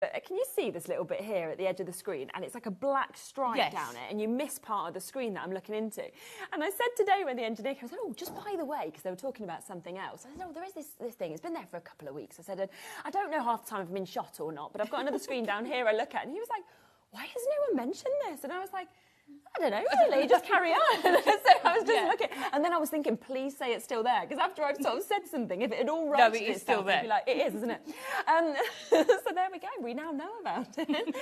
Can you see this little bit here at the edge of the screen? And it's like a black stripe down it, and you miss part of the screen that I'm looking into. And I said today when the engineer came, I said, oh, just by the way, because they were talking about something else. I said, oh, there is this thing. It's been there for a couple of weeks. I said, I don't know half the time if I'm in shot or not, but I've got another screen down here I look at. And he was like, why has no one mentioned this? And I was like, I don't know, really, just carry on. So I was just looking. And then I was thinking, please say it's still there. Because after I've sort of said something, if it had all righted itself, still there. I'd be like, it is, isn't it? So there we go. We now know about it.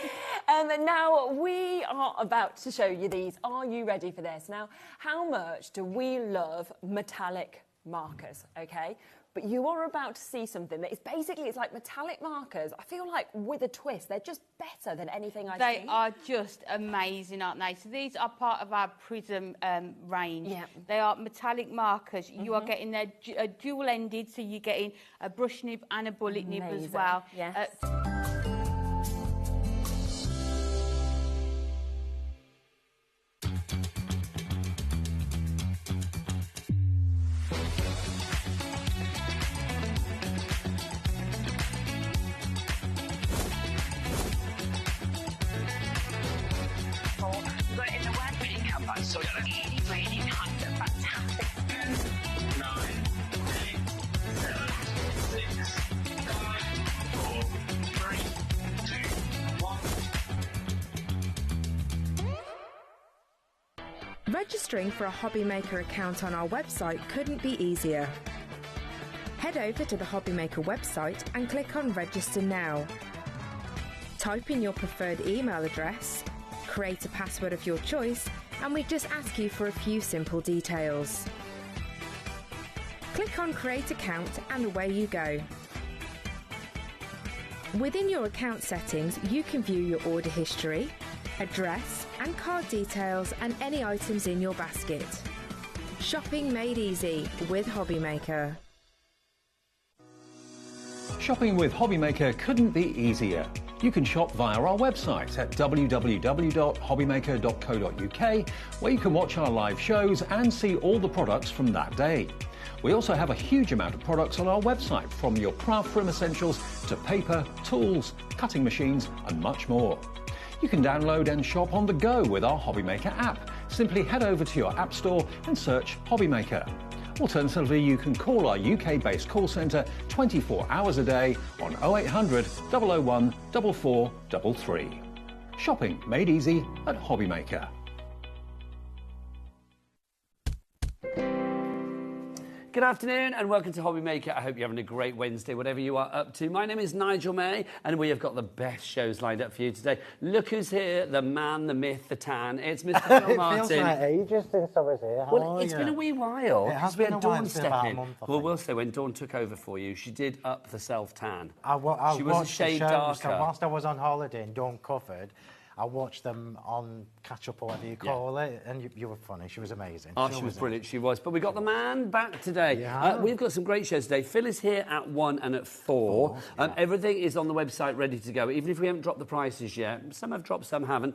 And now we are about to show you these. Are you ready for this? Now, how much do we love metallic markers, okay? But you are about to see something that is basically, it's like metallic markers. I feel like with a twist, they're just better than anything I've seen. They are just amazing, aren't they? So these are part of our Prism range. Yeah. They are metallic markers. You are getting their dual-ended, so you're getting a brush nib and a bullet nib as well. Yes. So really fantastic. 9, 8, 7, 6, 5, 4, 3, 2, 1. Registering for a HobbyMaker account on our website couldn't be easier. Head over to the HobbyMaker website and click on Register Now. Type in your preferred email address, create a password of your choice, and we just ask you for a few simple details. Click on Create Account and away you go. Within your account settings, you can view your order history, address and card details and any items in your basket. Shopping made easy with HobbyMaker. Shopping with HobbyMaker couldn't be easier. You can shop via our website at www.hobbymaker.co.uk, where you can watch our live shows and see all the products from that day. We also have a huge amount of products on our website, from your craft room essentials to paper, tools, cutting machines and much more. You can download and shop on the go with our HobbyMaker app. Simply head over to your app store and search HobbyMaker. Alternatively, you can call our UK-based call centre 24 hours a day on 0800 001 4433. Shopping made easy at HobbyMaker. Good afternoon and welcome to HobbyMaker. I hope you're having a great Wednesday, whatever you are up to. My name is Nigel May and we have got the best shows lined up for you today. Look who's here, the man, the myth, the tan. It's Mr. Phil Martin. It feels like ages since I was here. Well, it's been a wee while. It has we been had a while. Dawn It's been step about in. a month, I Well, think. we'll say when Dawn took over for you, she did up the self-tan. I she was a watched shade the shows, darker. so whilst I was on holiday and Dawn covered, I watched them on catch up or whatever you call it, and you were funny. She was amazing. Oh, she was brilliant, she was. But we got the man back today. Yeah. We've got some great shows today. Phil is here at 1 and at 4. Everything is on the website ready to go. Even if we haven't dropped the prices yet, some have dropped, some haven't,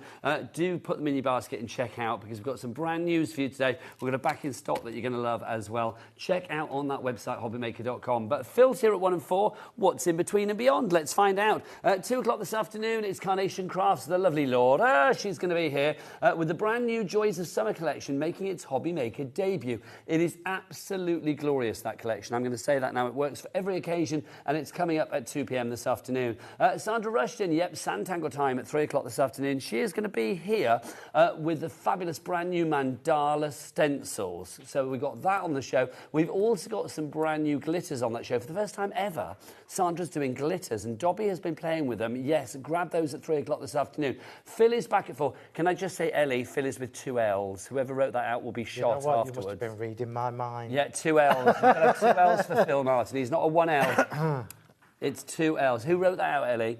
do put them in your basket and check out, because we've got some brand news for you today. We're going to back in stock that you're going to love as well. Check out on that website, hobbymaker.com. But Phil's here at 1 and 4. What's in between and beyond? Let's find out. 2 o'clock this afternoon, it's Carnation Crafts, the lovely Laura. She's going to be here with the brand new Joys of Summer collection, making its HobbyMaker debut. It is absolutely glorious, that collection. I'm going to say that now. It works for every occasion, and it's coming up at 2 p.m. this afternoon. Sandra Rushton, Sandangle time at 3 o'clock this afternoon. She is going to be here with the fabulous brand new mandala stencils. So we've got that on the show. We've also got some brand new glitters on that show. For the first time ever, Sandra's doing glitters, and Dobby has been playing with them. Yes, grab those at 3 o'clock this afternoon. Phil is back at 4. Can I just say, Ellie, Phil is with 2 L's. Whoever wrote that out will be shot afterwards. You must have been reading my mind. Yeah, 2 L's. You've got to have 2 L's for Phil Martin. He's not a 1 L. It's 2 L's. Who wrote that out, Ellie?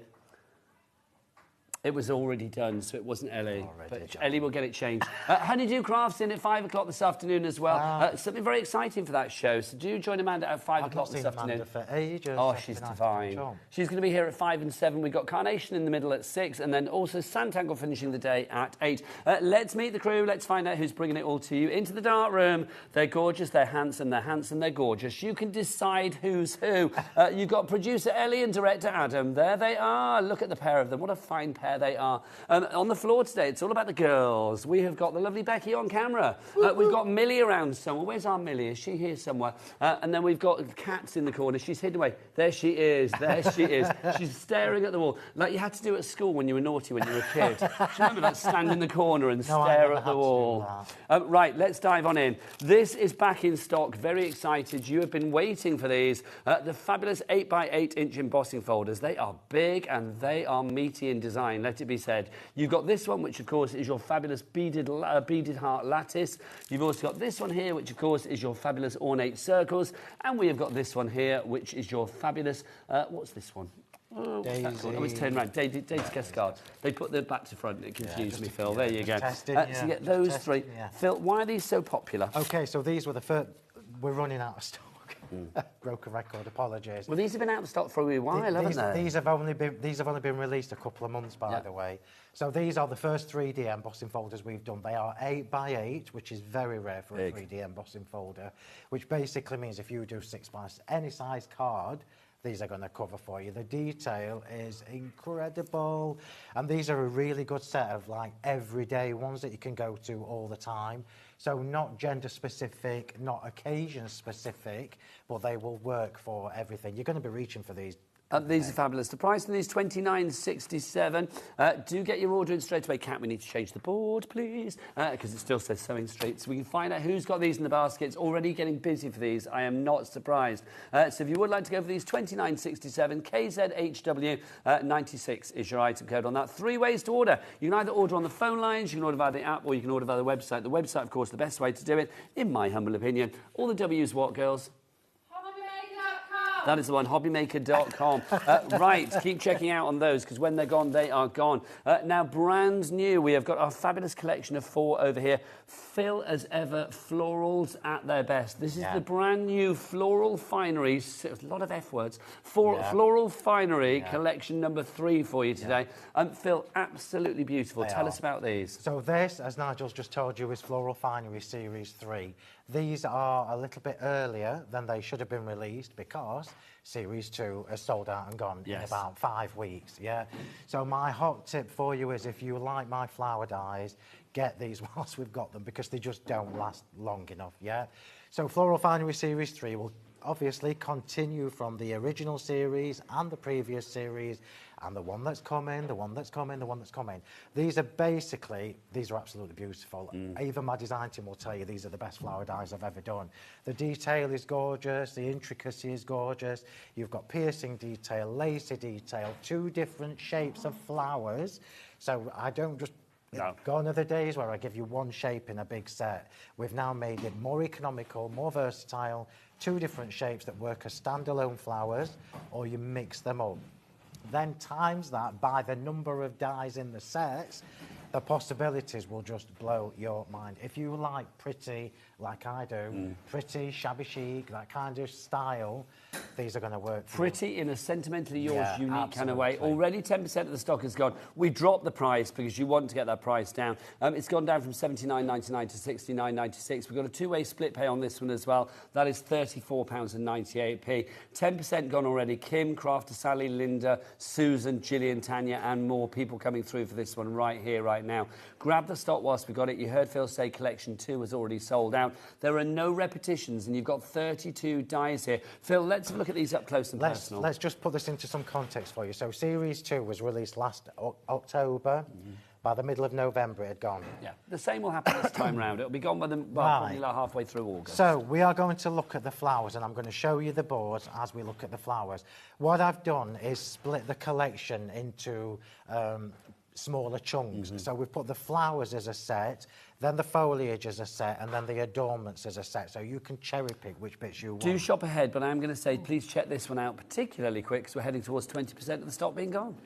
It was already done, so it wasn't Ellie. But Ellie will get it changed. Honeydew Crafts in at 5 o'clock this afternoon as well. Something very exciting for that show. So do join Amanda at 5 o'clock this afternoon. Amanda for ages. Oh, she's divine. She's going to be here at 5 and 7. We've got Carnation in the middle at 6, and then also Sandangle finishing the day at 8. Let's meet the crew. Let's find out who's bringing it all to you. Into the dark room. They're gorgeous. They're handsome. They're handsome. They're gorgeous. You can decide who's who. You've got producer Ellie and director Adam. There they are. Look at the pair of them. What a fine pair they are. On the floor today, it's all about the girls. We have got the lovely Becky on camera. We've got Millie around somewhere. Where's our Millie? Is she here somewhere? And then we've got Kat's in the corner. She's hidden away. There she is. There she is. She's staring at the wall. Like you had to do at school when you were naughty when you were a kid. Do you remember that? Stand in the corner and stare at the wall. Right, let's dive on in. This is back in stock. Very excited. You have been waiting for these. The fabulous 8x8-inch embossing folders. They are big and they are meaty in design, let it be said. You've got this one, which of course is your fabulous beaded heart lattice. You've also got this one here, which of course is your fabulous ornate circles. And we have got this one here, which is your fabulous, what's this one? Oh, what's that called? Oh, it's turned around. Daisy Cascade. They put the back to front. It confused me, Phil. There you go. So you get those three. Phil, why are these so popular? OK, so these were the first... We're running out of stock. Broken record, apologies. Well, these have been out of stock for a while, haven't they? These have only been released a couple of months, by the way. So these are the first 3D embossing folders we've done. They are 8x8, which is very rare for a 3D embossing folder, which basically means if you do 6x any size card, these are going to cover for you. The detail is incredible. And these are a really good set of like everyday ones that you can go to all the time. So not gender specific, not occasion specific, but they will work for everything. You're going to be reaching for these. These are fabulous. The price on these $29.67. Do get your order in straight away. Kat, we need to change the board, please, because it still says Sewing Street. So we can find out who's got these in the basket. It's already getting busy for these. I am not surprised. So if you would like to go for these, $29.67, KZHW 96 is your item code on that. 3 ways to order. You can either order on the phone lines, you can order via the app, or you can order via the website. The website, of course, the best way to do it, in my humble opinion. All the W's what, girls? That is the one, hobbymaker.com. Right, keep checking out on those, because when they're gone, they are gone. Now, brand new, we have got our fabulous collection of 4 over here. Phil, as ever, florals at their best. This is the brand new Floral Finery, a lot of F words, Floral Finery collection number 3 for you today. Phil, absolutely beautiful. Tell us about these. So this, as Nigel's just told you, is Floral Finery Series 3. These are a little bit earlier than they should have been released because Series 2 has sold out and gone in about 5 weeks, So my hot tip for you is if you like my flower dies, get these whilst we've got them because they just don't last long enough, So Floral Finery Series 3 will obviously continue from the original series and the previous series and the one that's coming, the one that's coming, the one that's coming. These are absolutely beautiful. Even my design team will tell you these are the best flower dies I've ever done. The detail is gorgeous, the intricacy is gorgeous. You've got piercing detail, lacy detail, 2 different shapes of flowers. So I don't just... Gone are the days where I give you 1 shape in a big set. We've now made it more economical, more versatile, 2 different shapes that work as standalone flowers, or you mix them up. Then times that by the number of dies in the sets, the possibilities will just blow your mind. If you like pretty, like I do, pretty, shabby chic, that kind of style, these are going to work for Pretty in a sentimentally yours, unique kind of way. Already 10% of the stock is gone. We dropped the price because you want to get that price down. It's gone down from $79.99 to $69.96. We've got a 2-way split pay on this one as well. That is £34.98. 10% gone already. Kim, Crafter, Sally, Linda, Susan, Gillian, Tanya, and more people coming through for this one right here, right now. Grab the stock whilst we've got it. You heard Phil say collection 2 was already sold out. There are no repetitions, and you've got 32 dies here. Phil, let's look at these up close and personal. Let's just put this into some context for you. So Series 2 was released last October. By the middle of November, it had gone. The same will happen this time round. It'll be gone by probably like halfway through August. So we are going to look at the flowers, and I'm going to show you the boards as we look at the flowers. What I've done is split the collection into smaller chunks. So we've put the flowers as a set, then the foliage as a set, and then the adornments as a set. So you can cherry pick which bits you want. Do shop ahead, but I'm going to say please check this one out particularly quick because we're heading towards 20% of the stock being gone.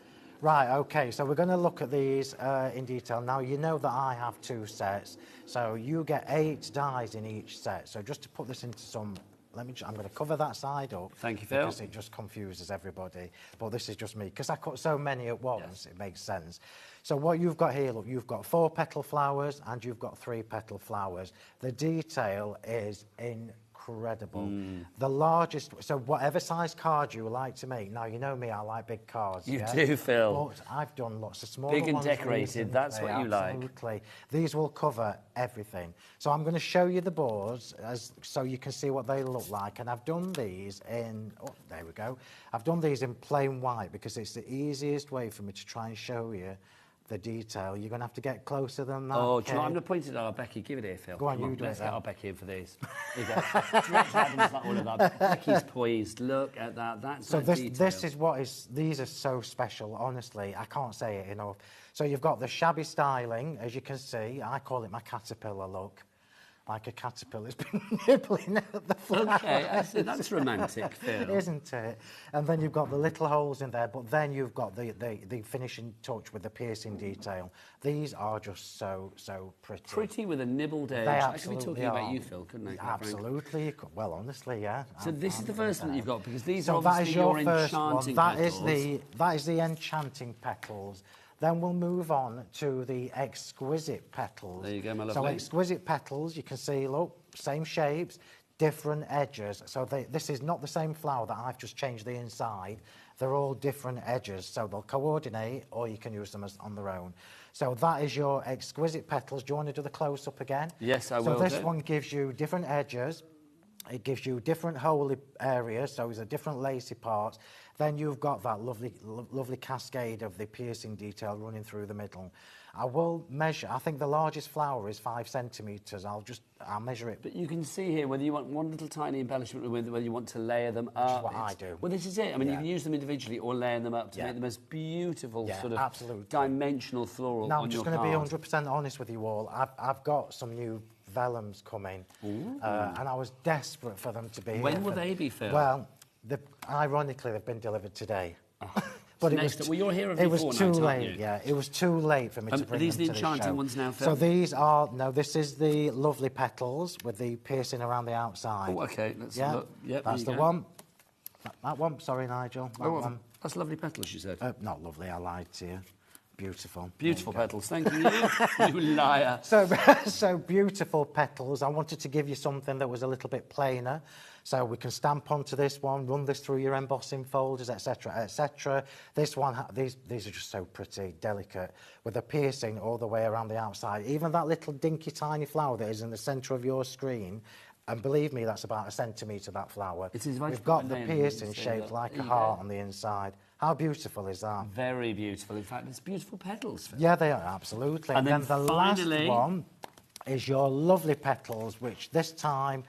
Right, okay, so we're going to look at these in detail. Now, you know that I have 2 sets, so you get 8 dies in each set. So just to put this into some... I'm going to cover that side up. Thank you, Phil. Because it just confuses everybody. But this is just me. Because I cut so many at once, it makes sense. So what you've got here, look, you've got 4 petal flowers and you've got 3 petal flowers. The detail is incredible. The largest, so whatever size card you like to make, now you know me, I like big cards. You do, Phil. But I've done lots of smaller Big and ones decorated, recently, that's what you like. Absolutely. These will cover everything. So I'm going to show you the boards so you can see what they look like. And I've done these in, oh, there we go. I've done these in plain white because it's the easiest way for me to try and show you the detail. You're going to have to get closer than that. Oh, do you know what I'm going to point it at our Becky? Give it here, Phil. Go on, you do it Let's then. get our Becky in for these. Here you go. Direct Adams, like all of that. Becky's poised. Look at that. That's So that detail. this is what is, these are so special, honestly. I can't say it enough. So you've got the shabby styling, as you can see. I call it my caterpillar look. Like a caterpillar's been nibbling at the flowers. Okay, I see. That's romantic, Phil. Isn't it? And then you've got the little holes in there, but then you've got the finishing touch with the piercing detail. These are just so pretty. Pretty with a nibbled edge. They I could be absolutely talking are. about you, Phil, couldn't I? quite frankly? Absolutely. You could, well, honestly, yeah. So this is the first one that you've got, because these So are that obviously is your your first one. enchanting That petals. is the enchanting petals. Then we'll move on to the exquisite petals. There you go, my So lovely. exquisite petals, you can see, look, same shapes, different edges. So this is not the same flower that I've just changed the inside. They're all different edges, so they'll coordinate, or you can use them as on their own. So that is your exquisite petals. Do you want to do the close-up again? Yes, I will So this do. one gives you different edges. It gives you different holy areas, so these are different lacy parts. Then you've got that lovely cascade of the piercing detail running through the middle. I will measure, I think the largest flower is 5 centimetres. I'll measure it. But you can see here whether you want one little tiny embellishment or whether you want to layer them up. Which is what I do. Well, this is it. I mean, you can use them individually or layer them up to make the most beautiful sort of absolutely. dimensional floral Now, on I'm just your going card. to be 100% honest with you all. I've got some new vellums coming, and I was desperate for them to be When here. will they be, Phil? Well, ironically, they've been delivered today. But So well, you're here every it was fortnight, too aren't late, you? yeah. It was too late for me to Are bring these them the to enchanting show. ones now, Phil? So these are, no, this is the lovely petals with the piercing around the outside. Oh, okay, let's yeah, look. Yep, that's there the you go. one. That one, sorry, Nigel. That one. That's lovely petals, you said. Not lovely, I lied to you. Beautiful. Beautiful petals, thank you. You liar. So beautiful petals. I wanted to give you something that was a little bit plainer. So we can stamp onto this one, run this through your embossing folders, etc., etc. This one, these are just so pretty, delicate, with a piercing all the way around the outside. Even that little dinky tiny flower that is in the centre of your screen, and believe me, that's about 1 centimetre, that flower. It is. We've got the piercing shaped like a heart on the inside. How beautiful is that? Very beautiful. In fact, it's beautiful petals, Phil. Yeah, they are, absolutely. And then the finally- last one is your lovely petals, which this time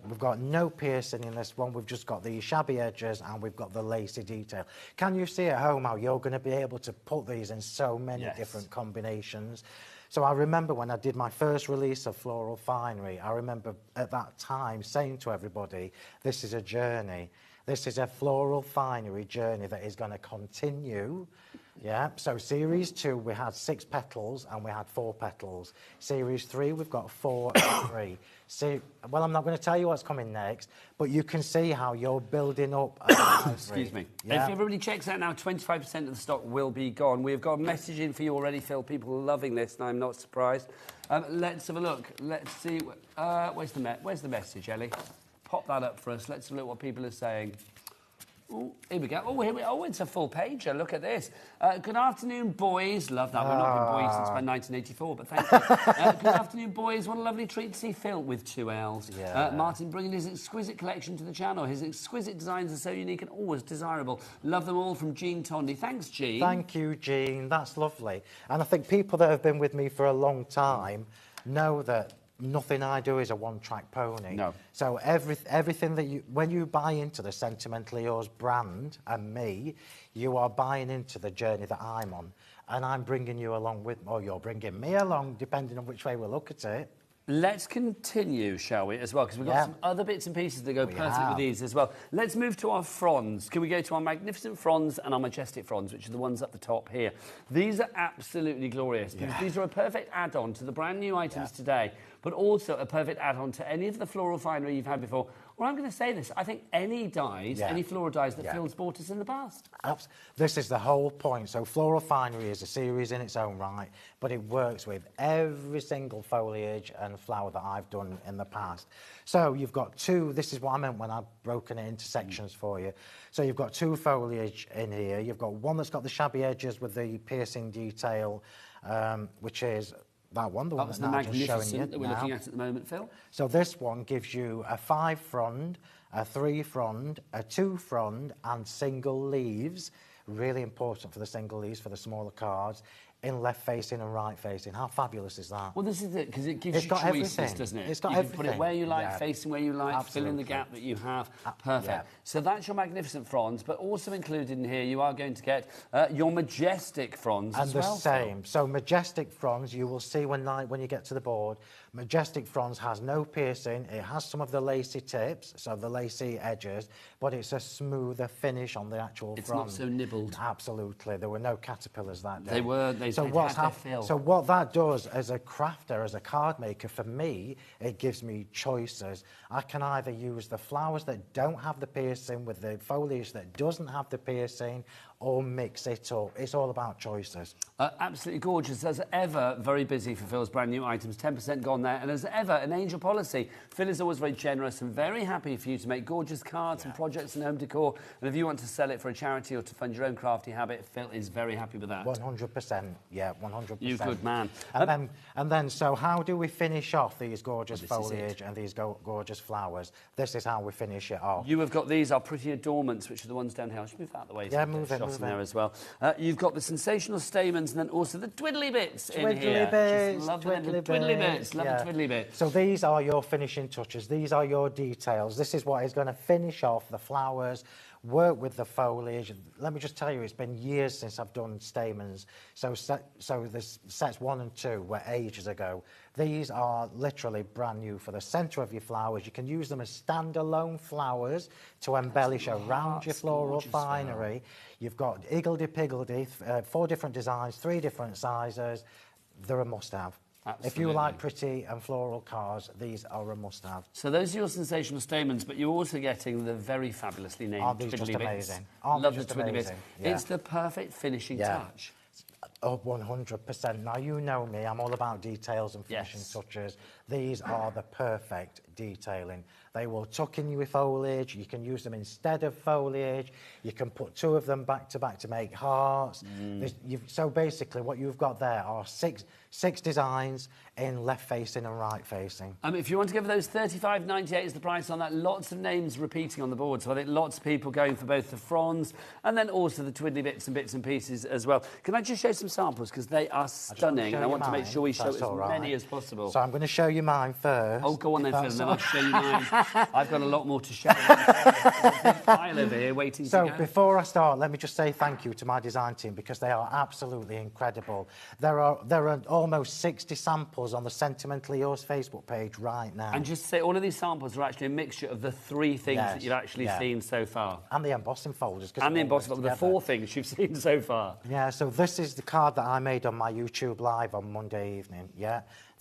we've got no piercing in this one. We've just got the shabby edges and we've got the lacy detail. Can you see at home how you're going to be able to put these in so many different combinations? So I remember when I did my first release of Floral Finery, I remember at that time saying to everybody, this is a journey. This is a floral finery journey that is going to continue. Yeah, so Series 2, we had 6 petals and we had 4 petals. Series 3, we've got 4 and 3. See, well, I'm not going to tell you what's coming next, but you can see how you're building up. Excuse me. Yeah. If everybody checks out now, 25% of the stock will be gone. We've got a message in for you already, Phil. People are loving this, and I'm not surprised. Let's have a look. Let's see. Where's the message, Ellie? Pop that up for us. Let's look what people are saying. Oh, here we go. Oh, here we go. Oh, it's a full pager. Look at this. Good afternoon, boys. Love that. We've not been boys since about 1984, but thank you. Good afternoon, boys. What a lovely treat to see Phil with 2 L's. Yeah. Martin bringing his exquisite collection to the channel. His exquisite designs are so unique and always desirable. Love them all, from Jean Tondy. Thanks, Jean. Thank you, Jean. That's lovely. And I think people that have been with me for a long time know that nothing I do is a one-track pony. No. So everything that when you buy into the Sentimentally Yours brand and me, you are buying into the journey that I'm on. And I'm bringing you along with, or you're bringing me along, depending on which way we look at it. Let's continue, shall we, as well, because we've got some other bits and pieces that go perfect with these as well. Let's move to our fronds. Can we go to our magnificent fronds and our majestic fronds, which are the ones up the top here? These are absolutely glorious, because these are a perfect add-on to the brand new items today, but also a perfect add-on to any of the floral finery you've had before. Or I'm going to say this, I think any dyes, any floral dyes that Phil's bought us in the past. This is the whole point. So floral finery is a series in its own right, but it works with every single foliage and flower that I've done in the past. So you've got two, this is what I meant when I've broken it into sections for you. So you've got two foliage in here. You've got one that's got the shabby edges with the piercing detail, which is that one, the one that's the magnificent that we're looking at the moment, Phil. So this one gives you a 5 frond, a 3 frond, a 2 frond, and single leaves. Really important for the single leaves for the smaller cards. In left facing and right facing. How fabulous is that? Well, this is it, because it gives you choices, doesn't it? It's got everything. You can put it where you like, facing where you like, fill in the gap that you have. Perfect. So that's your magnificent fronds, but also included in here, you are going to get your majestic fronds as well. And the same. So majestic fronds, you will see when you get to the board, majestic fronds has no piercing. It has some of the lacy tips, so the lacy edges, but it's a smoother finish on the actual frond. It's not so nibbled. Absolutely. There were no caterpillars that day. They were. So what that does as a crafter, as a card maker, for me, it gives me choices. I can either use the flowers that don't have the piercing with the foliage that doesn't have the piercing, or mix it up. It's all about choices. Absolutely gorgeous. As ever, very busy for Phil's brand new items. 10% gone there. And as ever, an angel policy. Phil is always very generous and very happy for you to make gorgeous cards and projects and home decor. And if you want to sell it for a charity or to fund your own crafty habit, Phil is very happy with that. 100%. Yeah, 100%. You good man. And then, so how do we finish off these gorgeous foliage and these gorgeous flowers? This is how we finish it off. You have got these, our pretty adornments, which are the ones down here. I should move that out of the way. Yeah, move it. In there as well. You've got the sensational stamens and then also the twiddly bits in here. Twiddly bits. Love the twiddly bits. So these are your finishing touches. These are your details. This is what is going to finish off the flowers, work with the foliage. Let me just tell you, it's been years since I've done stamens. So there's sets 1 and 2 were ages ago. These are literally brand new for the centre of your flowers. You can use them as standalone flowers to embellish around your floral finery. You've got higgledy-piggledy, 4 different designs, 3 different sizes. They're a must-have. Absolutely. If you like pretty and floral cards, these are a must-have. So those are your sensational stamens, but you're also getting the very fabulously named Aren't these twiddly just bits. Amazing? Love the twiddly bits. It's the perfect finishing touch. Oh, 100%. Now, you know me, I'm all about details and finishing touches. These are the perfect detailing. They will tuck in your foliage. You can use them instead of foliage. You can put 2 of them back to back to make hearts. So basically, what you've got there are six designs in left facing and right facing. If you want to go for those $35.98 is the price on that. Lots of names repeating on the board, so I think lots of people going for both the fronds and then also the twiddly bits and pieces as well. Can I just show some samples, because they are stunning, and I want to make sure we show as many as possible. So I'm going to show you mine first. Oh, go on then, Phil, and then I'll show you mine. I've got a lot more to show. There's a big pile over here waiting to go. So before I start, let me just say thank you to my design team, because they are absolutely incredible. There are almost 60 samples on the Sentimentally Yours Facebook page right now. And just to say, all of these samples are actually a mixture of the 3 things that you've actually seen so far. And the embossing folders. And the embossing folders, the 4 things you've seen so far. Yeah, so this is the card that I made on my YouTube Live on Monday evening,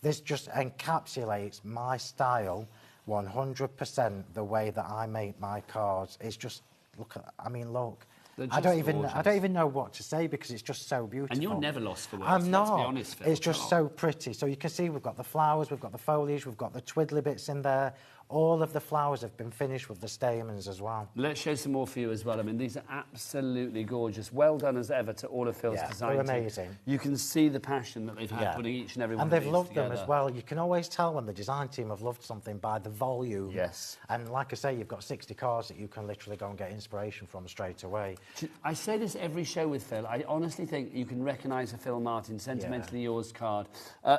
This just encapsulates my style 100%, the way that I make my cards. It's just, look. I don't even know what to say, because it's just so beautiful. And you're never lost for words. I'm not. Let's be honest, Phil. It's just so pretty. So you can see we've got the flowers, we've got the foliage, we've got the twiddly bits in there. All of the flowers have been finished with the stamens as well. Let's show some more for you as well. I mean, these are absolutely gorgeous. Well done as ever to all of Phil's design team. They're amazing. You can see the passion that they've had putting each and every one of these together. And they've loved them as well. You can always tell when the design team have loved something by the volume. Yes. And like I say, you've got 60 cards that you can literally go and get inspiration from straight away. I say this every show with Phil. I honestly think you can recognise a Phil Martin Sentimentally Yours card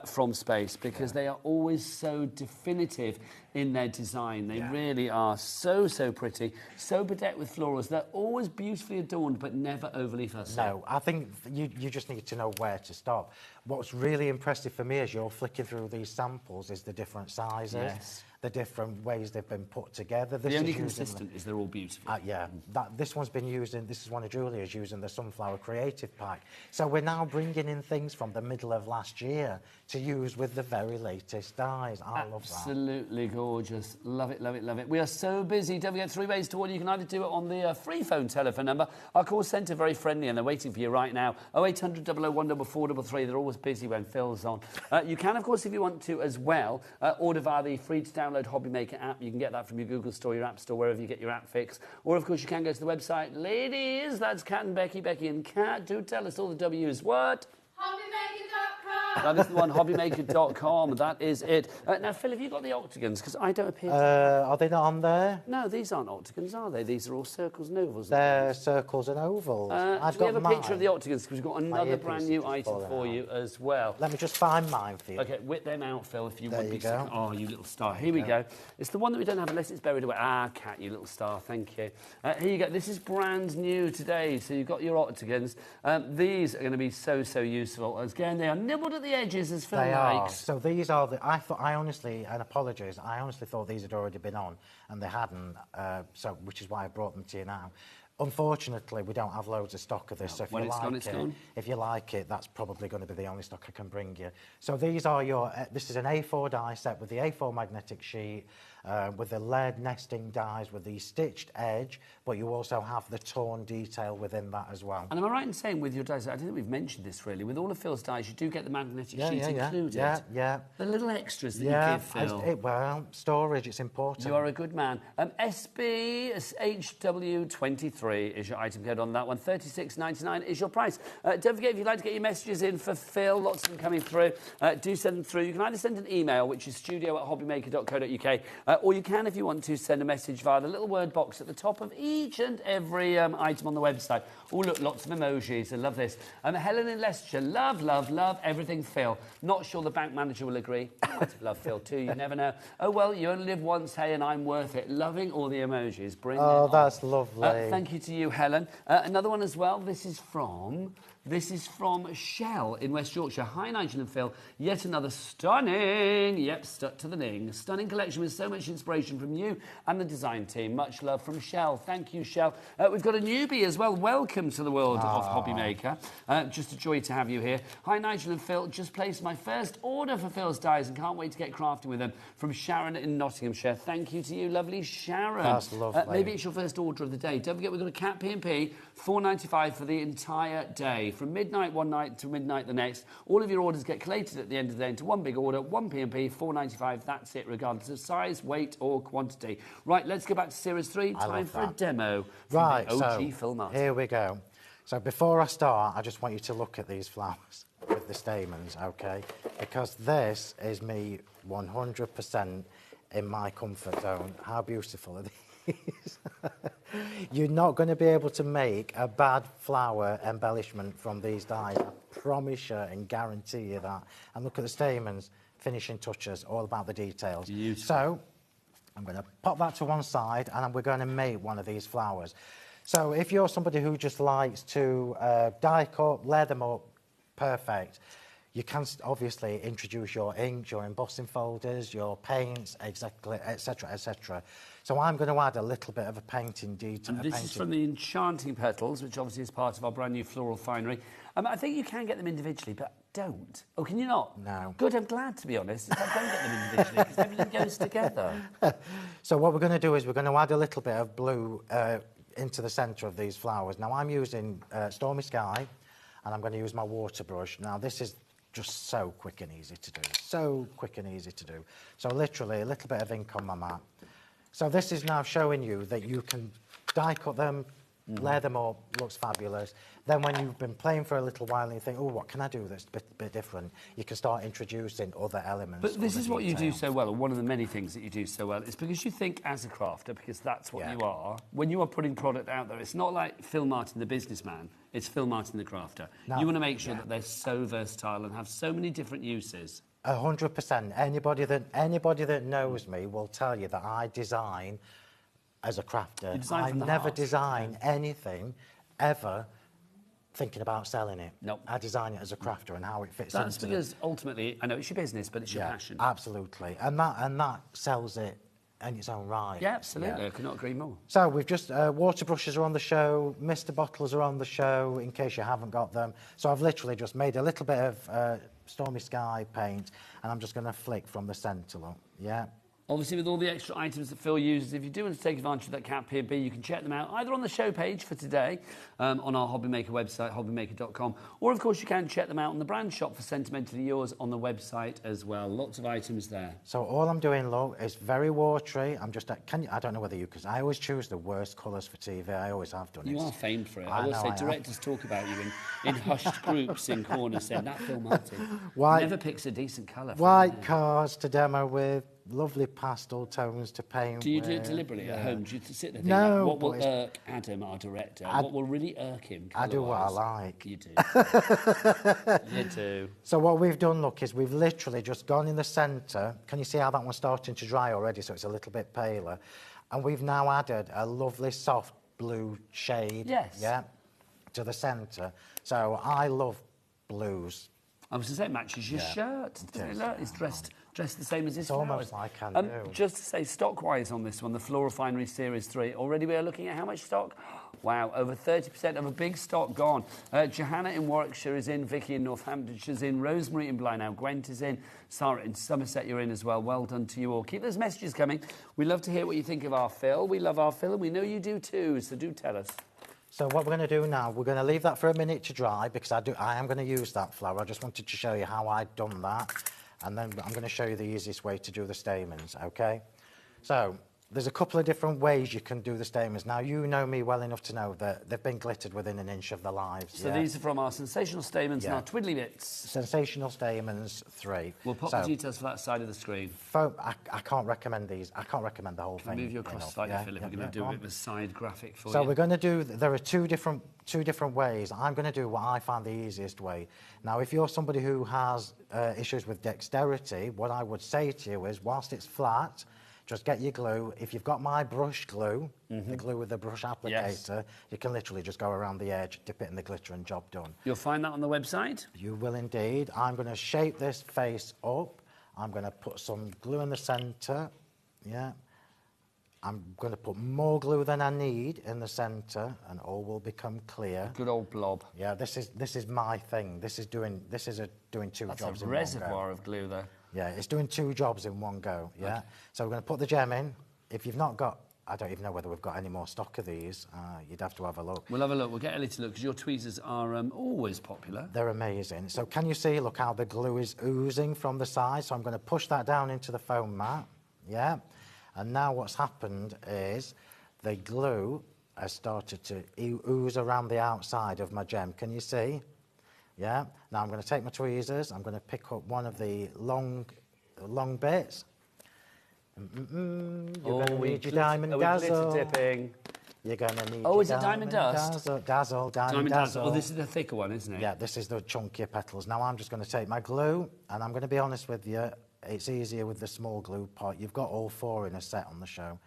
from Space, because they are always so definitive in their design. They really are so pretty, so bedecked with florals. They're always beautifully adorned, but never overly fussy. No, I think you just need to know where to stop. What's really impressive for me as you're flicking through these samples is the different sizes, the different ways they've been put together. The only consistent is they're all beautiful. Yeah, this one's been using, this is one of Julia's using the Sunflower Creative Pack. So we're now bringing in things from the middle of last year to use with the very latest dyes. I love that. Absolutely gorgeous. Love it, love it, love it. We are so busy. Don't forget 3 ways to order. You can either do it on the free phone telephone number. Our call centre very friendly and they're waiting for you right now. 0800 001 433. They're always busy when Phil's on. You can, of course, if you want to as well, order via the free-to-download HobbyMaker app. You can get that from your Google Store, your App Store, wherever you get your app fix. Or, of course, you can go to the website. Ladies, that's Kat and Becky. Becky and Kat. Do tell us all the W's. What? HobbyMaker.com. That is the one, HobbyMaker.com. That is it. Now, Phil, have you got the octagons? Because I don't appear to... Are they not on there? No, these aren't octagons, are they? These are all circles and ovals. They're circles and ovals. Do we have a picture of the octagons? Because we've got another brand new item for you as well. Let me just find mine for you. OK, whip them out, Phil, if you There would be you go. so... Oh, you little star. Here we go. It's the one that we don't have unless it's buried away. Ah, Kat, you little star. Thank you. Here you go. This is brand new today. So you've got your octagons. These are going to be so useful. Again, they are nibbled at the edges as Phil They are. likes. So these are the... I honestly, and apologies, I honestly thought these had already been on, and they hadn't, which is why I brought them to you now. Unfortunately, we don't have loads of stock of this, so if when you it's like gone, it's gone. If you like it, that's probably going to be the only stock I can bring you. So these are your... this is an A4 die set with the A4 magnetic sheet, with the lead nesting dies with the stitched edge, but you also have the torn detail within that as well. And am I right in saying with your dies, I don't think we've mentioned this really, with all of Phil's dies, you do get the magnetic sheet included. Yeah. The little extras that you give Phil. Well, storage, it's important. You are a good man. SBHW23 is your item code on that one. $36.99 is your price. Don't forget, if you'd like to get your messages in for Phil, lots of them coming through, do send them through. You can either send an email, which is studio@hobbymaker.co.uk, or you can, if you want to, send a message via the little word box at the top of each and every item on the website. Oh, look, lots of emojis. I love this. Helen in Leicestershire, love everything Phil. Not sure the bank manager will agree. I might have loved Phil too, you never know. Oh, well, you only live once, hey, and I'm worth it. Loving all the emojis. Bring them on. That's lovely. Thank you to you, Helen. Another one as well. This is from Shell in West Yorkshire. Hi, Nigel and Phil. Yet another stunning, stuck to the ning, stunning collection with so much inspiration from you and the design team. Much love from Shell. Thank you, Shell. We've got a newbie as well. Welcome to the world of HobbyMaker. Just a joy to have you here. Hi, Nigel and Phil. Just placed my first order for Phil's dies and can't wait to get crafting with them. From Sharon in Nottinghamshire. Thank you to you, lovely Sharon. That's lovely. Maybe it's your first order of the day. Don't forget, we've got a Cat P&P, $4.95 for the entire day. From midnight one night to midnight the next. All of your orders get collated at the end of the day into one big order, one P&P, $4.95. That's it, regardless of size, weight or quantity. Right, let's go back to Series 3. Time for a demo from the OG Phil Martin. Here we go. So before I start, I just want you to look at these flowers with the stamens, OK? Because this is me 100% in my comfort zone. How beautiful are these? You're not going to be able to make a bad flower embellishment from these dies. I promise you and guarantee you that. And look at the stamens, finishing touches, all about the details. Beautiful. So I'm going to pop that to one side and we're going to make one of these flowers. So if you're somebody who just likes to die cut, layer them up, perfect. You can obviously introduce your inks, your embossing folders, your paints, exactly, etc., etc. So I'm going to add a little bit of a painting detail. And this is from the Enchanting Petals, which obviously is part of our brand new floral finery. I think you can get them individually, but don't. Oh, can you not? No. Good, I'm glad, to be honest. Don't get them individually, because everything goes together. So what we're going to do is we're going to add a little bit of blue into the centre of these flowers. Now, I'm using Stormy Sky, and I'm going to use my water brush. Now, this is just so quick and easy to do. So quick and easy to do. So literally a little bit of ink on my mat. So this is now showing you that you can die cut them, layer them up, looks fabulous. Then when you've been playing for a little while and you think, oh, what can I do that's a bit different? You can start introducing other elements. But this is what you do so well, or one of the many things that you do so well, is because you think as a crafter, because that's what you are. When you are putting product out there, it's not like Phil Martin, the businessman. It's Phil Martin, the crafter. You want to make sure that they're so versatile and have so many different uses. 100%. Anybody that knows me will tell you that I design as a crafter. I never design anything ever thinking about selling it. Nope. I design it as a crafter and how it fits That's because ultimately, I know it's your business, but it's your passion. Absolutely. And that sells it in its own right. Yeah, absolutely. I could not agree more. So we've just, water brushes are on the show, Mr. Bottles are on the show, in case you haven't got them. So I've literally just made a little bit of Stormy Sky paint, and I'm just going to flick from the centre up, yeah? Obviously, with all the extra items that Phil uses, if you do want to take advantage of that Cat P&B, you can check them out either on the show page for today, on our HobbyMaker website, hobbymaker.com, or, of course, you can check them out on the brand shop for Sentimentally Yours on the website as well. Lots of items there. So all I'm doing, look, is very watery. I'm just, I don't know whether you, because I always choose the worst colours for TV. I always have done it. You are famed for it. I will say directors talk about you in hushed groups in corners saying, that Phil Martin never picks a decent colour. White cars to demo with, lovely pastel tones to paint. Do you do it deliberately at home? Do you sit there thinking, no, what will irk Adam, our director? What will really irk him? I do what I like. You do. You do. So what we've done, look, is we've literally just gone in the centre. Can you see how that one's starting to dry already? So it's a little bit paler. And we've now added a lovely soft blue shade. Yes. Yeah, to the centre. So I love blues. I was going to say, it matches your shirt. Look, it's dressed the same as his flowers. It's almost like I do. Just to say, stock-wise on this one, the Floral Finery Series 3, already we are looking at how much stock? Wow, over 30% of a big stock gone. Johanna in Warwickshire is in, Vicky in Northamptonshire's in, Rosemary in Blynow, Gwent is in, Sarah in Somerset, you're in as well. Well done to you all. Keep those messages coming. We love to hear what you think of our Phil. We love our Phil, and we know you do too, so do tell us. So what we're going to do now, we're going to leave that for a minute to dry because I am going to use that flower. I just wanted to show you how I'd done that. And then I'm going to show you the easiest way to do the stamens, OK? So there's a couple of different ways you can do the stamens. Now, you know me well enough to know that they've been glittered within an inch of their lives. So these are from our Sensational Stamens and our Twiddly Bits. Sensational Stamens 3. We'll pop the details for that side of the screen. I can't recommend these. I can't recommend the whole thing. Move you across slightly, Philip. We're going to do a bit of a side graphic for you. So we're going to do, there are two different ways. I'm going to do what I find the easiest way. Now, if you're somebody who has issues with dexterity, what I would say to you is, whilst it's flat, just get your glue. If you've got my brush glue, the glue with the brush applicator, you can literally just go around the edge, dip it in the glitter and job done. You'll find that on the website? You will indeed. I'm going to shape this face up. I'm going to put some glue in the centre, I'm going to put more glue than I need in the centre, and all will become clear. Good old blob. Yeah, this is my thing. This is doing two jobs in one go. That's a reservoir of glue there. Yeah, it's doing two jobs in one go. Yeah. Okay. So we're going to put the gem in. If you've not got, I don't even know whether we've got any more stock of these. You'd have to have a look. We'll have a look. We'll get Ellie to look because your tweezers are always popular. They're amazing. So can you see? Look how the glue is oozing from the side. So I'm going to push that down into the foam mat. Yeah. And now what's happened is the glue has started to ooze around the outside of my gem. Can you see? Yeah. Now I'm going to take my tweezers. I'm going to pick up one of the long bits. You're going to need your diamond dazzle. Glitter dipping. You're going to need. Oh, is it diamond dust? Diamond dazzle. Oh, this is the thicker one, isn't it? Yeah, this is the chunkier petals. Now I'm just going to take my glue, and I'm going to be honest with you. It's easier with the small glue pot. You've got all four in a set on the show.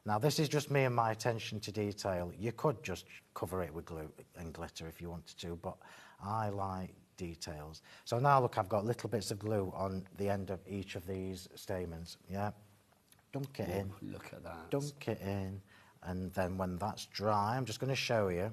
Now, this is just me and my attention to detail. You could just cover it with glue and glitter if you wanted to, but I like details. So now, look, I've got little bits of glue on the end of each of these stamens, yeah? Dunk it in. Look at that. Dunk it in. And then when that's dry, I'm just going to show you.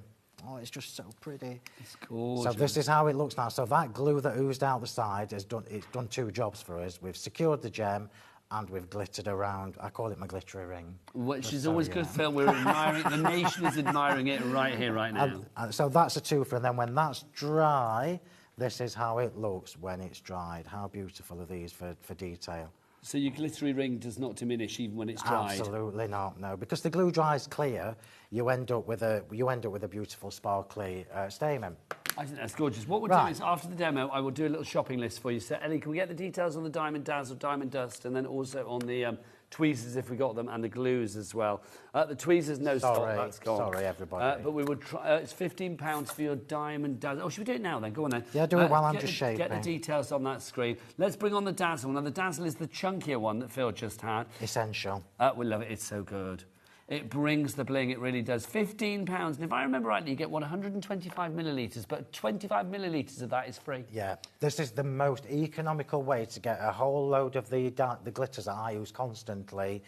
Oh, it's just so pretty. It's gorgeous. So this is how it looks now. So that glue that oozed out the side it's done two jobs for us. We've secured the gem and we've glittered around. I call it my glittery ring. Which is always good, Phil. We're admiring, the nation is admiring it right here, right now. So that's a twofer. And then when that's dry, this is how it looks when it's dried. How beautiful are these for detail? So your glittery ring does not diminish even when it's dried? Absolutely not, no. Because the glue dries clear, you end up with a beautiful sparkly stamen. I think that's gorgeous. What we'll do is, after the demo, I will do a little shopping list for you. So, Ellie, can we get the details on the Diamond Dazzle, Diamond Dust, and then also on the tweezers if we got them, and the glues as well. The tweezers, no stock, that's gone. Sorry, everybody. But we would try, it's £15 for your diamond dazzle. Oh, should we do it now then? Go on then. Yeah, do it while I'm just shaping. Get the details on that screen. Let's bring on the dazzle. Now, the dazzle is the chunkier one that Phil just had. Essential. We love it. It's so good. It brings the bling, it really does. £15, and if I remember rightly, you get, 125 millilitres, but 25 millilitres of that is free. Yeah, this is the most economical way to get a whole load of the glitters that I use constantly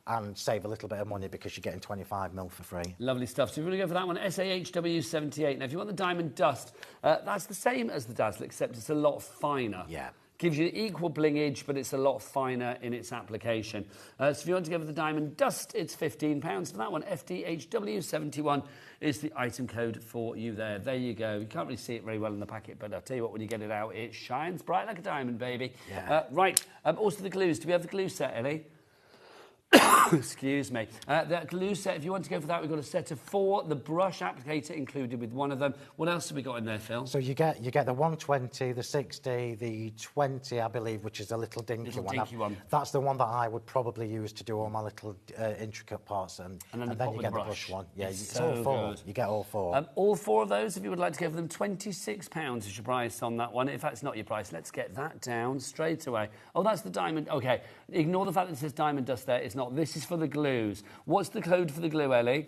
and save a little bit of money because you're getting 25ml for free. Lovely stuff. So if you want to go for that one, SAHW78. Now, if you want the diamond dust, that's the same as the dazzle, except it's a lot finer. Yeah. Gives you equal blingage, but it's a lot finer in its application. So if you want to go for the diamond dust, it's £15 for that one. FDHW71 is the item code for you there. There you go. You can't really see it very well in the packet, but I'll tell you what, when you get it out, it shines bright like a diamond, baby. Yeah. Right. Also the glues. Do we have the glue set, Ellie? Excuse me. That glue set, if you want to go for that, we've got a set of 4. The brush applicator included with one of them. What else have we got in there, Phil? So you get the 120, the 60, the 20, I believe, which is the little dinky one. That's the one that I would probably use to do all my little intricate parts, and then you get the brush one. Yeah, it's all 4. You get all 4. All 4 of those, if you would like to go for them, £26 is your price on that one. If that's not your price, let's get that down straight away. Oh, that's the diamond. Okay, ignore the fact that it says diamond dust there. It's not. This is for the glues. What's the code for the glue, Ellie?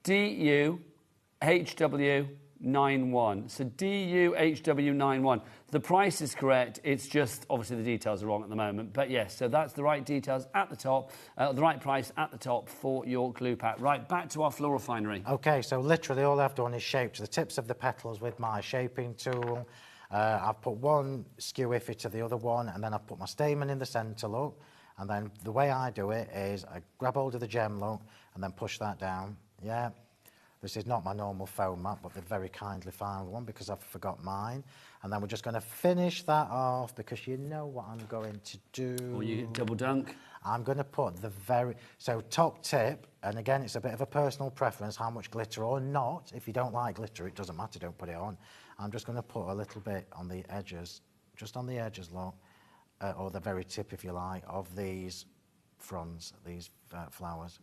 DUHW91. So DUHW91. The price is correct. It's just, obviously, the details are wrong at the moment. But yes, so that's the right details at the top, the right price at the top for your glue pack. Right, back to our floral finery. OK, so literally all I've done is shaped the tips of the petals with my shaping tool. I've put one skew iffy to the other one, and then I've put my stamen in the centre, look. And then the way I do it is I grab hold of the gem, look, and then push that down. Yeah. This is not my normal foam mat, but they've very kindly found one because I've forgot mine. And then we're just going to finish that off because you know what I'm going to do. Or you get double dunk. I'm going to put the top tip, and again, it's a bit of a personal preference, how much glitter or not. If you don't like glitter, it doesn't matter, don't put it on. I'm just going to put a little bit on the edges, just on the edges, look. Or the very tip, if you like, of these fronds, these flowers,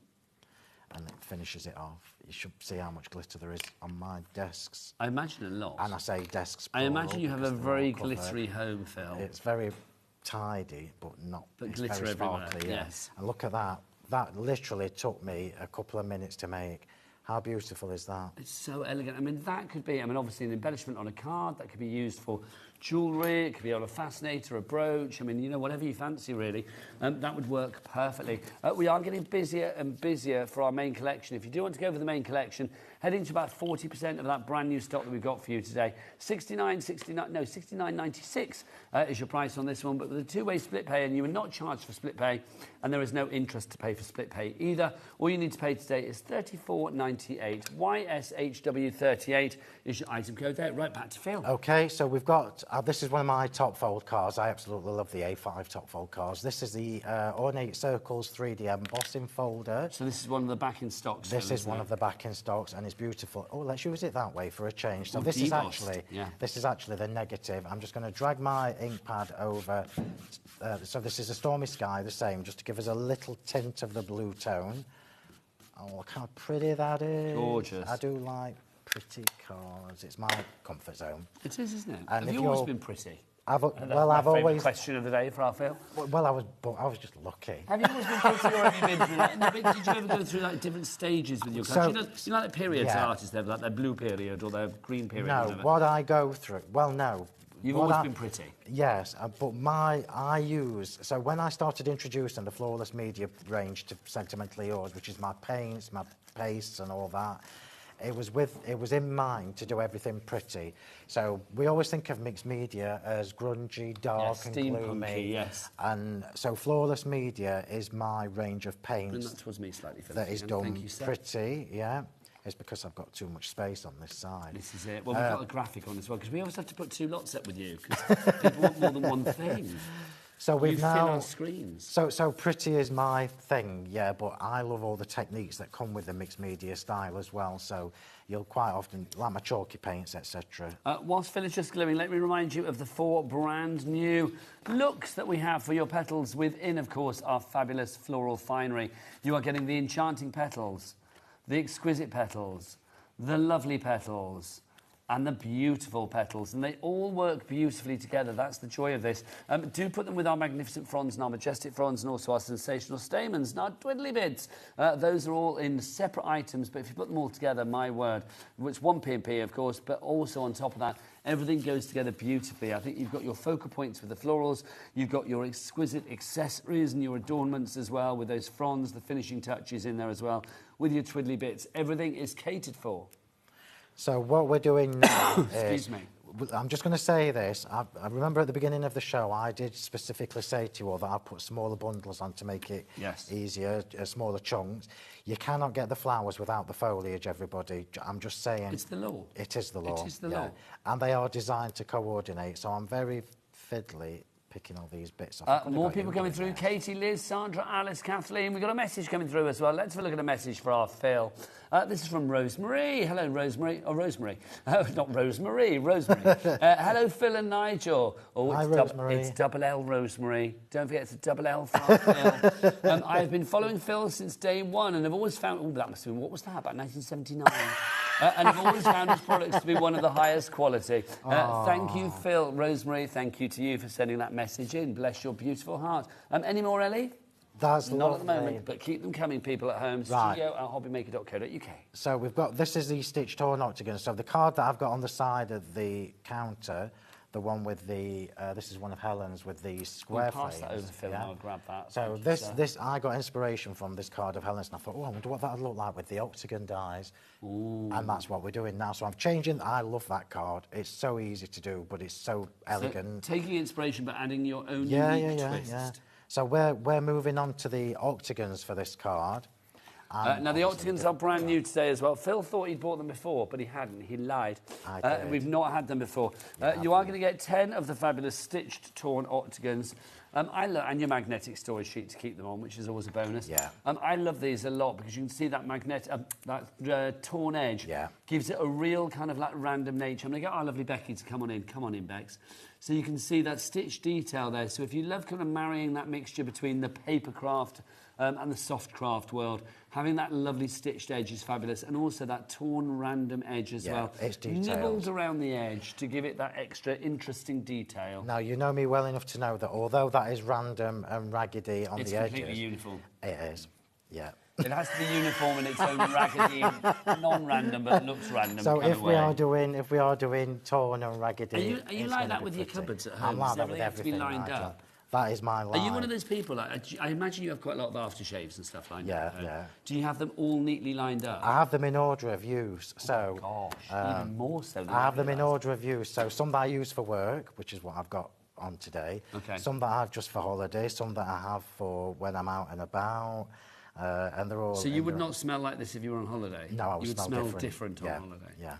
and it finishes it off. You should see how much glitter there is on my desks. I imagine a lot. And I say desks. I imagine you have a very glittery home, Phil. It's very tidy, but not. But glitter very everywhere. Sparkly, yeah. Yes. And look at that. That literally took me a couple of minutes to make. How beautiful is that? It's so elegant. I mean, that could be, obviously an embellishment on a card. That could be used for jewellery. It could be on a fascinator, a brooch. I mean, whatever you fancy, really. That would work perfectly. We are getting busier and busier for our main collection. If you do want to go for the main collection, head into about 40% of that brand new stock that we've got for you today. $69.96 is your price on this one, but with a 2-way split pay, and you are not charged for split pay, and there is no interest to pay for split pay either. All you need to pay today is $34.98. YSHW38 is your item code there. Right, back to Phil. OK, so we've got, this is one of my top fold cards. I absolutely love the A5 top fold cards. This is the Ornate Circles 3D embossing folder. So this is one of the back in stocks. This is one of the back in stocks, and it's beautiful. Oh, let's use it that way for a change. So this is actually the negative. I'm just going to drag my ink pad over. So this is a Stormy Sky, the same, just to give us a little tint of the blue tone. Oh, look how pretty that is. Gorgeous. I do like pretty cards. It's my comfort zone. It is, isn't it? And have you always been pretty? I've always. Question of the day for our Phil. Well, I was just lucky. Have you always been pretty, or have you been through that? No, did you ever go through like different stages with your cards? You know like the periods artists have, like their blue period or their green period. No, what I go through. Well, no. You've always been pretty. Yes, but so when I started introducing the Flawless Media range to Sentimentally Yours, which is my paints, my pastes and all that, it was in mind to do everything pretty. So we always think of mixed media as grungy, dark and gloomy. Yes. And so Flawless Media is my range of paints. Bring that towards me slightly, Phil. That is done pretty, yeah. It's because I've got too much space on this side. This is it. Well, we've got a graphic on as well, because we always have to put 2 lots up with you, because people want more than one thing. So we've you now fill our screens. So pretty is my thing, yeah, but I love all the techniques that come with the mixed media style as well. So you'll quite often, like my chalky paints, etc. Whilst Phil is just gluing, let me remind you of the 4 brand new looks that we have for your petals within, of course, our fabulous floral finery. You are getting the enchanting petals, the exquisite petals, the lovely petals, and the beautiful petals, and they all work beautifully together. That's the joy of this. Do put them with our magnificent fronds and our majestic fronds, and also our sensational stamens and our twiddly bits. Those are all in separate items, but if you put them all together, my word, it's one P&P, of course, but also on top of that, everything goes together beautifully. I think you've got your focal points with the florals, you've got your exquisite accessories and your adornments as well, with those fronds, the finishing touches in there as well, with your twiddly bits. Everything is catered for. So what we're doing now Excuse me. I'm just going to say this. I remember at the beginning of the show, I did specifically say to you all that I'd put smaller bundles on to make it easier, smaller chunks. You cannot get the flowers without the foliage, everybody. I'm just saying. It's the law. It is the law. It is the law. And they are designed to coordinate, so I'm very fiddly picking all these bits off. More people coming through. Katie, Liz, Sandra, Alice, Kathleen. We've got a message coming through as well. Let's have a look at a message for our Phil. This is from Rosemary. Hello, Rosemary. Oh, Rosemary. Not Rosemary. Rosemary. Hello, Phil and Nigel. Oh, Hi, Rosemary. It's double L, Rosemary. Don't forget it's a double L for our Phil. I have been following Phil since day one and have always found... Oh, that must have been... What was that, about 1979? And I've always found his products to be one of the highest quality. Thank you, Phil. Rosemary, thank you to you for sending that message in. Bless your beautiful heart. Any more, Ellie? That's not lovely. at the moment, but keep them coming, people at home. Right. studio@hobbymaker.co.uk. So we've got, this is the stitch torn octagon. So the card that I've got on the side of the counter, the one with the, this is one of Helen's with the square Pass frames. that over, Phil, and I'll grab that. So this, I got inspiration from this card of Helen's, and I thought, oh, I wonder what that would look like with the octagon dies. Ooh. And that's what we're doing now. So I'm changing. I love that card. It's so easy to do, but it's so elegant. So taking inspiration, but adding your own unique twist. Yeah. So we're moving on to the octagons for this card. Now, the octagons are brand new today as well. Phil thought he'd bought them before, but he hadn't. He lied. We've not had them before. You are going to get 10 of the fabulous stitched torn octagons. And your magnetic storage sheet to keep them on, which is always a bonus. Yeah. I love these a lot because you can see that that torn edge gives it a real kind of like random nature. I'm going to get our lovely Becky to come on in. Come on in, Bex. So you can see that stitch detail there. So if you love kind of marrying that mixture between the paper craft and the soft craft world, having that lovely stitched edge is fabulous, and also that torn random edge as well. It's detailed. Nibbled around the edge to give it that extra interesting detail. Now, you know me well enough to know that although that is random and raggedy on the edges... It's completely uniform. It is, yeah. It has to be uniform in its own raggedy, non-random, but looks random. So kind if of we way. are doing torn and raggedy... Are you like that with your cupboards at home? I'm like that with everything everything, have to be lined up? That is my line. Are you one of those people, like, I imagine you have quite a lot of aftershaves and stuff lined up? Yeah. Do you have them all neatly lined up? I have them in order of use, so... Oh, gosh, even more so than I have them in order of use, so some that I use for work, which is what I've got on today. Okay. Some that I have just for holiday, some that I have for when I'm out and about, and they're all... So you would not smell like this if you were on holiday? No, I would smell different on holiday? Yeah.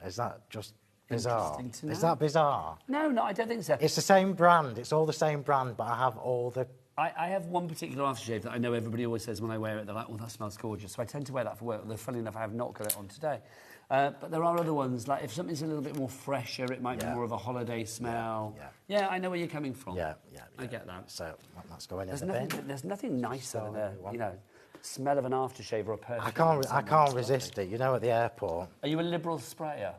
Is that just... bizarre? Interesting to know. Is that bizarre? No, I don't think so. It's the same brand. It's all the same brand, but I have all the... I have one particular aftershave that I know everybody always says when I wear it, they're like, oh, that smells gorgeous. So I tend to wear that for work, although funny enough, I have not got it on today. But there are other ones, like if something's a little bit more fresher, it might be more of a holiday smell. Yeah, I know where you're coming from. Yeah. I get that. So that's going in the bin. There's nothing nicer than a, smell of an aftershave or a perfume. I can't resist it. You know, at the airport... Are you a liberal sprayer?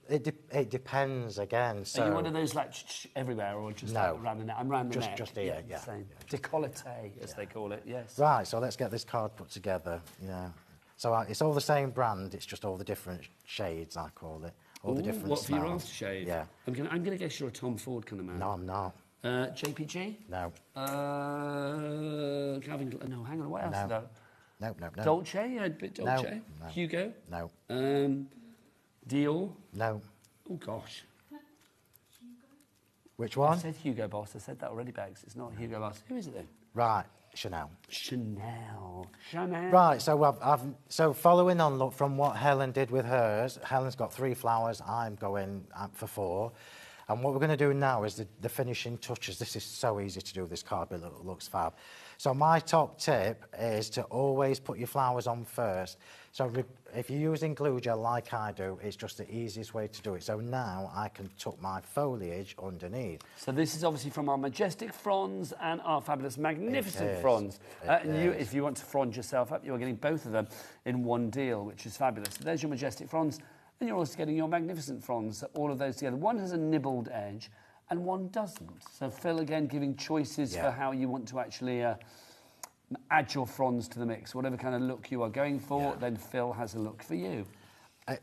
It depends again. So are you one of those like everywhere or just like around the neck? I'm around the neck. Just here, yeah. Same. Décolleté, as they call it. Yes. Right. So let's get this card put together. Yeah. So it's all the same brand. It's just all the different shades. I call it all the different what smells. for your aftershave? Yeah. I'm gonna guess you're a Tom Ford kind of man. No, I'm not. JPG? No. Calvin. No, hang on. What else? No. Dolce? A bit Dolce. No. Hugo? No. Dior? No. Oh gosh. Which one? I said Hugo Boss. I said that already, Bags. It's not Hugo Boss. Who is it then? Right. Chanel. Right, so so following on from what Helen did with hers, Helen's got 3 flowers, I'm going for 4. And what we're going to do now is the finishing touches. This is so easy to do, this card, but it looks fab. So my top tip is to always put your flowers on first. So if you're using glue gel like I do, it's just the easiest way to do it. So now I can tuck my foliage underneath. So this is obviously from our majestic fronds and our fabulous, magnificent fronds. If you want to frond yourself up, you're getting both of them in one deal, which is fabulous. So there's your majestic fronds, and you're also getting your magnificent fronds. So all of those together. One has a nibbled edge, and one doesn't. So Phil, again, giving choices for how you want to actually add your fronds to the mix. Whatever kind of look you are going for, then Phil has a look for you.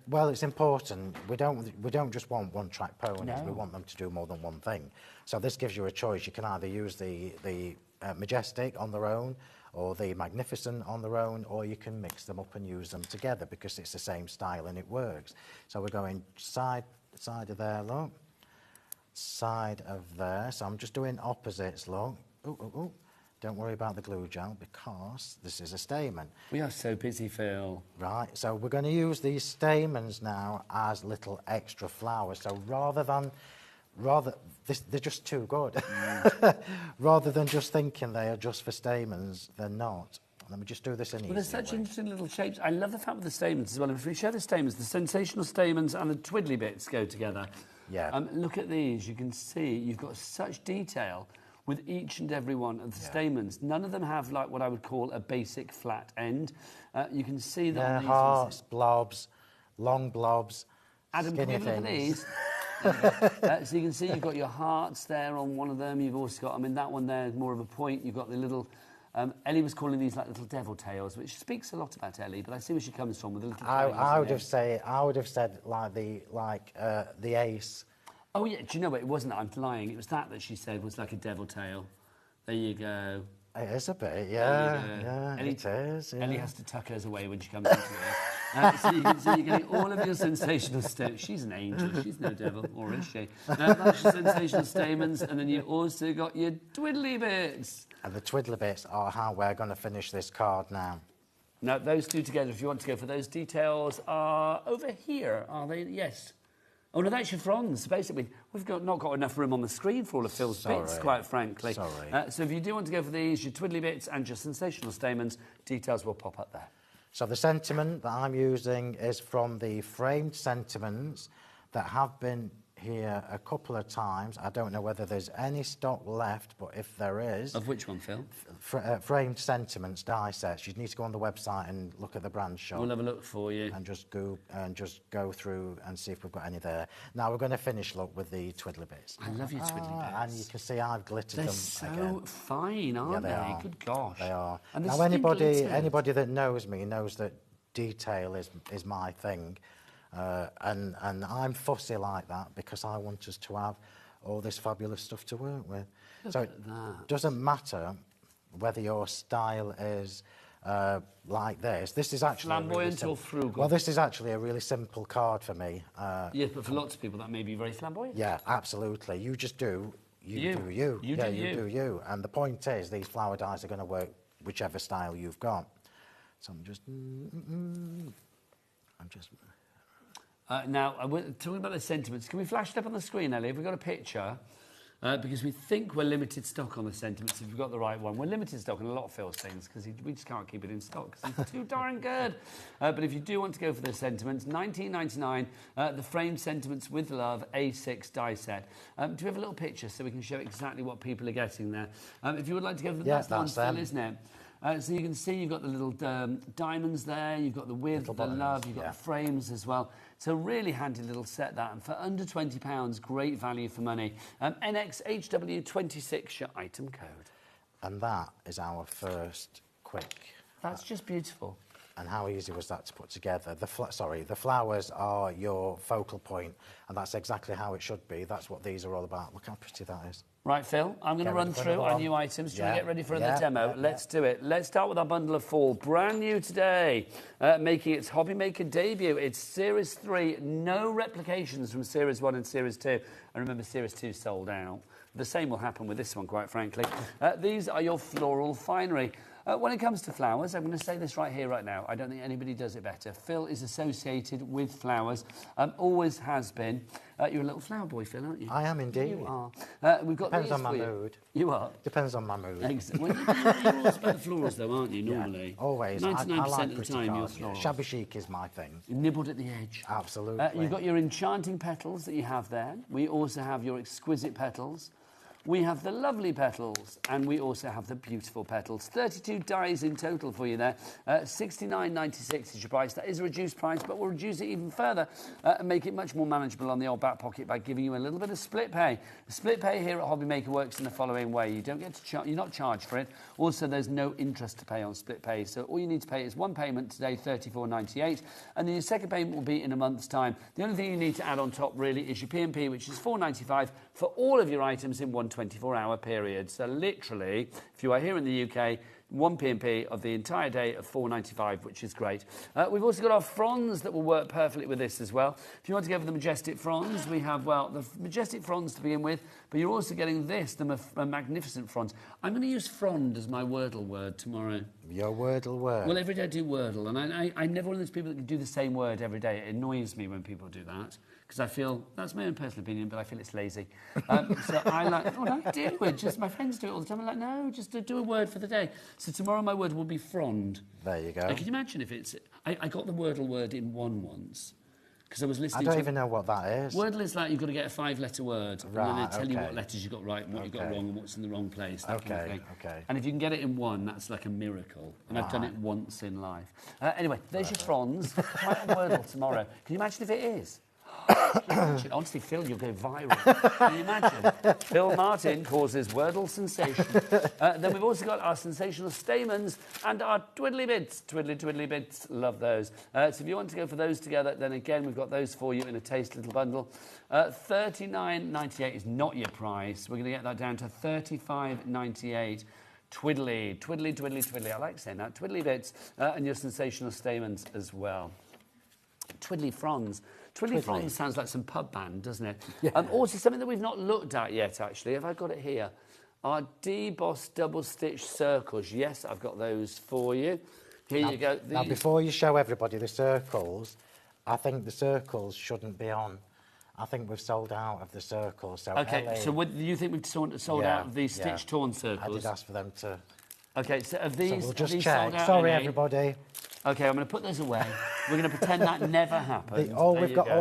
Well, it's important. We don't just want one-track ponies. We want them to do more than one thing. So this gives you a choice. You can either use the majestic on their own, or the magnificent on their own, or you can mix them up and use them together because it's the same style and it works. So we're going side of there, look. Side of there. So I'm just doing opposites, look. Ooh. Don't worry about the glue gel because this is a stamen. We are so busy, Phil. Right, so we're going to use these stamens now as little extra flowers. So they're just too good. Rather than just thinking they are just for stamens, they're not. Let me just do this in easy. Well, there's such interesting little shapes. I love the fact with the stamens as well. If we show the stamens, the sensational stamens and the twiddly bits go together. Yeah. Look at these. You can see you've got such detail with each and every one of the stamens. None of them have like what I would call a basic flat end. You can see that on these hearts, blobs, long blobs, Adam, skinny can you look at things. these? So you can see you've got your hearts there on one of them. You've also got, I mean, that one there is more of a point. You've got the little... Ellie was calling these like little devil tails, which speaks a lot about Ellie, but I see where she comes from with the little tails. I would have said like the ace. Oh, yeah, do you know what? It wasn't that. I'm lying. It was that she said was like a devil tail. There you go. It is a bit, yeah. Ellie, it is, yeah. Ellie has to tuck hers away when she comes into it. So you can see you're getting all of your sensational stamens. She's an angel. She's no devil, or is she? That's your sensational stamens, and then you've also got your twiddly bits. And the twiddly bits are how we're going to finish this card now. Now, those two together, if you want to go for those details, are over here, are they? Yes. Oh, no, that's your fronds. Basically, we've not got enough room on the screen for all of Phil's bits, quite frankly. Sorry. So if you do want to go for these, your twiddly bits and your sensational stamens, details will pop up there. So the sentiment that I'm using is from the framed sentiments that have been here a couple of times. I don't know whether there's any stock left, but if there is... Of which one, Phil? Framed sentiments die sets. You need to go on the website and look at the brand shop. We'll have a look for you. And just go through and see if we've got any there. Now we're going to finish, look, with the twiddly bits. I love your twiddly bits. And you can see I've glittered them again. They're so fine, aren't they? Are. Good gosh. They are. And now anybody that knows me knows that detail is my thing. And I'm fussy like that because I want us to have all this fabulous stuff to work with. So it doesn't matter whether your style is like this. This is actually flamboyant or frugal. Well, this is actually a really simple card for me. Yes, but for lots of people that may be very flamboyant. Yeah, absolutely. You just do you do you. You do you. And the point is, these flower dies are going to work whichever style you've got. So I'm just. Now, talking about the sentiments, can we flash it up on the screen, Ellie? Have we got a picture? Because we think we're limited stock on the sentiments, if we've got the right one. We're limited stock on a lot of Phil's things, because we just can't keep it in stock, because he's too darn good. But if you do want to go for the sentiments, $19.99, the framed sentiments with love, A6 die set. Do we have a little picture so we can show exactly what people are getting there? If you would like to go for that's the one, Phil, isn't it? So you can see you've got the little diamonds there, you've got the with, the love, you've got the frames as well. It's a really handy little set, that, and for under £20, great value for money. NXHW26, your item code. And that is our first quick. That's just beautiful. And how easy was that to put together? The flowers are your focal point, and that's exactly how it should be. That's what these are all about. Look how pretty that is. Right, Phil, I'm going to run through our new items. Do you want to get ready for the demo? Let's do it. Let's start with our bundle of fall. Brand new today, making its HobbyMaker debut. It's Series 3, no replications from Series 1 and Series 2. And remember, Series 2 sold out. The same will happen with this one, quite frankly. These are your floral finery. When it comes to flowers, I'm going to say this right here, right now. I don't think anybody does it better. Phil is associated with flowers, always has been. You're a little flower boy, Phil, aren't you? I am indeed. You are. We've got Depends these on my for you. mood. You are? Depends on my mood. Well, you're always about the florals, though, aren't you, normally? Yeah, always. 99% I like of the pretty time, you're cards. florals. Shabby chic is my thing. Nibbled at the edge. Absolutely. You've got your enchanting petals that you have there. We also have your exquisite petals. We have the lovely petals, and we also have the beautiful petals. 32 dies in total for you there. $69.96 is your price. That is a reduced price, but we'll reduce it even further and make it much more manageable on the old back pocket by giving you a little bit of split pay. The split pay here at HobbyMaker works in the following way. You don't get to you're not charged for it. Also, there's no interest to pay on split pay. So all you need to pay is one payment today, $34.98, and then your second payment will be in a month's time. The only thing you need to add on top really is your P&P, which is $4.95 for all of your items in one 24-hour period. So literally, if you are here in the UK, one P&P of the entire day of $4.95, which is great. We've also got our fronds that will work perfectly with this as well. If you want to go for the majestic fronds, we have, well, the majestic fronds to begin with, but you're also getting this, the magnificent fronds. I'm going to use frond as my Wordle word tomorrow. Your Wordle word? Well, every day I do Wordle, and I'm never one of those people that can do the same word every day. It annoys me when people do that, because I feel, that's my own personal opinion, but I feel it's lazy. So I like, oh, don't do it, just my friends do it all the time. I'm like, no, just do a word for the day. So tomorrow my word will be frond. There you go. Can you imagine if it's... I got the Wordle word in one once, because I was listening I don't even know what that is. Wordle is like you've got to get a 5-letter word, Right, and then they tell you okay. what letters you got right and what you got wrong and what's in the wrong place. That kind of thing. Okay. And if you can get it in one, that's like a miracle. And I've done it once in life. Anyway, there's your fronds. Try it on Wordle tomorrow. Can you imagine if it is? Honestly, Phil, you'll go viral. Can you imagine? Phil Martin causes Wordle sensation. Then we've also got our sensational stamens and our twiddly bits. Twiddly bits. Love those. So if you want to go for those together, then again, we've got those for you in a tasty little bundle. $39.98 is not your price. We're going to get that down to $35.98. Twiddly. I like saying that. Twiddly bits and your sensational stamens as well. Twiddly fronds. Twiddly fronds sounds like some pub band, doesn't it? Yeah. Also, something that we've not looked at yet, actually. Have I got it here? Our deboss double-stitch circles. Yes, I've got those for you. Here you go. Now, before you show everybody the circles, I think the circles shouldn't be on. I think we've sold out of the circles. So OK, so what, do you think we've sold out of the stitch-torn circles? I did ask for them to... OK, so of these... So we'll just check. Sorry, everybody. OK, I'm going to put those away. We're going to pretend that never happened. All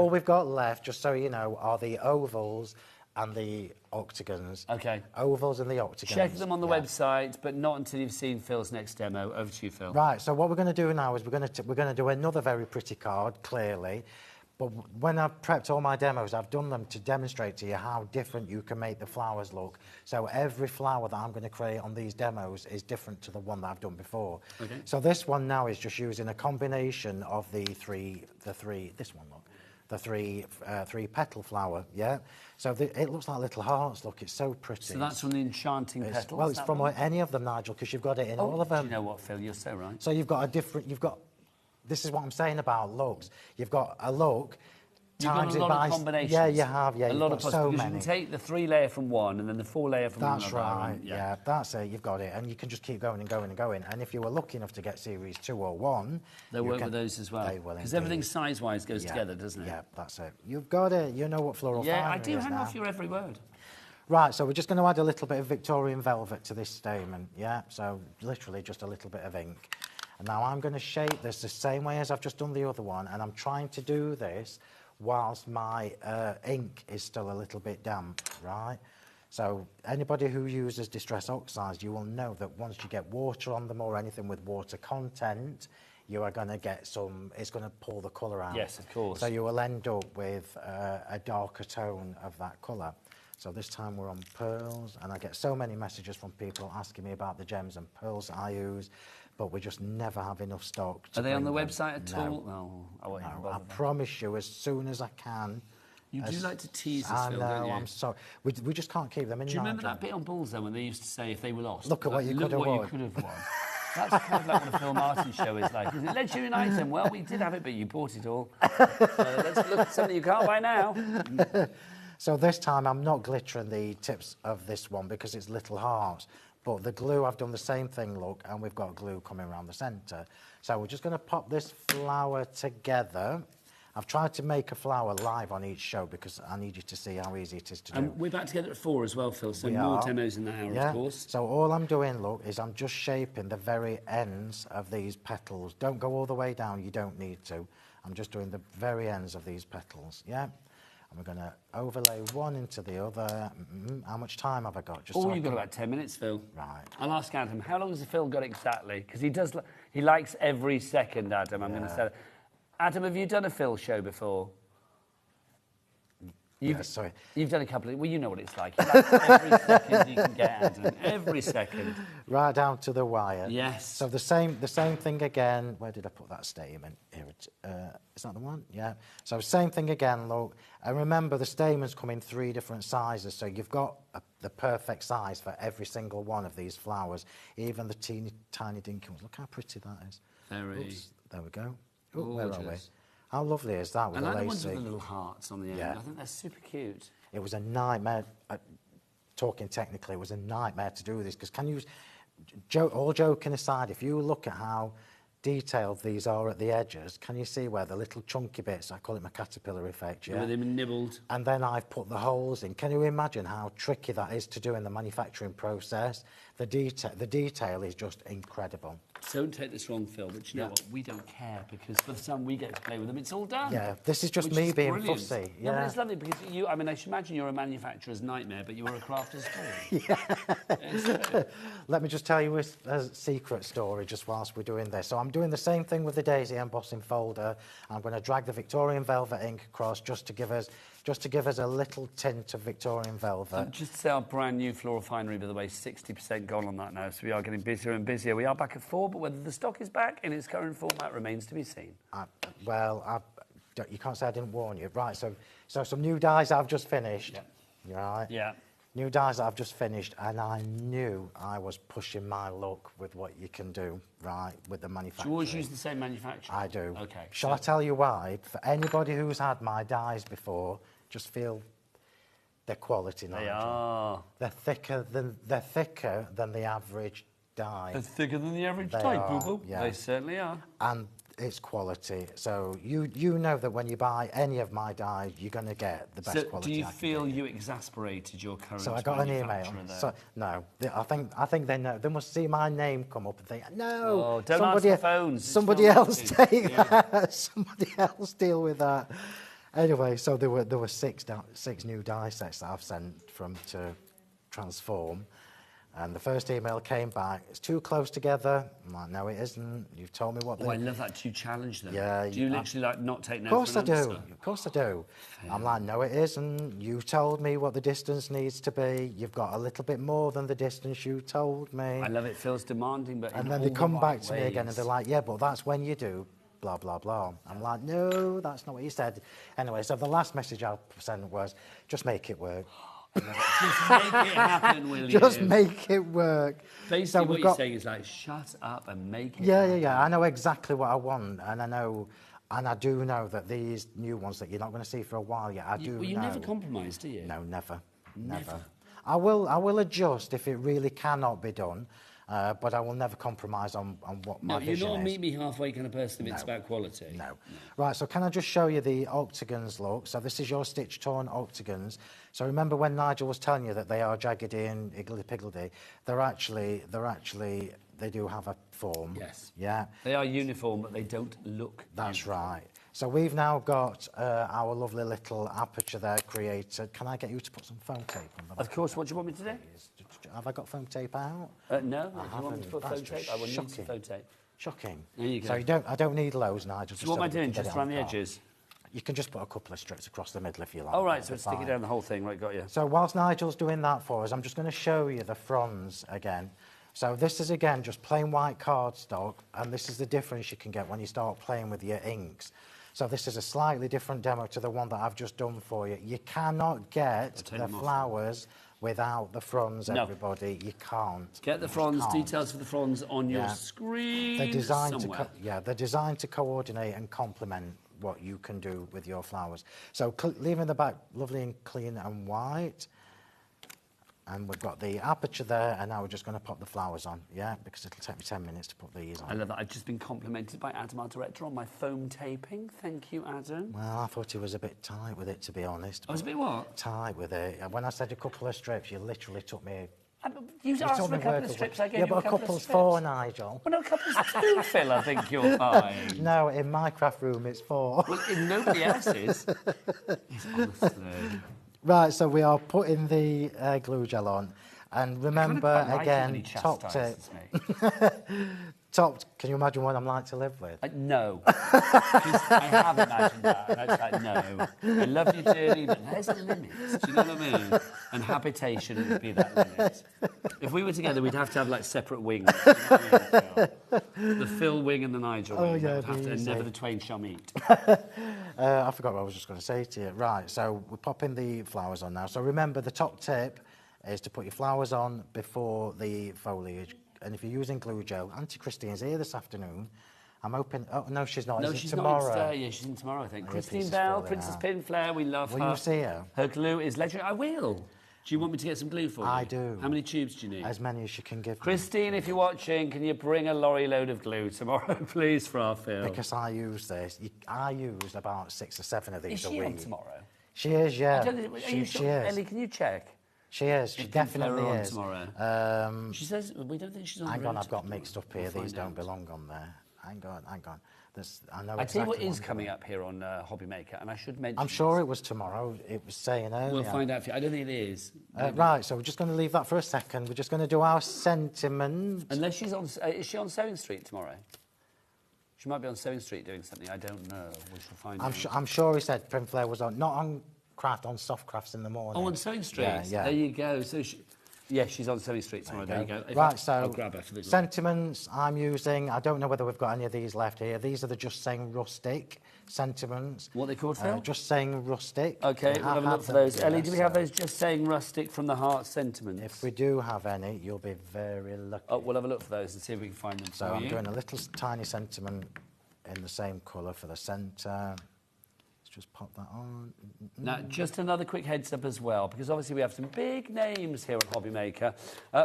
we've got left, just so you know, are the ovals and the octagons. OK. Ovals and the octagons. Check them on the website, but not until you've seen Phil's next demo. Over to you, Phil. Right, so what we're going to do now is we're going to do another very pretty card, clearly. But when I've prepped all my demos, I've done them to demonstrate to you how different you can make the flowers look. So every flower that I'm going to create on these demos is different to the one that I've done before. Okay. So this one now is just using a combination of the three petal flower, yeah? So it looks like little hearts, look, it's so pretty. So that's from the enchanting petals? Well, it's from any of them, Nigel, because you've got it in all of them. You know what, Phil, you're so right. So you've got this is what I'm saying about looks. You've got a look. You've got a lot of combinations. Yeah, you have. Yeah, a lot of so many. You can take the 3-layer from one and then the 4-layer from another. That's right. Yeah, that's it. You've got it, and you can just keep going and going and going. And if you were lucky enough to get series 2 or 1, they'll work with those as well. They will, because everything size-wise goes together, doesn't it? Yeah, that's it. You've got it. You know what floral finery is now. Yeah, I do hang off your every word. Right, so we're just going to add a little bit of Victorian velvet to this stamen. Yeah, so literally just a little bit of ink. And now I'm going to shape this the same way as I've just done the other one, and I'm trying to do this whilst my ink is still a little bit damp, right? So anybody who uses Distress Oxides, you will know that once you get water on them or anything with water content, you are going to get it's going to pull the colour out. Yes, of course. So you will end up with a darker tone of that colour. So this time we're on pearls, and I get so many messages from people asking me about the gems and pearls that I use, but we just never have enough stock. Are they on the website at all? No, I promise you, as soon as I can. You do like to tease us, Phil, don't you? I'm sorry. We just can't keep them in. Do you remember that bit on Bulls, though, when they used to say if they were lost? Look at what you could have won. That's kind of like what a Phil Martin show is like. Is it legendary item? Well, we did have it, but you bought it all. So let's look at something you can't buy now. So this time I'm not glittering the tips of this one because it's little hearts. But the glue, I've done the same thing, look, and we've got glue coming around the centre. So we're just going to pop this flower together. I've tried to make a flower live on each show because I need you to see how easy it is to do. And we're back together at 4 as well, Phil, so more demos in the hour, of course. So all I'm doing, look, is I'm just shaping the very ends of these petals. Don't go all the way down, you don't need to. I'm just doing the very ends of these petals, yeah? And we're going to overlay one into the other. How much time have I got? Just You've got about 10 minutes, Phil. Right. I'll ask Adam, how long has Phil got exactly? Because he likes every second, Adam, I'm going to say. Adam, have you done a Phil show before? Sorry. You've done a couple of... Well, you know what it's like. He likes every second you can get, Adam. Every second. Right down to the wire. Yes. So the same thing again. Where did I put that stamen? Here is that the one? Yeah. So same thing again, look. And remember, the stamens come in 3 different sizes, so you've got the perfect size for every single one of these flowers, even the teeny tiny dinky ones. Look how pretty that is. Very. Oops, there we go. Oh, where are we? How lovely is that with the lacy? the ones with the little hearts on the end. I think they're super cute. It was a nightmare. Talking technically, it was a nightmare to do this because can you, all joking aside, if you look at how detailed these are at the edges, can you see where the little chunky bits, I call it my caterpillar effect, yeah? Where they've been nibbled. And then I've put the holes in. Can you imagine how tricky that is to do in the manufacturing process? The detail is just incredible. Don't take this wrong, Phil, but you know what? We don't care because by the time we get to play with them, it's all done. Yeah, this is just me being fussy. Yeah, but it's lovely because I should imagine you're a manufacturer's nightmare, but you were a crafter's dream. Yeah. Let me just tell you a secret story just whilst we're doing this. So I'm doing the same thing with the Daisy embossing folder. I'm going to drag the Victorian velvet ink across just to give us a little tint of Victorian velvet. Just to say our brand new floral finery, by the way, 60% gone on that now, so we are getting busier and busier. We are back at 4, but whether the stock is back in its current format remains to be seen. You can't say I didn't warn you. Right, so some new dyes I've just finished. Yeah. Right? Yeah. New dyes that I've just finished, and I knew I was pushing my luck with what you can do, right, with the manufacturer. Do you always use the same manufacturer? I do. Okay. Shall I tell you why? For anybody who's had my dyes before, just feel their quality, Nigel. They are. They're thicker than the average dye. They're thicker than the average type, Boo-boo. Yeah. They certainly are. And it's quality. So you know that when you buy any of my dyes, you're going to get the best quality. Do you feel you exasperated your current So I got an email. So, no, I think they know. They must see my name come up and think, no. Oh, don't answer phones. Somebody else take that. Somebody else deal with that. Anyway, so there were six new die sets that I've sent to transform. And the first email came back, it's too close together. I'm like, no, it isn't. You've told me what... I love that. You challenge them. Yeah. Do you literally, not take no for an answer? Of course I do. Yeah. I'm like, no, it isn't. You told me what the distance needs to be. You've got a little bit more than the distance you told me. I love it. Feels demanding, but and then they come back to me again and they're like, yeah, but that's when you do blah, blah, blah. I'm like, no, that's not what you said. Anyway, so the last message I sent was, just make it work. Just make it happen, will you? Just make it work. Basically, so what you're saying is like, shut up and make it happen. Yeah. I know exactly what I want, and I do know that these new ones that you're not going to see for a while yet, I do know. Well, you never compromise, do you? No, never. I will adjust if it really cannot be done. But I will never compromise on what my vision is. No, you're not a meet me halfway kind of person if it's about quality. No. Right, so can I just show you the octagons look? So this is your stitch torn octagons. So remember when Nigel was telling you that they are jaggedy and higgledy-piggledy? They do have a form. Yes. Yeah. They are uniform, but they don't look That's uniform. right. So we've now got our lovely little aperture there created. Can I get you to put some foam tape on the back? Of course. What do you want me to do? Have I got foam tape out? No. If you want me to put foam tape, I will need some foam tape. Shocking. There you go. So I don't need loads, Nigel. So what am I doing? Just around the edges? You can just put a couple of strips across the middle if you like. Oh, right, so stick it down the whole thing. Right, got you. So whilst Nigel's doing that for us, I'm just going to show you the fronds again. So this is, again, just plain white cardstock, and this is the difference you can get when you start playing with your inks. So this is a slightly different demo to the one that I've just done for you. You cannot get the flowers without the fronds, everybody. You can't. Get the fronds, details for the fronds on your screen they're designed somewhere. They're designed to coordinate and complement what you can do with your flowers. So leaving the back lovely and clean and white. And we've got the aperture there, and now we're just going to pop the flowers on, yeah, because it'll take me 10 minutes to put these on. I love that. I've just been complimented by Adam, our director, on my foam taping. Thank you, Adam. Well, I thought he was a bit tight with it, to be honest. I was a bit what? Tight with it. When I said a couple of strips, you literally took me... You asked for a couple of strips, I gave you a couple of strips. Yeah, but a couple's 4, Nigel. Well, no, a couple's 2, Phil, I think you're fine. No, in my craft room it's 4. Well, in nobody else's. Honestly. Right, so we are putting the glue gel on. And remember, again, top tip. Can you imagine what I'm like to live with? No. I have imagined that. And I was like, no. I love you dearly, but there's a limit. Do you know what I mean? And habitation would be that limit. If we were together, we'd have to have, like, separate wings. You know what I mean, the Phil wing and the Nigel wing. Yeah, would have to, and never the twain shall meet. I forgot what I was just going to say to you. Right, so we're popping the flowers on now. So remember, the top tip is to put your flowers on before the foliage. And if you're using glue gel, Auntie Christine's here this afternoon. I'm hoping... Oh, no, she's not. No, Is it she's tomorrow? not in today. Yeah, she's in tomorrow, I think. Christine Bell, Princess Pinflair, we love her. Will you see her? Her glue is legendary. I will. Do you want me to get some glue for you? I do. How many tubes do you need? As many as you can give me. Christine, if you're watching, can you bring a lorry load of glue tomorrow, please, for our film? Because I use this. I use about 6 or 7 of these a week. Is she on tomorrow? She is, yeah. Are you sure? She is. Ellie, can you check? She is. She definitely is. Tomorrow. She says we don't think she's on. Hang on, I've got mixed up here. These don't belong on there. Hang on. I know. I tell you what is coming up here on HobbyMaker, and I should mention. I'm sure it was tomorrow. It was saying earlier. We'll find out. I don't think it is. Right. So we're just going to leave that for a second. We're just going to do our sentiment. Unless she's on. Is she on Sewing Street tomorrow? She might be on Sewing Street doing something. I don't know. We shall find out. I'm sure he said Pinflair was on. Not on craft, on soft crafts in the morning. Oh, on Sewing Street. Yeah. There you go. So she's on Sewing Street tomorrow. There you go. Right, so I'll grab her for the sentiments I'm using. I don't know whether we've got any of these left here. These are the Just Saying Rustic sentiments. What are they called, Phil? Just Saying Rustic. Okay, we'll have a look for those. Ellie, do we have those Just Saying Rustic from the Heart sentiments? If we do have any, you'll be very lucky. Oh, we'll have a look for those and see if we can find them. So I'm doing a little tiny sentiment in the same colour for the centre. Just pop that on. Now, just another quick heads up as well, because obviously we have some big names here at HobbyMaker.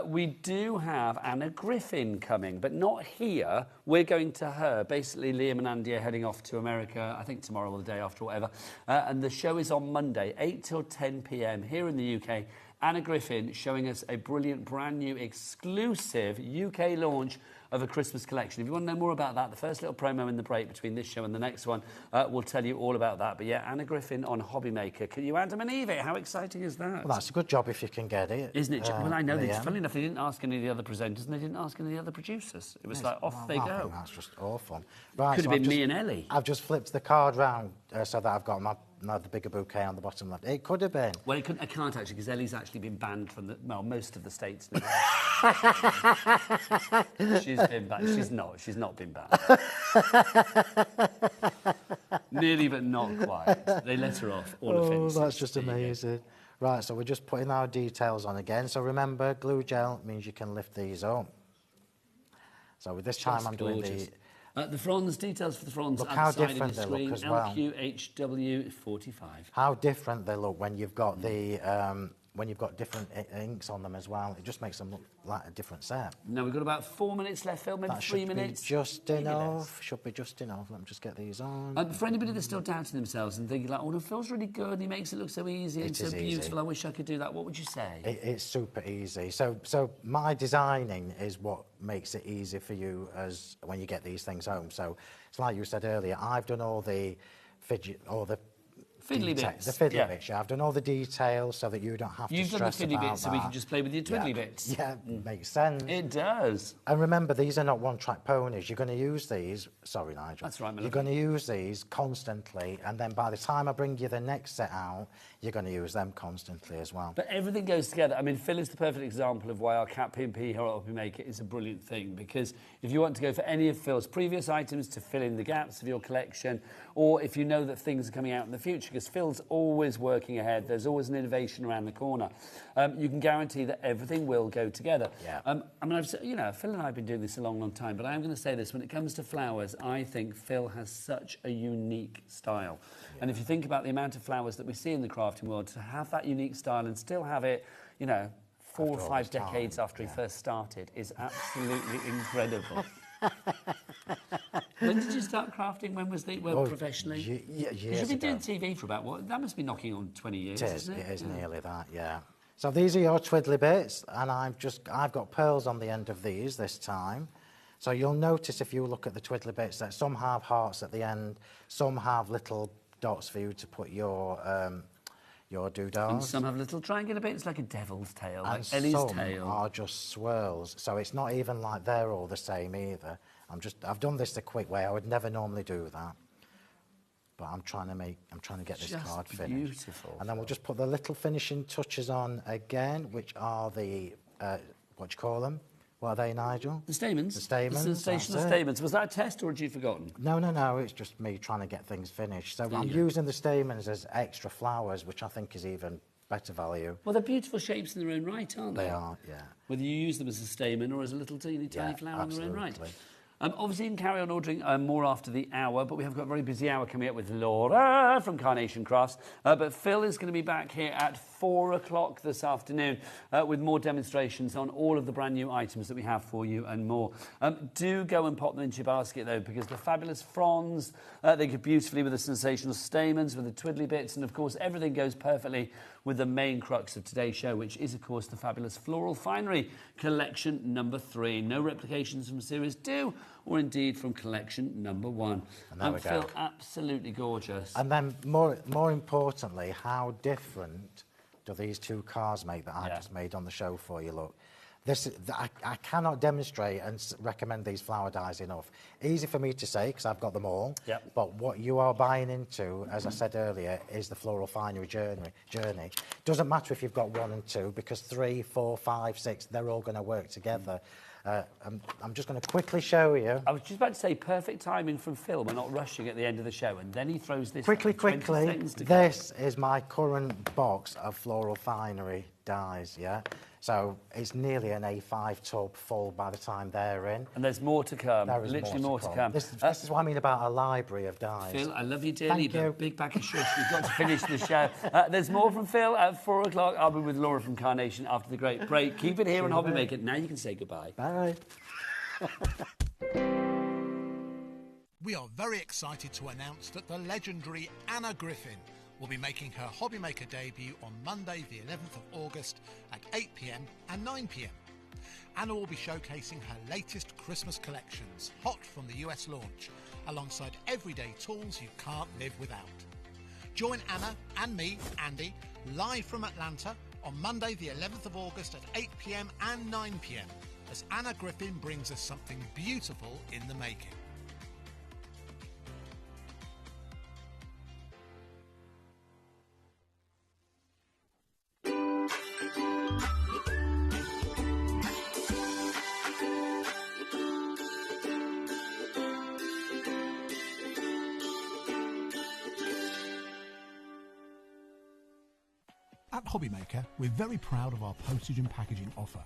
We do have Anna Griffin coming, but not here. We're going to her. Basically, Liam and Andy are heading off to America, I think tomorrow or the day after, whatever. And the show is on Monday, 8 till 10 p.m. here in the UK. Anna Griffin showing us a brilliant, brand new, exclusive UK launch of a Christmas collection. If you want to know more about that, the first little promo in the break between this show and the next one will tell you all about that. But yeah, Anna Griffin on HobbyMaker. Can you Adam and Eve it? How exciting is that? Well, that's a good job if you can get it. Isn't it? Well, I know. Funny enough, they didn't ask any of the other presenters and they didn't ask any of the other producers. It was like, off they go. That's just awful. Right, Could have been me and Ellie. I've just flipped the card round so that I've got the bigger bouquet on the bottom left. It could have been. Well, I can't actually, because Ellie's actually been banned from most of the states now. She's been banned. She's not been banned. Nearly, but not quite. They let her off all offences. Oh, that's just amazing. Right, so we're just putting our details on again. So remember, glue gel means you can lift these up. So with this time, I'm doing the Fronds, details for the Fronds. Look how different they look as well. LQHW45. How different they look when you've got the when you've got different inks on them as well. It just makes them look like a different set. Now we've got about 4 minutes left, Phil, maybe 3 minutes. Just enough. Should be just enough. Let me just get these on. For anybody that's still doubting themselves and thinking like, oh, no, Phil's really good and he makes it look so easy and so beautiful. I wish I could do that. What would you say? It's super easy. So my designing is what makes it easy for you as when you get these things home. So it's like you said earlier, I've done all the fiddly bits. The fiddly bits, yeah. I've done all the details so that you don't have to stress about that. You've done the fiddly bits so we can just play with your twiddly bits. Yeah, makes sense. It does. And remember, these are not one-track ponies. You're going to use these... Sorry, Nigel. That's right, You're going to use these constantly, and then by the time I bring you the next set out, you're going to use them constantly as well. But everything goes together. I mean, Phil is the perfect example of why our Cat P&P here at HobbyMaker is a brilliant thing, because if you want to go for any of Phil's previous items to fill in the gaps of your collection, or if you know that things are coming out in the future, because Phil's always working ahead, there's always an innovation around the corner, you can guarantee that everything will go together. Yeah. I mean, Phil and I have been doing this a long, long time, but I am going to say this, when it comes to flowers, I think Phil has such a unique style. Yeah. And if you think about the amount of flowers that we see in the crafting world, to have that unique style and still have it, 4 or 5 decades after he first started is absolutely incredible. When did you start crafting? When was the professionally? Years you've been doing ago. TV for about what? That must be knocking on 20 years, isn't it? It is nearly that, yeah. So these are your twiddly bits, and I've got pearls on the end of these this time. So you'll notice if you look at the twiddly bits that some have hearts at the end, some have little dots for you to put your doodles. And some have little triangular bits like a devil's tail, and like Ellie's some tail. are just swirls. So it's not even like they're all the same either. I've done this the quick way. I would never normally do that. But I'm trying to get this card finished. Beautiful. And then we'll just put the little finishing touches on again, which are the, what do you call them? What are they, Nigel? The stamens? The stamens. The sensational stamens. Was that a test or had you forgotten? No, it's just me trying to get things finished. So I'm using the stamens as extra flowers, which I think is even better value. Well, they're beautiful shapes in their own right, aren't they? They are, yeah. Whether you use them as a stamen or as a little tiny flower in their own right. Absolutely. Obviously, you can carry on ordering more after the hour, but we have got a very busy hour coming up with Laura from Carnation Crafts. But Phil is going to be back here at 4 o'clock this afternoon with more demonstrations on all of the brand new items that we have for you and more. Do go and pop them into your basket, though, because the fabulous fronds, they go beautifully with the sensational stamens, with the twiddly bits, and, of course, everything goes perfectly with the main crux of today's show, which is, of course, the fabulous Floral Finery Collection number 3. No replications from Series 2 or indeed from Collection number 1. And there we go. Phil, absolutely gorgeous. And then, more importantly, how different do these two cards make that I just made on the show for you? Look. I cannot demonstrate and recommend these flower dies enough. Easy for me to say because I've got them all. Yep. But what you are buying into, as I said earlier, is the Floral Finery journey. Doesn't matter if you've got 1 and 2 because 3, 4, 5, 6, they're all going to work together. I'm just going to quickly show you. I was just about to say perfect timing from Phil. We're not rushing at the end of the show, and then he throws this. Quickly. 20 seconds to This is my current box of Floral Finery dies. Yeah. So it's nearly an A5 tub full by the time they're in. And there's more to come. There is literally more to come. This is what I mean about a library of dies. Phil, I love you dearly, Thank you. but big bag of shush. We've got to finish the show. There's more from Phil at 4 o'clock. I'll be with Laura from Carnation after the great break. Keep it here on HobbyMaker. Now you can say goodbye. Bye. We are very excited to announce that the legendary Anna Griffin will be making her HobbyMaker debut on Monday the 11th of August at 8 p.m. and 9 p.m. Anna will be showcasing her latest Christmas collections, hot from the US launch, alongside everyday tools you can't live without. Join Anna and me, Andy, live from Atlanta on Monday the 11th of August at 8 p.m. and 9 p.m. as Anna Griffin brings us something beautiful in the making. At HobbyMaker, we're very proud of our postage and packaging offer,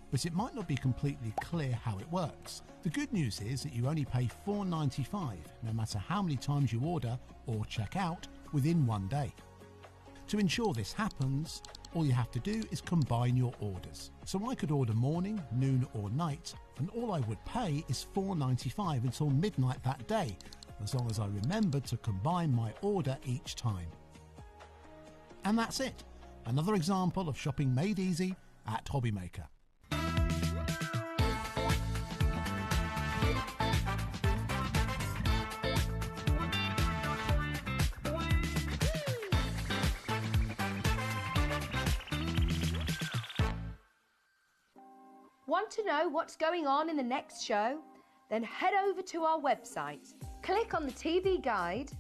but it might not be completely clear how it works. The good news is that you only pay $4.95 no matter how many times you order or check out within 1 day. To ensure this happens, all you have to do is combine your orders. So I could order morning, noon or night, and all I would pay is $4.95 until midnight that day, as long as I remembered to combine my order each time. And that's it. Another example of shopping made easy at HobbyMaker. Want to know what's going on in the next show? Then head over to our website. Click on the TV guide.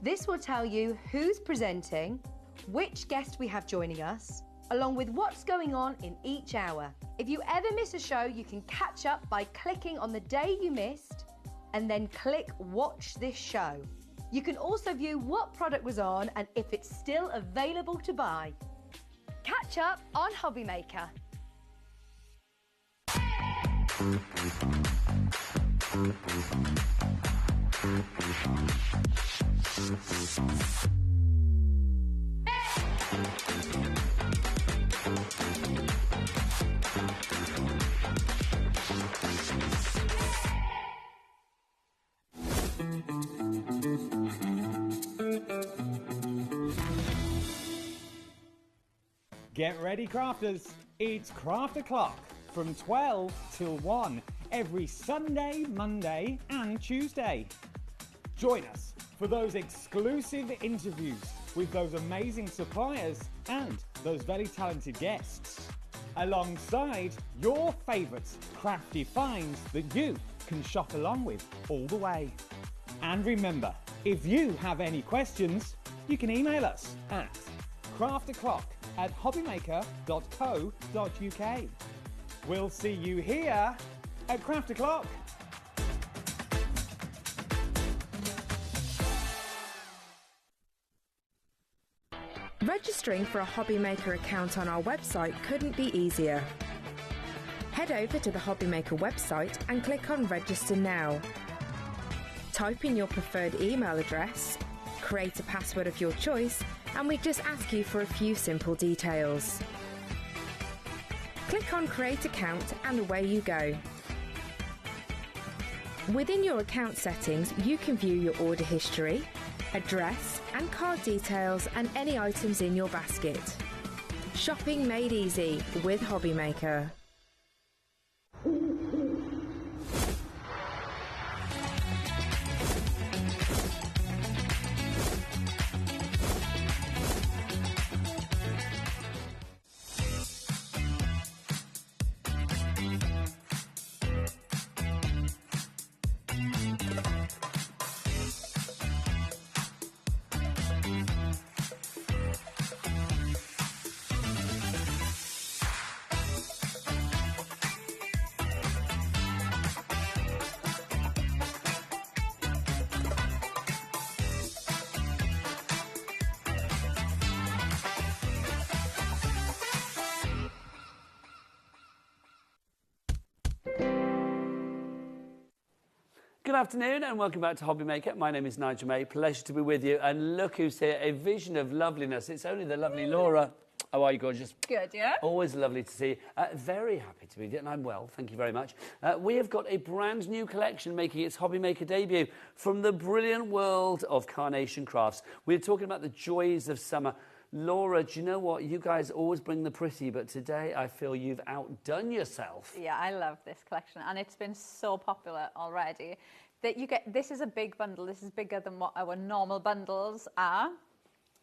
This will tell you who's presenting, which guest we have joining us, along with what's going on in each hour. If you ever miss a show, you can catch up by clicking on the day you missed and then click Watch This Show. You can also view what product was on and if it's still available to buy. Catch up on HobbyMaker. Get ready, crafters. It's Craft O'Clock from 12 till 1 every Sunday, Monday and Tuesday. Join us for those exclusive interviews with those amazing suppliers and those very talented guests, alongside your favourite crafty finds that you can shop along with all the way. And remember, if you have any questions, you can email us at craftoclock@hobbymaker.co.uk. We'll see you here at Craft O'Clock. Registering for a HobbyMaker account on our website couldn't be easier. Head over to the HobbyMaker website and click on Register Now. Type in your preferred email address, create a password of your choice, and we just ask you for a few simple details. Click on Create Account and away you go. Within your account settings, you can view your order history, address and card details and any items in your basket. Shopping made easy with HobbyMaker. Good afternoon and welcome back to HobbyMaker. My name is Nigel May. Pleasure to be with you. And look who's here, a vision of loveliness. It's only the lovely Laura. How are you, gorgeous? Good, yeah. Always lovely to see you. Very happy to be with you, and I'm well, thank you very much. We have got a brand new collection making its HobbyMaker debut from the brilliant world of Carnation Crafts. We're talking about the joys of summer. Laura, do you know what? You guys always bring the pretty, but today I feel you've outdone yourself. Yeah, I love this collection, and it's been so popular already. That you get, this is a big bundle. This is bigger than what our normal bundles are.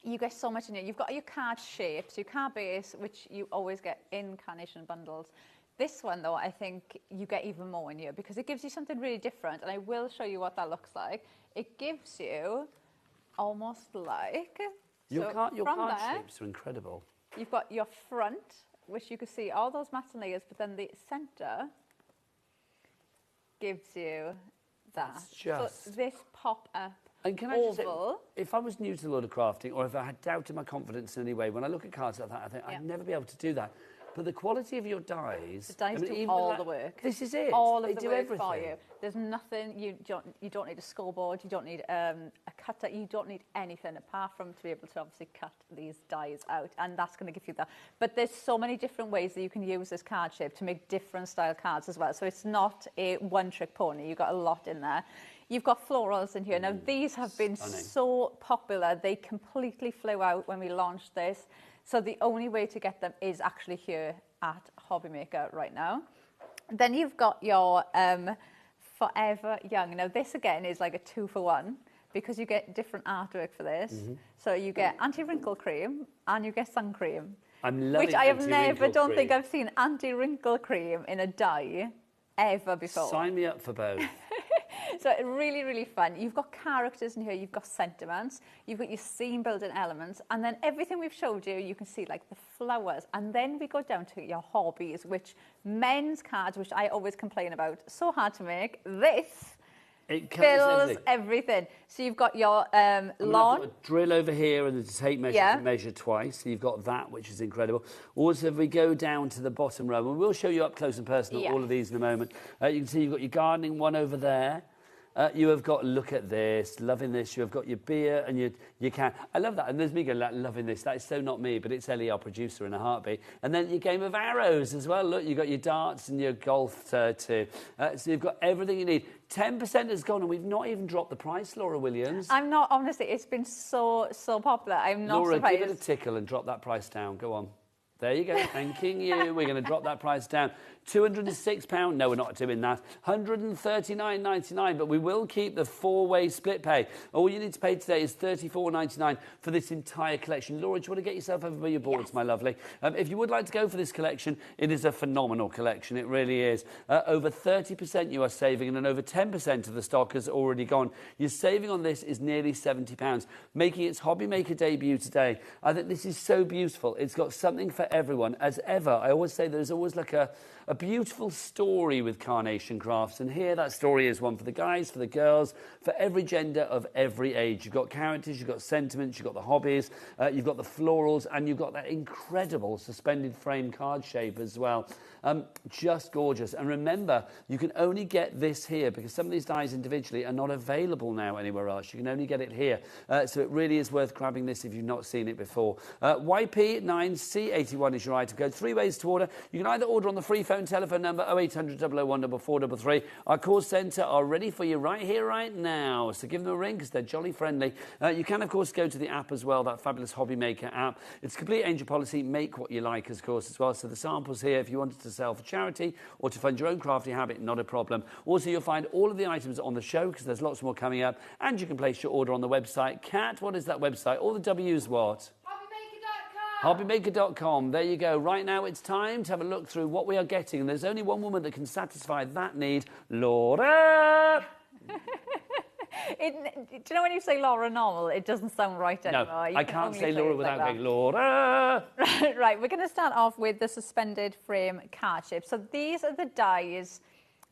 You get so much in here. You've got your card shapes, your card base, which you always get in Carnation bundles. This one, though, I think you get even more in here because it gives you something really different, and I will show you what that looks like. It gives you almost like... Your card there, shapes are incredible. You've got your front, which you can see all those matte layers, but then the centre gives you that. So this pop-up and can I just say, if I was new to Lord of Crafting, or if I had doubted my confidence in any way, when I look at cards like that, I think I'd never be able to do that. But the quality of your dies... The dies do all the work. This is it. All of they the do work everything. for you. There's nothing, you don't need a scoreboard, you don't need a cutter, you don't need anything apart from to be able to obviously cut these dies out, and that's going to give you that. But there's so many different ways that you can use this card shape to make different style cards as well. So it's not a one-trick pony. You've got a lot in there. You've got florals in here. Now, these have been so popular. They completely flew out when we launched this. So the only way to get them is actually here at HobbyMaker right now. Then you've got your Forever Young. Now, this, again, is like a 2-for-1 because you get different artwork for this. So you get anti-wrinkle cream and you get sun cream. I'm loving which I have never, don't think I've seen anti-wrinkle cream in a die ever before. Sign me up for both. So really, really fun. You've got characters in here, you've got sentiments, you've got your scene building elements, and then everything we've showed you, you can see like the flowers. And then we go down to your hobbies, which men's cards, which I always complain about, so hard to make. This fills everything. So you've got your lawn. I've got a drill over here and the tape measure to measure twice. So you've got that, which is incredible. Also, if we go down to the bottom row, and we'll show you up close and personal all of these in a moment. You can see you've got your gardening one over there. You have got, look at this, loving this. You have got your beer and your can. I love that. And there's me going, like, loving this. That is so not me, but it's Ellie, our producer, in a heartbeat. And then your game of arrows as well. Look, you've got your darts and your golf too. So you've got everything you need. 10% has gone, and we've not even dropped the price, Laura Williams. I'm not, honestly, it's been so popular. I'm not Laura, surprised. give it a tickle and drop that price down. Go on. There you go, thanking you. We're going to drop that price down. £206. No, we're not doing that. £139.99, but we will keep the 4-way split pay. All you need to pay today is $34.99 for this entire collection. Laura, do you want to get yourself over by your boards, my lovely? If you would like to go for this collection, it is a phenomenal collection. It really is. Over 30% you are saving, and over 10% of the stock has already gone. Your saving on this is nearly £70, making its HobbyMaker debut today. I think this is so beautiful. It's got something for everyone. As ever, I always say there's always like a beautiful story with Carnation Crafts, and here that story is one for the guys, for the girls, for every gender of every age. You've got characters, you've got sentiments, you've got the hobbies, you've got the florals, and you've got that incredible suspended frame card shape as well. Just gorgeous. And remember, you can only get this here because some of these dies individually are not available now anywhere else. You can only get it here. So it really is worth grabbing this if you've not seen it before. YP9C81 is your item code. 3 ways to order. You can either order on the free phone telephone number 0800 001 433. Our call centre are ready for you right here, right now. So give them a ring because they're jolly friendly. You can, of course, go to the app as well, that fabulous HobbyMaker app. It's complete angel policy. Make what you like, of course, as well. So the samples here, if you wanted to sell for charity or to fund your own crafty habit, not a problem. Also, you'll find all of the items on the show because there's lots more coming up, and you can place your order on the website. Kat, what is that website? All the W's what? HobbyMaker.com. There you go. Right now it's time to have a look through what we are getting, and there's only one woman that can satisfy that need, Laura. Do you know when you say Laura normal, it doesn't sound right anymore? No, I can't say Laura without going Laura. Right, we're going to start off with the suspended frame card shape. So these are the dies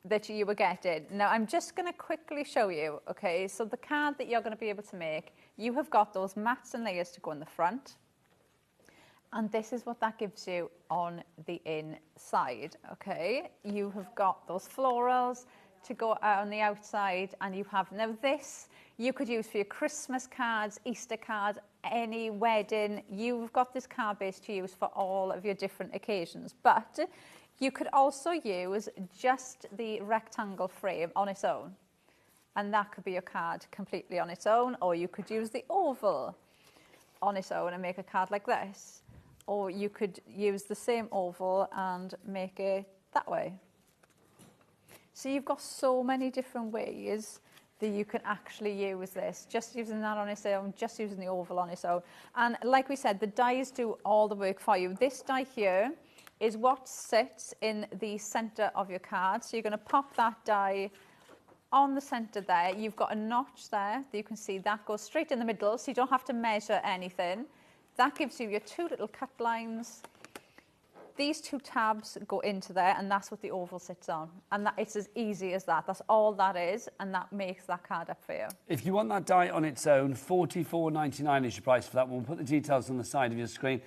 that you were getting. Now, I'm just going to quickly show you, okay? So the card that you're going to be able to make, you have got those mats and layers to go in the front. And this is what that gives you on the inside, okay? You have got those florals to go out on the outside, and you have, now this you could use for your Christmas cards, Easter cards, any wedding. You've got this card base to use for all of your different occasions, but you could also use just the rectangle frame on its own, and that could be your card completely on its own, or you could use the oval on its own and make a card like this, or you could use the same oval and make it that way. So you've got so many different ways that you can actually use this, just using that on its own, just using the oval on its own. And like we said, the dies do all the work for you. This die here is what sits in the centre of your card. So you're going to pop that die on the centre there. You've got a notch there that you can see that goes straight in the middle, so you don't have to measure anything. That gives you your 2 little cut lines. These 2 tabs go into there, and that's what the oval sits on. And it's as easy as that. That's all that is, and that makes that card up for you. If you want that die on its own, $44.99 is your price for that one. We'll put the details on the side of your screen.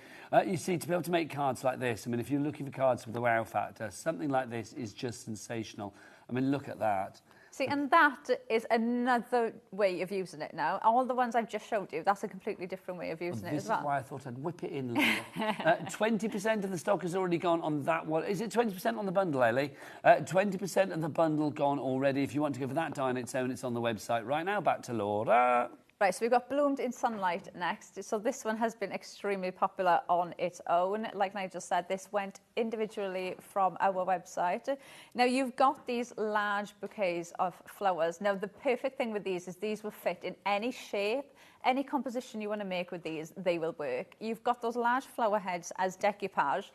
You see, to be able to make cards like this, I mean, if you're looking for cards with the wow factor, something like this is just sensational. I mean, look at that. See, and that is another way of using it now. All the ones I've just showed you, that's a completely different way of using it as well. This is why I thought I'd whip it in. 20% of the stock has already gone on that one. Is it 20% on the bundle, Ellie? 20% of the bundle gone already. If you want to go for that die on its own, it's on the website right now. Back to Laura. Right, so we've got Bloomed in Sunlight next. So this one has been extremely popular on its own. Like I just said, this went individually from our website. Now, you've got these large bouquets of flowers. Now, the perfect thing with these is these will fit in any shape, any composition you want to make with these, they will work. You've got those large flower heads as decoupage,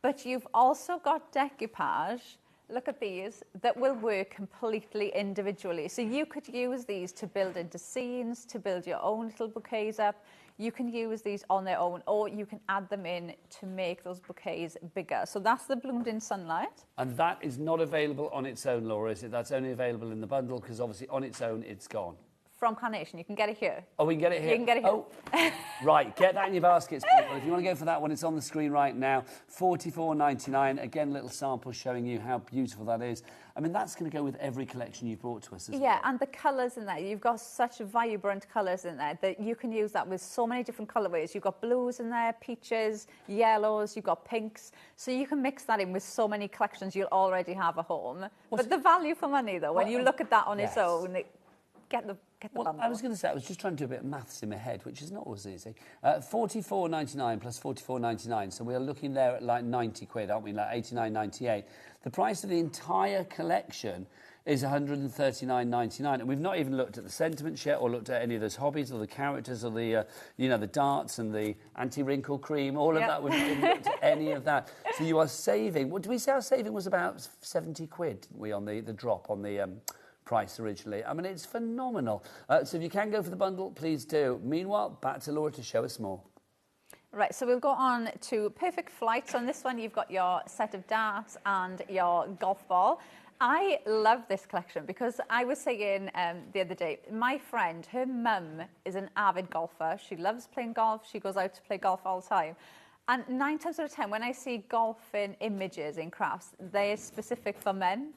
but you've also got decoupage, look at these, that will work completely individually. So you could use these to build into scenes, to build your own little bouquets up. You can use these on their own, or you can add them in to make those bouquets bigger. So that's the Bloomed in Sunlight. And that is not available on its own, Laura, is it? That's only available in the bundle, because obviously on its own, it's gone. From Carnation, you can get it here. Oh, we can get it here? You can get it here. Oh, right, get that in your baskets, people. If you want to go for that one, it's on the screen right now. $44.99. Again, little sample showing you how beautiful that is. I mean, that's going to go with every collection you've brought to us as well. Yeah, and the colours in there, you've got such vibrant colours in there that you can use that with so many different colourways. You've got blues in there, peaches, yellows, you've got pinks. So you can mix that in with so many collections you'll already have at home. But the value for money, though, when you look at that on its own, get the bundle. I was going to say, I was just trying to do a bit of maths in my head, which is not always easy. £44.99 plus £44.99, so we are looking there at like 90 quid, aren't we? Like 89.98. The price of the entire collection is £139.99, and we've not even looked at the sentiments yet, or looked at any of those hobbies, or the characters, or the the darts and the anti-wrinkle cream, all of that. We've not even looked at any of that. So you are saving. What did we say? Our saving was about 70 quid, didn't we, on the drop on the price originally? I mean, it's phenomenal. So if you can go for the bundle, please do. Meanwhile, back to Laura to show us more. Right, so we'll go on to Perfect Flight. So on this one, you've got your set of darts and your golf ball. I love this collection because I was saying the other day, my friend, her mum is an avid golfer. She loves playing golf. She goes out to play golf all the time. And 9 times out of 10, when I see golfing images in crafts, they're specific for men.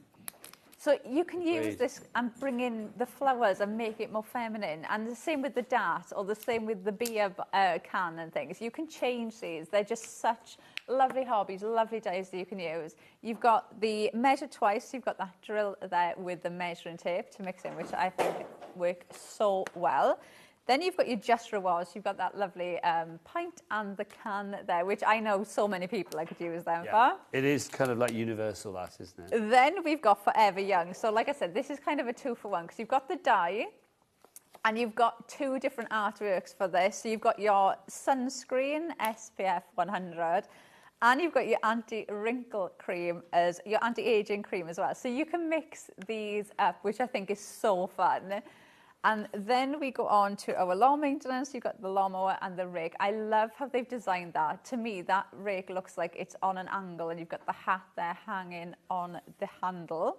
So you can use this and bring in the flowers and make it more feminine. And the same with the dart, or the same with the beer can and things. You can change these. They're just such lovely hobbies, lovely dies that you can use. You've got the measure twice. You've got that drill there with the measuring tape to mix in, which I think work so well. Then you've got your Just Rewards. You've got that lovely pint and the can there, which I know so many people I could use them for. It is kind of like universal, that, isn't it? Then we've got Forever Young. So like I said, this is kind of a 2-for-1 because you've got the die and you've got 2 different artworks for this. So you've got your sunscreen, SPF 100, and you've got your anti-wrinkle cream as your anti-aging cream as well. So you can mix these up, which I think is so fun. And then we go on to our lawn maintenance. You've got the lawnmower and the rake. I love how they've designed that. To me, that rake looks like it's on an angle and you've got the hat there hanging on the handle.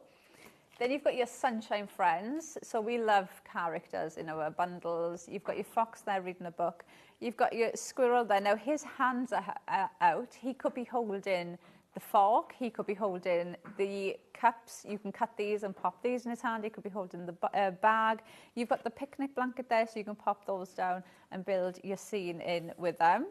Then you've got your sunshine friends. So we love characters in our bundles. You've got your fox there reading a book. You've got your squirrel there. Now, his hands are out. He could be holding the fork. He could be holding the cups. You can cut these and pop these in his hand. He could be holding the bag. You've got the picnic blanket there, so you can pop those down and build your scene in with them.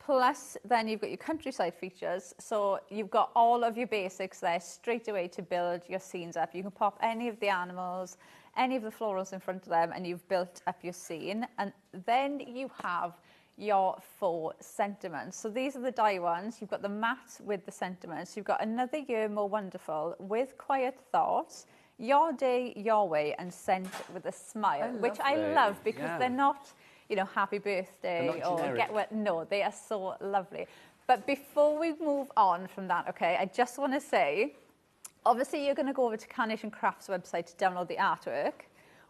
Plus, then you've got your countryside features. So you've got all of your basics there straight away to build your scenes up. You can pop any of the animals, any of the florals in front of them, and you've built up your scene. And then you have your 4 sentiments. So these are the die ones. You've got the matte with the sentiments. You've got Another Year More Wonderful with Quiet Thoughts, Your Day, Your Way, and Sent with a Smile, which I love because they're not, happy birthday or get well. No, they are so lovely. But before we move on from that, okay, I just want to say, obviously you're going to go over to Carnation Crafts website to download the artwork.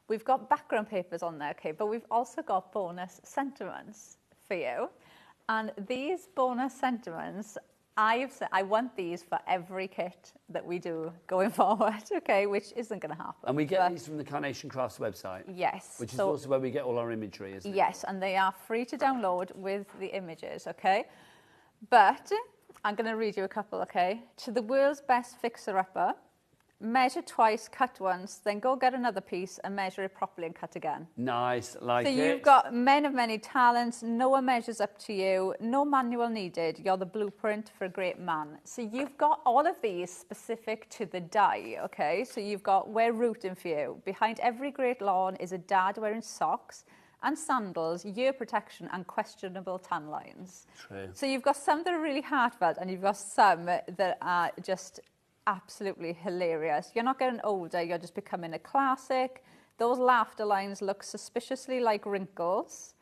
We've got background papers on there, okay, but we've also got bonus sentiments for you. And these bonus sentiments, I want these for every kit that we do going forward, okay, which isn't going to happen. And we get these from the Carnation Crafts website? Yes. Which is also where we get all our imagery, isn't it? Yes, and they are free to download with the images, okay? But I'm going to read you a couple, okay? To the world's best fixer-upper, measure twice, cut once, then go get another piece and measure it properly and cut again. Nice, like it. So you've got men of many talents, no one measures up to you, no manual needed, you're the blueprint for a great man. So you've got all of these specific to the die, okay? So you've got we're rooting for you. Behind every great lawn is a dad wearing socks and sandals, ear protection and questionable tan lines. True. So you've got some that are really heartfelt and you've got some that are just absolutely hilarious. You're not getting older, you're just becoming a classic. Those laughter lines look suspiciously like wrinkles.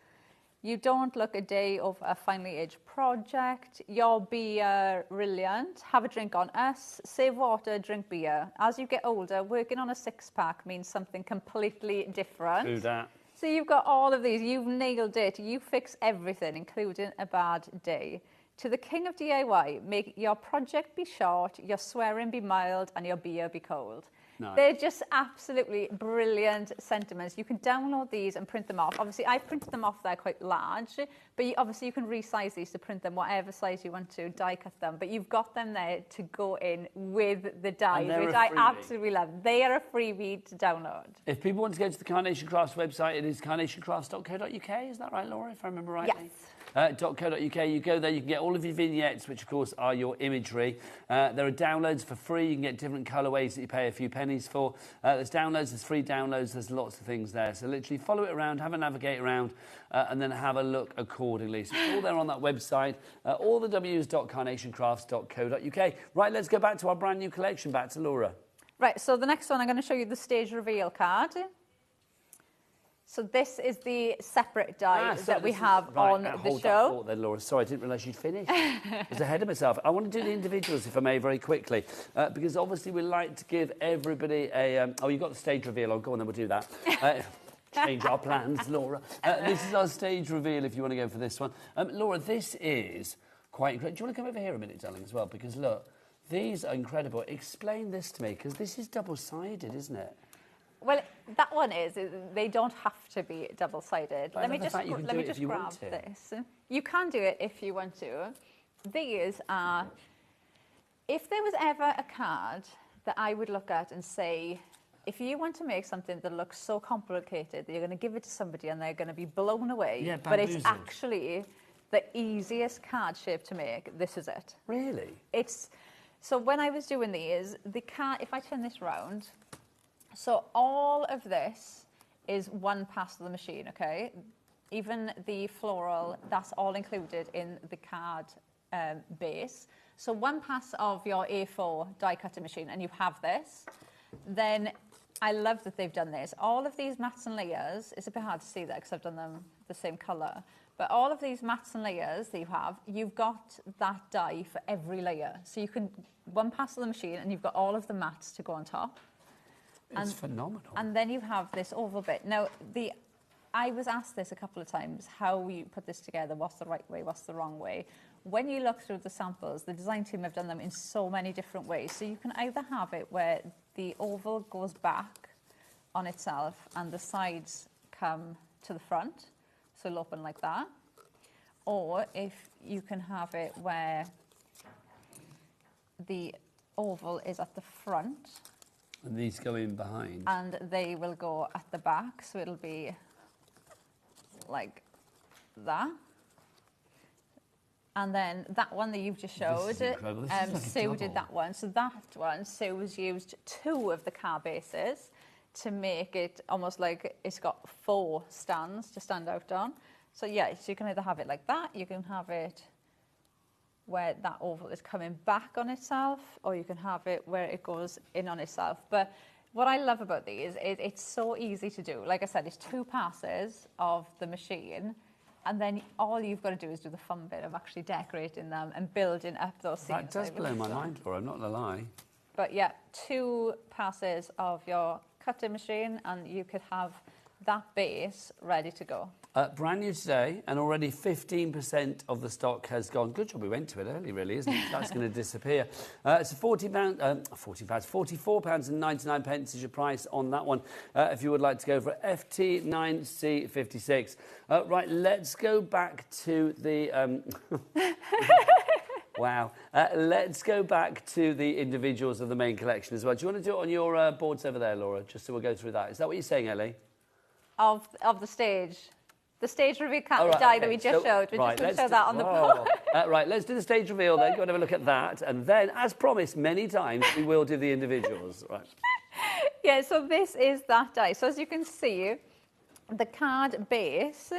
You don't look a day of a finely aged project. You're beer brilliant. Have a drink on us. Save water, drink beer. As you get older, working on a 6-pack means something completely different. Do that. So you've got all of these. You've nailed it. You fix everything, including a bad day. To the king of DIY, make your project be short, your swearing be mild, and your beer be cold. Nice. They're just absolutely brilliant sentiments. You can download these and print them off. Obviously, I printed them off there quite large, but obviously you can resize these to print them whatever size you want to, die cut them. But you've got them there to go in with the dies, which I absolutely love. They are a freebie to download. If people want to go to the Carnation Crafts website, it is carnationcrafts.co.uk. Is that right, Laura, if I remember rightly? Yes. hobbymaker.co.uk. You go there, you can get all of your vignettes, which of course are your imagery. There are downloads for free. You can get different colourways that you pay a few pennies for. There's downloads, there's free downloads, there's lots of things there. So literally follow it around, have a navigate around, and then have a look accordingly. So it's all there on that website, all the w's.carnationcrafts.co.uk. Right, let's go back to our brand new collection, back to Laura. Right, so the next one, I'm going to show you the stage reveal card. So this is the separate die that we have on the show. Hold that thought then, Laura. Sorry, I didn't realise you'd finished. I was ahead of myself. I want to do the individuals, if I may, very quickly, because obviously we like to give everybody a... oh, you've got the stage reveal on. Go on, then we'll do that. Change our plans, Laura. This is our stage reveal, if you want to go for this one. Laura, this is quite incredible. Do you want to come over here a minute, darling, as well? Because, look, these are incredible. Explain this to me, because this is double-sided, isn't it? Well, that one is. They don't have to be double-sided. Let me just grab this. You can do it if you want to. These are... If there was ever a card that I would look at and say, if you want to make something that looks so complicated that you're going to give it to somebody and they're going to be blown away, but it's actually the easiest card shape to make, this is it. Really? It's... So when I was doing these, the card, if I turn this round... So all of this is one pass of the machine, okay? Even the floral, that's all included in the card base. So one pass of your A4 die cutter machine and you have this. Then I love that they've done this. All of these mats and layers, it's a bit hard to see that because I've done them the same colour. But all of these mats and layers that you have, you've got that die for every layer. So you can, one pass of the machine and you've got all of the mats to go on top. It's phenomenal. And then you have this oval bit. Now, I was asked this a couple of times, how you put this together, what's the right way, what's the wrong way. When you look through the samples, the design team have done them in so many different ways. So you can either have it where the oval goes back on itself and the sides come to the front, so it'll open like that. Or if you can have it where the oval is at the front, and these go in behind. And they will go at the back, so it'll be like that. And then that one that you've just showed, Sue did that one. So that one, Sue has used 2 of the car bases to make it almost like it's got 4 stands to stand out on. So yeah, so you can either have it like that, you can have it where that oval is coming back on itself, or you can have it where it goes in on itself. But what I love about these is it's so easy to do. Like I said, it's 2 passes of the machine, and then all you've got to do is do the fun bit of actually decorating them and building up those scenes. That does blow my mind, Laura, I'm not going to lie. But yeah, 2 passes of your cutting machine, and you could have that base ready to go. Brand new today, and already 15% of the stock has gone. Good job we went to it early, really, isn't it? That's going to disappear. It's a £44.99 is your price on that one, if you would like to go for FT9C56. Right, let's go back to the... Wow. Let's go back to the individuals of the main collection as well. Do you want to do it on your boards over there, Laura, just so we'll go through that? Is that what you're saying, Ellie? Of the stage. The stage reveal die that we just showed. We're just going to show that on the board. Right, let's do the stage reveal then. Go and have a look at that. And then, as promised many times, we will do the individuals. Right. Yeah, so this is that die. So as you can see, the card base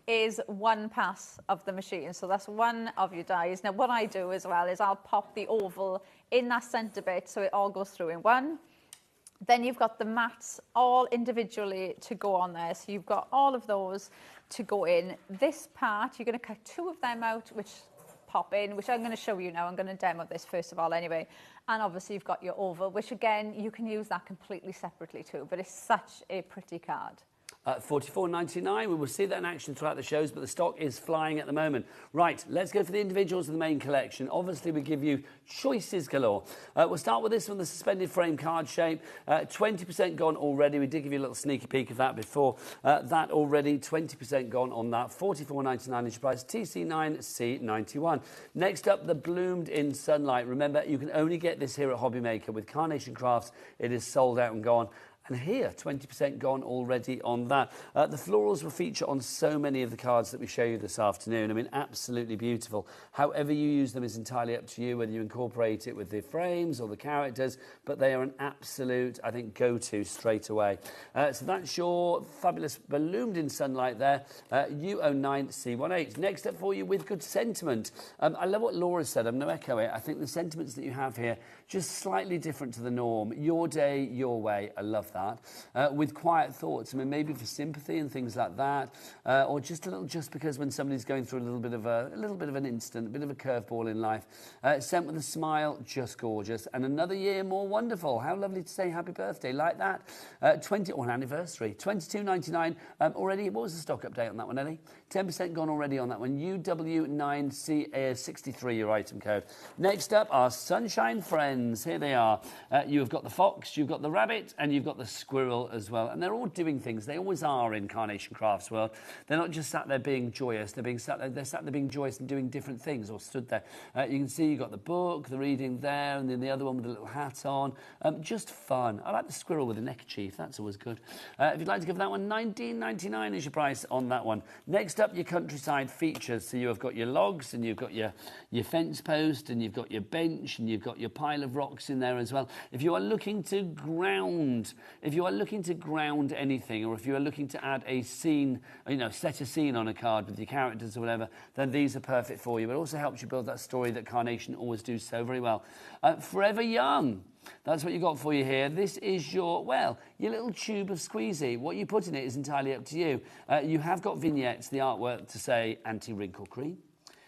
is 1 pass of the machine. So that's 1 of your dies. Now, what I do as well is I'll pop the oval in that centre bit so it all goes through in 1. Then you've got the mats all individually to go on there. So you've got all of those to go in. This part, you're going to cut 2 of them out, which pop in, which I'm going to show you now. I'm going to demo this first of all anyway. And obviously you've got your oval, which again, you can use that completely separately too, but it's such a pretty card. $44.99. We will see that in action throughout the shows, but the stock is flying at the moment. Right, let's go for the individuals of the main collection. Obviously, we give you choices galore. We'll start with this one, the suspended frame card shape. 20% gone already. We did give you a little sneaky peek of that before. That already, 20% gone on that. $44.99 is your price. TC9C91. Next up, the bloomed in sunlight. Remember, you can only get this here at HobbyMaker with Carnation Crafts. It is sold out and gone. And here, 20% gone already on that. The florals will feature on so many of the cards that we show you this afternoon. I mean, absolutely beautiful. However you use them is entirely up to you, whether you incorporate it with the frames or the characters, but they are an absolute, I think, go-to straight away. So that's your fabulous Ballooned in Sunlight there, U09C18. Next up for you with Good Sentiment. I love what Laura said. I'm going to echo it. I think the sentiments that you have here, just slightly different to the norm. Your day, your way. I love that. With quiet thoughts. I mean, maybe for sympathy and things like that, or just a little, just because when somebody's going through a little bit of an instant, a bit of a curveball in life. Sent with a smile, just gorgeous. And another year more wonderful. How lovely to say happy birthday like that. 20 or an anniversary. $22.99 already. What was the stock update on that one, Ellie? 10% gone already on that one. UW9C63, your item code. Next up, our Sunshine Friends. Here they are. You've got the fox, you've got the rabbit, and you've got the squirrel as well. And they're all doing things. They always are in Carnation Crafts World. They're not just sat there being joyous. They're sat there being joyous and doing different things, or stood there. You can see you've got the book, the reading there, and then the other one with a little hat on. Just fun. I like the squirrel with a neckerchief. That's always good. If you'd like to give that one, $19.99 is your price on that one. Next up, your countryside features. So you've got your logs, and you've got your fence post, and you've got your bench, and you've got your pile of rocks in there as well. If you are looking to ground anything, or if you are looking to add a scene, set a scene on a card with your characters or whatever, then these are perfect for you. It also helps you build that story that Carnation always do so very well. Forever Young. That's what you got for you here. This is your little tube of squeezy. What you put in it is entirely up to you. You have got vignettes, the artwork to say anti-wrinkle cream.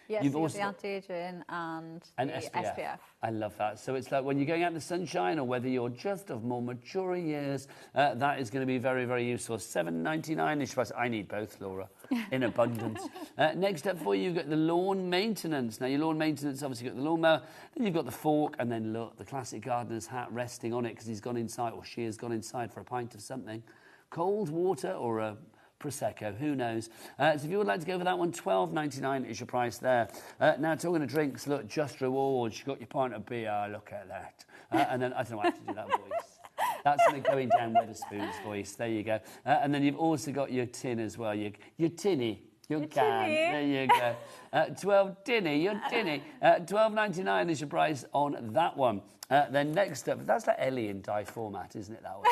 Yes, you've also got the anti-aging and the SPF. I love that. So it's like when you're going out in the sunshine, or whether you're just of more mature years, that is going to be very, very useful. $7.99-ish. I need both, Laura, in abundance. Next up for you, you've got the lawn maintenance. Now, your lawn maintenance, obviously, you've got the lawnmower, then you've got the fork, and then look, the classic gardener's hat resting on it because he's gone inside, or she has gone inside for a pint of something. Cold water or a Prosecco, who knows? So if you would like to go for that one, $12.99 is your price there. Now, talking of drinks, look, Just Rewards, you've got your pint of beer, look at that. And then, I don't know how to do that voice. That's the going down Wetherspoon's voice, there you go. And then you've also got your tin as well, your tinny. Your can. There you go. 12 tinny, your tinny. $12.99 is your price on that one. Then next up, that's like Ellie in die format, isn't it? That one.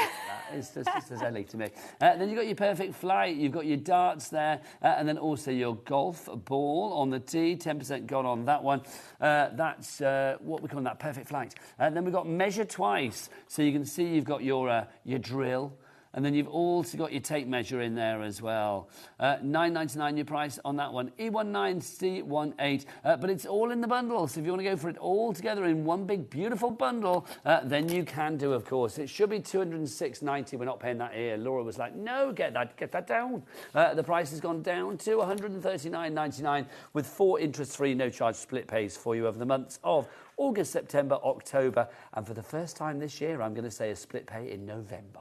It's just as Ellie to me. Then you've got your Perfect Flight, you've got your darts there, and then also your golf ball on the tee. 10% gone on that one. That's what we call that, Perfect Flight. Then we've got Measure Twice, so you can see you've got your drill. And then you've also got your tape measure in there as well. $9.99 your price on that one. E19C18. But it's all in the bundle. So if you want to go for it all together in one big, beautiful bundle, then you can do, of course. It should be $206.90. We're not paying that here. Laura was like, no, get that down. The price has gone down to $139.99 with 4 interest-free, no-charge split pays for you over the months of August, September, October. And for the first time this year, I'm going to say a split pay in November.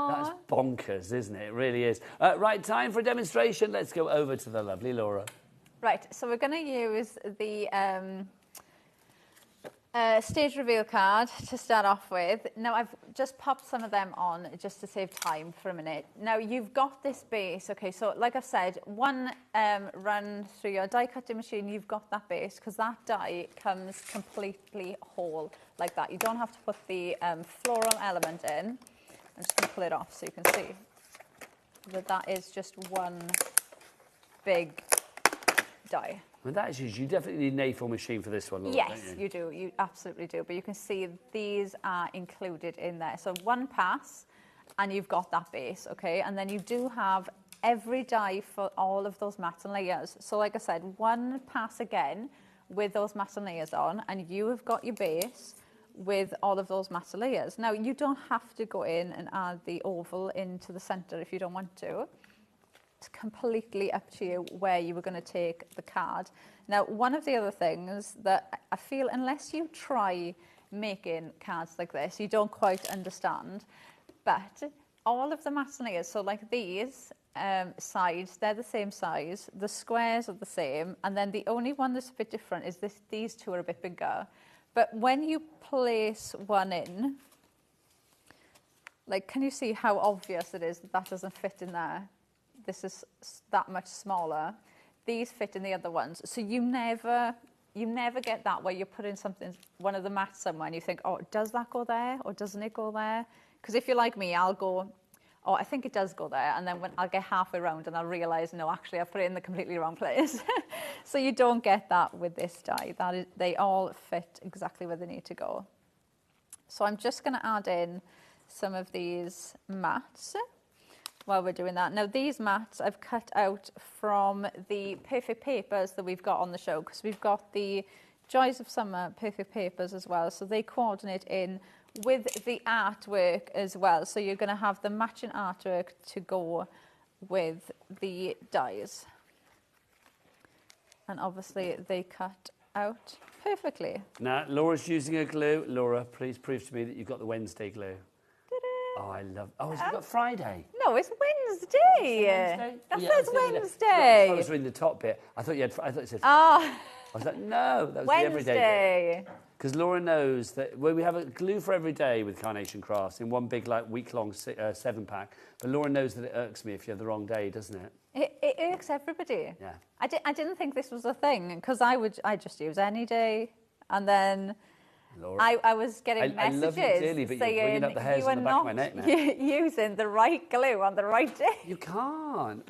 That's bonkers, isn't it? It really is. Right, time for a demonstration. Let's go over to the lovely Laura. Right, so we're going to use the stage reveal card to start off with. Now, I've just popped some of them on just to save time for a minute. Now, you've got this base, okay, so like I've said, one run through your die cutting machine, you've got that base, because that die comes completely whole like that. You don't have to put the floral element in. I'm just going to pull it off so you can see that is just one big die. Well, that is huge. You definitely need an A4 machine for this one, Laura, yes, don't you do. You absolutely do. But you can see these are included in there. So one pass, and you've got that base, okay? And then you do have every die for all of those mats and layers. So like I said, one pass again with those mats and layers on, and you have got your base with all of those master layers. Now, you don't have to go in and add the oval into the centre if you don't want to. It's completely up to you where you were going to take the card. Now, one of the other things that I feel, unless you try making cards like this, you don't quite understand, but all of the master layers, so like these sides, they're the same size, the squares are the same, and then the only one that's a bit different is these two are a bit bigger. But when you place one in, Like, can you see how obvious it is that that doesn't fit in there? This is that much smaller. These fit in the other ones. So you never get that where you're putting something, one of the mats somewhere, and you think, oh, does that go there or doesn't it go there? Because if you're like me, I'll go, oh, I think it does go there, and then when I'll get halfway around and I'll realise, no, actually, I've put it in the completely wrong place. So you don't get that with this die. They all fit exactly where they need to go. So I'm just going to add in some of these mats while we're doing that. Now, these mats I've cut out from the perfect papers that we've got on the show, because we've got the Joys of Summer perfect papers as well, so they coordinate in with the artwork as well. So you're going to have the matching artwork to go with the dies. And obviously they cut out perfectly. Now, Laura's using her glue. Laura, please prove to me that you've got the Wednesday glue. Oh, I love... Oh, has it got Friday? No, it's Wednesday. That says Wednesday. I was reading the top bit. I thought it said... Oh. I was like, no, that was Wednesday. the everyday bit. Because Laura knows that we have a glue for every day with Carnation Crafts in one big, like, week-long 7-pack. But Laura knows that it irks me if you have the wrong day, doesn't it? It irks everybody. Yeah. I didn't think this was a thing, because I just use any day, and then... Laura, I was getting messages I love you dearly, but you're bringing up the hairs on the back of my neck now. Using the right glue on the right day. You can't.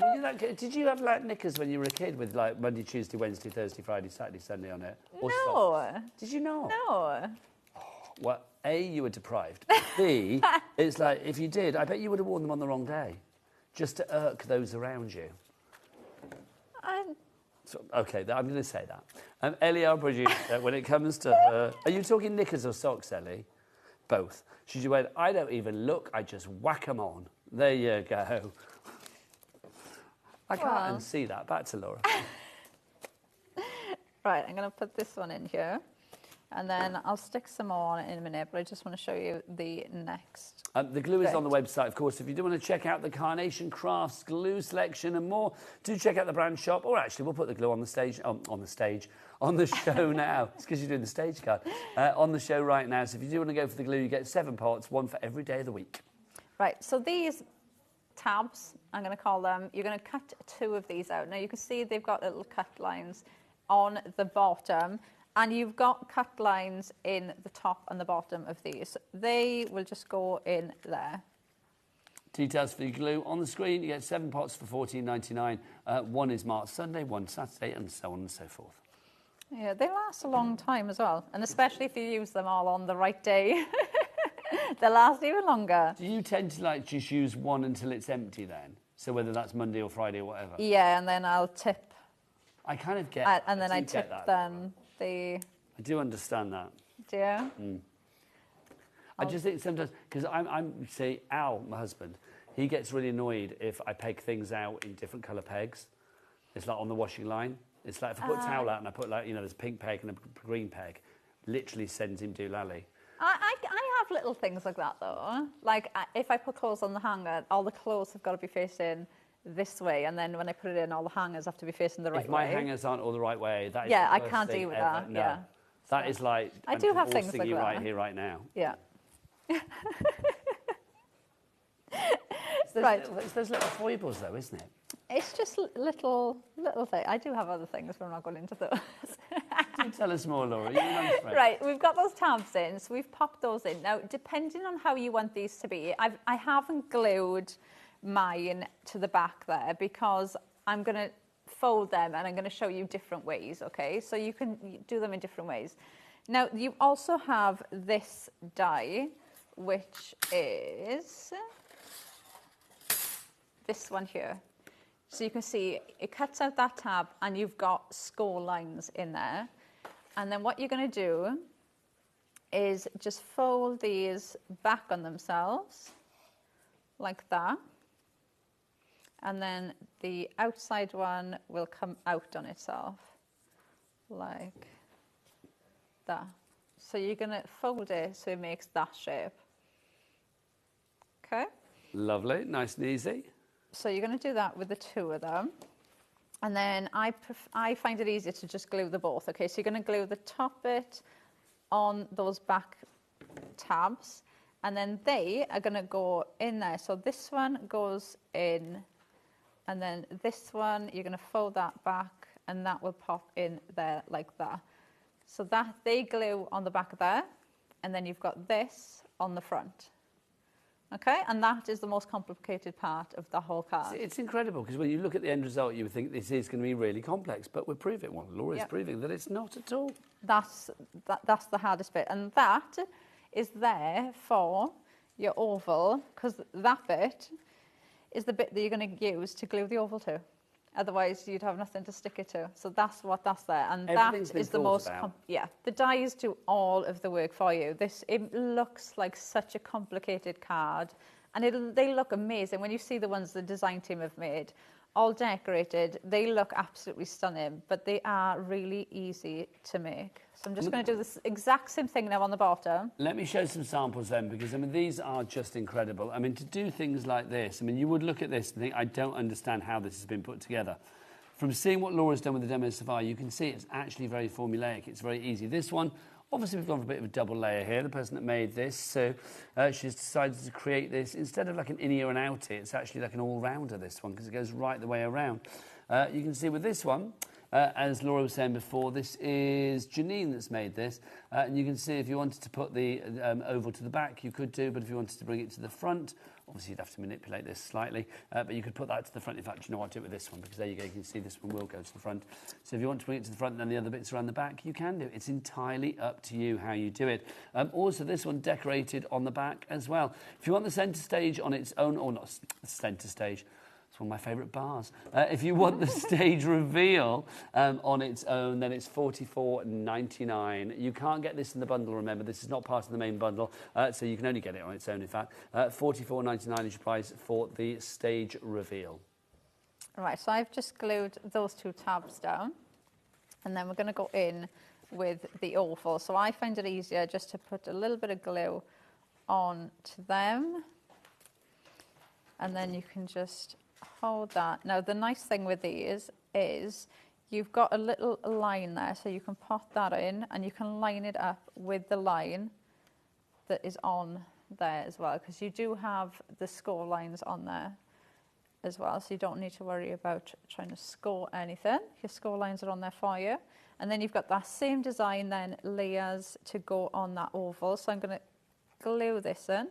Did you have like knickers when you were a kid with like Monday, Tuesday, Wednesday, Thursday, Friday, Saturday, Sunday on it? Or No. Socks? Did you not? No. Well, A, you were deprived. B, it's like if you did, I bet you would have worn them on the wrong day, just to irk those around you. So, okay, I'm going to say that. Ellie, our producer, when it comes to her... Are you talking knickers or socks, Ellie? Both. She went, I don't even look, I just whack them on. There you go. I can't unsee that. Back to Laura. Right, I'm going to put this one in here. And then I'll stick some more on it in a minute, but I just want to show you the next. The glue is on the website, of course. If you do want to check out the Carnation Crafts glue selection and more, do check out the brand shop. Or actually, we'll put the glue on the stage, on the show now. It's because you're doing the stage card. On the show right now. So if you do want to go for the glue, you get 7 pots, 1 for every day of the week. Right, so these tabs, I'm going to call them, you're going to cut 2 of these out. Now, you can see they've got little cut lines on the bottom. And you've got cut lines in the top and the bottom of these. They will just go in there. Details for your glue on the screen. You get 7 pots for $14.99. 1 is marked Sunday, 1 Saturday, and so on and so forth. Yeah, they last a long time as well. And especially if you use them all on the right day, they last even longer. Do you tend to like just use one until it's empty then? So whether that's Monday or Friday or whatever? Yeah, and then I'll tip. I kind of get... And then I tip then. I do understand that. Do you? I just think sometimes, because say, Al, my husband, he gets really annoyed if I peg things out in different colour pegs. It's like on the washing line. It's like if I put a towel out and I put like, there's a pink peg and a green peg, literally sends him doolally. I have little things like that though. Like if I put clothes on the hanger, all the clothes have got to be facing this way, and then when I put it in, all the hangers have to be facing the right way. If my hangers aren't all the right way, that is I the worst can't thing deal with ever. that. No. Yeah, that is like I do have things like you that right here, right now. Yeah. It's those little foibles, though, isn't it? It's just little things. I do have other things, but I'm not going into those. Do tell us more, Laura. You're an honest friend. Right, we've got those tabs in, so we've popped those in. Now, depending on how you want these to be, I haven't glued mine to the back there because I'm going to fold them and I'm going to show you different ways, okay? So you can do them in different ways. Now, you also have this die, which is this one here. So you can see it cuts out that tab and you've got score lines in there. And then what you're going to do is just fold these back on themselves like that. And then the outside one will come out on itself like that. So you're going to fold it so it makes that shape. Okay? Lovely, nice and easy. So you're going to do that with the 2 of them. And then I find it easier to just glue the both. Okay, so you're going to glue the top bit on those back tabs. and then they are going to go in there. So this one goes in, and then this one, you're going to fold that back, and that will pop in there like that. So that they glue on the back of there, and then you've got this on the front. Okay, and that is the most complicated part of the whole card. It's incredible, because when you look at the end result, you would think this is going to be really complex, but we're proving, well, Laura's proving that it's not at all. That's the hardest bit, and that is there for your oval, because that bit is the bit that you're going to use to glue the oval to. Otherwise, you'd have nothing to stick it to. So that's there, and that is the most. The dies do all of the work for you. It looks like such a complicated card, and they look amazing when you see the ones the design team have made, all decorated. They look absolutely stunning, but they are really easy to make. So I'm just going to do this exact same thing now on the bottom. Let me show some samples then, because I mean these are just incredible. I mean, to do things like this, I mean, you would look at this and think, I don't understand how this has been put together. From seeing what Laura's done with the demo so far, you can see it's actually very formulaic. It's very easy. This one, obviously we've gone for a bit of a double layer here, the person that made this. So she's decided to create this, instead of like an innie or an outie, it's actually like an all-rounder, this one, because it goes right the way around. You can see with this one, as Laura was saying before, this is Janine that's made this. And you can see if you wanted to put the oval to the back, you could do, but if you wanted to bring it to the front, obviously you'd have to manipulate this slightly, but you could put that to the front. In fact, you know what, I'll do it with this one, because there you go, you can see this one will go to the front. So if you want to bring it to the front and then the other bits around the back, you can do. It's entirely up to you how you do it. Also, this one decorated on the back as well. If you want the centre stage on its own, or not centre stage, it's one of my favourite bars. If you want the stage reveal on its own, then it's $44.99. You can't get this in the bundle, remember. This is not part of the main bundle, so you can only get it on its own, in fact. $44.99 is your price for the stage reveal. Right, so I've just glued those two tabs down, and then we're going to go in with the oval. So I find it easier just to put a little bit of glue on to them, and then you can just hold that. Now, the nice thing with these is you've got a little line there, so you can pop that in and you can line it up with the line that is on there as well, because you do have the score lines on there as well, so you don't need to worry about trying to score anything. Your score lines are on there for you. And then you've got that same design then, layers to go on that oval. So I'm going to glue this in.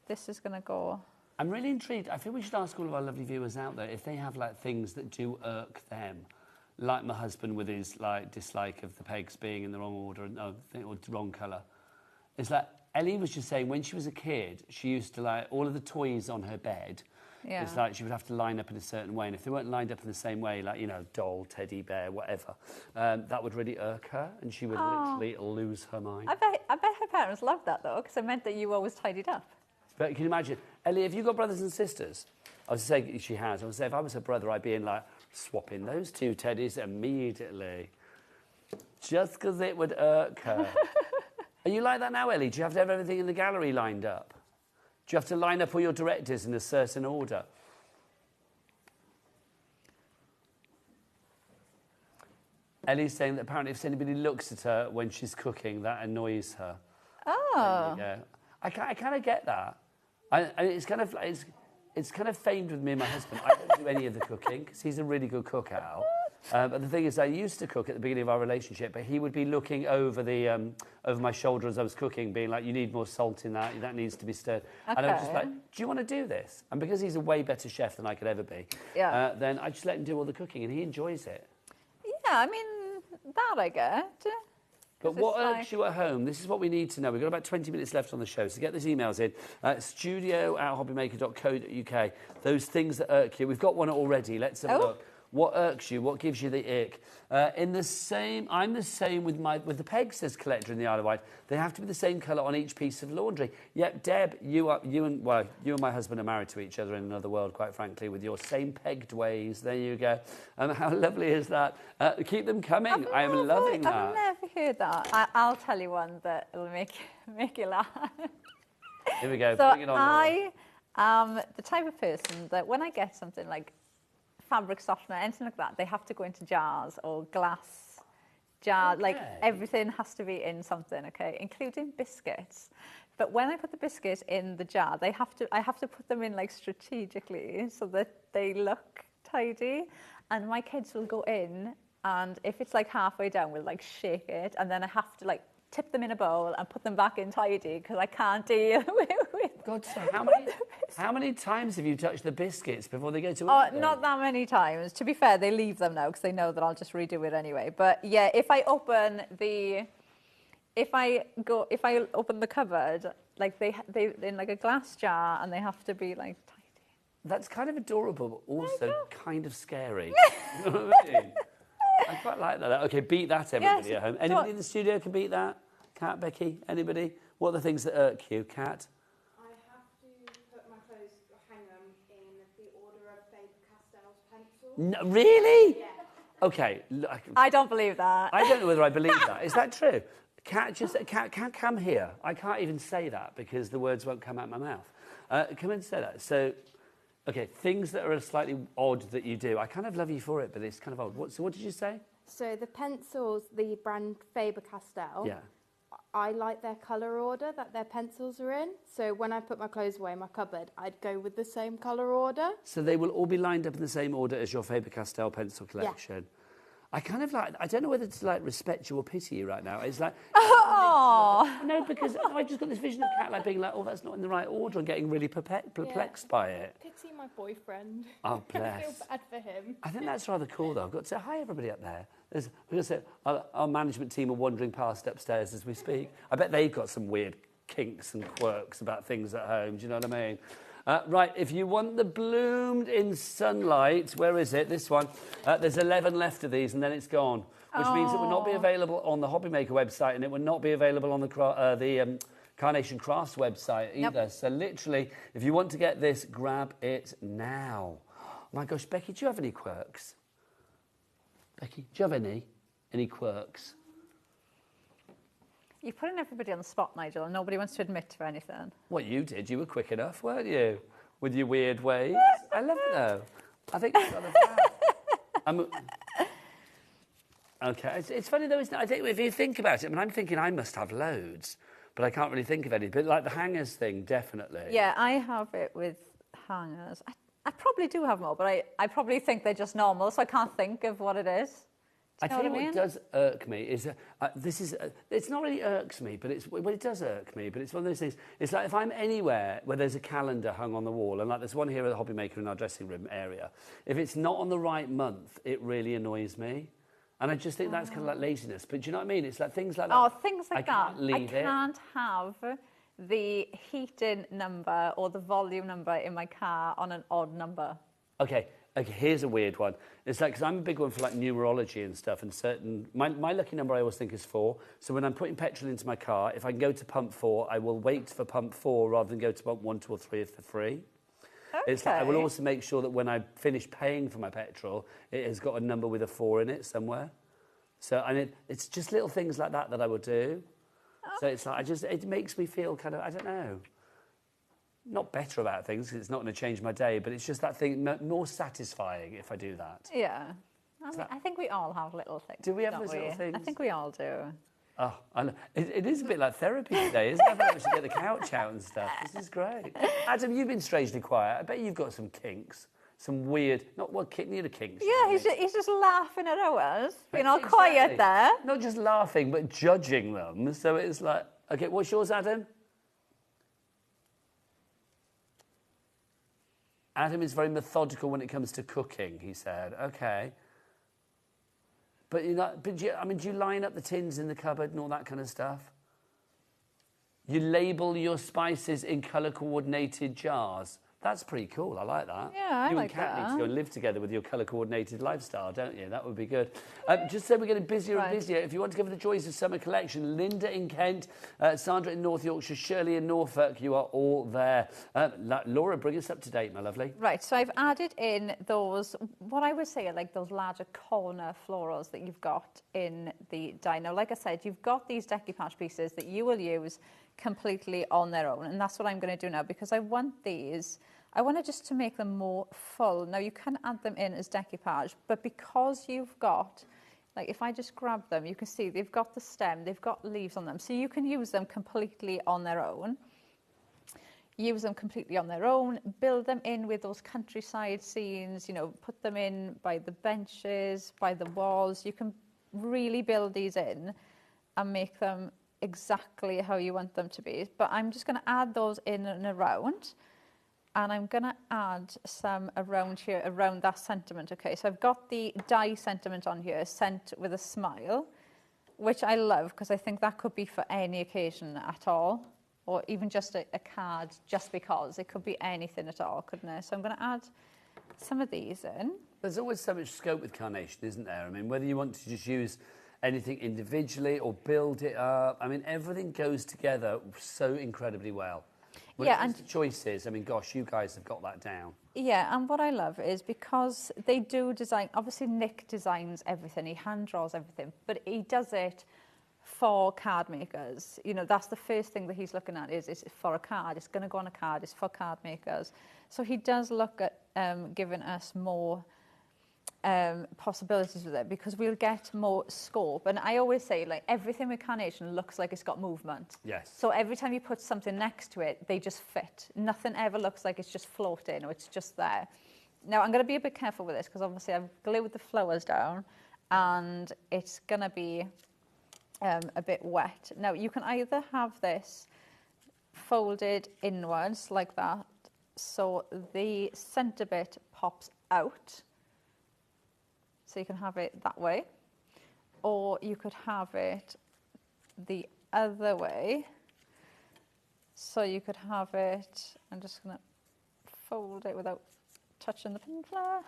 This is going to go... I'm really intrigued. I feel we should ask all of our lovely viewers out there if they have like things that do irk them, like my husband with his like dislike of the pegs being in the wrong order or wrong colour. It's like Ellie was just saying when she was a kid, she used to like all of the toys on her bed. Yeah. It's like she would have to line up in a certain way, and if they weren't lined up in the same way, like, you know, doll, teddy bear, whatever, that would really irk her, and she would literally lose her mind. I bet her parents loved that though, because it meant that you always tidied up. But can you imagine, Ellie, have you got brothers and sisters? I was saying she has. I was saying if I was her brother, I'd be in like swapping those two teddies immediately, just because it would irk her. Are you like that now, Ellie? Do you have to have everything in the gallery lined up? Do you have to line up all your directors in a certain order? Ellie's saying that apparently if anybody looks at her when she's cooking, that annoys her. Oh. Yeah, I kind of get that. It's kind of famed with me and my husband. I don't do any of the cooking because he's a really good cook, Al. But the thing is, I used to cook at the beginning of our relationship, but he would be looking over the over my shoulder as I was cooking, being like, "You need more salt in that. That needs to be stirred." Okay. And I was just like, "Do you want to do this?" And because he's a way better chef than I could ever be, then I just let him do all the cooking, and he enjoys it. Yeah, I mean that I get. But what irks you at home? This is what we need to know. We've got about 20 minutes left on the show, so get those emails in. studio@hobbymaker.co.uk. Those things that irk you. We've got one already. Let's have a look. What irks you? What gives you the ick? I'm the same with the pegs, says Collector in the Isle of Wight. They have to be the same colour on each piece of laundry. Yep, Deb, you and my husband are married to each other in another world, quite frankly, with your same pegged ways. There you go. How lovely is that? Keep them coming. I am loving that. I've never heard that. I'll tell you one that will make you laugh. Here we go. So bring it on. I am the type of person that when I get something like fabric softener, anything like that, they have to go into jars or glass jar, like everything has to be in something, okay, including biscuits. But when I put the biscuits in the jar, I have to put them in like strategically so that they look tidy. And my kids will go in, and if it's like halfway down, we'll like shake it, and then I have to like tip them in a bowl and put them back in tidy because I can't deal with God, so how many times have you touched the biscuits before they go to Oh, not that many times. To be fair, they leave them now because they know that I'll just redo it anyway. But yeah, if I open the cupboard, like they're in like a glass jar and they have to be like tidy. That's kind of adorable, but also kind of scary. You know what I mean? I quite like that. Okay, beat that, everybody at home. Anybody in the studio can beat that? Kat, Becky, anybody? What are the things that irk you, Kat? I have to put my clothes, hang them in the order of Faber-Castell's pencils. No, really? Yeah. Okay. I don't believe that. I don't know whether I believe that. Is that true? Kat, come here. I can't even say that because the words won't come out of my mouth. Come and say that. So, okay, things that are slightly odd that you do. I kind of love you for it, but it's kind of odd. So what did you say? So the pencils, the brand Faber-Castell. Yeah. I like their colour order that their pencils are in. So when I put my clothes away in my cupboard, I'd go with the same colour order. So they will all be lined up in the same order as your Faber-Castell pencil collection. Yeah. I kind of like, I don't know whether to like respect you or pity you right now. It's like, oh no, because I just got this vision of Kat like being like, oh, that's not in the right order and getting really perplexed by it. Pity my boyfriend. Oh, bless. I feel bad for him. I think that's rather cool, though. I've got to say hi, everybody up there. We're going to say our management team are wandering past upstairs as we speak. I bet they've got some weird kinks and quirks about things at home. Do you know what I mean? Right, if you want the bloomed in sunlight, where is it? This one. There's 11 left of these, and then it's gone, which means it will not be available on the HobbyMaker website, and it will not be available on the Carnation Crafts website either. Yep. So literally, if you want to get this, grab it now. Oh my gosh, Becky, do you have any quirks? Becky, do you have any quirks? You're putting everybody on the spot, Nigel, and nobody wants to admit to anything. What you did, you were quick enough, weren't you? With your weird ways. I love it, though. I think it's rather fun. Okay, it's funny, though, isn't it? I think if you think about it, I mean, I'm thinking I must have loads, but I can't really think of any. But like the hangers thing, definitely. Yeah, I have it with hangers. I probably do have more, but I probably think they're just normal, so I can't think of what it is. I tell you what does irk me is, it's not really irks me, but it does irk me, but it's one of those things. It's like if I'm anywhere where there's a calendar hung on the wall, and like there's one here at the HobbyMaker in our dressing room area, if it's not on the right month, it really annoys me. And I just think that's kind of like laziness. But do you know what I mean? It's like things like that. Oh, things like that. I can't have the heating number or the volume number in my car on an odd number. Okay, here's a weird one. It's like, because I'm a big one for like numerology and stuff, and certain, my lucky number I always think is 4. So when I'm putting petrol into my car, if I can go to pump 4, I will wait for pump 4 rather than go to pump 1, 2 or 3 for free. Okay. It's like, I will also make sure that when I finish paying for my petrol, it has got a number with a 4 in it somewhere. So, and it's just little things like that I would do. Oh. So it's like, it makes me feel kind of, I don't know, not better about things because it's not going to change my day, but it's just that thing more satisfying if I do that. Yeah. I think we all have little things. Do we have those little things? I think we all do. Oh, I know. It is a bit like therapy today, isn't it? I think we should get the couch out and stuff. This is great. Adam, you've been strangely quiet. I bet you've got some kinks. Some weird, not what near kinks. Yeah, he's just laughing at ours. Being all quiet there. Not just laughing, but judging them. So it's like, okay, what's yours, Adam? Adam is very methodical when it comes to cooking, he said. Okay. But do you line up the tins in the cupboard and all that kind of stuff? You label your spices in colour-coordinated jars. That's pretty cool. I like that. Yeah, I like that. You and Kat need to go and live together with your colour-coordinated lifestyle, don't you? That would be good. Just so we're getting busier and busier, if you want to go for the joys of summer collection, Linda in Kent, Sandra in North Yorkshire, Shirley in Norfolk, you are all there. Laura, bring us up to date, my lovely. Right, so I've added in those, what I would say are like those larger corner florals that you've got in the die. Now, like I said, you've got these decoupage pieces that you will use completely on their own, and that's what I'm going to do now because I want just to make them more full. Now you can add them in as decoupage, but because you've got like if I just grab them, you can see they've got the stem, they've got leaves on them. So you can use them completely on their own. Use them completely on their own, build them in with those countryside scenes, you know, put them in by the benches, by the walls. You can really build these in and make them exactly how you want them to be. But I'm just going to add those in and around. And I'm going to add some around here, around that sentiment. Okay, so I've got the die sentiment on here, sent with a smile, which I love because I think that could be for any occasion at all, or even just a card, just because. It could be anything at all, couldn't it? So I'm going to add some of these in. There's always so much scope with Carnation, isn't there? I mean, whether you want to just use anything individually or build it up, I mean, everything goes together so incredibly well. When it comes to choices, I mean, gosh, you guys have got that down. Yeah, and what I love is because they do design, obviously Nick designs everything, he hand draws everything, but he does it for card makers. You know, that's the first thing that he's looking at is for a card, it's going to go on a card, it's for card makers. So he does look at giving us more possibilities with it because we'll get more scope. And I always say, like, everything with Carnation looks like it's got movement. Yes. So every time you put something next to it, they just fit. Nothing ever looks like it's just floating or it's just there. Now, I'm going to be a bit careful with this because obviously I've glued the flowers down and it's going to be a bit wet. Now, you can either have this folded inwards like that, so the centre bit pops out. So you can have it that way, or you could have it the other way. So you could have it, I'm just going to fold it without touching the pin flare.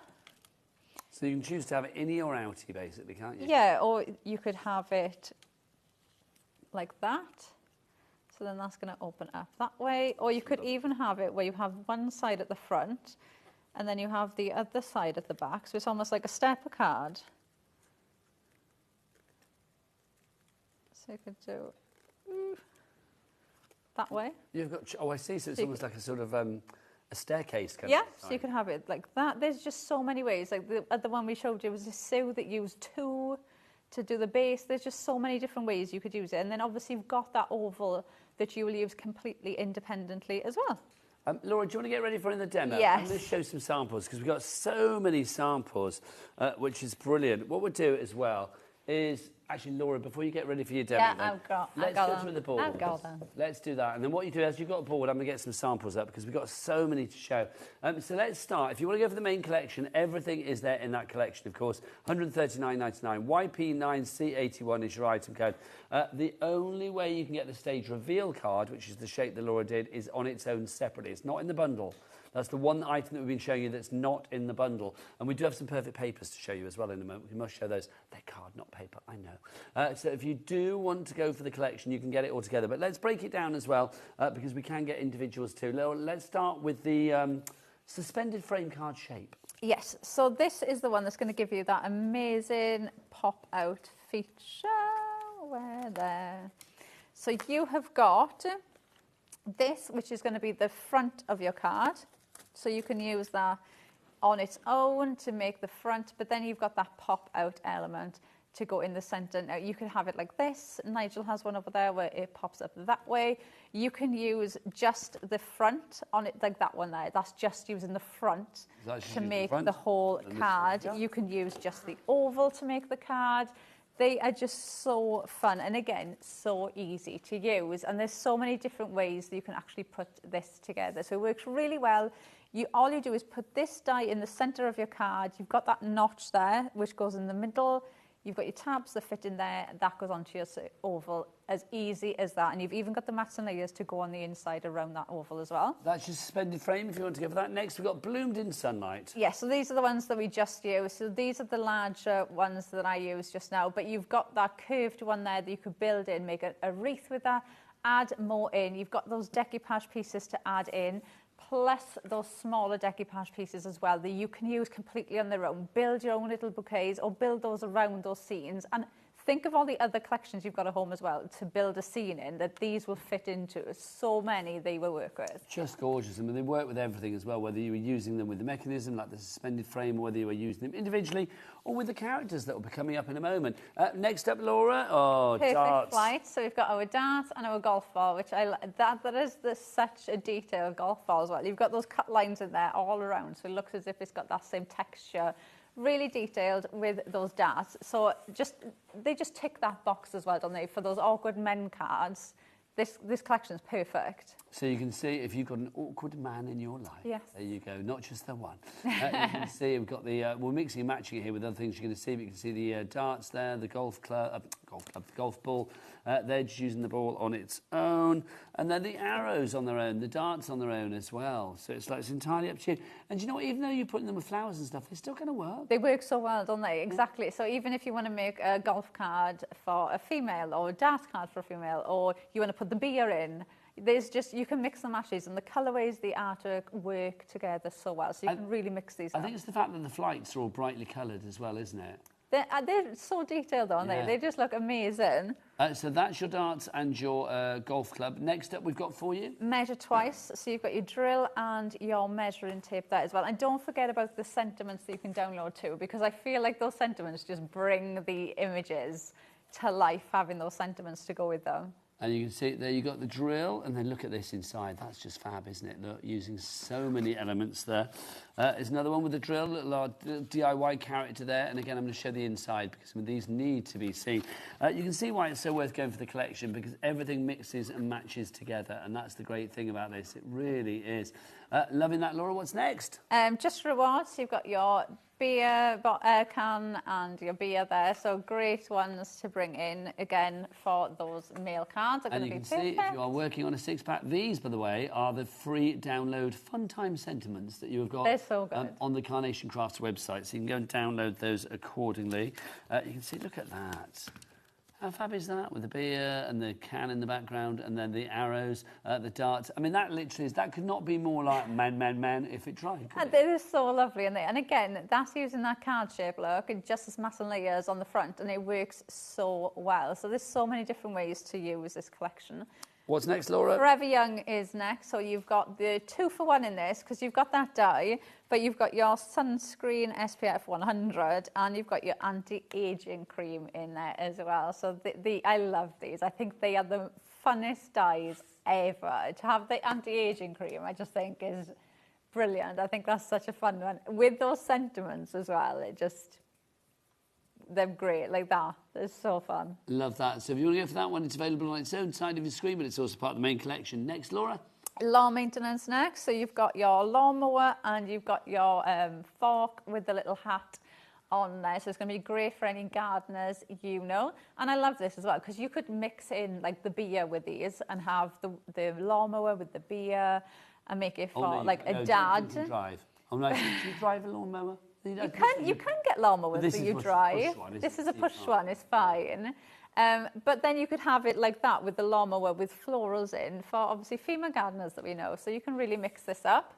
So you can choose to have it innie or outie, basically, can't you? Yeah, or you could have it like that. So then that's going to open up that way. Or you could even have it where you have one side at the front and then you have the other side at the back. So it's almost like a stepper card. So you could do that way. You've got, oh, I see. So it's almost like a sort of a staircase kind of design. So you could have it like that. There's just so many ways. Like the other one we showed you was a Sue that used two to do the base. There's just so many different ways you could use it. And then obviously you've got that oval that you will use completely independently as well. Laura, do you want to get ready for the demo? Yes. I'm going to show some samples because we've got so many samples, which is brilliant. What we'll do as well is, actually, Laura, before you get ready for your demo, let's go through the board. I've got them. Let's do that. And then what you do is you've got a board, I'm going to get some samples up because we've got so many to show. So let's start. If you want to go for the main collection, everything is there in that collection, of course. $139.99. YP9C81 is your item code. The only way you can get the stage reveal card, which is the shape that Laura did, is on its own separately. It's not in the bundle. That's the one item that we've been showing you that's not in the bundle. And we do have some perfect papers to show you as well in a moment. We must show those. They're card, not paper, I know. So if you do want to go for the collection, you can get it all together. But let's break it down as well, because we can get individuals too. Let's start with the suspended frame card shape. Yes, so this is the one that's going to give you that amazing pop-out feature. Where there? So you have got this, which is going to be the front of your card. So you can use that on its own to make the front, but then you've got that pop-out element to go in the centre. Now, you can have it like this. Nigel has one over there where it pops up that way. You can use just the front on it, like that one there. That's just using the front to make the whole card. You can use just the oval to make the card. They are just so fun and, again, so easy to use. And there's so many different ways that you can actually put this together. So it works really well. All you do is put this die in the centre of your card. You've got that notch there, which goes in the middle. You've got your tabs that fit in there. That goes onto your oval. As easy as that. And you've even got the mats and layers to go on the inside around that oval as well. That's your suspended frame if you want to go for that. Next, we've got bloomed in sunlight. Yes, so these are the ones that we just used. So these are the larger ones that I used just now. But you've got that curved one there that you could build in, make a wreath with that, add more in. You've got those decoupage pieces to add in, plus those smaller decoupage pieces as well that you can use completely on their own. Build your own little bouquets or build those around those scenes. And think of all the other collections you've got at home as well to build a scene in that these will fit into. So many they will work with. Just gorgeous. I mean, they work with everything as well, whether you were using them with the mechanism, like the suspended frame, or whether you were using them individually, or with the characters that will be coming up in a moment. Next up, Laura, Perfect darts. flight. So we've got our darts and our golf ball, which that is such a detailed golf ball as well. You've got those cut lines in there all around, so it looks as if it's got that same texture. Really detailed with those darts. So they just tick that box as well, don't they? For those awkward men cards, this collection is perfect. So you can see if you've got an awkward man in your life. Yes. There you go, not just the one. You can see we've got the, we're mixing and matching it here with other things you're going to see. But you can see the darts there, the golf ball. They're just using the ball on its own. And then the arrows on their own, the darts on their own as well. So it's like it's entirely up to you. And you know what, even though you're putting them with flowers and stuff, they're still going to work. They work so well, don't they? Exactly. Yeah. So even if you want to make a golf card for a female or a dart card for a female, or you want to put the beer in, you can mix and match these, and the colourways, the artwork work together so well. So you can really mix these up. I think it's the fact that the flights are all brightly coloured as well, isn't it? They're so detailed, aren't they? They just look amazing. So that's your darts and your golf club. Next up, we've got for you measure twice. So you've got your drill and your measuring tape there as well. And don't forget about the sentiments that you can download too, because I feel like those sentiments just bring the images to life, having those sentiments to go with them. And you can see there you've got the drill, and then look at this inside. That's just fab, isn't it? Look, using so many elements there. There's another one with the drill, little DIY character there. And again, I'm going to show the inside because these need to be seen. You can see why it's so worth going for the collection, because everything mixes and matches together. And that's the great thing about this. It really is. Loving that, Laura. What's next? Just rewards. You've got your beer can and your beer there, so great ones to bring in again for those mail cards. Are and you can see if you are working on a 6-pack, these, by the way, are the free download fun time sentiments that you have got. They're so good. On the Carnation Crafts website, so you can go and download those accordingly. You can see, look at that. How fab is that, with the beer and the can in the background, and then the arrows, the darts. I mean, that literally is, that could not be more like man if it tried. It is so lovely, and again, that's using that card shape look, and just as massive layers on the front, and it works so well. So there's so many different ways to use this collection. What's next, Laura? Forever Young is next. So you've got the 2-for-1 in this, because you've got that dye, but you've got your sunscreen SPF 100, and you've got your anti-aging cream in there as well. So I love these. I think they are the funnest dyes ever. To have the anti-aging cream, I just think is brilliant. I think that's such a fun one. With those sentiments as well, they're great like that. It's so fun. Love that. So if you want to go for that one, it's available on its own side of your screen, but it's also part of the main collection. Next, Laura? Lawn maintenance next. So you've got your lawnmower and you've got your fork with the little hat on there. So it's going to be great for any gardeners, And I love this as well, because you could mix in like the beer with these and have the lawnmower with the beer and make it for a dad. You can drive. I'm like, do you drive a lawnmower? You can get lawnmowers that you drive. This is a push one, it's fine. But then you could have it like that with the lawnmower with florals in for obviously female gardeners that we know. So you can really mix this up.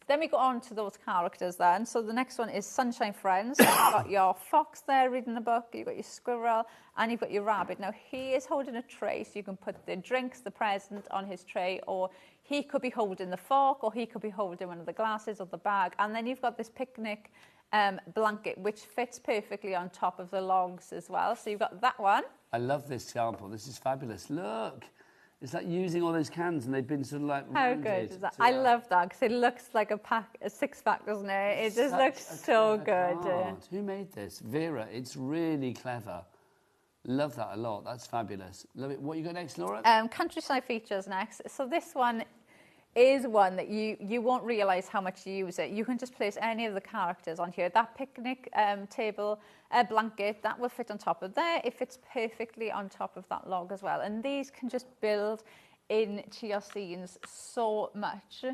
Then we go on to those characters then. So the next one is Sunshine Friends. So you've got your fox there reading a book, you've got your squirrel, and you've got your rabbit. Now he is holding a tray, so you can put the drinks, the present on his tray, or he could be holding the fork, or he could be holding one of the glasses or the bag. And then you've got this picnic blanket, which fits perfectly on top of the logs as well. So you've got that one. I love this sample. This is fabulous. Look. It's like using all those cans and they've been sort of like how good is that? I love that because it looks like a 6-pack, doesn't it? It just looks so good. Who made this? Vera. It's really clever. Love that a lot. That's fabulous. Love it. What you got next, Laura? Countryside features next. So this one is one that you won't realise how much you use it. You can just place any of the characters on here. That picnic table blanket, that will fit on top of there. It fits perfectly on top of that log as well. And these can just build into your scenes so much.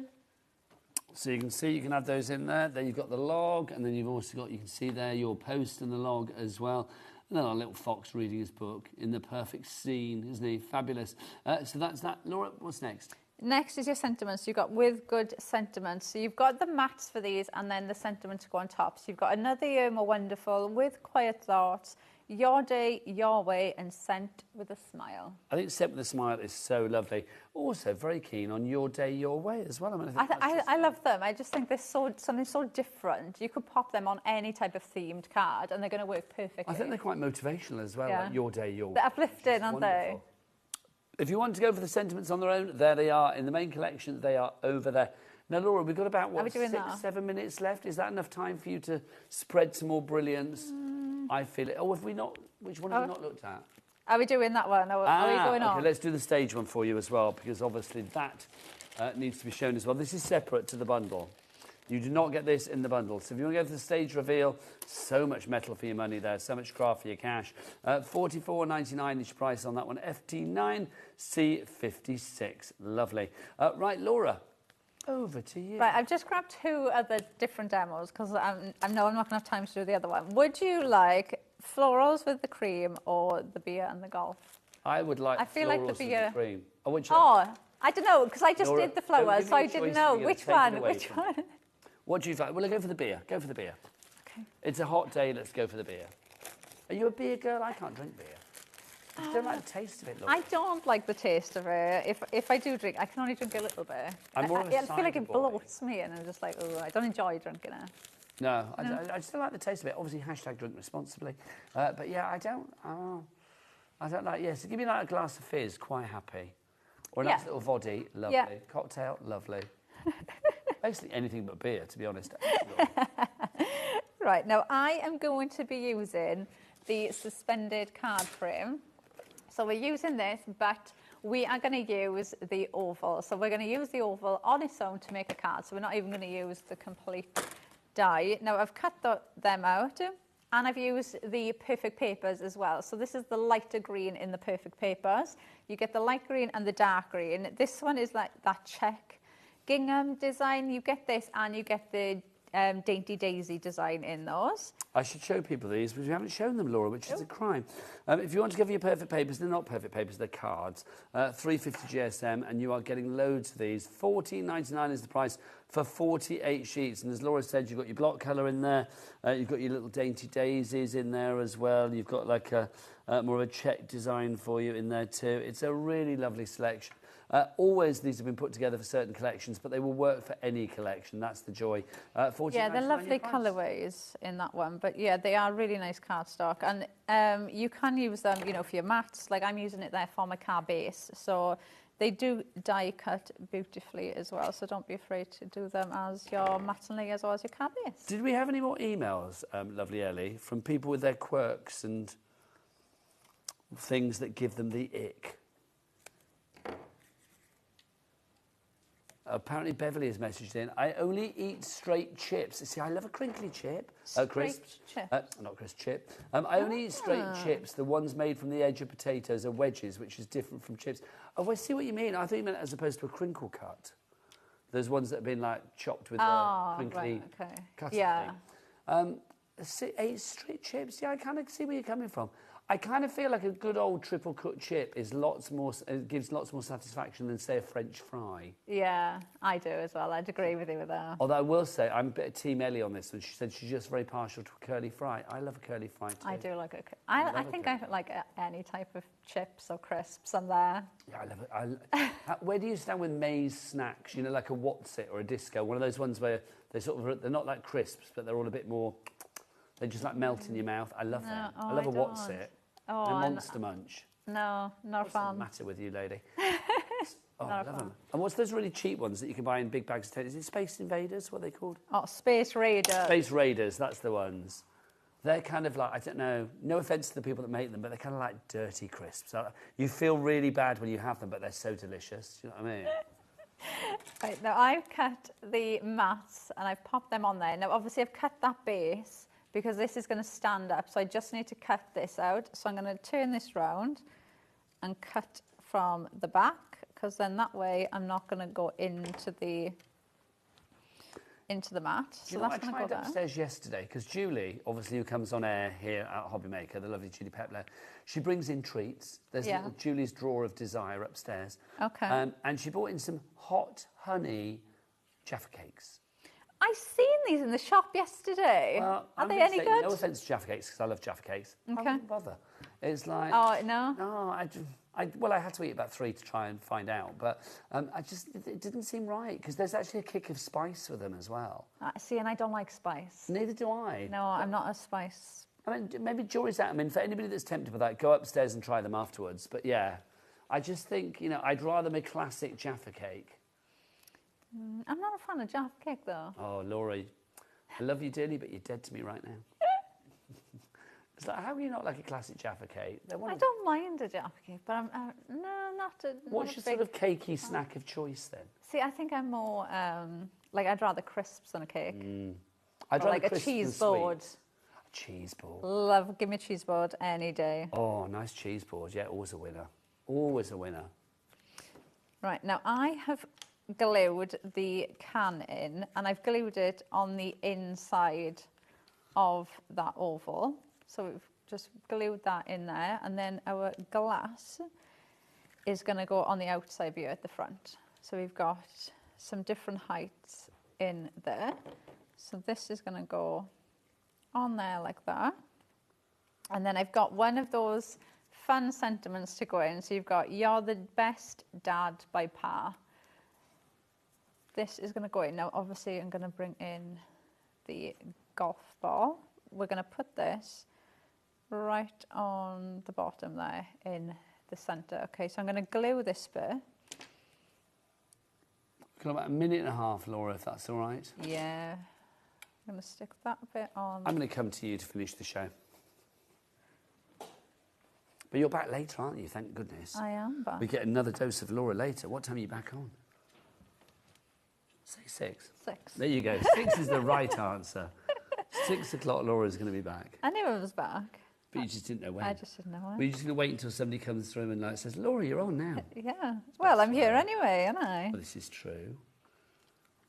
So you can see you can have those in there. Then you've got the log, and then you've also got, you can see there, your post and the log as well. And then our little fox reading his book in the perfect scene, isn't he? Fabulous. So that's that. Laura, what's next? Next is your sentiments. You've got with good sentiments. So you've got the mats for these and then the sentiment to go on top. So you've got another year more wonderful with quiet thoughts. Your day, your way, and sent with a smile. I think Sent with a Smile is so lovely. Also, very keen on Your Day, Your Way as well. I mean, I love them. I just think they're something so different. You could pop them on any type of themed card, and they're going to work perfectly. I think they're quite motivational as well. Yeah. Like Your Day, Your Way. They're uplifting, aren't they? If you want to go for the sentiments on their own, there they are. In the main collection, they are over there. Now, Laura, we've got about, what, 6-7 minutes left? Is that enough time for you to spread some more brilliance? I feel it. Oh, have we not... Which one have we not looked at? Are we doing that one? Are we going on? Okay, let's do the stage one for you as well, because obviously that needs to be shown as well. This is separate to the bundle. You do not get this in the bundle. So if you want to go for the stage reveal, so much metal for your money there, so much craft for your cash. $44.99 is your price on that one. FT9, C56. Lovely. Right, Laura, over to you. Right, I've just grabbed 2 other different demos because I know I'm not going to have time to do the other one. Would you like florals with the cream or the beer and the golf? I would like I feel like the beer. With the cream. Oh, I don't know, because I just Laura, did the flowers, so I didn't know which one. What do you like? Well, go for the beer. Go for the beer. Okay. It's a hot day. Let's go for the beer. Are you a beer girl? I can't drink beer. I just don't like the taste of it, Laura. I don't like the taste of it. If I do drink, I can only drink a little bit. I'm more of a I feel like it cider boy. bloats me, and I'm just like, oh, I don't enjoy drinking it. No, I just don't like the taste of it. Obviously, # drink responsibly. But yeah, I don't like, yeah, so give me like a glass of fizz, quite happy. Or a nice little voddy, lovely. Yeah. Cocktail, lovely. Basically anything but beer, to be honest. Right, now I am going to be using the suspended card frame. So we're using this, but we are going to use the oval. So we're going to use the oval on its own to make a card. So we're not even going to use the complete die. Now I've cut them out, and I've used the perfect papers as well. So this is the lighter green in the perfect papers. You get the light green and the dark green. This one is like that check gingham design. You get this, and you get the Dainty Daisy design in those. I should show people these, because we haven't shown them, Laura, which is a crime. If you want to go for your perfect papers, they're not perfect papers, they're cards. 350 GSM, and you are getting loads of these. $14.99 is the price for 48 sheets. And as Laura said, you've got your block colour in there. You've got your little Dainty Daisies in there as well. You've got like a more of a check design for you in there too. It's a really lovely selection. Always these have been put together for certain collections, but they will work for any collection. That's the joy. Yeah, they're lovely colourways in that one. But yeah, they are really nice cardstock. And you can use them, you know, for your mats. Like I'm using it there for my car base. So they do die cut beautifully as well. So don't be afraid to do them as your mats and layers or as your car base. Did we have any more emails, lovely Ellie, from people with their quirks and things that give them the ick? Apparently Beverly has messaged in, I only eat straight chips. See, I love a crinkly chip. Crisp. Not crisp, chip. I only eat straight chips. The ones made from the edge of potatoes are wedges, which is different from chips. Oh, I see what you mean. I thought you meant as opposed to a crinkle cut. Those ones that have been like chopped with a crinkly cutting thing. Ate straight chips? Yeah, I kind of see where you're coming from. I kind of feel like a good old triple cut chip is gives lots more satisfaction than, say, a French fry. Yeah, I do as well. I'd agree with you with that. Although I will say, I'm a bit of Team Ellie on this one. She said she's just very partial to a curly fry. I love a curly fry too. I do like it. I think I like any type of chips or crisps. I'm there. Yeah, I love it. Where do you stand with maize snacks? You know, like a What's It or a Disco? One of those ones where they're not like crisps, but they're all a bit more... They just like melt in your mouth. I love that. I love a What's It. A Monster Munch. No, not a fan. What's the matter with you, lady? I love them. And what's those really cheap ones that you can buy in big bags of potatoes? Is it Space Invaders? What are they called? Oh, Space Raiders. Space Raiders, that's the ones. They're kind of like, I don't know, no offence to the people that make them, but they're kind of like dirty crisps. You feel really bad when you have them, but they're so delicious. Do you know what I mean? Right, now I've cut the mats and I've popped them on there. Now, obviously, I've cut that base because this is going to stand up, so I just need to cut this out. So I'm going to turn this round and cut from the back, because then that way I'm not going to go into the mat. So that's going to go down. Upstairs yesterday, because Julie, obviously, who comes on air here at HobbyMaker, the lovely Julie Pepler, she brings in treats. There's a little Julie's Drawer of Desire upstairs. Okay. And she brought in some hot honey Jaffa cakes. I seen these in the shop yesterday. Well, Are they any good? No offence to Jaffa cakes, because I love Jaffa cakes. Okay. I wouldn't bother. It's like... Oh, no? No, I had to eat about 3 to try and find out, but it didn't seem right, because there's actually a kick of spice with them as well. See, and I don't like spice. Neither do I. No, I'm not a spice. I mean, maybe jury's out. I mean, for anybody that's tempted by that, go upstairs and try them afterwards. But yeah, I just think, you know, I'd rather my classic Jaffa cake. I'm not a fan of Jaffa cake, though. Oh, Laurie, I love you dearly, but you're dead to me right now. It's like, how are you not like a classic Jaffa cake? I don't mind a Jaffa cake, but I'm not a. What's your sort of cakey snack of choice then? See, I think I'm more like I'd rather crisps than a cake. I'd rather like a cheese board. A cheese board. Love, give me a cheese board any day. Oh, nice cheese board. Yeah, always a winner. Always a winner. Right, now I have glued the can in, and I've glued it on the inside of that oval. So we've just glued that in there, and then our glass is going to go on the outside view at the front. So we've got some different heights in there. So this is going to go on there like that. And then I've got one of those fun sentiments to go in. So you've got "You're the best dad" by Pa. This is going to go in. Now, obviously, I'm going to bring in the golf ball. We're going to put this right on the bottom there in the centre. Okay, so I'm going to glue this bit. Got about 1.5 minutes, Laura, if that's all right. Yeah. I'm going to stick that bit on. I'm going to come to you to finish the show. But you're back later, aren't you? Thank goodness. I am back. We get another dose of Laura later. What time are you back on? Say 6. 6. There you go. 6 is the right answer. 6 o'clock, Laura's going to be back. I knew I was back. But you just didn't know when. I just didn't know when. Were you just going to wait until somebody comes through and like says, "Laura, you're on now"? Yeah. Well, I'm here anyway, aren't I? Well, this is true.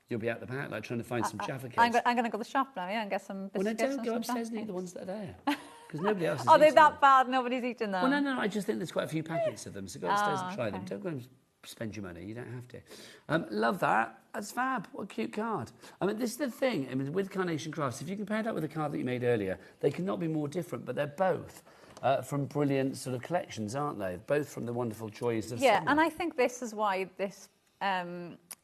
You'll be out the back, like trying to find some Jaffa cakes. I'm going to go to the shop now, yeah, and get some biscuits. Well, no, don't go upstairs and eat the ones that are there. Because nobody else is Are they eating that them. bad? Nobody's eating them? Well, no, I just think there's quite a few packets of them, so go upstairs and try them. Okay. Don't go and spend your money, you don't have to. Love that. That's fab. What a cute card. I mean, this is the thing. I mean, with Carnation Crafts, if you compare that with the card that you made earlier, they cannot be more different, but they're both from brilliant sort of collections, aren't they? Both from the wonderful joys of summer. And I think this is why this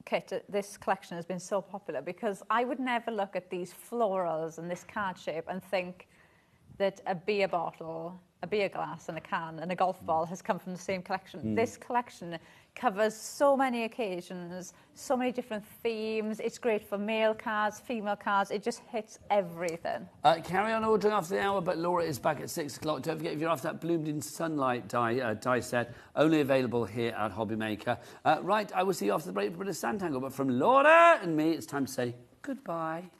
kit, this collection has been so popular, because I would never look at these florals and this card shape and think that a beer bottle, a beer glass and a can and a golf ball has come from the same collection. This collection covers so many occasions, so many different themes. It's great for male cards, female cards. It just hits everything. Carry on ordering after the hour, but Laura is back at 6 o'clock. Don't forget, if you're after that Bloomed in Sunlight die set, only available here at HobbyMaker. Right, I will see you after the break for a bit of Sandangle, but from Laura and me, it's time to say goodbye.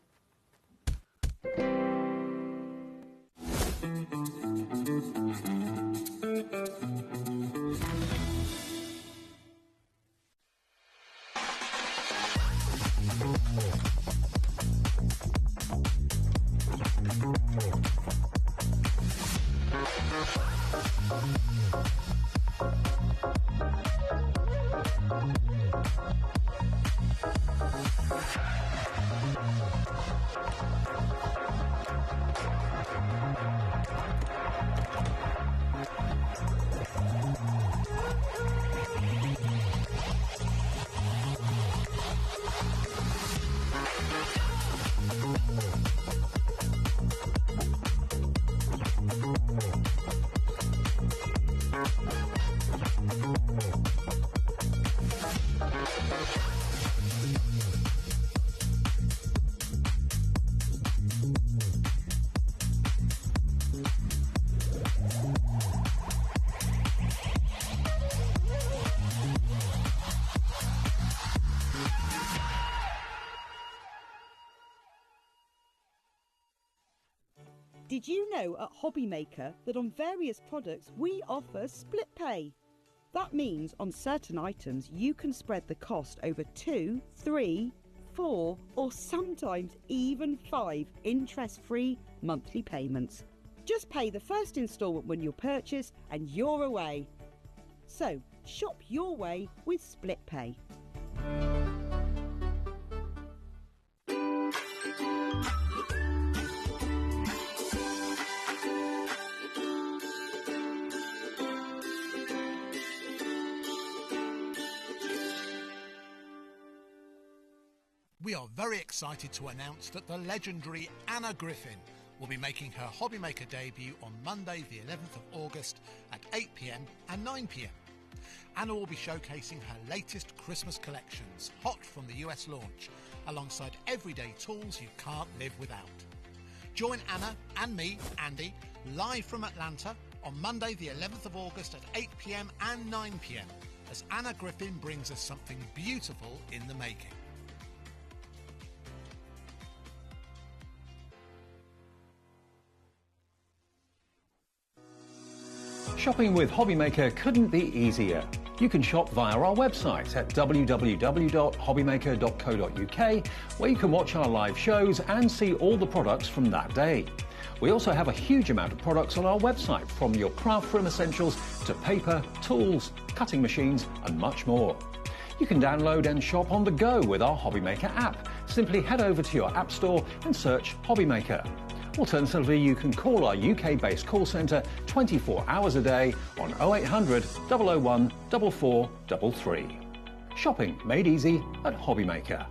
Did you know at HobbyMaker that on various products we offer split pay? That means on certain items you can spread the cost over 2, 3, 4 or sometimes even 5 interest-free monthly payments. Just pay the first instalment when you purchase and you're away. So shop your way with split pay. We are very excited to announce that the legendary Anna Griffin will be making her HobbyMaker debut on Monday the 11th of August at 8 p.m. and 9 p.m. Anna will be showcasing her latest Christmas collections, hot from the US launch, alongside everyday tools you can't live without. Join Anna and me, Andy, live from Atlanta on Monday the 11th of August at 8 p.m. and 9 p.m. as Anna Griffin brings us something beautiful in the making. Shopping with HobbyMaker couldn't be easier. You can shop via our website at www.hobbymaker.co.uk, where you can watch our live shows and see all the products from that day. We also have a huge amount of products on our website, from your craft room essentials to paper, tools, cutting machines and much more. You can download and shop on the go with our HobbyMaker app. Simply head over to your app store and search HobbyMaker. Alternatively, you can call our UK-based call centre 24 hours a day on 0800 001 4433. Shopping made easy at HobbyMaker.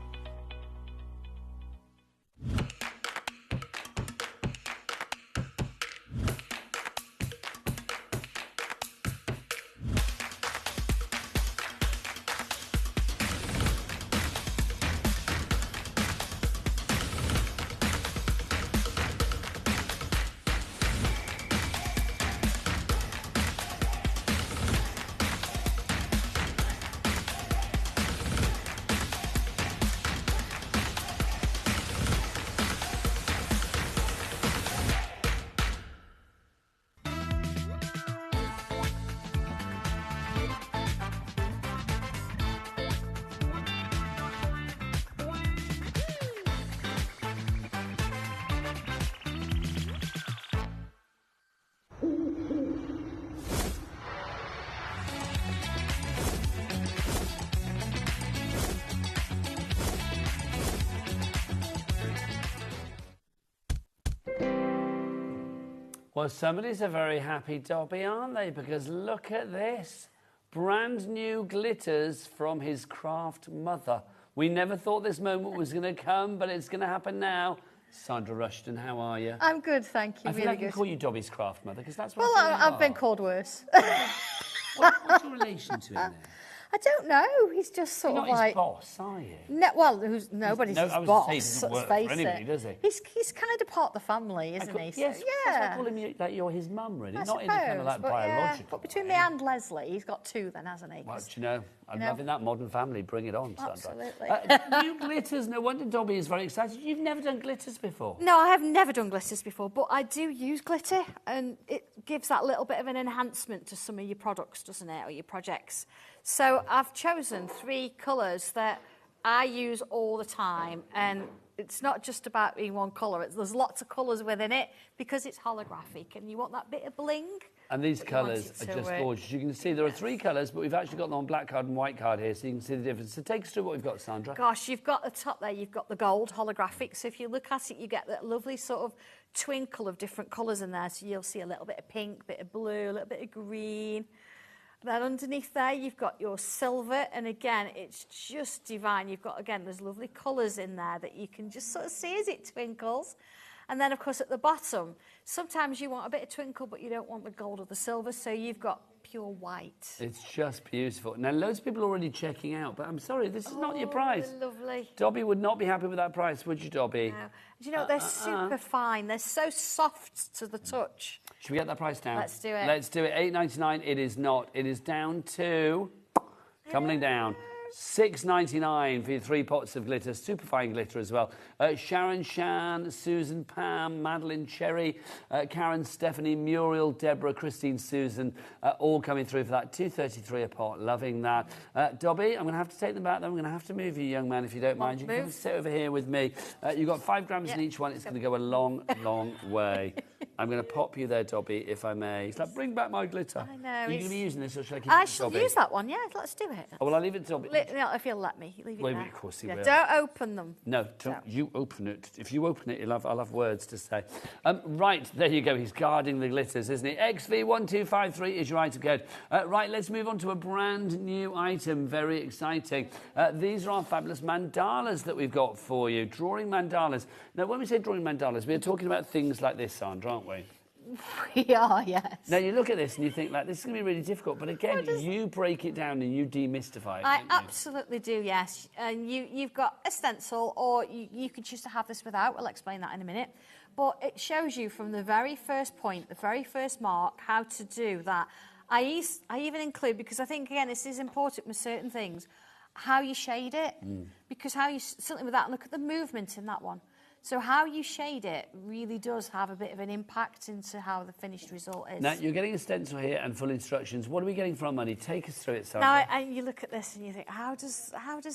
Well, somebody's a very happy Dobby, aren't they? Because look at this. Brand new glitters from his craft mother. We never thought this moment was going to come, but it's going to happen now. Sandra Rushton, how are you? I'm good, thank you. I feel really like I good. can call you Dobby's craft mother, because that's what Well, I I've been called worse. What's your relation to him there? I don't know. He's just sort You're of not like his boss, are you? No, well, nobody's No, his I was boss. gonna say he doesn't Let's work face for anybody, it. does he? He's kind of part of the family, isn't he? So, Yes, yeah. that's why I call him like you're his mum, really. I Not in a kind of like suppose, but yeah. biological. But between me and Leslie, he's got two then, hasn't he? Well, do you know, I'm loving that modern family. Bring it on, Sandra. Absolutely. New glitters. No wonder Dobby is very excited. You've never done glitters before. No, I have never done glitters before, but I do use glitter, and it gives that little bit of an enhancement to some of your products, doesn't it, or your projects. So I've chosen 3 colours that I use all the time, and it's not just about being one colour. There's lots of colours within it because it's holographic, and you want that bit of bling. And these colours are just gorgeous. You can see there are 3 colours, but we've actually got them on black card and white card here, so you can see the difference. So take us through what we've got, Sandra. Gosh, you've got the top there, you've got the gold holographic. So if you look at it, you get that lovely sort of twinkle of different colours in there. So you'll see a little bit of pink, bit of blue, a little bit of green. Then underneath there, you've got your silver, and again, it's just divine. You've got, again, there's lovely colours in there that you can just sort of see as it twinkles. And then, of course, at the bottom, sometimes you want a bit of twinkle, but you don't want the gold or the silver, so you've got pure white. It's just beautiful. Now, loads of people are already checking out, but I'm sorry, this is not your price. Lovely. Dobby would not be happy with that price, would you, Dobby? No. Do you know, they're super fine. They're so soft to the touch. Should we get that price down? Let's do it. Let's do it. $8.99. It is not. It is down to... Tumbling down. $6.99 for your 3 pots of glitter, super fine glitter as well. Sharon, Shan, Susan, Pam, Madeline, Cherry, Karen, Stephanie, Muriel, Deborah, Christine, Susan, all coming through for that. $2.33 a pot. Loving that. Dobby, I'm going to have to take them back. Then I'm going to have to move you, young man, if you don't mind. You can come sit over here with me. You've got 5 grams in each one. It's going to go a long, long way. I'm going to pop you there, Dobby, if I may. It's like, bring back my glitter. I know. Are you going to be using this, or should I keep I it to shall Dobby? use that one, yeah, let's do it. Oh, well, I'll leave it to Dobby. If you'll let me, leave it Well, there. of course he will. Don't open them. No, don't you open it. If you open it, I'll have words to say. Right, there you go. He's guarding the glitters, isn't he? XV1253 is your item code. Right, let's move on to a brand new item. Very exciting. These are our fabulous mandalas that we've got for you. Drawing mandalas. Now, when we say drawing mandalas, we're talking about things like this, Sandra, aren't we? We are, yes. Now, you look at this and you think, like, this is going to be really difficult. But again, you break it down and you demystify it. I absolutely do, yes. And you've got a stencil, or you could choose to have this without. We'll explain that in a minute. But it shows you from the very first point, the very first mark, how to do that. I even include, because I think, again, this is important with certain things, how you shade it. Because something with that, look at the movement in that one. So how you shade it really does have a bit of an impact into how the finished result is. Now, you're getting a stencil here and full instructions. What are we getting for our money? Take us through it, Sandra. Now, you look at this and you think, how does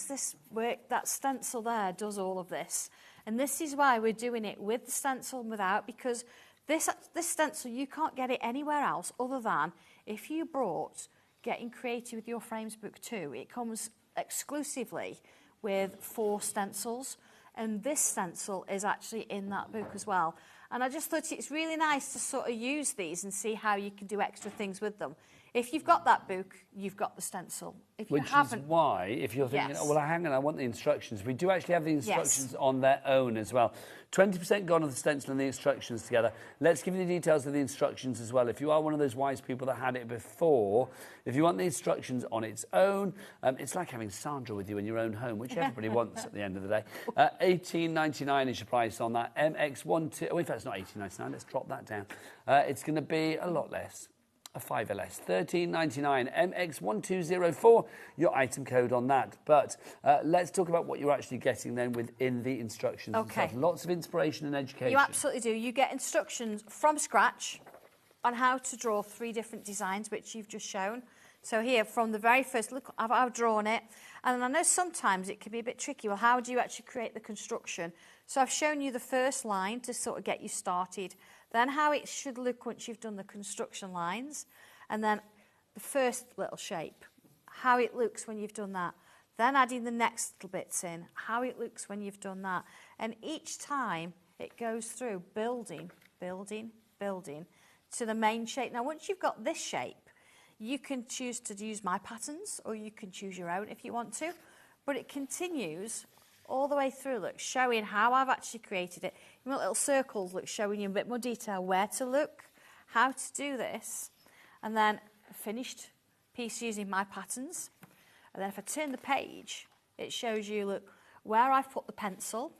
this work? That stencil there does all of this. And this is why we're doing it with the stencil and without, because this stencil, you can't get it anywhere else other than if you brought Getting Creative with Your Frames book 2. It comes exclusively with 4 stencils. And this stencil is actually in that book as well. And I just thought it's really nice to sort of use these and see how you can do extra things with them. If you've got that book, you've got the stencil. If you haven't... Which is why, if you're thinking, oh, well, hang on, I want the instructions, we do actually have the instructions on their own as well. 20% gone of the stencil and the instructions together. Let's give you the details of the instructions as well. If you are one of those wise people that had it before, if you want the instructions on its own, it's like having Sandra with you in your own home, which everybody wants at the end of the day. $18.99 is your price on that. MX12... Oh, in fact, it's not $18.99. Let's drop that down. It's going to be a lot less. A $5 less, $13.99, MX1204, your item code on that. But let's talk about what you're actually getting then within the instructions. Okay. Lots of inspiration and education. You absolutely do. You get instructions from scratch on how to draw 3 different designs, which you've just shown. So here, from the very first, look, I've drawn it. And I know sometimes it can be a bit tricky. Well, how do you actually create the construction? So I've shown you the first line to sort of get you started. Then how it should look once you've done the construction lines. And then the first little shape, how it looks when you've done that. Then adding the next little bits in, how it looks when you've done that. And each time it goes through building, building, building to the main shape. Now, once you've got this shape, you can choose to use my patterns, or you can choose your own if you want to. But it continues all the way through, look, showing how I've actually created it. You know, little circles, look, showing you a bit more detail, where to look, how to do this. And then a finished piece using my patterns. And then if I turn the page, it shows you, look, where I've put the pencil,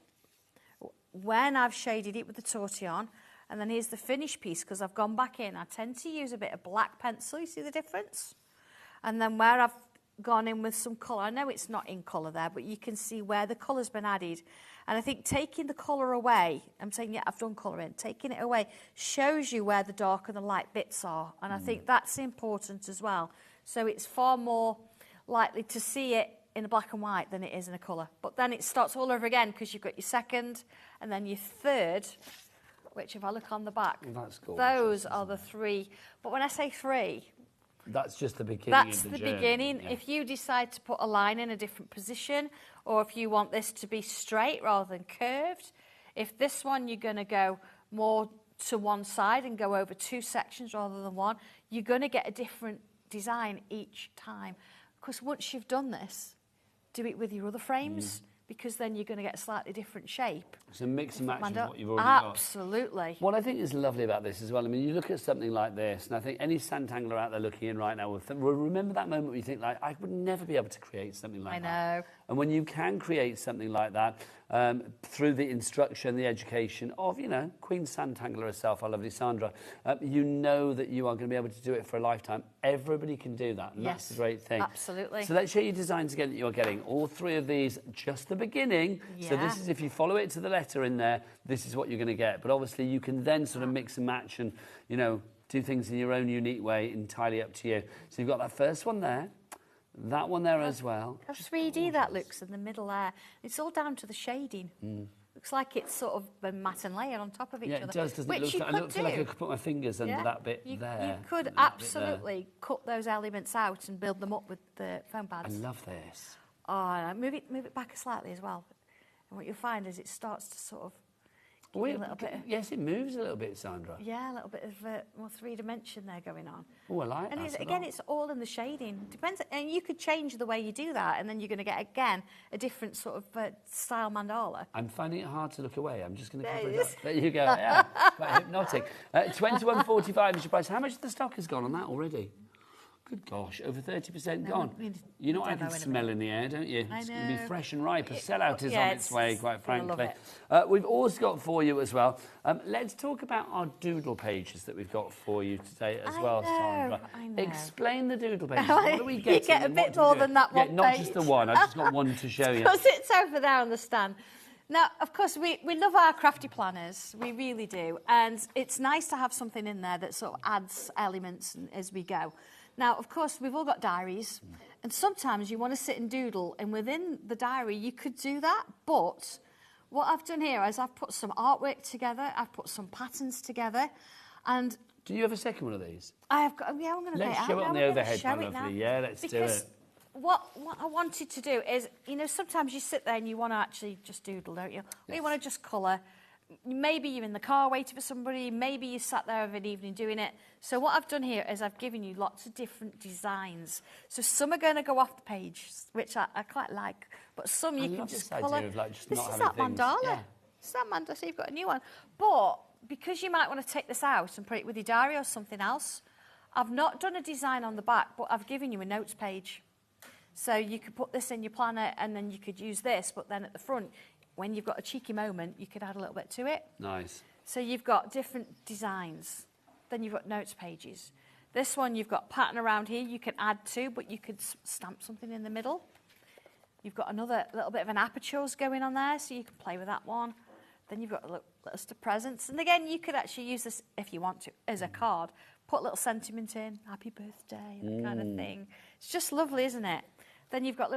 when I've shaded it with the tortillon, and then here's the finished piece, because I've gone back in. I tend to use a bit of black pencil, you see the difference? And then where I've gone in with some colour, I know it's not in colour there, but you can see where the colour's been added. And I think taking the colour away, I'm saying, yeah, I've done colour in, taking it away shows you where the dark and the light bits are. And I think that's important as well. So it's far more likely to see it in a black and white than it is in a colour. But then it starts all over again, because you've got your second and then your third, which if I look on the back, that's gorgeous, those are the 3. But when I say 3, that's just the beginning that's of the the journey. beginning. Yeah. If you decide to put a line in a different position, or if you want this to be straight rather than curved, if this one you're going to go more to one side and go over 2 sections rather than 1, you're going to get a different design each time. Because once you've done this, do it with your other frames, because then you're going to get a slightly different shape. It's a mix and match of what you've already got. Absolutely. What I think is lovely about this as well, I mean, you look at something like this, and I think any Sandangler out there looking in right now will remember that moment where you think, like, I would never be able to create something like that. I know. And when you can create something like that through the instruction, the education of, you know, Queen Sandangler herself, our lovely Sandra, you know that you are going to be able to do it for a lifetime. Everybody can do that, and that's the great thing. Absolutely. So let's show you designs again that you're getting. All 3 of these, just the beginning. Yeah. So this is, if you follow it to the letter in there, this is what you're going to get. But obviously you can then sort of mix and match and, you know, do things in your own unique way, entirely up to you. So you've got that first one there. That one there as well. How 3D that looks in the middle there. It's all down to the shading. Look Looks like it's sort of been matte and layered on top of each other. Yeah, it does, doesn't it? Which you I could feel like I do. could put my fingers under that bit there. You could and that bit absolutely cut those elements out and build them up with the foam there. I pads. love this. Oh, move it back slightly as well. And what you'll find is it starts to sort of give you a little bit. Yes, it moves a little bit, Sandra. Yeah, a little bit of more 3-dimension there going on. Oh, I like and that. And it's all in the shading. Depends, and you could change the way you do that, and then you're going to get again a different sort of style mandala. I'm finding it hard to look away. I'm just going to cover it up. There you go. Yeah, quite hypnotic. 21.45 is your price. How much of the stock has gone on that already? Good gosh, over 30% gone. You know what I can smell in the air, don't you? I know. It's going to be fresh and ripe. A sellout is on its way, quite frankly. Love it. We've also got for you as well. Let's talk about our doodle pages that we've got for you today as Sandra. I know. Explain the doodle pages. What are we getting? You get a bit more than that one not page. just the one. I've just got one to show you. Because it's over there on the stand. Now, of course, we love our crafty planners. We really do. And it's nice to have something in there that sort of adds elements as we go. Now, of course, we've all got diaries, and sometimes you want to sit and doodle, and within the diary, you could do that. But what I've done here is I've put some artwork together, I've put some patterns together, and... Do you have a second one of these? I have got... Yeah, I'm going to get it out. Let's show it on the overhead, my lovely. Yeah, let's do it. What I wanted to do is, you know, sometimes you sit there and you want to actually just doodle, don't you? Or you want to just colour. Maybe you're in the car waiting for somebody, maybe you sat there of an evening doing it. So what I've done here is I've given you lots of different designs. So some are going to go off the page, which I quite like, but some you can just colour. This is that mandala. Yeah. It's that mandala, so you've got a new one. But because you might want to take this out and put it with your diary or something else, I've not done a design on the back, but I've given you a notes page. So you could put this in your planner and then you could use this, but then at the front, when you've got a cheeky moment, you could add a little bit to it. Nice. So you've got different designs. Then you've got notes pages. This one, you've got pattern around here you can add to, but you could stamp something in the middle. You've got another little bit of an apertures going on there, so you can play with that one. Then you've got a list of presents. And again, you could actually use this, if you want to, as a card. Put a little sentiment in, happy birthday, that kind of thing. It's just lovely, isn't it? Then you've got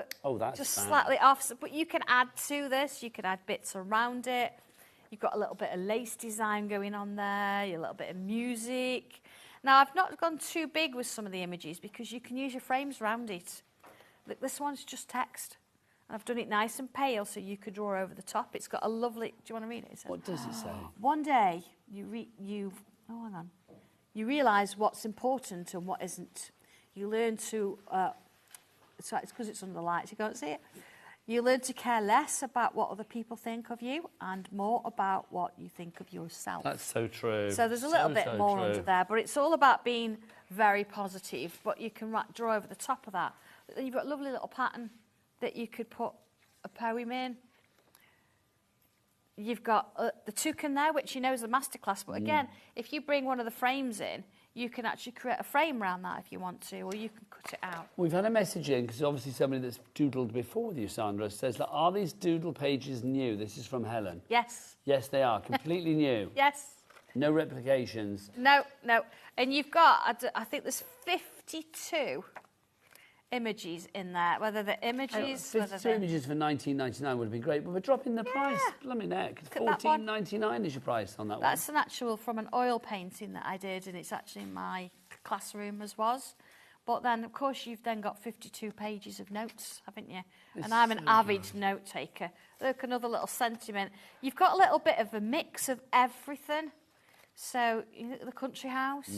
just slightly off, but you can add to this. You can add bits around it. You've got a little bit of lace design going on there, a little bit of music. Now, I've not gone too big with some of the images because you can use your frames around it. Look, this one's just text. And I've done it nice and pale so you could draw over the top. It's got a lovely... Do you want to read it? It says, what does it say? One day, you realise what's important and what isn't. You learn to... So it's because it's under the lights, you can't see it. You learn to care less about what other people think of you and more about what you think of yourself. That's so true. So there's a little bit more under there, but it's all about being very positive, but you can draw over the top of that. Then you've got a lovely little pattern that you could put a poem in. You've got the toucan there, which you know is a masterclass, but again, if you bring one of the frames in, you can actually create a frame around that if you want to, or you can cut it out. We've had a message in, because obviously somebody that's doodled before with you, Sandra, says that, are these doodle pages new? This is from Helen. Yes. Yes, they are. Completely new. Yes. No replications. No. And you've got, I think there's 52 images in there, whether the images... 52 images for $19.99 would have been great, but we're dropping the price. Blimey neck. $14.99 is your price on that one. That's an actual from an oil painting that I did, and it's actually in my classroom as was. But then, of course, you've then got 52 pages of notes, haven't you? And I'm an avid note taker. Look, another little sentiment. You've got a little bit of a mix of everything. So, you look at the country house.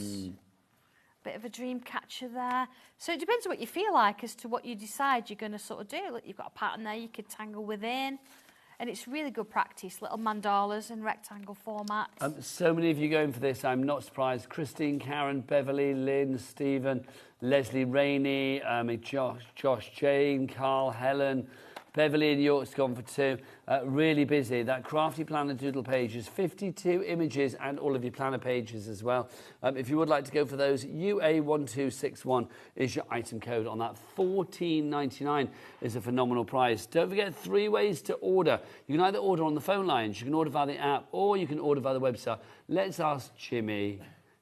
Bit of a dream catcher there. So it depends on what you feel like as to what you decide you're going to sort of do. Look, you've got a pattern there you could tangle within. And it's really good practice. Little mandalas in rectangle format. So many of you going for this. I'm not surprised. Christine, Karen, Beverly, Lynn, Stephen, Leslie Rainey, Josh, Jane, Carl, Helen, Beverly in York's gone for 2. Really busy. That crafty planner doodle pages, 52 images and all of your planner pages as well. If you would like to go for those, UA1261 is your item code on that. $14.99 is a phenomenal price. Don't forget 3 ways to order. You can either order on the phone lines, you can order via the app, or you can order via the website. Let's ask Jimmy.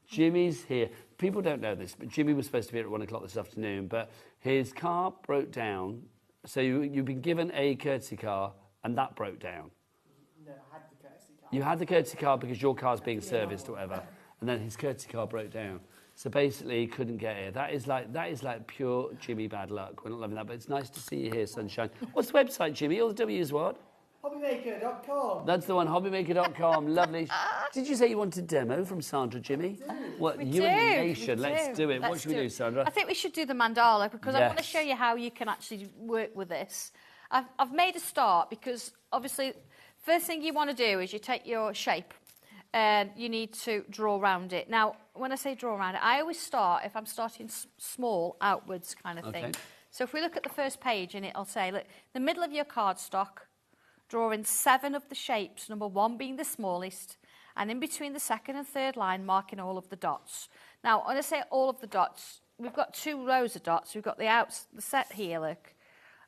Jimmy's here. People don't know this, but Jimmy was supposed to be here at 1 o'clock this afternoon, but his car broke down. So you've been given a courtesy car, and that broke down. No, I had the courtesy card. You had the courtesy card because your car's being serviced or whatever, and then his courtesy card broke down. So basically, he couldn't get here. That is like pure Jimmy bad luck. We're not loving that, but it's nice to see you here, sunshine. What's the website, Jimmy? All the W's what? HobbyMaker.com. That's the one, HobbyMaker.com. Lovely. Did you say you wanted a demo from Sandra, Jimmy? What, you and the nation. Let's do it. What should we do, Sandra? I think we should do the mandala because I want to show you how you can actually work with this. I've made a start because, obviously, first thing you want to do is you take your shape and you need to draw around it. Now, when I say draw around it, I always start, if I'm starting small, outwards kind of thing. So if we look at the first page and it'll say, look, the middle of your cardstock, draw in 7 of the shapes, number 1 being the smallest, and in between the second and third line, marking all of the dots. Now, when I say all of the dots, we've got 2 rows of dots. We've got the set here, look,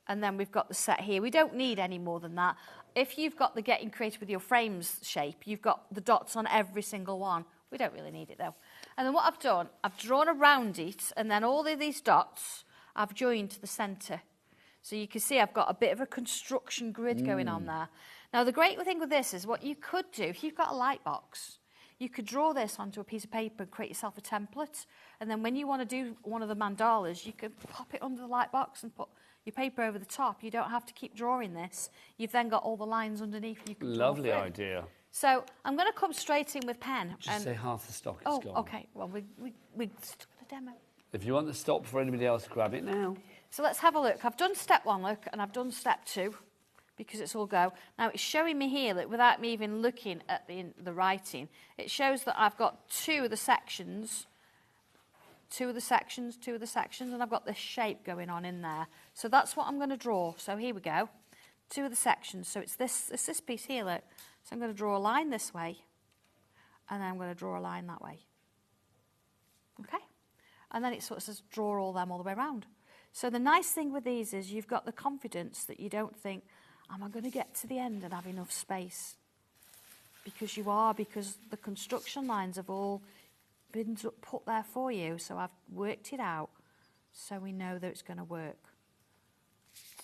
and then we've got the set here. We don't need any more than that. If you've got the Getting Creative with Your Frames shape, you've got the dots on every single one. We don't really need it, though. And then what I've done, I've drawn around it, and then all of these dots I've joined to the centre. So you can see I've got a bit of a construction grid going on there. Now, the great thing with this is what you could do, if you've got a light box, you could draw this onto a piece of paper and create yourself a template. And then when you want to do one of the mandalas, you could pop it under the light box and put your paper over the top. You don't have to keep drawing this. You've then got all the lines underneath you can draw Lovely through. idea. So I'm going to come straight in with pen. Just say half the stock is gone. Oh, OK. Well, we still got a demo. If you want the stop for anybody else, grab it now. So let's have a look. I've done step 1, look, and I've done step 2 because it's all go. Now, it's showing me here that without me even looking at the writing, it shows that I've got 2 of the sections, and I've got this shape going on in there. So that's what I'm going to draw. So here we go. 2 of the sections. So it's this piece here, look. So I'm going to draw a line this way, and then I'm going to draw a line that way. OK? And then it sort of says draw all them all the way around. So the nice thing with these is you've got the confidence that you don't think, am I going to get to the end and have enough space? Because you are, because the construction lines have all been put there for you. So I've worked it out so we know that it's going to work.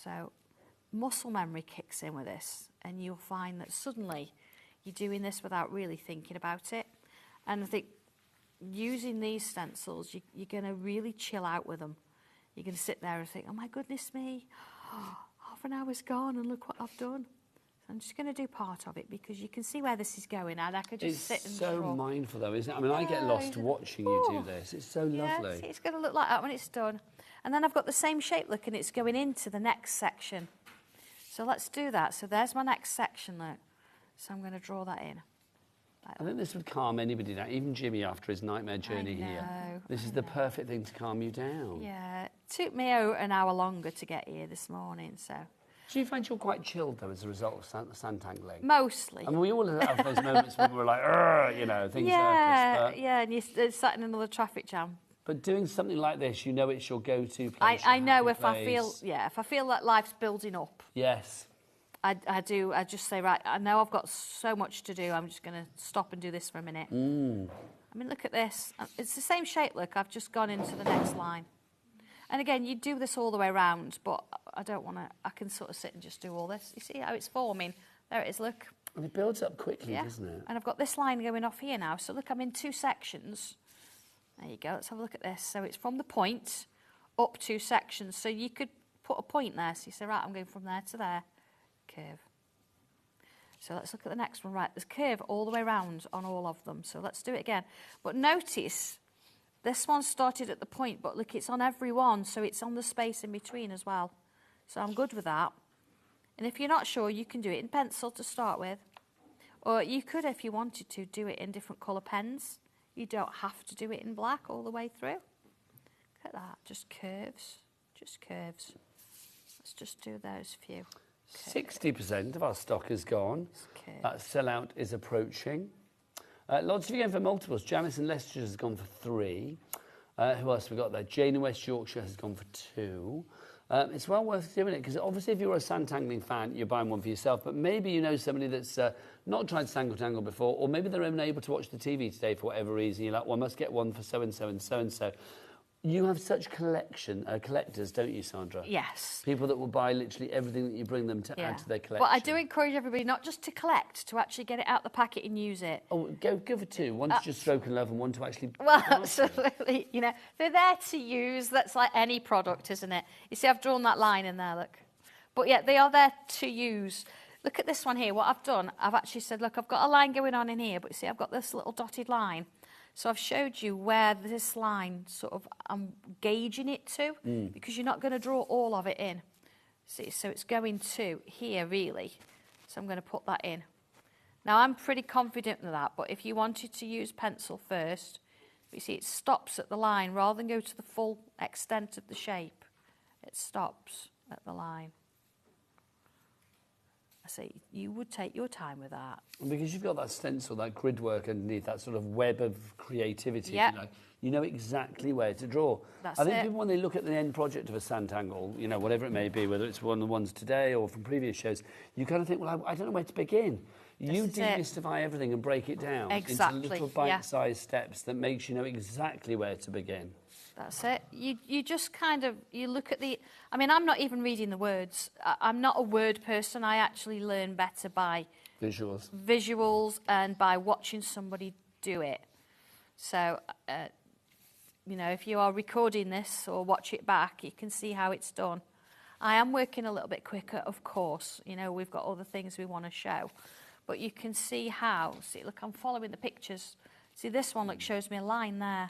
So muscle memory kicks in with this, and you'll find that suddenly you're doing this without really thinking about it. And I think using these stencils, you're going to really chill out with them. You're going to sit there and think, oh my goodness me, half an hour's gone and look what I've done. So I'm just going to do part of it because you can see where this is going and I could just sit and draw. It's so mindful though, isn't it? I mean, I get lost watching you do this. It's so lovely. See, it's going to look like that when it's done. And then I've got the same shape look and it's going into the next section. So let's do that. So there's my next section, look. So I'm going to draw that in. I think this would calm anybody down, even Jimmy after his nightmare journey here. This is the perfect thing to calm you down. Yeah, it took me an hour longer to get here this morning, so. Do you find you're quite chilled, though, as a result of Santangling? Mostly. I mean, we all have those moments when we're like, you know, things yeah, yeah, and you're sat in another traffic jam. But doing something like this, you know it's your go-to place. I know if I feel that life's building up. Yes. I do. I just say, right, I know I've got so much to do. I'm just going to stop and do this for a minute. I mean, look at this. It's the same shape, look. I've just gone into the next line. And again, you do this all the way around, but I don't want to. I can sort of sit and just do all this. You see how it's forming? There it is, look. And it builds up quickly, doesn't it? And I've got this line going off here now. So look, I'm in 2 sections. There you go. Let's have a look at this. So it's from the point up 2 sections. So you could put a point there. So you say, right, I'm going from there to there. Curve. So let's look at the next one. Right, there's curve all the way around on all of them. So let's do it again. But notice this one started at the point, but look, it's on every one, so it's on the space in between as well. So I'm good with that. And if you're not sure, you can do it in pencil to start with. Or you could, if you wanted to, do it in different colour pens. You don't have to do it in black all the way through. Look at that, just curves. Just curves. Let's just do those few. 60% of our stock is gone. That sellout is approaching. Lots of you going for multiples. Janice in Leicestershire has gone for 3. Who else have we got there? Jane in West Yorkshire has gone for 2. It's well worth doing it because obviously if you're a Santangling fan, you're buying one for yourself, but maybe you know somebody that's not tried Sandangle before, or maybe they're unable to watch the TV today for whatever reason. You're like, well, I must get one for so-and-so and so-and-so. You have such collectors, don't you, Sandra? Yes. People that will buy literally everything that you bring them to add to their collection. But I do encourage everybody not just to collect, to actually get it out the packet and use it. Oh, go for two. One to just stroke and love and one to actually... Well, absolutely. You know, they're there to use. That's like any product, isn't it? You see, I've drawn that line in there, look. But yeah, they are there to use. Look at this one here. What I've done, I've actually said, look, I've got a line going on in here, but you see, I've got this little dotted line. So I've showed you where this line sort of, I'm gauging it to, because you're not going to draw all of it in. See, so it's going to here, really. So I'm going to put that in. Now, I'm pretty confident in that, but if you wanted to use pencil first, you see, it stops at the line rather than go to the full extent of the shape. It stops at the line. I say, you would take your time with that. Because you've got that stencil, that grid work underneath, that sort of web of creativity, yep. You know exactly where to draw. That's I think it. people, when they look at the end project of a Sandangle, you know, whatever it may be, whether it's one of the ones today or from previous shows, you kind of think, well, I don't know where to begin. You demystify everything and break it down into little bite-sized steps that makes you know exactly where to begin. That's it. You just kind of, you look at the... I mean, I'm not even reading the words. I'm not a word person. I actually learn better by... Visuals and by watching somebody do it. So, you know, if you are recording this or watch it back, you can see how it's done. I am working a little bit quicker, of course. You know, we've got other things we want to show. But you can see how... See, look, I'm following the pictures. See, this one, look, shows me a line there.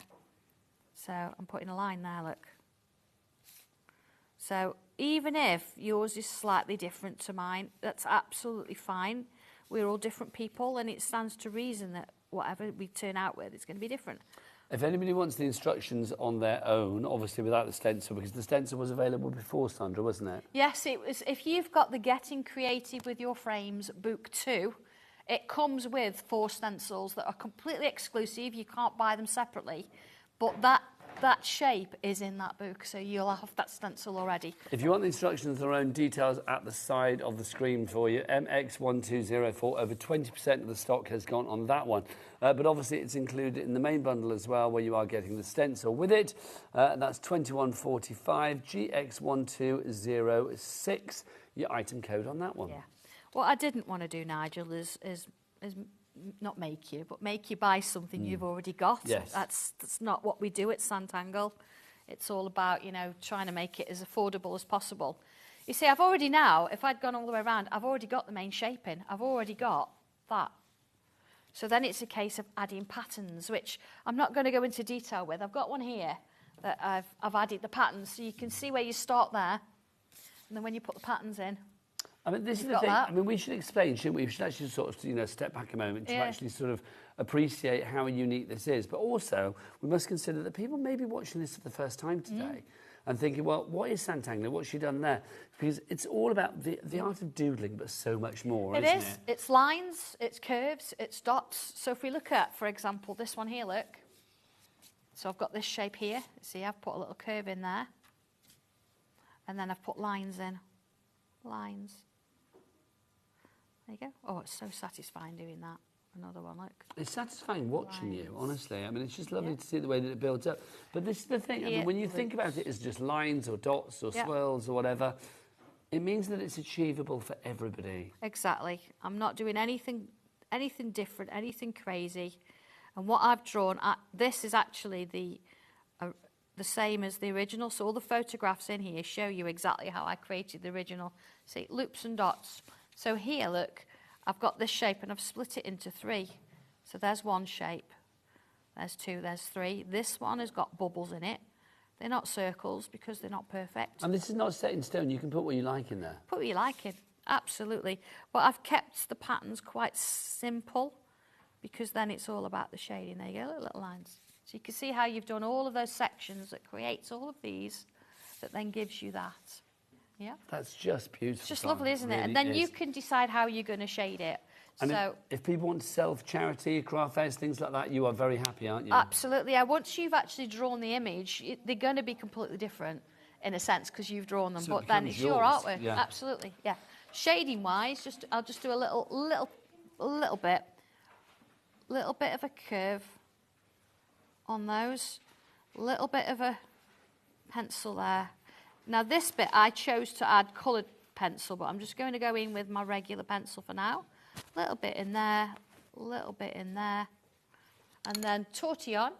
So I'm putting a line there, look. So even if yours is slightly different to mine, that's absolutely fine. We're all different people, and it stands to reason that whatever we turn out with, it's going to be different. If anybody wants the instructions on their own, obviously without the stencil, because the stencil was available before, Sandra, wasn't it? Yes, it was. If you've got the Getting Creative with Your Frames book 2, it comes with 4 stencils that are completely exclusive. You can't buy them separately. But that shape is in that book, so you'll have that stencil already. If you want the instructions, there are own details at the side of the screen for you. MX1204, over 20% of the stock has gone on that one. But obviously it's included in the main bundle as well, where you are getting the stencil with it. That's 2145 GX1206, your item code on that one. Yeah. What I didn't want to do, Nigel, is not make you buy something you've already got. Yes. That's not what we do at Sandangle. It's all about, you know, trying to make it as affordable as possible. You see, I've already now, if I'd gone all the way around, I've already got the main shape in. I've already got that. So then it's a case of adding patterns, which I'm not going to go into detail with. I've got one here that I've added the patterns, so you can see where you start there, and then when you put the patterns in, I mean, this is the thing. I mean, we should explain, shouldn't we? We should actually sort of, you know, step back a moment to actually sort of appreciate how unique this is. But also, we must consider that people may be watching this for the first time today and thinking, well, what is Sandangle? What's she done there? Because it's all about the art of doodling, but so much more, isn't it? It is. It's lines, it's curves, it's dots. So if we look at, for example, this one here, look. So I've got this shape here. See, I've put a little curve in there. And then I've put lines in. Lines. There you go. Oh, it's so satisfying doing that. Another one, look. It's satisfying watching you, honestly. I mean, it's just lovely to see the way that it builds up. But this is the thing. I mean, when you think about it as just lines or dots or swirls or whatever, it means that it's achievable for everybody. Exactly. I'm not doing anything different, anything crazy. And what I've drawn, this is actually the same as the original. So all the photographs in here show you exactly how I created the original. See, loops and dots. So here, look, I've got this shape and I've split it into 3. So there's one shape, there's 2, there's 3. This one has got bubbles in it. They're not circles because they're not perfect. And this is not set in stone. You can put what you like in there. Put what you like in, absolutely. But I've kept the patterns quite simple because then it's all about the shading. There you go, little lines. So you can see how you've done all of those sections that creates all of these that then gives you that. Yeah. That's just beautiful. It's just lovely, isn't it? Really And then you can decide how you're going to shade it. And so if people want to sell for charity, craft fairs, things like that, you are very happy, aren't you? Absolutely. Yeah. Once you've actually drawn the image, they're going to be completely different in a sense because you've drawn them. So but then it's your artwork. Yeah. Absolutely. Yeah. Shading wise, I'll just do a little bit of a curve on those. A little bit of a pencil there. Now this bit I chose to add coloured pencil, but I'm just going to go in with my regular pencil for now. A little bit in there, a little bit in there. And then tortillon.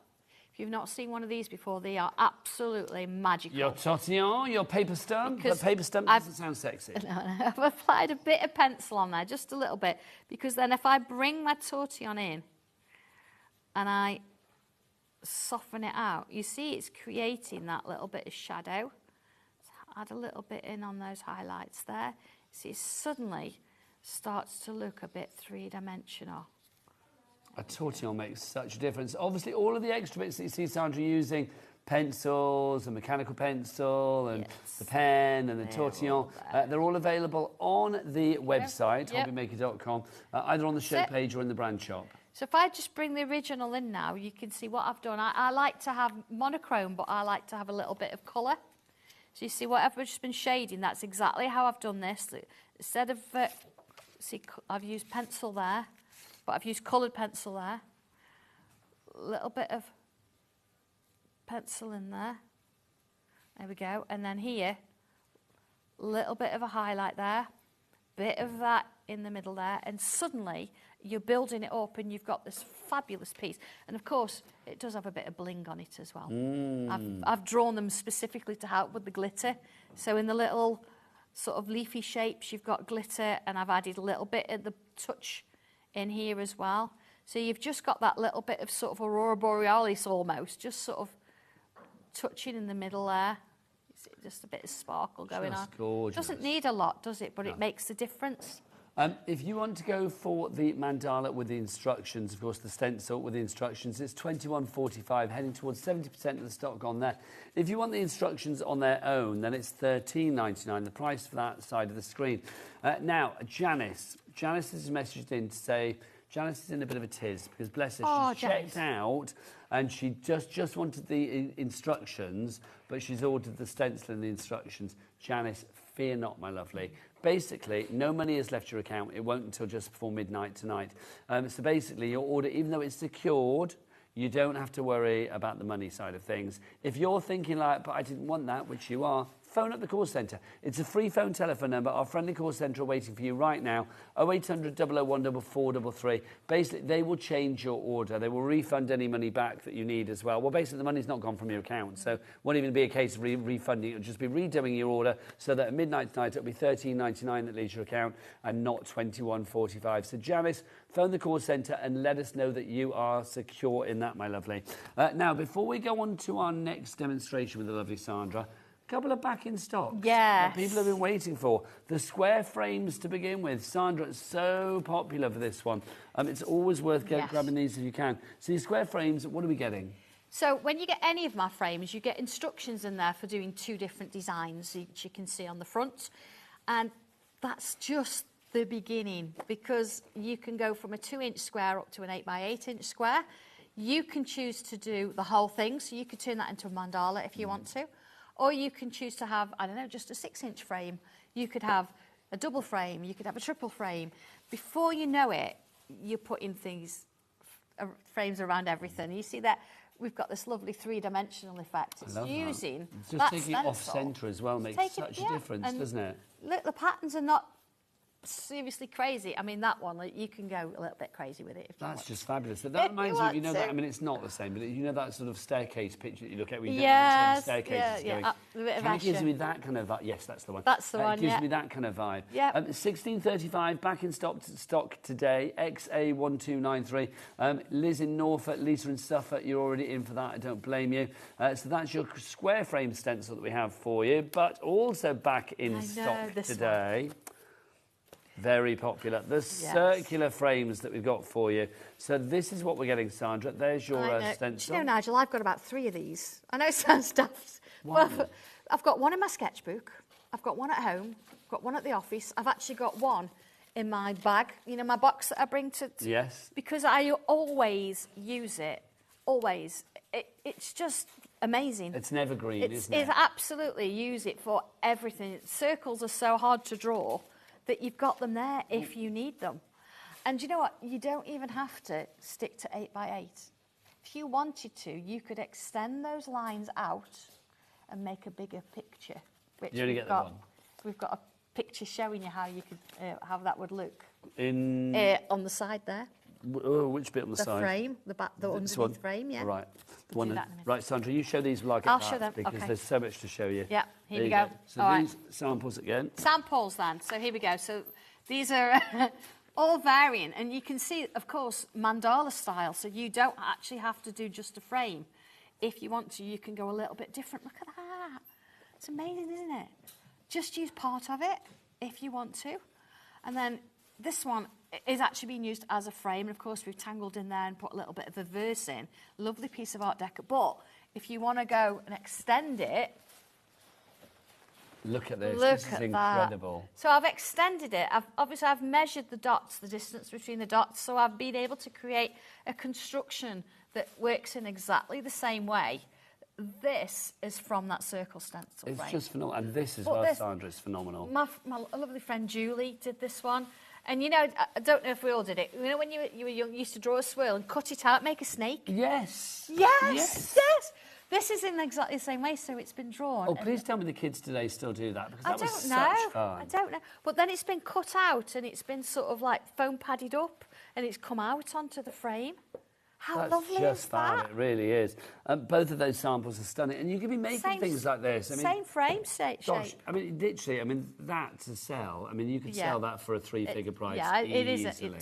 If you've not seen one of these before, they are absolutely magical. Your tortillon, your paper stump, but paper stump doesn't sound sexy. No, I've applied a bit of pencil on there, just a little bit, because then if I bring my tortillon in and I soften it out, you see it's creating that little bit of shadow. So add a little bit in on those highlights there. See, it suddenly starts to look a bit three-dimensional. A tortillon makes such a difference. Obviously, all of the extra bits that you see Sandra using, pencils, a mechanical pencil, and the pen, and the tortillon, they're all available on the website, hobbymaker.com, either on the show page or in the brand shop. So if I just bring the original in now, you can see what I've done. I like to have monochrome, but I like to have a little bit of colour. So you see what I've just been shading, that's exactly how I've done this. Instead of, see, I've used pencil there, but I've used coloured pencil there. A little bit of pencil in there. There we go. And then here, a little bit of a highlight there. Bit of that in the middle there. And suddenly, you're building it up and you've got this fabulous piece. And of course, it does have a bit of bling on it as well. I've drawn them specifically to help with the glitter. So in the little sort of leafy shapes, you've got glitter, and I've added a little bit of the touch in here as well. So you've just got that little bit of sort of aurora borealis almost, just sort of touching in the middle there. Just a bit of sparkle going on. Gorgeous. Doesn't need a lot, does it? But it makes a difference. If you want to go for the mandala with the instructions, of course, the stencil with the instructions, it's $21.45, heading towards 70% of the stock on there. If you want the instructions on their own, then it's $13.99, the price for that side of the screen. Now, Janice has messaged in to say, Janice is in a bit of a tiz because, bless her, she's checked out and she just wanted the instructions, but she's ordered the stencil and the instructions. Janice, fear not, my lovely. Basically, no money has left your account. It won't until just before midnight tonight. So basically, your order, even though it's secured, you don't have to worry about the money side of things. If you're thinking like, but I didn't want that, which you are, phone up the call centre. It's a free phone telephone number. Our friendly call centre are waiting for you right now. 0800 001 4433. Basically, they will change your order. They will refund any money back that you need as well. Well, basically, the money's not gone from your account, so it won't even be a case of refunding. It'll just be redoing your order so that at midnight tonight, it'll be $13.99 that leaves your account and not $21.45. So, Janice, phone the call centre and let us know that you are secure in that, my lovely. Now, before we go on to our next demonstration with the lovely Sandra, couple of back in stock. Yes. That people have been waiting for. The square frames to begin with. Sandra, it's so popular for this one. It's always worth grabbing these if you can. So these square frames, what are we getting? So when you get any of my frames, you get instructions in there for doing two different designs, which you can see on the front. And that's just the beginning, because you can go from a 2-inch square up to an 8x8 inch square. You can choose to do the whole thing, so you could turn that into a mandala if you want to. Or you can choose to have, I don't know, just a 6-inch frame. You could have a double frame. You could have a triple frame. Before you know it, you're putting things, frames around everything. You see that we've got this lovely three-dimensional effect. It's using that. It's just taking it off-centre as well makes such a difference, doesn't it? Look, the patterns are not seriously crazy. I mean, that one, like, you can go a little bit crazy with it. If That's just fabulous. So that reminds me, you know that, I mean, it's not the same, but you know that sort of staircase picture that you look at where you don't know the staircase is going. A bit of Kind of gives me that kind of vibe. Yes, that's the one. That's the one, It gives me that kind of vibe. Yeah. 1635, back in stock today, XA1293. Liz in Norfolk, Lisa in Suffolk, you're already in for that, I don't blame you. So that's your square frame stencil that we have for you, but also back in stock today. Very popular. The circular frames that we've got for you. So this is what we're getting, Sandra. There's your stencil. Do you know, Nigel, I've got about 3 of these. I know it sounds daft. But I've got one in my sketchbook. I've got one at home. I've got one at the office. I've actually got one in my bag, you know, my box that I bring to... Yes. Because I always use it. Always. It's just amazing. It's an evergreen, isn't it? It's absolutely use it for everything. Circles are so hard to draw that you've got them there if you need them. And you know what? You don't even have to stick to 8x8. If you wanted to, you could extend those lines out and make a bigger picture. Which You only get the one. We've got a picture showing you how you could how that would look In on the side there. which bit on the side? The frame, the back, the This one? underneath frame, yeah. Right. The We'll do one that in a minute. right, Sandra, you show these while I get I'll back, show them, because okay. there's so much to show you. Yeah, here There we you go. So All these samples again. Samples then. So here we go. So these are all varying, and you can see, of course, mandala style. So you don't actually have to do just a frame. If you want to, you can go a little bit different. Look at that. It's amazing, isn't it? Just use part of it if you want to. And then this one is actually being used as a frame. And of course, we've tangled in there and put a little bit of a verse in. Lovely piece of art deco. But if you want to go and extend it, Look at this. look This is at incredible. that. So I've extended it. Obviously, I've measured the dots, the distance between the dots. So I've been able to create a construction that works in exactly the same way. This is from that circle stencil It's frame. just phenomenal. And this as But well, this- Sandra, is phenomenal. My lovely friend Julie did this one. And, you know, I don't know if we all did it. You know, when you were young, you used to draw a swirl and cut it out, make a snake? Yes. Yes. This is in exactly the same way, so it's been drawn. Oh, please tell me the kids today still do that, because I that was don't know. such fun. I don't know. But then it's been cut out and it's been sort of like foam padded up and it's come out onto the frame. How That's lovely just is fun. that? It really is. Both of those samples are stunning, and you can be making Same things like this. I mean, same frame shape. gosh, I mean, literally, I mean, that to sell. I mean, you could Yeah. sell that for a three-figure price. Yeah, it is. easily.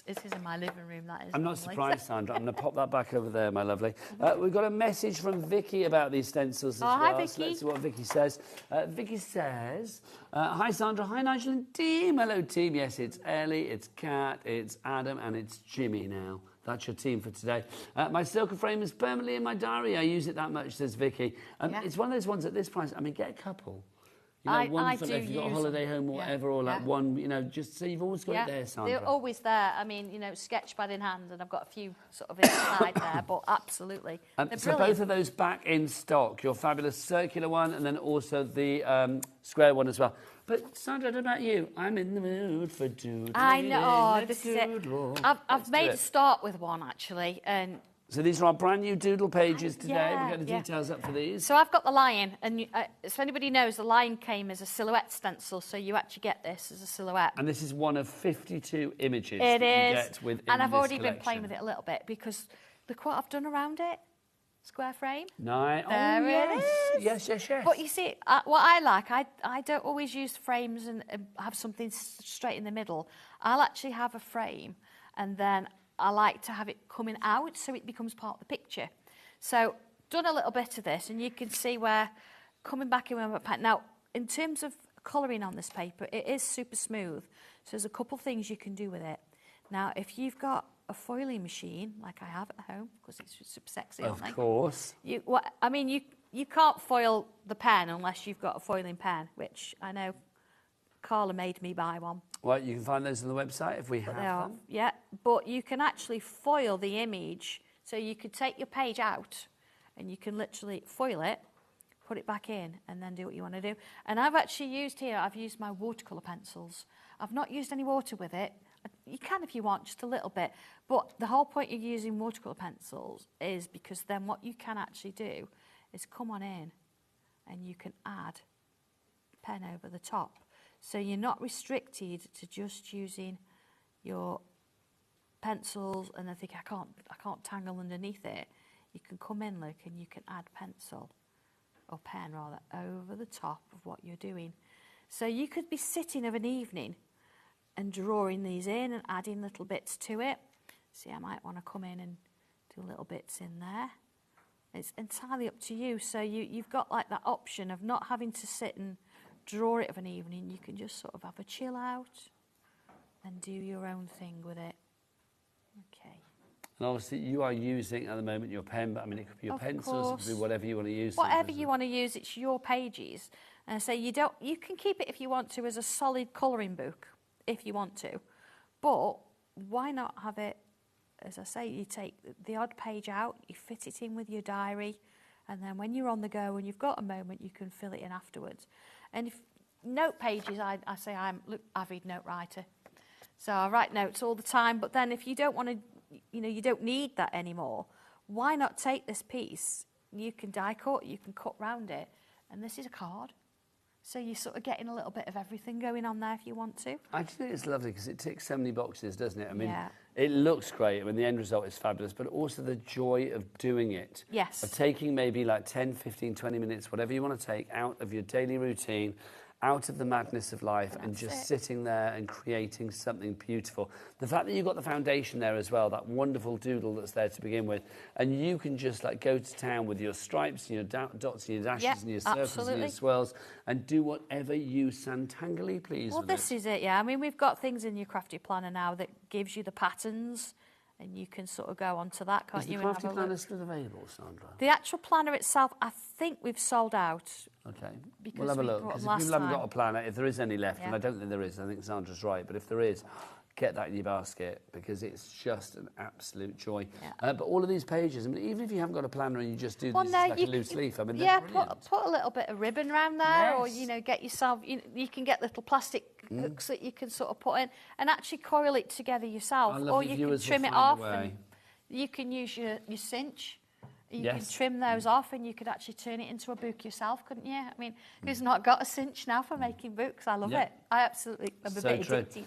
It is in my living room. That is. I'm not normally. surprised, Sandra. I'm going to pop that back over there, my lovely. We've got a message from Vicky about these stencils as Oh, hi, well. So Vicky. let's see what Vicky says. Vicky says, hi, Sandra. Hi, Nigel and team. Hello, team. Yes, it's Ellie, it's Kat, it's Adam, and it's Jimmy now. That's your team for today. My circle frame is permanently in my diary. I use it that much, says Vicky. Yeah. It's one of those ones at this price. I mean, get a couple. You know, I one for do if you've got a use holiday them. home or Yeah. whatever, or like Yeah. one, you know, just so you've always got it there, Sandra. They're always there. I mean, you know, sketch pad in hand, and I've got a few sort of inside there, but absolutely. They're So brilliant. both of those back in stock, your fabulous circular one and then also the square one as well. But Sandra, I don't know about you. I'm in the mood for doodling. I know. Oh, Let's this is it. doodle. I've Let's made do a it. start with one, actually, and So these are our brand new doodle pages today. Yeah, We've got the yeah. details up for these. so I've got the lion, and if anybody knows, the lion came as a silhouette stencil, so you actually get this as a silhouette. And this is one of 52 images It that you is, get within and I've this already been collection. playing with it a little bit because look what I've done around it. Square frame. Nice. There oh, it yes. is. Yes, yes, yes. But you see, what I like, I don't always use frames and have something straight in the middle. I'll actually have a frame, and then I like to have it coming out so it becomes part of the picture. So, done a little bit of this, and you can see where coming back in with my pen. Now, in terms of colouring on this paper, it is super smooth. So there's a couple things you can do with it. Now, if you've got a foiling machine, like I have at home, because it's super sexy, aren't they? Of course. You can't foil the pen unless you've got a foiling pen, which I know Carla made me buy one. Well, you can find those on the website if we have They are, them. yeah. But you can actually foil the image. So you could take your page out and you can literally foil it, put it back in, and then do what you want to do. And I've actually used my watercolour pencils. I've not used any water with it. You can if you want, just a little bit. But the whole point of using watercolour pencils is because then what you can actually do is come on in and you can add pen over the top. So you're not restricted to just using your pencils and then think I can't tangle underneath it. You can come in, look, and you can add pencil or pen rather over the top of what you're doing. So you could be sitting of an evening and drawing these in and adding little bits to it. See, I might want to come in and do little bits in there. It's entirely up to you. So you've got like that option of not having to sit and draw it of an evening. You can just sort of have a chill out and do your own thing with it. Okay. And obviously you are using at the moment your pen, but I mean it could be your Of pencils, it course. could be whatever you want to use. Whatever you want to use, it's your pages. And so you can keep it if you want to as a solid colouring book, if you want to. But why not have it, as I say, you take the odd page out, you fit it in with your diary, and then when you're on the go and you've got a moment, you can fill it in afterwards. And if note pages, I say I'm an avid note writer. So I write notes all the time, but then if you don't want to, you don't need that anymore, why not take this piece you can die cut, you can cut round it, and this is a card. So you're sort of getting a little bit of everything going on there if you want to. I think it's lovely because it ticks so many boxes, doesn't it? I mean, it looks great. I mean, the end result is fabulous, but also the joy of doing it. Yes. Of taking maybe like 10, 15, 20 minutes, whatever you want to take, out of your daily routine, out of the madness of life, and just sitting there and creating something beautiful. The fact that you've got the foundation there as well, that wonderful doodle that's there to begin with, and you can just like go to town with your stripes and your dots and your dashes and your circles and your swirls, and do whatever you Santangly please. Well, this is it, yeah. I mean, we've got things in your crafty planner now that gives you the patterns, and you can sort of go onto that, can't you? Is the crafty planner still available, Sandra? The actual planner itself, I think we've sold out. Okay, because we'll have a look, because if people haven't got a planner, if there is any left, and I don't think there is, I think Sandra's right, but if there is, get that in your basket, because it's just an absolute joy. But all of these pages, I mean, even if you haven't got a planner and you just do this like a loose leaf, I mean, put a little bit of ribbon around there, or, you know, get yourself, you can get little plastic hooks that you can sort of put in, and actually coil it together yourself, or you can trim it off, and you can use your cinch. You can trim those off, and you could actually turn it into a book yourself, couldn't you? I mean, who's not got a cinch now for making books? I love it. I absolutely am a bit addicted.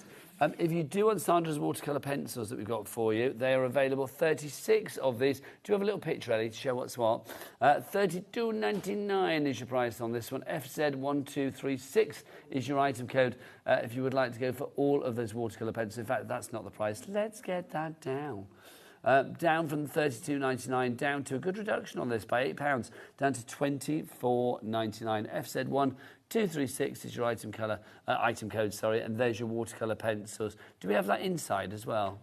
If you do want Sandra's watercolour pencils that we've got for you, they are available, 36 of these. Do you have a little picture, Ellie, to show what's what? $32.99 is your price on this one. FZ1236 is your item code if you would like to go for all of those watercolour pencils. In fact, that's not the price. Let's get that down. Down from $32.99 down to a good reduction on this by £8, down to $24.99. FZ1236 is your item code, and there's your watercolour pencils. Do we have that inside as well?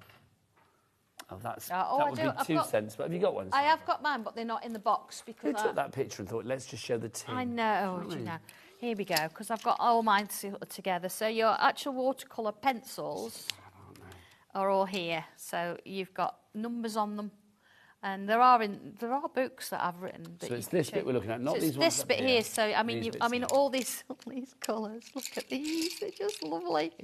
Oh, that would be 2 cents. But have you got one? I have got mine, but they're not in the box because Who took that picture and thought, let's just show the tin? I know. Do you know? Here we go, because I've got all mine together. So your actual watercolour pencils are all here. So you've got numbers on them, and there are books that I've written. So it's this bit we're looking at, not these ones. This bit here. So I mean, all these colours. Look at these; they're just lovely.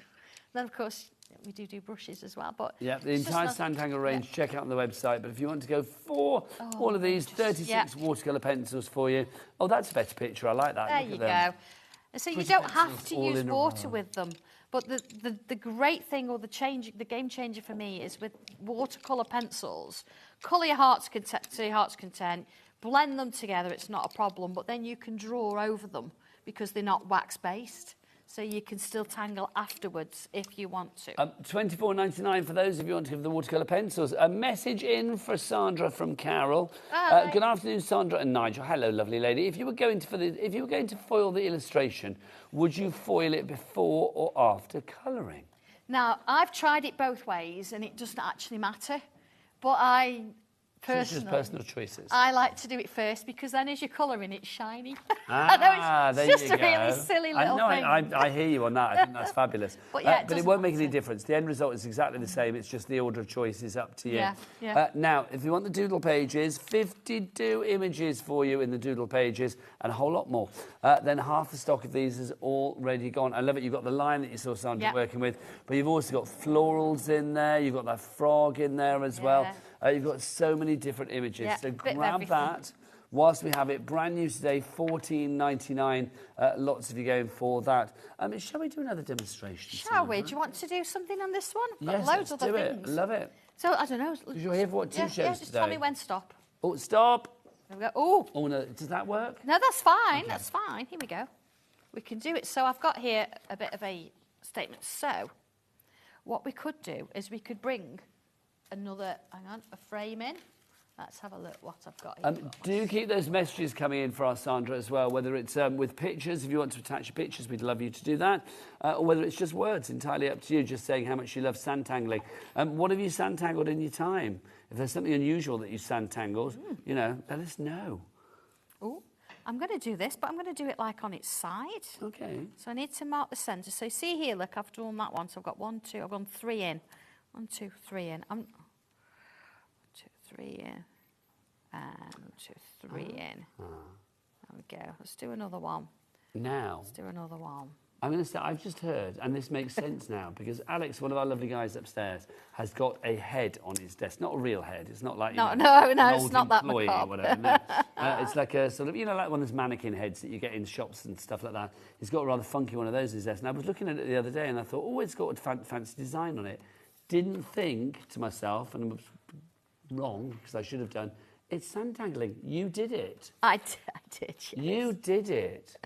Then of course we do brushes as well. But yeah, the entire Sandangle range. Check out on the website. But if you want to go for all of these, 36 watercolour pencils for you. Oh, that's a better picture. I like that. There you go. And so you don't have to use water with them. But the great thing, or the game changer for me, is with watercolour pencils, colour your heart's content, blend them together, it's not a problem, but then you can draw over them because they're not wax-based. So you can still tangle afterwards if you want to. $24.99 for those if you want to give the watercolour pencils. A message in for Sandra from Carol. Good afternoon, Sandra and Nigel. Hello, lovely lady. If you were going to foil the illustration, would you foil it before or after colouring? Now, I've tried it both ways, and it doesn't actually matter. But I Just personal choices. I like to do it first because then as you're colouring, it's shiny. Ah, I know it's just a really silly little thing. I hear you on that. I think that's fabulous. But, yeah, but it won't make any difference. The end result is exactly the same. It's just the order of choice is up to you. Yeah. Now, if you want the Doodle pages, 52 images for you in the Doodle pages and a whole lot more. Then half the stock of these is already gone. I love it. You've got the line that you saw Sandra working with, but you've also got florals in there. You've got that frog in there as well. You've got so many different images. So grab that whilst we have it. Brand new today, $14.99. Lots of you going for that. Shall we do another demonstration? Shall we? Do you want to do something on this one? Yes, loads let's of other do things. it. Love it. So, I don't know. Because you're here for what, two shows just today? tell me when stop. Oh, stop. There we go. Oh. Oh, no. Does that work? No, that's fine. Okay. That's fine. Here we go. We can do it. So I've got here a bit of a statement. So what we could do is we could bring another, a frame in. Let's have a look what I've got here. Do keep those messages coming in for our Sandra as well, whether it's with pictures, if you want to attach your pictures, we'd love you to do that, or whether it's just words, entirely up to you, just saying how much you love sandtangling. What have you sandtangled in your time? If there's something unusual that you sandtangled, you know, let us know. Oh, I'm going to do this, but I'm going to do it like on its side. Okay. So I need to mark the centre. So see here, look, I've drawn that one. So I've got 1, 2, I've gone 3 in. 1, 2, 3 in. 1, 2, 3 in. And 1, 2, 3 in. There we go. Let's do another one. Now. Let's do another one. I'm going to say, I've just heard, and this makes sense now, because Alex, one of our lovely guys upstairs, has got a head on his desk. Not a real head. It's not like, No, it's not that employee or macabre. whatever. No. It's like a sort of, like one of those mannequin heads that you get in shops and stuff like that. He's got a rather funky one of those on his desk. And I was looking at it the other day, and I thought, it's got a fancy design on it. Didn't think to myself, and I was wrong, because I should have done, it's Sandangling. You did it. I did, yes. You did it.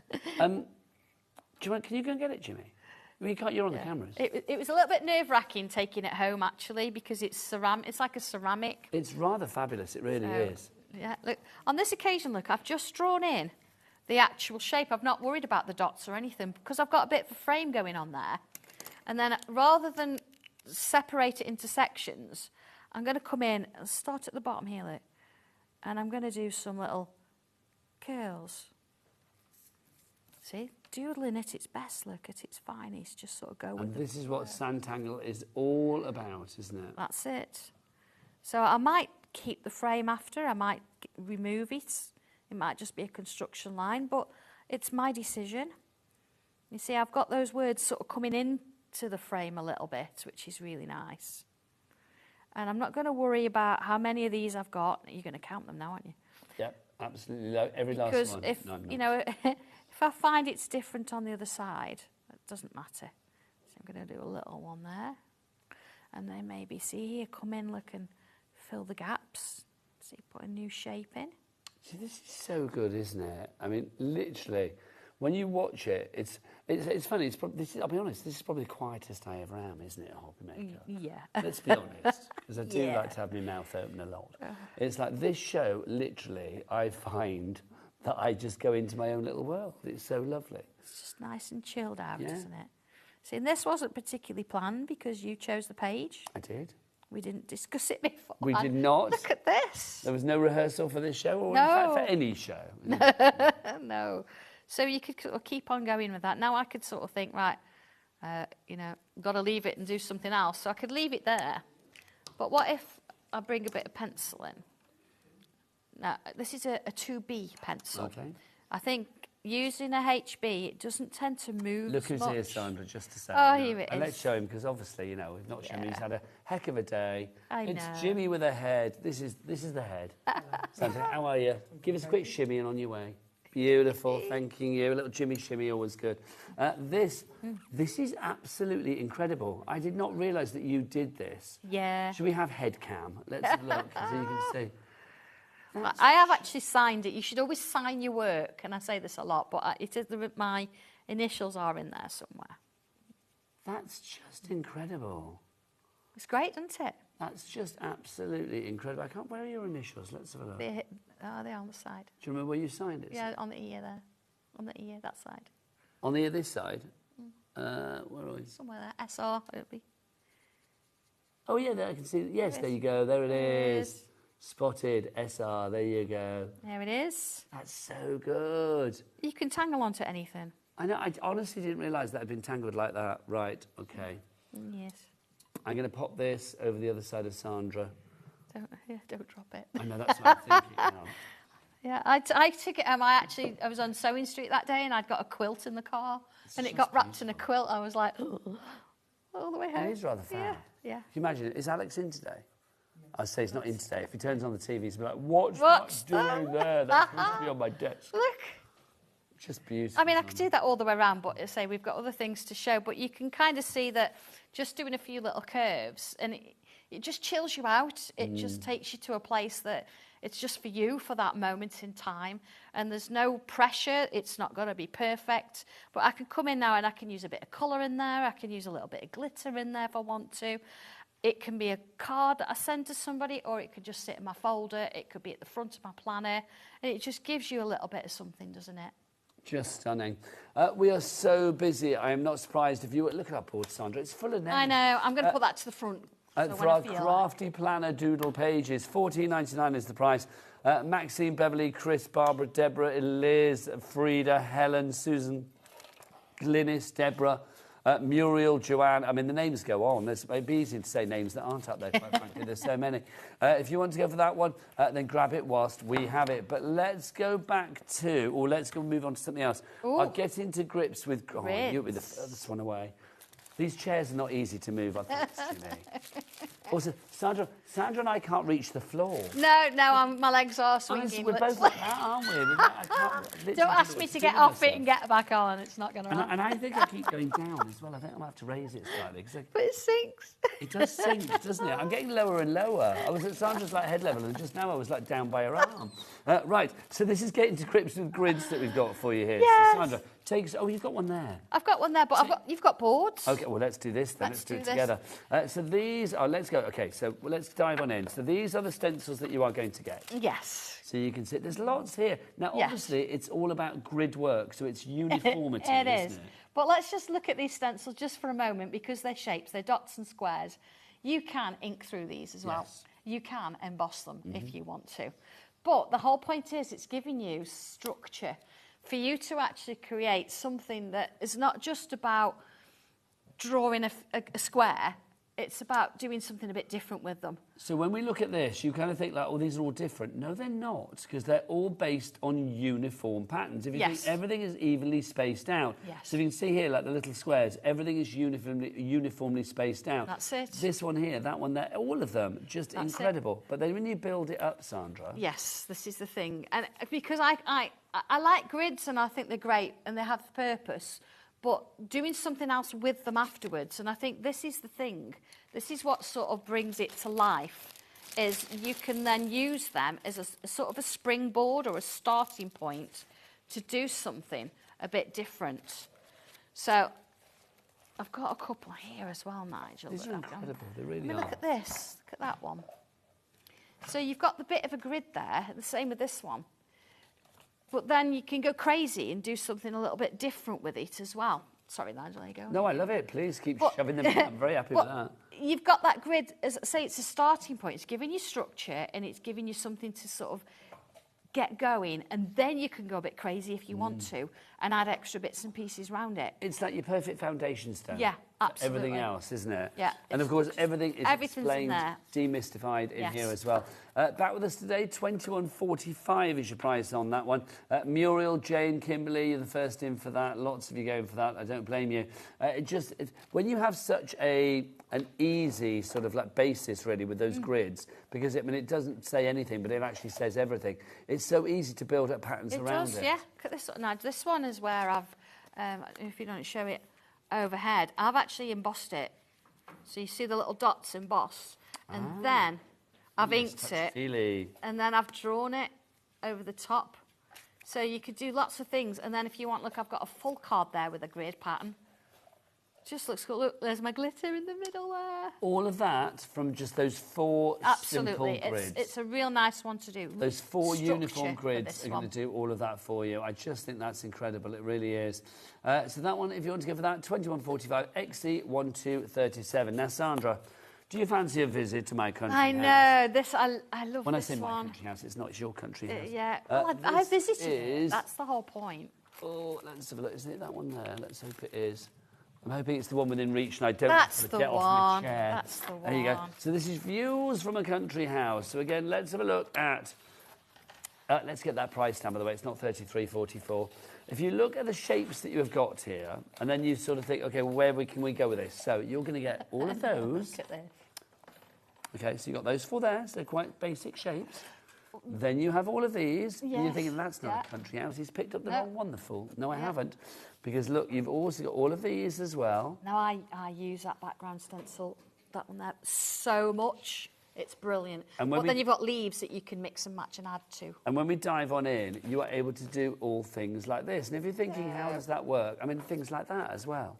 Can you go and get it, Jimmy? You're on the cameras. It was a little bit nerve-wracking taking it home, actually, because it's like a ceramic. It's rather fabulous, it really is. Yeah, look, on this occasion, look, I've just drawn in the actual shape. I've not worried about the dots or anything, because I've got a bit of a frame going on there. And then, rather than separate it into sections, I'm going to come in and start at the bottom here, look. And I'm going to do some little curls. See, doodling at its best, look, at its finest, just sort of go with it. And this is what Sandangle is all about, isn't it? That's it. So I might keep the frame after, I might remove it. It might just be a construction line, but it's my decision. You see, I've got those words sort of coming into the frame a little bit, which is really nice. And I'm not going to worry about how many of these I've got. You're going to count them now, aren't you? Yep, absolutely. Every last one. Because if, if I find it's different on the other side, it doesn't matter. So I'm going to do a little one there. And then maybe, see here, come in, look, and fill the gaps. See, put a new shape in. See, this is so good, isn't it? I mean, literally, when you watch it, it's funny. I'll be honest, this is probably the quietest I ever am, isn't it, HobbyMaker? Yeah. Let's be honest, because I do like to have my mouth open a lot. It's like this show, literally, I find that I just go into my own little world. It's so lovely. It's just nice and chilled out, isn't it? See, and this wasn't particularly planned because you chose the page. I did. We didn't discuss it before. We did not. Look at this. There was no rehearsal for this show, or No. in fact for any show. No. So you could sort of keep on going with that. Now I could sort of think, right, got to leave it and do something else. So I could leave it there. But what if I bring a bit of pencil in? Now, this is a 2B pencil. Okay. I think using a HB, it doesn't tend to move Look who's much. here, Sandra, just to say. Oh, here it and is. let's show him, because obviously, we've not shown him. He's had a heck of a day. It's know. Jimmy with a head. This is the head. Sandra, how are you? Give us a quick shimmy and on your way. Beautiful, thanking you. A little Jimmy shimmy, always good. This is absolutely incredible. I did not realise that you did this. Yeah. Should we have head cam? Let's have a look, so you can see. I have actually signed it. You should always sign your work, and I say this a lot, but my initials are in there somewhere. That's just incredible. It's great, isn't it? That's just absolutely incredible. Where are your initials? Let's have a look. They're on the side. Do you remember where you signed it? Yeah, on the ear there. On the ear, that side. On the ear, this side? Where are we? Somewhere there. SR, it'll be. Oh, yeah, there I can see. Yes, there you go. There it is. Spotted SR. There you go. There it is. That's so good. You can tangle onto anything. I know. I honestly didn't realise that had been tangled like that. Right. Okay. Yes. I'm going to pop this over the other side of Sandra. Don't drop it. I know, that's what I'm thinking now. Yeah, I took it. I was on Sewing Street that day, and I'd got a quilt in the car, and it got wrapped in a quilt. I was like, all the way home. It is rather fab. Yeah. Can you imagine? Is Alex in today? I'd say he's not in today. If he turns on the TV, he's be like, what's that doing there? That's supposed to be on my desk. Look. Just beautiful. I mean, I could do that all the way around, but I say we've got other things to show. But you can kind of see that just doing a few little curves, and it just chills you out. It just takes you to a place that it's just for you for that moment in time. And there's no pressure. It's not going to be perfect. But I can come in now and I can use a bit of colour in there. I can use a little bit of glitter in there if I want to. It can be a card that I send to somebody, or it could just sit in my folder. It could be at the front of my planner. And it just gives you a little bit of something, doesn't it? Just stunning. We are so busy. I am not surprised if you... Look at our board, Sandra. It's full of names. I know. I'm going to put that to the front. For our crafty planner doodle pages, $14.99 is the price. Maxine, Beverly, Chris, Barbara, Deborah, Liz, Frida, Helen, Susan, Glynis, Deborah. Muriel, Joanne, I mean, the names go on. It'd be easy to say names that aren't up there, quite frankly. There's so many. If you want to go for that one, then grab it whilst we have it. But let's go back to, or let's go move on to something else. Ooh. I'll get into grips with, you with the furthest one away. These chairs are not easy to move, I think, Jimmy. Also, Sandra and I can't reach the floor. No, my legs are swinging. We're both like that, aren't we? Don't ask me to get off it and get back on. It's not going to happen. And I think I keep going down as well. I think I'm going to have to raise it slightly. But it sinks. It does sink, doesn't it? I'm getting lower and lower. I was at Sandra's like head level, and just now I was like down by her arm. Right, so this is getting to grips with grids that we've got for you here. Yes. So Sandra, you've got one there. I've got one there, but you've got boards. Okay, well, let's do this then. Let's do it together. So these are, let's go. Okay, so let's dive on in. So these are the stencils that you are going to get. Yes. So you can see, there's lots here. Now, obviously, it's all about grid work, so it's uniformity, It isn't is. it? But let's just look at these stencils just for a moment, because they're shapes, they're dots and squares. You can ink through these as well. You can emboss them if you want to. But the whole point is it's giving you structure for you to actually create something that is not just about drawing a square, it's about doing something a bit different with them. So when we look at this, you kind of think like, oh, these are all different. No, they're not, because they're all based on uniform patterns. If you think everything is evenly spaced out. So if you can see here, like the little squares, everything is uniformly spaced out. That's it. This one here, that one there, all of them, just incredible. But then when you build it up, Sandra... Yes, this is the thing. And because I like grids and I think they're great and they have purpose, but doing something else with them afterwards, and I think this is the thing, this is what sort of brings it to life, is you can then use them as a sort of a springboard or a starting point to do something a bit different. So I've got a couple here as well, Nigel. These are incredible, they really are. Look at this, look at that one. So you've got the bit of a grid there, the same with this one. But then you can go crazy and do something a little bit different with it as well. Sorry, Nigel, there you go. No, I love it. Please keep shoving them in. I'm very happy with that. You've got that grid, as I say, it's a starting point. It's giving you structure and it's giving you something to sort of get going, and then you can go a bit crazy if you want to and add extra bits and pieces around it. It's like your perfect foundation stone. Yeah, absolutely. Everything else, isn't it? Yeah. And of course, everything is explained, in there. demystified in here as well. Back with us today, $21.45 is your price on that one. Muriel, Jane, Kimberly, you're the first in for that. Lots of you going for that. I don't blame you. When you have such an easy sort of like basis really with those grids, because it doesn't say anything, but it actually says everything. It's so easy to build up patterns around it. Yeah. Look at this one. Now, this one is where I've, if you don't show it overhead, I've actually embossed it. So you see the little dots embossed, and then I've inked it, and then I've drawn it over the top. So you could do lots of things, and then if you want, look, I've got a full card there with a grid pattern. Just looks cool. Look, there's my glitter in the middle there. All of that from just those four simple grids. It's a real nice one to do. Those four uniform grids are going to do all of that for you. I just think that's incredible. It really is. So that one, if you want to go for that, $21.45, XC1237. Now, Sandra, do you fancy a visit to my country house? I know. This, I love this one. When I say my country house, it's not your country house. Yeah. Well, I visited it. That's the whole point. Oh, let's have a look. Isn't it that one there? Let's hope it is. I'm hoping it's the one within reach and I don't have to get off the chair. That's the one. There you go. So this is Views from a Country House. So again, let's have a look at... let's get that price down, by the way. It's not $33.44. If you look at the shapes that you have got here, and then you sort of think, OK, well, where can we go with this? So you're going to get all of those. Look at this. OK, so you've got those four there. So they're quite basic shapes. Then you have all of these, and you're thinking, that's not a country house. He's picked up the wrong one, the fool. No, I haven't. Because, look, you've also got all of these as well. Now, I use that background stencil, that one there, so much. It's brilliant. But then you've got leaves that you can mix and match and add to. And when we dive on in, you are able to do all things like this. And if you're thinking, how does that work? I mean, things like that as well.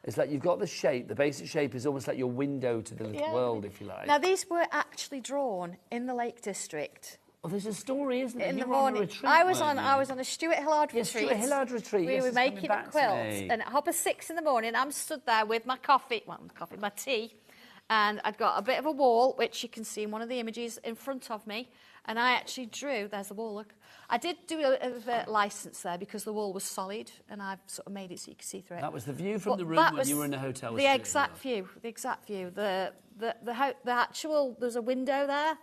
It's like you've got the shape. The basic shape is almost like your window to the little world, if you like. Now, these were actually drawn in the Lake District. Oh, there's a story, isn't there? In the morning. I was on a Stuart Hillard retreat. Stuart Hillard retreat. We were making a quilt. And at 6:30 in the morning, I'm stood there with my coffee, my tea, And I'd got a bit of a wall, which you can see in one of the images in front of me. And I actually drew, there's the wall, look. I did do a license there because the wall was solid, and I've sort of made it so you can see through it. That was the view from the room when you were in the hotel. The exact view, the exact view. The actual, there's a window there.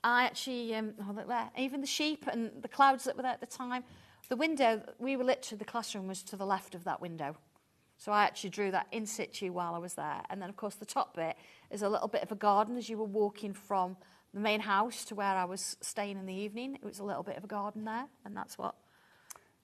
I actually, oh, look there, even the sheep and the clouds that were there at the time. The window, we were literally, the classroom was to the left of that window. So I actually drew that in situ while I was there. And then, of course, the top bit is a little bit of a garden as you were walking from the main house to where I was staying in the evening. It was a little bit of a garden there, and that's what...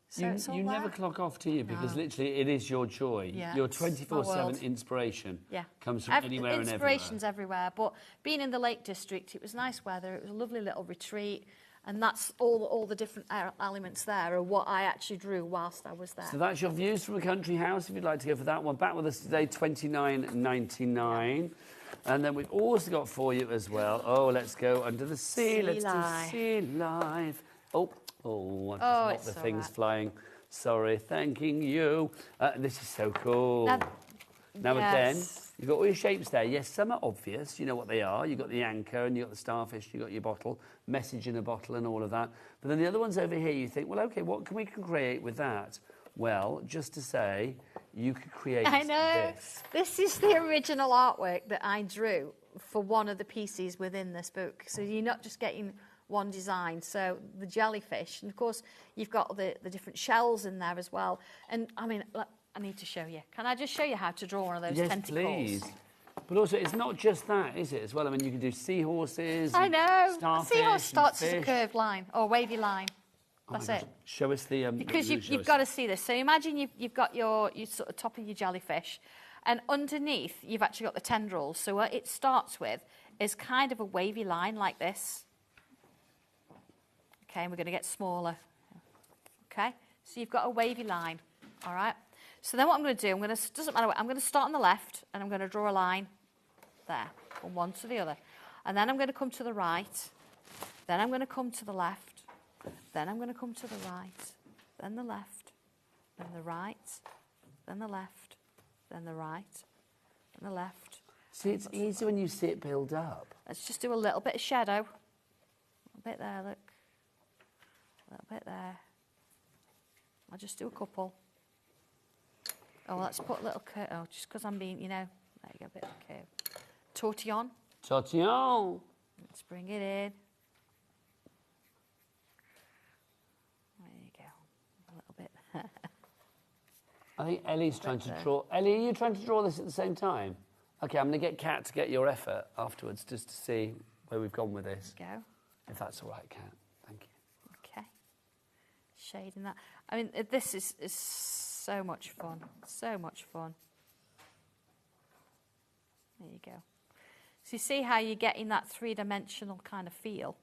So you never clock off, do you? Because literally it is your joy. Yeah, your 24/7 inspiration comes from anywhere and everywhere. Inspiration's everywhere. But being in the Lake District, it was nice weather. It was a lovely little retreat. And that's all the different elements there are what I actually drew whilst I was there. So that's your views from a country house, if you'd like to go for that one. Back with us today, $29.99. And then we've also got for you as well, let's go under the sea. Let's do Sea Life. I've just knocked the things flying. Sorry, thanking you. This is so cool. Now again, you've got all your shapes there. Yes, some are obvious. You know what they are. You've got the anchor and you've got the starfish, you've got your bottle, message in a bottle and all of that. But then the other ones over here, you think, well, OK, what can we create with that? Well, just to say, you could create this. This is the original artwork that I drew for one of the pieces within this book. So you're not just getting one design. So the jellyfish, and of course, you've got the different shells in there as well. And I mean, look, I need to show you. Can I just show you how to draw one of those tentacles? Yes, please. But also, it's not just that, is it, as well? I mean, you can do seahorses. I know. Starfish, Seahorse starts as a curved line or wavy line. That's it. Show us the... because you've got to see this. So imagine you've got your sort of top of your jellyfish, and underneath you've actually got the tendrils. So what it starts with is kind of a wavy line like this. Okay, and we're going to get smaller. Okay, so you've got a wavy line, all right? So then what I'm going to do, doesn't matter what, I'm going to start on the left, and I'm going to draw a line there, from one to the other. And then I'm going to come to the right, then I'm going to come to the left, then I'm going to come to the right, then the left, then the right, then the left, then the right, then the left. See, it's easy when you see it build up. Let's just do a little bit of shadow. A little bit there, look. A little bit there. I'll just do a couple. Oh, let's put a little curve. Oh, just because I'm being, there you go, a bit of a curve. Tortillon. Tortillon. Let's bring it in. There you go. A little bit. I think Ellie's trying to draw. Ellie, are you trying to draw this at the same time? OK, I'm going to get Kat to get your effort afterwards just to see where we've gone with this. There you go. If that's all right, Kat. Thank you. OK. Shading that. I mean, this is so much fun. So much fun. There you go. So you see how you're getting that three-dimensional kind of feel?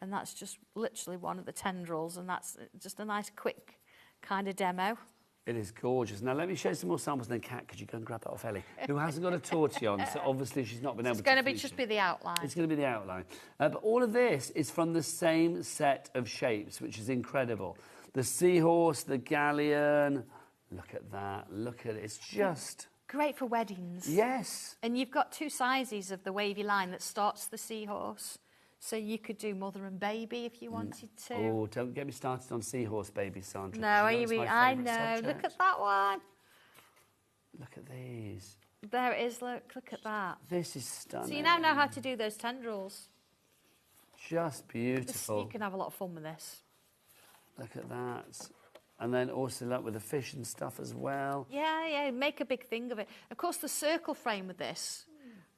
And that's just literally one of the tendrils, and that's just a nice, quick kind of demo. It is gorgeous. Now, let me show you some more samples, and then, Kat, could you go and grab that off Ellie, who hasn't got a tortillon, so obviously she's not been able to... It's going to just be the outline. It's going to be the outline. But all of this is from the same set of shapes, which is incredible. The seahorse, the galleon... Look at that. Look at it. It's just... Great for weddings. Yes. And you've got two sizes of the wavy line that starts the seahorse. So you could do mother and baby if you wanted to. Oh, don't get me started on seahorse baby, Sandra. No, I know. Subject. Look at that one. Look at these. There it is. Look at that. This is stunning. So you now know how to do those tendrils. Just beautiful. You can have a lot of fun with this. Look at that. And then also like with the fish and stuff as well. Yeah, make a big thing of it. Of course, the circle frame with this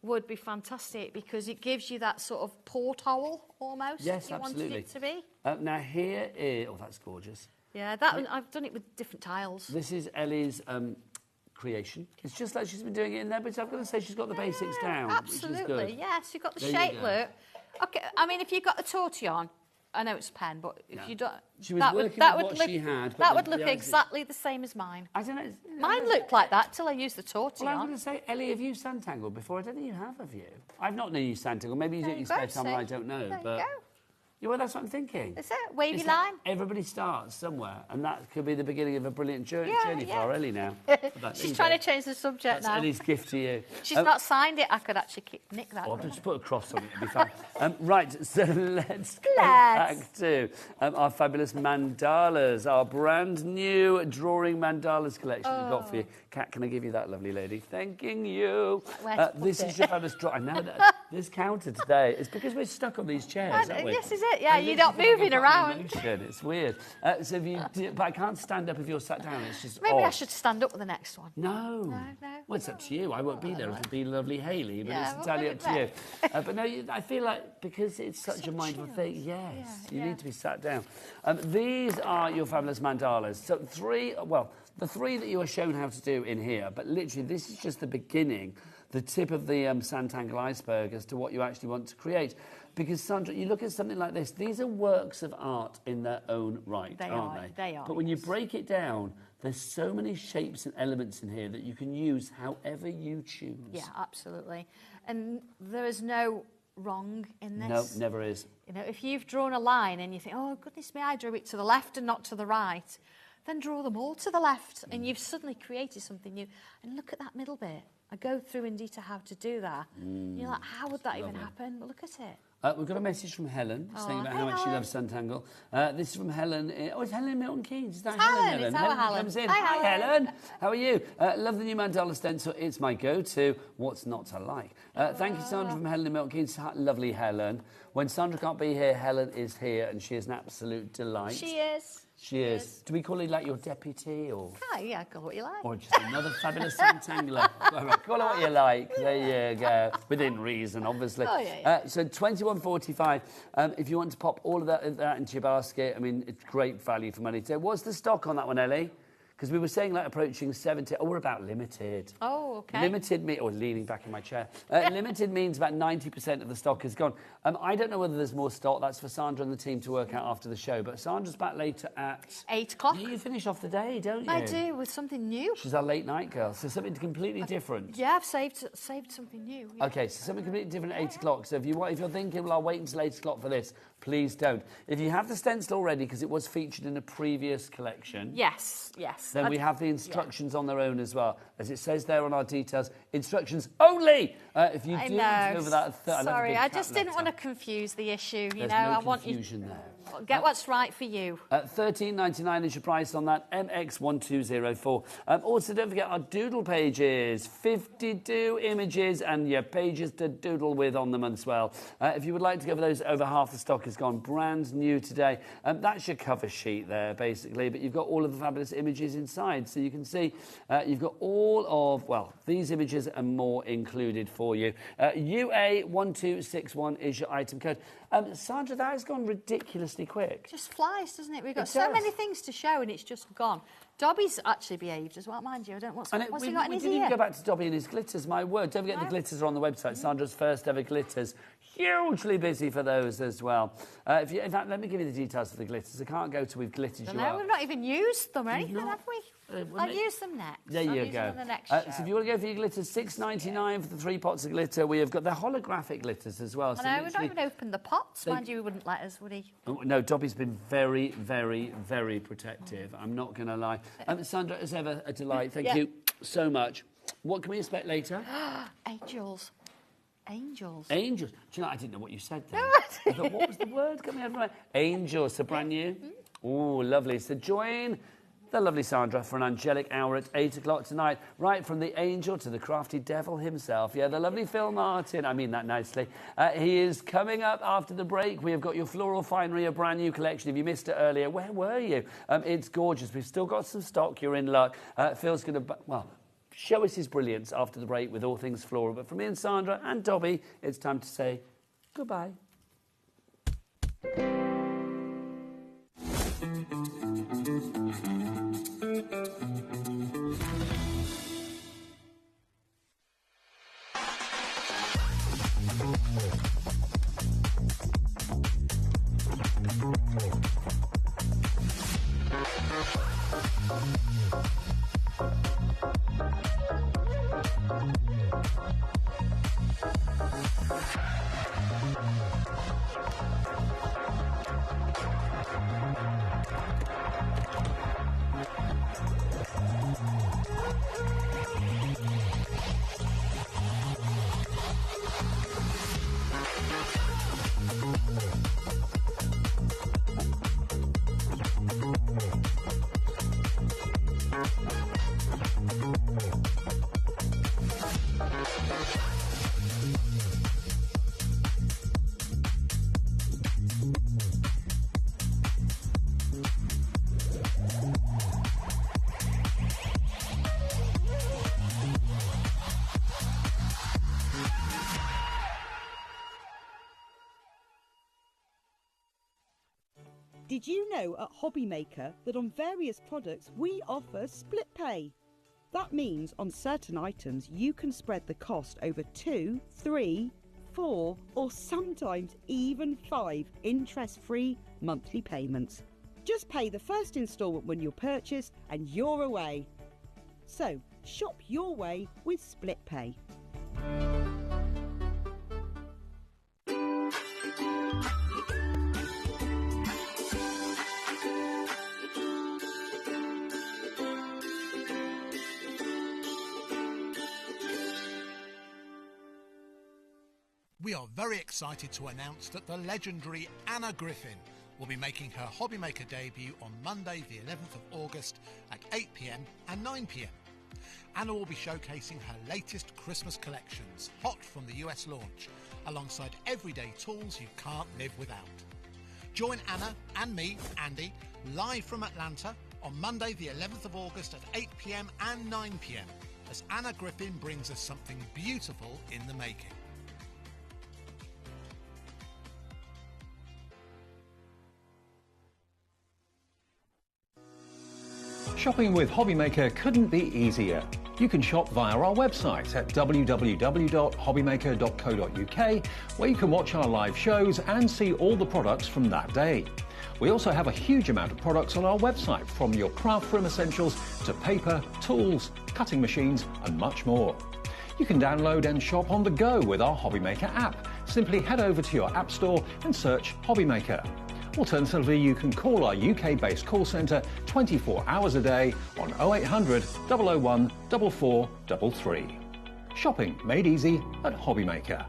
would be fantastic because it gives you that sort of porthole almost. Yes, you absolutely. wanted it to be. Now here is... Oh, that's gorgeous. Yeah, I've done it with different tiles. This is Ellie's creation. It's just like she's been doing it in there, but I've got to say she's got the basics down, absolutely, which is good. Yes, you've got the shape look. Okay, I mean, if you've got the tortillon, I know it's a pen, but if you don't... She was working with what she had. That would look exactly the same as mine. I don't know. Mine looked like that till I used the tortillon. Well, I'm going to say, Ellie, have you used Sandangle before? I don't think you have you? I've not known you Sandangle. Maybe you do it in your spare time, and I don't know. There but you Yeah, well, that's what I'm thinking. Is it? Wavy It's line? Like everybody starts somewhere, and that could be the beginning of a brilliant journey for our Ellie now. She's trying to change the subject That's now. Ellie's gift to you. She's not signed it. I could actually nick that. I'll just put a cross on it, it'll be fine. Right, so let's go back to our fabulous mandalas, our brand new drawing mandalas collection we've got for you. Kat, can I give you that, lovely lady? Thanking you. This is your fabulous draw. I know that this counter today. It's because we're stuck on these chairs, aren't we? Yes, is it? Yeah, you're not moving around. It's weird. So if you but I can't stand up if you're sat down. It's just Maybe odd. I should stand up with the next one. No. Well, it's up to you. I won't be there. It'll be lovely Hayley, but it's entirely up to you. But no, I feel like because it's such a mindful thing, yes, you need to be sat down. These are your fabulous mandalas. So the three that you are shown how to do in here, but literally this is just the beginning, the tip of the Sandangle iceberg as to what you actually want to create. Because, Sandra, you look at something like this, these are works of art in their own right, aren't they? They are. But when you break it down, there's so many shapes and elements in here that you can use however you choose. Yeah, absolutely. And there is no wrong in this. No, never is. You know, if you've drawn a line and you think, oh, goodness me, I drew it to the left and not to the right, then draw them all to the left and you've suddenly created something new. And look at that middle bit. I go through in detail how to do that. You're like, how would that even happen? But look at it. We've got a message from Helen saying about how much she loves Sandangle. This is from Helen. It's Helen in Milton Keynes. Is that Helen? It's our Helen. Comes in. Hi, Helen. How are you? Love the new mandala stencil. It's my go-to. What's not to like? Thank you, Sandra, from Helen in Milton Keynes. Lovely Helen. When Sandra can't be here, Helen is here, and she is an absolute delight. She is. She is. Do we call her like your deputy or? Yeah, call it what you like. Or just another fabulous Santangler. Call her what you like. There you go. Within reason, obviously. Oh, yeah. So £21.45. If you want to pop all of that into your basket, I mean, it's great value for money. So what's the stock on that one, Ellie? Because we were saying like approaching 70. Oh, we're about limited. Oh, okay. Limited leaning back in my chair. Limited means about 90% of the stock is gone. I don't know whether there's more stock. That's for Sandra and the team to work out after the show. But Sandra's back later at 8 o'clock. You finish off the day, don't you? I do, with something new. She's our late night girl, so something completely different. Yeah, I've saved something new. Yeah. Okay, so something completely different at 8 o'clock. So if you're thinking, well, I'll wait until 8 o'clock for this, please don't. If you have the stencil already, because it was featured in a previous collection. Yes. Then we have the instructions on their own as well. As it says there on our details, instructions only! If you do want to go over that... Sorry, I just didn't want to confuse the issue. There's I no want confusion you... there. Get what's right for you. $13.99 is your price on that MX1204. Also, don't forget our Doodle pages. 52 images and your pages to doodle with on them as well. If you would like to go for those, over half the stock is gone. Brand new today. That's your cover sheet there, basically. But you've got all of the fabulous images inside. So you can see you've got all of, well, these images and more included for you. UA1261 is your item code. Sandra, that has gone ridiculously quick. It just flies, doesn't it? We've got so many things to show and it's just gone. Dobby's actually behaved as well, mind you. I don't know what's he got in his ear. We didn't go back to Dobby and his glitters, my word. Don't forget the glitters are on the website. Sandra's first ever glitters. Hugely busy for those as well. In fact, let me give you the details of the glitters. I can't go till we've glittered you up. We've not even used them or anything, have we? I'll use them next. There you go. On the next show. So if you want to go for your glitters, $6.99 for the 3 pots of glitter. We have got the holographic glitters as well. I know, we've not even opened the pots. Mind you, he wouldn't let us, would he? Oh, no, Dobby's been very, very, very protective. I'm not going to lie. Sandra, as ever, a delight. Thank you so much. What can we expect later? Angels. Angels. Angels. Do you know, I didn't know what you said there. I thought, what was the word coming out of my... Angels, so brand new. Oh, lovely. So join the lovely Sandra for an angelic hour at 8 o'clock tonight. Right from the angel to the crafty devil himself. Yeah, the lovely Phil Martin. I mean that nicely. He is coming up after the break. We have got your Floral Finery, a brand new collection. If you missed it earlier, where were you? It's gorgeous. We've still got some stock. You're in luck. Phil's going to... well, show us his brilliance after the break with all things floral. But from me and Sandra and Dobby, it's time to say goodbye. Did you know at HobbyMaker that on various products we offer split pay? That means on certain items you can spread the cost over 2, 3, 4 or sometimes even 5 interest-free monthly payments. Just pay the first instalment when you purchase and you're away. So shop your way with split pay. We are very excited to announce that the legendary Anna Griffin will be making her HobbyMaker debut on Monday the 11th of August at 8 p.m. and 9 p.m. Anna will be showcasing her latest Christmas collections, hot from the US launch, alongside everyday tools you can't live without. Join Anna and me, Andy, live from Atlanta on Monday the 11th of August at 8 p.m. and 9 p.m. as Anna Griffin brings us something beautiful in the making. Shopping with HobbyMaker couldn't be easier. You can shop via our website at www.hobbymaker.co.uk, where you can watch our live shows and see all the products from that day. We also have a huge amount of products on our website, from your craft room essentials to paper, tools, cutting machines and much more. You can download and shop on the go with our HobbyMaker app. Simply head over to your app store and search HobbyMaker. Alternatively, you can call our UK-based call centre 24 hours a day on 0800 001 4433. Shopping made easy at HobbyMaker.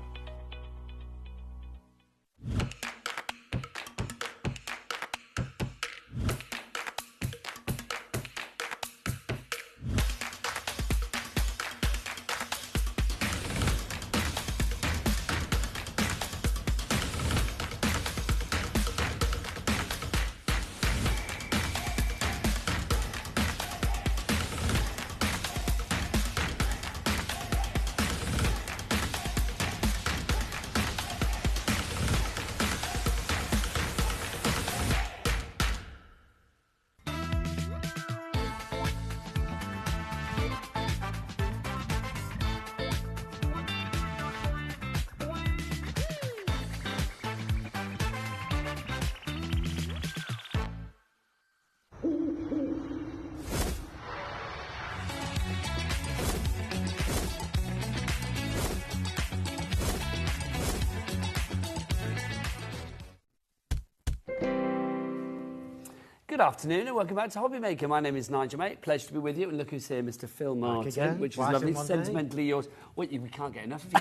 Good afternoon and welcome back to HobbyMaker. My name is Nigel, mate. Pleasure to be with you. And look who's here, Mr. Phil Martin, which is lovely, sentimentally yours. Well, we can't get enough of you.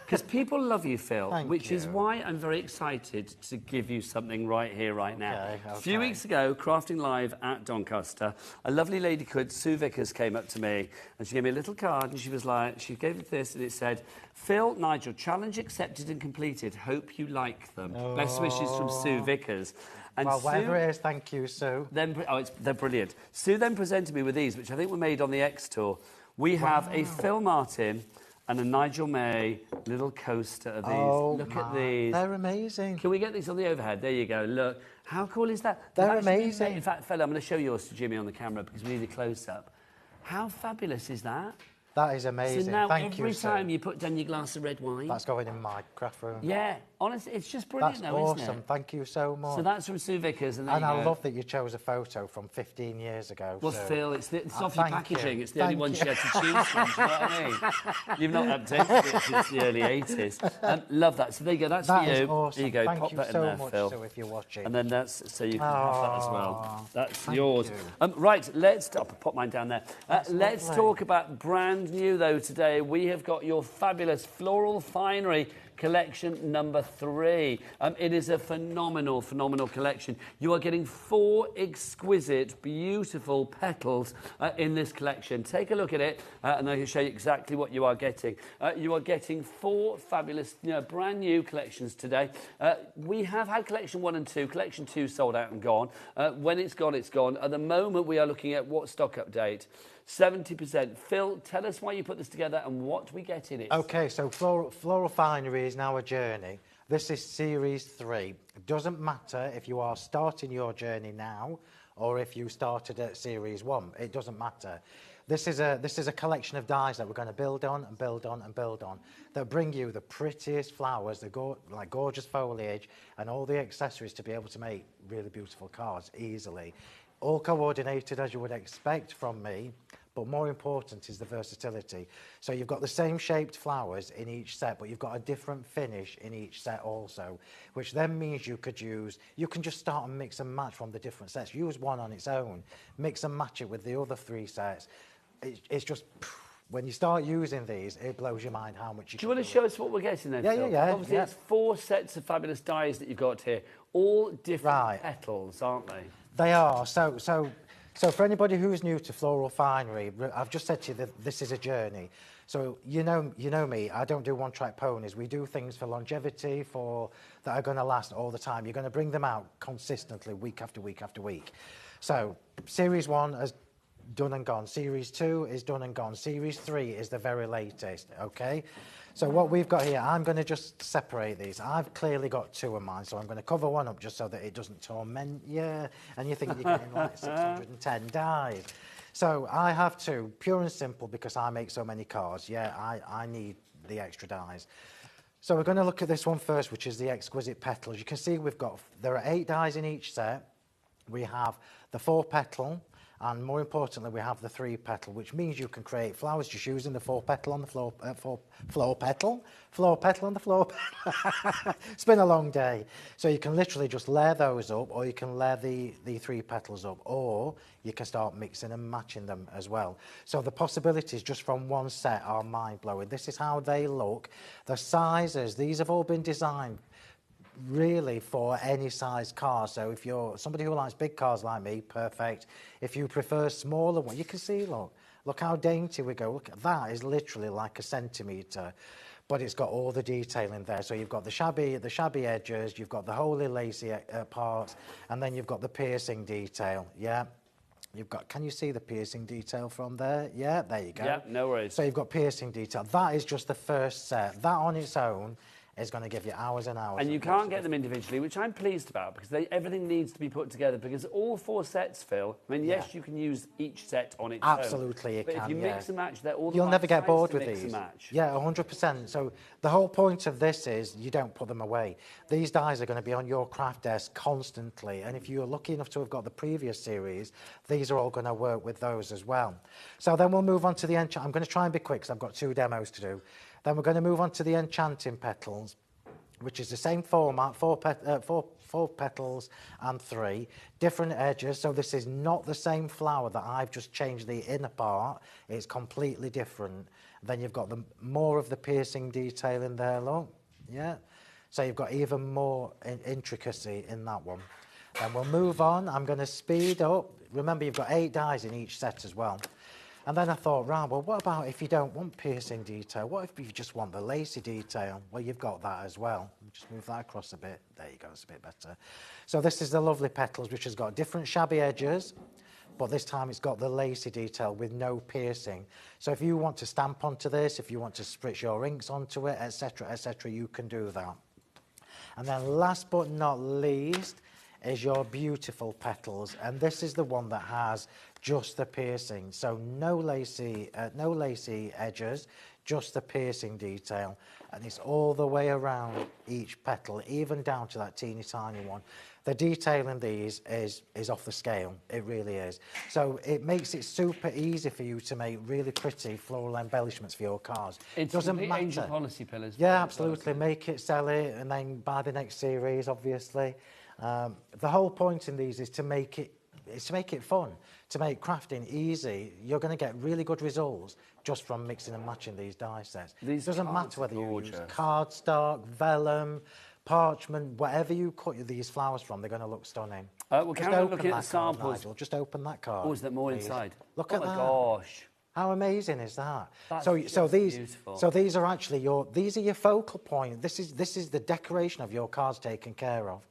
Because people love you, Phil, which is why I'm very excited to give you something right here, right now. A few weeks ago, Crafting Live at Doncaster, a lovely lady called Sue Vickers came up to me and she gave me a little card and she was like, she gave me this and it said, Phil, Nigel, challenge accepted and completed. Hope you like them. Best wishes from Sue Vickers. And well, whatever it is, thank you, Sue. They're brilliant. Sue then presented me with these, which I think were made on the X Tour. We have a Phil Martin and a Nigel May little coaster of these. Look at these. They're amazing. Can we get these on the overhead? There you go. Look. How cool is that? They're amazing. In fact, Phil, I'm going to show yours to Jimmy on the camera because we need a close-up. How fabulous is that? That is amazing. So now Thank every you, time sir. you put down your glass of red wine... That's going in my craft room. Yeah, honestly, it's just brilliant That's though, awesome. isn't it? Thank you so much. So that's from Sue Vickers, and there And you I go. love that you chose a photo from 15 years ago. Well, so. Phil, it's off your thank packaging. you. It's the only Thank one you. she had to choose from, do you know what I mean? You've not updated it since the early 80s. Love that. So there you go, that's That for is you. awesome. There you go, Thank pop you that in so there, much, Phil. Sue, if you're watching. And then that's, so you can have that as well. That's thank yours. you. Right, I'll pop mine down there. Let's lovely. talk about brand new, though, today. We have got your fabulous Floral Finery collection number 3. It is a phenomenal collection. You are getting 4 exquisite, beautiful petals in this collection. Take a look at it, and I can show you exactly what you are getting. You are getting 4 fabulous, brand new collections today. We have had collection 1 and 2. Collection 2 sold out and gone. When it's gone, it's gone. At the moment, we are looking at what stock update? 70%. Phil, tell us why you put this together and what we get in it. Okay, so Floral Finery is now a journey. This is Series 3. It doesn't matter if you are starting your journey now or if you started at Series 1. It doesn't matter. This is a collection of dies that we're going to build on and build on and build on that bring you the prettiest flowers, the gorgeous foliage and all the accessories to be able to make really beautiful cards easily. All coordinated as you would expect from me, but more important is the versatility. So you've got the same shaped flowers in each set, but you've got a different finish in each set also, which then means you can just start and mix and match from the different sets. Use one on its own, mix and match it with the other 3 sets. It's just, when you start using these, it blows your mind how much you can do. Do you want to show us what we're getting then, Phil? Yeah. Obviously, it's 4 sets of fabulous dies that you've got here, all different petals, aren't they? They are. So for anybody who's new to Floral Finery, I've just said to you that this is a journey. So you know me, I don't do one-track ponies. We do things for longevity, that are going to last all the time. You're going to bring them out consistently, week after week after week. So Series 1 has done and gone. Series 2 is done and gone. Series 3 is the very latest, okay? So what we've got here, I'm going to just separate these. I've clearly got 2 of mine, so I'm going to cover one up just so that it doesn't torment you, and you think you're getting like 610 dies. So I have 2, pure and simple, because I make so many cards. Yeah, I need the extra dies. So we're going to look at this one first, which is the exquisite petals. You can see there are 8 dies in each set. We have the 4 petal, and more importantly, we have the 3 petal, which means you can create flowers just using the 4 petal on the floor petal on the floor. It's been a long day. So you can literally just layer those up, or you can layer the 3 petals up, or you can start mixing and matching them as well. So the possibilities just from one set are mind-blowing. This is how they look. The sizes, these have all been designed really for any size car. So if you're somebody who likes big cars like me, perfect. If you prefer smaller ones, you can see, look how dainty we go. Look, that is literally like a centimetre, but it's got all the detail in there. So you've got the shabby edges, you've got the wholly lacy parts, and then you've got the piercing detail. Yeah. Can you see the piercing detail from there? Yeah, there you go. Yeah, no worries. So you've got piercing detail. That is just the first set. That on its own is going to give you hours and hours. And you can't get them individually, which I'm pleased about, because everything needs to be put together, because all 4 sets, Phil, I mean, yes, you can use each set on its own. Absolutely, you can. But if you mix and match, they're all the You'll right never get size bored to with mix these. And match. Yeah, 100%. So the whole point of this is you don't put them away. These dies are going to be on your craft desk constantly, and if you're lucky enough to have got the previous series, these are all going to work with those as well. So then we'll move on to the enchant. I'm going to try and be quick, because I've got 2 demos to do. Then we're going to move on to the enchanting petals, which is the same format, 4 petals and 3 different edges. So this is not the same flower that I've just changed the inner part. It's completely different. Then you've got more of the piercing detail in there, look. Yeah. So you've got even more intricacy in that one. Then we'll move on. I'm going to speed up. Remember, you've got 8 dies in each set as well. And then I thought, right, well, what about if you don't want piercing detail? What if you just want the lacy detail? Well, you've got that as well. Just move that across a bit. There you go, it's a bit better. So this is the lovely petals, which has got different shabby edges, but this time it's got the lacy detail with no piercing. So if you want to stamp onto this, if you want to spritz your inks onto it, etc., you can do that. And then last but not least is your beautiful petals, and this is the one that has just the piercing, so no lacy edges, just the piercing detail, and it's all the way around each petal, even down to that teeny tiny one. The detail in these is off the scale, it really is. So it makes it super easy for you to make really pretty floral embellishments for your cards. It doesn't matter. Angel policy pillars. Yeah, absolutely. Make it, sell it, and then buy the next series, obviously. The whole point in these is to make it fun, to make crafting easy. You're going to get really good results just from mixing and matching these die sets. It doesn't matter whether you use cardstock, vellum, parchment, whatever you cut these flowers from, they're going to look stunning. Well, can I look at the samples? Nigel. Just open that card. Oh, is there more please. inside? Look at that. Oh my gosh. How amazing is that? That's beautiful. So these are actually your focal point. This is the decoration of your cards taken care of.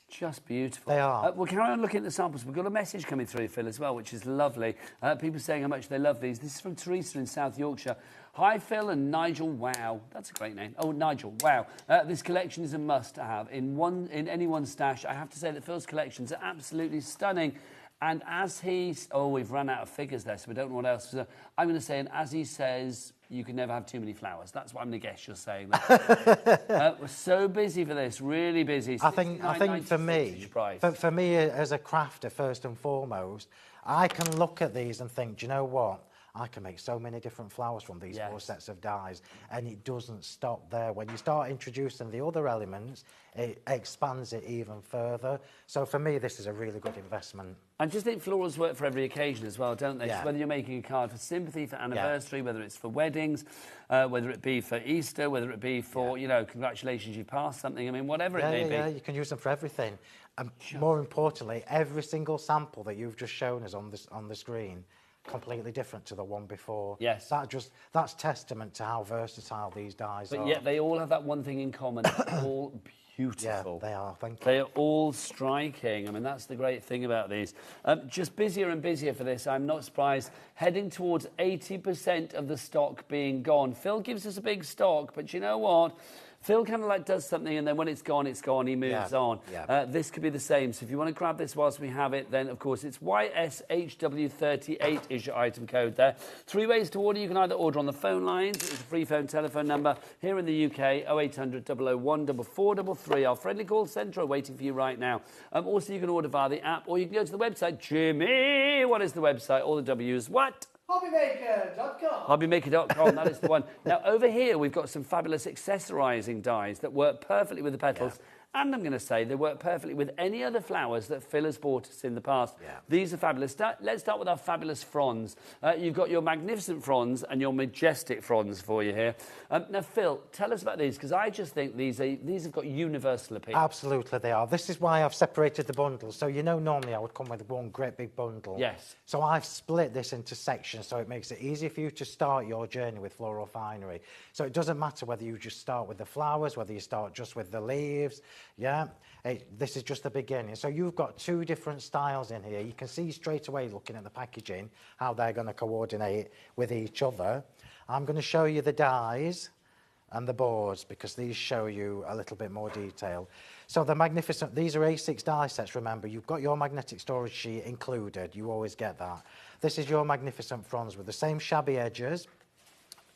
Just beautiful. They are. We'll carry on looking at the samples. We've got a message coming through, Phil, as well, which is lovely. People saying how much they love these. This is from Teresa in South Yorkshire. Hi, Phil and Nigel. Wow, that's a great name. Oh, Nigel. Wow, this collection is a must-have in anyone's stash. I have to say that Phil's collections are absolutely stunning. And as we've run out of figures there, so we don't know what else. I'm going to say, and as he says, you can never have too many flowers. That's what I'm going to guess you're saying. We're so busy for this, really busy. I think for me as a crafter, first and foremost, I can look at these and think, do you know what? I can make so many different flowers from these 4 sets of dies, and it doesn't stop there. When you start introducing the other elements, it expands it even further. So for me, this is a really good investment. I just think florals work for every occasion as well, don't they? Yeah. So whether you're making a card for sympathy, for anniversary, whether it's for weddings, whether it be for Easter, whether it be for, you know, congratulations, you passed something. I mean, whatever it may be. Yeah, you can use them for everything. And more importantly, every single sample that you've just shown us on the screen, completely different to the one before. Yes. That's testament to how versatile these dies are. But yet they all have that one thing in common. They're all beautiful. Yeah, they are. Thank you. They are all striking. I mean, that's the great thing about these. Just busier and busier for this. I'm not surprised. Heading towards 80% of the stock being gone. Phil gives us a big stock, but you know what? Phil kind of like does something, and then when it's gone, he moves on. Yeah. This could be the same. So if you want to grab this whilst we have it, then, of course, it's YSHW38 is your item code there. 3 ways to order. You can either order on the phone lines. It's a free phone telephone number here in the UK, 0800 001 4433. Our friendly call centre are waiting for you right now. Also, you can order via the app, or you can go to the website. Jimmy, what is the website? All the W's. What? HobbyMaker.com. HobbyMaker.com, that is the one. Now, over here, we've got some fabulous accessorising dies that work perfectly with the petals. Yeah. And I'm going to say they work perfectly with any other flowers that Phil has bought us in the past. Yeah. These are fabulous. Let's start with our fabulous fronds. You've got your magnificent fronds and your majestic fronds for you here. Now, Phil, tell us about these, because I just think these have got universal appeal. Absolutely, they are. This is why I've separated the bundles. So, you know, normally I would come with one great big bundle. Yes. So I've split this into sections, so it makes it easier for you to start your journey with floral finery. So it doesn't matter whether you just start with the flowers, whether you start just with the leaves. Yeah, this is just the beginning. So you've got 2 different styles in here. You can see straight away, looking at the packaging, how they're going to coordinate with each other. I'm going to show you the dies and the boards, because these show you a little bit more detail. So the magnificent, these are A6 die sets, remember. You've got your magnetic storage sheet included. You always get that. This is your magnificent fronds with the same shabby edges.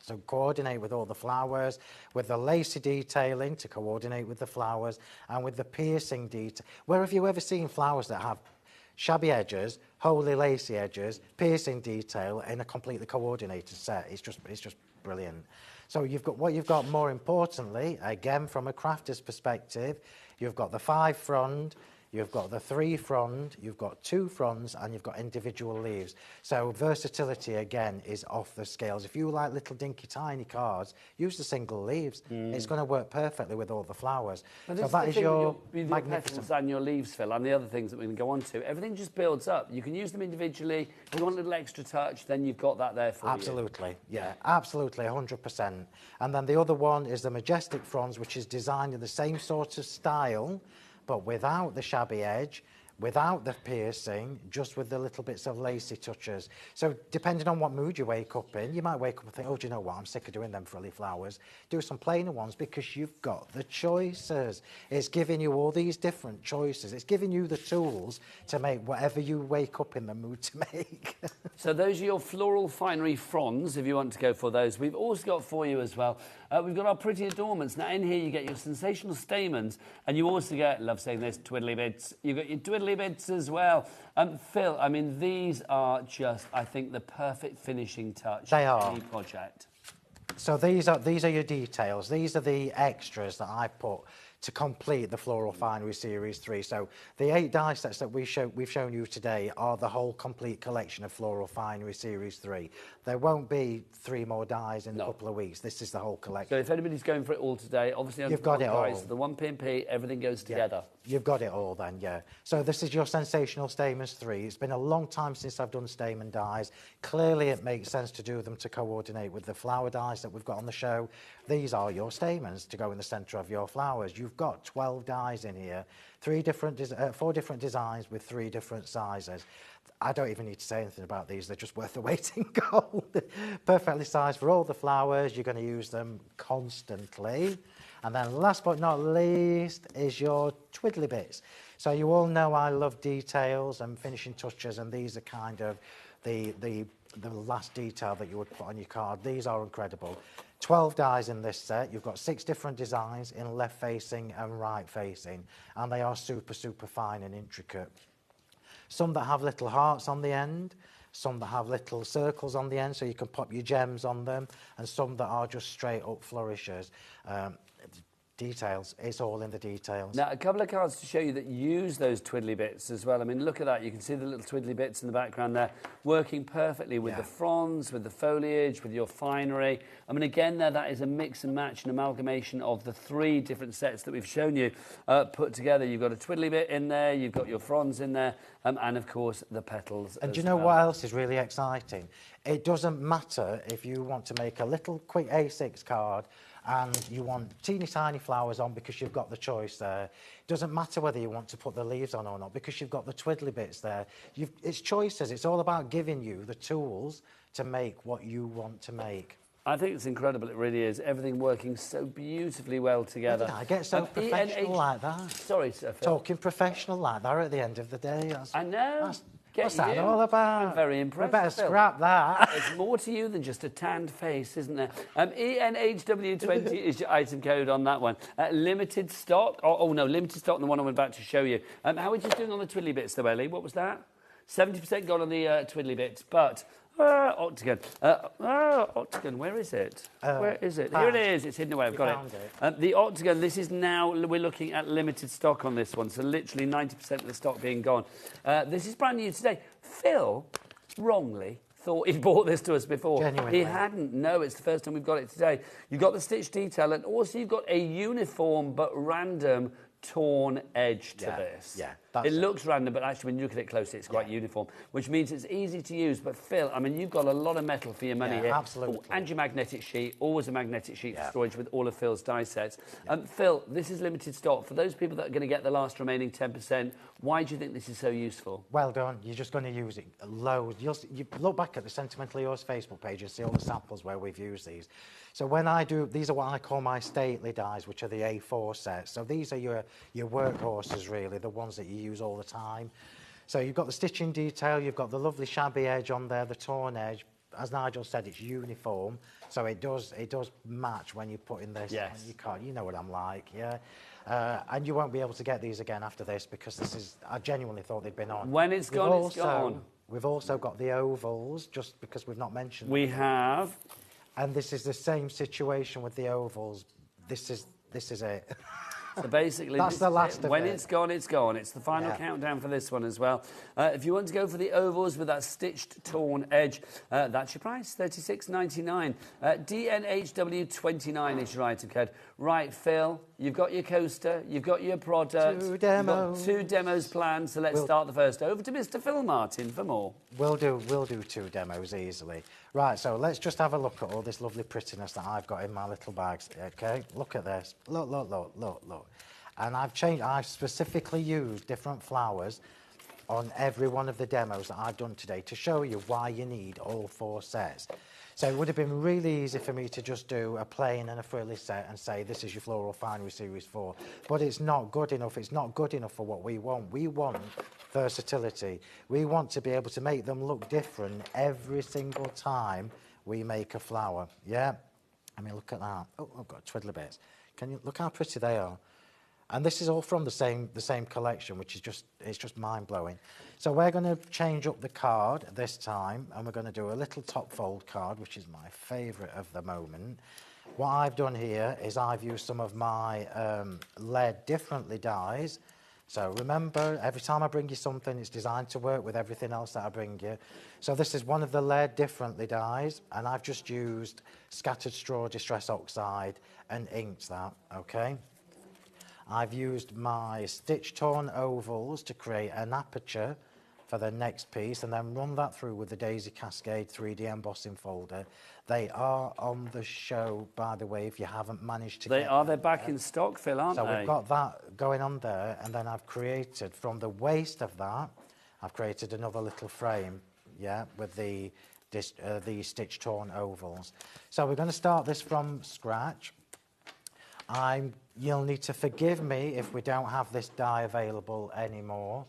So coordinate with all the flowers, with the lacy detailing to coordinate with the flowers, and with the piercing detail. Where have you ever seen flowers that have shabby edges, wholly lacy edges, piercing detail in a completely coordinated set? It's just brilliant. So you've got more importantly, again from a crafter's perspective, you've got the 5 frond, you've got the 3 frond, you've got 2 fronds, and you've got individual leaves. So versatility, again, is off the scales. If you like little dinky tiny cards, use the single leaves. It's going to work perfectly with all the flowers. So that is your magnificent... and your leaves, Phil, and the other things that we can go on to. Everything just builds up. You can use them individually. If you want a little extra touch, then you've got that there for you. Absolutely, yeah, absolutely, 100%. And then the other one is the majestic fronds, which is designed in the same sort of style, but without the shabby edge, without the piercing, just with the little bits of lacy touches. So depending on what mood you wake up in, you might wake up and think, oh, do you know what, I'm sick of doing them frilly flowers. Do some plainer ones because you've got the choices. It's giving you all these different choices. It's giving you the tools to make whatever you wake up in the mood to make. So those are your floral finery fronds, if you want to go for those. We've also got for you as well, we've got our pretty adornments. Now in here you get your sensational stamens, and you also get, love saying this, twiddly bits. You've got your twiddly bits as well. Phil, I mean, these are just, I think, the perfect finishing touch. They are. To any project. So these are your details. These are the extras that I put to complete the Floral Finery Series 3. So the 8 die sets that we've shown you today are the whole complete collection of Floral Finery Series 3. There won't be 3 more dies in a couple of weeks. This is the whole collection. So if anybody's going for it all today, obviously you've got it all. The 1p&p, everything goes together. You've got it all then, yeah. So this is your Sensational Stamens 3. It's been a long time since I've done Stamen dies. Clearly it makes sense to do them to coordinate with the flower dies that we've got on the show. These are your stamens to go in the centre of your flowers. You've got 12 dies in here, 4 different designs with 3 different sizes. I don't even need to say anything about these. They're just worth the weight in gold. Perfectly sized for all the flowers. You're going to use them constantly. And then last but not least is your twiddly bits. So you all know I love details and finishing touches, and these are kind of the last detail that you would put on your card. These are incredible. 12 dies in this set. You've got 6 different designs in left facing and right facing, and they are super, super fine and intricate. Some that have little hearts on the end, some that have little circles on the end so you can pop your gems on them, and some that are just straight up flourishes. Details, it's all in the details. Now, a couple of cards to show you that use those twiddly bits as well. I mean, look at that. You can see the little twiddly bits in the background there, working perfectly with the fronds, with the foliage, with your finery. I mean, again, that is a mix and match, an amalgamation of the 3 different sets that we've shown you put together. You've got a twiddly bit in there, you've got your fronds in there, and, of course, the petals. And do you know what else is really exciting? It doesn't matter if you want to make a little quick A6 card and you want teeny tiny flowers on because you've got the choice there. It doesn't matter whether you want to put the leaves on or not because you've got the twiddly bits there. It's choices. It's all about giving you the tools to make what you want to make. I think it's incredible, it really is. Everything working so beautifully well together. I get so professional like that. Sorry, Sir Phil. Talking professional like that at the end of the day. I know. What's that all about? I'm very impressed. We better scrap that. There's more to you than just a tanned face, isn't there? ENHW20 is your item code on that one. Limited stock. Oh, no, limited stock, the one I'm about to show you. How are we just doing on the twiddly bits, though, Ellie? What was that? 70% gone on the twiddly bits, but... octagon. Octagon, where is it? Where is it? Here it is. It's hidden away. I've got it. The octagon, this is now, we're looking at limited stock on this one, so literally 90% of the stock being gone. This is brand new today. Phil, wrongly, thought he'd bought this to us before. Genuinely. He hadn't. No, it's the first time we've got it today. You've got the stitch detail, and also you've got a uniform but random torn edge to this. Yeah, it looks random, but actually when you look at it closely, it's quite uniform, which means it's easy to use. But Phil, I mean, you've got a lot of metal for your money here. Absolutely. And your magnetic sheet, always a magnetic sheet for storage with all of Phil's die sets. Phil, this is limited stock. For those people that are going to get the last remaining 10%, why do you think this is so useful? Well done. You're just going to use it loads. You look back at the Sentimentally Yours Facebook page and see all the samples where we've used these. So when I do, these are what I call my stately dies, which are the A4 sets. So these are your workhorses, really, the ones that you use all the time. So you've got the stitching detail, you've got the lovely shabby edge on there, the torn edge. As Nigel said, it's uniform, so it does match when you put in this. Yes. You can't, you know what I'm like, yeah. And you won't be able to get these again after this because this is, I genuinely thought they'd been on. When it's gone, it's gone. We've also got the ovals, just because we've not mentioned them. We have. And this is the same situation with the ovals. This is it. So basically, that's the last of it. When it's gone, it's gone. It's the final countdown for this one as well. If you want to go for the ovals with that stitched torn edge, that's your price, $36.99. DNHW29 is your item code. Right, Phil, you've got your coaster, you've got your product. 2 demos. You've got 2 demos planned, so let's start the first. Over to Mr. Phil Martin for more. We'll do 2 demos easily. Right, so let's just have a look at all this lovely prettiness that I've got in my little bags. Okay, look at this. Look. And I've specifically used different flowers on every one of the demos that I've done today to show you why you need all 4 sets. So it would have been really easy for me to just do a plain and a frilly set and say, this is your Floral Finery Series 4. But it's not good enough. It's not good enough for what we want. We want versatility. We want to be able to make them look different every single time we make a flower. Yeah? I mean, look at that. Oh, I've got twiddly bits. Can you look how pretty they are? And this is all from the same collection, which is just mind-blowing. So we're going to change up the card this time, and we're going to do a little top fold card, which is my favourite of the moment. What I've done here is I've used some of my lead differently dies. So remember, every time I bring you something, it's designed to work with everything else that I bring you. So this is one of the lead differently dies, and I've just used scattered straw distress oxide and inked that, okay? I've used my stitch torn ovals to create an aperture for the next piece and then run that through with the Daisy Cascade 3D embossing folder. They are on the show, by the way, if you haven't managed to get them. They're back in stock, Phil, aren't they? So we've got that going on there, and then I've created, from the waste of that, I've created another little frame, yeah, with the stitch torn ovals. So we're going to start this from scratch. You'll need to forgive me if we don't have this die available anymore.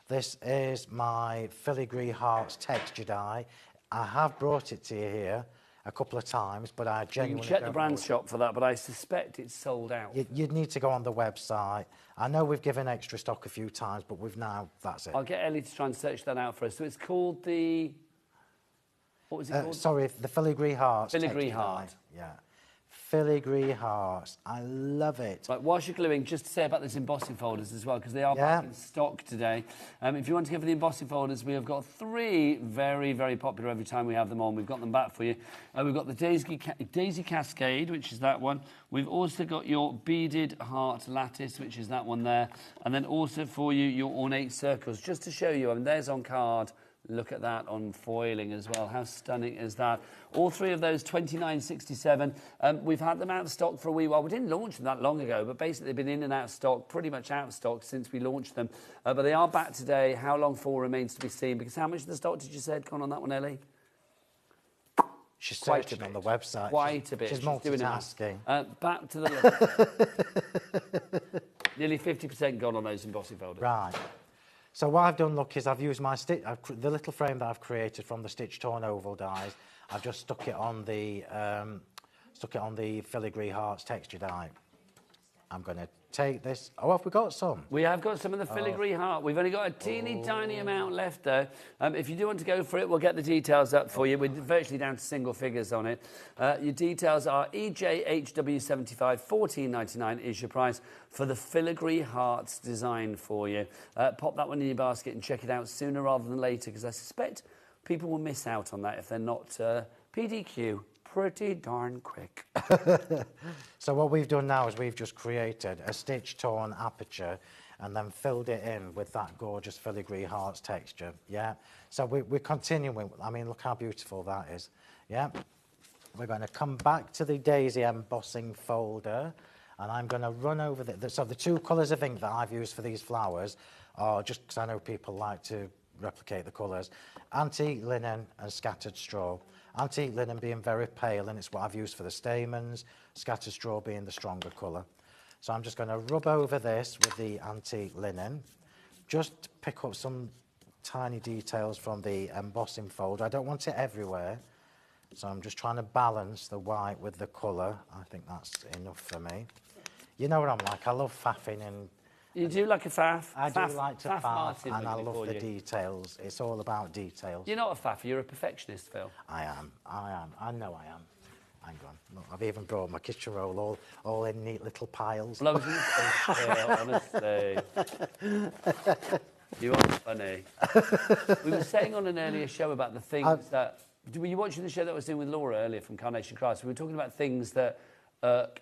This is my Filigree Hearts texture die. I have brought it to you here a couple of times, but I genuinely You can check the brand shop for that, but I suspect it's sold out. You'd need to go on the website. I know we've given extra stock a few times, but that's it. I'll get Ellie to try and search that out for us. So it's called the... What was it called? Sorry, the Filigree Hearts. Filigree Heart. Yeah. Filigree Hearts. I love it. Right, whilst you're gluing, just to say about those embossing folders as well, because they are back in stock today. If you want to go for the embossing folders, we have got 3 very, very popular every time we have them on. We've got them back for you. We've got the Daisy Cascade, which is that one. We've also got your Beaded Heart Lattice, which is that one there. And then also for you, your Ornate Circles. Just to show you, I mean, there's on card. Look at that on foiling as well. How stunning is that? All 3 of those, $29.67. We've had them out of stock for a wee while. We didn't launch them that long ago, but basically they've been in and out of stock, pretty much out of stock since we launched them. But they are back today. How long for remains to be seen, because how much of the stock did you say had gone on that one, Ellie? She's searching on the website. Quite a bit. She's multitasking. Back to the... Nearly 50% gone on those embossing folders. Right. So what I've done, look, is I've used my the little frame that I've created from the stitch torn oval dies. I've just stuck it on the Filigree Hearts texture die. I'm going to take this. Oh, have we got some? We have got some of the Filigree Heart. We've only got a teeny tiny amount left, though. If you do want to go for it, we'll get the details up for you. We're virtually down to single figures on it. Your details are EJHW75, $14.99 is your price for the Filigree Hearts design for you. Pop that one in your basket and check it out sooner rather than later, because I suspect people will miss out on that if they're not PDQ. Pretty darn quick. So what we've done now is we've just created a stitch torn aperture and then filled it in with that gorgeous Filigree Hearts texture, yeah? So we're continuing. I mean, look how beautiful that is, yeah? We're going to come back to the Daisy embossing folder, and I'm going to run over so the 2 colours of ink that I've used for these flowers are, just because I know people like to replicate the colours, antique linen and scattered straw. Antique linen being very pale, and it's what I've used for the stamens, scattered straw being the stronger colour. So I'm just going to rub over this with the antique linen, just pick up some tiny details from the embossing folder. I don't want it everywhere, so I'm just trying to balance the white with the colour. I think that's enough for me. You know what I'm like, I love faffing and... You do like a faff? I do like to faff, and I love the details. It's all about details. You're not a faffer, you're a perfectionist, Phil. I am. I know I am. Hang on. Look, I've even brought my kitchen roll all in neat little piles. Well, honestly. You are funny. We were saying on an earlier show about the things that... Were you watching the show that I was doing with Laura earlier from Carnation? We were talking about things that...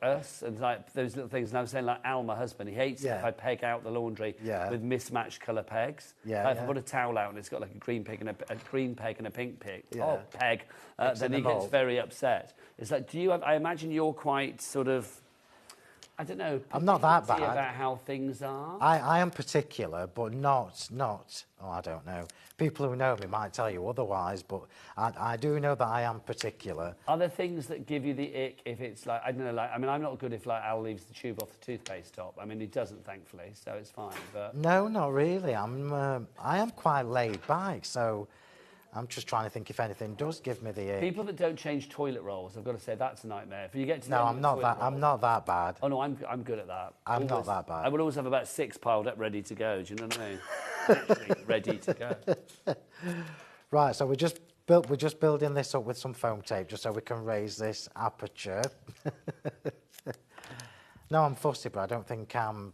us and like those little things, and I was saying like Al, my husband, he hates it if I peg out the laundry with mismatched colour pegs. If I put a towel out and it's got like a green peg and a green peg and a pink peg, then he gets very upset. It's like, I imagine you're quite sort of I don't know. I'm not that bad. About how things are. I am particular, but not. Oh, I don't know. People who know me might tell you otherwise, but I do know that I am particular. Are there things that give you the ick if it's like, I don't know, like, I mean, I'm not good if like Al leaves the tube off the toothpaste top. I mean, he doesn't, thankfully, so it's fine. But no, not really. I am quite laid back, so I'm just trying to think if anything does give me the ick. People that don't change toilet rolls, I've got to say, that's a nightmare. If you get to the no, end I'm of not the that. toilet roll, I'm not that bad. Oh no, I'm good at that. I'm not that bad. I would always have about 6 piled up, ready to go. Do you know what I mean? Literally ready to go. Right, so we're just building this up with some foam tape, just so we can raise this aperture. No, I'm fussy, but I don't think I'm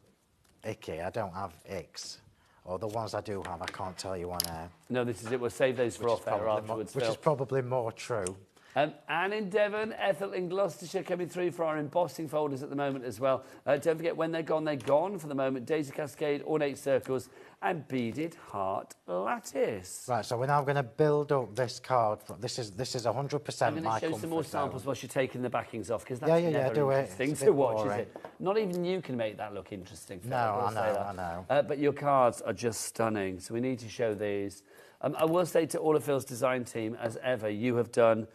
icky. I don't have icks. Or the ones I do have, I can't tell you on air. No, this is it. We'll save those for off-air afterwards, Which is probably more true. Anne in Devon, Ethel in Gloucestershire coming through for our embossing folders at the moment as well. Don't forget, when they're gone for the moment. Daisy Cascade, ornate circles and beaded heart lattice. Right, so we're now going to build up this card. This is 100% my I'm going to show some more samples whilst you're taking the backings off, because that's never do interesting to watch, is it? Not even you can make that look interesting. Phil, I know. But your cards are just stunning, so we need to show these. I will say to all of Phil's design team, as ever, you have done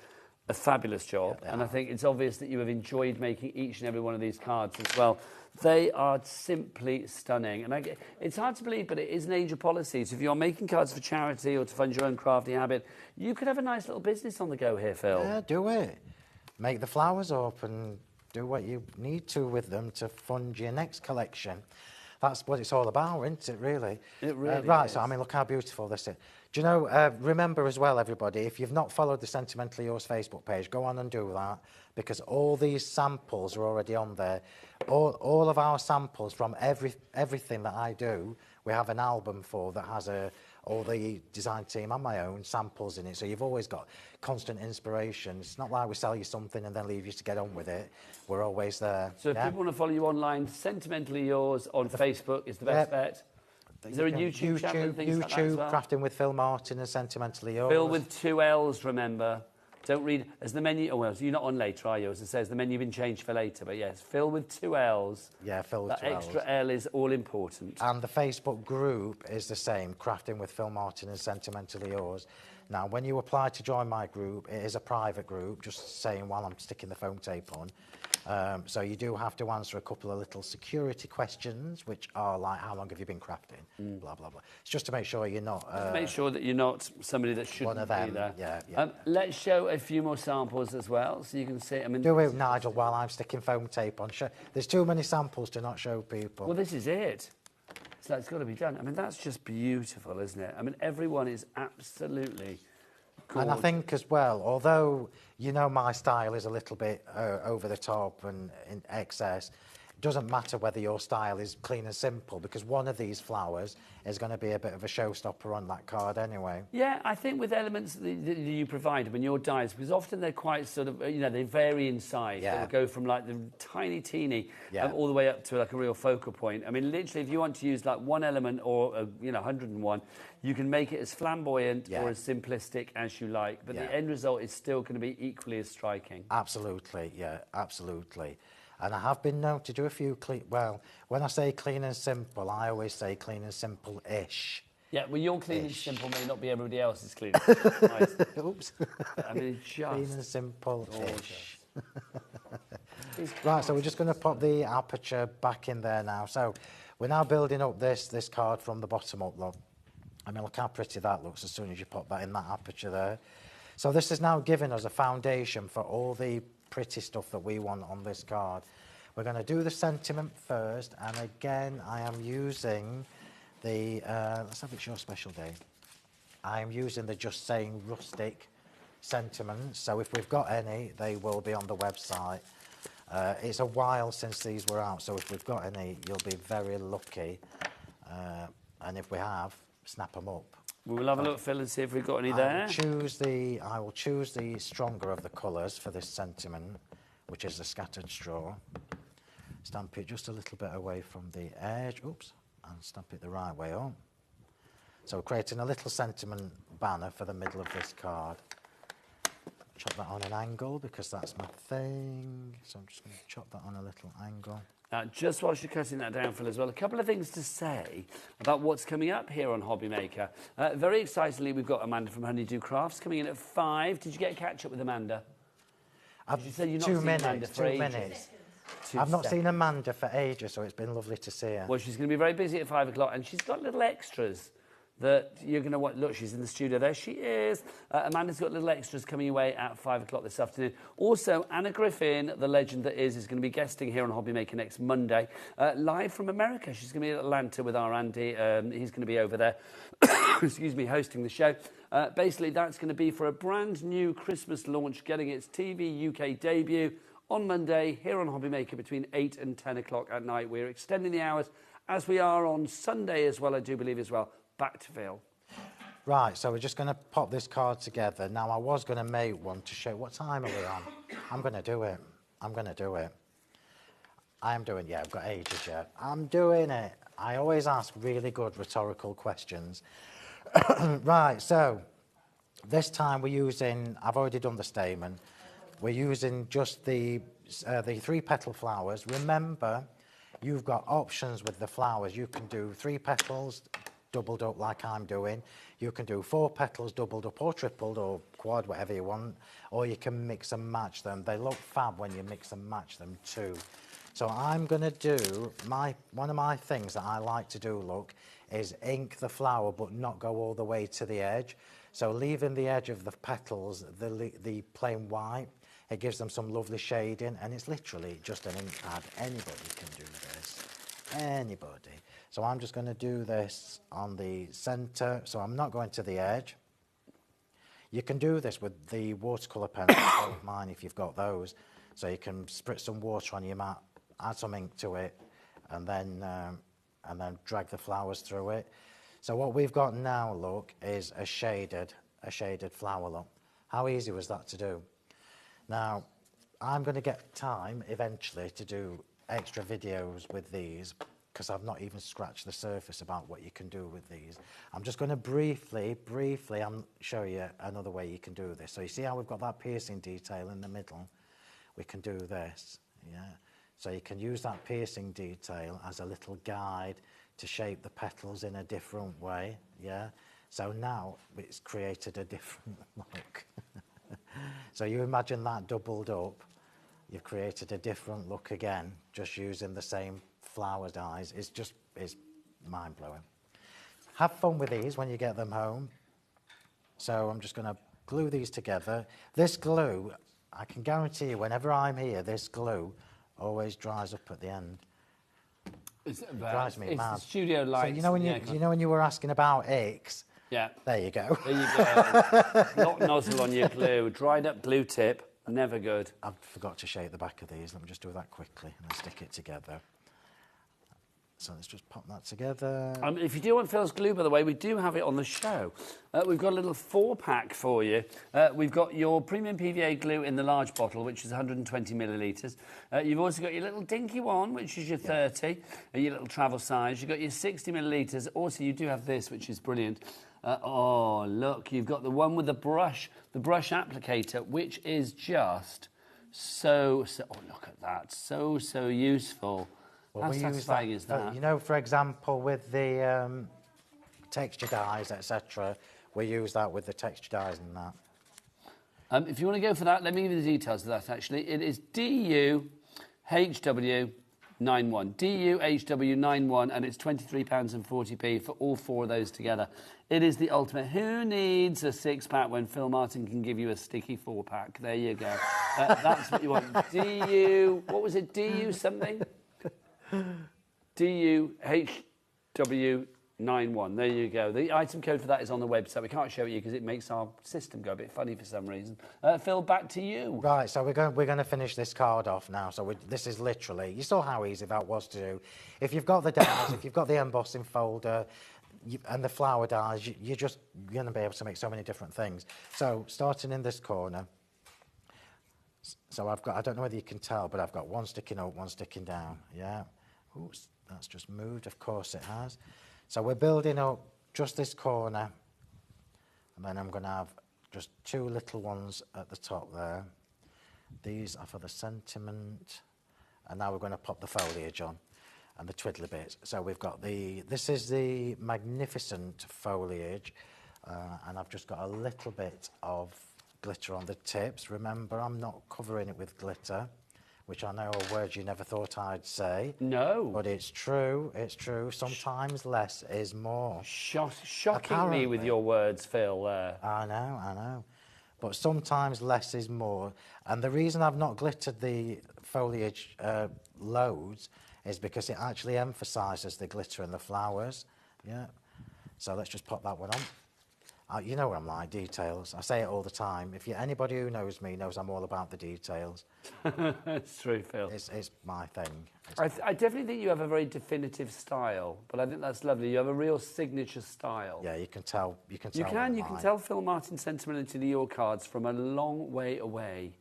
a fabulous job, and I think it's obvious that you have enjoyed making each and every one of these cards as well. They are simply stunning, and it's hard to believe, but it is an Angel policy. So if you're making cards for charity or to fund your own crafty habit, you could have a nice little business on the go here, Phil. Yeah, do it. Make the flowers up and do what you need to with them to fund your next collection. That's what it's all about, isn't it, really? It really right, is. so, I mean, look how beautiful this is. Do you know, remember as well, everybody, if you've not followed the Sentimentally Yours Facebook page, go on and do that, because all these samples are already on there. All of our samples from everything that I do, we have an album for that has all the design team and my own samples in it, so you've always got constant inspiration. It's not like we sell you something and then leave you to get on with it. We're always there. So if people want to follow you online, Sentimentally Yours on Facebook is the best bet. Is there a YouTube channel and things like that as well? Crafting with Phil Martin and Sentimentally Yours. Phil with 2 L's, remember. Don't read, as the menu, oh well, so you're not on later, are you? As it says, the menu been changed for later, but yes, Phil with 2 L's. Yeah, Phil with 2 L's. That extra L is all important. And the Facebook group is the same, Crafting with Phil Martin and Sentimentally Yours. Now, when you apply to join my group, it is a private group, just saying while I'm sticking the foam tape on. So you do have to answer a couple of little security questions, which are like, how long have you been crafting? Blah, blah, blah. It's just to make sure you're not... make sure that you're not somebody that shouldn't one of them. be there. Yeah. Let's show a few more samples as well, so you can see... I mean, do it, Nigel, while I'm sticking foam tape on. There's too many samples to not show people. Well, this is it. So it's got to be done. I mean, that's just beautiful, isn't it? I mean, everyone is absolutely... gorgeous. And I think as well, although, you know, my style is a little bit over the top and in excess, it doesn't matter whether your style is clean and simple, because one of these flowers is going to be a bit of a showstopper on that card anyway. Yeah, I think with elements that you provide when your dies, because often they're quite sort of, you know, they vary in size. Yeah. They'll go from like the tiny, teeny all the way up to like a real focal point. I mean, literally, if you want to use like one element or, 101, you can make it as flamboyant or as simplistic as you like, but the end result is still going to be equally as striking. Absolutely, yeah, absolutely. And I have been known to do a few well, when I say clean and simple, I always say clean and simple-ish. Yeah, well, your clean and simple may not be everybody else's clean and simple. Right. Oops. I mean, it's just... Clean and simple-ish. Right, so we're just going to pop the aperture back in there now. So we're now building up this card from the bottom up, look. I mean, look how pretty that looks as soon as you pop that in that aperture there. So this is now giving us a foundation for all the pretty stuff that we want on this card. We're going to do the sentiment first, and again, I am using the, let's have it your special day. I am using the Just Saying Rustic sentiments, so if we've got any, they will be on the website. It's a while since these were out, so if we've got any, you'll be very lucky. And if we have, snap them up. We'll have a look, Phil, and see if we've got any there. I will choose the stronger of the colours for this sentiment, which is the scattered straw. Stamp it just a little bit away from the edge, oops, and stamp it the right way up. So creating a little sentiment banner for the middle of this card. chop that on an angle because that's my thing. So I'm just going to chop that on a little angle. Just whilst you're cutting that down, Phil, as well, a couple of things to say about what's coming up here on HobbyMaker. Very excitedly, we've got Amanda from Honeydew Crafts coming in at 5. Did you get a catch-up with Amanda? Did you say you've not seen Amanda for ages? 2 minutes. I've not seen Amanda for ages, so it's been lovely to see her. Well, she's going to be very busy at 5 o'clock, and she's got little extras that you're going to want. Look, she's in the studio. There she is. Amanda's got little extras coming away at 5 o'clock this afternoon. Also, Anna Griffin, the legend that is going to be guesting here on HobbyMaker next Monday, live from America. She's going to be in Atlanta with our Andy. He's going to be over there, excuse me, hosting the show. Basically, that's going to be for a brand new Christmas launch, getting its TV UK debut on Monday here on HobbyMaker between 8 and 10 o'clock at night. We're extending the hours as we are on Sunday as well, I do believe as well. Back to Phil. Right, so we're just going to pop this card together. Now, I was going to make one to show... What time are we on? I'm going to do it. I'm going to do it. I am doing... Yeah, I've got ages yet. I'm doing it. I always ask really good rhetorical questions. Right, so this time we're using... I've already done the stamen. We're using just the 3-petal flowers. Remember, you've got options with the flowers. You can do 3 petals... doubled up like I'm doing. You can do 4 petals doubled up or tripled or quad, whatever you want, or you can mix and match them. They look fab when you mix and match them too. So I'm going to do, one of my things that I like to do, look, is ink the flower but not go all the way to the edge. So leaving the edge of the petals, the plain white, it gives them some lovely shading, and it's literally just an ink pad. Anybody can do this. Anybody. So I'm just going to do this on the centre, so I'm not going to the edge. You can do this with the watercolour pencils, like mine, if you've got those. So you can spritz some water on your mat, add some ink to it, and then drag the flowers through it. So what we've got now, look, is a shaded flower look. How easy was that to do? Now, I'm going to get time eventually to do extra videos with these, because I've not even scratched the surface about what you can do with these. I'm just going to briefly show you another way you can do this. So you see how we've got that piercing detail in the middle? We can do this, yeah? So you can use that piercing detail as a little guide to shape the petals in a different way, yeah? So now it's created a different look. So you imagine that doubled up, you've created a different look again, just using the same flower dyes. It's mind-blowing. Have fun with these when you get them home. So I'm just going to glue these together. This glue, I can guarantee you, whenever I'm here, this glue always dries up at the end. It drives me mad. The studio lights. So you know when you were asking about icks? Yeah. There you go. There you go. Not nozzle on your glue. Dried up glue tip. Never good. I forgot to shape the back of these. Let me just do that quickly and then stick it together. So let's just pop that together. If you do want Phil's glue, by the way, we do have it on the show. We've got a little 4-pack for you. We've got your premium PVA glue in the large bottle, which is 120 millilitres. You've also got your little dinky one, which is your 30, your little travel size. You've got your 60 millilitres. Also, you do have this, which is brilliant. Oh, look, you've got the one with the brush applicator, which is just so oh, look at that. So useful. Well, How satisfying is that? You know, for example, with the texture dyes, etc., we use that with the texture dyes and that. If you want to go for that, let me give you the details of that, actually. It is DUHW91. DUHW91, and it's £23.40 for all 4 of those together. It is the ultimate. Who needs a 6-pack when Phil Martin can give you a sticky 4-pack? There you go. That's what you want. What was it? DU something? DUHW91. There you go. The item code for that is on the website. We can't show it you because it makes our system go a bit funny for some reason. Phil, back to you. Right, so we're going to finish this card off now. So this is literally, you saw how easy that was to do. If you've got the dyes, if you've got the embossing folder and the flower dyes, you're going to be able to make so many different things. So starting in this corner, so I've got, I don't know whether you can tell, but I've got one sticking up, one sticking down, yeah. Oops, that's just moved, of course it has. So we're building up just this corner, and then I'm going to have just 2 little ones at the top there. These are for the sentiment. And now we're going to pop the foliage on and the twiddly bits. So we've got this is the magnificent foliage, and I've just got a little bit of glitter on the tips. Remember, I'm not covering it with glitter, which I know are words you never thought I'd say. No. But it's true, it's true. Sometimes less is more. Shocking me with your words, Phil. I know. But sometimes less is more. And the reason I've not glittered the foliage loads is because it actually emphasises the glitter and the flowers. Yeah. So let's just pop that one on. You know what I'm like, details. I say it all the time. Anybody who knows me knows I'm all about the details. It's true, Phil. It's my thing. I definitely think you have a very definitive style, but I think that's lovely. You have a real signature style. Yeah, you can tell. You can tell Phil Martin's sensibility to your cards from a long way away.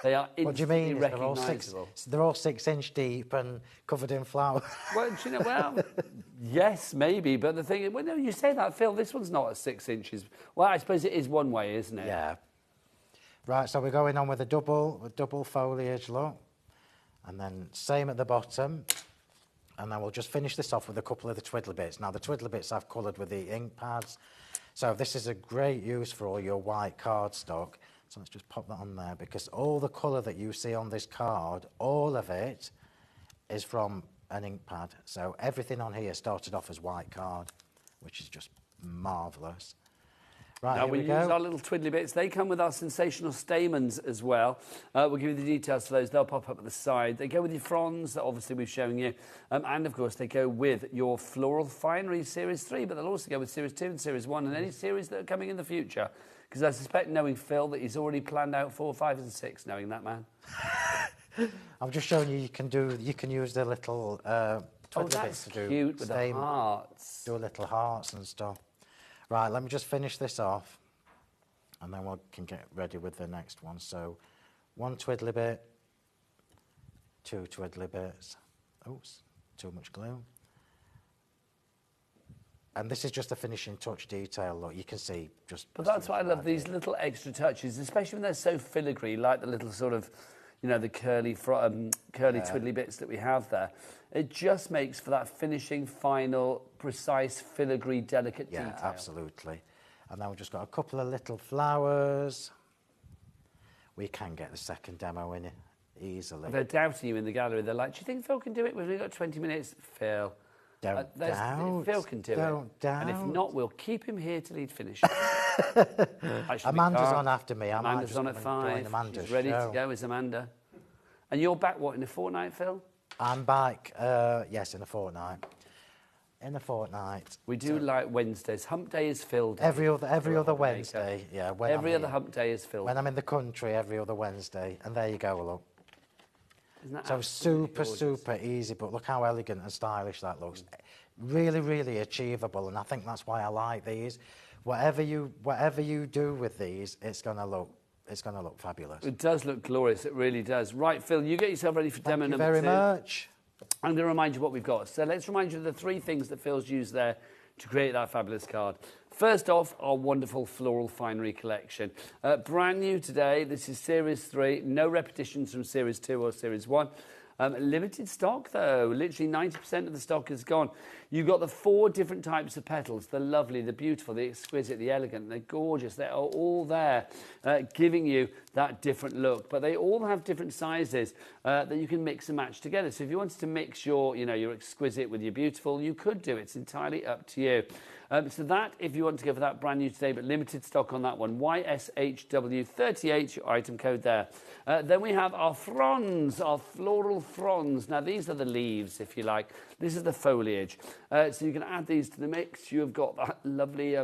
They are instantly what do you mean? recognisable. They're all 6 inch deep and covered in flowers. Well, do you know, well, yes, maybe, but the thing is, well, no, you say that, Phil, this one's not at 6 inches. Well, I suppose it is one way, isn't it? Yeah. Right, so we're going on with a double foliage look. And then same at the bottom. And then we'll just finish this off with a couple of the twiddly bits. Now, the twiddly bits I've coloured with the ink pads. So this is a great use for all your white cardstock. So let's just pop that on there, because all the colour that you see on this card, all of it is from an ink pad. So everything on here started off as white card, which is just marvellous. Right, now we use our little twiddly bits. They come with our sensational stamens as well. We'll give you the details for those. They'll pop up at the side. They go with your fronds that obviously we've shown you. And of course they go with your Floral Finery Series 3, but they'll also go with Series 2 and Series 1 and any series that are coming in the future. Because I suspect, knowing Phil, that he's already planned out 4, 5 and 6, knowing that man. I'm just showing you you can use the little twiddly bits to do cute with the hearts. Do little hearts and stuff. Right, let me just finish this off, and then we can get ready with the next one. So, 1 twiddly bit, 2 twiddly bits. Oops, too much glue. And this is just a finishing touch detail. Look, you can see just. But that's what I love, these little extra touches, especially when they're so filigree, like the little sort of, you know, the curly twiddly bits that we have there. It just makes for that finishing, final, precise, filigree, delicate detail. Yeah, absolutely. And then we've just got a couple of little flowers. We can get the second demo in it easily. They're doubting you in the gallery. They're like, do you think Phil can do it? We've only got 20 minutes. Phil. Don't doubt. Phil can do it. Don't doubt. And if not, we'll keep him here till he'd finish. Amanda's on after me. Amanda's on at 5. She's ready to go, is Amanda. And you're back, what, in a fortnight, Phil? I'm back, yes, in a fortnight. In a fortnight. We do like Wednesdays. Hump day is filled. Every other Wednesday, yeah. Every other hump day is filled. When I'm in the country, every other Wednesday. And there you go, look. Isn't that so super easy, but look how elegant and stylish that looks. Really, really achievable, and I think that's why I like these. Whatever you do with these, it's gonna look fabulous. It does look glorious, it really does. Right, Phil, you get yourself ready for demo number 2. Thank you very much. I'm going to remind you what we've got. So let's remind you of the 3 things that Phil's used there to create that fabulous card. First off, our wonderful Floral Finery collection. Brand new today, this is Series 3, no repetitions from Series 2 or Series 1. Limited stock though, literally 90% of the stock is gone. You've got the 4 different types of petals, the lovely, the beautiful, the exquisite, the elegant, they're gorgeous, they are all there giving you that different look. But they all have different sizes that you can mix and match together. So if you wanted to mix your exquisite with your beautiful, you could do it. It's entirely up to you. So that, if you want to go for that, brand new today, but limited stock on that one. YSHW38, your item code there. Then we have our fronds, our floral fronds. Now, these are the leaves, if you like. This is the foliage. So you can add these to the mix. You have got that lovely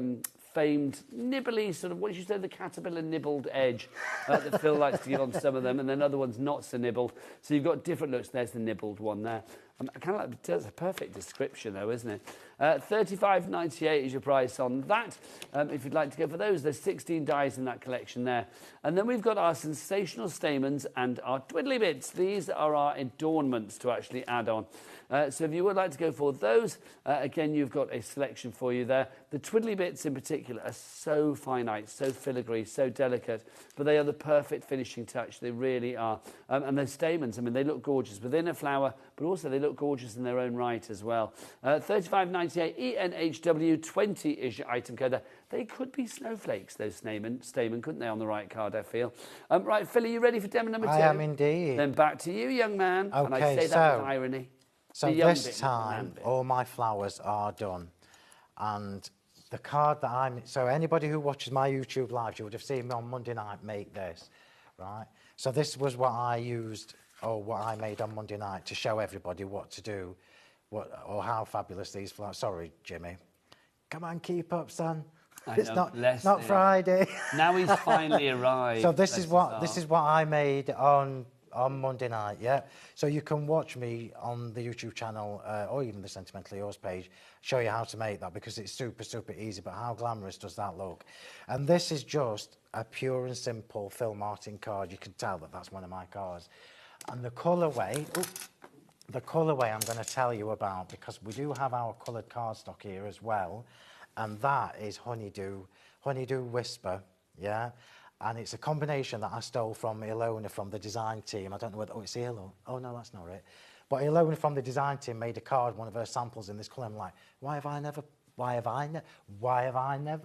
famed nibbly sort of, what did you say, the caterpillar nibbled edge that Phil likes to give on some of them, and then other ones not so nibbled. So you've got different looks. There's the nibbled one there. I kind of like, that's a perfect description though, isn't it? $35.98 is your price on that. If you'd like to go for those, there's 16 dies in that collection there. And then we've got our sensational stamens and our twiddly bits. These are our adornments to actually add on. So if you would like to go for those, again, you've got a selection for you there. The twiddly bits in particular are so finite, so filigree, so delicate, but they are the perfect finishing touch. They really are. And those stamens, I mean, they look gorgeous within a flower, but also they look gorgeous in their own right as well. $35.98 ENHW 20 is your item code there. They could be snowflakes, those stamen, couldn't they, on the right card, I feel. Right, Phil, are you ready for demo number 2? I am indeed. Then back to you, young man. Okay, and I say that with irony. So this time, all my flowers are done. And the card that so anybody who watches my YouTube live, you would have seen me on Monday night make this, right? So this was what I used, or what I made on Monday night to show everybody what to do, or how fabulous these flowers. Sorry, Jimmy. Come on, keep up, son. It's not Friday. Now he's finally arrived. So this is what I made on Monday night, yeah? So you can watch me on the YouTube channel, or even the Sentimentally Yours page, show you how to make that, because it's super, super easy, but how glamorous does that look? And this is just a pure and simple Phil Martin card. You can tell that that's one of my cards. And the colourway I'm going to tell you about, because we do have our coloured cardstock here as well, and that is Honeydew Whisper, yeah? And it's a combination that I stole from Ilona from the design team. I don't know whether, it's Ilona. Oh, no, that's not it. But Ilona from the design team made a card, one of her samples in this colour. I'm like, why have I never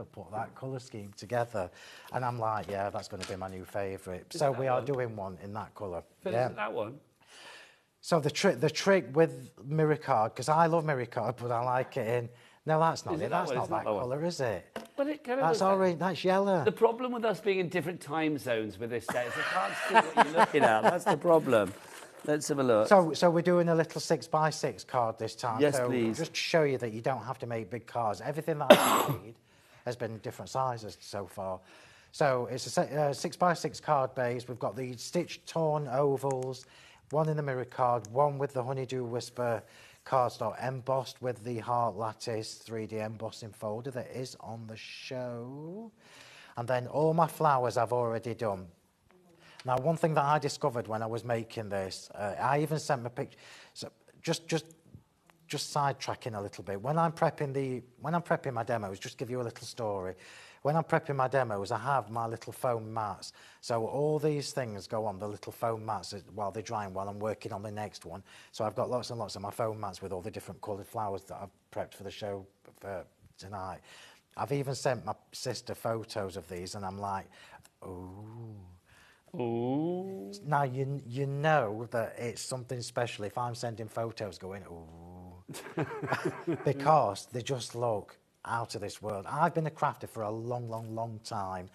put that colour scheme together? And I'm like, yeah, that's going to be my new favourite. So we are doing one in that colour. Yeah. Is it that one? So the trick with mirror card, because I love mirror card, but I like it in... No, that's not it. That's not that colour, is it? But it kind of that's orange. That's yellow. The problem with us being in different time zones with this set is I can't see what you're looking at. That's the problem. Let's have a look. So we're doing a little 6x6 card this time. Yes, so please. Just to show you that you don't have to make big cards. Everything that I've made has been different sizes so far. So it's a 6x6 card base. We've got the stitched torn ovals, one in the mirror card, one with the Honeydew Whisper cardstock embossed with the Heart Lattice 3D embossing folder that is on the show. And then all my flowers I've already done. Now, one thing that I discovered when I was making this, I even sent my picture. So just sidetracking a little bit. When I'm prepping my demos, just give you a little story. When I'm prepping my demos, I have my little foam mats. So all these things go on the little foam mats while they're drying, while I'm working on the next one. So I've got lots and lots of my foam mats with all the different coloured flowers that I've prepped for the show for tonight. I've even sent my sister photos of these, and I'm like, ooh. Ooh. Now, you know that it's something special if I'm sending photos going, ooh. Because they just look out of this world. I've been a crafter for a long time,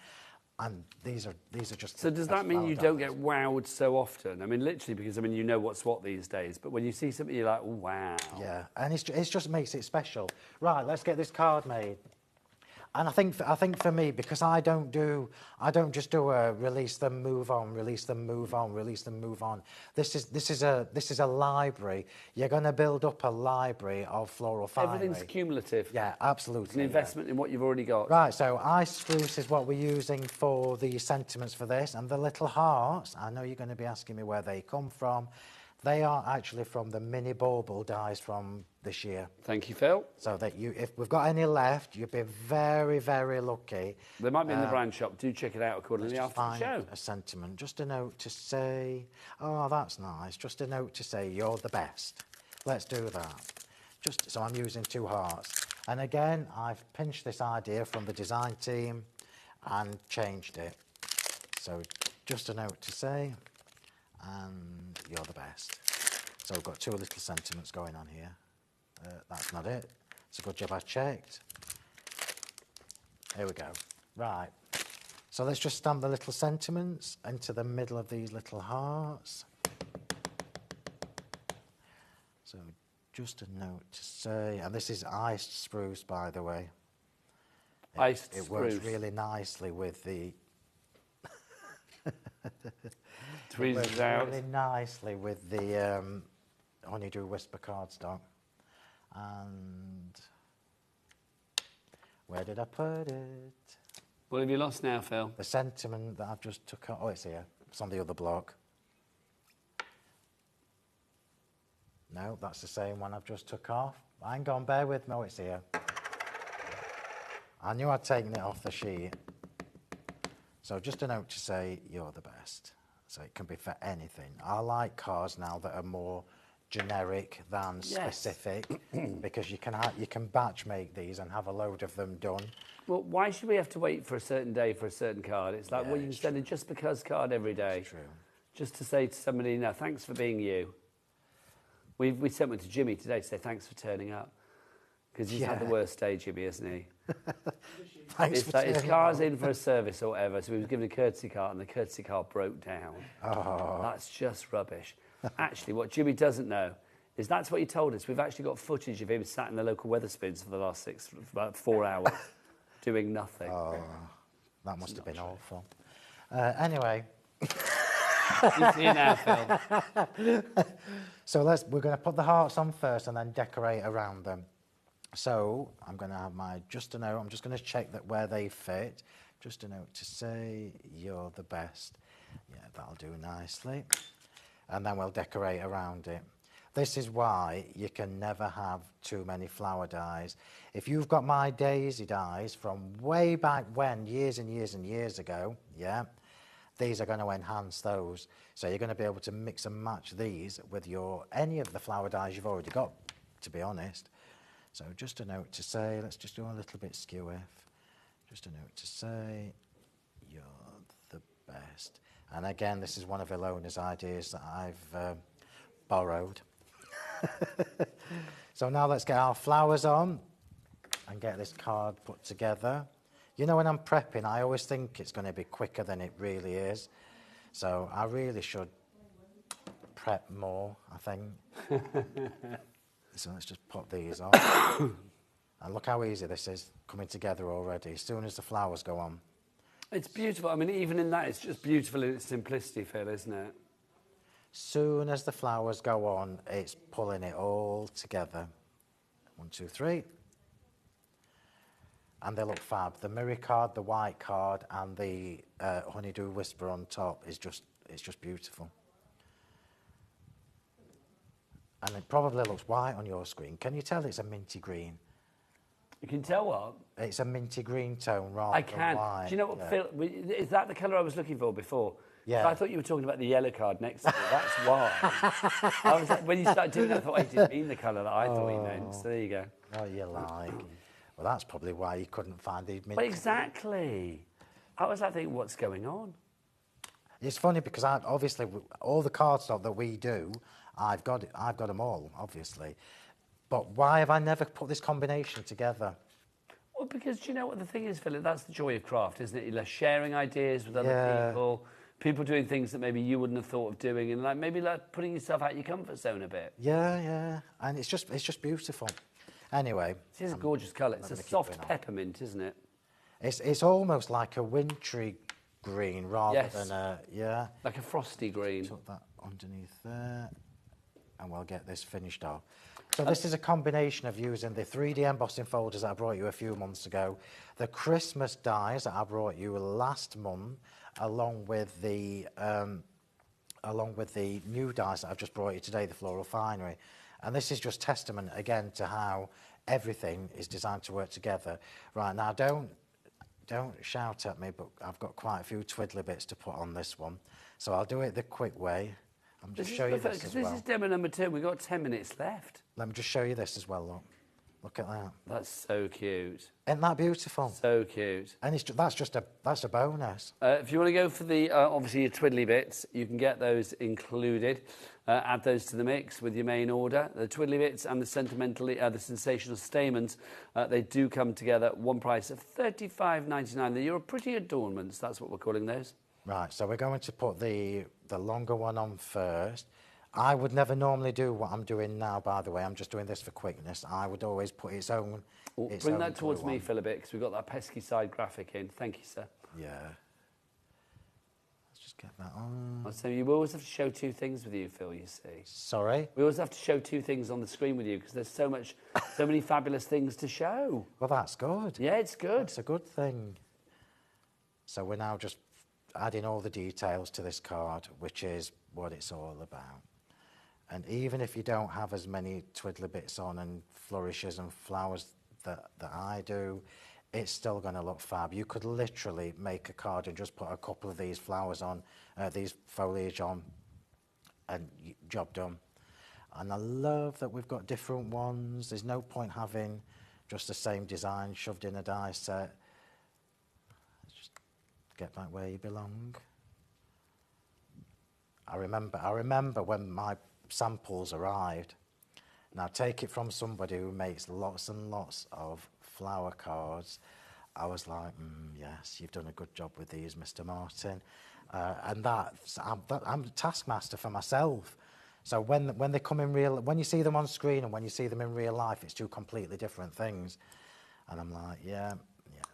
and these are just... So does that mean you don't get wowed so often? I mean, literally, because, I mean, you know what's what these days, but when you see something, you're like, oh, wow. Yeah, and it just makes it special. Right, let's get this card made. And I think for me, because I don't just do a release them, move on, release them, move on, release them, move on. This is a library. You're going to build up a library of floral finery. Everything's cumulative. Yeah, absolutely. It's an investment in what you've already got. Right, so ice spruce is what we're using for the sentiments for this, and the little hearts. I know you're going to be asking me where they come from. They are actually from the mini bauble dies from this year. Thank you, Phil. So that if we've got any left, you'll be very, very lucky. They might be in the brand shop. Do check it out accordingly after the show. A sentiment, just a note to say, oh, that's nice. Just a note to say you're the best. Let's do that. So I'm using 2 hearts. And again, I've pinched this idea from the design team and changed it. So just a note to say, and you're the best. So we've got 2 little sentiments going on here. That's not it. It's a good job I checked. Here we go. Right. So let's just stamp the little sentiments into the middle of these little hearts. So just a note to say, and this is iced spruce, by the way. Iced spruce. It works really nicely with the... Tweezers out. Really nicely with the Honeydew Whisper cardstock. And where did I put it? What have you lost now, Phil? The sentiment that I've just took off. Oh, it's here. It's on the other block. No, that's the same one I've just took off. Hang on, bear with me. Oh, it's here. I knew I'd taken it off the sheet. So just a note to say, you're the best. So it can be for anything. I like cards now that are more generic than specific, because you can batch make these and have a load of them done. Well, why should we have to wait for a certain day for a certain card? It's like, well, you can send a just because card every day. It's true. Just to say to somebody, no, thanks for being you. We sent one to Jimmy today to say thanks for turning up. Because he's had the worst day, Jimmy, hasn't he? Thanks for turning up. His car's in for a service or whatever, so he was given a courtesy car, and the courtesy car broke down. Oh. That's just rubbish. Actually, what Jimmy doesn't know is that's what he told us. We've actually got footage of him sat in the local Wetherspoons for the last about 4 hours, doing nothing. Oh, that must have been awful. Anyway. You see now, Phil. So we're going to put the hearts on first and then decorate around them. So I'm going to have my just a note. I'm just going to check that where they fit. Just a note to say, you're the best. Yeah, that'll do nicely. And then we'll decorate around it. This is why you can never have too many flower dies. If you've got my daisy dies from way back when, years and years and years ago, yeah, these are going to enhance those. So you're going to be able to mix and match these with any of the flower dies you've already got, to be honest. So just a note to say, let's just do a little bit skew-if. Just a note to say, you're the best. And again, this is one of Ilona's ideas that I've borrowed. So now let's get our flowers on and get this card put together. You know, when I'm prepping, I always think it's going to be quicker than it really is. So I really should prep more, I think. So let's just put these on. And look how easy this is coming together already, as soon as the flowers go on. It's beautiful. I mean, even in that, it's just beautiful in its simplicity, Phil, isn't it? Soon as the flowers go on, it's pulling it all together. 1, 2, 3. And they look fab. The mirror card, the white card, and the Honeydew Whisper on top it's just beautiful. And it probably looks white on your screen. Can you tell it's a minty green? You can tell what? It's a minty green tone rather than white. Do you know what, Phil? Is that the colour I was looking for before? Yeah. I thought you were talking about the yellow card next to me. That's why. I was like, when you started doing that, I thought, I didn't mean the colour that I thought you meant. So there you go. What you like. Well, that's probably why you couldn't find the minty. Well, exactly. I was like thinking, what's going on? It's funny because obviously all the cardstock that we do, I've got them all, obviously. But why have I never put this combination together? Well, because do you know what the thing is, Philip? That's the joy of craft, isn't it? You're sharing ideas with other people doing things that maybe you wouldn't have thought of doing, and maybe putting yourself out your comfort zone a bit. Yeah, and it's just beautiful. Anyway, it is a gorgeous colour. It's a soft peppermint, isn't it? It's almost like a wintry green rather than a like a frosty green. Put that underneath there, and we'll get this finished off. So this is a combination of using the 3D embossing folders that I brought you a few months ago, the Christmas dies that I brought you last month, along with the new dies that I've just brought you today, the Floral Finery. And this is just testament again to how everything is designed to work together. Right, now don't shout at me, but I've got quite a few twiddly bits to put on this one. So I'll do it the quick way. I'm just show you this as well. This is demo number 2. We've got 10 minutes left. Let me just show you this as well, look at that. That's so cute. Isn't that beautiful? So cute. And that's a bonus. If you want to go for the, obviously, your twiddly bits, you can get those included. Add those to the mix with your main order. The twiddly bits and the the sensational stamens, they do come together at one price of $35.99. They're pretty adornments. That's what we're calling those. Right, so we're going to put the longer one on first. I would never normally do what I'm doing now, by the way. I'm just doing this for quickness. I would always put its own... Bring that towards me, Phil, a bit, because we've got that pesky side graphic in. Thank you, sir. Yeah. Let's just Just get that on. So you always have to show two things with you, Phil, you see. Sorry? We always have to show two things on the screen with you because there's so many fabulous things to show. Well, that's good. Yeah, it's good. It's a good thing. So we're now just adding all the details to this card, which is what it's all about. And even if you don't have as many twiddly bits on and flourishes and flowers that I do, it's still going to look fab. You could literally make a card and just put a couple of these flowers on, these foliage on, and job done. And I love that we've got different ones. There's no point having just the same design shoved in a die set. Just get back where you belong. I remember when my samples arrived. Now, take it from somebody who makes lots and lots of flower cards. I was like, yes, you've done a good job with these, Mr. Martin. And I'm the taskmaster for myself. So when they come in when you see them on screen and when you see them in real life, it's two completely different things. And I'm like, yeah.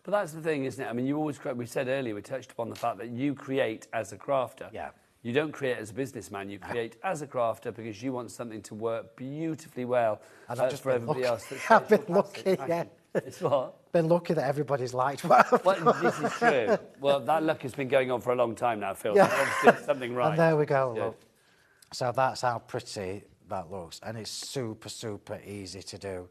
But that's the thing, isn't it? I mean, you always we said earlier, we touched upon the fact that you create as a crafter. Yeah. You don't create as a businessman, you create as a crafter because you want something to work beautifully well for everybody else. I've been lucky, yeah. It's what? Been lucky that everybody's liked what I've Well, done. this is true. Well, that luck has been going on for a long time now, Phil. Yeah. So obviously it's something right. And there we go. Look. So that's how pretty that looks. And it's super, super easy to do.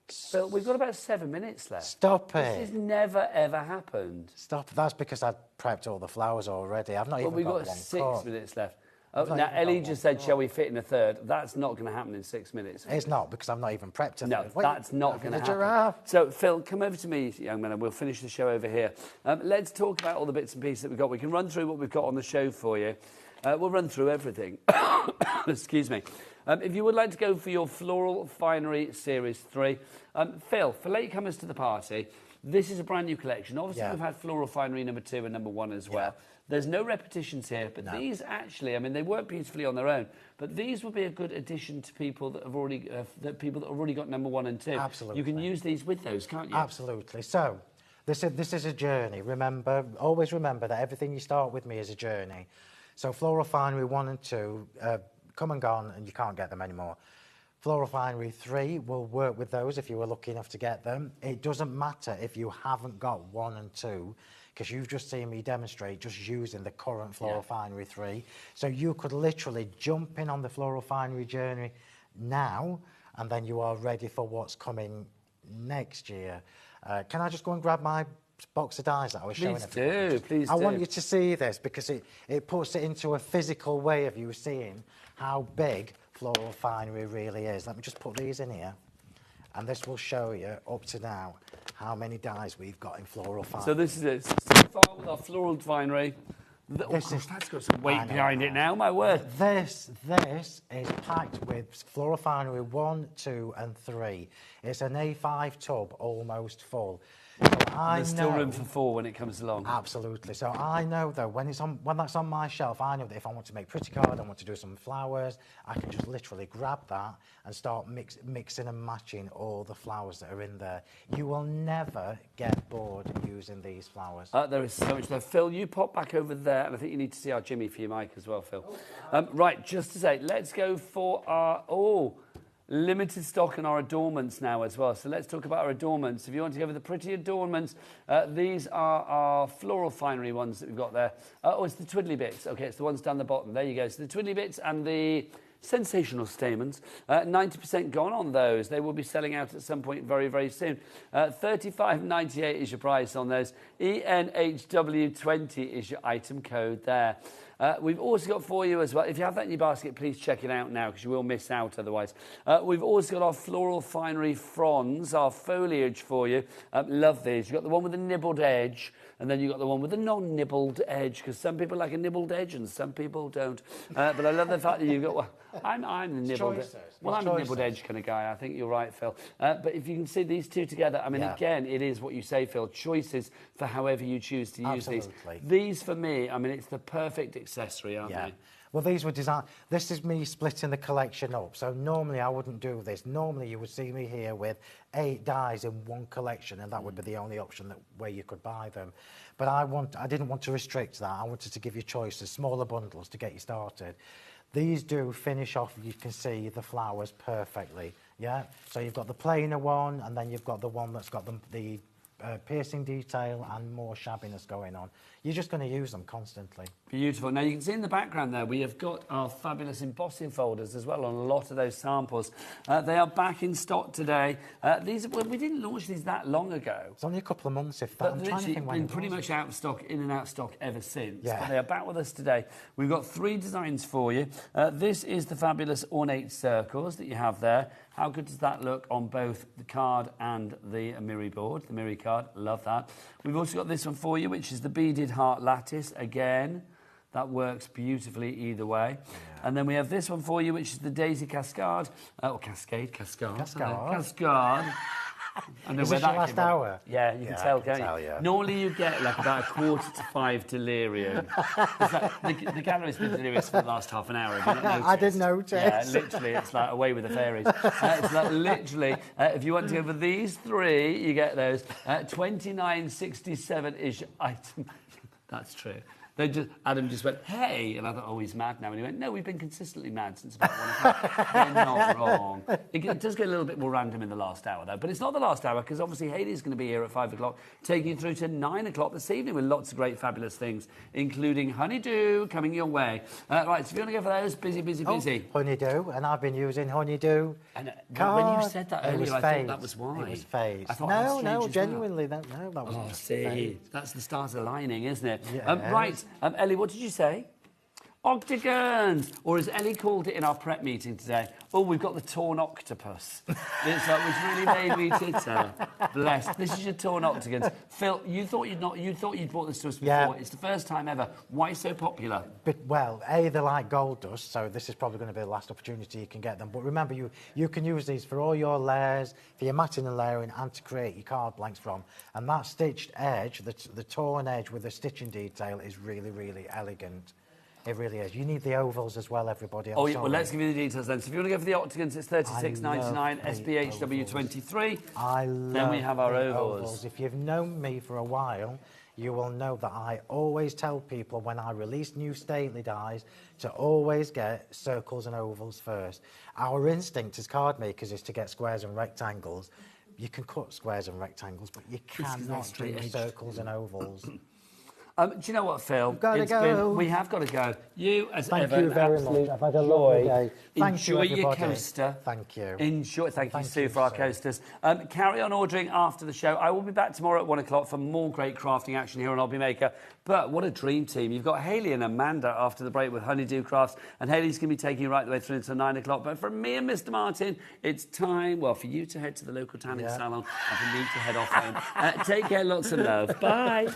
Phil, we've got about 7 minutes left. Stop it. This has never, ever happened. Stop. That's because I've prepped all the flowers already. I've not even we've got one 6 cut. minutes left. Now, Ellie just said, shall we fit in a third? That's not going to happen in 6 minutes. It's not, because I've not even prepped a No, third. that's not going to happen. Giraffe. So, Phil, come over to me, young man, and we'll finish the show over here. Let's talk about all the bits and pieces that we've got. We can run through what we've got on the show for you. We'll run through everything. Excuse me. If you would like to go for your Floral Finery Series 3, Phil, for latecomers to the party, this is a brand new collection. Obviously, we've had Floral Finery number 2 and number 1 as well. There's no repetitions here, but these actually, I mean, they work beautifully on their own, but these will be a good addition to people that have already, got number 1 and 2. Absolutely. You can use these with those, can't you? Absolutely. So, this is a journey. Always remember that everything you start with me is a journey. So, Floral Finery 1 and 2, come and gone, and you can't get them anymore. Floral Finery 3 will work with those if you were lucky enough to get them. It doesn't matter if you haven't got 1 and 2, because you've just seen me demonstrate just using the current Floral Finery 3. So you could literally jump in on the Floral Finery journey now, and then you are ready for what's coming next year. Can I just go and grab my box of dies that I was showing everybody? Please do. I want you to see this, because it puts it into a physical way of you seeing how big Floral Finery really is. Let me just put these in here, and this will show you up to now how many dies we've got in Floral Finery. So this is it. So far with our Floral Finery. That's got some weight behind it now, my word. This is packed with Floral Finery 1, 2 and 3. It's an A5 tub, almost full. So There's still room for 4 when it comes along. Absolutely. So I know, though, when that's on my shelf, I know that if I want to make pretty card, I want to do some flowers, I can just literally grab that and start mixing and matching all the flowers that are in there. You will never get bored using these flowers. There is so much there. Phil, you pop back over there, and I think you need to see our Jimmy for your mic as well, Phil. Right, just to say, let's go for our... limited stock on our adornments now as well. So let's talk about our adornments. If you want to go for the pretty adornments, these are our Floral Finery ones that we've got there. It's the twiddly bits. Okay, it's the ones down the bottom. There you go. So the twiddly bits and the sensational stamens. 90% gone on those. They will be selling out at some point very, very soon. $35.98 is your price on those. ENHW20 is your item code there. We've also got for you as well, if you have that in your basket, please check it out now because you will miss out otherwise. We've also got our Floral Finery Fronds, our foliage for you. Love these. You've got the one with the nibbled edge, and then you've got the one with the non-nibbled edge, because some people like a nibbled edge and some people don't. But I love the fact that you've got... Well, I'm the nibbled edge. Well, I'm a nibbled edge kind of guy. I think you're right, Phil. But if you can see these two together, I mean, again, it is what you say, Phil, choices for however you choose to use these. These, for me, I mean, it's the perfect accessory, aren't they? Well, these were designed... This is me splitting the collection up. So normally I wouldn't do this. Normally you would see me here with 8 dies in one collection, and that would be the only option where you could buy them. But I didn't want to restrict that. I wanted to give you choices, smaller bundles to get you started. These do finish off, you can see the flowers perfectly, yeah? So you've got the plainer one, and then you've got the one that's got the piercing detail and more shabbiness going on. You're just going to use them constantly. Beautiful. Now, you can see in the background there, we have got our fabulous embossing folders as well on a lot of those samples. They are back in stock today. We didn't launch these that long ago. It's only a couple of months, if that. But literally been pretty much out of stock, in and out of stock ever since. Yeah. But they are back with us today. We've got 3 designs for you. This is the fabulous ornate circles that you have there. How good does that look on both the card and the Miri board, the Miri card? Love that. We've also got this one for you, which is the beaded heart lattice. Again, that works beautifully either way. Yeah. And then we have this one for you, which is the daisy cascade. Cascade. I know is where this that your last hour? Yeah, you can tell, can't you? Normally you get like about 4:45 delirium. The gallery's been delirious for the last half an hour. Have you not noticed? I did notice. Yeah, literally, it's like away with the fairies. It's like literally, if you want to go for these 3, you get those. 29.67 is item. That's true. Adam just went, hey, and I thought, oh, he's mad now. And he went, no, we've been consistently mad since about 1 o'clock. They're not wrong. It does get a little bit more random in the last hour, though. But it's not the last hour, because obviously Hayley's going to be here at 5 o'clock, taking you through to 9 o'clock this evening with lots of great, fabulous things, including honeydew coming your way. Right, so if you want to go for those, busy. Honeydew, and I've been using honeydew. And when you said that earlier, I thought that was why. It was phased. No, genuinely, that was see, that's the start aligning, isn't it? Yeah. Right. Ellie, what did you say? Octagons, or as Ellie called it in our prep meeting today, oh, we've got the torn octopus. Which really made me titter. Bless. This is your torn octagons. Phil, you thought you'd brought this to us before. Yeah. It's the first time ever. Why so popular? But, well, they're like gold dust, so this is probably going to be the last opportunity you can get them. But remember, you can use these for all your layers, for your matting and layering, and to create your card blanks from. And that stitched edge, the torn edge with the stitching detail is really, really elegant. It really is. You need the ovals as well, everybody. Well, let's give you the details then. So if you want to go for the octagons, it's $36.99, SBHW23. Then we have our ovals. If you've known me for a while, you will know that I always tell people when I release new stately dies to always get circles and ovals first. Our instinct as card makers is to get squares and rectangles. You can cut squares and rectangles, but you cannot do circles and ovals. Do you know what, Phil? We have got to go. You, as Thank ever, you very much. I've had a lovely day. Enjoy your coaster. Thank you. Thank you, Sue, for our coasters. Carry on ordering after the show. I will be back tomorrow at 1 o'clock for more great crafting action here on HobbyMaker. But what a dream team. You've got Hayley and Amanda after the break with Honeydew Crafts, and Hayley's going to be taking you right the way through until 9 o'clock. But from me and Mr. Martin, it's time, well, for you to head to the local tanning salon and for me to head off home. Take care, lots of love. Bye.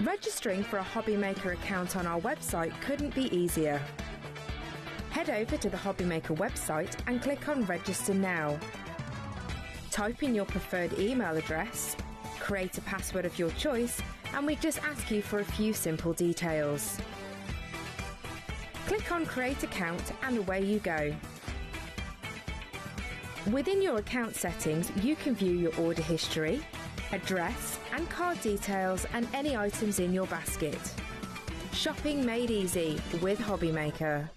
Registering for a HobbyMaker account on our website couldn't be easier. Head over to the HobbyMaker website and click on Register Now. Type in your preferred email address, create a password of your choice, and we just ask you for a few simple details. Click on Create Account and away you go. Within your account settings, you can view your order history, address and card details and any items in your basket. Shopping made easy with HobbyMaker.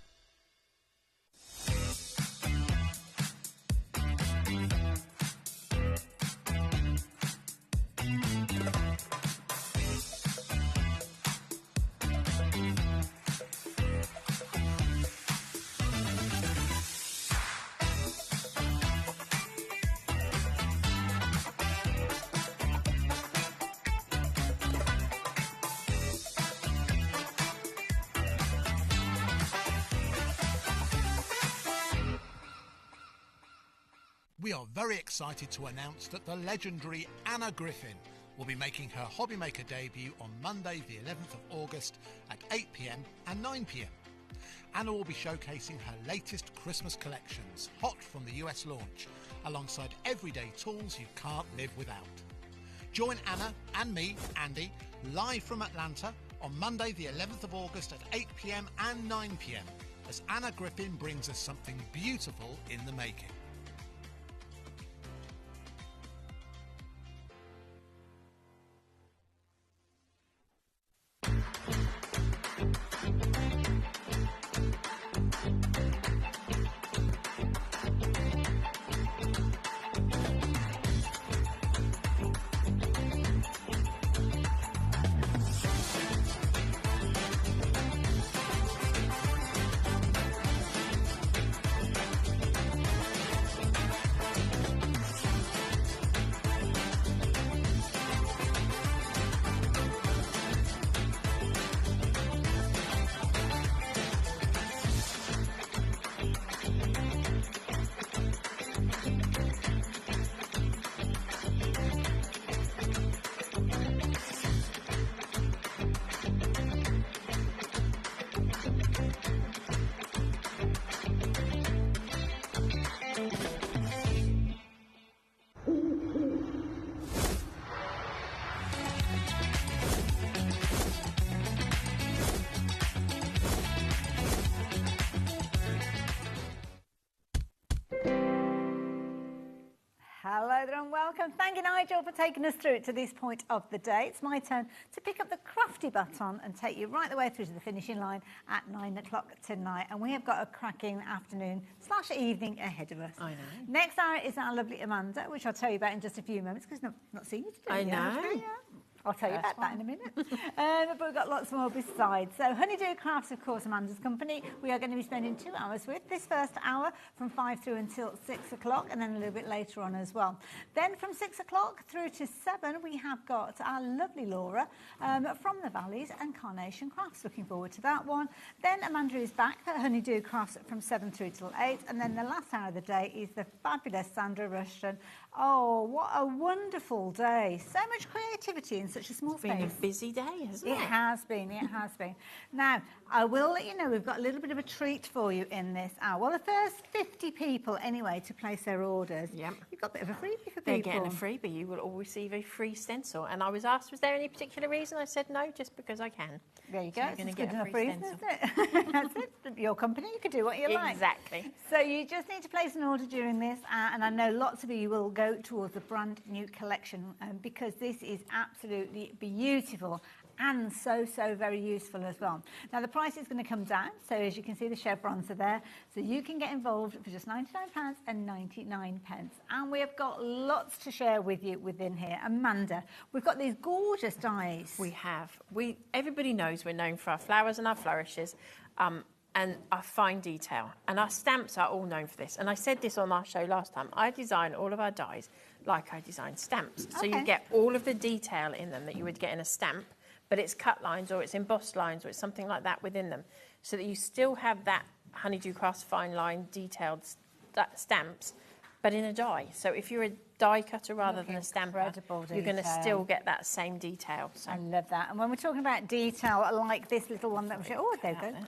We are very excited to announce that the legendary Anna Griffin will be making her HobbyMaker debut on Monday the 11th of August at 8 p.m. and 9 p.m. Anna will be showcasing her latest Christmas collections, hot from the US launch, alongside everyday tools you can't live without. Join Anna and me, Andy, live from Atlanta on Monday the 11th of August at 8 p.m. and 9 p.m. as Anna Griffin brings us something beautiful in the making. Hello there and welcome. Thank you, Nigel, for taking us through to this point of the day. It's my turn to pick up the crafty baton and take you right the way through to the finishing line at 9 o'clock tonight. And we have got a cracking afternoon/evening ahead of us. I know. Next hour is our lovely Amanda, which I'll tell you about in just a few moments because I've not seen you today. I know. I'll tell you about that in a minute. But we've got lots more besides. So Honeydew Crafts, of course, Amanda's company, we are going to be spending 2 hours with. This first hour from 5 through until 6 o'clock, and then a little bit later on as well. Then from 6 o'clock through to 7, we have got our lovely Laura from the Valleys and Carnation Crafts. Looking forward to that one. Then Amanda is back at Honeydew Crafts from 7 through till 8. And then the last hour of the day is the fabulous Sandra Rushton. Oh, what a wonderful day. So much creativity in such a small space. It's been a busy day, hasn't it? It has been, it has been. Now, I will let you know we've got a little bit of a treat for you in this hour. Well, the first 50 people, anyway, to place their orders, yep. You've got a bit of a freebie for people. They're getting a freebie. You will all receive a free stencil. And I was asked, was there any particular reason? I said no, just because I can. There you go. So you're going to get a free reason, stencil. isn't it? That's it. Your company, you can do what you like. Exactly. So you just need to place an order during this, and I know lots of you will go towards the brand new collection because this is absolutely beautiful and so very useful as well. Now the price is going to come down, so as you can see the chevrons are there, so you can get involved for just £99.99, and we have got lots to share with you within here. Amanda, we've got these gorgeous dies. We have. Everybody knows we're known for our flowers and our flourishes, and our fine detail, and our stamps are all known for this. And I said this on our show last time, I design all of our dies like I design stamps. So you get all of the detail in them that you would get in a stamp, but it's cut lines or it's embossed lines or it's something like that within them, so that you still have that Honeydew Crafts fine line detailed stamps, but in a die. So if you're a die cutter rather than a stamper, you're going to still get that same detail. So. I love that. And when we're talking about detail, I like this little one that was... Oh, there we go.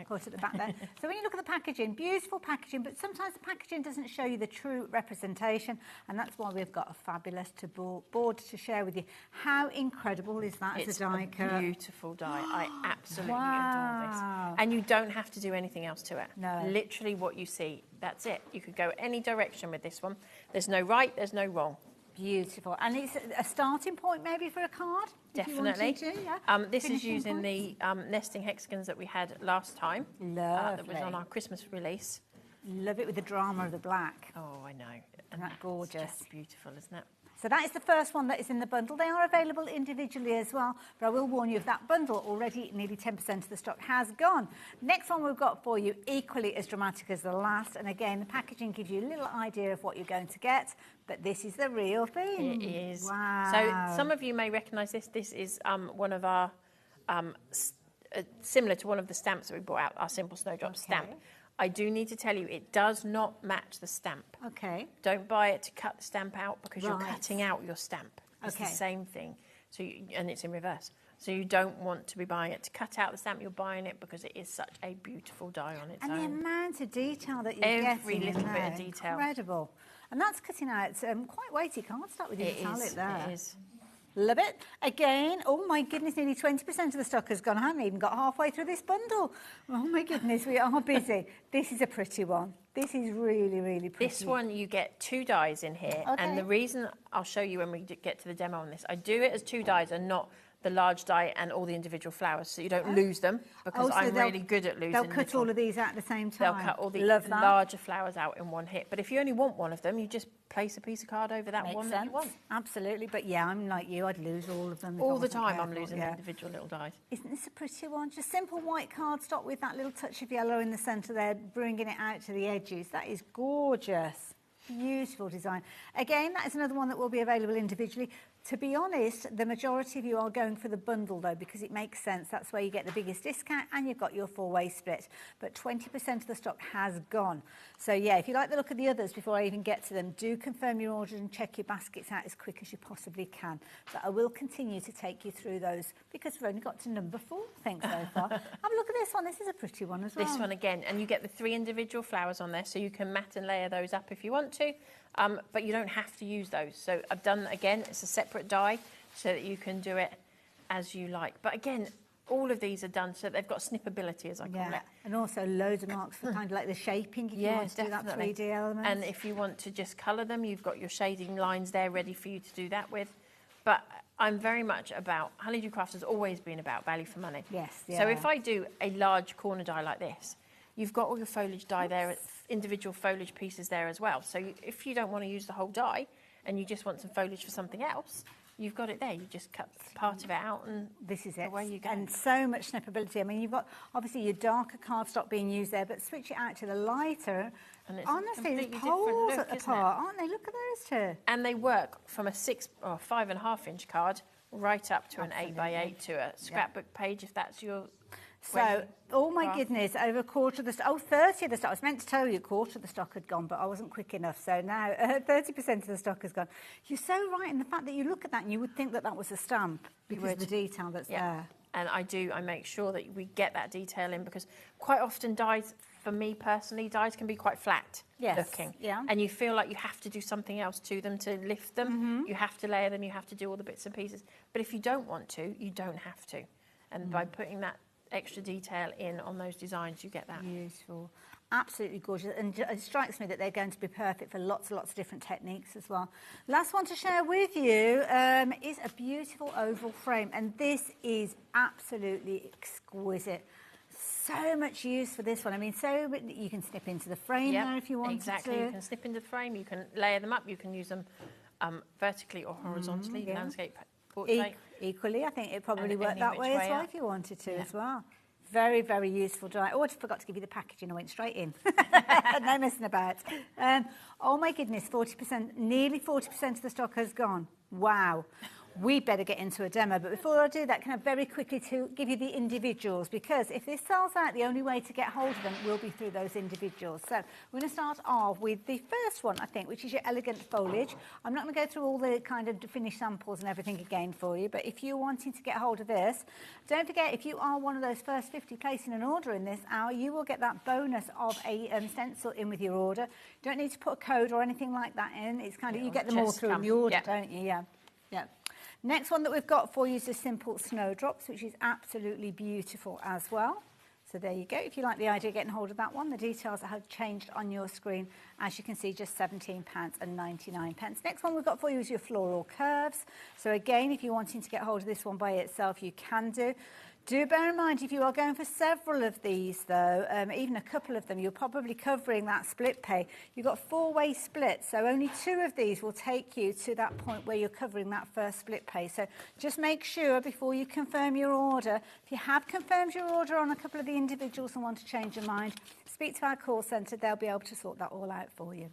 Caught at the back there. So when you look at the packaging, beautiful packaging, but sometimes the packaging doesn't show you the true representation, and that's why we've got a fabulous board to share with you. How incredible is that as a die cut? It's a beautiful die. I absolutely adore this. And you don't have to do anything else to it. No. Literally what you see, that's it. You could go any direction with this one. There's no right, there's no wrong. Beautiful. And it's a starting point maybe for a card? Definitely. To, yeah. This is using the nesting hexagons that we had last time. That was on our Christmas release. Love it with the drama of the black. Oh, I know. Isn't that gorgeous? It's just beautiful, isn't it? So that is the first one that is in the bundle. They are available individually as well, but I will warn you of that bundle. Already nearly 10% of the stock has gone. Next one we've got for you, equally as dramatic as the last. And again, the packaging gives you a little idea of what you're going to get, but this is the real thing. It is. Wow. So some of you may recognise this. This is one of our, similar to one of the stamps that we brought out, our Simple Snowdrop stamp. I do need to tell you, it does not match the stamp. Okay. Don't buy it to cut the stamp out because you're cutting out your stamp. It's the same thing. So and it's in reverse. So you don't want to be buying it to cut out the stamp. You're buying it because it is such a beautiful die on its own. And the amount of detail that you're getting. Every little bit of detail. Incredible. And that's cutting out quite weighty cardstock with your metallic there. It is. Love it. Again, oh my goodness, nearly 20% of the stock has gone. I haven't even got halfway through this bundle. Oh my goodness, we are busy. This is a pretty one. This is really, really pretty. This one, you get 2 dies in here. Okay. And the reason I'll show you when we get to the demo on this, I do it as 2 dies and not the large die and all the individual flowers, so you don't lose them, because so I'm really good at losing. They'll cut all of these out at the same time. They'll cut all the larger flowers out in one hit. But if you only want one of them, you just place a piece of card over that one that you want. Absolutely. But yeah, I'm like you. I'd lose all of them. All the time I'm losing individual little dies. Isn't this a pretty one? Just simple white cardstock with that little touch of yellow in the centre there, bringing it out to the edges. That is gorgeous. Beautiful design. Again, that is another one that will be available individually. To be honest, the majority of you are going for the bundle though, because it makes sense. That's where you get the biggest discount and you've got your 4-way split. But 20% of the stock has gone. So yeah, if you like the look of the others before I even get to them, do confirm your order and check your baskets out as quick as you possibly can. But I will continue to take you through those because we've only got to number 4, I think, so far. Have a look at this one. This is a pretty one as well. This one again, and you get the 3 individual flowers on there, so you can mat and layer those up if you want to. But you don't have to use those. So I've done, again, it's a separate die so that you can do it as you like. But again, all of these are done so they've got snippability, as I call it. And also loads of marks for kind of like the shaping if you want to do that 3D element. And if you want to just colour them, you've got your shading lines there ready for you to do that with. But I'm very much about, Honeydew Crafts has always been about value for money. Yes, So if I do a large corner die like this, you've got all your foliage die there, individual foliage pieces there as well. So if you don't want to use the whole die and you just want some foliage for something else, you've got it there. You just cut part of it out and this is it. Away you go. And so much snippability. I mean, you've got obviously your darker cardstock being used there, but switch it out to the lighter. And it's honestly, it's poles at the part, aren't they? Look at those two. And they work from a 6 or 5.5 inch card right up to an 8x8 to a scrapbook page if that's your. So, oh my goodness, over a quarter of the stock, 30 of the stock. I was meant to tell you a quarter of the stock had gone, but I wasn't quick enough. So now 30% of the stock has gone. You're so right in the fact that you look at that and you would think that that was a stamp because of the detail that's there. And I make sure that we get that detail in because quite often dies, for me personally, dies can be quite flat looking. Yeah. And you feel like you have to do something else to them to lift them. You have to layer them, you have to do all the bits and pieces. But if you don't want to, you don't have to. And by putting that extra detail in on those designs, you get that. Beautiful. Absolutely gorgeous. And it strikes me that they're going to be perfect for lots and lots of different techniques as well. Last one to share with you is a beautiful oval frame. And this is absolutely exquisite. So much use for this one. I mean, so you can snip into the frame there if you want to. Exactly. You can snip into the frame, you can layer them up, you can use them vertically or horizontally, landscape, portrait. Equally, I think it probably worked that way as well if you wanted to as well. Very, very useful die. Oh, I forgot to give you the packaging. I went straight in. No messing about. Oh my goodness, 40%, nearly 40% of the stock has gone. Wow. we better get into a demo. But before I do that, can I very quickly to give you the individuals, because if this sells out, the only way to get hold of them will be through those individuals. So we're going to start off with the first one, I think, which is your elegant foliage. I'm not going to go through all the kind of finished samples and everything again for you, but if you're wanting to get hold of this, don't forget, if you are one of those first 50 placing an order in this hour, you will get that bonus of a stencil in with your order. You don't need to put a code or anything like that in. It's kind of, you get them all through in the order, don't you? Yeah. Yeah. Next one that we've got for you is the simple snowdrops, which is absolutely beautiful as well. So there you go. If you like the idea of getting hold of that one, the details have changed on your screen. As you can see, just £17.99. Next one we've got for you is your floral curves. So again, if you're wanting to get hold of this one by itself, you can do. Do bear in mind, if you are going for several of these, though, even a couple of them, you're probably covering that split pay. You've got 4-way split, so only 2 of these will take you to that point where you're covering that first split pay. So just make sure before you confirm your order, if you have confirmed your order on a couple of the individuals and want to change your mind, speak to our call centre. They'll be able to sort that all out for you.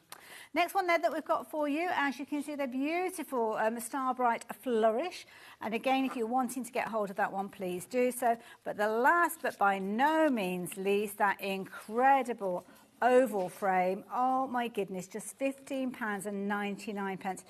Next one there that we've got for you, as you can see, they're beautiful Starbright Flourish. And again, if you're wanting to get hold of that one, please do so. But the last, but by no means least, that incredible oval frame. Oh my goodness, just £15.99.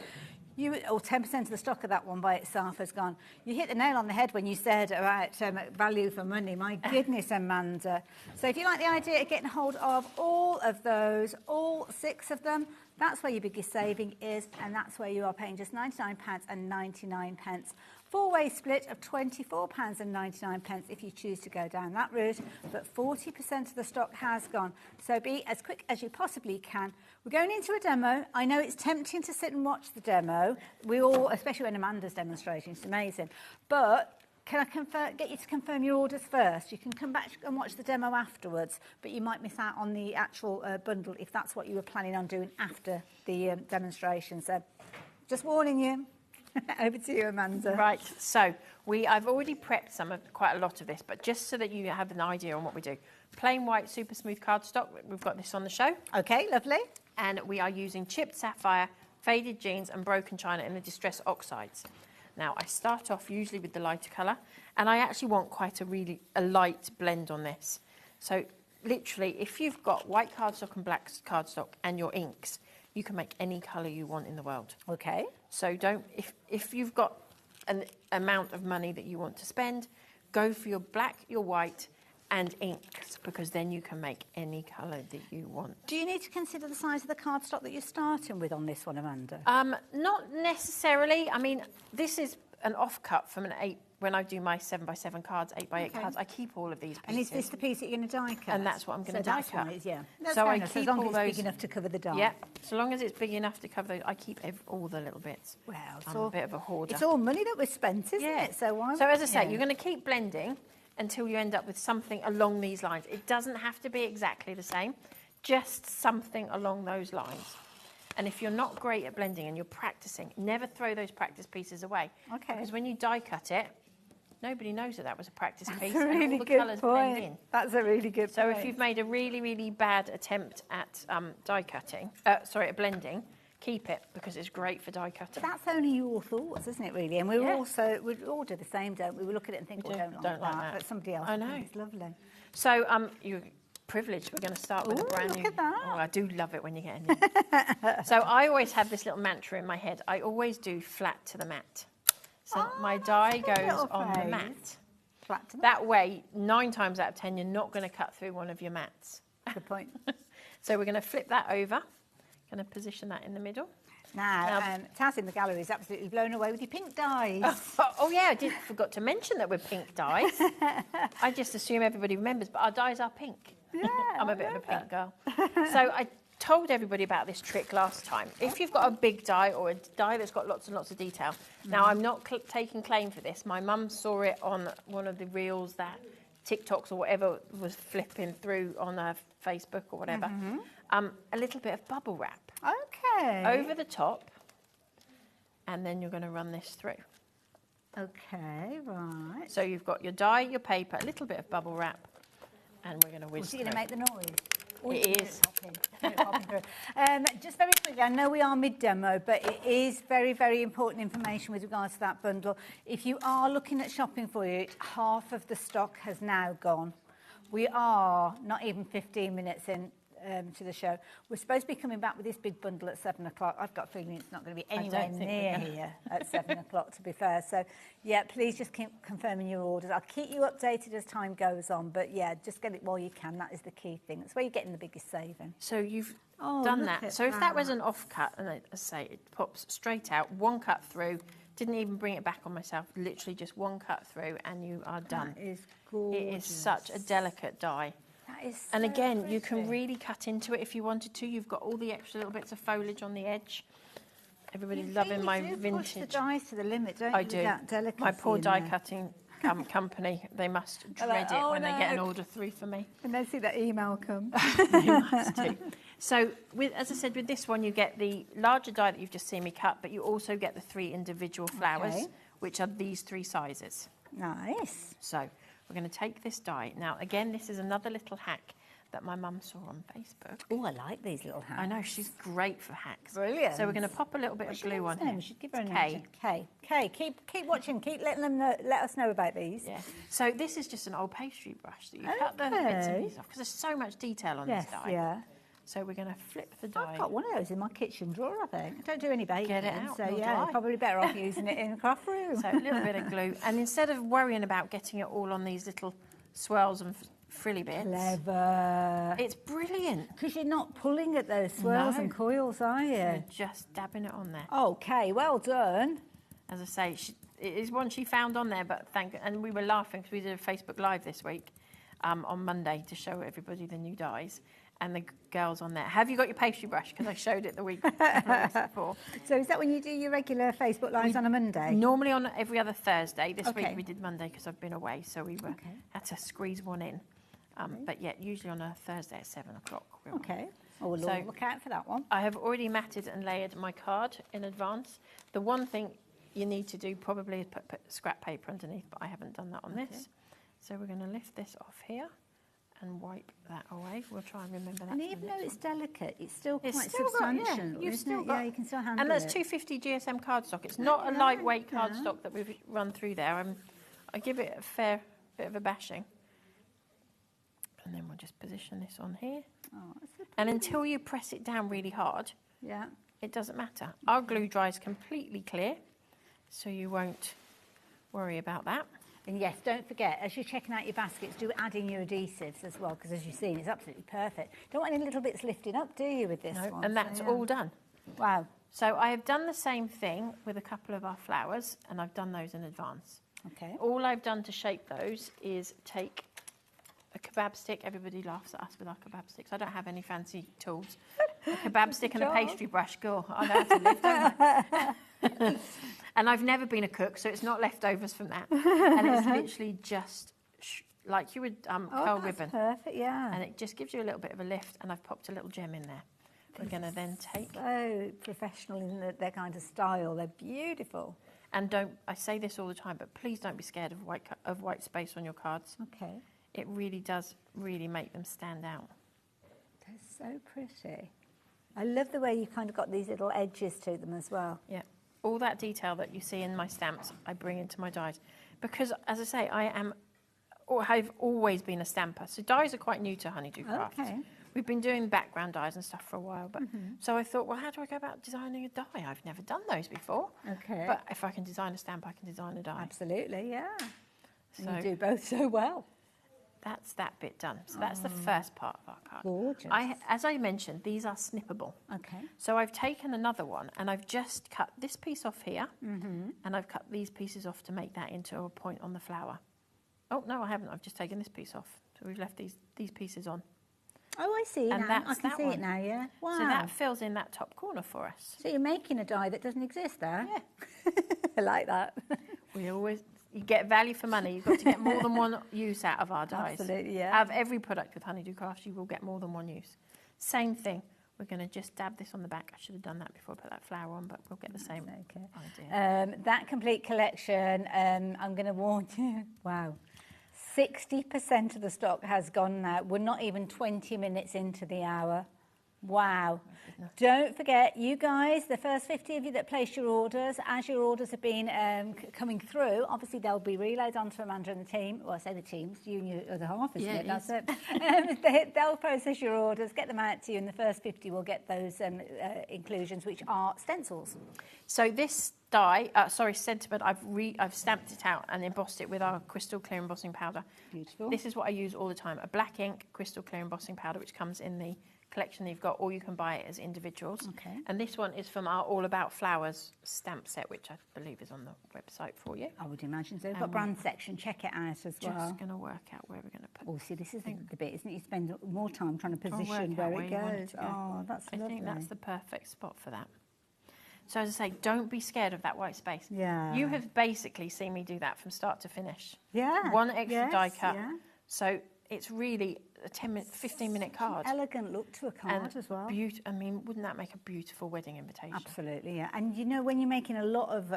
Or 10% of the stock of that one by itself has gone. You hit the nail on the head when you said about value for money. My goodness, Amanda. So if you like the idea of getting hold of all of those, all 6 of them, that's where your biggest saving is, and that's where you are paying just £99.99. 4-way split of £24.99 if you choose to go down that route, but 40% of the stock has gone. So be as quick as you possibly can. We're going into a demo. I know it's tempting to sit and watch the demo. We all, especially when Amanda's demonstrating, it's amazing. But can I get you to confirm your orders first? You can come back and watch the demo afterwards, but you might miss out on the actual bundle if that's what you were planning on doing after the demonstration. So just warning you. Over to you, Amanda. Right, so I've already prepped quite a lot of this, but just so that you have an idea on what we do. Plain white, super smooth cardstock. We've got this on the show. Okay, lovely. And we are using chipped sapphire, faded jeans, and broken china in the distress oxides. Now, I start off usually with the lighter colour, and I actually want quite a light blend on this. So, literally, if you've got white cardstock and black cardstock and your inks, you can make any colour you want in the world. Okay. So if you've got an amount of money that you want to spend, go for your black, your white, and inks, because then you can make any colour that you want. Do you need to consider the size of the cardstock that you're starting with on this one, Amanda? Not necessarily. I mean, this is an offcut from an 8. When I do my 7x7 cards, 8x8 cards, I keep all of these pieces. And is this the piece that you're going to die cut? And that's what I'm going to die cut. Yeah. So I keep as long all as those. It's big enough to cover the die. Yeah. So long as it's big enough to cover those, I keep all the little bits. Well, I'm a bit of a hoarder. It's all money that was spent, isn't it? So why? So as I say, you're going to keep blending until you end up with something along these lines. It doesn't have to be exactly the same, just something along those lines. And if you're not great at blending and you're practicing, never throw those practice pieces away. Okay. Because when you die cut it, nobody knows that was a practice piece. That's a really and all the good colours point. blend in. That's a really good So point. if you've made a really, really bad attempt at at blending, keep it, because it's great for die cutting. But that's only your thoughts, isn't it, really? And we all do the same, don't we? We look at it and think, don't like that. But somebody else thinks it's lovely. So you're privileged. We're going to start with a brand new. Look at that. Oh, I do love it when you get in. So I always have this little mantra in my head. I always do flat to the mat. So my die goes on the mat. Flat to the that way, 9 times out of 10, you're not going to cut through one of your mats. Good point. So we're going to flip that over. Going to position that in the middle. Now, Taz in the gallery is absolutely blown away with your pink dyes. Oh yeah, I forgot to mention that we're pink dyes. I just assume everybody remembers, but our dyes are pink. Yeah, I'm a bit of a pink girl. So I told everybody about this trick last time. If you've got a big die or a die that's got lots and lots of detail. Now, I'm not taking claim for this. My mum saw it on one of the reels that TikToks or whatever was flipping through on her Facebook or whatever. A little bit of bubble wrap. Okay. Over the top. And then you're going to run this through. Okay, right. So you've got your die, your paper, a little bit of bubble wrap. and we're going to whiz Is it going to make the noise? It is. Just very quickly, I know we are mid-demo, but it is very, very important information with regards to that bundle. If you are looking at shopping for it, half of the stock has now gone. We are not even 15 minutes in to the show. We're supposed to be coming back with this big bundle at 7 o'clock. I've got a feeling it's not going to be anywhere near here at 7 o'clock, to be fair. So, yeah, please just keep confirming your orders. I'll keep you updated as time goes on, but, yeah, just get it while you can. That is the key thing. That's where you're getting the biggest saving. So you've done that. So if that was an off-cut, and I say it pops straight out, one cut through, didn't even bring it back on myself, literally just one cut through, and you are done. That is gorgeous. It is such a delicate die. And again, you can really cut into it if you wanted to. You've got all the extra little bits of foliage on the edge. Everybody's loving my vintage. Push the dies to the limit, don't I you? do. That delicacy My poor in die there. cutting company, they must dread like, it when they get an order through for me. And they see that email come. They must do. So, as I said, with this one, you get the larger die that you've just seen me cut, but you also get the 3 individual flowers, which are these 3 sizes. Nice. So, we're going to take this die. Now, again, this is another little hack that my mum saw on Facebook. Oh, I like these little hacks. I know, she's great for hacks. Brilliant. So we're going to pop a little bit of glue on here. We should give her a name. Kay, keep watching. Keep letting them know, let us know about these. Yeah. So this is just an old pastry brush that you cut the bits and pieces off because there's so much detail on this die. Yeah. So we're going to flip the die. I've got one of those in my kitchen drawer, I think. I don't do any baking. Get it out. So, yeah, probably better off using it in the craft room. So a little bit of glue. And instead of worrying about getting it all on these little swirls and frilly bits. Clever. It's brilliant. Because you're not pulling at those swirls and coils, are you? You're just dabbing it on there. Okay, well done. As I say, it is one she found on there, but and we were laughing because we did a Facebook Live this week on Monday to show everybody the new dies. And the girls on there, have you got your pastry brush? Because I showed it the week before. So is that when you do your regular Facebook Lives on a Monday? Normally on every other Thursday. This week we did Monday because I've been away, so we had to squeeze one in. But yeah, usually on a Thursday at 7 o'clock. Okay. Oh, we'll look out for that one. I have already matted and layered my card in advance. The one thing you need to do probably is put scrap paper underneath, but I haven't done that on this. So we're going to lift this off here and wipe that away. We'll try and remember that. And even though it's delicate, it's still quite substantial. You've still got, you can still handle it. And there's 250 GSM cardstock. It's not a lightweight cardstock that we've run through there. I give it a fair bit of a bashing. And then we'll just position this on here. And until you press it down really hard, it doesn't matter. Our glue dries completely clear, so you won't worry about that. And yes, don't forget, as you're checking out your baskets, do add in your adhesives as well, because as you've seen, it's absolutely perfect. Don't want any little bits lifting up, do you, with this one? And that's all done. Wow. So I have done the same thing with a couple of our flowers, and I've done those in advance. Okay. All I've done to shape those is take a kebab stick. Everybody laughs at us with our kebab sticks. I don't have any fancy tools. A kebab stick and a pastry brush. Go. I know how to live, don't I? And I've never been a cook, so it's not leftovers from that. And it's literally just like you would curl ribbon. Perfect, yeah. And it just gives you a little bit of a lift, and I've popped a little gem in there. We're going to then take... So professional in their kind of style. They're beautiful. And I say this all the time, but please don't be scared of white space on your cards. Okay. It really does make them stand out. They're so pretty. I love the way you kind of got these little edges to them as well. Yeah. All that detail that you see in my stamps, I bring into my dies. Because, as I say, I've always been a stamper. So dies are quite new to Honeydew Crafts. Okay. We've been doing background dies and stuff for a while. But so I thought, well, how do I go about designing a die? I've never done those before. Okay. But if I can design a stamp, I can design a die. Absolutely, yeah. So and you do both so well. That's that bit done. So that's the first part of our card. Gorgeous. As I mentioned, these are snippable. Okay. So I've taken another one and I've just cut this piece off here and I've cut these pieces off to make that into a point on the flower. Oh, no, I haven't. I've just taken this piece off. So we've left these pieces on. Oh, I see and now. I can see it now, yeah. Wow. So that fills in that top corner for us. So you're making a die that doesn't exist there? Yeah. I like that. You get value for money. You've got to get more than one use out of our dies. Absolutely, yeah. Out of every product with Honeydew Crafts, you will get more than one use. Same thing. We're going to just dab this on the back. I should have done that before I put that flower on, but we'll get the same idea. That complete collection, I'm going to warn you. Wow. 60% of the stock has gone now. We're not even 20 minutes into the hour. Wow. Don't forget, you guys, the first 50 of you that placed your orders, as your orders have been coming through, obviously they'll be relayed onto Amanda and the team. Well, I say the teams, you and your other half, isn't it? That's it. They'll process your orders, get them out to you, and the first 50 will get those inclusions, which are stencils. So this die, sentiment, I've stamped it out and embossed it with our crystal clear embossing powder. Beautiful. This is what I use all the time, a black ink crystal clear embossing powder, which comes in the collection that you've got, or you can buy it as individuals. Okay. And this one is from our All About Flowers stamp set, which I believe is on the website for you. I would imagine so. We've got brand section, check it out as well. Just going to work out where we're going to put it. Oh, see, this is the bit, isn't it? You spend more time trying to position where it goes. Oh, that's lovely. I think that's the perfect spot for that. So as I say, don't be scared of that white space. Yeah. You have basically seen me do that from start to finish. Yeah. One extra die cut. Yeah. So it's really a 15-minute card. Elegant look to a card as well. I mean, wouldn't that make a beautiful wedding invitation? Absolutely, yeah. And you know, when you're making a lot of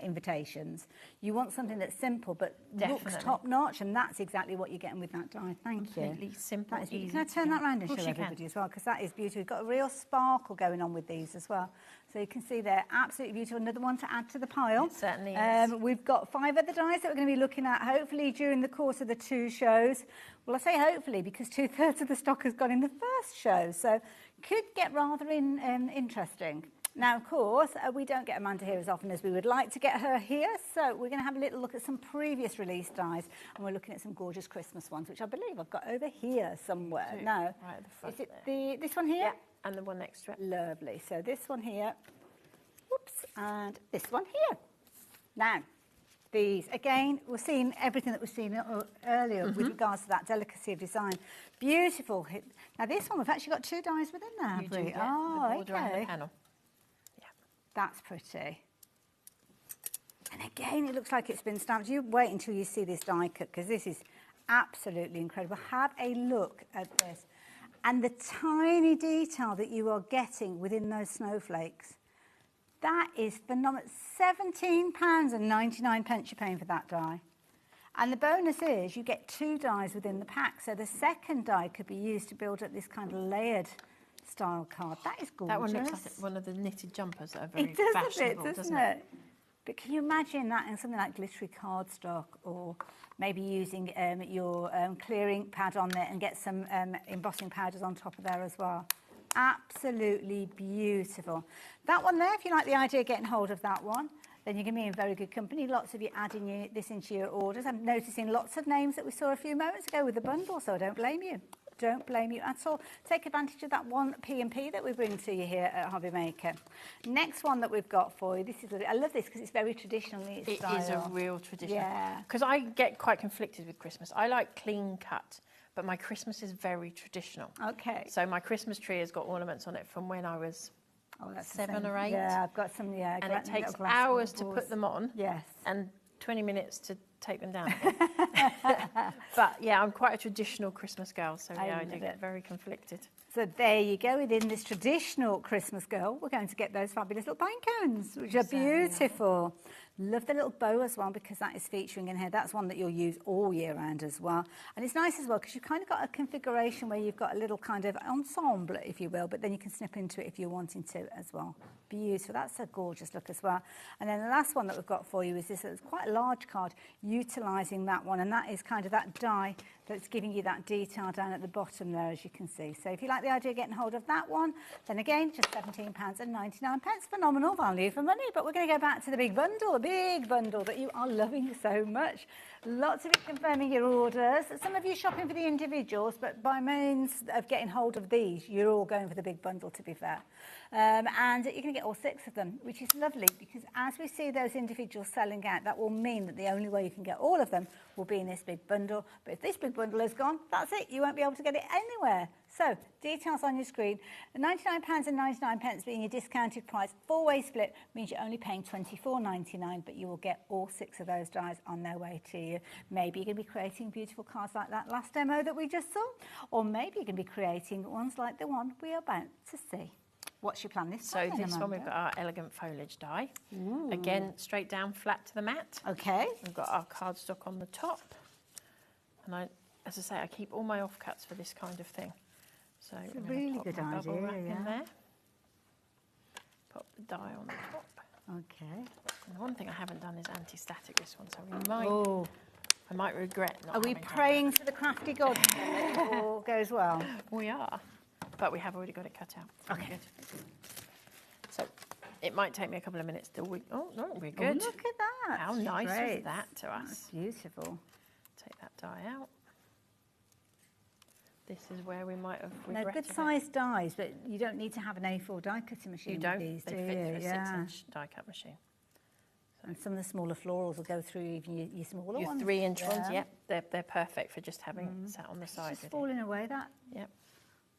invitations, you want something that's simple but looks top-notch, and that's exactly what you're getting with that die. Thank you. Completely simple, easy. Can I turn that around and show everybody as well? Because that is beautiful. We've got a real sparkle going on with these as well. So you can see they're absolutely beautiful. Another one to add to the pile. It certainly is. We've got 5 other dies that we're going to be looking at, hopefully, during the course of the 2 shows. Well, I say hopefully because 2/3 of the stock has gone in the first show, so could get rather interesting. Now, of course, we don't get Amanda here as often as we would like to get her here, so we're going to have a little look at some previous release dies, and we're looking at some gorgeous Christmas ones, which I believe I've got over here somewhere. No, right at the front. Is it this one here? Yeah, and the one next to it. Lovely. So this one here, whoops, and this one here. Now, these, again, we're seeing everything that we've seen earlier with regards to that delicacy of design. Beautiful. Now, this one, we've actually got 2 dies within there. You do get the border and the panel. Yeah. That's pretty. And again, it looks like it's been stamped. You wait until you see this die cut, because this is absolutely incredible. Have a look at this. And the tiny detail that you are getting within those snowflakes. That is phenomenal. £17.99 you're paying for that die. And the bonus is you get 2 dies within the pack. So the second die could be used to build up this kind of layered style card. That is gorgeous. That one looks like one of the knitted jumpers that are very fashionable, doesn't it? But can you imagine that in something like glittery cardstock, or maybe using your clear ink pad on there and get some embossing powders on top of there as well? Absolutely beautiful. That one there, if you like the idea of getting hold of that one, then you're going to be in very good company. Lots of you adding this into your orders. I'm noticing lots of names that we saw a few moments ago with the bundle, so I don't blame you. Don't blame you at all. Take advantage of that one P&P that we bring to you here at HobbyMaker. Next one that we've got for you, I love this because it's very traditionally style. It is a real tradition. Yeah. Because I get quite conflicted with Christmas. I like clean cut, but my Christmas is very traditional. Okay. So my Christmas tree has got ornaments on it from when I was 7 or 8. Yeah, I've got some, And it takes hours to put them on. Yes. And 20 minutes to take them down again. But yeah, I'm quite a traditional Christmas girl, so yeah, I do get very conflicted. So there you go. Within this traditional Christmas girl, we're going to get those fabulous little pine cones, which are beautiful. Love the little bow as well, because that is featuring in here. That's one that you'll use all year round as well. And it's nice as well because you've kind of got a configuration where you've got a little kind of ensemble, if you will, but then you can snip into it if you're wanting to as well. Beautiful. That's a gorgeous look as well. And then the last one that we've got for you is this. It's quite a large card, utilising that one, and that is kind of that die that's giving you that detail down at the bottom there, as you can see. So if you like the idea of getting hold of that one, then again, just £17.99. Phenomenal value for money. But we're going to go back to the big bundle that you are loving so much. Lots of you confirming your orders. Some of you shopping for the individuals, but by means of getting hold of these, you're all going for the big bundle, to be fair. And you're going to get all 6 of them, which is lovely, because as we see those individuals selling out, that will mean that the only way you can get all of them will be in this big bundle. But if this big bundle is gone, that's it. You won't be able to get it anywhere. So, details on your screen. £99.99 being your discounted price. 4-way split means you're only paying £24.99, but you will get all 6 of those dies on their way to you. Maybe you're going to be creating beautiful cards like that last demo that we just saw, or maybe you're going to be creating ones like the one we are about to see. What's your plan this time? So this one we've got our elegant foliage die. Ooh. Again, straight down flat to the mat. Okay. We've got our cardstock on the top. And as I say, I keep all my offcuts for this kind of thing. So It's I'm a gonna really pop good my bubble idea, wrap in yeah. there. Pop the die on the top. Okay. And the one thing I haven't done is anti-static this one, so I might regret not. Are we having done praying to the crafty gods that it all goes well? We are, but we have already got it cut out. Okay. Good. So it might take me a couple of minutes till we. Oh no, we're Oh, good. look at that. How nice Great. is that to us? That's beautiful. Take that die out. This is where we might have They're regretted good sized dies, but you don't need to have an A4 die cutting machine. You with don't. These, They do fit you? for a Yeah. 6-inch die cut machine. And some of the smaller florals will go through even your smaller Your ones. 3-inch ones, yep, they're perfect for just having sat on the side. It's just with falling away, that. Yep.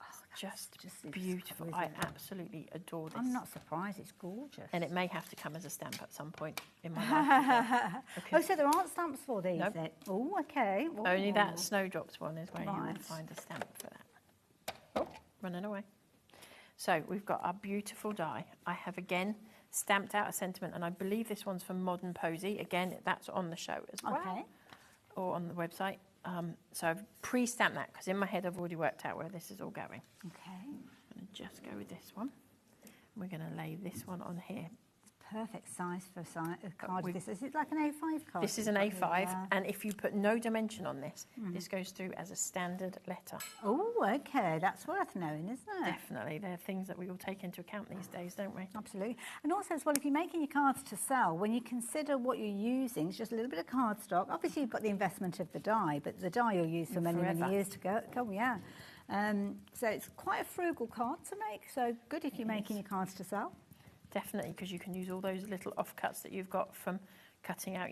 Oh, Just beautiful. I absolutely adore this. I'm not surprised. It's gorgeous. And it may have to come as a stamp at some point in my life. Oh, so there aren't stamps for these? Nope. Then? Oh, okay. Ooh. Only that Snowdrops one is where you will Right. find a stamp for that. Oh, running away. So we've got our beautiful die. I have again stamped out a sentiment, and I believe this one's from Modern Posy. Again, that's on the show as well. Okay. Or on the website. So I've pre-stamped that because in my head I've already worked out where this is all going. Okay. I'm going to just go with this one. We're going to lay this one on here. Perfect size for a card. This is it like an A5 card? This is an A5, Yeah. and if you put no dimension on this, this goes through as a standard letter. Oh, okay. That's worth knowing, isn't it? Definitely. They're things that we all take into account these days, don't we? Absolutely. And also as well, if you're making your cards to sell, when you consider what you're using, it's just a little bit of cardstock. Obviously, you've got the investment of the die, but the die you'll use for many, Forever. many years to go. Yeah. So it's quite a frugal card to make, so good if you're making your cards to sell. Definitely, because you can use all those little offcuts that you've got from cutting out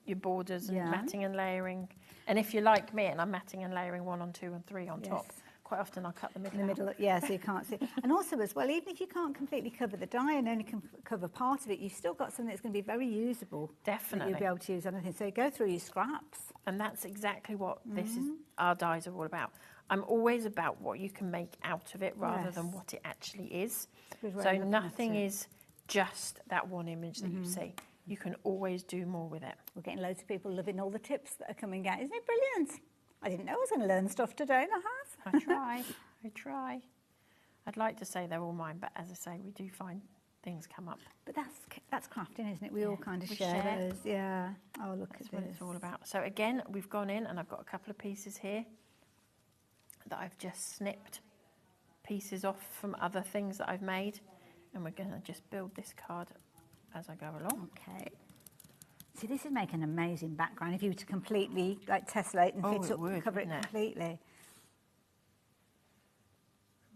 your borders and matting and layering. And if you're like me, and I'm matting and layering 1 on 2 and 3 on top, quite often I'll cut the middle out. Yeah, so you can't see. And also as well, even if you can't completely cover the die and only can cover part of it, you've still got something that's going to be very usable. Definitely. That you'll be able to use on anything. So go through your scraps. And that's exactly what this is. Our dies are all about. I'm always about what you can make out of it rather than what it actually is. So nothing is just that one image that you see. You can always do more with it. We're getting loads of people loving all the tips that are coming out. Isn't it brilliant? I didn't know I was going to learn stuff today, and I have. I try. I'd like to say they're all mine, but as I say, we do find things come up. But that's crafting, isn't it? We all kind of share those. Yeah. Oh, look That's at what this. it's all about. So again, we've gone in, and I've got a couple of pieces here that I've just snipped pieces off from other things that I've made. And we're going to just build this card as I go along. Okay. See, this is making an amazing background if you were to completely like tessellate and cover it completely.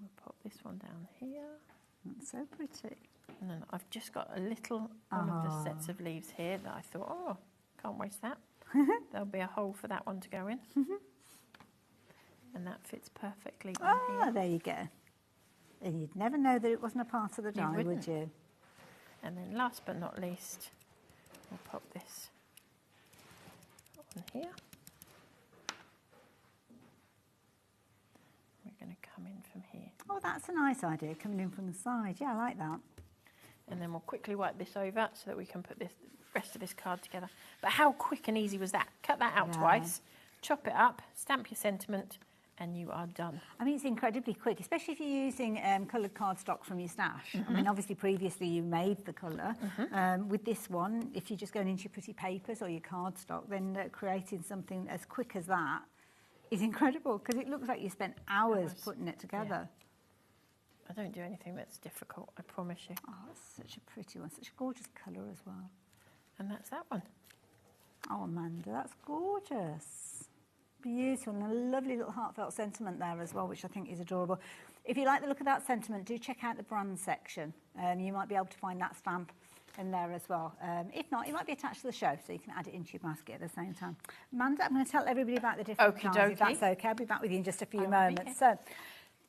We'll pop this one down here. That's so pretty. And then I've just got a little one of the sets of leaves here that I thought, oh, can't waste that. There'll be a hole for that one to go in. And that fits perfectly on here. There you go. And you'd never know that it wasn't a part of the die, would you? And then last but not least, we'll pop this on here. We're going to come in from here. Oh, that's a nice idea, coming in from the side. Yeah, I like that. And then we'll quickly wipe this over so that we can put this rest of this card together. But how quick and easy was that? Cut that out twice, chop it up, stamp your sentiment, and you are done. I mean, it's incredibly quick, especially if you're using coloured cardstock from your stash. I mean, obviously, previously you made the colour. With this one, if you're just going into your pretty papers or your cardstock, then creating something as quick as that is incredible, because it looks like you spent hours putting it together. I don't do anything that's difficult, I promise you. Oh, that's such a pretty one, such a gorgeous colour as well. And that's that one. Oh, Amanda, that's gorgeous. Beautiful, and a lovely little heartfelt sentiment there as well, which I think is adorable. If you like the look of that sentiment, do check out the brand section. You might be able to find that stamp in there as well. If not, it might be attached to the show, so you can add it into your basket at the same time. Amanda, I'm going to tell everybody about the different dies, if that's okay. I'll be back with you in just a few moments. So,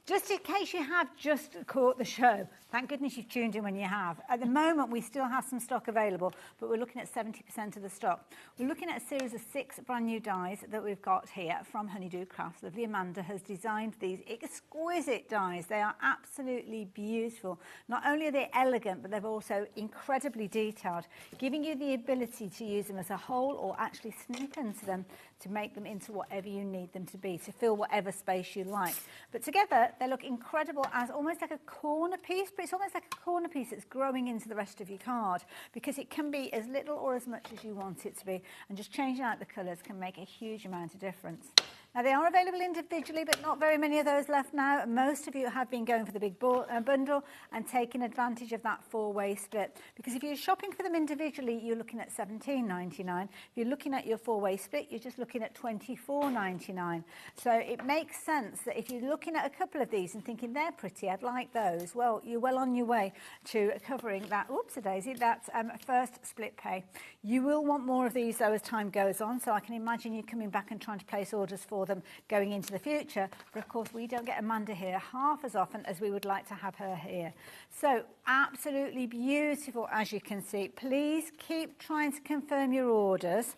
just in case you have just caught the show, thank goodness you've tuned in when you have. At the moment, we still have some stock available, but we're looking at 70% of the stock. We're looking at a series of 6 brand new dies that we've got here from Honeydew Crafts. Lovely Amanda has designed these exquisite dies. They are absolutely beautiful. Not only are they elegant, but they're also incredibly detailed, giving you the ability to use them as a whole or actually snip into them to make them into whatever you need them to be, to fill whatever space you like. But together, they look incredible as almost like a corner piece, but it's almost like a corner piece that's growing into the rest of your card, because it can be as little or as much as you want it to be, and just changing out the colours can make a huge amount of difference. Now, they are available individually, but not very many of those left now. Most of you have been going for the big bundle and taking advantage of that 4-way split. Because if you're shopping for them individually, you're looking at $17.99. If you're looking at your 4-way split, you're just looking at $24.99. So it makes sense that if you're looking at a couple of these and thinking they're pretty, I'd like those, well, you're well on your way to covering that, oops-a-daisy, that first split pay. You will want more of these, though, as time goes on. So I can imagine you coming back and trying to place orders for them going into the future, but of course we don't get Amanda here half as often as we would like to have her here. So absolutely beautiful, as you can see. Please keep trying to confirm your orders.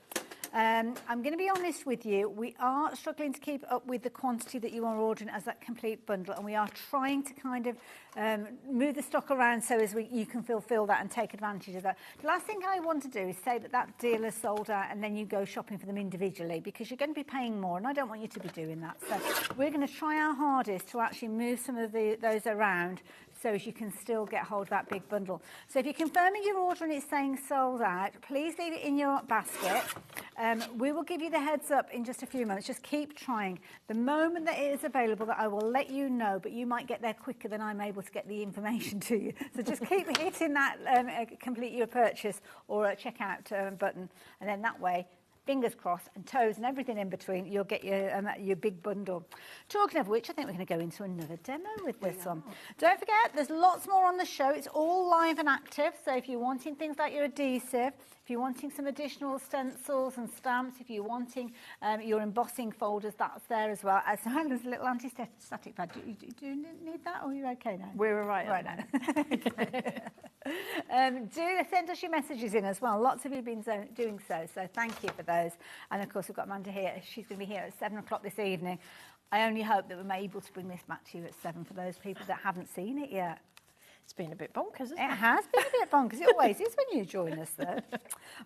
I'm going to be honest with you, we are struggling to keep up with the quantity that you are ordering as that complete bundle, and we are trying to kind of move the stock around so as you can fulfill that and take advantage of that. The last thing I want to do is say that that deal is sold out and then you go shopping for them individually, because you're going to be paying more, and I don't want you to be doing that. So we're going to try our hardest to actually move some of those around so as you can still get hold of that big bundle. So if you're confirming your order and it's saying sold out, please leave it in your basket. We will give you the heads up in just a few moments. Just keep trying. The moment that it is available, that I will let you know, but you might get there quicker than I'm able to get the information to you. So just keep hitting that complete your purchase or a checkout button, and then that way, fingers crossed, and toes and everything in between, you'll get your big bundle. Talking of which, I think we're going to go into another demo with this one. Don't forget, there's lots more on the show. It's all live and active, so if you're wanting things like your adhesive, if you're wanting some additional stencils and stamps, if you're wanting your embossing folders, that's there as well. As well as a little anti-static pad. Do you need that, or are you okay now? We're all right. Right now. Do send us your messages in as well. Lots of you have been doing so thank you for those. And of course, we've got Amanda here. She's going to be here at 7 o'clock this evening. I only hope that we're able to bring this back to you at 7 for those people that haven't seen it yet. It's been a bit bonkers, hasn't it? It has been a bit bonkers. It always is when you join us, though.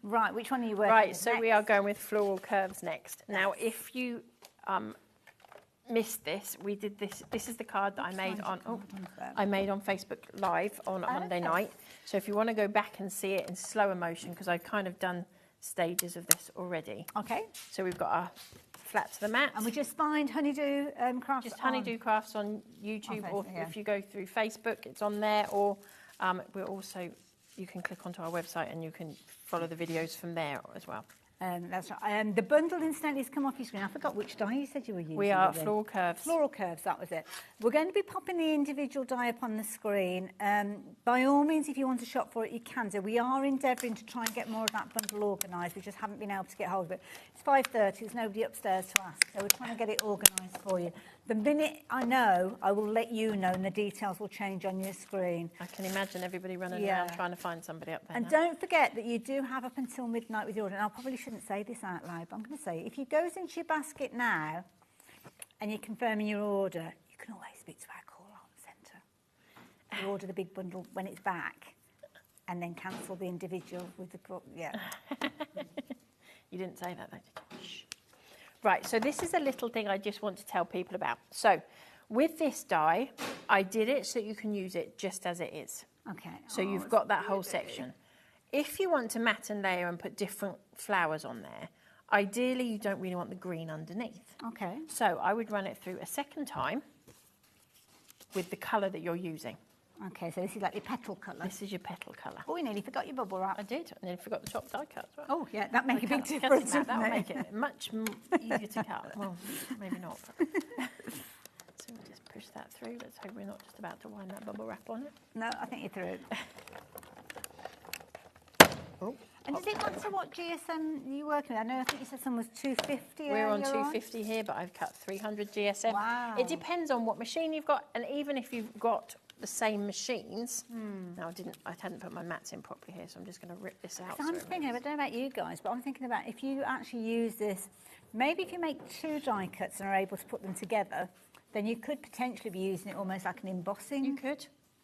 Right, which one are you working with so next? we are going with Floral Curves next. Now, if you missed this, we did this. This is the card that I made on Facebook Live on Monday night. So if you want to go back and see it in slower motion, because I've kind of done stages of this already. Okay. So we've got our flat to the mat. And we just find Honeydew Crafts. Just Honeydew Crafts on YouTube, or if you go through Facebook, it's on there. Or we're also, you can click onto our website and you can follow the videos from there as well. That's right. The bundle incidentally has come off your screen. I forgot which die you said you were using. We are Floral Curves. Floral Curves, that was it. We're going to be popping the individual die up on the screen. By all means, if you want to shop for it, you can do. We are endeavouring to try and get more of that bundle organised. We just haven't been able to get hold of it. It's 5:30. There's nobody upstairs to ask, so we're trying to get it organised for you. The minute I know, I will let you know, and the details will change on your screen. I can imagine everybody running around trying to find somebody up there. And don't forget that you do have up until midnight with your order. And I probably shouldn't say this out loud, but I'm going to say, if you go into your basket now and you're confirming your order, you can always speak to our call out centre. You order the big bundle when it's back, and then cancel the individual with the You didn't say that, though, did you? Shh. Right, so this is a little thing I just want to tell people about. So with this die, I did it so that you can use it just as it is. Okay. So you've got that whole section. If you want to mat and layer and put different flowers on there, ideally you don't really want the green underneath. Okay. So I would run it through a second time with the colour that you're using. Okay, so this is like your petal colour. This is your petal colour. Oh, you nearly forgot your bubble wrap. I did. And then forgot the top die cut as well. Oh, yeah, that makes a big difference. That will make it much easier to cut. Well, maybe not. So we'll just push that through. Let's hope we're not just about to wind that bubble wrap on it. No, I think you're through. Oh. And does it matter what GSM you're working with? I think you said some was 250. We're on 250 here, but I've cut 300 GSM. Wow. It depends on what machine you've got, and even if you've got the same machines. Now I hadn't put my mats in properly here, so I'm just going to rip this out. So I'm thinking, I don't know about you guys, but I'm thinking about if you actually use this, maybe if you make 2 die cuts and are able to put them together, then you could potentially be using it almost like an embossing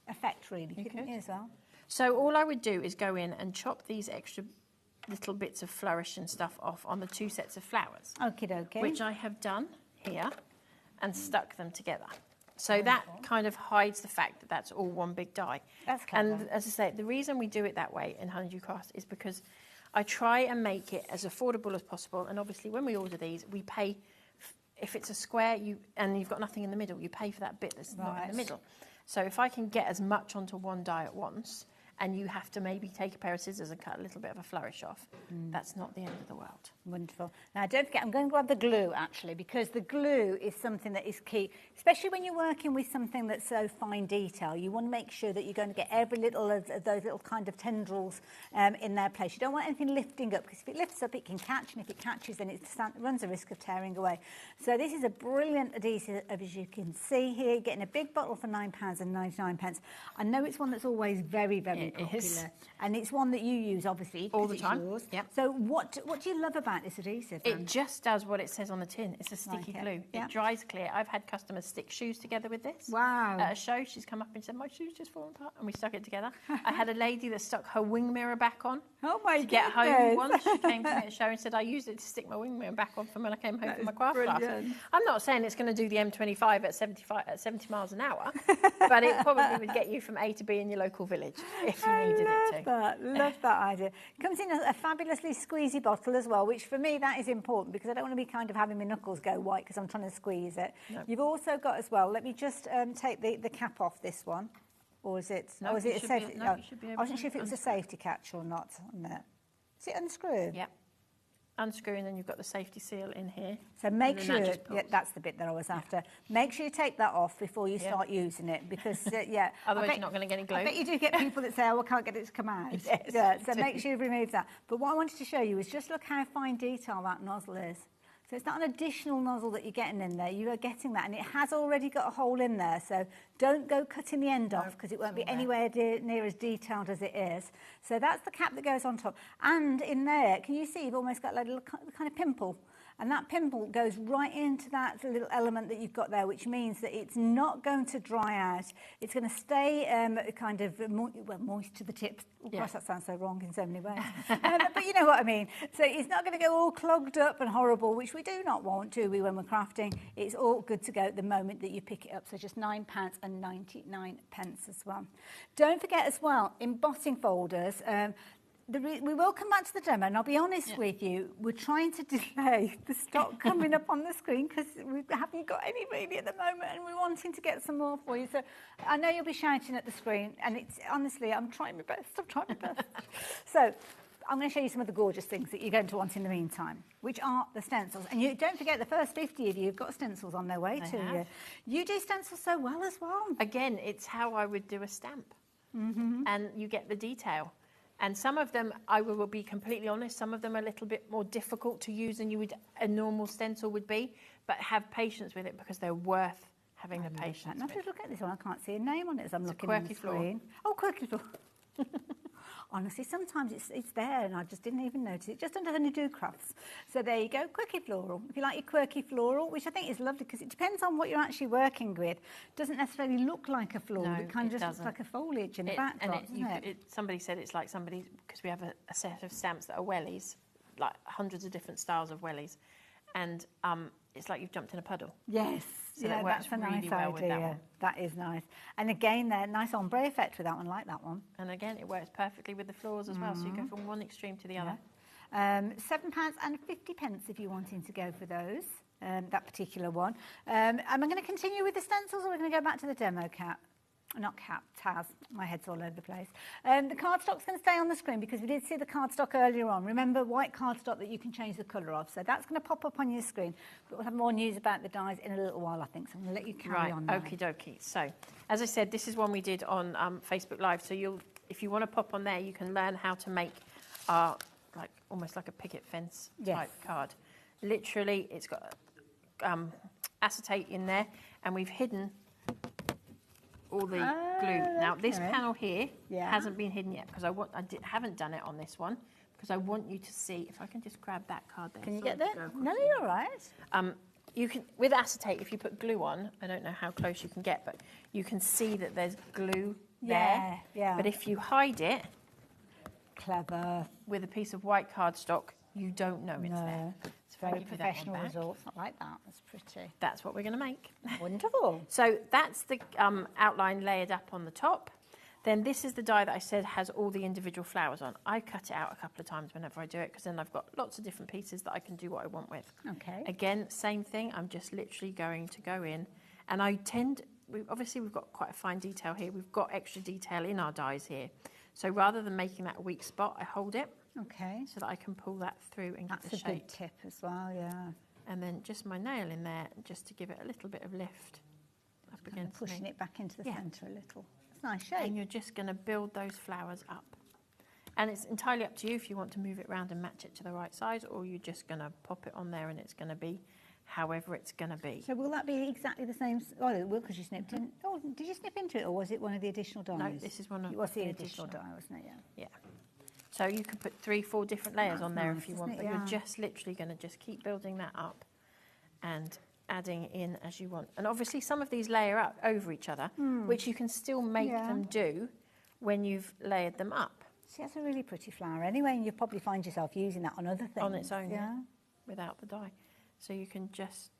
effect, really. You could as well. So all I would do is go in and chop these extra little bits of flourish and stuff off on the 2 sets of flowers. Okie dokie. Which I have done here and stuck them together. So that kind of hides the fact that that's all one big die. That's clever. And as I say, the reason we do it that way in Honeydew Crafts is because I try and make it as affordable as possible. And obviously when we order these, we pay, if it's a square and you've got nothing in the middle, you pay for that bit that's not in the middle. So if I can get as much onto one die at once, and you have to maybe take a pair of scissors and cut a little bit of a flourish off, that's not the end of the world. Wonderful. Now, don't forget, I'm going to grab the glue, actually, because the glue is something that is key, especially when you're working with something that's so fine detail. You want to make sure that you're going to get every little of those little kind of tendrils in their place. You don't want anything lifting up, because if it lifts up, it can catch, and if it catches, then it runs a risk of tearing away. So this is a brilliant adhesive, as you can see here. You're getting a big bottle for £9.99. I know it's one that's always very, very popular, and it's one that you use, obviously, all the time. Yep. So what do you love about this adhesive? It just does what it says on the tin. It's a sticky glue. Yep. It dries clear. I've had customers stick shoes together with this. Wow. At a show, she's come up and said, my shoe's just fallen apart, and we stuck it together. I had a lady that stuck her wing mirror back on. Oh my to get home once. She came to me at a show and said, I used it to stick my wing mirror back on from when I came home from my craft class. I'm not saying it's going to do the M25 at 70 miles an hour, but it probably would get you from A to B in your local village if you needed it to. Love that idea. It comes in a fabulously squeezy bottle as well, which for me that is important because I don't want to be kind of having my knuckles go white because I'm trying to squeeze it. No. You've also got as well, let me just take the cap off this one. Or is it? No, or is it a safety? No, you should be able I wasn't sure if it was a safety catch or not on there. Is it unscrew? Yep. Unscrew, and then you've got the safety seal in here. So make sure, that's the bit that I was after. Make sure you take that off before you start using it because, otherwise you're not going to get any glue. I bet you do get people that say, oh, I can't get it to come out. Yes, so make sure you remove that. But what I wanted to show you is just look how fine detail that nozzle is. So it's not an additional nozzle that you're getting in there. You are getting that, and it has already got a hole in there. So don't go cutting the end off because it won't be anywhere near as detailed as it is. So that's the cap that goes on top. And in there, can you see you've almost got like a little kind of pimple? And that pimple goes right into that little element that you've got there, which means that it's not going to dry out. It's going to stay kind of moist to the tips. Of course, that sounds so wrong in so many ways. But you know what I mean. So it's not going to go all clogged up and horrible, which we do not want, do we, when we're crafting. It's all good to go at the moment that you pick it up. So just £9.99 as well. Don't forget as well, embossing folders. We will come back to the demo, and I'll be honest with you, we're trying to delay the stock coming up on the screen because we haven't got any really at the moment, and we're wanting to get some more for you. So I know you'll be shouting at the screen, and it's honestly, I'm trying my best. So I'm going to show you some of the gorgeous things that you're going to want in the meantime, which are the stencils. And you don't forget, the first 50 of you have got stencils on their way to you. You do stencils so well as well. Again, it's how I would do a stamp. And you get the detail. And some of them, I will be completely honest, some of them are a little bit more difficult to use than a normal stencil would be, but have patience with it because they're worth having the patience. Now, just look at this one. I can't see a name on it as I'm looking at the screen. Oh, Quirky Floral. Honestly, sometimes it's there and I just didn't even notice it, just under Honeydew Crafts. So there you go, Quirky Floral. If you like your Quirky Floral, which I think is lovely because it depends on what you're actually working with. It doesn't necessarily look like a floral, it kind of just looks like a foliage in the backdrop, doesn't it? Somebody said it's like somebody, because we have a set of stamps that are wellies, like hundreds of different styles of wellies, and it's like you've jumped in a puddle. Yes. So that works that's a really nice well idea. with that one. That is nice. And again, there, nice ombre effect with that one, like that one. And again, it works perfectly with the florals as well, so you go from one extreme to the other. £7.50 if you're wanting to go for those, that particular one. Am I going to continue with the stencils, or are we going to go back to the demo cap? Not cap, Taz. My head's all over the place. The cardstock's going to stay on the screen because we did see the cardstock earlier on. Remember, white cardstock that you can change the colour of. So that's going to pop up on your screen. But we'll have more news about the dies in a little while, I think. So I'm going to let you carry on now. Okie dokie. So, as I said, this is one we did on Facebook Live. So if you want to pop on there, you can learn how to make almost like a picket fence type card. Literally, it's got acetate in there, and we've hidden all the glue. Now this panel here hasn't been hidden yet because I haven't done it on this one because I want you to see. If I can just grab that card there. Can you get there? No, you're all right. You can, with acetate, if you put glue on, I don't know how close you can get, but you can see that there's glue there. Yeah. But if you hide it, clever. With a piece of white cardstock, you don't know it's there. It's very professional results. I like that. That's pretty. That's what we're going to make. Wonderful. So that's the outline layered up on the top. Then this is the die that I said has all the individual flowers on. I cut it out a couple of times whenever I do it because then I've got lots of different pieces that I can do what I want with. Okay. Again, same thing. I'm just literally going to go in, and I tend. Obviously, we've got quite a fine detail here. We've got extra detail in our dies here. So rather than making that a weak spot, I hold it. Okay. So that I can pull that through and get the shape. That's a good tip as well, yeah. And then just my nail in there, just to give it a little bit of lift up against pushing it back into the centre a little. It's a nice shape. And you're just going to build those flowers up. And it's entirely up to you if you want to move it around and match it to the right size, or you're just going to pop it on there and it's going to be however it's going to be. So will that be exactly the same? Oh, it will, because you snipped in. Oh, did you snip into it, or was it one of the additional dies? No, this is one of it was the additional die, wasn't it? Yeah. So you could put 3, 4 different layers on there if you want, but Yeah. you're just literally going to just keep building that up and adding in as you want. And obviously some of these layer up over each other, which you can still make them do when you've layered them up. See, that's a really pretty flower anyway, and you'll probably find yourself using that on other things. On its own, yeah, without the die. So you can just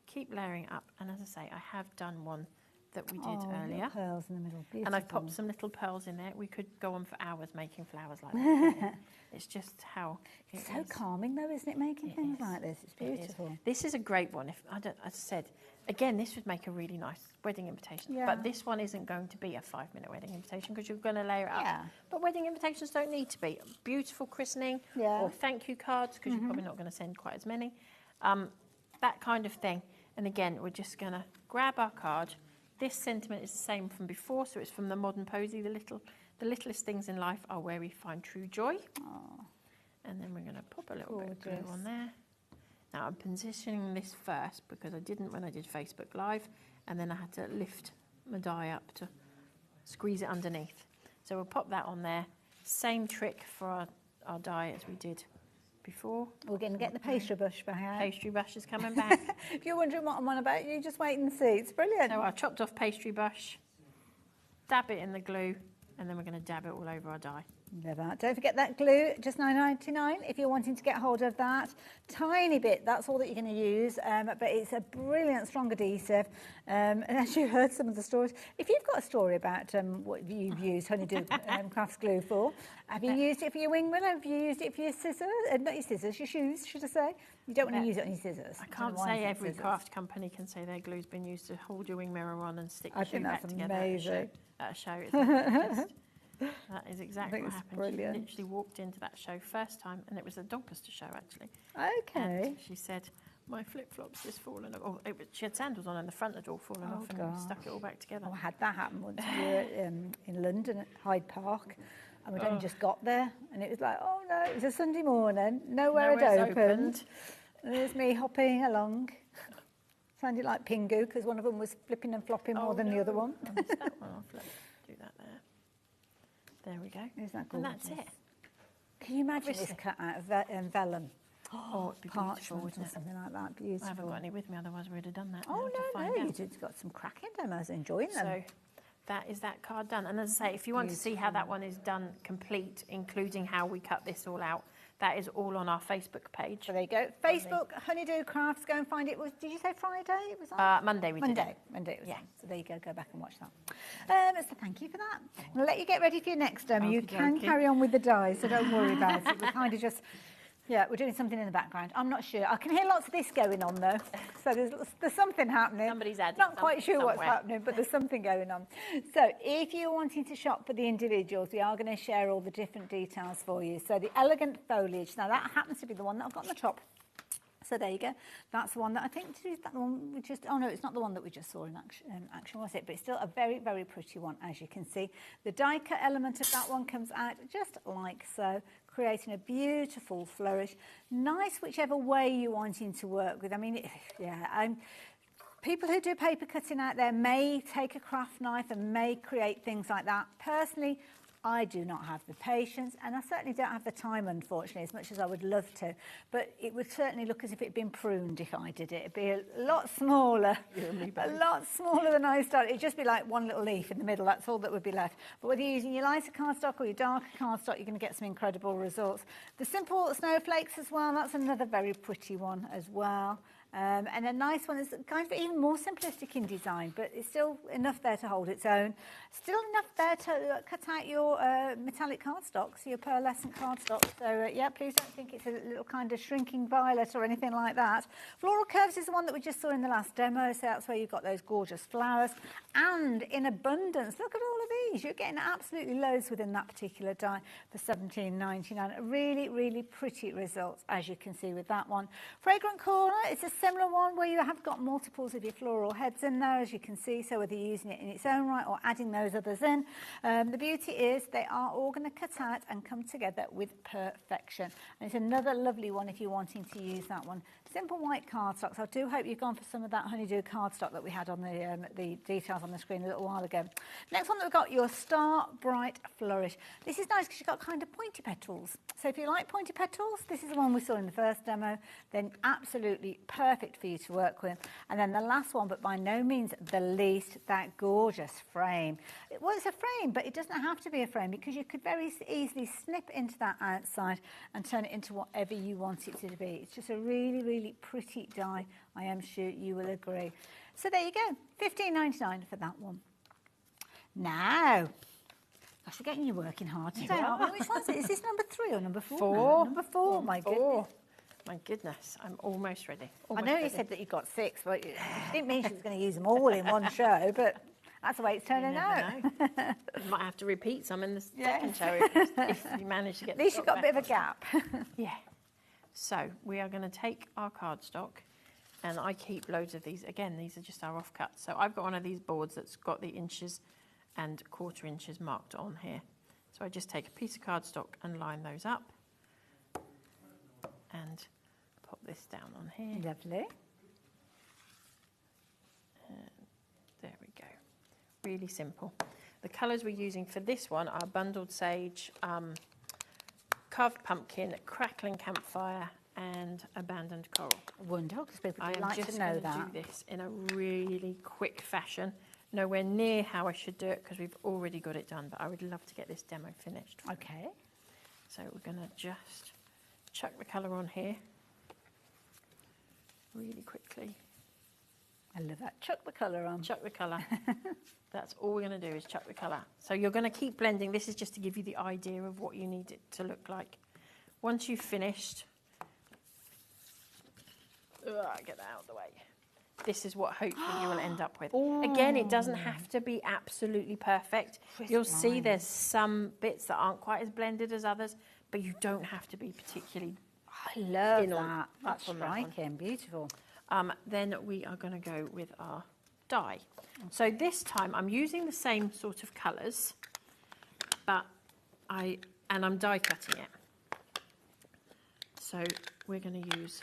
keep layering up. And as I say, I have done one that we did earlier. Pearls in the middle, beautiful. And I've popped some little pearls in there. We could go on for hours making flowers like that. It's just how it's so calming though, isn't it, making things like this? It's beautiful. This is a great one. If I don't, as I said, again, this would make a really nice wedding invitation. Yeah. But this one isn't going to be a 5-minute wedding invitation because you're going to layer it up. Yeah. But wedding invitations don't need to be. Beautiful christening or thank you cards, because you're probably not going to send quite as many. That kind of thing. And again, we're just going to grab our card. This sentiment is the same from before, so it's from the Modern Posy. The littlest things in life are where we find true joy. Aww. And then we're going to pop a little bit of glue on there. Now I'm positioning this first because I didn't when I did Facebook Live, and then I had to lift my die up to squeeze it underneath. So we'll pop that on there. Same trick for our die as we did before. We're going to get the pastry brush back out. Pastry brush is coming back. If you're wondering what I'm on about, you just wait and see. It's brilliant. So our chopped off pastry brush, dab it in the glue, and then we're going to dab it all over our die. Love that. Don't forget that glue, just $9.99 if you're wanting to get hold of that. Tiny bit, that's all that you're going to use, but it's a brilliant, strong adhesive. And as you heard some of the stories, if you've got a story about what you've used Honeydew Crafts glue for, have you used it for your wing willow? Have you used it for your scissors? Not your scissors, your shoes, should I say? You don't want to use it on your scissors. I can't say every craft company can say their glue's been used to hold your wing mirror on and stick your shoe back together amazing. At a show. It's that is exactly what happened. Brilliant. She literally walked into that show first time, and it was a Doncaster show actually. Okay. And she said, "My flip-flops just fallen off." She had sandals on, and the front had all fallen off, and we stuck it all back together. Oh, I had that happen once. We were in London at Hyde Park, and we'd only just got there, and it was like, oh no, it was a Sunday morning, nowhere had opened. And there's me hopping along. Sounded like Pingu, because one of them was flipping and flopping more than the other one. I missed that one off. Let's do that there. There we go. Isn't that and gorgeous? that's it. Can you imagine this cut out of vellum? Oh, it'd be beautiful, wouldn't or it? something like that. Beautiful. I haven't got any with me, otherwise we would have done that. Oh, no, you've got some cracking demos, enjoying them. So that is that card done. And as I say, if you want to see how that one is done complete, including how we cut this all out, that is all on our Facebook page. So there you go. Facebook, Honeydew Crafts, go and find it. Did you say Friday it was on? Monday we did it. Monday it was on. So there you go back and watch that. So thank you for that. I'll let you get ready for your next demo. You can carry on with the dies, so don't worry about it. We're kind of just... Yeah, we're doing something in the background. I'm not sure. I can hear lots of this going on, though. So there's something happening. Somebody's adding Not quite sure somewhere. what's happening, but there's something going on. So if you're wanting to shop for the individuals, we are going to share all the different details for you. So the elegant foliage. Now, that happens to be the one that I've got on the top. So there you go. That's the one that I think is that the one we just... Oh, no, it's not the one that we just saw in action, was it? But it's still a very, very pretty one, as you can see. The die cut element of that one comes out just like so, creating a beautiful flourish. Nice whichever way you're wanting to work with. I mean, people who do paper cutting out there may take a craft knife and may create things like that. Personally, I do not have the patience, and I certainly don't have the time, unfortunately, as much as I would love to. But it would certainly look as if it'd been pruned if I did it. It'd be a lot smaller, a lot smaller than I started. It'd just be like one little leaf in the middle. That's all that would be left. But whether you're using your lighter cardstock or your darker cardstock, you're going to get some incredible results. The simple snowflakes as well, that's another very pretty one as well. And a nice one is kind of even more simplistic in design, but it's still enough there to hold its own. Still enough there to cut out your metallic cardstocks, your pearlescent cardstock. So, yeah, please don't think it's a little kind of shrinking violet or anything like that. Floral Curves is the one that we just saw in the last demo, so that's where you've got those gorgeous flowers. And in abundance, look at all of these. You're getting absolutely loads within that particular die for £17.99. Really, really pretty results, as you can see with that one. Fragrant Corner, it's a similar one where you have got multiples of your floral heads in there, as you can see, so whether you're using it in its own right or adding those others in, the beauty is they are all going to cut out and come together with perfection. And it's another lovely one if you're wanting to use that one. Simple white cardstocks. I do hope you've gone for some of that honeydew cardstock that we had on the details on the screen a little while ago. Next one that we've got, your Star Bright Flourish. This is nice because you've got kind of pointy petals. So if you like pointy petals, this is the one we saw in the first demo, then absolutely perfect for you to work with. And then the last one, but by no means the least, that gorgeous frame. Well, it's a frame, but it doesn't have to be a frame because you could very easily snip into that outside and turn it into whatever you want it to be. It's just a really, really pretty die. I am sure you will agree. So there you go, £15.99 for that one. Now, gosh, we're getting you working hard today, aren't we? Which one is it? Is this number 3 or number 4? Four. Number 4, my goodness. My goodness, I'm almost ready. I know you said that you got 6, but you didn't mean she was going to use them all in one show, but that's the way it's turning out. You might have to repeat some in the second show if you manage to get At least you've got a bit of a gap. Yeah. So we are going to take our cardstock, and I keep loads of these. Again, these are just our offcuts. So I've got one of these boards that's got the inches and quarter inches marked on here. So I just take a piece of cardstock and line those up and pop this down on here. Lovely. And there we go. Really simple. The colours we're using for this one are Bundled Sage, Carved Pumpkin, Crackling Campfire, and Abandoned Coral. Wonderful, because people I like to know that. am just going to do this in a really quick fashion. Nowhere near how I should do it because we've already got it done, but I would love to get this demo finished. Okay. So we're going to just chuck the colour on here really quickly. I love that. Chuck the colour on. Chuck the colour. That's all we're going to do is chuck the colour. So you're going to keep blending. This is just to give you the idea of what you need it to look like. Once you've finished, get that out of the way. This is what hopefully you will end up with. Again, it doesn't have to be absolutely perfect. You'll see there's some bits that aren't quite as blended as others, but you don't have to be particularly... I love that. That's striking. Beautiful. Then we are going to go with our die. So this time I'm using the same sort of colours, but I'm die cutting it. So we're going to use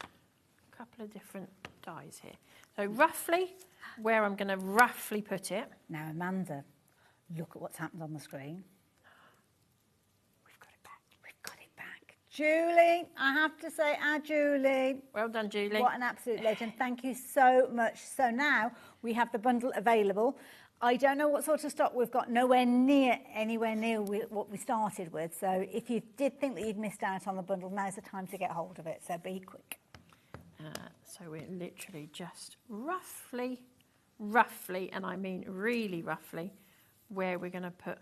a couple of different dies here. So roughly where I'm going to roughly put it. Now, Amanda, look at what's happened on the screen. We've got it back. We've got it back. Julie, I have to say, Julie. Well done, Julie. What an absolute legend. Thank you so much. So now we have the bundle available. I don't know what sort of stock we've got, anywhere near what we started with. So if you did think that you'd missed out on the bundle, now's the time to get hold of it. So be quick. So we're literally just roughly, and I mean really roughly, where we're going to put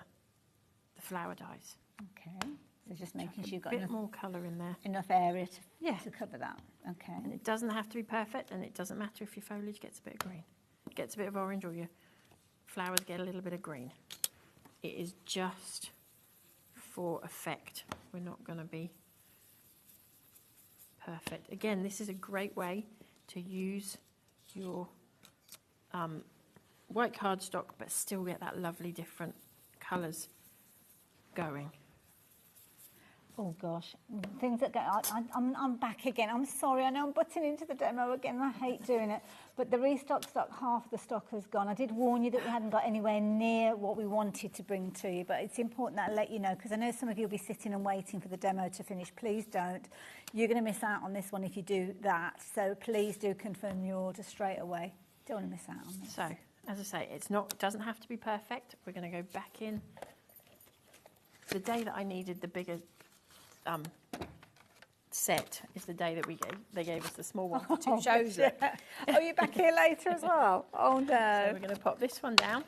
the flower dies. Okay. So just making sure you've got a bit more colour in there. Enough area to cover that. Okay. And it doesn't have to be perfect, and it doesn't matter if your foliage gets a bit of green, gets a bit of orange, or your flowers get a little bit of green. It is just for effect. We're not going to be perfect. Again, this is a great way to use your white cardstock, but still get that lovely different colours going. Oh gosh, things that go. I'm back again. I'm sorry. I know I'm butting into the demo again. I hate doing it. But the restock stock, half of the stock has gone. I did warn you that we hadn't got anywhere near what we wanted to bring to you. But it's important that I let you know, because I know some of you will be sitting and waiting for the demo to finish. Please don't. You're going to miss out on this one if you do that. So please do confirm your order straight away. Don't want to miss out on this. So, as I say, it doesn't have to be perfect. We're going to go back in. The day that I needed the bigger set is the day that they gave us the small one for 2 shows. Oh, you're back here later as well? Oh, no. So we're going to pop this one down.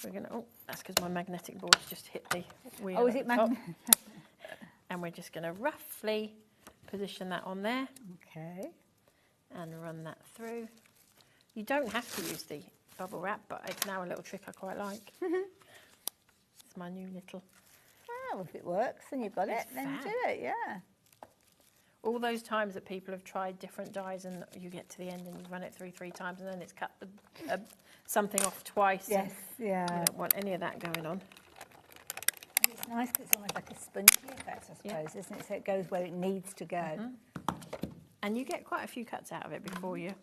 We're going to, oh, that's because my magnetic board's just hit the wheel. Oh, is it magnetic? And we're just going to roughly position that on there. Okay. And run that through. You don't have to use the bubble wrap, but it's now a little trick I quite like. It's my new little... Well, if it works and you've got it, then do it, yeah. All those times that people have tried different dyes and you get to the end and you run it through 3 times and then it's cut something off twice. Yes, yeah. You don't want any of that going on. It's nice because it's almost like a spongy effect, I suppose, isn't it? So it goes where it needs to go. And you get quite a few cuts out of it before you're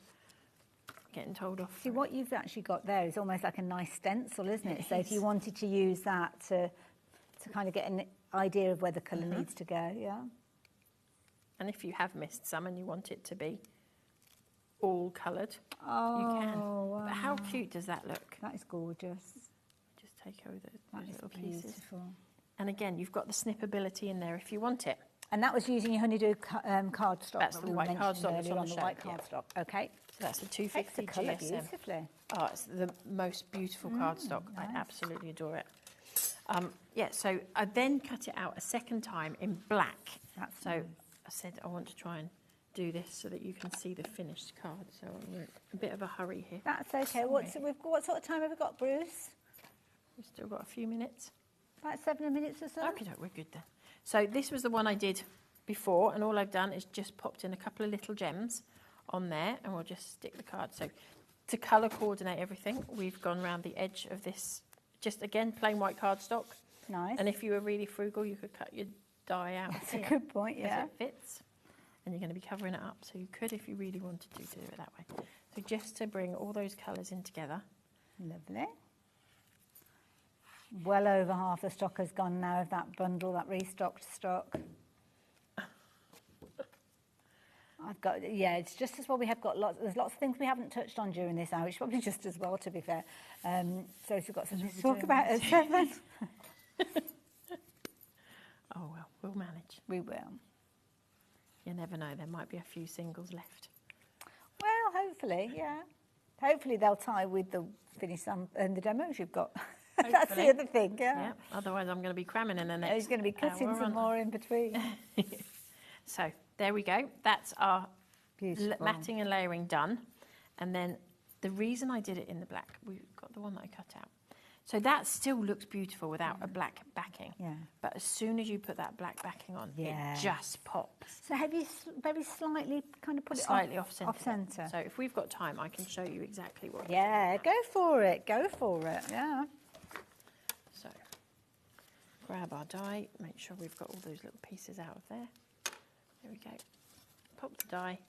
getting told off. See, what you've actually got there is almost like a nice stencil, isn't it? So if you wanted to use that to kind of get an idea of where the colour needs to go, yeah. And if you have missed some and you want it to be all coloured, you can. Wow. But how cute does that look? That is gorgeous. Just take over those little beautiful. pieces. And again, you've got the snippability in there if you want it. And that was using your honeydew cardstock. That's the white cardstock that's on the white cardstock. Okay. So that's the 250 Takes the colour GSM. beautifully. Oh, it's the most beautiful cardstock. Nice. I absolutely adore it. Yeah, so I then cut it out a second time in black. That's so nice. I said I want to try and do this so that you can see the finished card. So we're in a bit of a hurry here. That's okay. What sort of time have we got, Bruce? We've still got a few minutes. About 7 minutes or so? Okay, we're good then. So this was the one I did before, and all I've done is just popped in a couple of little gems on there, and we'll just stick the card. So to colour coordinate everything, we've gone around the edge of this, just again, plain white cardstock. Nice. And if you were really frugal, you could cut your die out. That's a good point, yeah. As it fits. And you're going to be covering it up, so you could, if you really wanted to, do it that way. So just to bring all those colours in together. Lovely. Well over half the stock has gone now of that bundle, that restocked stock. I've got, yeah, it's just as well we have got there's lots of things we haven't touched on during this hour, which is probably just as well, to be fair. So if we've got something to talk about at 7. Oh, well, we'll manage. We will. You never know, there might be a few singles left. Well, hopefully, yeah. Hopefully they'll tie with the finish and the demos you've got. That's the other thing, yeah. Otherwise I'm going to be cramming in the next He's going to be cutting some more in between. So there we go. That's our Beautiful. matting and layering done. And then the reason I did it in the black, we've got the one that I cut out. So that still looks beautiful without a black backing. Yeah. But as soon as you put that black backing on, it just pops. So have you very slightly kind of put Slightly it off centre. So if we've got time, I can show you exactly what. Yeah, go for it. Go for it. Yeah. So grab our die, make sure we've got all those little pieces out of there. There we go. Pop the die.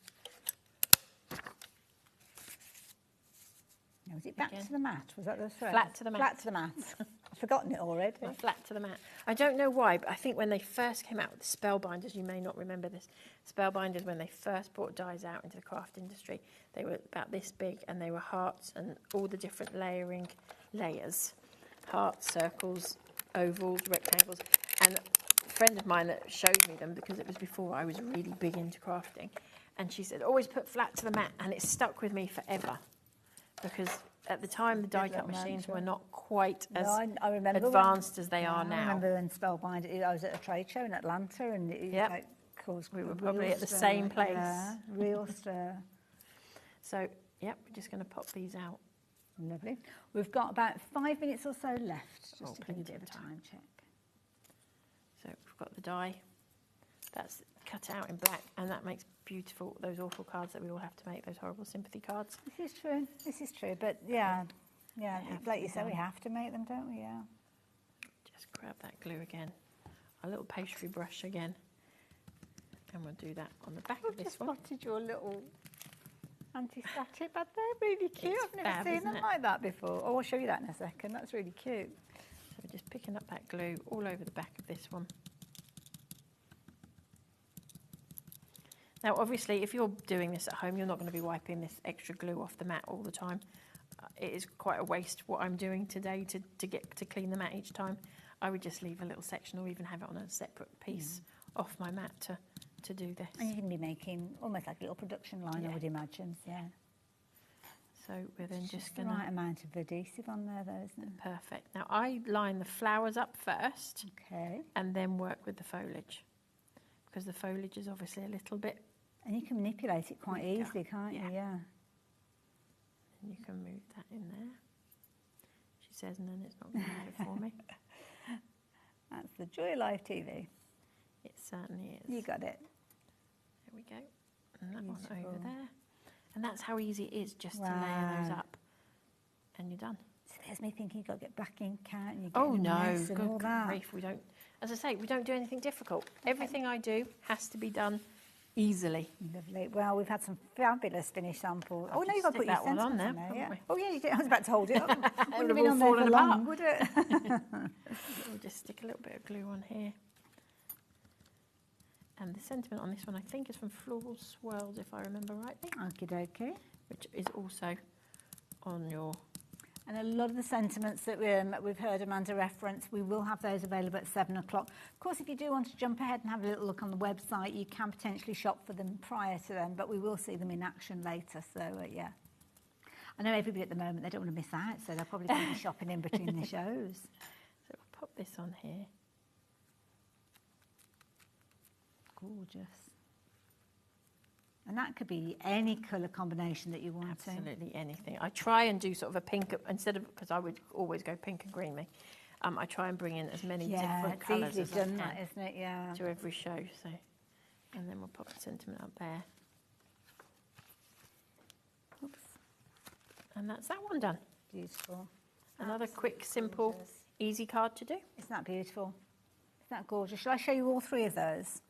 Now, was it back to the mat? Was that the thread? Flat to the mat. Flat to the mat. I've forgotten it already. Flat to the mat. I don't know why, but I think when they first came out with the spellbinders, you may not remember this, spellbinders, when they first brought dies out into the craft industry, they were about this big and they were hearts and all the different layering layers. Hearts, circles, ovals, rectangles. And a friend of mine that showed me them, because it was before I was really big into crafting, and she said, always put flat to the mat, and it stuck with me forever. Because at the time, the die cut machines were not quite as advanced as they are now. I remember when Spellbind, I was at a trade show in Atlanta, and it like, caused we were probably at the same place. Yeah, real stir. So, yep, we're just going to pop these out. Lovely. We've got about 5 minutes or so left, just to give a bit of a time check. So we've got the die. That's cut out in black, and that makes beautiful, those awful cards that we all have to make, those horrible sympathy cards. This is true. This is true. But yeah, like you said, we have to make them, don't we? Yeah. Just grab that glue again. Our little pastry brush again. And we'll do that on the back of this one. I've just spotted your little anti-static, but they're really cute. It's I've never seen them like that before. Oh, I'll show you that in a second. That's really cute. So we're just picking up that glue all over the back of this one. Now, obviously, if you're doing this at home, you're not going to be wiping this extra glue off the mat all the time. It is quite a waste what I'm doing today to clean the mat each time. I would just leave a little section or even have it on a separate piece off my mat to do this. And you can be making almost like a little production line, I would imagine. Yeah. So we're then just the going to... right amount of adhesive on there, though, isn't it? Perfect. Now, I line the flowers up first. Okay. And then work with the foliage. Because the foliage is obviously a little bit... And you can manipulate it quite easily, can't you? Yeah. And you can move that in there. She says, and then it's not going to move it for me. That's the joy of live TV. It certainly is. You got it. There we go. And that one over there. And that's how easy it is just to layer those up. And you're done. So there's me thinking you've got to get back in count and you get Oh no, good grief, we don't. As I say, we don't do anything difficult. Okay. Everything I do has to be done easily. Lovely. Well, we've had some fabulous finished samples. Oh no, you've got to put that your one on there. Yeah. Oh yeah, you did. I was about to hold it up. It would have been all on there fallen for apart, long, would it? We'll just stick a little bit of glue on here. And the sentiment on this one, I think, is from Floral Swirls, if I remember rightly. Okie dokie. Which is also on your... And a lot of the sentiments that we've heard Amanda reference, we will have those available at 7 o'clock. Of course, if you do want to jump ahead and have a little look on the website, you can potentially shop for them prior to them, but we will see them in action later. So, yeah. I know everybody at the moment, they don't want to miss out, so they're probably going to be shopping in between the shows. So we'll pop this on here. Gorgeous. And that could be any colour combination that you want. Absolutely anything. I try and do sort of a pink, instead of, because I would always go pink and green me, I try and bring in as many different colours as I can, isn't it? Yeah. to every show. So, and then we'll pop the sentiment up there. Oops. And that's that one done. Beautiful. Another quick, simple, easy card to do. Isn't that beautiful? Isn't that gorgeous? Shall I show you all three of those?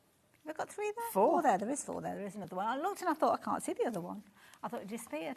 Have I got three there? Four there. There is four there. There is another one. I looked and I thought, I can't see the other one. I thought it disappeared.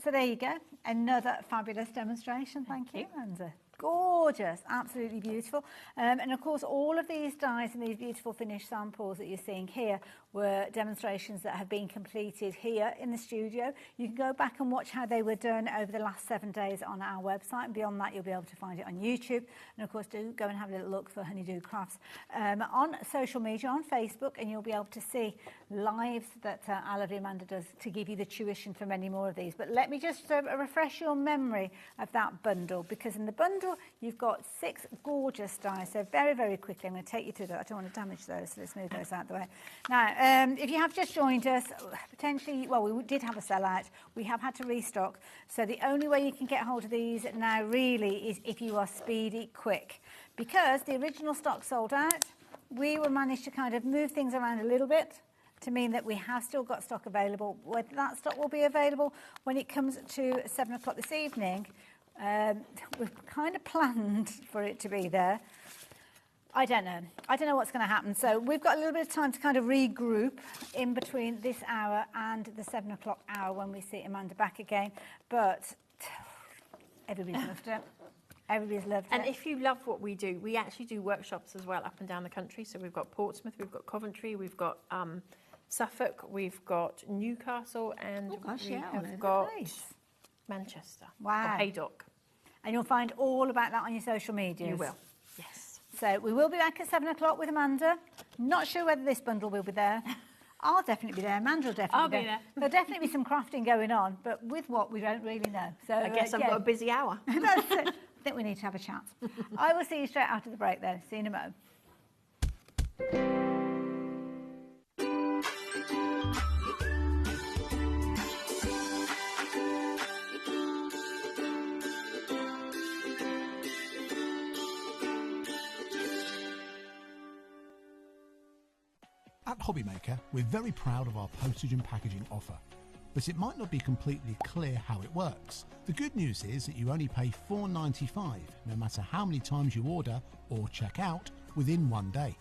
So there you go. Another fabulous demonstration. Thank you, Amanda. Gorgeous, absolutely beautiful. And of course, all of these dies and these beautiful finished samples that you're seeing here were demonstrations that have been completed here in the studio. You can go back and watch how they were done over the last 7 days on our website. And beyond that, you'll be able to find it on YouTube. And of course, do go and have a little look for Honeydew Crafts on social media, on Facebook, and you'll be able to see lives that our lovely Amanda does to give you the tuition for many more of these. But let me just refresh your memory of that bundle, because in the bundle, you've got 6 gorgeous dies. So very, very quickly, I'm going to take you to that. I don't want to damage those, so let's move those out of the way. Now, if you have just joined us, potentially, well, we did have a sellout. We have had to restock. So the only way you can get hold of these now really is if you are speedy quick. Because the original stock sold out, we will manage to kind of move things around a little bit to mean that we have still got stock available. Whether that stock will be available when it comes to 7 o'clock this evening, we've kind of planned for it to be there. I don't know. I don't know what's going to happen. So we've got a little bit of time to kind of regroup in between this hour and the 7 o'clock hour when we see Amanda back again. But everybody's loved it. Everybody's loved it. And if you love what we do, we actually do workshops as well up and down the country. So we've got Portsmouth, we've got Coventry, we've got Suffolk, we've got Newcastle, and we've got Manchester. Wow. Or Haydock. And you'll find all about that on your social media. You will, yes. So we will be back at 7 o'clock with Amanda. Not sure whether this bundle will be there. I'll definitely be there. Amanda will definitely be there. There'll definitely be some crafting going on, but with what, we don't really know. So I guess I've got a busy hour. That's it. I think we need to have a chat. I will see you straight after the break, though. See you in a moment. At HobbyMaker, we're very proud of our postage and packaging offer, but it might not be completely clear how it works. The good news is that you only pay $4.95 no matter how many times you order or check out within 1 day.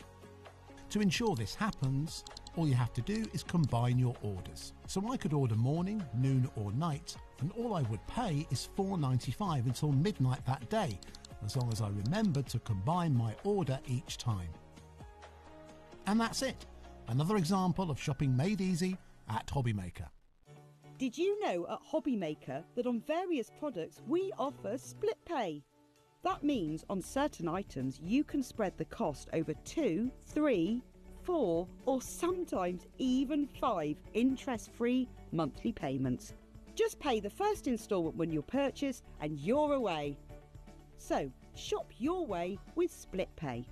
To ensure this happens, All you have to do is combine your orders. So I could order morning, noon or night, and all I would pay is $4.95 until midnight that day, as long as I remembered to combine my order each time. And that's it. Another example of shopping made easy at HobbyMaker. Did you know at HobbyMaker that on various products we offer split pay? That means on certain items you can spread the cost over 2, 3, 4 or sometimes even 5 interest-free monthly payments. Just pay the first instalment when you purchase and you're away. So shop your way with split pay.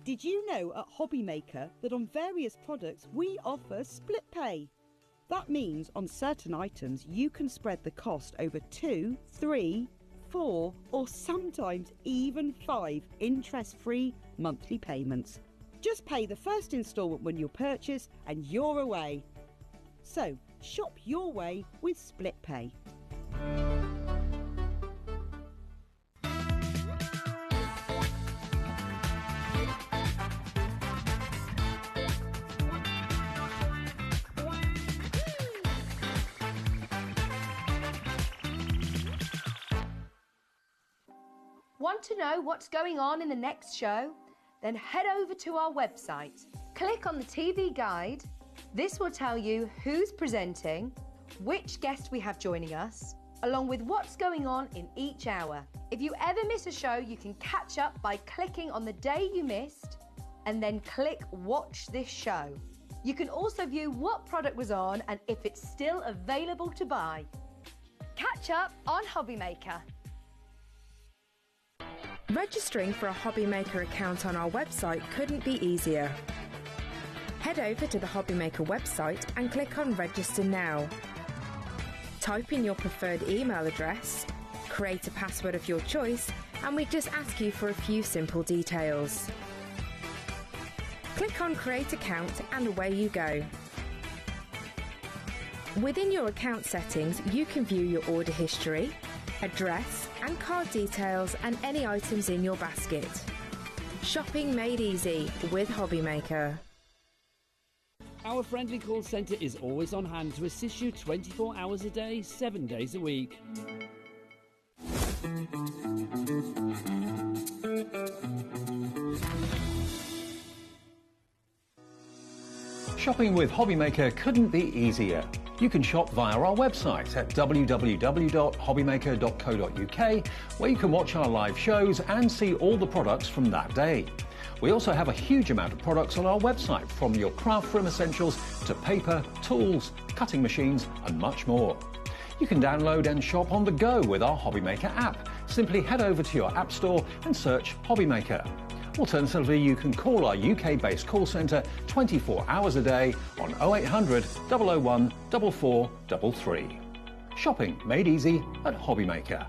Did you know at HobbyMaker that on various products we offer split pay? That means on certain items you can spread the cost over 2, 3, 4 or sometimes even 5 interest-free monthly payments. Just pay the first instalment when you purchase and you're away. So shop your way with split pay. Want to know what's going on in the next show? Then head over to our website. Click on the TV guide. This will tell you who's presenting, which guest we have joining us, along with what's going on in each hour. If you ever miss a show, you can catch up by clicking on the day you missed and then click Watch This Show. You can also view what product was on and if it's still available to buy. Catch up on HobbyMaker. Registering for a HobbyMaker account on our website couldn't be easier. Head over to the HobbyMaker website and click on Register Now. Type in your preferred email address, create a password of your choice, and we just ask you for a few simple details. Click on Create Account and away you go. Within your account settings, you can view your order history, address and card details and any items in your basket. Shopping made easy with HobbyMaker. Our friendly call centre is always on hand to assist you 24 hours a day, 7 days a week. Shopping with HobbyMaker couldn't be easier. You can shop via our website at www.hobbymaker.co.uk, where you can watch our live shows and see all the products from that day. We also have a huge amount of products on our website, from your craft room essentials to paper, tools, cutting machines and much more. You can download and shop on the go with our HobbyMaker app. Simply head over to your app store and search HobbyMaker. Alternatively, you can call our UK-based call centre 24 hours a day on 0800 001 4433. Shopping made easy at HobbyMaker.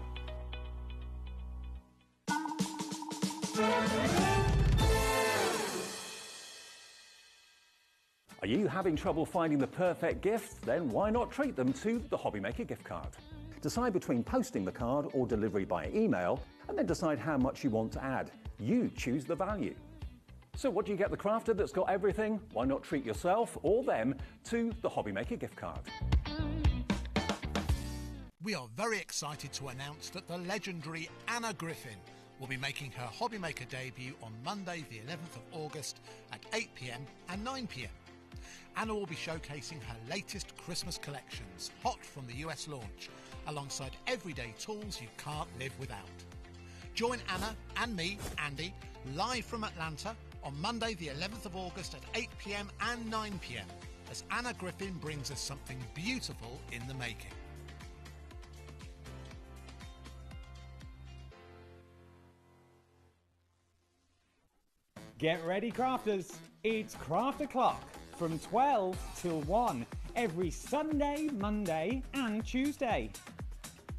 Are you having trouble finding the perfect gift? Then why not treat them to the HobbyMaker gift card? Decide between posting the card or delivery by email, and then decide how much you want to add. You choose the value. So what do you get the crafter that's got everything? Why not treat yourself or them to the HobbyMaker gift card? We are very excited to announce that the legendary Anna Griffin will be making her HobbyMaker debut on Monday the 11th of August at 8 p.m. and 9 p.m. Anna will be showcasing her latest Christmas collections, hot from the US launch, alongside everyday tools you can't live without. Join Anna and me, Andy, live from Atlanta on Monday the 11th of August at 8 p.m. and 9 p.m. as Anna Griffin brings us something beautiful in the making. Get ready, crafters. It's Craft O'Clock from 12 till 1 every Sunday, Monday and Tuesday.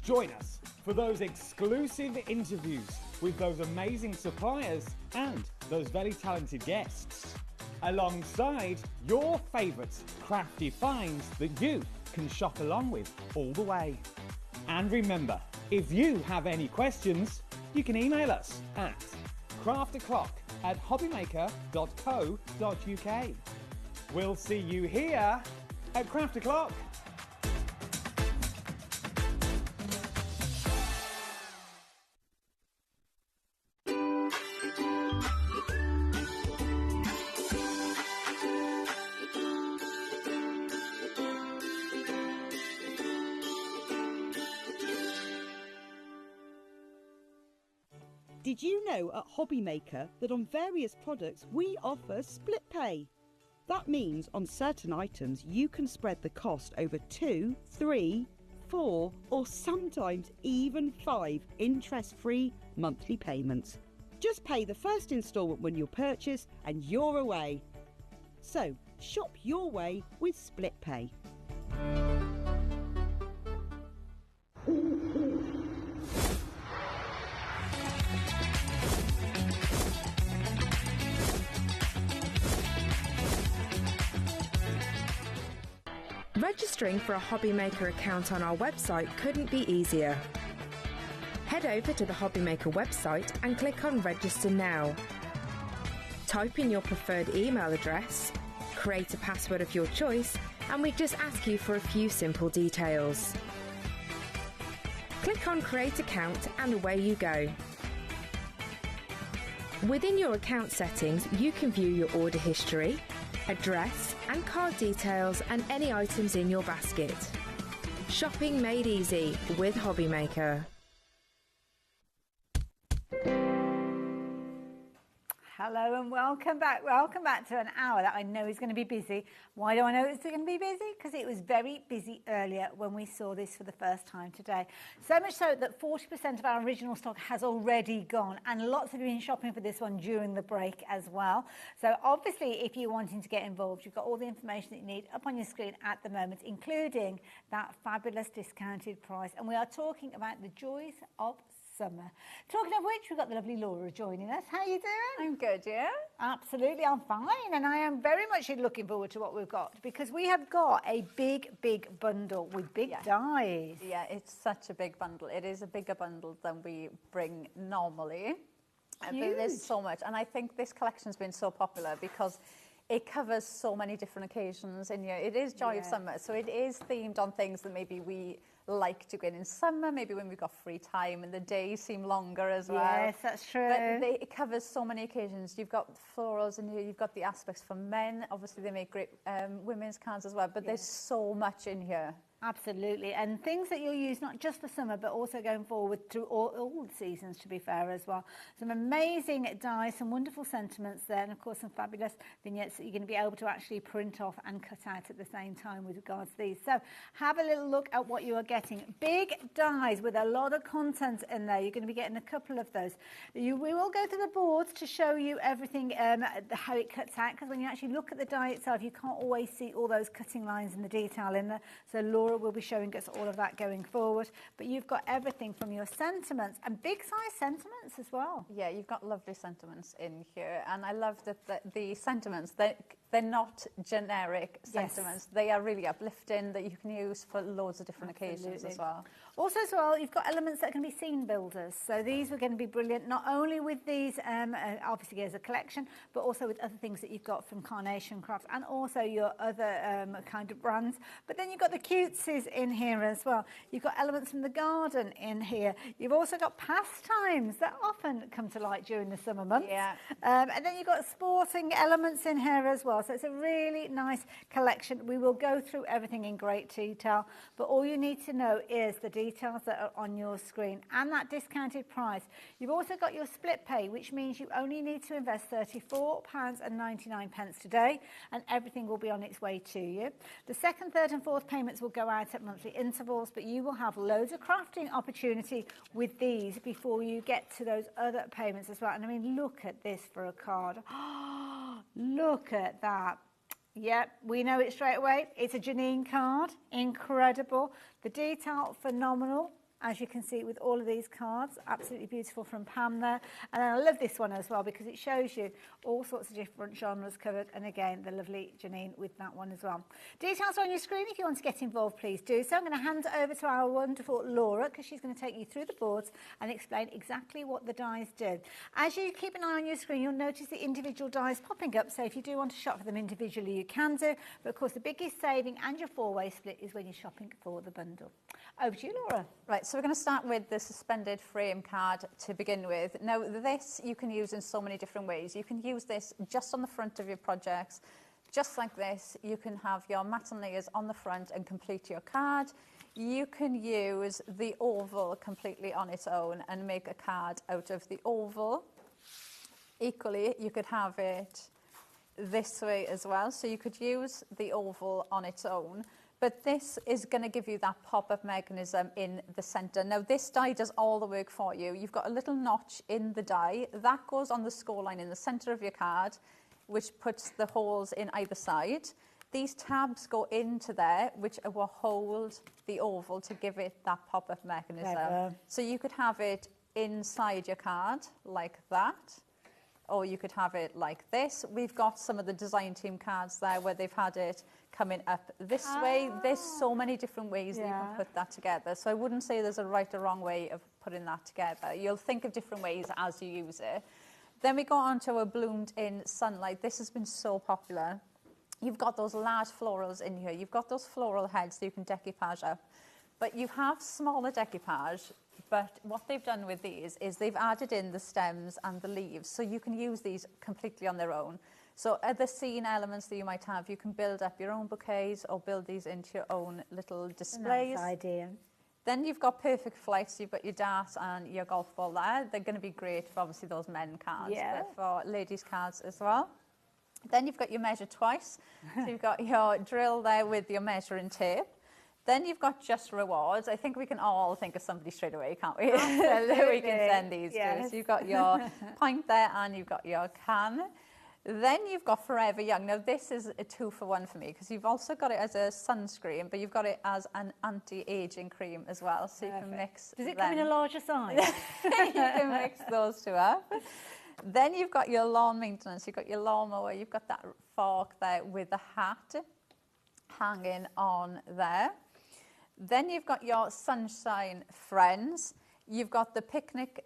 Join us for those exclusive interviews with those amazing suppliers and those very talented guests, alongside your favourite crafty finds that you can shop along with all the way. And remember, if you have any questions, you can email us at craftoclock at hobbymaker.co.uk. We'll see you here at Craft O'Clock. Did you know at HobbyMaker that on various products we offer split pay? That means on certain items you can spread the cost over 2, 3, 4 or sometimes even 5 interest-free monthly payments. Just pay the first instalment when you purchase and you're away. So shop your way with split pay. Registering for a HobbyMaker account on our website couldn't be easier. Head over to the HobbyMaker website and click on Register Now. Type in your preferred email address, create a password of your choice, and we just ask you for a few simple details. Click on Create Account and away you go. Within your account settings, you can view your order history, address and card details and any items in your basket. Shopping made easy with HobbyMaker. Hello and welcome back. Welcome back to an hour that I know is going to be busy. Why do I know it's going to be busy? Because it was very busy earlier when we saw this for the first time today. So much so that 40% of our original stock has already gone, and lots of you have been shopping for this one during the break as well. So obviously, if you're wanting to get involved, you've got all the information that you need up on your screen at the moment, including that fabulous discounted price. And we are talking about the joys of summer. Talking of which, we've got the lovely Laura joining us. How are you doing? I'm good, yeah? Absolutely, I'm fine. And I am very much looking forward to what we've got, because we have got a big bundle with big dies. Yeah, it's such a big bundle. It is a bigger bundle than we bring normally. But there's so much. And I think this collection's been so popular because it covers so many different occasions in here. It is Joy of Summer, so it is themed on things that maybe we like to go in summer, maybe when we've got free time and the days seem longer as well. Yes, that's true. But it covers so many occasions. You've got florals in here, you've got the aspects for men. Obviously, they make great women's cards as well, but there's so much in here. Absolutely, and things that you'll use not just for summer but also going forward through all the seasons, to be fair, as well. Some amazing dies, some wonderful sentiments there, and of course some fabulous vignettes that you're going to be able to actually print off and cut out at the same time with regards to these. So have a little look at what you are getting. Big dies with a lot of content in there. You're going to be getting a couple of those. We will go to the boards to show you everything, how it cuts out, because when you actually look at the die itself, you can't always see all those cutting lines and the detail in there. So Laura will be showing us all of that going forward, but you've got everything from your sentiments and big size sentiments as well. Yeah, you've got lovely sentiments in here, and I love that the sentiments, they're not generic sentiments. They are really uplifting, that you can use for loads of different occasions as well. Also as well, you've got elements that can be scene builders. So these are going to be brilliant, not only with these, obviously as a collection, but also with other things that you've got from Carnation Crafts and also your other kind of brands. But then you've got the cutesies in here as well. You've got elements from the garden in here. You've also got pastimes that often come to light during the summer months. Yeah. And then you've got sporting elements in here as well. So it's a really nice collection. We will go through everything in great detail, but all you need to know is the details that are on your screen and that discounted price. You've also got your split pay, which means you only need to invest £34.99 today, and everything will be on its way to you. The second, third and fourth payments will go out at monthly intervals, but you will have loads of crafting opportunity with these before you get to those other payments as well. And I mean, look at this for a card. Look at that. Yep, we know it straight away. It's a Janine card. Incredible. The detail, phenomenal. as you can see with all of these cards. Absolutely beautiful from Pam there. And then I love this one as well because it shows you all sorts of different genres covered. And again, the lovely Janine with that one as well. Details are on your screen. If you want to get involved, please do so. I'm going to hand it over to our wonderful Laura because she's going to take you through the boards and explain exactly what the dies do. As you keep an eye on your screen, you'll notice the individual dies popping up. So if you do want to shop for them individually, you can do. But of course, the biggest saving and your four-way split is when you're shopping for the bundle. Over to you, Laura. Right, so we're going to start with the suspended frame card to begin with. Now, this you can use in so many different ways. You can use this just on the front of your projects, just like this. You can have your matte and layers on the front and complete your card. You can use the oval completely on its own and make a card out of the oval. Equally, you could have it this way as well. So you could use the oval on its own. But this is going to give you that pop-up mechanism in the centre. Now, this die does all the work for you. You've got a little notch in the die. That goes on the score line in the centre of your card, which puts the holes in either side. These tabs go into there, which will hold the oval to give it that pop-up mechanism. Clever. So you could have it inside your card, like that. Or you could have it like this. We've got some of the design team cards there where they've had it coming up this way. There's so many different ways that you can put that together. So I wouldn't say there's a right or wrong way of putting that together. You'll think of different ways as you use it. Then we go on to a bloomed in sunlight. This has been so popular. You've got those large florals in here. You've got those floral heads that you can decoupage up. But you have smaller decoupage. But what they've done with these is they've added in the stems and the leaves, so you can use these completely on their own. So other scene elements that you might have, you can build up your own bouquets or build these into your own little displays. Nice idea. Then you've got perfect flights. You've got your dart and your golf ball there. They're going to be great for obviously those men cards, but for ladies cards as well. Then you've got your measure twice. So you've got your drill there with your measuring tape. Then you've got just rewards. I think we can all think of somebody straight away, can't we? That we can send these to. So you've got your pint there and you've got your can. Then you've got Forever Young. Now this is a 2-for-1 for me because you've also got it as a sunscreen, but you've got it as an anti-aging cream as well. So you can mix Does it come in a larger size? You can mix those two up. Then you've got your lawn maintenance. You've got your lawnmower. You've got that fork there with the hat hanging on there. Then you've got your sunshine friends. You've got the picnic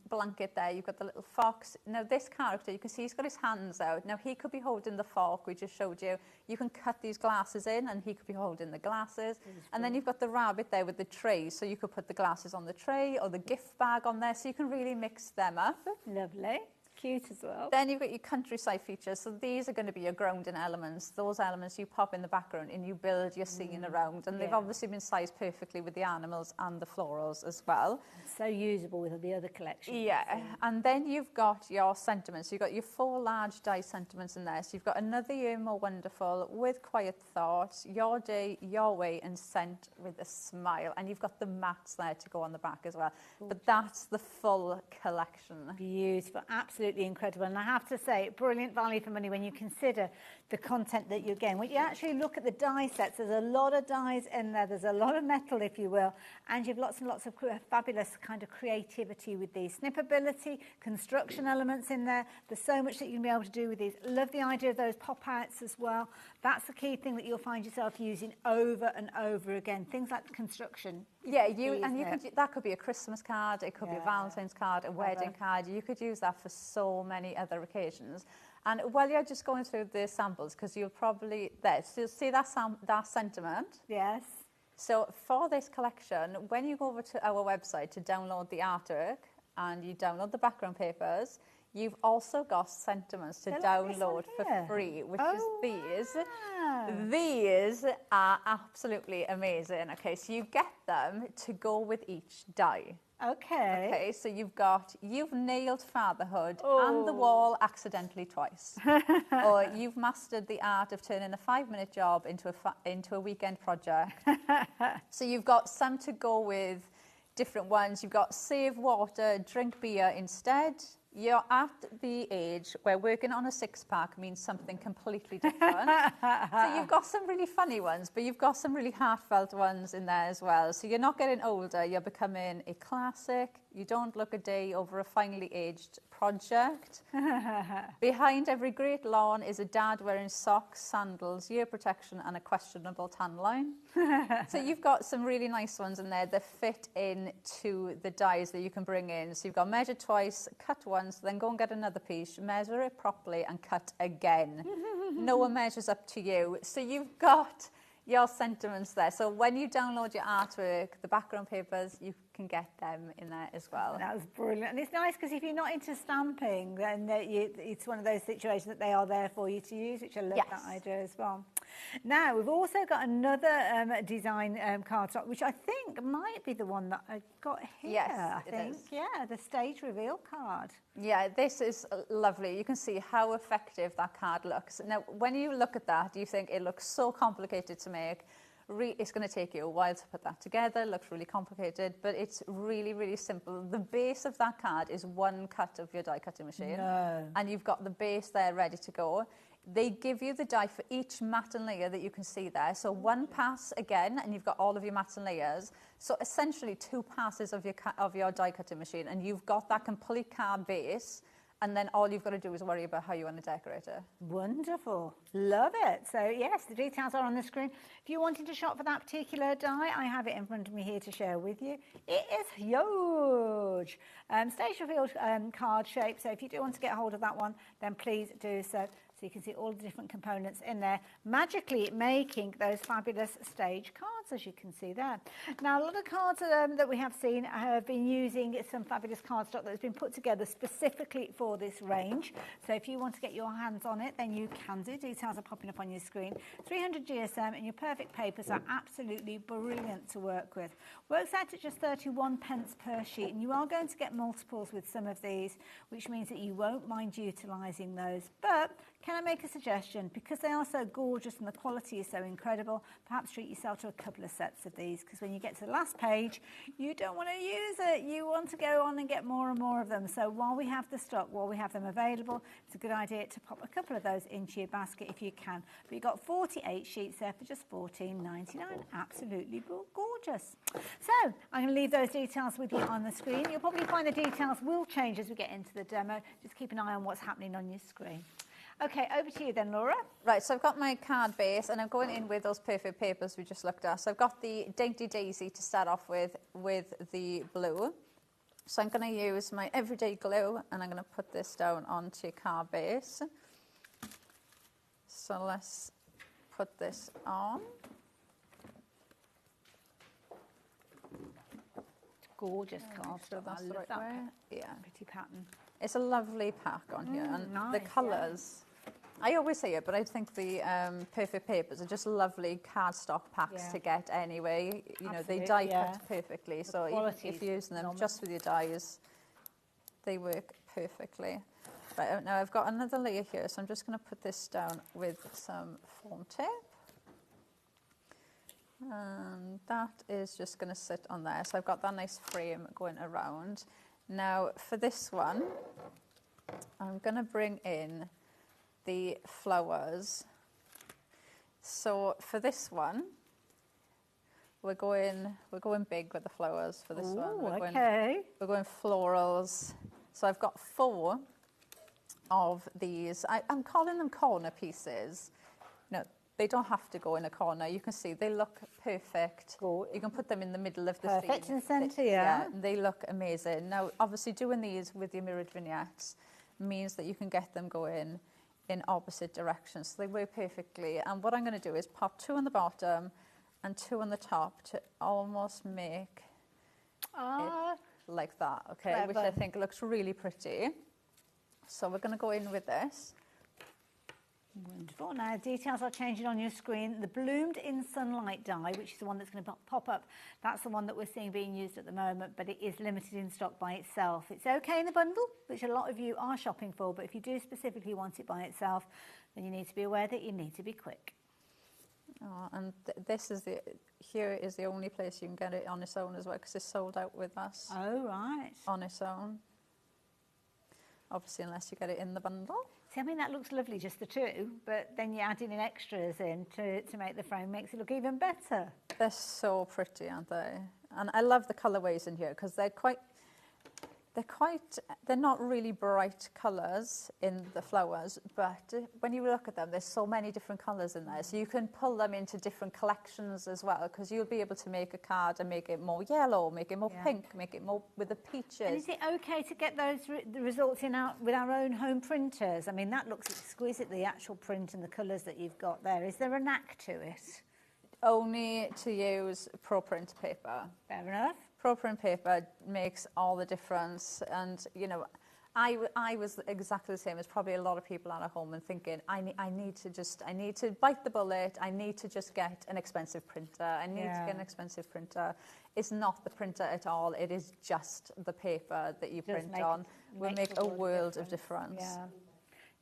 blanket there. You've got the little fox. Now this character, you can see he's got his hands out. Now he could be holding the fork we just showed you. You can cut these glasses in and he could be holding the glasses. And then you've got the rabbit there with the tray. So you could put the glasses on the tray or the gift bag on there. So you can really mix them up. Lovely. Cute as well. Then you've got your countryside features. So these are going to be your grounding elements. Those elements you pop in the background and you build your scene around. And they've obviously been sized perfectly with the animals and the florals as well. So usable with the other collections. Yeah. And then you've got your sentiments. You've got your 4 large die sentiments in there. So you've got Another Year More Wonderful, With Quiet Thoughts, Your Day, Your Way, and Sent with a Smile. And you've got the mats there to go on the back as well. But that's the full collection. Beautiful. Absolutely incredible. And I have to say, brilliant value for money when you consider the content that you're getting. When you actually look at the die sets, there's a lot of dies in there. There's a lot of metal, if you will. And you've lots and lots of fabulous kind of creativity with these. Snipability, construction elements in there. There's so much that you can be able to do with these. Love the idea of those pop-outs as well. That's the key thing that you'll find yourself using over and over again. Things like construction. Yeah, that could be a Christmas card, it could be a Valentine's card, a wedding card. You could use that for so many other occasions. And while you're just going through the samples, because you'll probably see that sentiment. Yes. So for this collection, when you go over to our website to download the artwork and you download the background papers, you've also got sentiments to download for free, which is these. These are absolutely amazing. Okay, so you get them to go with each die. Okay. Okay, so you've nailed fatherhood and the wall accidentally twice. Or you've mastered the art of turning a 5-minute job into a weekend project. So you've got some to go with different ones. You've got save water, drink beer instead. You're at the age where working on a six-pack means something completely different. So you've got some really funny ones, but you've got some really heartfelt ones in there as well. So you're not getting older, you're becoming a classic. You don't look a day over a finely aged project. Behind every great lawn is a dad wearing socks, sandals, ear protection and a questionable tan line. So you've got some really nice ones in there that fit into the dies that you can bring in. So you've got measure twice, cut once, then go and get another piece, measure it properly and cut again. No one measures up to you. So you've got your sentiments there. So when you download your artwork, the background papers, you can get them in there as well. That was brilliant. And it's nice because if you're not into stamping, then it's one of those situations that they are there for you to use, which I love that idea as well. Now, we've also got another design cardstock, which I think might be the one that I got here. Yes, I think. Yeah, the stage reveal card. Yeah, this is lovely. You can see how effective that card looks. Now, when you look at that, you think it looks so complicated to make. It's going to take you a while to put that together. It looks really complicated, but it's really, really simple. The base of that card is one cut of your die cutting machine. No. And you've got the base there ready to go. They give you the die for each mat and layer that you can see there. So one pass again, and you've got all of your mats and layers. So essentially 2 passes of your die cutting machine, and you've got that complete card base. And then all you've got to do is worry about how you want to decorate it. Wonderful. Love it. So, yes, the details are on the screen. If you're wanting to shop for that particular die, I have it in front of me here to share with you. It is huge. Stage reveal card shape. So if you do want to get hold of that one, then please do so. So you can see all the different components in there, magically making those fabulous stage cards, as you can see there. Now, a lot of cards that we have seen have been using some fabulous cardstock that has been put together specifically for this range. So if you want to get your hands on it, then you can do. Details are popping up on your screen. 300 GSM and your perfect papers are absolutely brilliant to work with. Works out at just 31 pence per sheet, and you are going to get multiples with some of these, which means that you won't mind utilising those. But can I make a suggestion? Because they are so gorgeous and the quality is so incredible, perhaps treat yourself to a couple of sets of these, because when you get to the last page, you don't want to use it. You want to go on and get more and more of them. So while we have the stock, while we have them available, it's a good idea to pop a couple of those into your basket if you can. But you've got 48 sheets there for just $14.99. Absolutely gorgeous. So I'm going to leave those details with you on the screen. You'll probably find the details will change as we get into the demo. Just keep an eye on what's happening on your screen. Okay, over to you then, Laura. Right, so I've got my card base and I'm going in with those perfect papers we just looked at. So I've got the Dainty Daisy to start off with the blue. So I'm going to use my everyday glue and I'm going to put this down onto card base. So let's put this on. Gorgeous card. So that's the right way. Yeah. Pretty pattern. It's a lovely pack on here, and nice, the colours. Yeah. I always say it, but I think the perfect papers are just lovely cardstock packs to get anyway. You know, they die cut perfectly, so if you're using them just with your dies, they work perfectly. Right, now I've got another layer here, so I'm just going to put this down with some foam tape. And that is just going to sit on there. So I've got that nice frame going around. Now for this one, I'm going to bring in the flowers. So for this one, we're going big with the flowers for this one. We're going florals. So I've got 4 of these. I'm calling them corner pieces. No, they don't have to go in a corner. You can see they look perfect. Cool. You can put them in the middle of the scene. Perfect in centre, yeah. They look amazing. Now, obviously, doing these with your mirrored vignettes means that you can get them going in opposite directions. So they work perfectly. And what I'm going to do is pop 2 on the bottom and 2 on the top to almost make it like that, okay? Clever. Which I think looks really pretty. So we're going to go in with this. Wonderful. Now, details are changing on your screen. The Bloomed in Sunlight die, which is the one that's going to pop up, that's the one that we're seeing being used at the moment, but it is limited in stock by itself. It's okay in the bundle, which a lot of you are shopping for, but if you do specifically want it by itself, then you need to be aware that you need to be quick. Oh, and here is the only place you can get it on its own as well, because it's sold out with us. Oh, right. On its own. obviously, unless you get it in the bundle. See, I mean, that looks lovely, just the two, but then you're adding in extras in to make the frame, makes it look even better. They're so pretty, aren't they? And I love the colourways in here because they're not really bright colours in the flowers, but when you look at them, there's so many different colours in there. So you can pull them into different collections as well, because you'll be able to make a card and make it more yellow, make it more pink, make it more with the peaches. And is it okay to get those the results in with our own home printers? I mean, that looks exquisite, the actual print and the colours that you've got there. Is there a knack to it? Only to use Pro Print paper. Fair enough. Pro Print paper makes all the difference, and you know, I was exactly the same as probably a lot of people at home and thinking, I need to bite the bullet. I need to just get an expensive printer. I need to get an expensive printer. It's not the printer at all. It is just the paper that you print on. Will make a world of difference. Yeah.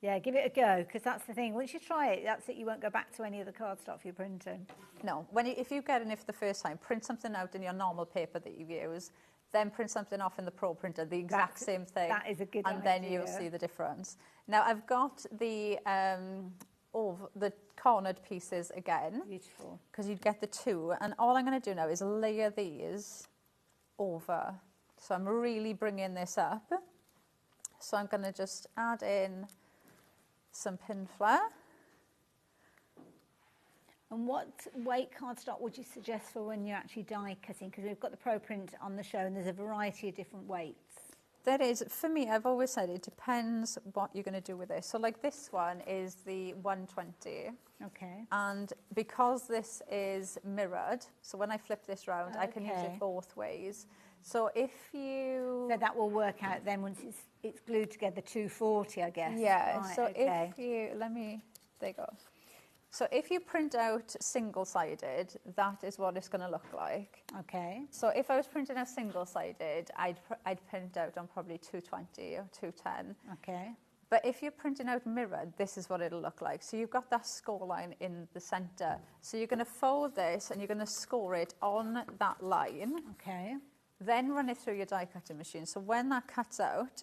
Yeah, give it a go, because that's the thing. Once you try it, that's it. You won't go back to any of the cardstock you're printing. No, if you get it for the first time, print something out in your normal paper that you use, then print something off in the Pro printer, the exact same thing. That is a good idea. And then you'll see the difference. Now, I've got the cornered pieces again. Beautiful. Because you'd get the two. And all I'm going to do now is layer these over. So I'm really bringing this up. So I'm going to just add in some pin flare. And what weight cardstock would you suggest for when you're actually die cutting? Because we've got the Pro Print on the show and there's a variety of different weights. There is. For me, I've always said it depends what you're going to do with this. So like this one is the 120. Okay. And because this is mirrored, so when I flip this round, I can use it both ways. So if you... So that will work out then once it's glued together, 240, I guess. Yeah, right, so if you... there you go. So if you print out single-sided, that is what it's going to look like. Okay. So if I was printing out single-sided, I'd print out on probably 220 or 210. Okay. But if you're printing out mirrored, this is what it'll look like. So you've got that score line in the centre. So you're going to fold this and you're going to score it on that line. Okay. Then run it through your die cutting machine. So when that cuts out,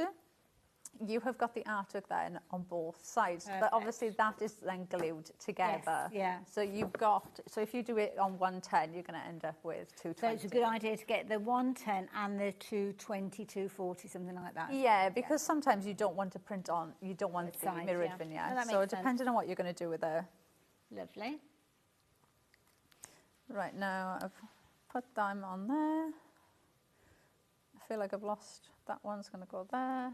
you have got the artwork then on both sides. Perfect. But obviously that is then glued together. Yes, yeah. So if you do it on 110, you're going to end up with 220. So it's a good idea to get the 110 and the 220, 240, something like that. Yeah, because sometimes you don't want to print on, you don't want the mirrored vignette. No, so depending on what you're going to do with it. Lovely. Right, now I've put them on there. I feel like I've lost, that one's going to go there.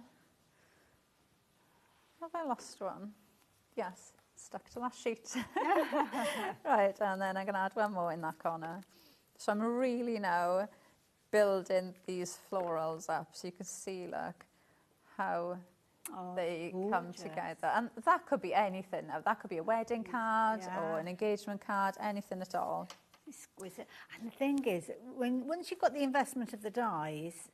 Have I lost one? Yes, stuck to last sheet. Right, and then I'm going to add one more in that corner. So I'm really now building these florals up so you can see, look, how they come together. And that could be anything now. That could be a wedding card or an engagement card, anything at all. Exquisite. And the thing is, once you've got the investment of the dies,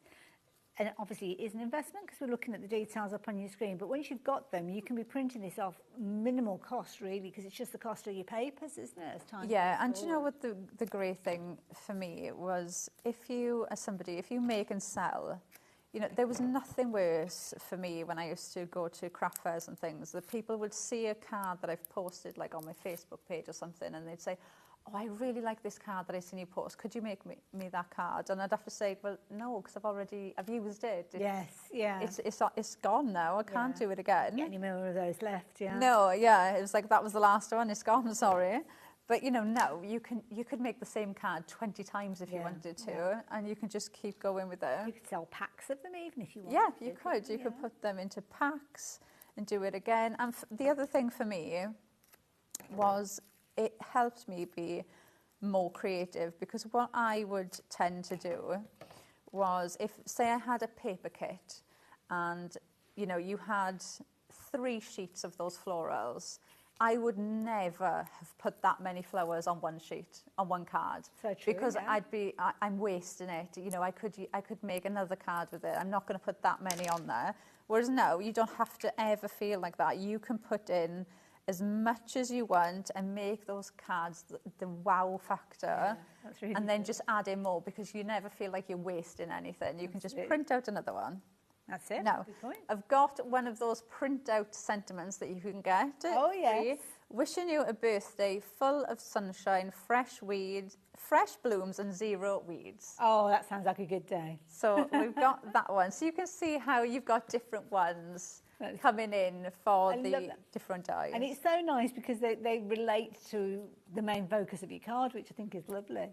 and obviously it is an investment because we're looking at the details up on your screen, but once you've got them, you can be printing this off minimal cost, really, because it's just the cost of your papers, isn't it? As time yeah, goes and forward. you know what the great thing for me was, if you, as somebody, if you make and sell, you know, there was nothing worse for me when I used to go to craft fairs and things, that people would see a card that I've posted, like on my Facebook page or something, and they'd say, oh, I really like this card that I seen you post. Could you make me that card? And I'd have to say, well, no, because I've used it. Yes, yeah. It's gone now. I can't do it again. Get any more of those left, yeah. No, yeah. It was like, that was the last one. It's gone, sorry. But, you know, no, you could make the same card 20 times if you wanted to, and you can just keep going with it. You could sell packs of them even if you want. Yeah, you could. You could put them into packs and do it again. And the other thing for me was, it helped me be more creative, because what I would tend to do was, if, say I had a paper kit and, you know, you had 3 sheets of those florals, I would never have put that many flowers on one sheet, on one card. So true, because yeah. I'm wasting it. You know, I could make another card with it. I'm not going to put that many on there. Whereas no, you don't have to ever feel like that. You can put in as much as you want and make those cards the wow factor, that's really and then good. just add in more, because you never feel like you're wasting anything. You can just print out another one. That's it. Now, Good point. I've got one of those print-out sentiments that you can get. Oh, yes. Wishing you a birthday full of sunshine, fresh weeds, fresh blooms and zero weeds. Oh, that sounds like a good day. So we've got that one. So you can see how you've got different ones coming in for the different dyes. And it's so nice because they relate to the main focus of your card, which I think is lovely.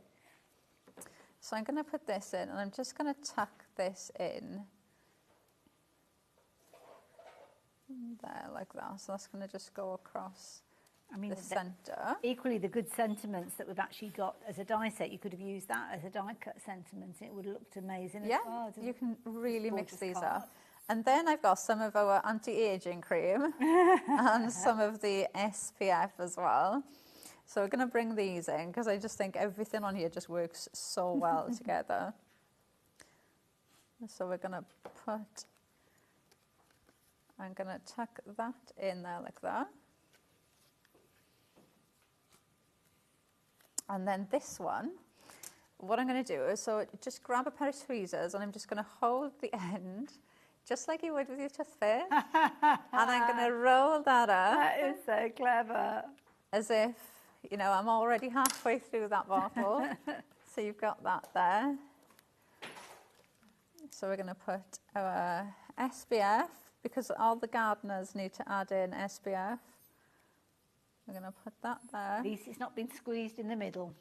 So I'm going to put this in, and I'm just going to tuck this in there like that. So that's going to just go across the centre. Equally, the good sentiments that we've actually got as a die set, you could have used that as a die cut sentiment. It would have looked amazing as well. You can really mix these up. And then I've got some of our anti-aging cream and some of the SPF as well. So we're going to bring these in because I just think everything on here just works so well together. So we're going to put, I'm going to tuck that in there like that. And then this one, what I'm going to do is, so just grab a pair of tweezers and I'm just going to hold the end, just like you would with your toothpick. And I'm going to roll that up. That is so clever. As if, you know, I'm already halfway through that bottle. So you've got that there. So we're going to put our SPF, because all the gardeners need to add in SPF. We're going to put that there. At least it's not been squeezed in the middle.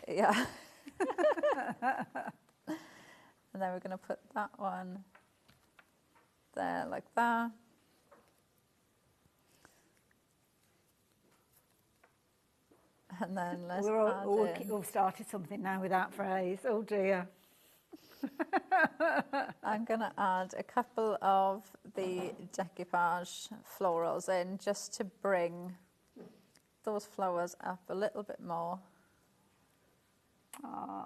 Yeah. And then we're going to put that one there like that. And then let's we've started something now with that phrase. Oh dear. I'm going to add a couple of the decoupage florals in just to bring those flowers up a little bit more. Aww.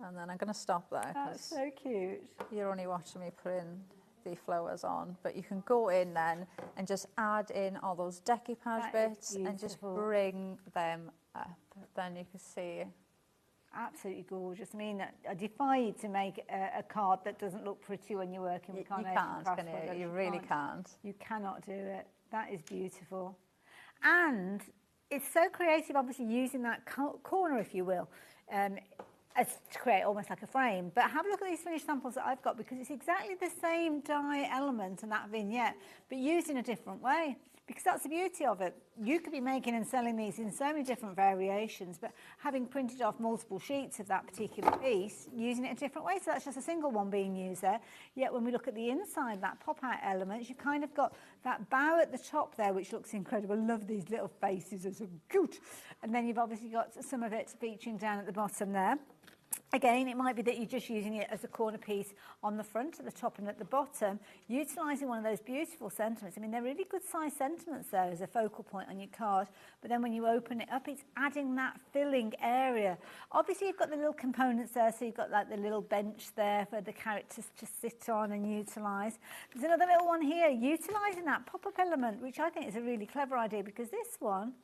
And then I'm going to stop there. That's so cute. You're only watching me put in the flowers on, but you can go in then and just add in all those decoupage bits and just bring them up. Then you can see. Absolutely gorgeous. I mean, I defy you to make a card that doesn't look pretty when you're working with Carnation. You can't, can you? You really can't. You cannot do it. That is beautiful. And it's so creative, obviously, using that corner, if you will, as to create almost like a frame. But have a look at these finished samples that I've got, because it's exactly the same die element and that vignette, but used in a different way. Because that's the beauty of it. You could be making and selling these in so many different variations, but having printed off multiple sheets of that particular piece, using it a different way. So that's just a single one being used there. Yet when we look at the inside, that pop-out elements, you've kind of got that bow at the top there, which looks incredible. I love these little faces, they're so cute. And then you've obviously got some of it featuring down at the bottom there. Again, it might be that you're just using it as a corner piece on the front, at the top and at the bottom, utilising one of those beautiful sentiments. I mean, they're really good size sentiments there as a focal point on your card, but then when you open it up, it's adding that filling area. Obviously, you've got the little components there, so you've got like the little bench there for the characters to sit on and utilise. There's another little one here, utilising that pop-up element, which I think is a really clever idea, because this one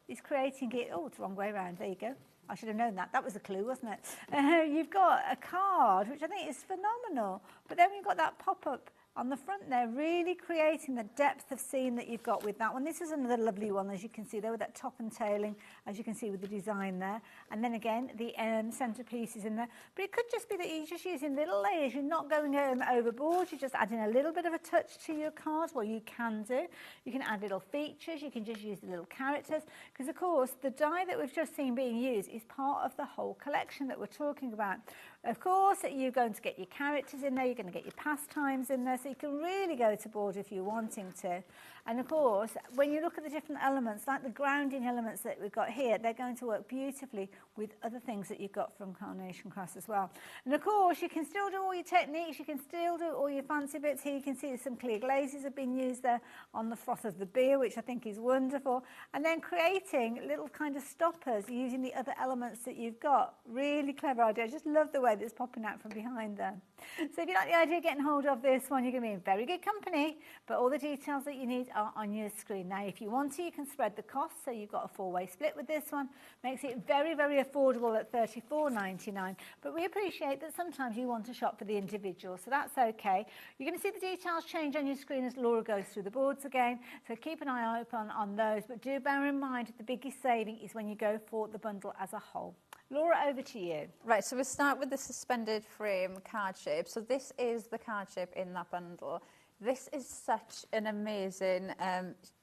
is creating it, oh, it's the wrong way around, there you go. I should have known that. That was a clue, wasn't it? You've got a card, which I think is phenomenal. But then you've got that pop-up on the front there, really creating the depth of scene that you've got with that one. This is another lovely one, as you can see there, with that top and tailing, as you can see with the design there. And then again, the centrepiece is in there. But it could just be that you're just using little layers. You're not going overboard. You're just adding a little bit of a touch to your cards. Well, you can do. You can add little features. You can just use the little characters. Because, of course, the die that we've just seen being used is part of the whole collection that we're talking about. Of course, you're going to get your characters in there. You're going to get your pastimes in there. So you can really go to board if you're wanting to. And of course, when you look at the different elements, like the grounding elements that we've got here, they're going to work beautifully with other things that you've got from Carnation Crafts as well. And of course, you can still do all your techniques. You can still do all your fancy bits. Here you can see some clear glazes have been used there on the froth of the beer, which I think is wonderful. And then creating little kind of stoppers using the other elements that you've got. Really clever idea. I just love the way that's popping out from behind there. So if you like the idea of getting hold of this one, you're going to be in very good company. But all the details that you need on your screen. Now, if you want to, you can spread the cost, so you've got a four-way split with this one. Makes it very, very affordable at $34.99. But we appreciate that sometimes you want to shop for the individual, so that's okay. You're going to see the details change on your screen as Laura goes through the boards again, so keep an eye open on those. But do bear in mind the biggest saving is when you go for the bundle as a whole. Laura, over to you. Right, so we'll start with the suspended frame card shape. So this is the card shape in that bundle. This is such an amazing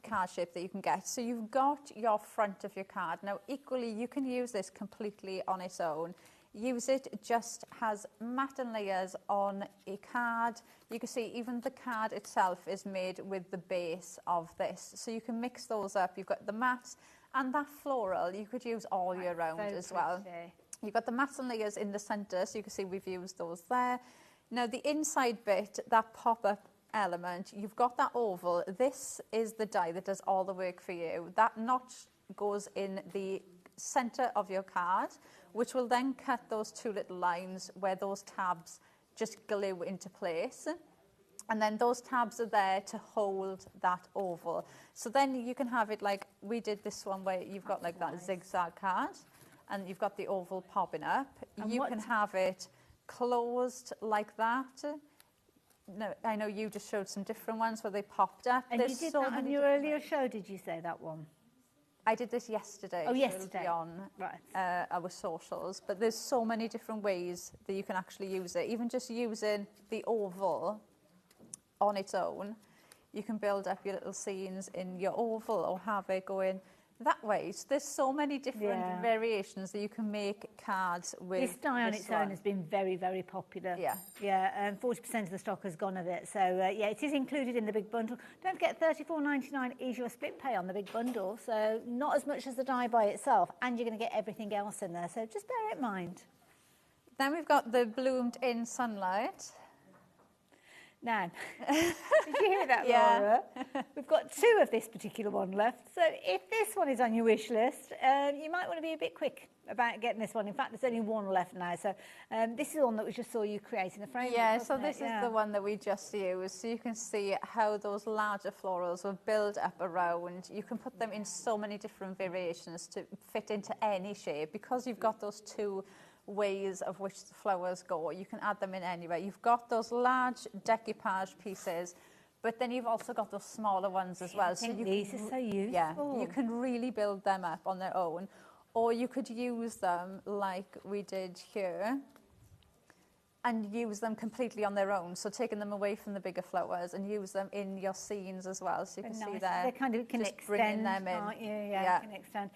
card shape that you can get. So you've got your front of your card. Now, equally, you can use this completely on its own. Use it just has matte and layers on a card. You can see even the card itself is made with the base of this. So you can mix those up. You've got the matte and that floral you could use all year round as well. You've got the matte and layers in the centre, so you can see we've used those there. Now the inside bit, that pop-up element, you've got that oval. This is the die that does all the work for you. That notch goes in the centre of your card, which will then cut those two little lines where those tabs just glue into place. And then those tabs are there to hold that oval. So then you can have it like we did this one where you've got like that zigzag card and you've got the oval popping up. And you can have it closed like that. No, I know you just showed some different ones where they popped up. And you did that on your earlier show, did you say that one? I did this yesterday. Oh, yesterday. On our socials. But there's so many different ways that you can actually use it. Even just using the oval on its own, you can build up your little scenes in your oval or have it going that way. So there's so many different variations that you can make cards with. This die on its own has been very, very popular. Yeah. Yeah, 40% of the stock has gone of it. So, yeah, it is included in the big bundle. Don't forget, $34.99 is your split pay on the big bundle. So not as much as the die by itself, and you're going to get everything else in there. So just bear it in mind. Then we've got the bloomed in sunlight. Now, did you hear that, Laura? We've got two of this particular one left. So if this one is on your wish list, you might want to be a bit quick about getting this one. In fact, there's only one left now. So this is the one that we just saw you creating the frame. Yeah, so this is the one that we just used. So you can see how those larger florals will build up around. You can put them in so many different variations to fit into any shape. Because you've got those two ways of which the flowers go, you can add them in anywhere. You've got those large decoupage pieces, but then you've also got those smaller ones as well. I think these are so useful. Yeah, you can really build them up on their own, or you could use them like we did here and use them completely on their own. So taking them away from the bigger flowers and use them in your scenes as well. So you can see there. They kind of can extend, them in. Can't you? Yeah, can extend.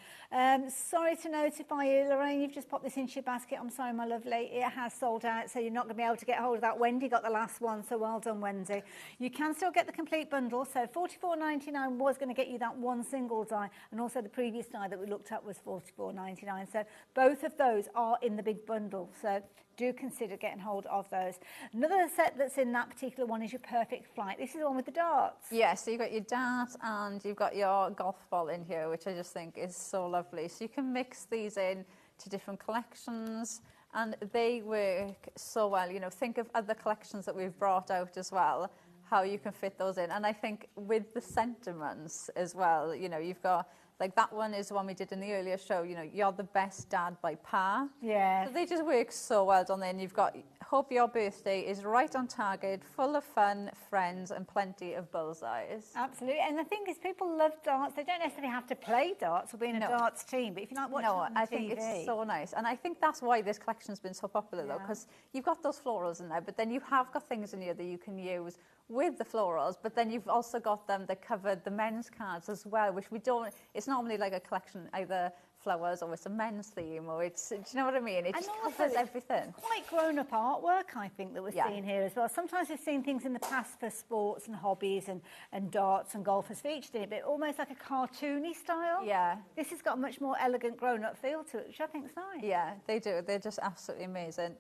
Sorry to notify you, Lorraine, you've just popped this into your basket. I'm sorry, my lovely. It has sold out, so you're not going to be able to get hold of that. Wendy got the last one, so well done, Wendy. You can still get the complete bundle. So $44.99 was going to get you that one single die, and also the previous die that we looked at was $44.99. So both of those are in the big bundle. So do consider getting hold of those. Another set that's in that particular one is your Perfect Flight. This is the one with the darts. Yeah, so you've got your dart and you've got your golf ball in here, which I just think is so lovely. So you can mix these in to different collections and they work so well. You know, think of other collections that we've brought out as well, how you can fit those in. And I think with the sentiments as well, you know, you've got, like that one is the one we did in the earlier show, you know, you're the best dad by par. Yeah. So they just work so well on there. And you've got, hope your birthday is right on target, full of fun, friends, and plenty of bullseyes. Absolutely. And the thing is, people love darts. They don't necessarily have to play darts or be in a darts team, but if you like watching on I TV. think it's so nice. And I think that's why this collection's been so popular, though, because you've got those florals in there, but then you have got things in here that you can use with the florals, but then you've also got them that cover the men's cards as well, which we don't, it's normally like a collection, either flowers or it's a men's theme, or it's, do you know what I mean? It just covers everything. Quite grown-up artwork, I think, that we're seeing here as well. Sometimes we've seen things in the past for sports and hobbies and darts and golf has featured in it, but almost like a cartoony style. Yeah. This has got a much more elegant grown-up feel to it, which I think is nice. Yeah, they do. They're just absolutely amazing.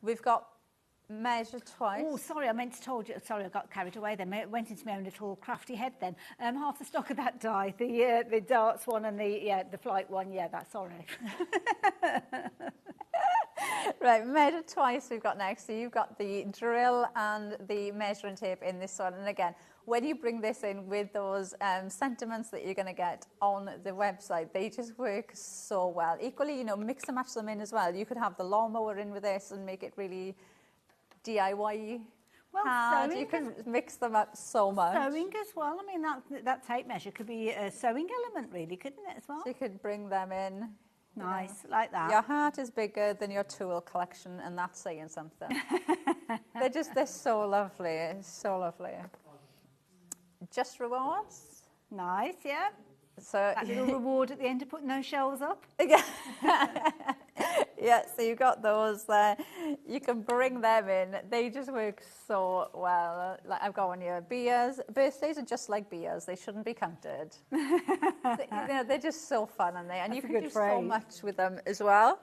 We've got measure twice. Oh, sorry, I meant to told you. Sorry, I got carried away then. It went into my own little crafty head then. Half the stock of that die, the darts one and the flight one. Yeah, that's sorry. Right, measure twice we've got next. So you've got the drill and the measuring tape in this one. And again, when you bring this in with those sentiments that you're going to get on the website, they just work so well. Equally, you know, mix and match them in as well. You could have the lawnmower in with this and make it really DIY. Well, you can mix them up so much. Sewing as well. I mean, that tape measure could be a sewing element, really, couldn't it, as well? So you could bring them in. Nice, like that. Your heart is bigger than your tool collection, and that's saying something. they're so lovely. It's so lovely. Just rewards. Nice, yeah. So that little reward at the end to put no shells up. Yeah, so you've got those there. You can bring them in. They just work so well. Like I've got one here. Beers. Birthdays are just like beers. They shouldn't be counted. They're just so fun, aren't they? And you can do so much with them as well.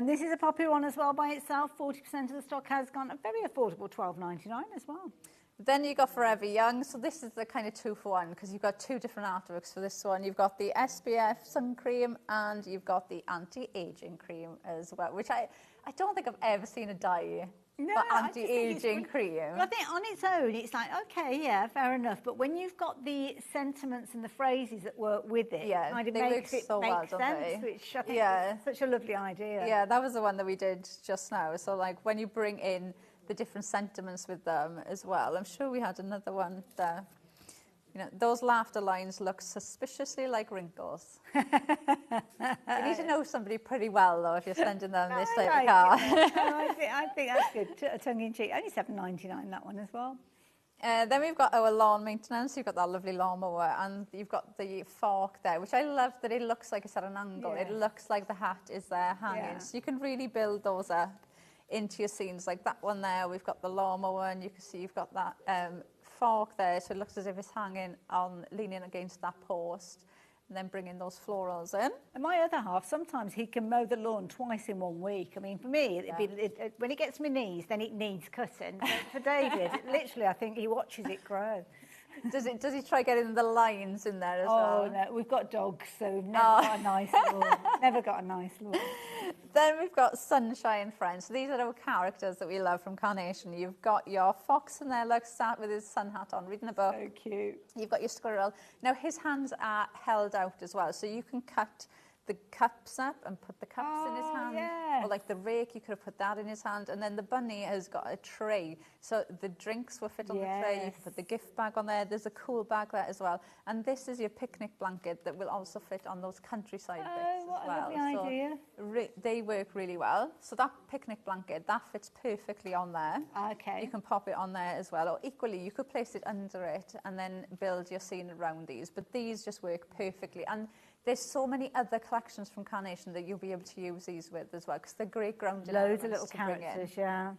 This is a popular one as well by itself. 40% of the stock has gone. A very affordable $12.99 as well. Then you got Forever Young. So this is the kind of 2-for-1 because you've got two different artworks for this one. You've got the SPF sun cream and you've got the anti-aging cream as well, which I don't think I've ever seen a dye for anti-aging cream. Well, I think on its own, it's like, okay, yeah, fair enough. But when you've got the sentiments and the phrases that work with it, yeah, kind of they makes work it so make well, don't sense, they? which I think is such a lovely idea. Yeah, that was the one that we did just now. So like when you bring in the different sentiments with them as well. I'm sure we had another one there. You know, those laughter lines look suspiciously like wrinkles. You need to know somebody pretty well, though, if you're sending them this type of card. I think that's good. Tongue-in-cheek. Only $7.99, that one as well. Then we've got our lawn maintenance. You've got that lovely lawnmower, and you've got the fork there, which I love that it looks like it's at an angle. Yeah. It looks like the hat is there hanging. Yeah. So you can really build those up into your scenes. Like that one there, we've got the lawnmower, and you can see you've got that fork there, so it looks as if it's hanging on, leaning against that post, and then bringing those florals in. And my other half, sometimes he can mow the lawn twice in 1 week. I mean, for me, when it gets to my knees, then it needs cutting. But for David, literally, I think he watches it grow. Does he try getting the lines in there as well? Oh, no, we've got dogs, so we've never got a nice lawn. Never got a nice lawn. Then we've got Sunshine Friends. So these are our characters that we love from Carnation. You've got your fox in there, sat with his sun hat on, reading a book. So cute. You've got your squirrel. Now, his hands are held out as well, so you can cut the cups up and put the cups in his hand. Yeah. Or like the rake, you could have put that in his hand. And then the bunny has got a tray. So the drinks will fit on the tray. You can put the gift bag on there. There's a cool bag there as well. And this is your picnic blanket that will also fit on those countryside bits as well. What a lovely idea. They work really well. So that picnic blanket, that fits perfectly on there. Okay. You can pop it on there as well. Or equally, you could place it under it and then build your scene around these. But these just work perfectly. And there's so many other collections from Carnation that you'll be able to use these with as well, because they're great grounded loads of little characters, yeah.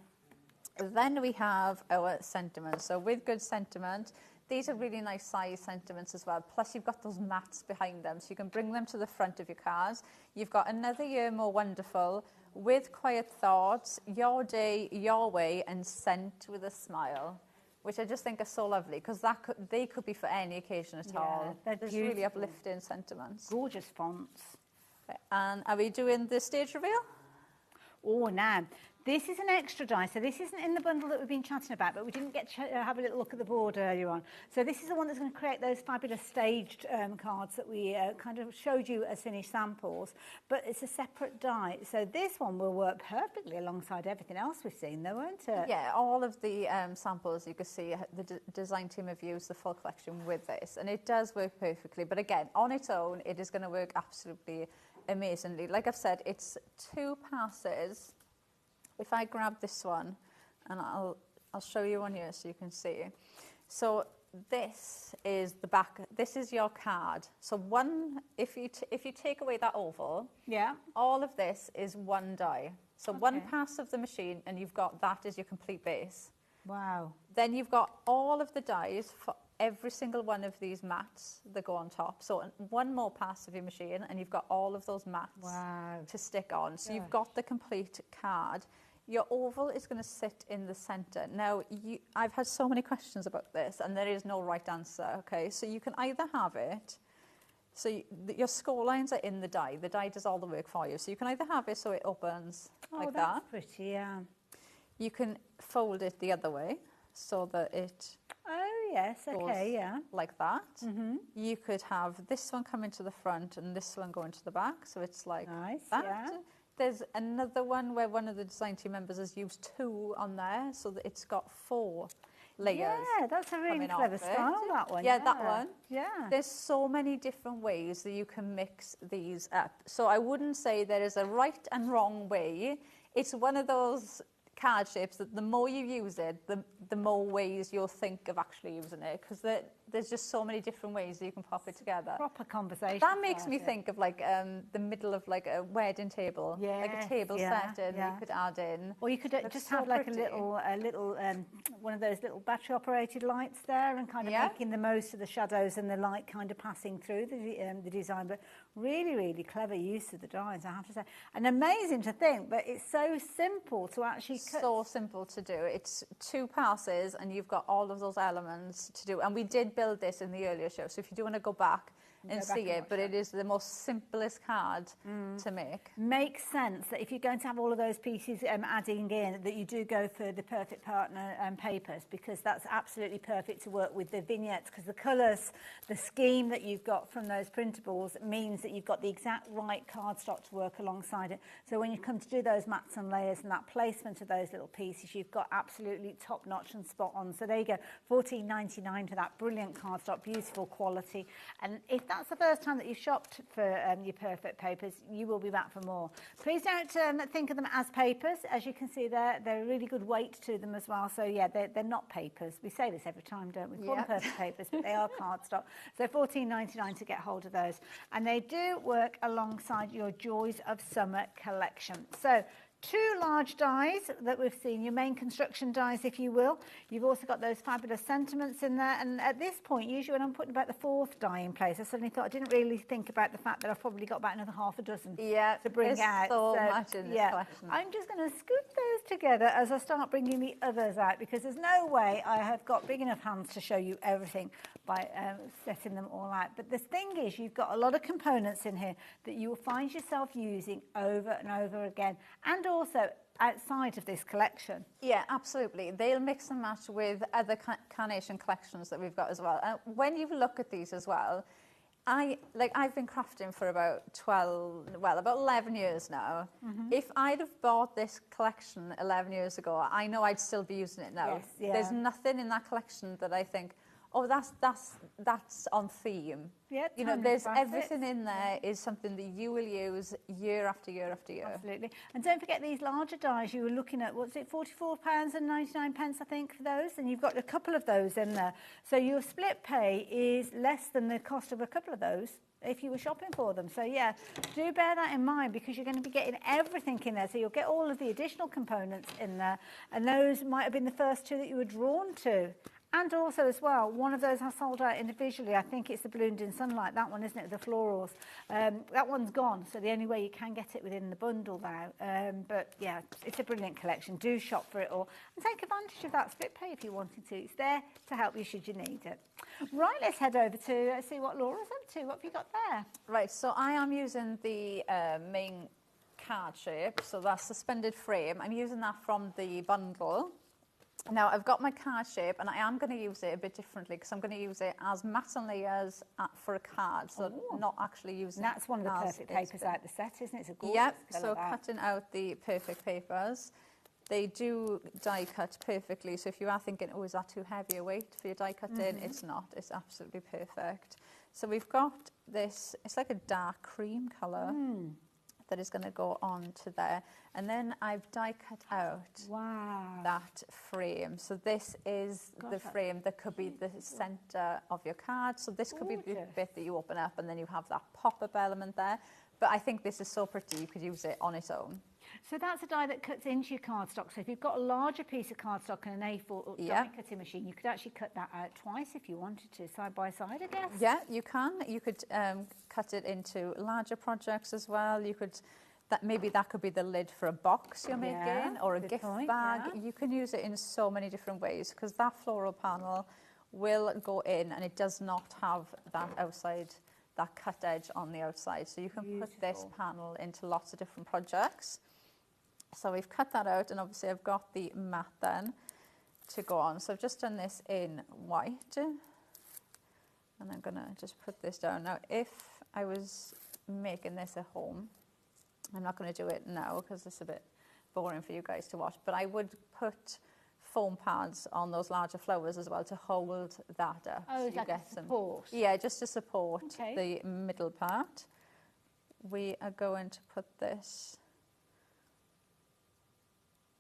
Then we have our sentiments. So with good sentiment, these are really nice size sentiments as well. Plus you've got those mats behind them, so you can bring them to the front of your cards. You've got another year more wonderful, with quiet thoughts, your day, your way, and sent with a smile, which I just think are so lovely, because they could be for any occasion at all. There's really uplifting sentiments. Gorgeous fonts. And are we doing the stage reveal? Oh, now, this is an extra die. So this isn't in the bundle that we've been chatting about, but we didn't get to have a little look at the board earlier on. So this is the one that's going to create those fabulous staged cards that we kind of showed you as finished samples, but it's a separate die. So this one will work perfectly alongside everything else we've seen, though, won't it? Yeah, all of the samples, you can see the design team have used the full collection with this, and it does work perfectly. But again, on its own, it is going to work absolutely amazingly. Like I've said, it's 2 passes. If I grab this one, and I'll show you one here so you can see. So this is the back. This is your card. So if you take away that oval, yeah, all of this is 1 die. So 1 pass of the machine, and you've got that as your complete base. Wow. Then you've got all of the dies for every single one of these mats that go on top. So 1 more pass of your machine, and you've got all of those mats to stick on. So you've got the complete card. Your oval is going to sit in the centre. Now, I've had so many questions about this, and there is no right answer, okay? So you can either have it So your score lines are in the die. The die does all the work for you. So you can either have it so it opens like that. Oh, that's pretty, yeah. You can fold it the other way so that it yes, okay, yeah. like that. You could have this one come into the front and this one go into the back, so it's like that. Yeah. There's another one where one of the design team members has used 2 on there, so that it's got 4 layers. Yeah, that's a really clever style, that one. Yeah, that one. Yeah. There's so many different ways that you can mix these up. So I wouldn't say there is a right and wrong way. It's one of those card shapes that the more you use it, the more ways you'll think of actually using it, because there's just so many different ways that you can pop it together. Proper conversation. That makes me think of like the middle of like a wedding table, like a table set in. You could add in, or you could just have like a little one of those little battery operated lights there, and kind of making the most of the shadows and the light kind of passing through the design. But really clever use of the dies, I have to say, and amazing to think. But it's so simple to actually cut. So simple to do. It's 2 passes and you've got all of those elements to do. And we did build this in the earlier show, so if you do want to go back and see it, but it is the most simplest card to make. Makes sense that if you're going to have all of those pieces adding in, that you do go for the perfect partner papers, because that's absolutely perfect to work with the vignettes, because the colours, the scheme that you've got from those printables means that you've got the exact right cardstock to work alongside it. So when you come to do those mats and layers and that placement of those little pieces, you've got absolutely top notch and spot on. So there you go, $14.99 for that brilliant cardstock, beautiful quality. And if that's the first time that you've shopped for your perfect papers, you will be back for more. Please don't think of them as papers. As you can see there, they're a really good weight to them as well. So yeah, they're not papers. We say this every time, don't we? We call them perfect papers, but they are cardstock. So $14.99 to get hold of those. And they do work alongside your Joys of Summer collection. So 2 large dies that we've seen, your main construction dies, if you will. You've also got those fabulous sentiments in there. And at this point, usually when I'm putting about the 4th die in place, I suddenly thought I didn't really think about the fact that I've probably got about another half a dozen to bring out. So much in this collection. I'm just going to scoop those together as I start bringing the others out, because there's no way I have got big enough hands to show you everything by setting them all out. But the thing is, you've got a lot of components in here that you will find yourself using over and over again, and also outside of this collection. Yeah, absolutely. They'll mix and match with other Carnation collections that we've got as well. And when you look at these as well, I've been crafting for about 11 years now. If I'd have bought this collection 11 years ago, I know I'd still be using it now. Yes, yeah. There's nothing in that collection that I think, oh, that's on theme. Yeah, you know, there's everything in there is something that you will use year after year after year. Absolutely. And don't forget these larger dies. You were looking at, what's it, £44.99, I think, for those, and you've got a couple of those in there. So your split pay is less than the cost of a couple of those if you were shopping for them. So yeah, do bear that in mind, because you're going to be getting everything in there. So you'll get all of the additional components in there, and those might have been the first 2 that you were drawn to. And also as well, one of those I sold out individually. I think it's the Bloomed in Sunlight, that one, isn't it, the florals. That one's gone, so the only way you can get it within the bundle now. But yeah, it's a brilliant collection. Do shop for it all and take advantage of that split pay if you wanted to. It's there to help you should you need it. Right, let's head over to see what Laura's up to. What have you got there? Right, so I am using the main card shape, so that's suspended frame. I'm using that from the bundle. Now, I've got my card shape, and I am going to use it a bit differently, because I'm going to use it as mats and layers for a card, so not actually using That's one of the perfect papers out the set, isn't it? It's a gorgeous Yep, colour, so that. cutting out the perfect papers. They do die cut perfectly, so if you are thinking, oh, is that too heavy a weight for your die cutting? It's not. It's absolutely perfect. So we've got this, it's like a dark cream colour. That is going to go on to there, and then I've die cut out that frame. So this is the frame that could be the centre of your card. So this could be the bit that you open up, and then you have that pop-up element there. But I think this is so pretty, you could use it on its own. So that's a die that cuts into your cardstock. So if you've got a larger piece of cardstock and an A4 die cutting machine, you could actually cut that out twice if you wanted to, side by side, I guess. Yeah, you can. You could cut it into larger projects as well. You could, maybe that could be the lid for a box you're making, or a gift bag. You can use it in so many different ways, because that floral panel will go in, and it does not have that that cut edge on the outside. So you can put this panel into lots of different projects. So we've cut that out, and obviously I've got the mat then to go on. So I've just done this in white, and I'm gonna just put this down. Now, if I was making this at home, I'm not gonna do it now because it's a bit boring for you guys to watch, but I would put foam pads on those larger flowers as well to hold that up. Oh, so is you that get to support? Yeah, just to support the middle part. We are going to put this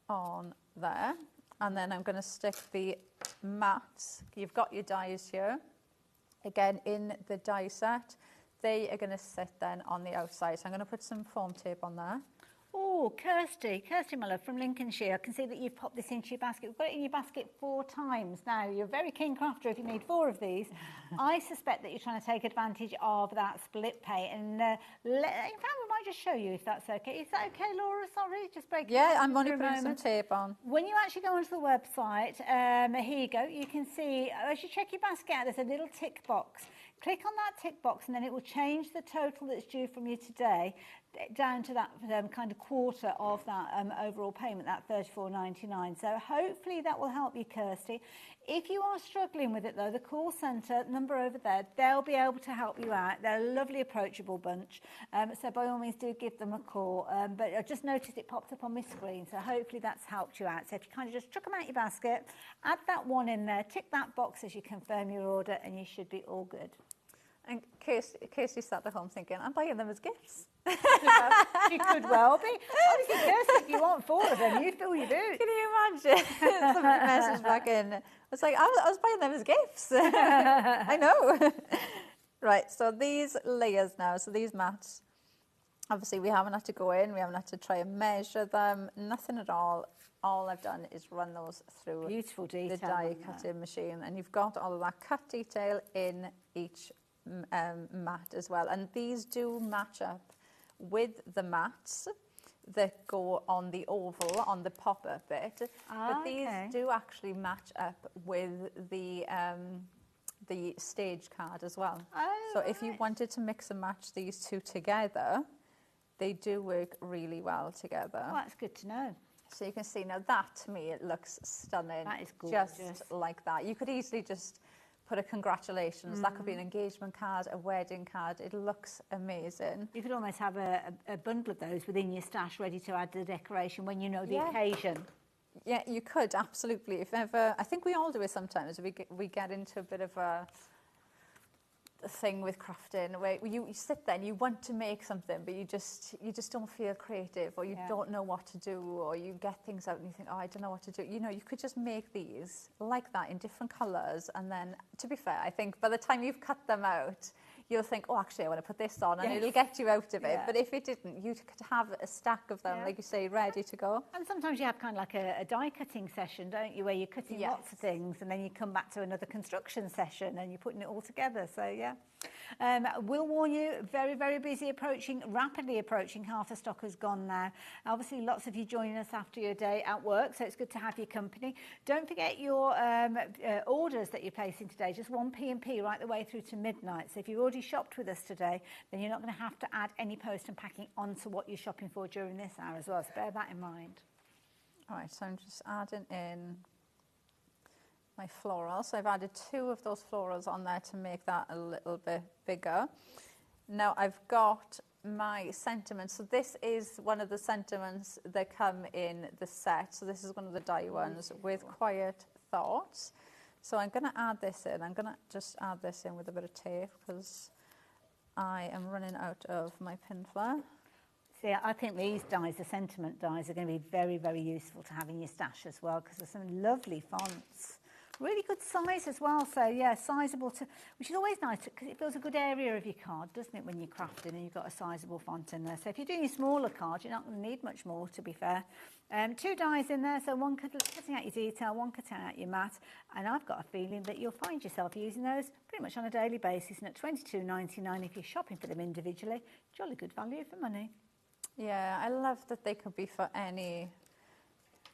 on there, and then I'm going to stick the mats. You've got your dies here. Again, in the die set, they are going to sit then on the outside. So I'm going to put some foam tape on there. Oh, Kirsty, my love, from Lincolnshire. I can see that you've popped this into your basket. We've got it in your basket 4 times. Now, you're a very keen crafter if you made 4 of these. I suspect that you're trying to take advantage of that split pay. And in fact, we might just show you if that's okay. Is that okay, Laura? Sorry, just break it. Yeah, I'm only putting some tape on. When you actually go onto the website, here you go. You can see, as you check your basket out, there's a little tick box. Click on that tick box and then it will change the total that's due from you today down to that kind of quarter of that overall payment, that $34.99. So hopefully that will help you, Kirsty. If you are struggling with it though, the call centre number over there, they'll be able to help you out. They're a lovely, approachable bunch. So by all means do give them a call. But I just noticed it popped up on my screen. So hopefully that's helped you out. So if you kind of just chuck them out your basket, add that one in there, tick that box as you confirm your order, and you should be all good. And Kirsty sat at home thinking, I'm buying them as gifts. She could well be. Obviously, Kirsty, if you want 4 of them, you fill your boot. Can you imagine? Somebody messaged back in. It's like, I was buying them as gifts. I know. Right, so these layers now, so these mats, obviously we haven't had to go in, we haven't had to try and measure them, nothing at all. All I've done is run those through beautiful detail the die cutting machine, and you've got all of that cut detail in each mat as well, and these do match up with the mats that go on the oval, on the pop-up bit, but these do actually match up with the stage card as well. So if you wanted to mix and match these two together, they do work really well together. Oh, that's good to know. So you can see now that, to me, it looks stunning. That is gorgeous. Just like that. You could easily just put a congratulations. That could be an engagement card, a wedding card. It looks amazing. You could almost have a bundle of those within your stash ready to add to the decoration when you know the occasion. Yeah, you could, absolutely. If ever, I think we all do it sometimes. We get into a bit of a thing with crafting where you sit there and you want to make something, but you just don't feel creative, or you don't know what to do, or you get things out and you think, oh, I don't know what to do. You know, you could just make these like that in different colours, and then, to be fair, I think by the time you've cut them out, you'll think, oh, actually, I want to put this on, and it'll get you out of it. But if it didn't, you could have a stack of them, like you say, ready to go. And sometimes you have kind of like a die cutting session, don't you, where you're cutting lots of things, and then you come back to another construction session and you're putting it all together. So yeah. We'll warn you, very, very busy, rapidly approaching. Half the stock has gone now. Obviously, lots of you joining us after your day at work, so it's good to have your company. Don't forget your orders that you're placing today, just 1 P&P right the way through to midnight. So if you've already shopped with us today, then you're not going to have to add any post and packing onto what you're shopping for during this hour as well, so bear that in mind. All right, so I'm just adding in my floral. So I've added 2 of those florals on there to make that a little bit bigger. Now I've got my sentiments. So this is one of the sentiments that come in the set. So this is one of the die ones with quiet thoughts. So I'm going to add this in. I'm going to just add this in with a bit of tape because I am running out of my pin flare. See, I think these dies, the sentiment dies, are going to be very, very useful to have in your stash as well, because there's some lovely fonts. Really good size as well, so yeah, sizable, which is always nice because it fills a good area of your card, doesn't it, when you're crafting and you've got a sizable font in there. So if you're doing your smaller cards, you're not going to need much more, to be fair. 2 dies in there, so one cutting out your detail, one cutting out your mat, and I've got a feeling that you'll find yourself using those pretty much on a daily basis, and at $22.99 if you're shopping for them individually, jolly good value for money. Yeah, I love that they could be for any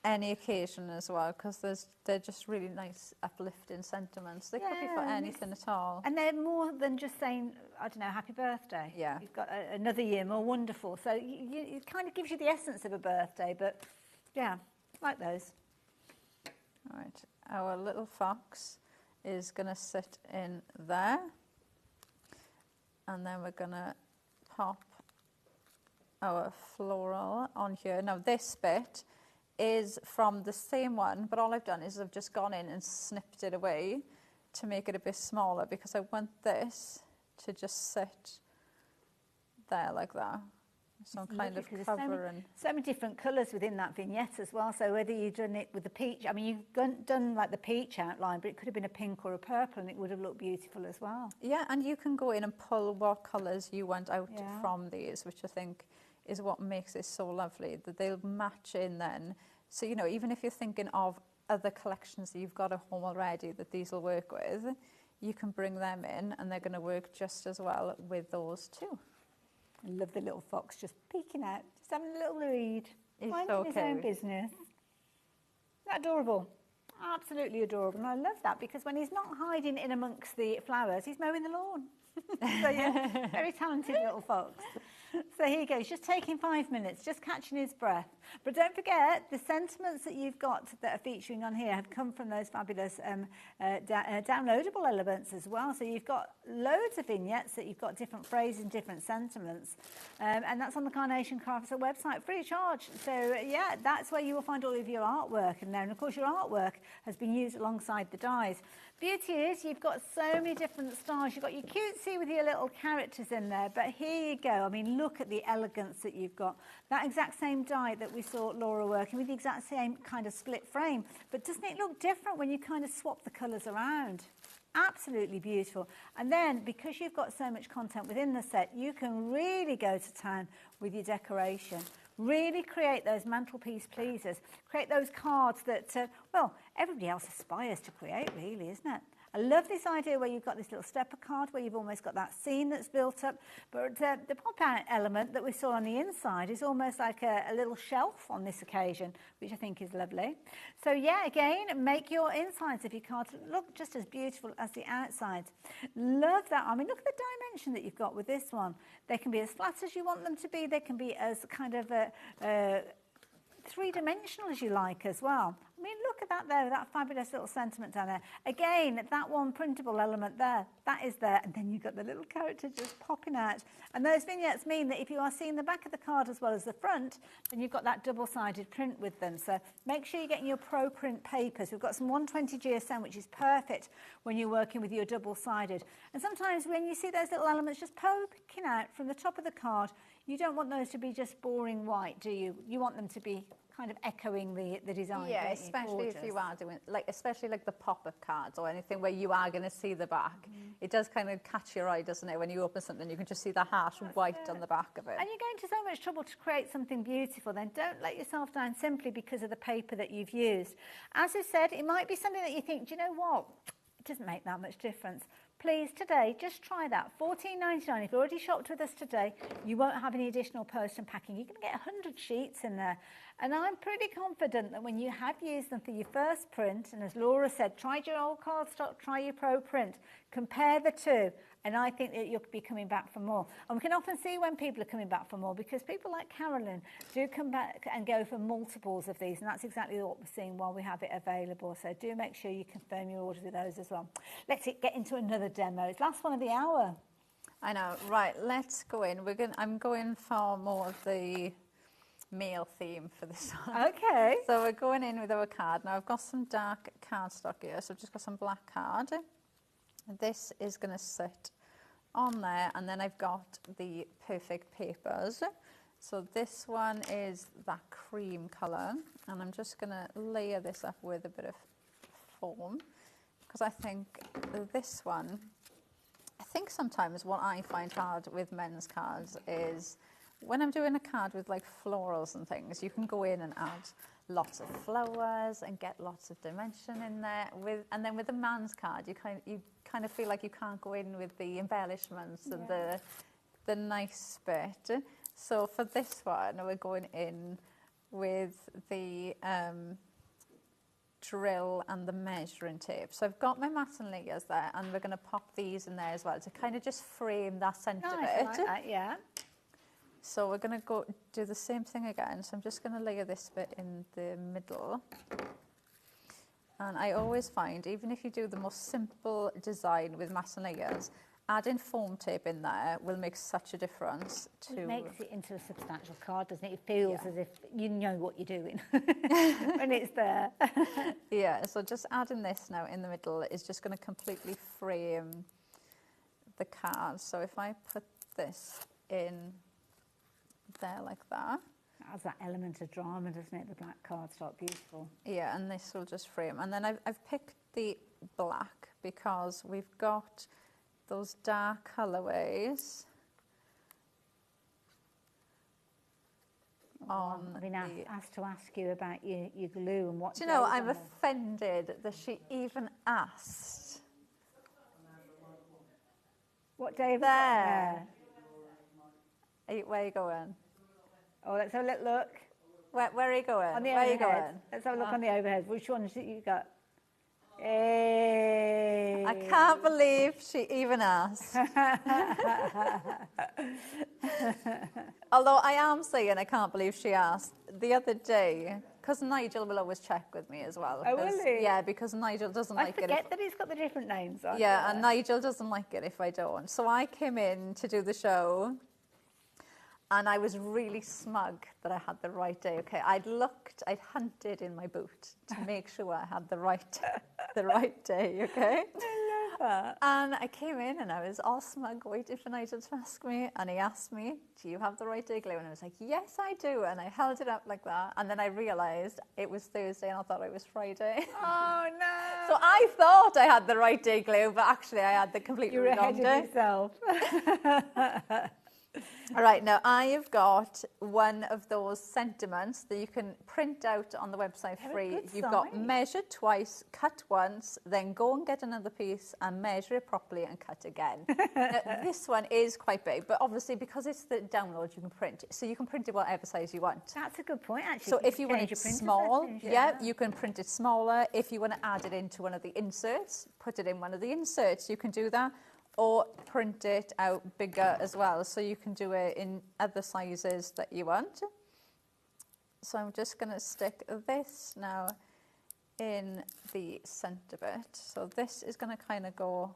any occasion as well, because they're just really nice uplifting sentiments. They could be for anything at all. And they're more than just saying, I don't know, happy birthday. Yeah. You've got another year more wonderful. So it kind of gives you the essence of a birthday, but yeah, like those. All right, our little fox is going to sit in there. And then we're going to pop our floral on here. Now this bit is from the same one, but all I've done is I've just gone in and snipped it away to make it a bit smaller, because I want this to just sit there like that. So I'm kind of covering. So many different colours within that vignette as well. So whether you've done it with the peach, I mean, you've done like the peach outline, but it could have been a pink or a purple, and it would have looked beautiful as well. Yeah, and you can go in and pull what colours you want out from these, which I think is what makes it so lovely, that they'll match in then. So, you know, even if you're thinking of other collections that you've got at home already that these will work with, you can bring them in and they're going to work just as well with those too. I love the little fox just peeking out, just having a little read, minding so his own cute. business. Isn't that adorable? Absolutely adorable. And I love that, because when he's not hiding in amongst the flowers, he's mowing the lawn. So yeah, very talented little fox. So here he goes, just taking 5 minutes, just catching his breath. But don't forget, the sentiments that you've got that are featuring on here have come from those fabulous downloadable elements as well. So you've got loads of vignettes that you've got different phrases and different sentiments. And that's on the Carnation Crafts website, free of charge. So yeah, that's where you will find all of your artwork. And then, of course, your artwork has been used alongside the dies. Beauty is you've got so many different styles. You've got your cutesy with your little characters in there, but here you go. I mean, look at the elegance that you've got. That exact same die that we saw Laura working with, the exact same kind of split frame. But doesn't it look different when you kind of swap the colours around? Absolutely beautiful. And then, because you've got so much content within the set, you can really go to town with your decoration. Really create those mantelpiece pleasers. Create those cards that, well, everybody else aspires to create, really, isn't it? I love this idea where you've got this little stepper card where you've almost got that scene that's built up. But the pop-out element that we saw on the inside is almost like a little shelf on this occasion, which I think is lovely. So yeah, again, make your insides of your cards look just as beautiful as the outsides. Love that. I mean, look at the dimension that you've got with this one. They can be as flat as you want them to be. They can be as kind of three-dimensional as you like as well. I mean, look at that there, that fabulous little sentiment down there. Again, that one printable element there, that is there. And then you've got the little character just popping out. And those vignettes mean that if you are seeing the back of the card as well as the front, then you've got that double-sided print with them. So make sure you're getting your pro print papers. We've got some 120 GSM, which is perfect when you're working with your double-sided. And sometimes when you see those little elements just poking out from the top of the card, you don't want those to be just boring white, do you? You want them to be kind of echoing the design. Yeah, especially if you are doing, especially like the pop-up cards or anything where you are going to see the back. It does kind of catch your eye, doesn't it? When you open something, you can just see the harsh white on the back of it. And you're going to so much trouble to create something beautiful, then don't let yourself down simply because of the paper that you've used. As I said, it might be something that you think, do you know what? It doesn't make that much difference. Please, today, just try that. $14.99. If you already shopped with us today, you won't have any additional post and packing. You're going to get 100 sheets in there. And I'm pretty confident that when you have used them for your first print, and as Laura said, try your old cardstock, try your pro print, compare the two, and I think that you'll be coming back for more. And we can often see when people are coming back for more, because people like Carolyn do come back and go for multiples of these, and that's exactly what we're seeing while we have it available. So do make sure you confirm your orders with those as well. Let's get into another demo. It's last one of the hour. I know. Right, let's go in. I'm going for more of the male theme for this one. Okay. So we're going in with our card. Now I've got some dark cardstock here, so I've just got some black card. This is going to sit on there, and then I've got the perfect papers. So this one is that cream colour, and I'm just going to layer this up with a bit of foam, because I think this one, I think sometimes what I find hard with men's cards is when I'm doing a card with like florals and things, you can go in and add lots of flowers and get lots of dimension in there. And then with a man's card, you kind of feel like you can't go in with the embellishments and the nice bit. So for this one, we're going in with the drill and the measuring tape. So I've got my matten layers there, and we're going to pop these in there as well to kind of just frame that centre bit. I like that, yeah. So we're going to go do the same thing again. So I'm just going to layer this bit in the middle. And I always find, even if you do the most simple design with matten layers, adding foam tape in there will make such a difference. It makes it into a substantial card, doesn't it? It feels as if you know what you're doing when it's there. Yeah, so just adding this now in the middle is just going to completely frame the card. So if I put this in there like that. It has that element of drama, doesn't it? The black cardstock, beautiful. Yeah, and this will just frame. And then I've picked the black because we've got those dark colourways on. I've been asked to ask you about your glue and what. Do you know, I'm offended that she even asked. What day? There. Where are you going? Oh, let's have a little look. Where are you going? On the where are you overhead. going? Let's have a look on the overhead. Which one is it you got? Hey. I can't believe she even asked. Although I am saying I can't believe she asked. The other day, because Nigel will always check with me as well. Oh, will he? Yeah, because Nigel doesn't like it. I forget that he's got the different names on. Yeah, and Nigel doesn't like it if I don't. So I came in to do the show, and I was really smug that I had the right day. Okay, I'd hunted in my boot to make sure I had the right day, okay? I love that. And I came in and I was all smug waiting for Nigel to ask me, and he asked me, do you have the right day glue? And I was like, yes, I do. And I held it up like that, and then I realised it was Thursday and I thought it was Friday. Oh, no. So I thought I had the right day glue, but actually I had the completely wrong day. You're ahead of yourself. All right, now I have got one of those sentiments that you can print out on the website free. You've got measure twice, cut once, then go and get another piece and measure it properly and cut again. Now, this one is quite big, but obviously because it's the download, you can print it. So you can print it whatever size you want. That's a good point, actually. So if you want it small, settings, you can print it smaller. If you want to add it into one of the inserts, put it in one of the inserts, you can do that. Or print it out bigger as well, so you can do it in other sizes that you want. So I'm just going to stick this now in the centre bit. So this is going to kind of go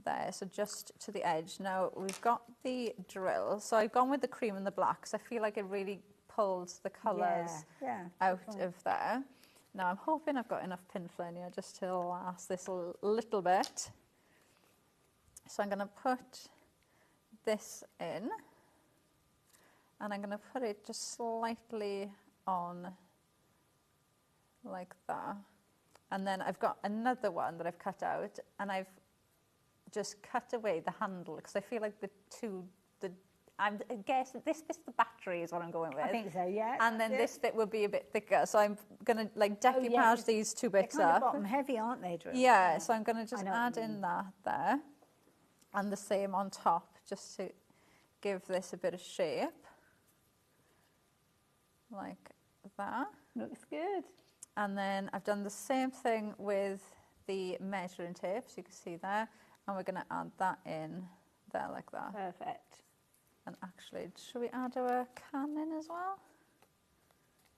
there, so just to the edge. Now we've got the drill, so I've gone with the cream and the black because I feel like it really pulls the colours out of there. Now I'm hoping I've got enough pin flare here just to last this a little bit. So I'm going to put this in, and I'm going to put it just slightly on like that. And then I've got another one that I've cut out, and I've just cut away the handle because I feel like I'm guessing this bit's the battery is what I'm going with. I think so, yeah. And then this bit will be a bit thicker, so I'm going to like decoupage these two bits they're kind up. of bottom heavy, aren't they, Drew? Yeah, so I'm going to just add in that there. And the same on top, just to give this a bit of shape, like that. Looks good. And then I've done the same thing with the measuring tape, so you can see there, and we're going to add that in there like that. Perfect. And actually, should we add our can in as well?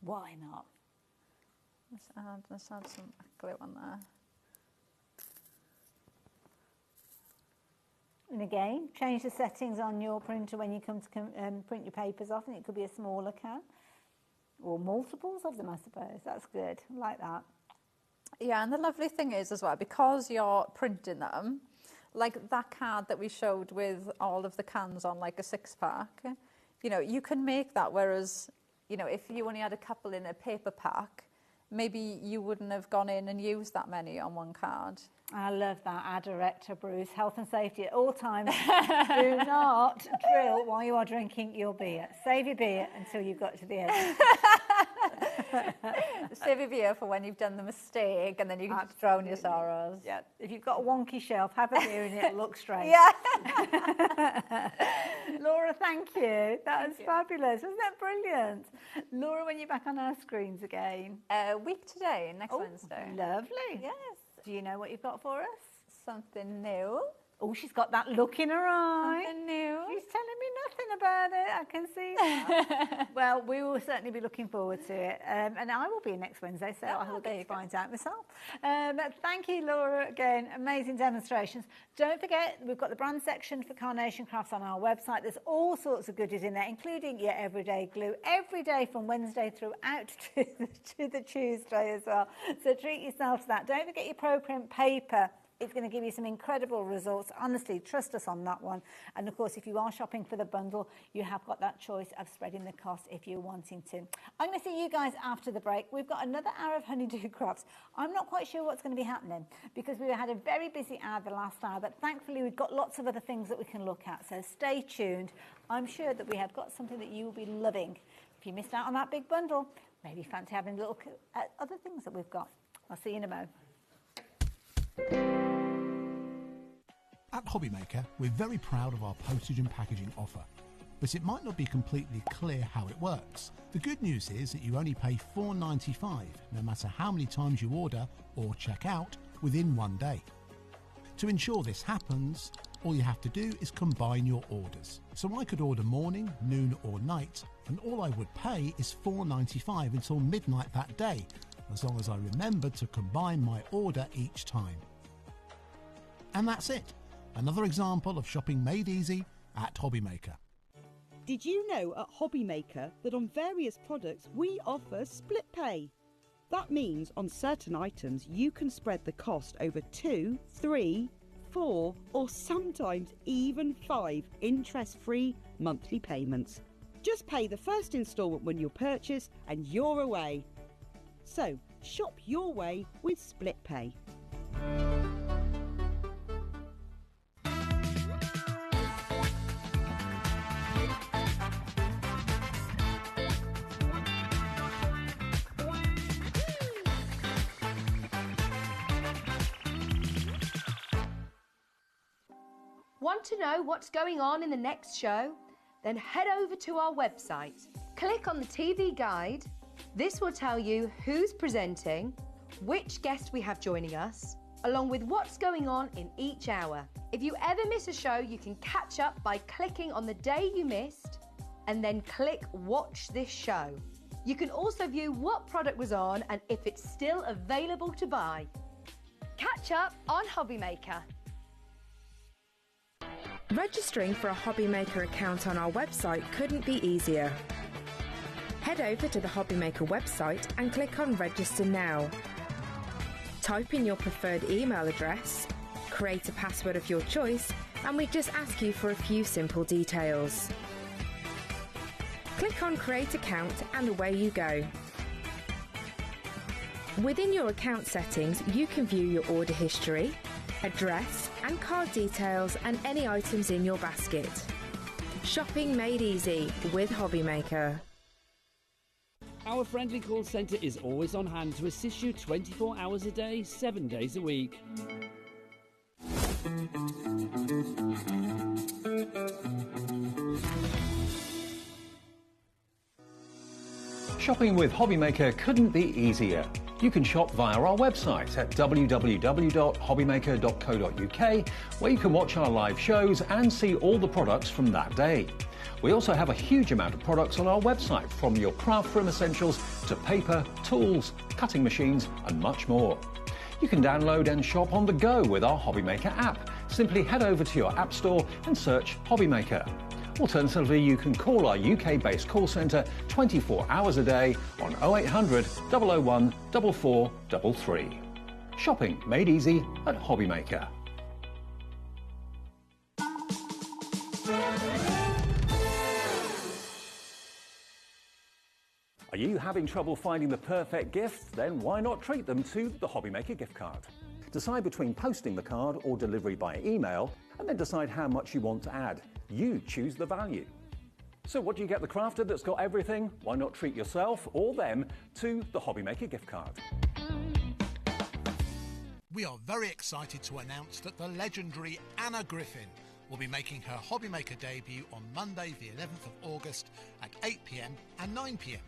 Why not? Let's add some glue on there. And again, change the settings on your printer when you come to print your papers off, and it could be a smaller can or multiples of them, I suppose. That's good. I like that. Yeah, and the lovely thing is as well, because you're printing them, like that card that we showed with all of the cans on, like a 6-pack, you know, you can make that, whereas, you know, if you only had a couple in a paper pack, maybe you wouldn't have gone in and used that many on one card. I love that, our director, Bruce. Health and safety at all times. Do not drill while you are drinking your beer. Save your beer until you've got to the end. Save a beer for when you've done the mistake and then you can just drown your sorrows. Yeah. If you've got a wonky shelf, have a beer in it, it'll look straight. Yeah. Laura, thank you. That was fabulous. Wasn't that brilliant? Laura, when you're back on our screens again? A week today, next Wednesday. Lovely. Yes. Do you know what you've got for us? Something new. Oh, she's got that look in her eye. Something new. She's telling me nothing about it. I can see that. Well, we will certainly be looking forward to it. And I will be next Wednesday, so I will get to find out myself. But thank you, Laura, again. Amazing demonstrations. Don't forget, we've got the brand section for Carnation Crafts on our website. There's all sorts of goodies in there, including your everyday glue, every day from Wednesday throughout to the Tuesday as well. So treat yourself to that. Don't forget your Pro Print paper. It's going to give you some incredible results. Honestly, trust us on that one. And of course, if you are shopping for the bundle, you have got that choice of spreading the cost if you're wanting to. I'm going to see you guys after the break. We've got another hour of Honeydew Crafts. I'm not quite sure what's going to be happening because we had a very busy hour the last hour, but thankfully we've got lots of other things that we can look at. So stay tuned. I'm sure that we have got something that you will be loving. If you missed out on that big bundle, maybe fancy having a look at other things that we've got. I'll see you in a mo. At HobbyMaker, we're very proud of our postage and packaging offer, but it might not be completely clear how it works. The good news is that you only pay $4.95 no matter how many times you order or check out within one day. To ensure this happens, all you have to do is combine your orders. So I could order morning, noon or night, and all I would pay is $4.95 until midnight that day, as long as I remembered to combine my order each time. And that's it. Another example of shopping made easy at HobbyMaker. Did you know at HobbyMaker that on various products we offer split pay? That means on certain items you can spread the cost over 2, 3, 4 or sometimes even 5 interest-free monthly payments. Just pay the first instalment when you purchase and you're away. So shop your way with split pay. Want to know what's going on in the next show? Then head over to our website. Click on the TV guide. This will tell you who's presenting, which guest we have joining us, along with what's going on in each hour. If you ever miss a show, you can catch up by clicking on the day you missed and then click Watch This Show. You can also view what product was on and if it's still available to buy. Catch up on HobbyMaker. Registering for a HobbyMaker account on our website couldn't be easier. Head over to the HobbyMaker website and click on Register Now. Type in your preferred email address, create a password of your choice, and we just ask you for a few simple details. Click on Create Account and away you go. Within your account settings, you can view your order history, address and card details and any items in your basket. Shopping made easy with HobbyMaker. Our friendly call centre is always on hand to assist you 24 hours a day, 7 days a week. Shopping with HobbyMaker couldn't be easier. You can shop via our website at www.hobbymaker.co.uk, where you can watch our live shows and see all the products from that day. We also have a huge amount of products on our website, from your craft room essentials to paper, tools, cutting machines and much more. You can download and shop on the go with our HobbyMaker app. Simply head over to your app store and search HobbyMaker. Alternatively, you can call our UK-based call centre 24 hours a day on 0800 001 4433. Shopping made easy at HobbyMaker. Are you having trouble finding the perfect gift? Then why not treat them to the HobbyMaker gift card? Decide between posting the card or delivery by email, and then decide how much you want to add. You choose the value. So what do you get the crafter that's got everything? Why not treat yourself or them to the HobbyMaker gift card? We are very excited to announce that the legendary Anna Griffin will be making her HobbyMaker debut on Monday the 11th of August at 8 p.m. and 9 p.m.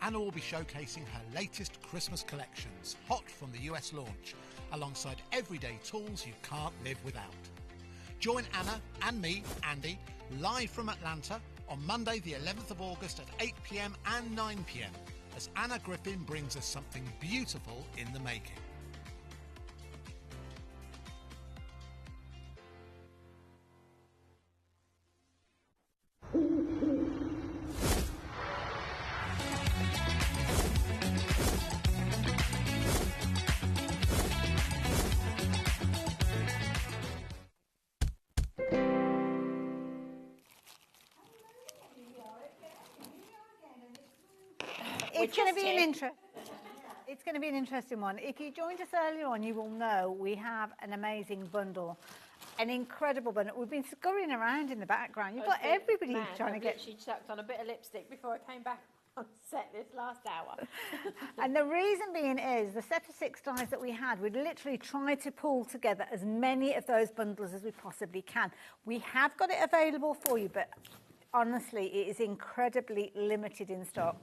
Anna will be showcasing her latest Christmas collections, hot from the US launch, alongside everyday tools you can't live without. Join Anna and me, Andy, live from Atlanta on Monday the 11th of August at 8 p.m. and 9 p.m. as Anna Griffin brings us something beautiful in the making. It's going to be an interesting one. If you joined us earlier on, you will know we have an amazing bundle, an incredible bundle. We've been scurrying around in the background. You've got everybody trying to get. She chucked on a bit of lipstick before I came back on set this last hour. And the reason being is the set of 6 dies that we had, we'd literally tried to pull together as many of those bundles as we possibly can. We have got it available for you, but honestly, it is incredibly limited in stock.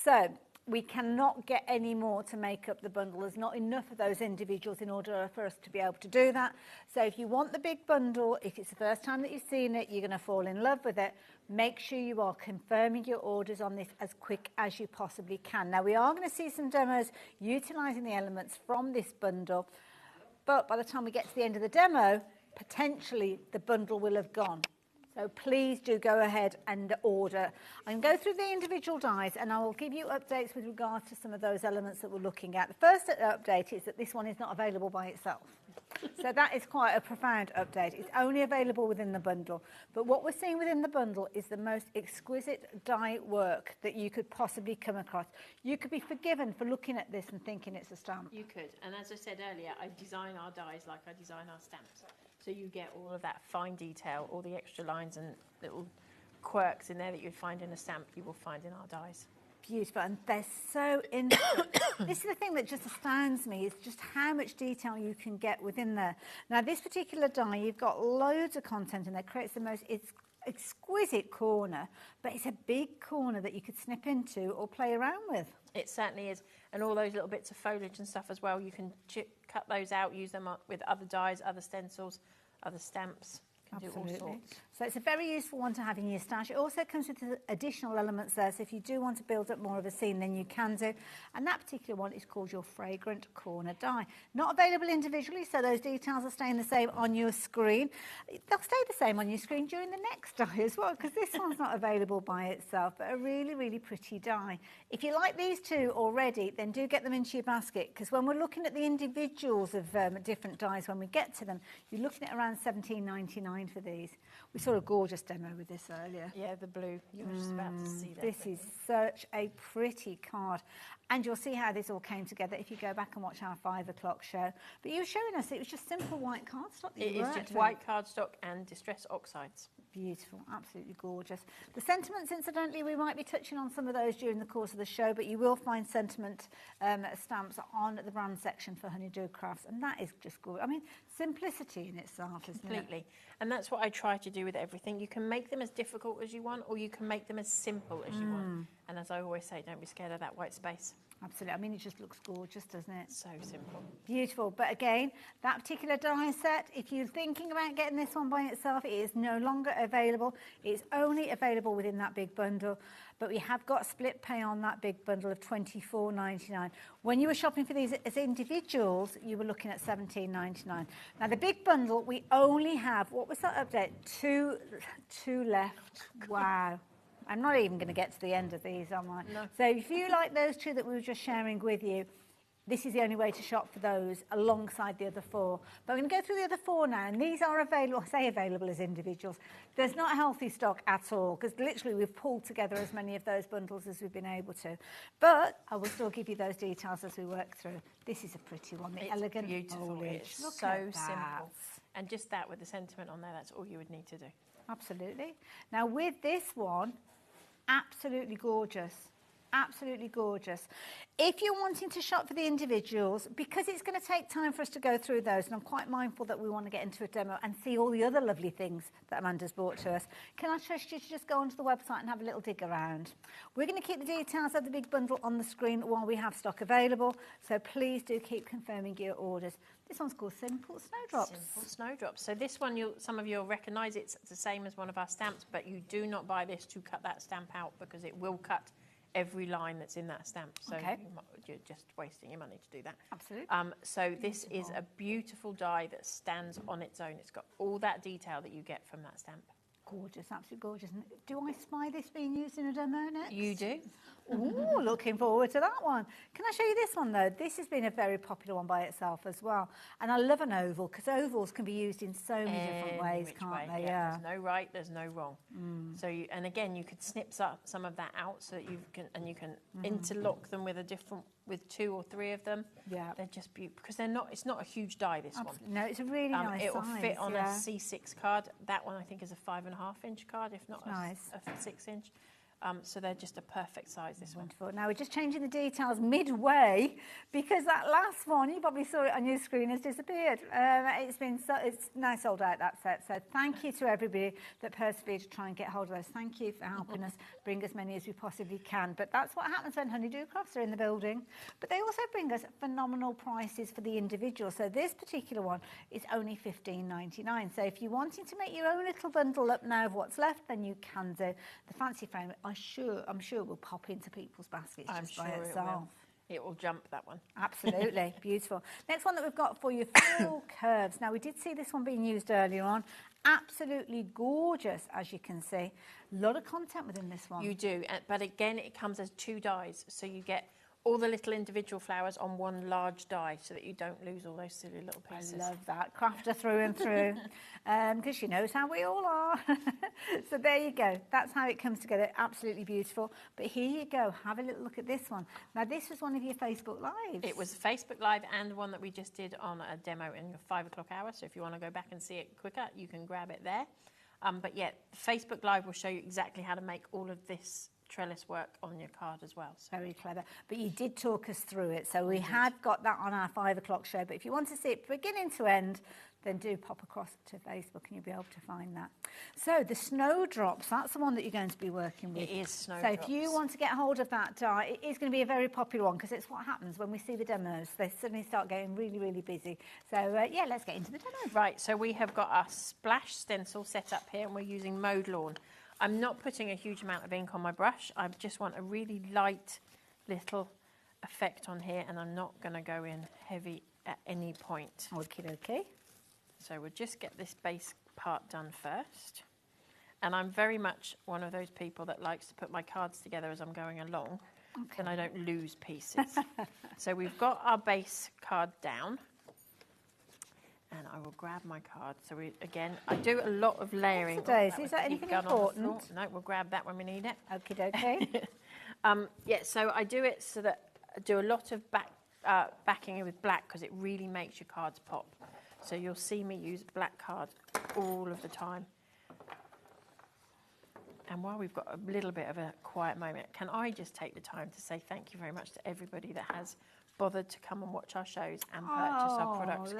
So we cannot get any more to make up the bundle. There's not enough of those individuals in order for us to be able to do that. So if you want the big bundle, if it's the first time that you've seen it, you're going to fall in love with it, make sure you are confirming your orders on this as quick as you possibly can. Now, we are going to see some demos utilising the elements from this bundle, but by the time we get to the end of the demo, potentially the bundle will have gone. So please do go ahead and order. I can go through the individual dies and I will give you updates with regards to some of those elements that we're looking at. The first update is that this one is not available by itself. So that is quite a profound update. It's only available within the bundle. But what we're seeing within the bundle is the most exquisite die work that you could possibly come across. You could be forgiven for looking at this and thinking it's a stamp. You could. And as I said earlier, I design our dies like I design our stamps. So you get all of that fine detail, all the extra lines and little quirks in there that you'd find in a stamp, you will find in our dies. Beautiful, and they're so intricate. This is the thing that just astounds me, is just how much detail you can get within there. Now, this particular die, you've got loads of content in there, creates the most exquisite corner, but it's a big corner that you could snip into or play around with. It certainly is, and all those little bits of foliage and stuff as well, you can cut those out, use them up with other dies, other stencils, other stamps. Absolutely. Do all sorts. So it's a very useful one to have in your stash. It also comes with additional elements there, so if you do want to build up more of a scene, then you can do. And that particular one is called your Fragrant Corner die. Not available individually, so those details are staying the same on your screen. They'll stay the same on your screen during the next die as well, because this one's not available by itself, but a really, really pretty die. If you like these two already, then do get them into your basket, because when we're looking at the individuals of different dies, when we get to them, you're looking at around $17.99 for these. We saw a gorgeous demo with this earlier. Yeah, the blue. You were just about to see that. This is such a pretty card. And you'll see how this all came together if you go back and watch our 5 o'clock show. But you were showing us it was just simple white cardstock. It is just white cardstock and distress oxides. Beautiful, absolutely gorgeous. The sentiments, incidentally, we might be touching on some of those during the course of the show, but you will find sentiment stamps on the brand section for Honeydew Crafts, and that is just gorgeous. I mean, simplicity in itself, isn't it? Completely. And that's what I try to do with everything. You can make them as difficult as you want, or you can make them as simple as you want. And as I always say, don't be scared of that white space. Absolutely. I mean, it just looks gorgeous, doesn't it? So simple. Beautiful. But again, that particular die set, if you're thinking about getting this one by itself, it is no longer available. It's only available within that big bundle. But we have got split pay on that big bundle of $24.99. When you were shopping for these as individuals, you were looking at $17.99. Now, the big bundle, we only have, what was that update? Two left. Wow. I'm not even going to get to the end of these, am I? No. So if you like those two that we were just sharing with you, this is the only way to shop for those alongside the other 4. But I'm going to go through the other 4 now, and these are available, I say available as individuals. There's not a healthy stock at all, because literally we've pulled together as many of those bundles as we've been able to. But I will still give you those details as we work through. This is a pretty one, the elegant beautiful. foliage. It's so simple. And just that with the sentiment on there, that's all you would need to do. Absolutely. Now with this one, absolutely gorgeous. Absolutely gorgeous. If you're wanting to shop for the individuals, because it's going to take time for us to go through those, and I'm quite mindful that we want to get into a demo and see all the other lovely things that Amanda's brought to us, can I trust you to just go onto the website and have a little dig around? We're going to keep the details of the big bundle on the screen while we have stock available, so please do keep confirming your orders. This one's called Simple Snowdrops. Simple Snowdrops. So this one, some of you will recognise it's the same as one of our stamps, but you do not buy this to cut that stamp out because it will cut every line that's in that stamp. So you're just wasting your money to do that. Absolutely. So this is a beautiful die that stands on its own. It's got all that detail that you get from that stamp. Gorgeous, absolutely gorgeous. Do I spy this being used in a demo next? You do. Ooh, looking forward to that one. Can I show you this one, though? This has been a very popular one by itself as well. And I love an oval, because ovals can be used in so many different ways, can't they? Yeah. There's no right, there's no wrong. So, and again, you could snip some of that out so that you can interlock them with 2 or 3 of them. Yeah. They're just beautiful, because it's not a huge die, this one. No, it's a really nice It will size, fit on a C6 card. That one, I think, is a 5.5-inch card, if not a 6-inch. So they're just a perfect size, this Wonderful. Now we're just changing the details midway because that last one, you probably saw it on your screen, has disappeared. It's now sold out, that set. So thank you to everybody that persevered to try and get hold of those. Thank you for helping us bring as many as we possibly can. But that's what happens when Honeydew Crafts are in the building. But they also bring us phenomenal prices for the individual. So this particular one is only $15.99. So if you're wanting to make your own little bundle up now of what's left, then you can do. The fancy frame, I'm sure will pop into people's baskets just by itself. It will jump, that one. Absolutely. Beautiful. Next one that we've got for you, Floral Curves. Now, we did see this one being used earlier on. Absolutely gorgeous, as you can see. A lot of content within this one. You do, but again, it comes as 2 dies, so you get all the little individual flowers on one large die so that you don't lose all those silly little pieces. I love that. Crafter through and through, because she knows how we all are. So there you go. That's how it comes together. Absolutely beautiful. But here you go. Have a little look at this one. Now, this was one of your Facebook Lives. It was a Facebook Live and one that we just did on a demo in your 5 o'clock hour. So if you want to go back and see it quicker, you can grab it there. But yeah, Facebook Live will show you exactly how to make all of this trellis work on your card as well. So. Very clever. But you did talk us through it, so we have got that on our 5 o'clock show. But if you want to see it beginning to end, then do pop across to Facebook and you'll be able to find that. So the snowdrops, that's the one that you're going to be working with. It is snowdrops. So if you want to get hold of that die, it is going to be a very popular one because it's what happens when we see the demos. They suddenly start getting really, really busy. So yeah, let's get into the demo. Right, so we have got our splash stencil set up here and we're using Mowed Lawn. I'm not putting a huge amount of ink on my brush. I just want a really light little effect on here and I'm not going to go in heavy at any point. Okay. So we'll just get this base part done first. And I'm very much one of those people that likes to put my cards together as I'm going along, and I don't lose pieces. So we've got our base card down. And I will grab my card. So I do a lot of layering. Is that anything important? No, we'll grab that when we need it. Okay. Yeah, so I do it so that I do a lot of backing with black because it really makes your cards pop. So you'll see me use black cards all of the time. And while we've got a little bit of a quiet moment, can I just take the time to say thank you very much to everybody that has bothered to come and watch our shows and purchase our products.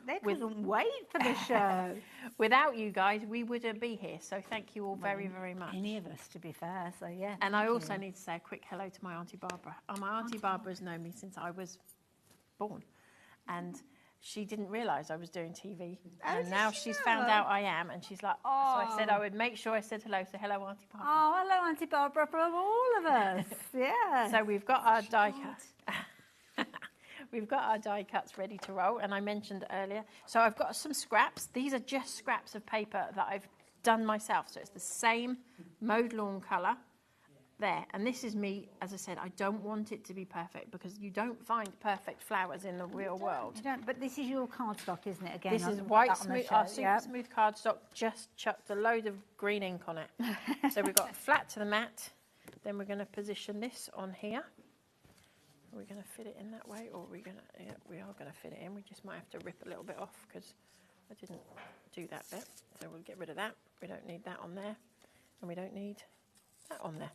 They couldn't wait for the show. Without you guys, we wouldn't be here. So thank you all very, very much. Any of us, to be fair. So yeah. And I also need to say a quick hello to my Auntie Barbara. My Auntie Barbara's known me since I was born. And she didn't realise I was doing TV. And now she's found out I am. And she's like, so I said I would make sure I said hello. So hello, Auntie Barbara. Oh, hello, Auntie Barbara, from all of us. Yeah. So we've got our die cut. We've got our die cuts ready to roll, and I mentioned earlier. So I've got some scraps. These are just scraps of paper that I've done myself. So it's the same Mowed Lawn colour there. And this is me, as I said, I don't want it to be perfect because you don't find perfect flowers in the real world. You don't, but this is your cardstock, isn't it? Again, this is white smooth, our super smooth cardstock. Just chucked a load of green ink on it. So we've got flat to the mat. Then we're going to position this on here. Are we going to fit it in that way, or are we going to? Yeah, we are going to fit it in. We just might have to rip a little bit off because I didn't do that bit, so we'll get rid of that. We don't need that on there, and we don't need that on there.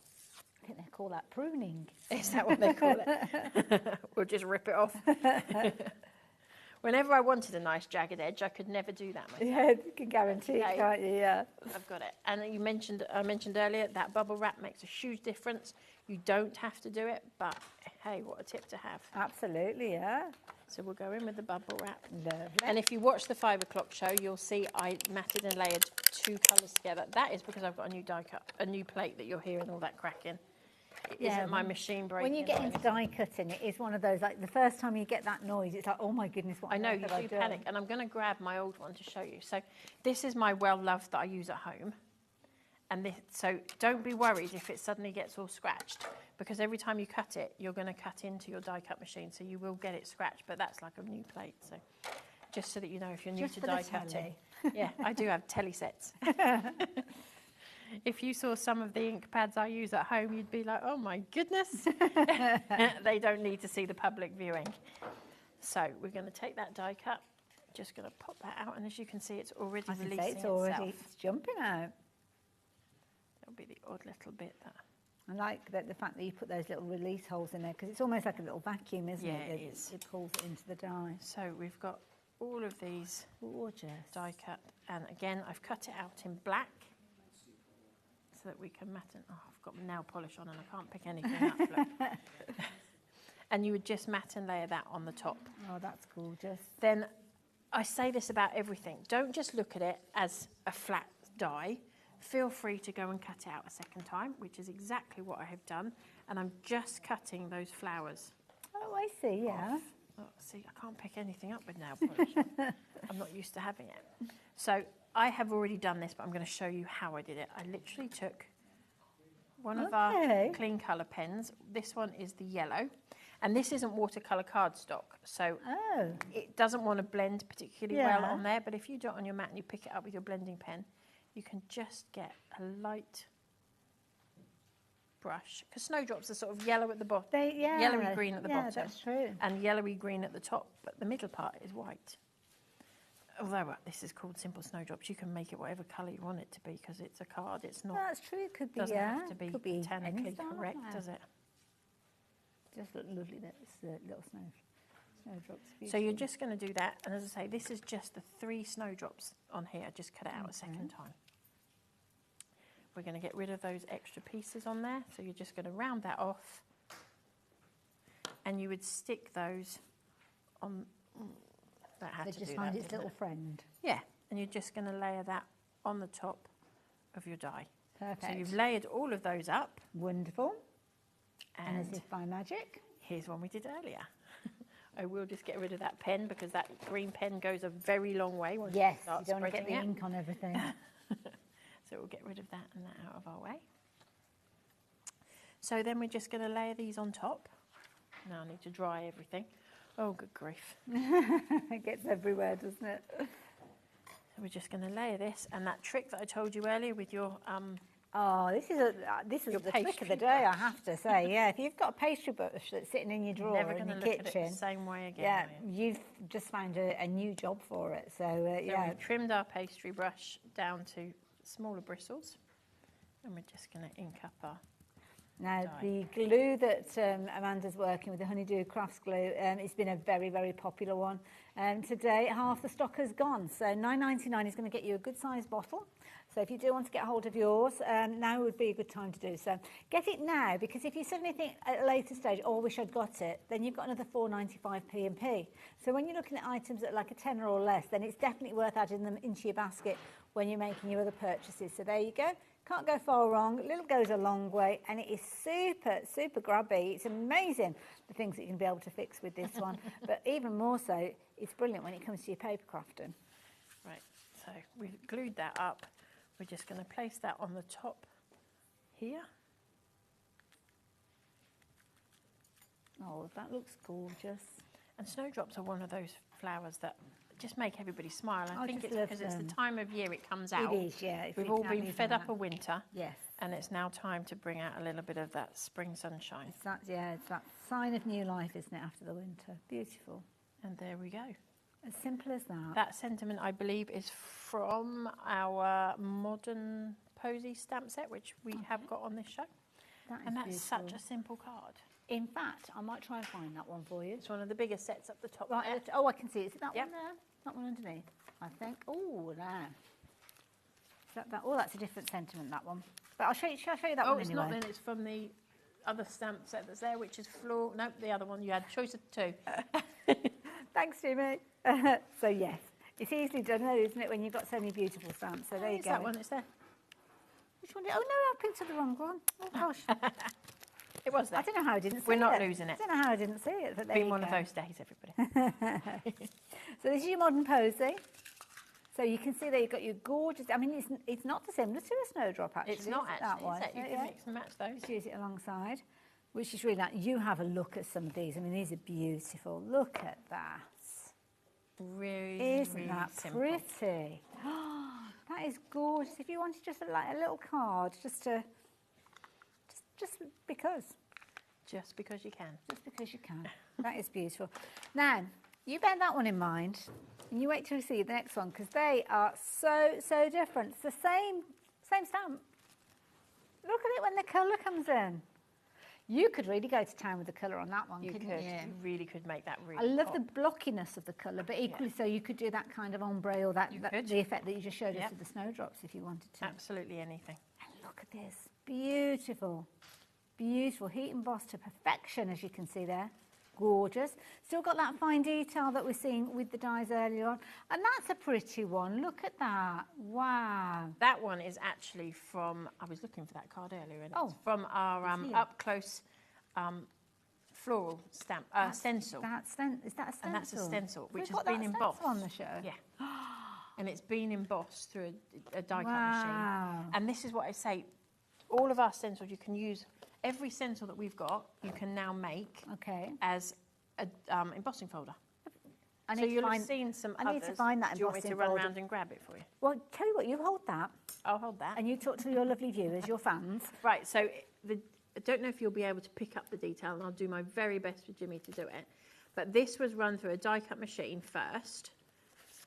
I think they call that pruning. Is that what they call it? We'll just rip it off. Whenever I wanted a nice jagged edge, I could never do that myself. Yeah, you can guarantee it, can't you? Yeah. I've got it. And I mentioned earlier that bubble wrap makes a huge difference. You don't have to do it, but hey, what a tip to have. Absolutely, yeah. So we'll go in with the bubble wrap. Lovely. And if you watch the 5 o'clock show, you'll see I matted and layered 2 colours together. That is because I've got a new die cut, a new plate that you're hearing all that cracking. It isn't my machine breaking. When you get into die cutting, it is one of those, like the first time you get that noise, it's like, oh my goodness, what I know, you have do done? panic. And I'm going to grab my old one to show you. So this is my well-loved that I use at home. And this, so don't be worried if it suddenly gets all scratched, because every time you cut it, you're going to cut into your die cut machine, so you will get it scratched, but that's like a new plate. So just so that you know if you're new to die cutting. Yeah, I do have telly sets. If you saw some of the ink pads I use at home, you'd be like, oh my goodness. They don't need to see the public viewing. So we're going to take that die cut, just going to pop that out, and as you can see, it's already releasing itself. It's jumping out. That'll be the odd little bit that... I like the fact that you put those little release holes in there, because it's almost like a little vacuum, isn't it? Yeah, it is. It pulls it into the die. So we've got all of these die cut, and again, I've cut it out in black so that we can mat it. Oh, I've got nail polish on and I can't pick anything up. Look. And you would just mat and layer that on the top. Oh, that's gorgeous. Then I say this about everything. Don't just look at it as a flat die. Feel free to go and cut it out a second time, which is exactly what I have done. And I'm just cutting those flowers. Oh, I see, yeah. Oh, see, I can't pick anything up with nail polish. I'm not used to having it. So I have already done this, but I'm going to show you how I did it. I literally took one of our clean colour pens. This one is the yellow. And this isn't watercolour cardstock, so it doesn't want to blend particularly well on there. But if you do it on your mat and you pick it up with your blending pen, you can just get a light brush. Because snowdrops are sort of yellow at the bottom, yellowy green at the bottom, that's true. and yellowy green at the top, but the middle part is white. Although this is called simple snowdrops, you can make it whatever colour you want it to be because it's a card. It's not. That's true. It could be. Doesn't have to be could be botanically correct, does it? Just look lovely. That's little snowdrops. So you're just going to do that, and as I say, this is just the 3 snowdrops on here. Just cut it out a second time. We're going to get rid of those extra pieces on there. So you're just going to round that off, and you would stick those on. That had to just do find that, its little friend. Yeah, and you're just going to layer that on the top of your die. Perfect. So you've layered all of those up. Wonderful. And as if by magic, here's one we did earlier. I will just get rid of that pen because that green pen goes a very long way once you start you don't want to get the spreading ink on everything. So we'll get rid of that and that out of our way. So then we're just going to layer these on top. Now I need to dry everything. Oh, good grief. It gets everywhere, doesn't it? So we're just going to layer this, and that trick that I told you earlier with your oh, this is the trick of the day, I have to say. Yeah, if you've got a pastry brush that's sitting in your drawer in your kitchen, at it the same way again. Yeah, you've just found a new job for it. So yeah, we've trimmed our pastry brush down to smaller bristles, and we're just going to ink up our. Now, the glue that Amanda's working with, the Honeydew Crafts glue, it's been a very, very popular one. Today, half the stock has gone. So $9.99 is going to get you a good-sized bottle. So if you do want to get hold of yours, now would be a good time to do so. Get it now, because if you suddenly think at a later stage, oh, I wish I'd got it, then you've got another $4.95 P&P. So when you're looking at items that are like a tenner or less, then it's definitely worth adding them into your basket when you're making your other purchases. So there you go. Can't go far wrong. Little goes a long way, and it is super, super grabby. It's amazing the things that you can be able to fix with this one. But even more so, it's brilliant when it comes to your paper crafting. Right, so we've glued that up. We're just going to place that on the top here. Oh, that looks gorgeous. And snowdrops are one of those flowers that just make everybody smile. I think it's because it's the time of year it comes out. It is, yeah. We've all been fed up of winter. Yes. And it's now time to bring out a little bit of that spring sunshine. It's that sign of new life, isn't it, after the winter? Beautiful. And there we go. As simple as that. That sentiment, I believe, is from our modern posy stamp set, which we have got on this show. And that's such a simple card. In fact, I might try and find that one for you. It's one of the biggest sets up the top. Right. There. Oh, I can see it. Is it that one there? That one underneath, I think. Oh, there. Is that? Oh, that's a different sentiment, that one. But I'll show you. Shall I show you that one it's anyway? not then. It's from the other stamp set that's there, which is Floral. Nope, the other one. You had a choice of two. Thanks, Jimmy. So, yes. It's easily done, though, isn't it, when you've got so many beautiful stamps? So, there you go. That one, it's there. Which one? Oh, no, I picked up the wrong one. Oh, gosh. It was there. I don't know how I didn't see it. We're not losing it. I don't know how I didn't see it. But there Been you one go. of those days, everybody. So this is your modern posy. So you can see there you've got your gorgeous. I mean, it's not dissimilar to a snowdrop actually. It's not that actually. one. You can mix and match those. Just use it alongside, which is really nice. You have a look at some of these. I mean, these are beautiful. Look at that. Really, Isn't that simple. pretty? That is gorgeous. If you wanted just like a little card, just because. Just because you can. Just because you can. That is beautiful. Now, you bear that one in mind, and you wait till you see the next one, because they are so different. It's the same stamp. Look at it when the colour comes in. You could really go to town with the colour on that one, couldn't you? You really could make that really I love pop. the blockiness of the colour, but equally so you could do that kind of ombre or the effect that you just showed us with the snowdrops if you wanted to. Absolutely anything. And look at this. Beautiful. Beautiful. Heat embossed to perfection, as you can see there. Gorgeous. Still got that fine detail that we're seeing with the dies earlier on. And that's a pretty one. Look at that. Wow. That one is actually from, I was looking for that card earlier, and it's from our up-close floral stamp, stencil. Is that a stencil? And that's a stencil, which We've has got been that embossed. stencil on the show. Yeah. And it's been embossed through a die cut Wow. machine. And this is what I say, all of our stencils, you can use, every stencil that we've got, you can now make as an embossing folder. I So need to you'll find- have seen some I others. need to find that Do you want me to embossing run folder. around and grab it for you? Well, tell you what, you hold that. I'll hold that. And you talk to your lovely viewers, your fans. Right, so I don't know if you'll be able to pick up the detail, and I'll do my very best for Jimmy to do it. But this was run through a die-cut machine first.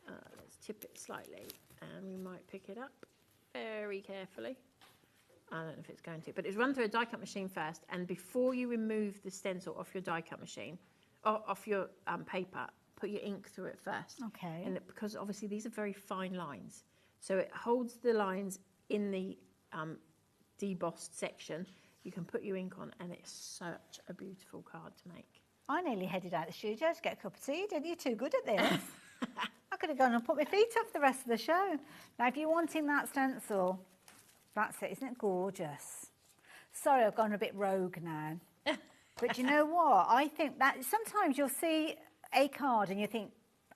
Let's tip it slightly, and we might pick it up very carefully. I don't know if it's going to, but it's run through a die-cut machine first, and before you remove the stencil off your die-cut machine, or off your paper, put your ink through it first. Okay. And because obviously these are very fine lines, so it holds the lines in the debossed section. You can put your ink on, and it's such a beautiful card to make. I nearly headed out of the studio to get a cup of tea, didn't you? Too good at this. I could have gone and put my feet up for the rest of the show. Now, if you're wanting that stencil, that's it. Isn't it gorgeous? Sorry, I've gone a bit rogue now. But you know what? I think that sometimes you'll see a card and you think,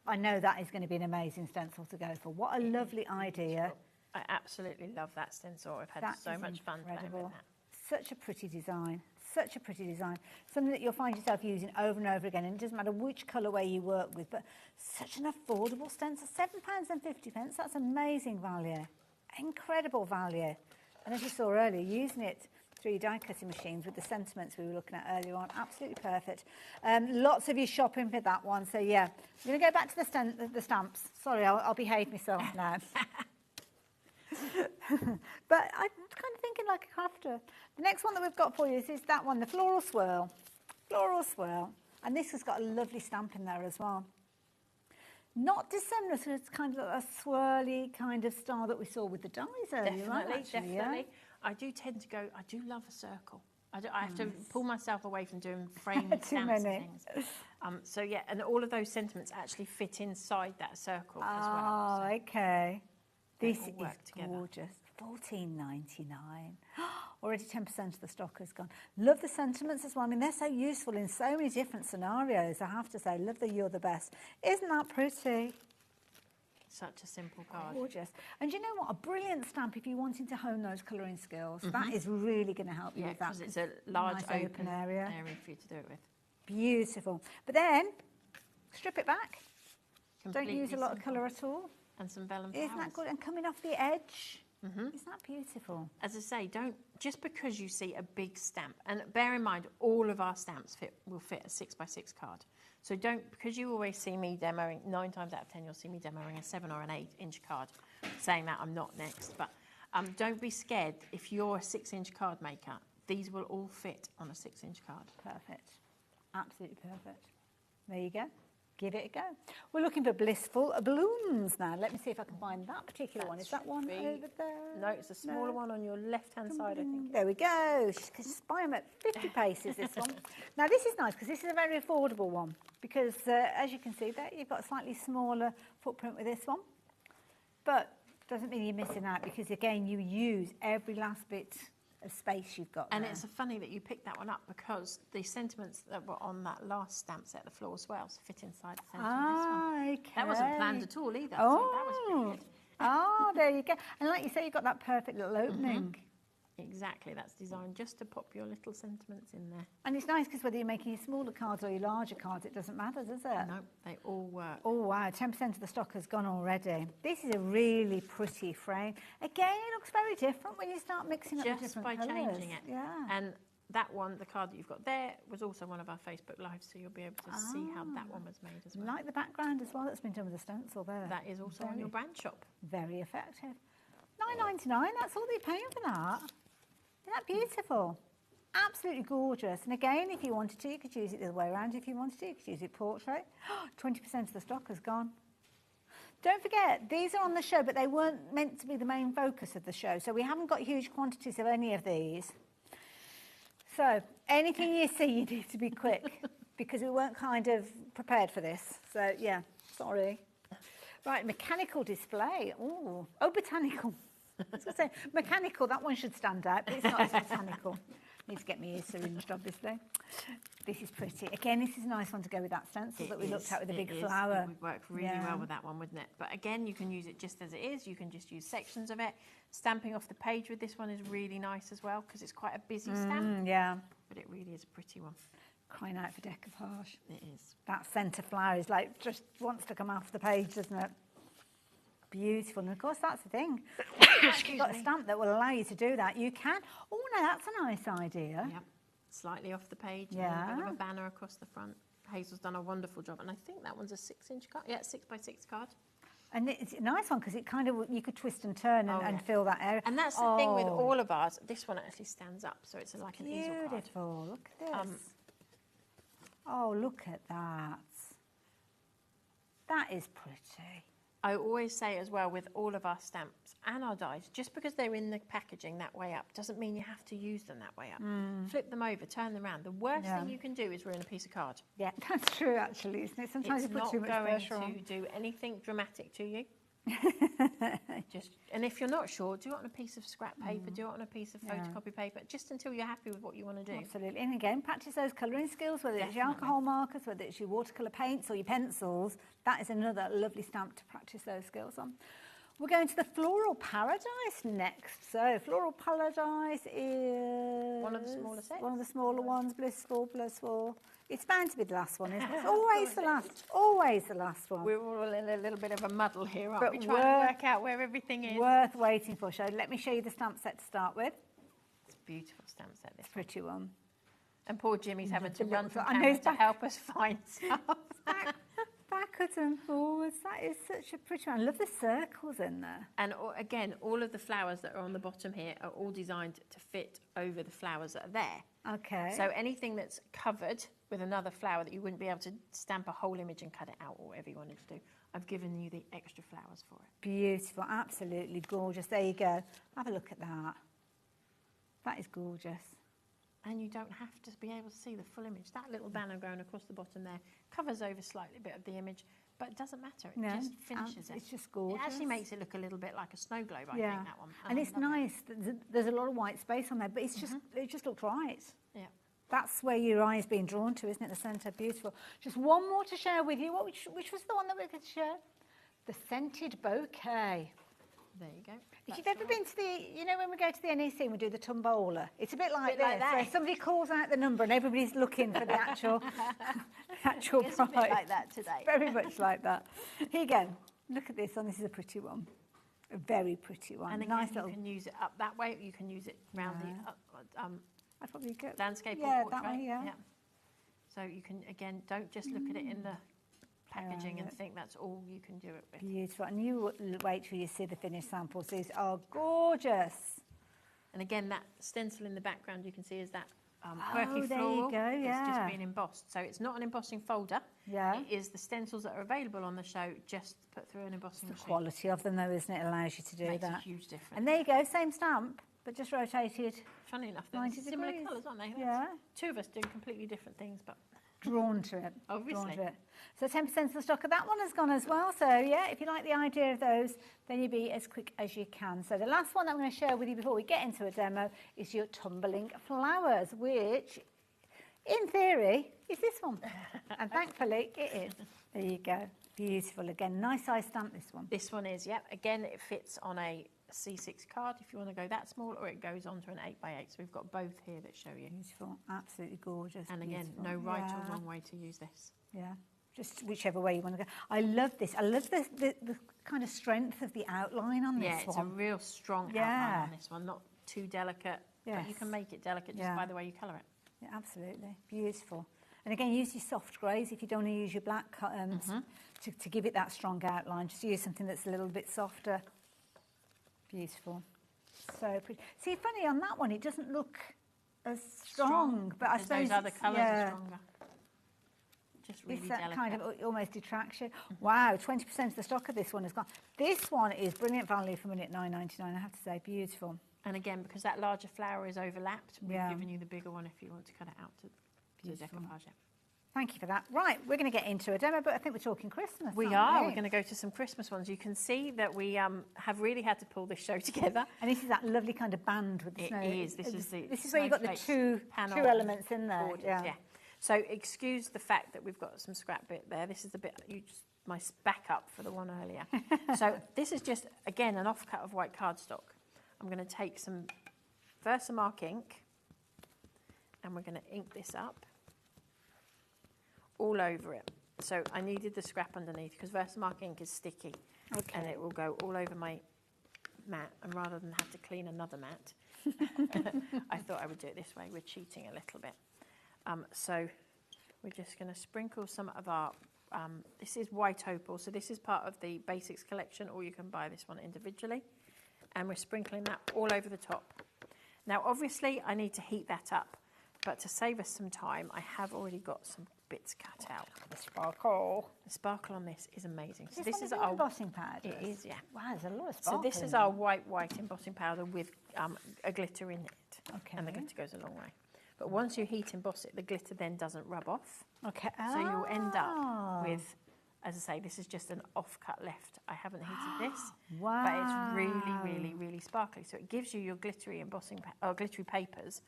I know that is going to be an amazing stencil to go for. What a lovely idea. I absolutely love that stencil. I've had That so is much fun playing with incredible. that. Such a pretty design. Such a pretty design. Something that you'll find yourself using over and over again. And it doesn't matter which colourway you work with, but such an affordable stencil. £7.50. That's amazing value. Incredible value. And as you saw earlier, using it through your die cutting machines with the sentiments we were looking at earlier on, absolutely perfect. Lots of you shopping for that one. So yeah, I'm going to go back to the stamps. Sorry, I'll behave myself now. But I'm kind of thinking like a crafter. The next one that we've got for you is that one, the Floral Swirl. Floral Swirl. And this has got a lovely stamp in there as well. Not dissimilar, so it's kind of a swirly kind of style that we saw with the dies earlier, right? Definitely. Yeah? I do tend to go, I do love a circle. I have to pull myself away from doing framed Too stamps many. and things. So yeah, and all of those sentiments actually fit inside that circle as well. Oh, okay. They This all is work together. gorgeous. $14.99. Already 10% of the stock has gone. Love the sentiments as well. I mean, they're so useful in so many different scenarios, I have to say. Love the You're the Best. Isn't that pretty? Such a simple card. Gorgeous. And you know what? A brilliant stamp if you're wanting to hone those colouring skills. That is really going to help you with that. because it's a large nice open area for you to do it with. Beautiful. But then, strip it back. Completely Don't use a lot of simple. colour at all. And some vellum flowers. Isn't that good? And coming off the edge. Isn't that beautiful? As I say, don't just because you see a big stamp, and bear in mind all of our stamps will fit a 6x6 card. So don't, because you always see me demoing, 9 times out of 10 you'll see me demoing a 7 or an 8-inch card. Saying that, I'm not next, but don't be scared if you're a 6-inch card maker. These will all fit on a 6-inch card. Perfect. Absolutely perfect. There you go. Give it a go. We're looking for blissful balloons now. Let me see if I can find that particular one. Is that one over there? No, it's a smaller one on your left-hand side, I think. There we go. She's buying them at 50 paces, this one. Now, this is nice because this is a very affordable one because, as you can see there, you've got a slightly smaller footprint with this one. But doesn't mean you're missing out because, again, you use every last bit of space you've got And there. it's funny that you picked that one up because the sentiments that were on that last stamp set, the Floral Swells, fit inside the sentiment of this one. Okay. That wasn't planned at all either, Oh. so that was pretty good. Oh, there you go. And like you say, you've got that perfect little opening. Exactly, that's designed just to pop your little sentiments in there. And it's nice because whether you're making your smaller cards or your larger cards, it doesn't matter, does it? No, they all work. Oh, wow, 10% of the stock has gone already. This is a really pretty frame. Again, it looks very different when you start mixing up the Just different by colours. changing it. Yeah. And that one, the card that you've got there, was also one of our Facebook Lives, so you'll be able to see how that one was made as well. Like the background as well that's been done with the stencil there. That is also on your brand shop. Very effective. $9.99, that's all you're paying for that. Isn't that beautiful? Absolutely gorgeous. And again, if you wanted to, you could use it the other way around. If you wanted to, you could use it portrait. 20% of the stock has gone. Don't forget, these are on the show, but they weren't meant to be the main focus of the show. So we haven't got huge quantities of any of these. So anything you see, you need to be quick because we weren't kind of prepared for this. So yeah, sorry. Right, mechanical display. Ooh. Oh, botanical. I was going to say, mechanical, that one should stand out, but it's not as botanical. Need to get my ears syringed, obviously. This is pretty. Again, this is a nice one to go with that stencil that we looked at with the big flower. It would work really well with that one, wouldn't it? But again, you can use it just as it is. You can just use sections of it. Stamping off the page with this one is really nice as well because it's quite a busy stamp. Yeah. But it really is a pretty one. Crying out for decoupage. It is. That centre flower is like, just wants to come off the page, doesn't it? Beautiful. And of course, that's the thing. If you've got a stamp that will allow you to do that, you can. Oh, no, that's a nice idea. Yep. Slightly off the page. Yeah. And a bit of a banner across the front. Hazel's done a wonderful job. And I think that one's a 6-inch card. Yeah, 6x6 card. And it's a nice one because it kind of, you could twist and turn and fill that area. And that's the thing with all of ours. This one actually stands up, so it's like an easel card. Beautiful. Look at this. Oh, look at that. That is pretty. I always say as well with all of our stamps and our dies, just because they're in the packaging that way up doesn't mean you have to use them that way up. Flip them over, turn them around. The worst thing you can do is ruin a piece of card. Yeah, that's true actually, isn't it? Sometimes It's you put too much pressure on. not going to do anything dramatic to you. And if you're not sure, do it on a piece of scrap paper, do it on a piece of photocopy paper, just until you're happy with what you want to do. Absolutely. And again, practice those colouring skills, whether it's your alcohol markers, whether it's your watercolour paints or your pencils. That is another lovely stamp to practice those skills on. We're going to the Floral Paradise next. So Floral Paradise is one of the smaller sets. One of the smaller ones, blissful. It's bound to be the last one, isn't it? It's always the last. Always the last one. We're all in a little bit of a muddle here, aren't But we? Trying to work out where everything is. Worth waiting for. So let me show you the stamp set to start with. It's a beautiful stamp set, this pretty one. And poor Jimmy's having to run from I know camera he's to help us find stuff. Backwards and forwards. That is such a pretty one. I love the circles in there. And again, all of the flowers that are on the bottom here are all designed to fit over the flowers that are there. Okay. So anything that's covered with another flower that you wouldn't be able to stamp a whole image and cut it out or whatever you wanted to do, I've given you the extra flowers for it. Beautiful, absolutely gorgeous. There you go. Have a look at that. That is gorgeous. And you don't have to be able to see the full image. That little banner going across the bottom there covers over slightly a bit of the image, but it doesn't matter. It just finishes it. It's just gorgeous. It actually makes it look a little bit like a snow globe, I think, that one. And it's nice. There's a lot of white space on there, but it's just it just looks right. Yeah. That's where your eye's being drawn to, isn't it? The centre, beautiful. Just one more to share with you. Which was the one that we could share? The scented bouquet. There you go. If you've ever been to the, you know, when we go to the NEC and we do the tombola, it's a bit like bit like this, that. where somebody calls out the number and everybody's looking for the actual, actual It's prize. a bit like that today. Very much like that. Here you go. Look at this one. This is a pretty one. A very pretty one. And again, nice you little... can use it up that way, or you can use it round the I'd probably go landscape or that portrait. way, yeah. So you can, again, don't just look at it in the packaging and think that's all you can do it with. Beautiful. And you wait till you see the finished samples. These are gorgeous. And again, that stencil in the background you can see is that Oh, quirky there floral. you go, It's just yeah. been embossed. So it's not an embossing folder. Yeah. It is the stencils that are available on the show, just put through an embossing The machine. quality of them, though, isn't it? Allows you to do Makes that. a huge difference. And there you go, same stamp, but just rotated. Funny enough, they're 90 similar degrees. colours, aren't they? Yeah. Two of us doing completely different things, but Drawn to it. Obviously. Drawn to it. So 10% of the stock of that one has gone as well. So yeah, if you like the idea of those, then you'll be as quick as you can. So the last one that I'm going to share with you before we get into a demo is your tumbling flowers, which in theory is this one. And thankfully it is. There you go. Beautiful. Again, nice size stamp, this one. this one is, yep. Again, it fits on a C6 card if you want to go that small, or it goes onto an 8x8. So we've got both here that show you. Beautiful. Absolutely gorgeous. And again, Beautiful. no right Yeah. or wrong way to use this. Yeah, just whichever way you want to go. I love this. I love the kind of strength of the outline on this Yeah, one. it's a real strong outline on this one, not too delicate. But you Yes. can make it delicate just by the way you colour it. Yeah, absolutely. Beautiful. And again, use your soft greys if you don't want to use your black to give it that strong outline. Just use something that's a little bit softer. Beautiful. So pretty. See, funny, on that one, it doesn't look as strong. But I because suppose those other it's- colours yeah. are stronger. Just really It's that delicate. kind of almost detraction. Wow, 20% of the stock of this one has gone. This one is brilliant value for money at $9.99, I have to say. Beautiful. And again, because that larger flower is overlapped, we've Yeah. given you the bigger one if you want to cut it out to Beautiful. decoupage it. Thank you for that. Right, we're going to get into a demo, but I think we're talking Christmas. We aren't are. we? We're going to go to some Christmas ones. You can see that we have really had to pull this show together. And this is that lovely kind of band with the snow. It is. This is the This is where you've got the snowflakes two panel elements in there. borders, Yeah. So excuse the fact that we've got some scrap bit there. This is the bit my backup for the one earlier. So this is just again an offcut of white cardstock. I'm going to take some Versamark ink, and we're going to ink this up all over it. So I needed the scrap underneath because Versamark ink is sticky, and it will go all over my mat. And rather than have to clean another mat, I thought I would do it this way. We're cheating a little bit. So we're just going to sprinkle some of our, this is white opal, so this is part of the basics collection, or you can buy this one individually. And we're sprinkling that all over the top. Now, obviously, I need to heat that up, but to save us some time, I have already got some bits cut out. The sparkle. The sparkle on this is amazing. So this is our embossing powder. It is, yeah. Wow, there's a lot of So sparkle. this is in our there. white embossing powder with a glitter in it. Okay. And the glitter goes a long way. But once you heat emboss it, the glitter then doesn't rub off. Okay. So you'll end up with, as I say, this is just an off-cut left. I haven't heated this. Wow. But it's really, really, really sparkly. So it gives you your glittery embossing, glittery papers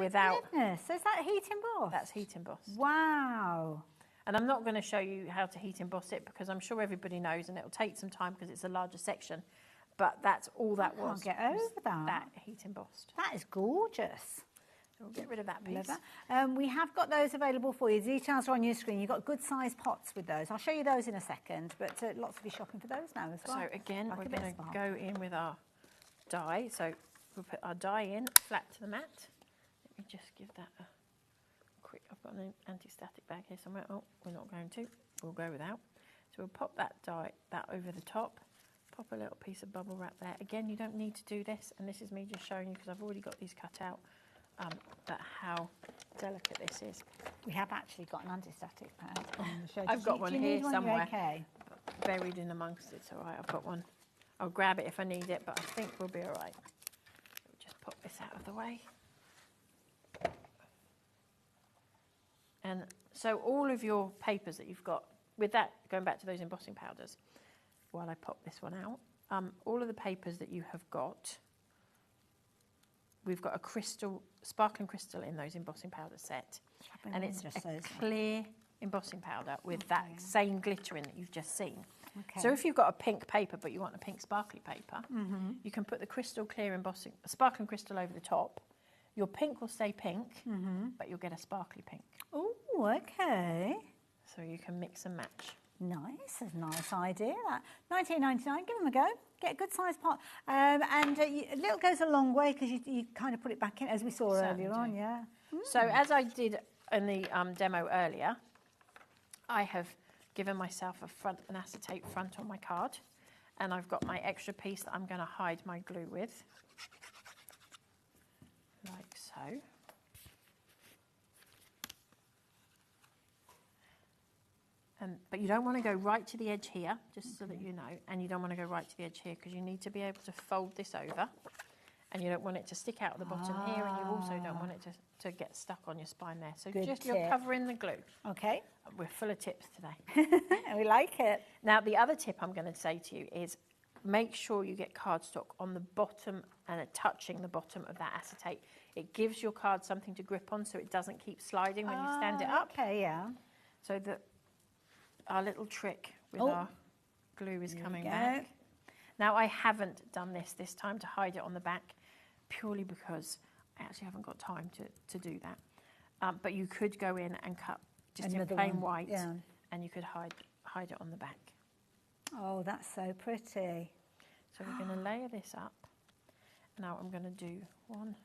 without... Goodness, so is that heat emboss? That's heat emboss. Wow. And I'm not going to show you how to heat emboss it because I'm sure everybody knows, and it'll take some time because it's a larger section. But that's all that I was. can't get over that. That heat embossed. That is gorgeous. So we'll get rid of that piece. Love that. We have got those available for you. Details are on your screen. You've got good sized pots with those. I'll show you those in a second, but lots of you shopping for those now as well. So again, Like we're a bit going of to sparkle. go in with our die. So we'll put our die in flat to the mat. Let me just give that a quick, I've got an anti-static bag here somewhere. Oh, we're not going to. We'll go without. So we'll pop that die, that over the top. Pop a little piece of bubble wrap there. Again, you don't need to do this, and this is me just showing you because I've already got these cut out, but how delicate this is. We have actually got an anti-static pad on the show. I've got one here somewhere. You're okay. Buried in amongst it. It's all right. I've got one. I'll grab it if I need it, but I think we'll be all right. We'll just pop this out of the way. And so all of your papers that you've got, with that, going back to those embossing powders, while I pop this one out, all of the papers that you have got, we've got a crystal, sparkling crystal in those embossing powder set. And it's a clear embossing powder with that same glitter in that you've just seen. Okay. So if you've got a pink paper, but you want a pink sparkly paper, you can put the crystal clear embossing, sparkling crystal over the top. Your pink will stay pink, but you'll get a sparkly pink. Oh, okay. So you can mix and match. Nice, that's a nice idea. That £19.99. Give them a go. Get a good sized pot, and a little goes a long way because you kind of put it back in as we saw earlier on. Yeah. So as I did in the demo earlier, I have given myself an acetate front on my card, and I've got my extra piece that I'm going to hide my glue with, like so. But you don't want to go right to the edge here, just so that you know, and you don't want to go right to the edge here because you need to be able to fold this over, and you don't want it to stick out at the bottom here, and you also don't want it to get stuck on your spine there. So you're covering the glue. Okay. We're full of tips today. We like it. Now, the other tip I'm going to say to you is make sure you get cardstock on the bottom and touching the bottom of that acetate. It gives your card something to grip on so it doesn't keep sliding when you stand it up. Okay, yeah. So that our little trick with our glue is coming back. Now, I haven't done this time to hide it on the back, purely because I actually haven't got time to do that. But you could go in and cut just in plain white, and you could hide it on the back. Oh, that's so pretty. So we're going to layer this up. Now I'm going to do one.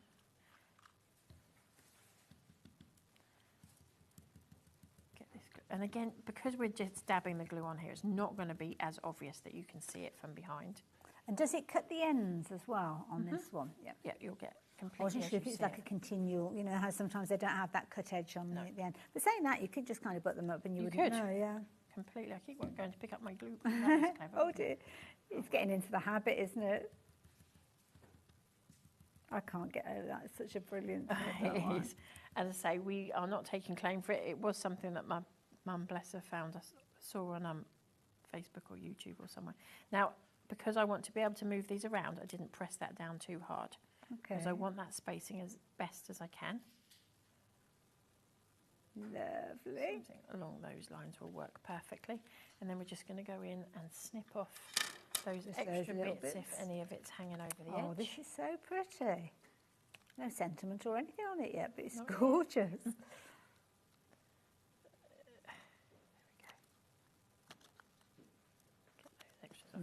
And again, because we're just dabbing the glue on here, it's not going to be as obvious that you can see it from behind. And does it cut the ends as well on this one? Yep. Yeah, you'll get completely. I wasn't sure if it's like a continual, you know, how sometimes they don't have that cut edge on the end. But saying that, you could just kind of put them up and you wouldn't know, yeah. Completely. I keep going to pick up my glue. Oh dear. It's getting into the habit, isn't it? I can't get over that. It's such a brilliant thing. It is. As I say, we are not taking claim for it. It was something that my mum, bless her, saw on Facebook or YouTube or somewhere. Now, because I want to be able to move these around, I didn't press that down too hard. Okay. Because I want that spacing as best as I can. Lovely. Something along those lines will work perfectly. And then we're just going to go in and snip off those extra bits if any of it's hanging over the edge. Oh, this is so pretty. No sentiment or anything on it yet, but it's gorgeous.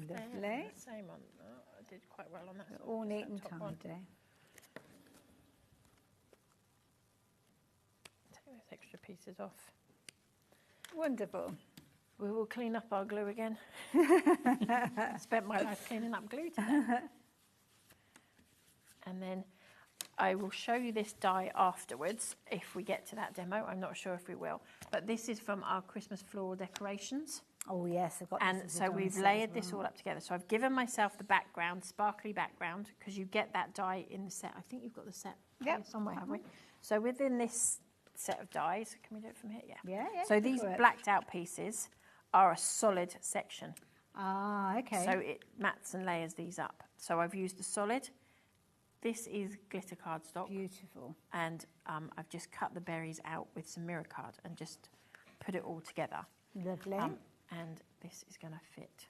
Lovely. Same on. Oh, I did quite well on that. All neat and tidy. Take those extra pieces off. Wonderful. We will clean up our glue again. Spent my life cleaning up glue today. And then I will show you this die afterwards if we get to that demo. I'm not sure if we will. But this is from our Christmas floral decorations. Oh yes, I've got this. And so we've layered this all up together. So I've given myself the background, sparkly background, because you get that die in the set. I think you've got the set somewhere, have we? So within this set of dies, can we do it from here? Yeah. So these blacked out pieces are a solid section. Ah, okay. So it mats and layers these up. So I've used the solid. This is glitter cardstock. Beautiful. And I've just cut the berries out with some mirror card and just put it all together. Lovely. And this is going to fit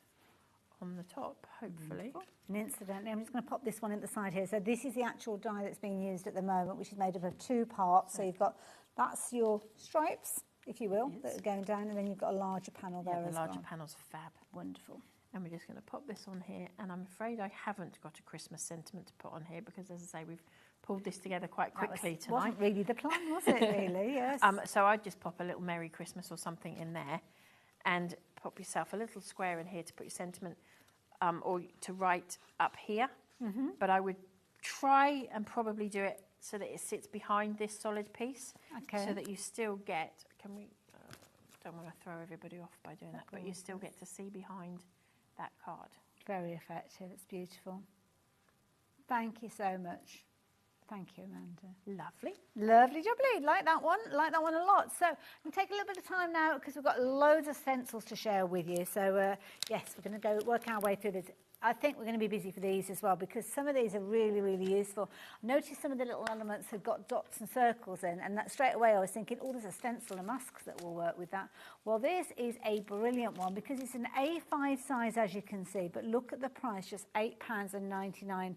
on the top, hopefully. Wonderful. And incidentally, I'm just going to pop this one at the side here. So this is the actual die that's being used at the moment, which is made up of two parts. So you've got, that's your stripes, if you will, that are going down, and then you've got a larger panel there as well. The larger panel's fab. Wonderful. And we're just going to pop this on here, and I'm afraid I haven't got a Christmas sentiment to put on here because, as I say, we've pulled this together quite quickly tonight. Wasn't really the plan, was it, really? Yes. So I'd just pop a little Merry Christmas or something in there, and pop yourself a little square in here to put your sentiment, or to write up here. But I would try and probably do it so that it sits behind this solid piece, so that you still get, don't want to throw everybody off by doing that, but you still get to see behind that card. Very effective, it's beautiful. Thank you so much. Thank you, Amanda. Lovely. Lovely jubbly. Like that one a lot. So I'm going to take a little bit of time now because we've got loads of stencils to share with you. So yes, we're going to go work our way through this. I think we're going to be busy for these as well because some of these are really, really useful. Notice some of the little elements have got dots and circles in, and that straight away I was thinking, oh, there's a stencil and masks that will work with that. Well, this is a brilliant one because it's an A5 size, as you can see, but look at the price, just £8.99.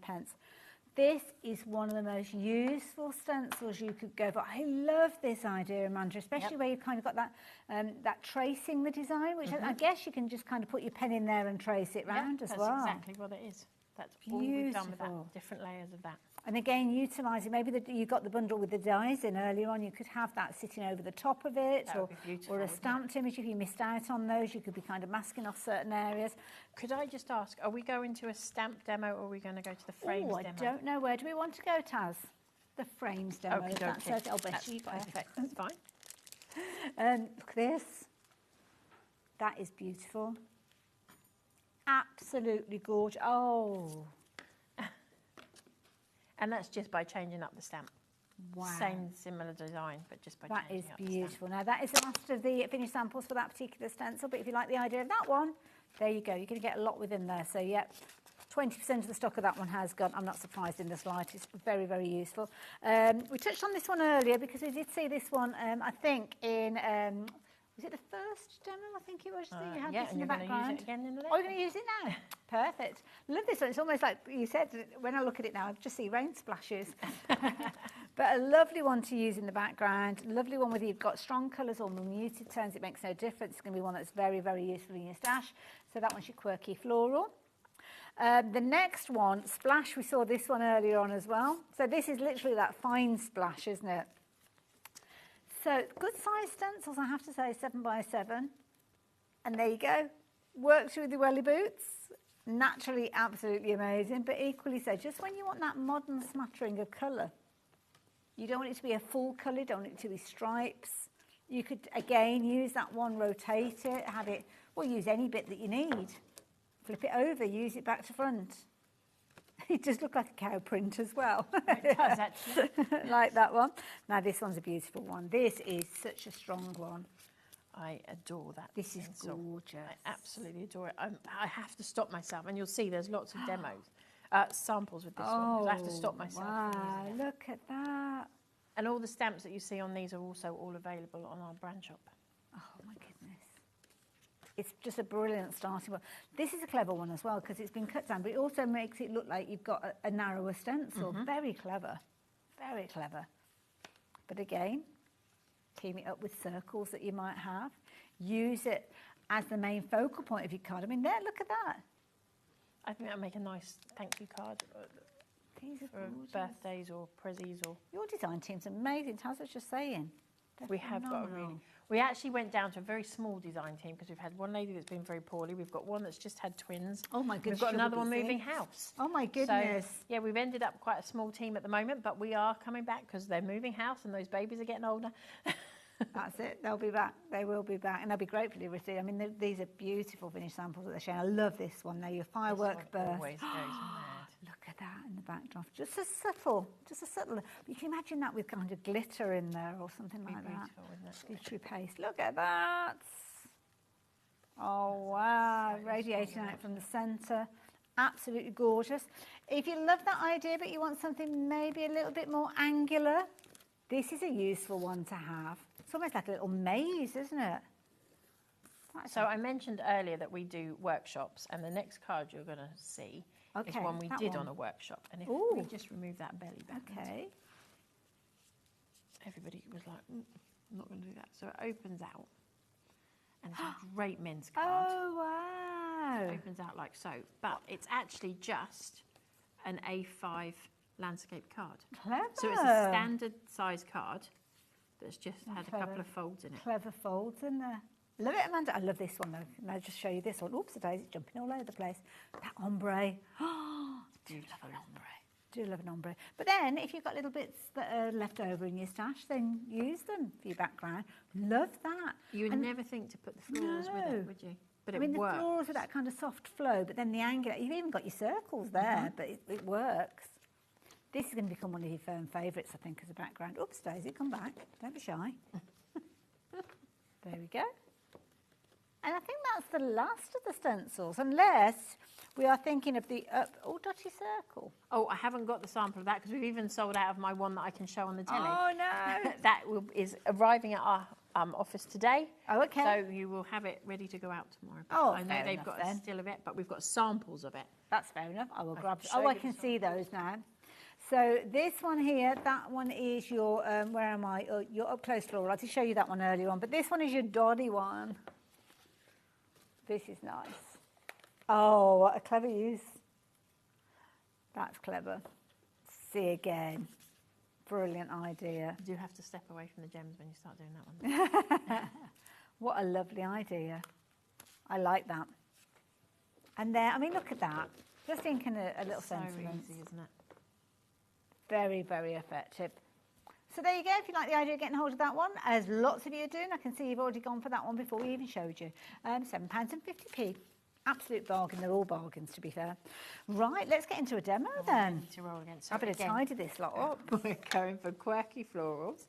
This is one of the most useful stencils you could go for. I love this idea, Amanda, especially where you've kind of got that that tracing the design, which I guess you can just kind of put your pen in there and trace it round as well. That's exactly what it is. That's all we've done with that, different layers of that. And again, utilising, maybe you got the bundle with the dies in earlier on, you could have that sitting over the top of it, or a stamped image. If you missed out on those, you could be kind of masking off certain areas. Could I just ask, are we going to a stamp demo or are we going to go to the frames demo? I don't know. Where do we want to go, Taz? The frames demo. Okay, that's okay. I'll bet you. Perfect. That's fine. Look at this. That is beautiful. Absolutely gorgeous. Oh. And that's just by changing up the stamp. Wow. Same similar design, but just by changing up the stamp. That is beautiful. Now, that is the last of the finished samples for that particular stencil, but if you like the idea of that one, there you go. You're going to get a lot within there. So, yep, 20% of the stock of that one has gone. I'm not surprised in the slightest. It's very, very useful. We touched on this one earlier because we did see this one, I think, in... was it the first demo? I think it was. You had this in the background. Use it again in the Oh, you're going to use it now? Perfect. Love this one. It's almost like you said, when I look at it now, I just see rain splashes. But a lovely one to use in the background. Lovely one whether you've got strong colours or more muted tones. It makes no difference. It's going to be one that's very, very useful in your stash. So that one's your quirky floral. The next one, Splash, we saw this one earlier on as well. So this is literally that fine splash, isn't it? So good size stencils, I have to say, 7x7. And there you go. Works with the welly boots. Naturally, absolutely amazing, but equally so. Just when you want that modern smattering of colour, you don't want it to be a full colour, you don't want it to be stripes. You could, again, use that one, rotate it, have it, well, use any bit that you need. Flip it over, use it back to front. It does look like a cow print as well. It does, actually. Like that one. Now, this one's a beautiful one. This is such a strong one. I adore that. This is gorgeous. I absolutely adore it. I have to stop myself, and you'll see there's lots of demos, samples with this one, because I have to stop myself. Wow, look at that. And all the stamps that you see on these are also all available on our brand shop. Oh, my goodness. It's just a brilliant starting one. This is a clever one as well, because it's been cut down, but it also makes it look like you've got a narrower stencil. Very clever. Very clever. But again, team it up with circles that you might have. Use it as the main focal point of your card. I mean, there, look at that. I think that'll make a nice thank you card for birthdays or prezzies. Or your design team's amazing. Taz was just saying. We have got a really... We actually went down to a very small design team because we've had one lady that's been very poorly. We've got one that's just had twins. Oh, my goodness. We've got another one moving house. Oh, my goodness. So, yeah, we've ended up quite a small team at the moment, but we are coming back because they're moving house and those babies are getting older. That's it. They'll be back. They will be back. And they'll be gratefully received. I mean, these are beautiful finished samples that they're showing. I love this one. Now, your firework burst. Always goes mad. Look at that in the backdrop. Just a subtle. You can imagine that with kind of glitter in there or something like that. Glittery paste. Look at that. Oh, wow. Radiating out from the centre. Absolutely gorgeous. If you love that idea, but you want something maybe a little bit more angular, this is a useful one to have. It's almost like a little maze, isn't it? So I mentioned earlier that we do workshops, and the next card you're going to see is one we did on a workshop. And if we just remove that belly button, everybody was like, I'm not going to do that. So it opens out, and it's a great men's card. Oh, wow. It opens out like so, but it's actually just an A5 landscape card. Clever. So it's a standard size card that's just had a couple of folds in it. Clever folds in there. Love it, Amanda. I love this one, though. And I'll just show you this one. Oops, the daisy jumping all over the place. That ombre. Oh, do love an ombre. Do love an ombre. But then, if you've got little bits that are left over in your stash, then use them for your background. Love that. You would never think to put the florals with it, would you? But I mean, the florals with that kind of soft flow, but then the angular, you've even got your circles there, but it works. This is going to become one of your firm favourites, I think, as a background. Oops, Daisy, come back. Don't be shy. There we go. And I think that's the last of the stencils, unless we are thinking of the dotty circle. Oh, I haven't got the sample of that because we've even sold out of my one that I can show on the telly. Oh, no. That is arriving at our office today. Oh, okay. So you will have it ready to go out tomorrow. Oh, I know they've got a still of it, but we've got samples of it. That's fair enough. I will grab it. Oh, I can see those now. So this one here, that one is your, where am I? Your up close floral. I did show you that one earlier on, but this one is your dotty one. This is nice. Oh, what a clever use. That's clever. See again. Brilliant idea. You do have to step away from the gems when you start doing that one. What a lovely idea. I like that. And there, I mean, look at that. Just inking a little sentiment. So easy, isn't it? Very, very effective. So there you go, if you like the idea of getting hold of that one, as lots of you are doing. I can see you've already gone for that one before we even showed you. £7.50p. Absolute bargain. They're all bargains, to be fair. Right, let's get into a demo then. To roll again. So I better tidy this lot up. We're going for quirky florals,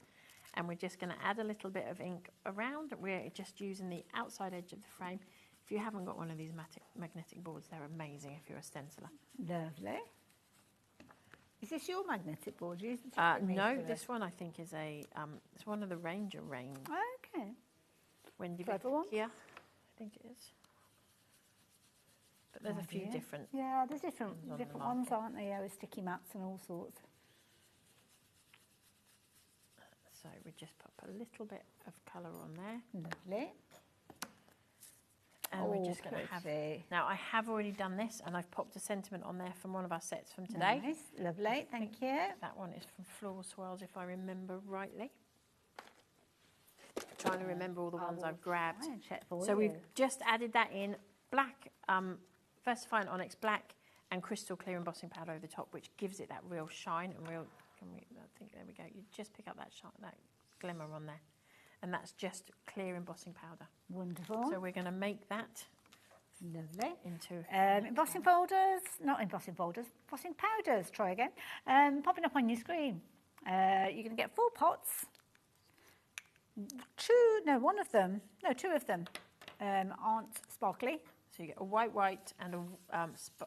and we're just going to add a little bit of ink around. We're just using the outside edge of the frame. If you haven't got one of these magnetic boards, they're amazing if you're a stenciler. Lovely. Is this your magnetic board? No, this one I think is it's one of the Ranger range. Okay. Wendy Clever one. Yeah, I think it is. But there's a few different. Yeah, there's different ones, aren't there? Yeah, with sticky mats and all sorts. So we just pop a little bit of colour on there. Lovely. And we're just going to have. Now I have already done this, and I've popped a sentiment on there from one of our sets from today. Nice, lovely, thank you. That one is from Floral Swirls, if I remember rightly. Trying to remember all the ones I've grabbed. So we've just added that in black, Versifying Onyx black, and crystal clear embossing powder over the top, which gives it that real shine and real. I think there we go. You just pick up that shine, that glimmer on there. And that's just clear embossing powder. Wonderful. So we're going to make that lovely into embossing folders, not embossing folders, embossing powders. Try again. Popping up on your screen. You're going to get 4 pots. One of them. No, 2 of them aren't sparkly. So you get a white and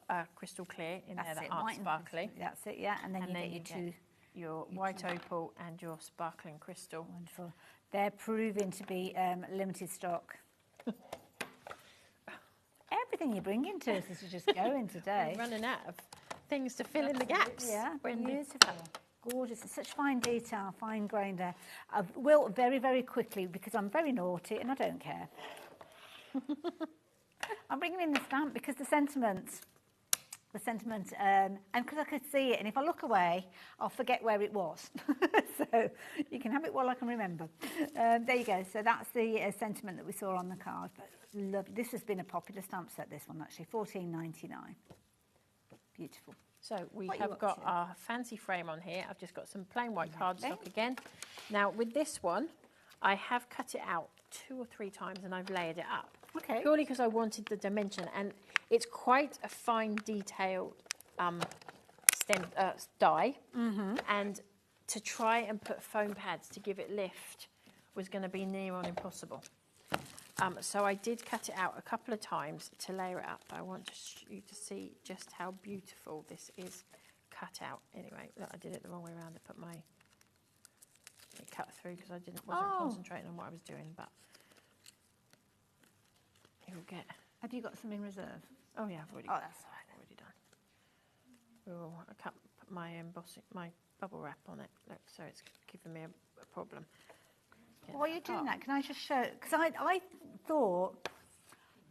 a crystal clear in there that aren't sparkly. That's it, yeah. And then you get your white opal and your sparkling crystal. Wonderful. They're proving to be limited stock. Everything you bring into us is just going today. We're running out of things to fill in the gaps. Yeah, beautiful. Gorgeous. It's such fine detail, fine grain there. I will very, very quickly, because I'm very naughty and I don't care. I'm bringing in the stamp because the sentiment, and because I could see it, and if I look away, I'll forget where it was. So you can have it while I can remember. There you go. So that's the sentiment that we saw on the card. But this has been a popular stamp set, this one actually, $14.99. Beautiful. So we have got our fancy frame on here. I've just got some plain white cardstock again. Now with this one, I have cut it out 2 or 3 times and I've layered it up. Okay. Purely because I wanted the dimension, and it's quite a fine detailed die, and to try and put foam pads to give it lift was going to be near on impossible. So I did cut it out a couple of times to layer it up. I want you to see just how beautiful this is cut out. Anyway, look, I did it the wrong way around. I put it cut through because I wasn't concentrating on what I was doing, but you'll get. Have you got some in reserve? Oh yeah, I've already. Oh, that's all right. Already done. I cut my embossing, my bubble wrap on it. Look, so it's giving me a problem. While you're doing that, can I just show? Because I thought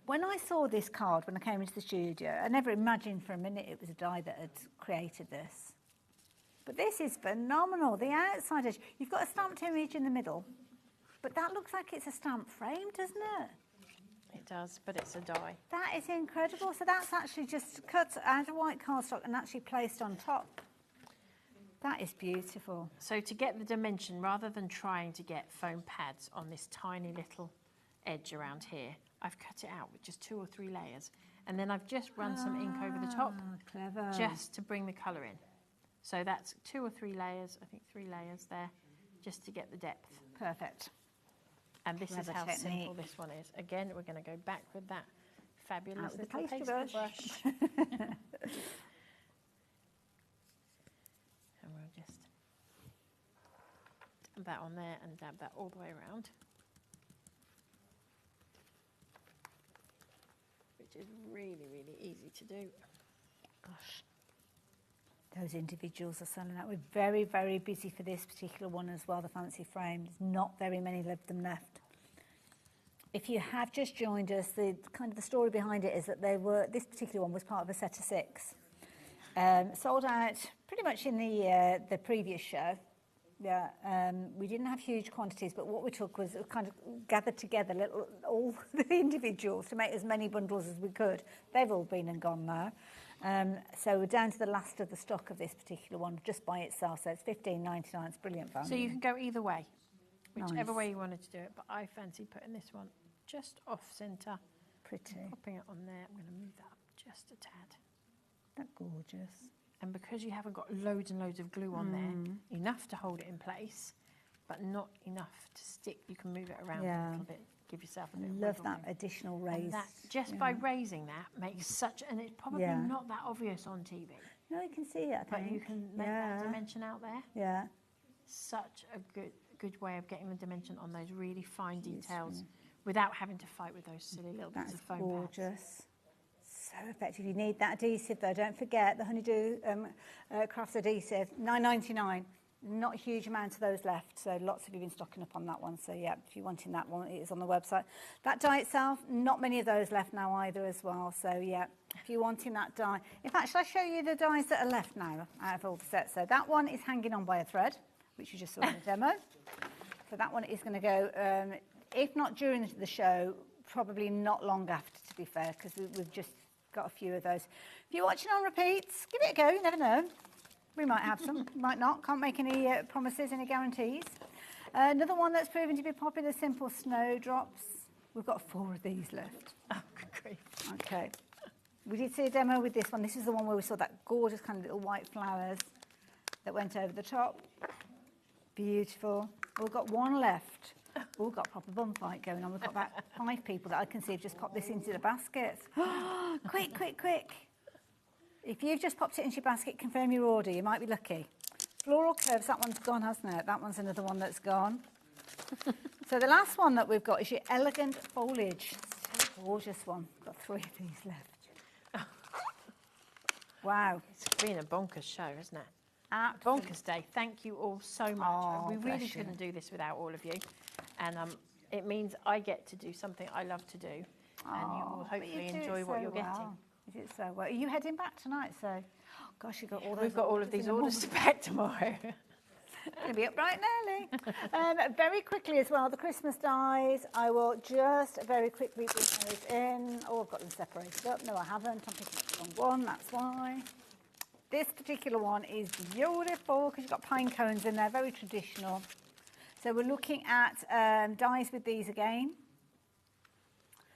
when I saw this card when I came into the studio, I never imagined for a minute it was a die that had created this. But this is phenomenal. The outside edge, you've got a stamped image in the middle, but that looks like it's a stamp frame, doesn't it? It does, but it's a die. That is incredible. So that's actually just cut out of white cardstock and actually placed on top. That is beautiful. So to get the dimension, rather than trying to get foam pads on this tiny little edge around here, I've cut it out with just 2 or 3 layers. And then I've just run some ink over the top. Clever. Just to bring the colour in. So that's 2 or 3 layers, I think 3 layers there, just to get the depth. Perfect. And this Clever is how technique. simple this one is. Again, we're going to go back with that fabulous Out with little the pastry pastry brush. And we'll just dab that on there and dab that all the way around. Which is really, really easy to do. Gosh. Those individuals are selling out. We're very, very busy for this particular one as well, the fancy frame. There's not very many of them left. If you have just joined us, the kind of the story behind it is that this particular one was part of a set of 6. Sold out pretty much in the previous show. Yeah, we didn't have huge quantities, but what we took was kind of gathered together all the individuals to make as many bundles as we could. They've all been and gone now. So we're down to the last of the stock of this particular one, just by itself. So it's $15.99. It's brilliant value. So you can go either way, whichever Nice. way you wanted to do it. But I fancy putting this one just off centre. Pretty. Popping it on there. I'm going to move that up just a tad. That's gorgeous. And because you haven't got loads and loads of glue on there, enough to hold it in place, but not enough to stick, you can move it around a little bit, give yourself a bit of Love wiggle that room. additional raise. And that, just by raising that makes such, and it's probably not that obvious on TV. No, you can see it, I But think. you can make that dimension out there. Yeah. Such a good way of getting the dimension on those really fine details without having to fight with those silly little bits of foam pads. Gorgeous. So effective. You need that adhesive though. Don't forget the Honeydew Crafts adhesive, $9.99. Not a huge amount of those left, so lots of you have been stocking up on that one. So yeah, if you're wanting that one, it is on the website. That die itself, not many of those left now either as well. So yeah, if you're wanting that die. In fact, shall I show you the dies that are left now out of all the sets? So that one is hanging on by a thread, which you just saw in the demo. So that one is going to go, if not during the show, probably not long after, to be fair, because we've just got a few of those. If you're watching on repeats, give it a go. You never know. We might have some, might not. Can't make any promises, any guarantees. Another one that's proven to be popular, simple snowdrops. We've got 4 of these left. Oh, good grief. Okay. We did see a demo with this one. This is the one where we saw that gorgeous kind of little white flowers that went over the top. Beautiful. We've got 1 left. We've got a proper bum fight going on. We've got about 5 people that I can see have just popped this into the basket. Quick, quick, quick. If you've just popped it into your basket, confirm your order. You might be lucky. Floral curves, that one's gone, hasn't it? That one's another one that's gone. So the last one that we've got is your elegant foliage. So gorgeous one. Got 3 of these left. Wow. It's been a bonkers show, isn't it? Absolutely. Bonkers day. Thank you all so much. Oh, we really bless you. couldn't do this without all of you. And it means I get to do something I love to do. And you will hopefully enjoy what you're getting. You did so well. Are you heading back tonight? So, oh, gosh, you've got all those. We've got all of these orders to pack tomorrow. Going to be up bright and early. Very quickly as well, the Christmas dies. I will just very quickly bring those in. Oh, I've got them separated up. No, I haven't. I'm picking up the wrong one. That's why. This particular one is beautiful because you've got pine cones in there. Very traditional. So we're looking at dies with these again.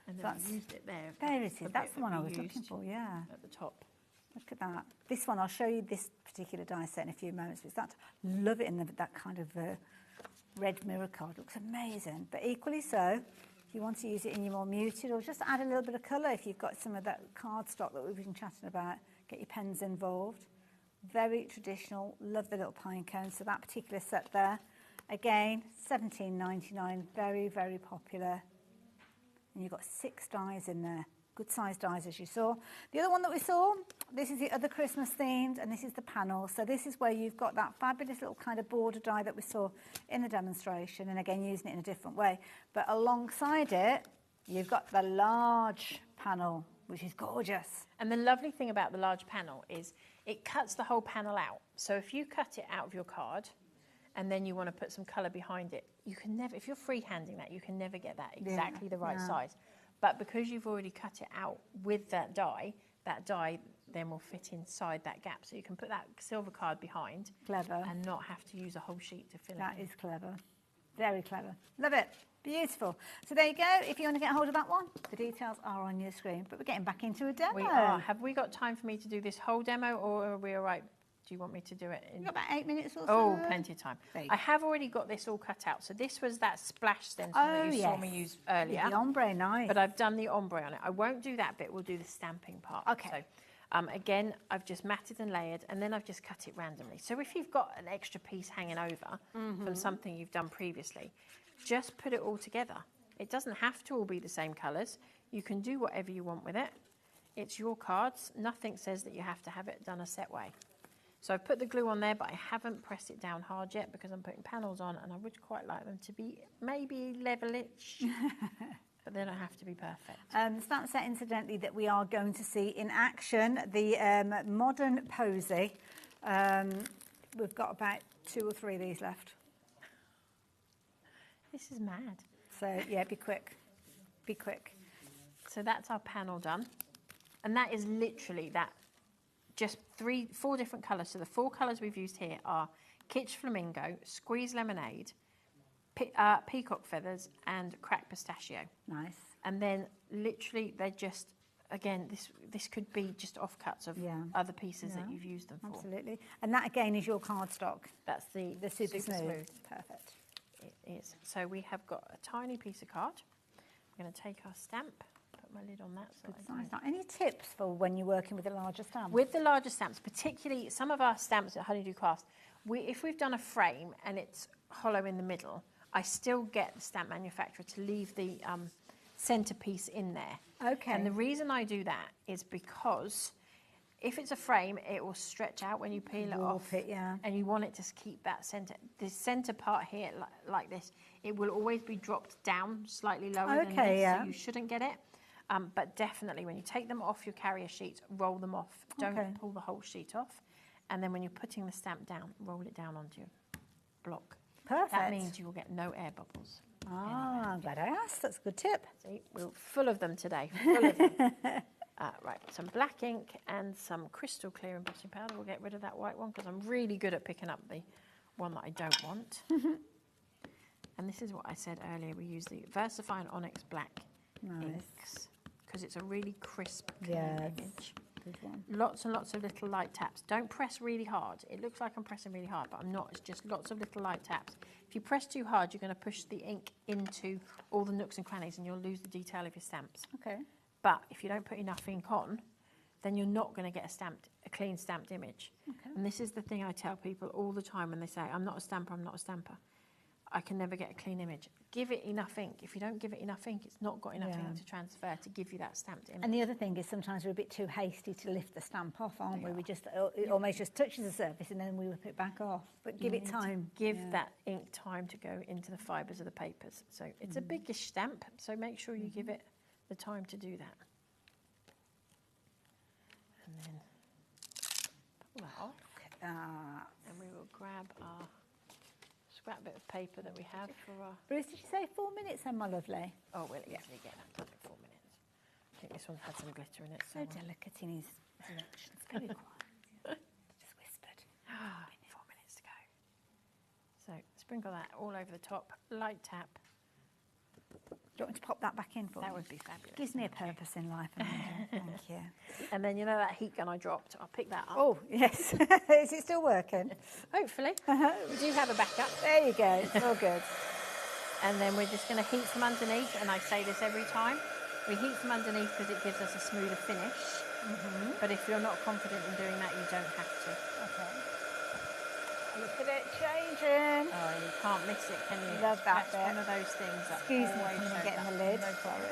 And So then that's, I used it there. there it is. The That's bit the one that I we was looking used for, yeah. At the top. Look at that. This one, I'll show you this particular die set in a few moments. But it's that, love it in that kind of red mirror card. Looks amazing. But equally so, if you want to use it in your more muted or just add a little bit of colour, if you've got some of that card stock that we've been chatting about, get your pens involved. Very traditional. Love the little pine cones. So that particular set there, again, $17.99. Very, very popular. And you've got 6 dies in there. Good sized dies, as you saw. The other one that we saw, this is the other Christmas themed, and this is the panel. So this is where you've got that fabulous little kind of border die that we saw in the demonstration, and again, using it in a different way. But alongside it, you've got the large panel, which is gorgeous. And the lovely thing about the large panel is it cuts the whole panel out. So if you cut it out of your card, and then you want to put some colour behind it, you can never, if you're freehanding that, you can never get that exactly the right size. But because you've already cut it out with that die then will fit inside that gap. So you can put that silver card behind. Clever. And not have to use a whole sheet to fill it in. That is clever. Very clever. Love it. Beautiful. So there you go. If you want to get hold of that one, the details are on your screen. But we're getting back into a demo. We are. Have we got time for me to do this whole demo, or are we all right? Do you want me to do it? You've got about 8 minutes or so. Oh, plenty of time. I have already got this all cut out. So this was that splash stencil that you saw me use earlier. The ombre, nice. But I've done the ombre on it. I won't do that bit. We'll do the stamping part. Okay. So, again, I've just matted and layered, and then I've just cut it randomly. So if you've got an extra piece hanging over from something you've done previously, just put it all together. It doesn't have to all be the same colours. You can do whatever you want with it. It's your cards. Nothing says that you have to have it done a set way. So I've put the glue on there, but I haven't pressed it down hard yet because I'm putting panels on, and I would quite like them to be maybe levelish, but they don't have to be perfect. The stamp set, incidentally, that we are going to see in action, the modern posy. We've got about 2 or 3 of these left. This is mad. So, yeah, be quick. Be quick. So that's our panel done. And that is literally that, just 4 different colours. So the 4 colours we've used here are Kitsch Flamingo, Squeeze Lemonade, Peacock Feathers, and Cracked Pistachio. Nice. And then literally they're just, again, this could be just offcuts of other pieces that you've used them for. Absolutely. And that, again, is your cardstock. That's the super smooth. Perfect. It is. So we have got a tiny piece of card. I'm going to take our stamp, put my lid on that. So Good size. Now, any tips for when you're working with a larger stamp? With the larger stamps, particularly some of our stamps at Honeydew Craft, if we've done a frame and it's hollow in the middle, I still get the stamp manufacturer to leave the centerpiece in there. Okay. And the reason I do that is because if it's a frame, it will stretch out when you peel it off. And you want it to keep that the center part here, like this, it will always be dropped down slightly lower than this, so you shouldn't get it. But definitely, when you take them off your carrier sheet, roll them off. Don't pull the whole sheet off. And then when you're putting the stamp down, roll it down onto your block. Perfect. That means you will get no air bubbles. Ah, I'm glad I asked. That's a good tip. See, we're full of them today. Full of them. Right, some black ink and some crystal clear embossing powder. We'll get rid of that white one because I'm really good at picking up the one that I don't want. And this is what I said earlier. We use the VersaFine Onyx Black inks because it's a really crisp, clean image. Good one. Lots and lots of little light taps. Don't press really hard. It looks like I'm pressing really hard, but I'm not. It's just lots of little light taps. If you press too hard, you're going to push the ink into all the nooks and crannies and you'll lose the detail of your stamps. Okay. But if you don't put enough ink on, then you're not going to get a clean stamped image. Okay. And this is the thing I tell people all the time when they say, I'm not a stamper, I'm not a stamper. I can never get a clean image. Give it enough ink. If you don't give it enough ink, it's not got enough ink to transfer to give you that stamped image. And the other thing is sometimes we're a bit too hasty to lift the stamp off, aren't we? We just, it almost just touches the surface and then we whip it back off. But give it time. Give that ink time to go into the fibres of the papers. So it's a biggish stamp, so make sure you give it the time to do that. And then pull that off. And we will grab our scrap bit of paper that we have for our... Bruce, did you say 4 minutes then, my lovely? Oh, we'll easily get that done in 4 minutes. I think this one's had some glitter in it. So delicate in his elections. Very quiet. Just whispered. 4 minutes to go. So sprinkle that all over the top. Light tap. Do you want me to pop that back in for me? That would be fabulous. Gives me a purpose in life. Thank you. And then, you know that heat gun I dropped? I'll pick that up. Oh, yes. Is it still working? Hopefully. We do have a backup. There you go. It's all good. And then we're just going to heat from underneath, and I say this every time. We heat from underneath because it gives us a smoother finish. But if you're not confident in doing that, you don't have to. Okay. Look at it changing. Oh, you can't miss it, can you? Love that bit. That's one of those things that Excuse me, always I'm shows getting up. the lid. No problem.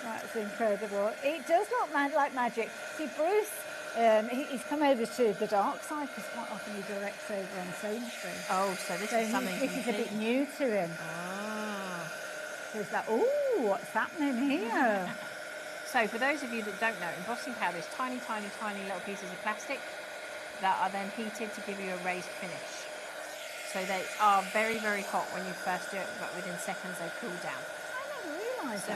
That's incredible. It does look like magic. See, Bruce, he's come over to the dark side because quite often he directs over on Sainsbury. Oh, so this is something This is a bit new to him. Ah. So he's like, oh, what's happening here? So for those of you that don't know, embossing powder is tiny, tiny, tiny little pieces of plastic that are then heated to give you a raised finish. So they are very, very hot when you first do it, but within seconds they cool down. I never realised So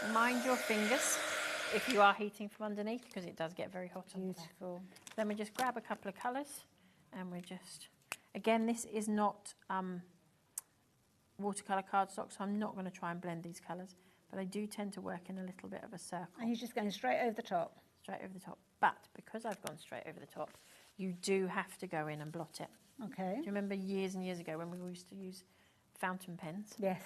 that. mind your fingers if you are heating from underneath, because it does get very hot. Beautiful. Then we just grab a couple of colours and we just, again, this is not watercolour cardstock, so I'm not going to try and blend these colours, but I do tend to work in a little bit of a circle. And you're just going straight over the top? Straight over the top. But because I've gone straight over the top, you do have to go in and blot it. Okay. Do you remember years and years ago when we used to use fountain pens? Yes.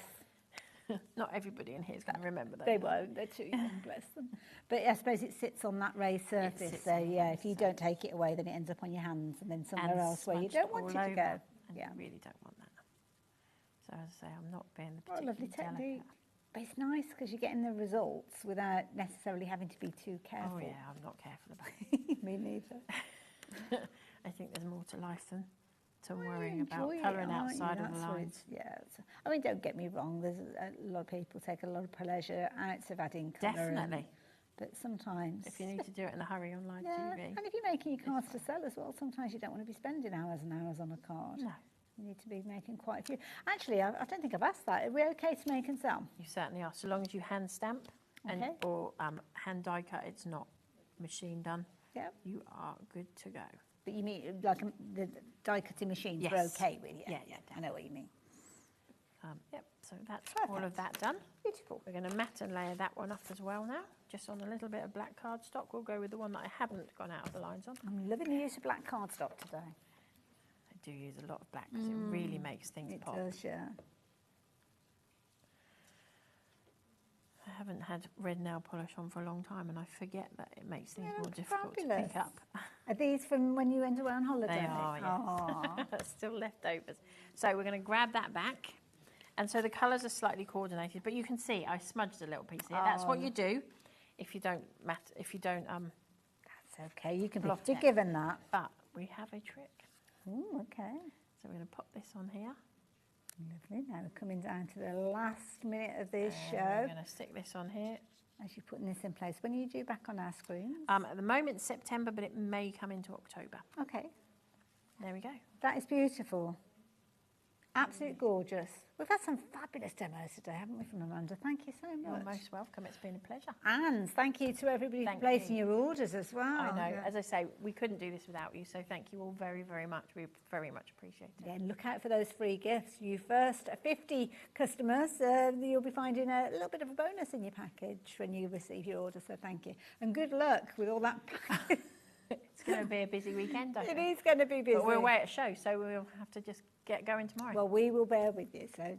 Not everybody in here is going to remember that. They won't, they're too young, bless them. But I suppose it sits on that raised surface, so yeah, if you don't take it away, then it ends up on your hands and then somewhere else where you don't want it to go. And you really don't want that. So as I say, I'm not being the What a lovely particularly technique. delicate. But it's nice because you're getting the results without necessarily having to be too careful. Oh yeah, I'm not careful about it. Me neither. I think there's more to life than worrying about Enjoy it, colouring aren't you? outside of That's the what lines. I mean, don't get me wrong. There's a lot of people take a lot of pleasure out of adding colour. Definitely. But sometimes, If you need to do it in a hurry on live yeah, TV. and if you're making your cards to sell as well, sometimes you don't want to be spending hours and hours on a card. No. You need to be making quite a few. Actually, I don't think I've asked that. Are we okay to make and sell? You certainly are, so long as you hand stamp and Okay. or hand die cut. It's not machine done. Yep. You are good to go. But you mean like the die cutting machines Yes. are okay with you? Yeah. I know what you mean. Yep, so that's all Perfect. of that done. Beautiful. We're going to mat and layer that one off as well now, just on a little bit of black cardstock. We'll go with the one that I haven't gone out of the lines on. I'm loving the use of black cardstock today. I do use a lot of black because it really makes things pop. It does, yeah. I haven't had red nail polish on for a long time, and I forget that it makes things more look difficult to fabulous. pick up. Are these from when you went away on holiday? They are, yes. Aw. Still leftovers. So we're going to grab that back. And so the colours are slightly coordinated, but you can see I smudged a little piece here. That's what you do if you don't That's okay, you can be fluff it. forgiven that. But we have a trick. Ooh, okay. So we're going to pop this on here. Lovely. Now we're coming down to the last minute of this We're show. going to stick this on here. As you're putting this in place. When are you due back on our screens? At the moment, September, but it may come into October. Okay. There we go. That is beautiful. Absolutely gorgeous. We've had some fabulous demos today, haven't we, from Amanda? Thank you so much. You're most welcome. It's been a pleasure. And thank you to everybody for placing your orders as well. I know. Yeah. As I say, we couldn't do this without you, so thank you all very, very much. We very much appreciate it. Yeah, and look out for those free gifts. You first 50 customers, you'll be finding a little bit of a bonus in your package when you receive your order, so thank you. And good luck with all that package. It's going to be a busy weekend, I think. It is going to be busy. But we're away at a show, so we'll have to just get going tomorrow. Well, we will bear with you, so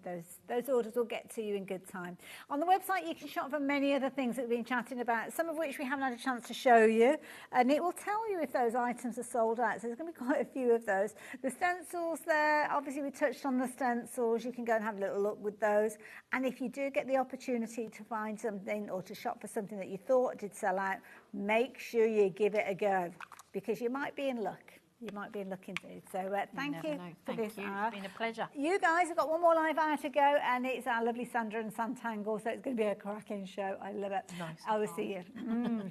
those orders will get to you in good time. On the website, you can shop for many other things that we've been chatting about, some of which we haven't had a chance to show you, and it will tell you if those items are sold out, so there's going to be quite a few of those. The stencils there, obviously we touched on the stencils, you can go and have a little look with those, and if you do get the opportunity to find something or to shop for something that you thought did sell out, make sure you give it a go, because you might be in luck. You might be in luck indeed. So thank you for this hour. It's been a pleasure. You guys have got one more live hour to go, and it's our lovely Sandra and Sandangle, so it's going to be a cracking show. I love it. Nice. I will see you.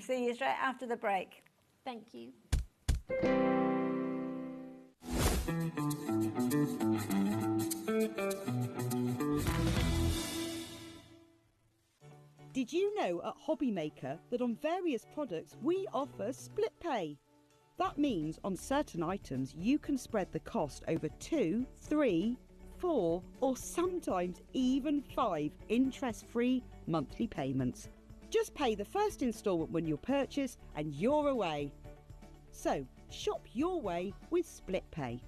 See you straight after the break. Thank you. Did you know at HobbyMaker that on various products we offer split pay? That means on certain items you can spread the cost over 2, 3, 4 or sometimes even 5 interest-free monthly payments. Just pay the first instalment when you purchase and you're away. So shop your way with split pay.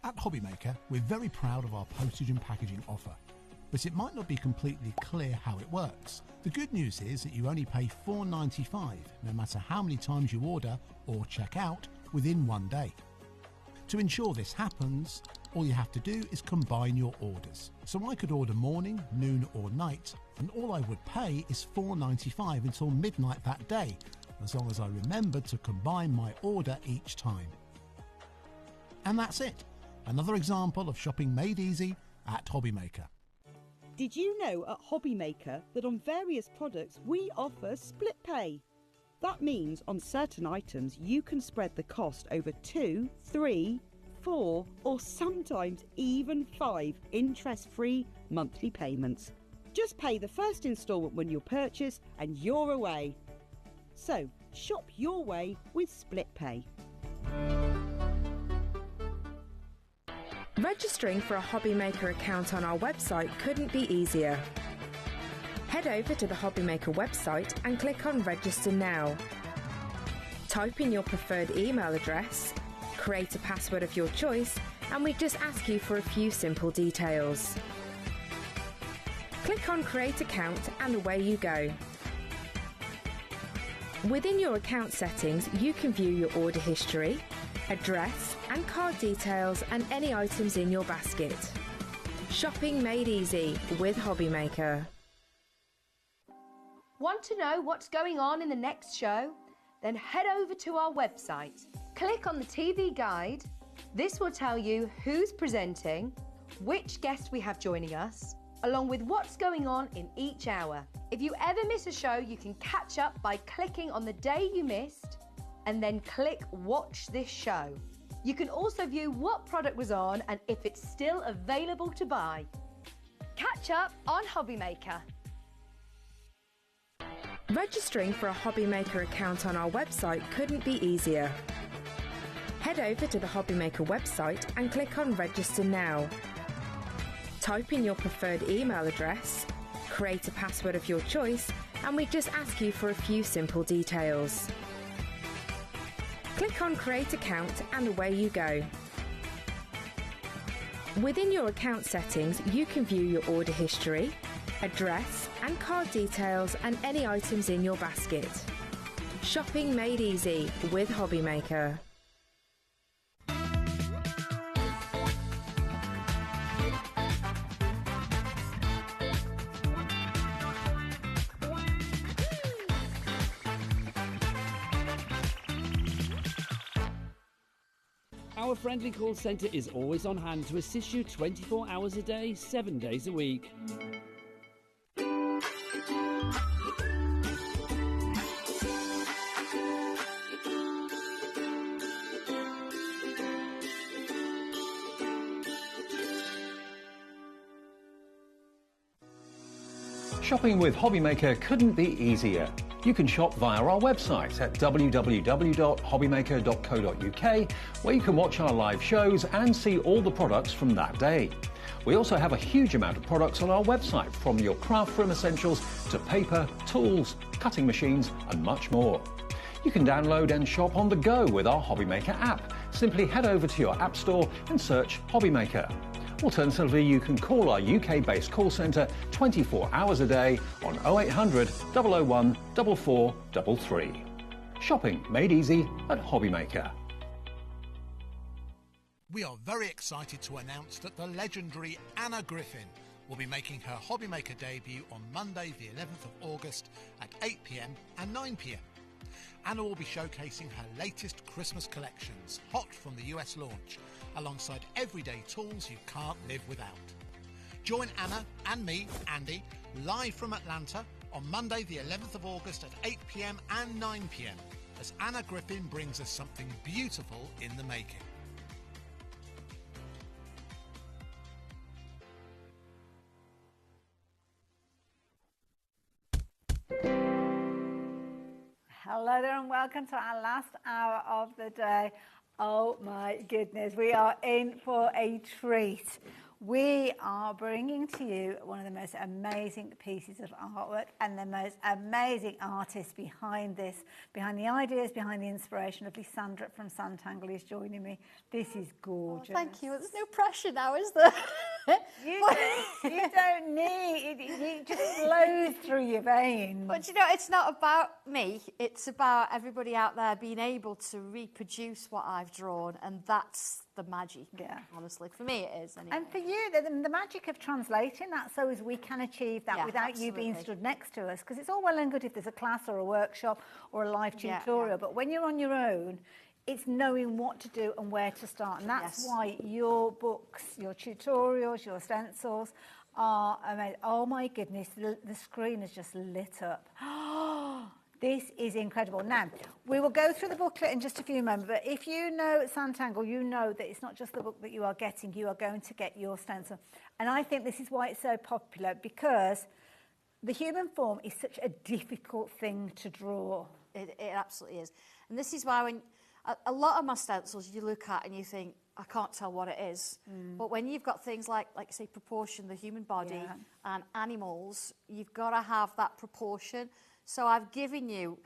At HobbyMaker, we're very proud of our postage and packaging offer, but it might not be completely clear how it works. The good news is that you only pay $4.95 no matter how many times you order or check out within one day. To ensure this happens, all you have to do is combine your orders. So I could order morning, noon or night, and all I would pay is $4.95 until midnight that day, as long as I remembered to combine my order each time. And that's it. Another example of shopping made easy at HobbyMaker. Did you know at HobbyMaker that on various products we offer split pay? That means on certain items you can spread the cost over 2, 3, 4 or sometimes even 5 interest-free monthly payments. Just pay the first instalment when you purchase and you're away. So shop your way with split pay. Registering for a HobbyMaker account on our website couldn't be easier. Head over to the HobbyMaker website and click on Register Now. Type in your preferred email address, create a password of your choice, and we just ask you for a few simple details. Click on Create Account and away you go. Within your account settings, you can view your order history, address and card details and any items in your basket. Shopping made easy with HobbyMaker. Want to know what's going on in the next show? Then head over to our website. Click on the TV guide. This will tell you who's presenting, which guest we have joining us, along with what's going on in each hour. If you ever miss a show, you can catch up by clicking on the day you missed and then click Watch This Show. You can also view what product was on and if it's still available to buy. Catch up on HobbyMaker. Registering for a HobbyMaker account on our website couldn't be easier. Head over to the HobbyMaker website and click on Register Now. Type in your preferred email address, create a password of your choice, and we just ask you for a few simple details. Click on Create Account and away you go. Within your account settings, you can view your order history, address and card details and any items in your basket. Shopping made easy with HobbyMaker. Our friendly call centre is always on hand to assist you 24 hours a day, 7 days a week. Shopping with HobbyMaker couldn't be easier. You can shop via our website at www.hobbymaker.co.uk, where you can watch our live shows and see all the products from that day. We also have a huge amount of products on our website, from your craft room essentials to paper, tools, cutting machines and much more. You can download and shop on the go with our HobbyMaker app. Simply head over to your app store and search HobbyMaker. Alternatively, you can call our UK-based call centre 24 hours a day on 0800 001 4433. Shopping made easy at HobbyMaker. We are very excited to announce that the legendary Anna Griffin will be making her HobbyMaker debut on Monday the 11th of August at 8 p.m. and 9 p.m. Anna will be showcasing her latest Christmas collections, hot from the US launch, alongside everyday tools you can't live without. Join Anna and me, Andy, live from Atlanta on Monday the 11th of August at 8 p.m. and 9 p.m. as Anna Griffin brings us something beautiful in the making. Hello there and welcome to our last hour of the day. Oh my goodness, we are in for a treat. We are bringing to you one of the most amazing pieces of artwork and the most amazing artists behind this, behind the ideas, behind the inspiration. Lovely Sandra from Sandangle is joining me. This is gorgeous. Oh, thank you. There's no pressure now, is there? You don't need it. It just flows through your veins. But you know, it's not about me. It's about everybody out there being able to reproduce what I've drawn, and that's the magic. Yeah, honestly, for me it is. Anyway. And for you, the magic of translating that so as we can achieve that without you being stood next to us, because it's all well and good if there's a class or a workshop or a live tutorial, but when you're on your own, it's knowing what to do and where to start. And that's why your books, your tutorials, your stencils are amazing. Oh my goodness, the screen is just lit up. This is incredible. Now, we will go through the booklet in just a few moments, but if you know Sandangle, you know that it's not just the book that you are getting, you are going to get your stencil. And I think this is why it's so popular, because the human form is such a difficult thing to draw. It absolutely is. And this is why when a lot of my stencils you look at and you think, I can't tell what it is. But when you've got things like say, proportion, the human body, and animals, you've got to have that proportion. So I've given you,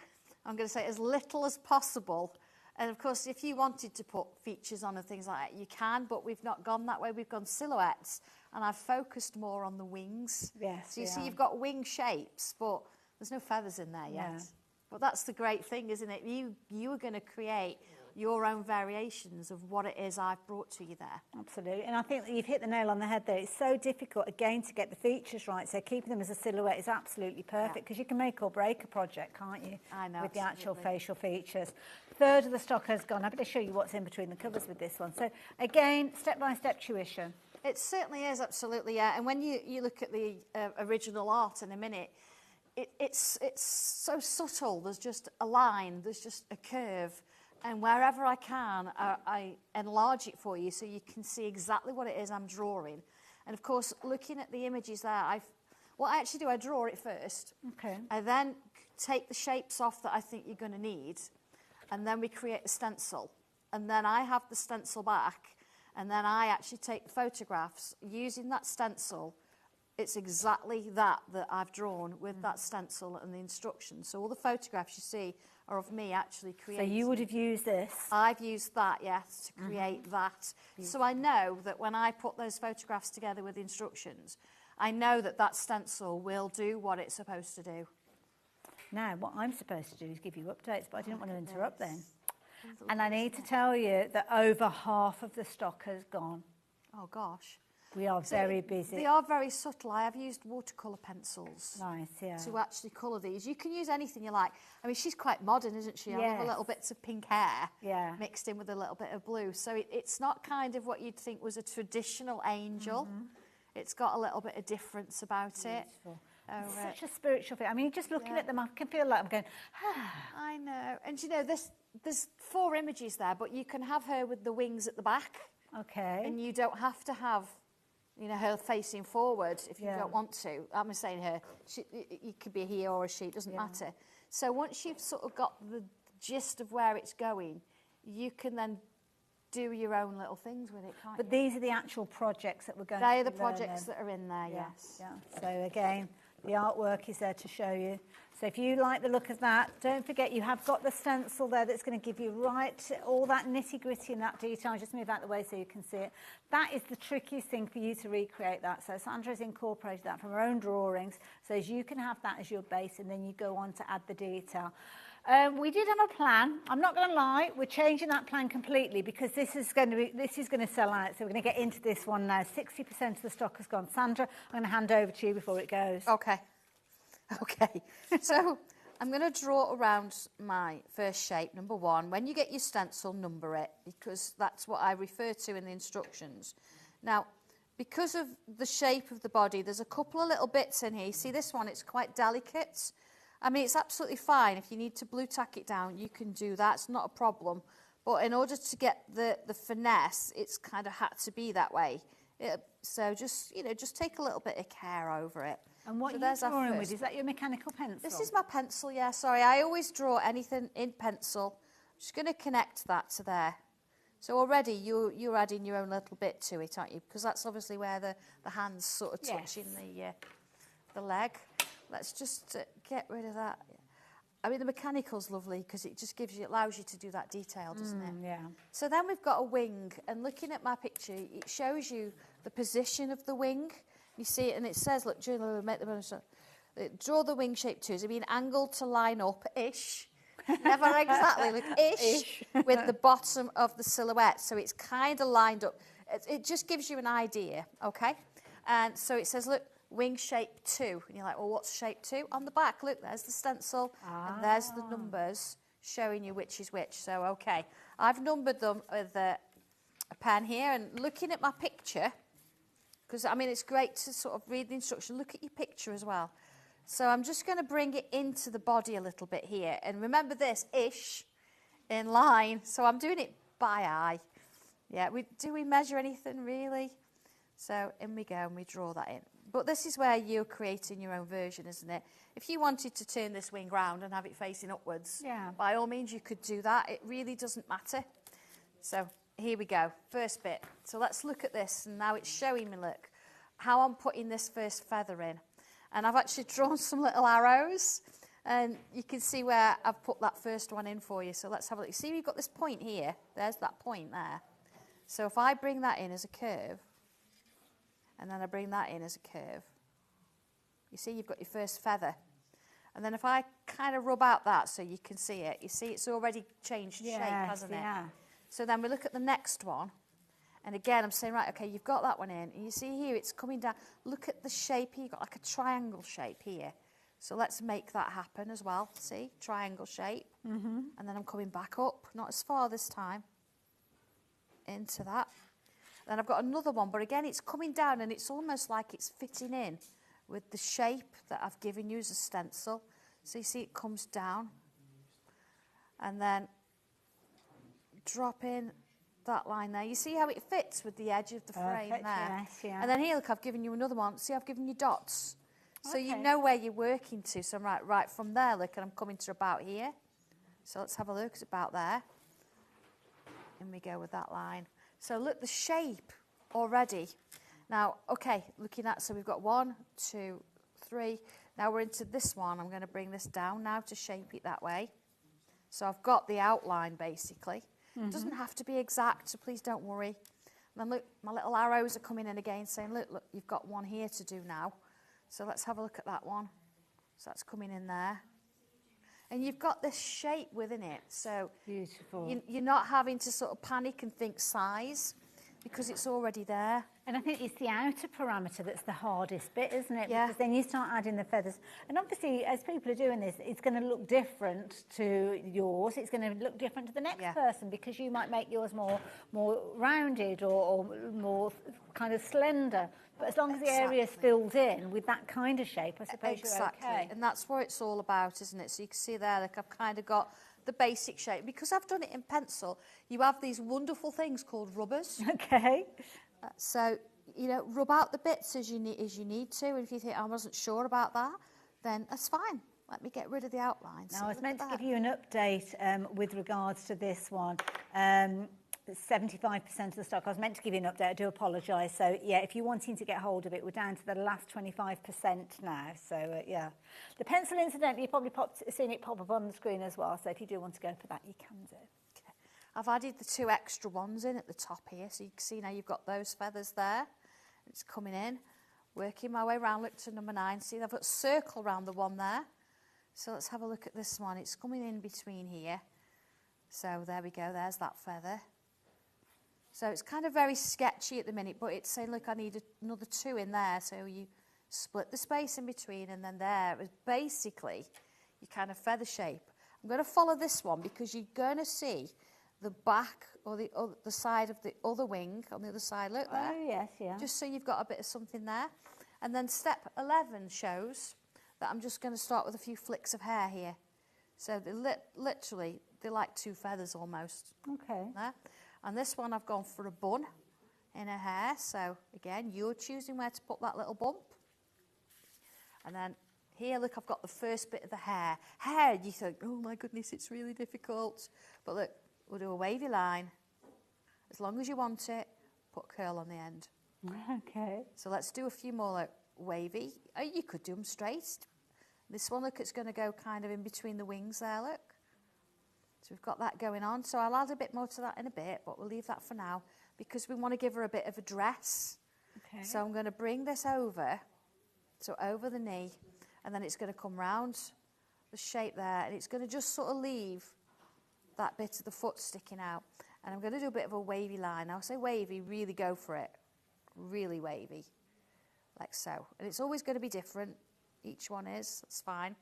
I'm going to say, as little as possible. And of course, if you wanted to put features on and things like that, you can, but we've not gone that way. We've gone silhouettes, and I've focused more on the wings. Yes. So you see, you've got wing shapes, but there's no feathers in there yet. But that's the great thing, isn't it? You are going to create your own variations of what it is I've brought to you there. Absolutely, and I think that you've hit the nail on the head there. It's so difficult, again, to get the features right, so keeping them as a silhouette is absolutely perfect, because you can make or break a project, can't you? I know, with the actual absolutely. facial features. Third of the stock has gone. I'm going to show you what's in between the covers with this one. So, again, step-by-step tuition. It certainly is, absolutely, yeah. And when you look at the original art in a minute, it's so subtle. There's just a line, there's just a curve. And wherever I can, I enlarge it for you so you can see exactly what it is I'm drawing. And of course, looking at the images there, what I actually do, I draw it first. Okay. I then take the shapes off that I think you're going to need, and then we create the stencil. And then I have the stencil back, and then I actually take the photographs using that stencil. It's exactly that I've drawn with that stencil and the instructions. So all the photographs you see are of me actually creating. So you would have used this? I've used that, yes, to create that. So I know that when I put those photographs together with the instructions, I know that that stencil will do what it's supposed to do. Now, what I'm supposed to do is give you updates, but I didn't want to interrupt then. And I need to tell you that over half of the stock has gone. Oh, gosh. We are very busy. They are very subtle. I have used watercolour pencils. Nice, yeah. To actually colour these. You can use anything you like. I mean, she's quite modern, isn't she? I love a little bits of pink hair mixed in with a little bit of blue. So it's not kind of what you'd think was a traditional angel. It's got a little bit of difference about it. It's such a spiritual thing. I mean, just looking at them, I can feel like I'm going, I know. And you know, there's 4 images there, but you can have her with the wings at the back. Okay. And you don't have to have, you know, her facing forward if you don't want to. I'm saying her. It could be a he or a she, it doesn't matter. So once you've sort of got the gist of where it's going, you can then do your own little things with it, can't you? But these are the actual projects that we're going to They are the projects that are in there, yes. Yeah. So again, the artwork is there to show you. So if you like the look of that, don't forget you have got the stencil there that's going to give you all that nitty-gritty and that detail. Just move out the way so you can see it. That is the trickiest thing for you to recreate that. So Sandra's incorporated that from her own drawings, so as you can have that as your base, and then you go on to add the detail. We did have a plan. I'm not going to lie, we're changing that plan completely because this is going to sell out. So we're going to get into this one now. 60% of the stock has gone. Sandra, I'm going to hand over to you before it goes. Okay. So I'm going to draw around my first shape, number 1. When you get your stencil, number it, because that's what I refer to in the instructions. Now, because of the shape of the body, there's a couple of little bits in here. You see this one, it's quite delicate. I mean, it's absolutely fine. If you need to blue tack it down, you can do that. It's not a problem. But in order to get the finesse, it's kind of had to be that way. So just take a little bit of care over it. And what you're drawing with, is that your mechanical pencil? This is my pencil, yeah. Sorry, I always draw anything in pencil. I'm just going to connect that to there. So already you're adding your own little bit to it, aren't you? Because that's obviously where the hand's sort of touching the leg. Let's just get rid of that. I mean, the mechanical's lovely because it just allows you to do that detail, doesn't it? Yeah. So then we've got a wing, and looking at my picture, it shows you the position of the wing. You see it, and it says, look, draw the wing shape too. Does it mean angled to line up-ish? Never exactly, look, ish, with the bottom of the silhouette. So it's kind of lined up. It just gives you an idea, okay? And so it says, look, wing shape 2. And you're like, well, what's shape 2? On the back, look, there's the stencil, and there's the numbers showing you which is which. So, okay, I've numbered them with a pen here, and looking at my picture, because, I mean, it's great to sort of read the instruction. Look at your picture as well. So I'm just going to bring it into the body a little bit here. And remember this, ish, in line. So I'm doing it by eye. Yeah, do we measure anything, really? So in we go, and we draw that in. But this is where you're creating your own version, isn't it? If you wanted to turn this wing round and have it facing upwards, by all means, you could do that. It really doesn't matter. So here we go, first bit. So let's look at this, and now it's showing me, look, how I'm putting this first feather in. And I've actually drawn some little arrows, and you can see where I've put that first one in for you. So let's have a look. You see we've got this point here. There's that point there. So if I bring that in as a curve, and then I bring that in as a curve, you see you've got your first feather. And then if I kind of rub out that so you can see it, you see it's already changed shape, hasn't it? So then we look at the next one. And again, I'm saying, right, okay, you've got that one in. And you see here, it's coming down. Look at the shape here. You've got like a triangle shape here. So let's make that happen as well. See, triangle shape. And then I'm coming back up, not as far this time, into that. Then I've got another one, but again, it's coming down and it's almost like it's fitting in with the shape that I've given you as a stencil. So you see it comes down. And then drop in that line there. You see how it fits with the edge of the frame there? Yes, yeah. And then here, look, I've given you another one. See, I've given you dots. So you know where you're working to. So I'm right from there, look, and I'm coming to about here. So let's have a look. It's about there. And we go with that line. So look, the shape already. Now, okay, looking at, so we've got 1, 2, 3. Now we're into this one. I'm going to bring this down now to shape it that way. So I've got the outline, basically. It doesn't have to be exact, so please don't worry. And then look, my little arrows are coming in again, saying, look, you've got one here to do now. So let's have a look at that one. So that's coming in there. And you've got this shape within it. So beautiful. You're not having to sort of panic and think size because it's already there. And I think it's the outer parameter that's the hardest bit, isn't it? Yeah. Because then you start adding the feathers. And obviously, as people are doing this, it's going to look different to yours. It's going to look different to the next person because you might make yours more rounded or more kind of slender. But as long as the area is filled in with that kind of shape, I suppose you're okay. And that's what it's all about, isn't it? So you can see there, like I've kind of got the basic shape. Because I've done it in pencil, you have these wonderful things called rubbers. Okay. So, you know, rub out the bits as you need to. And if you think, I wasn't sure about that, then that's fine. Let me get rid of the outline. Now, I was meant to give you an update with regards to this one. 75% of the stock. I was meant to give you an update. I do apologise. So, yeah, if you're wanting to get hold of it, we're down to the last 25% now. So, yeah. The pencil, incidentally, you've probably seen it pop up on the screen as well. So if you do want to go for that, you can do. Okay. I've added the 2 extra ones in at the top here. So you can see now you've got those feathers there. It's coming in. Working my way around. Look to number 9. See, I've got a circle around the one there. So let's have a look at this one. It's coming in between here. So there we go. There's that feather. So it's kind of very sketchy at the minute, but it's saying, look, I need another 2 in there. So you split the space in between, and then there is basically your kind of feather shape. I'm going to follow this one because you're going to see the back or the side of the other wing on the other side. Look there. Oh, yes, yeah. Just so you've got a bit of something there. And then step 11 shows that I'm just going to start with a few flicks of hair here. So literally, they're like 2 feathers almost. Okay. There. And this one I've gone for a bun in her hair. So again, you're choosing where to put that little bump. And then here, look, I've got the first bit of the hair. Hair, you think, oh my goodness, it's really difficult. But look, we'll do a wavy line. As long as you want it, put a curl on the end. Okay. So let's do a few more like wavy. Oh, you could do them straight. This one, look, it's going to go kind of in between the wings there, look. So we've got that going on. So I'll add a bit more to that in a bit, but we'll leave that for now because we want to give her a bit of a dress. Okay. So I'm going to bring this over, so over the knee, and then it's going to come round the shape there, and it's going to just sort of leave that bit of the foot sticking out. And I'm going to do a bit of a wavy line. Now, I say wavy, really go for it. Really wavy, like so. And it's always going to be different. Each one is, that's fine.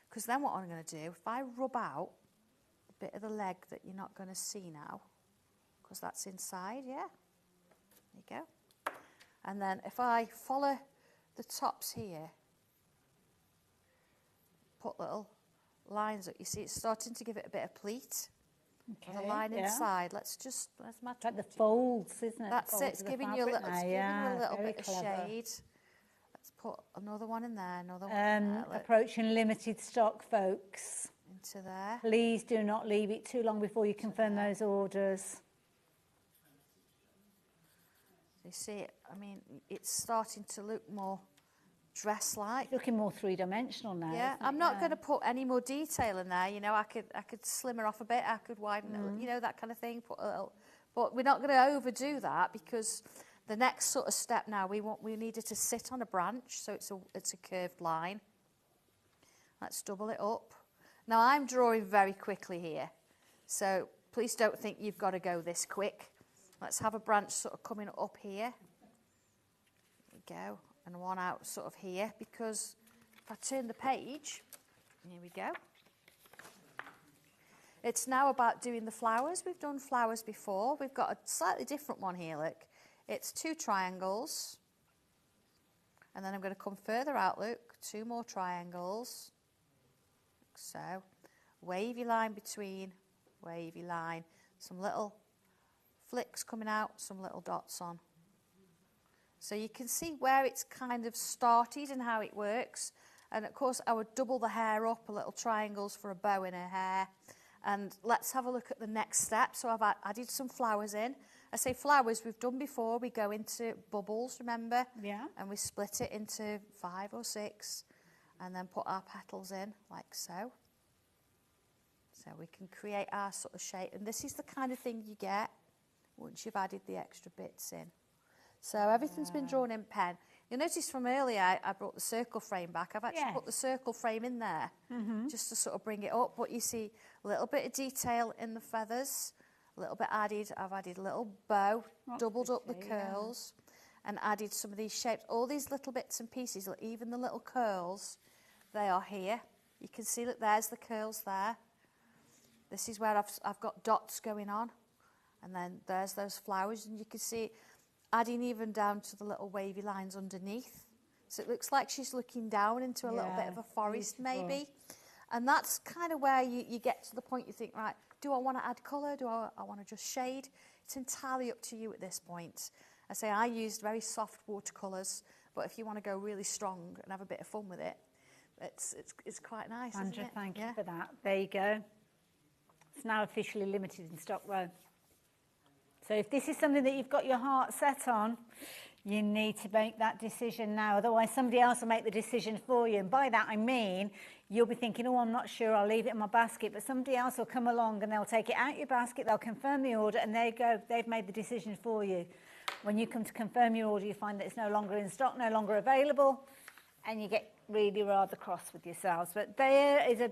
Because then what I'm going to do, if I rub out a bit of the leg that you're not going to see now, because that's inside, yeah? There you go. And then if I follow the tops here, put little lines up. You see, it's starting to give it a bit of pleat. Okay, the line inside. Let's match like the folds, isn't it? That's it. It's giving you a little, bit clever. of shade. Let's put another one in there. Another one in there. Approaching limited stock, folks. Into there. Please do not leave it too long before you confirm those orders. You see it? I mean, it's starting to look more dress-like. Looking more three-dimensional now. Yeah, I'm not going to put any more detail in there. You know, I could slim her off a bit. I could widen it. You know, that kind of thing. Put a little, but we're not going to overdo that because the next sort of step now we need it to sit on a branch, so it's a curved line. Let's double it up. Now I'm drawing very quickly here, so please don't think you've got to go this quick. Let's have a branch sort of coming up here. There we go. And one out sort of here, because if I turn the page, here we go. It's now about doing the flowers. We've done flowers before. We've got a slightly different one here, look. It's 2 triangles. And then I'm going to come further out, look. 2 more triangles. Like so. Wavy line between, wavy line. Some little flicks coming out, some little dots on. So you can see where it's kind of started and how it works. And of course I would double the hair up, a little triangles for a bow in her hair. And let's have a look at the next step. So I've added some flowers in. I say flowers we've done before. We go into bubbles, remember? Yeah. And we split it into 5 or 6 and then put our petals in like so. So we can create our sort of shape. And this is the kind of thing you get once you've added the extra bits in. So everything's been drawn in pen. You'll notice from earlier I brought the circle frame back. I've actually put the circle frame in there just to sort of bring it up. But you see a little bit of detail in the feathers, a little bit added. I've added a little bow, doubled up the curls and added some of these shapes. All these little bits and pieces, even the little curls, they are here. You can see that there's the curls there. This is where I've got dots going on. And then there's those flowers, and you can see adding even down to the little wavy lines underneath. So it looks like she's looking down into a little bit of a forest maybe. And that's kind of where you get to the point you think, right, do I want to add colour? Do I want to just shade? It's entirely up to you at this point. I say I used very soft watercolours, but if you want to go really strong and have a bit of fun with it, it's quite nice, Sandra, isn't it? thank you for that. There you go. It's now officially limited in stock though. So if this is something that you've got your heart set on, you need to make that decision now. Otherwise, somebody else will make the decision for you. And by that, I mean, you'll be thinking, oh, I'm not sure, I'll leave it in my basket. But somebody else will come along and they'll take it out your basket, they'll confirm the order, and there you go, they've made the decision for you. When you come to confirm your order, you find that it's no longer in stock, no longer available, and you get really rather cross with yourselves. But there is a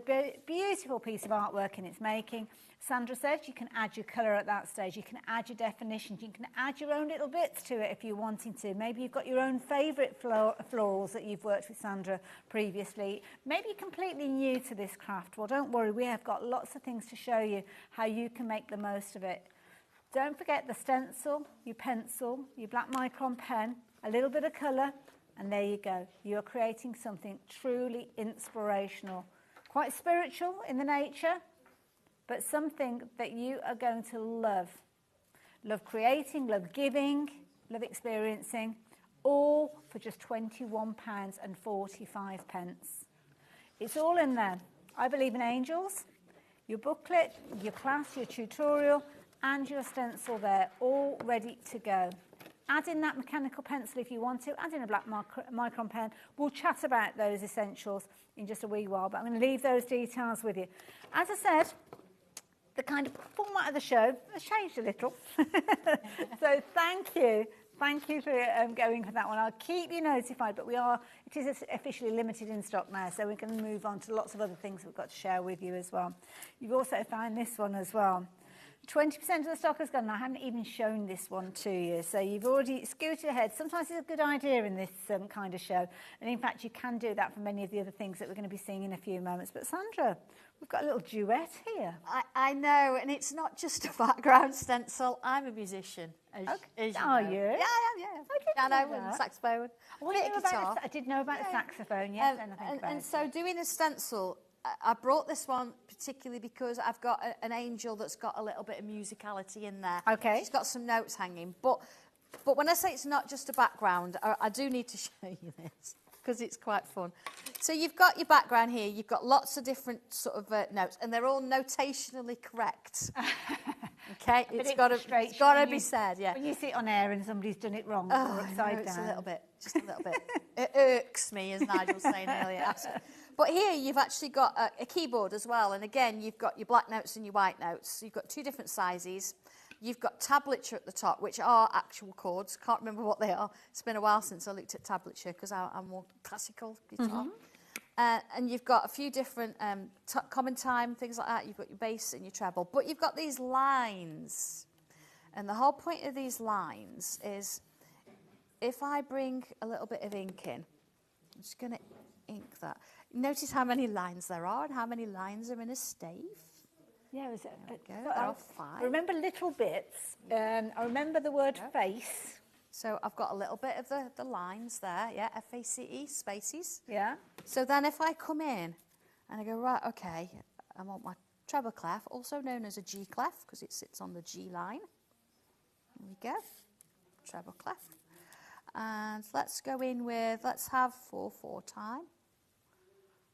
beautiful piece of artwork in its making. Sandra said you can add your colour at that stage, you can add your definitions, you can add your own little bits to it if you're wanting to. Maybe you've got your own favourite florals that you've worked with Sandra previously. Maybe you're completely new to this craft. Well, don't worry, we have got lots of things to show you how you can make the most of it. Don't forget the stencil, your pencil, your black micron pen, a little bit of colour, and there you go. You're creating something truly inspirational, quite spiritual in the nature, but something that you are going to love. Love creating, love giving, love experiencing, all for just £21.45. It's all in there. I Believe in Angels, your booklet, your class, your tutorial, and your stencil there, all ready to go. Add in that mechanical pencil if you want to, add in a black micron pen. We'll chat about those essentials in just a wee while, but I'm going to leave those details with you. As I said, the kind of format of the show has changed a little. So thank you for going for that one. I'll keep you notified, but it is officially limited in stock now, so we're going to move on to lots of other things we've got to share with you as well. You've also found this one as well. 20% of the stock has gone, and I haven't even shown this one to you, so you've already scooted ahead. Sometimes it's a good idea in this kind of show, and in fact you can do that for many of the other things that we're going to be seeing in a few moments. But Sandra, we've got a little duet here. I know, and it's not just a background stencil. I'm a musician. As you Are know. you? Yeah, yeah. Piano and saxophone. I did know about the saxophone, yes. And so doing a stencil, I brought this one particularly because I've got an angel that's got a little bit of musicality in there. Okay. She's got some notes hanging. But when I say it's not just a background, I do need to show you this because it's quite fun. So you've got your background here. You've got lots of different sort of notes, and they're all notationally correct. Okay, it's got to be said, yeah. When you see it on air and somebody's done it wrong or upside down. A little bit, just a little bit. It irks me, as Nigel was saying earlier. But here you've actually got a keyboard as well, and again you've got your black notes and your white notes. You've got 2 different sizes. You've got tablature at the top, which are actual chords. Can't remember what they are. It's been a while since I looked at tablature because I'm more classical guitar. And you've got a few different common time, things like that. You've got your bass and your treble. But you've got these lines. And the whole point of these lines is, if I bring a little bit of ink in, I'm just going to ink that. Notice how many lines there are and how many lines are in a stave. Yeah, There are 5. I remember little bits. I remember the word face. So I've got a little bit of the lines there, yeah, F-A-C-E, spaces. Yeah. So then if I come in and I go, right, okay, I want my treble clef, also known as a G clef, because it sits on the G line. There we go, treble clef. And let's go in with, let's have 4/4 time.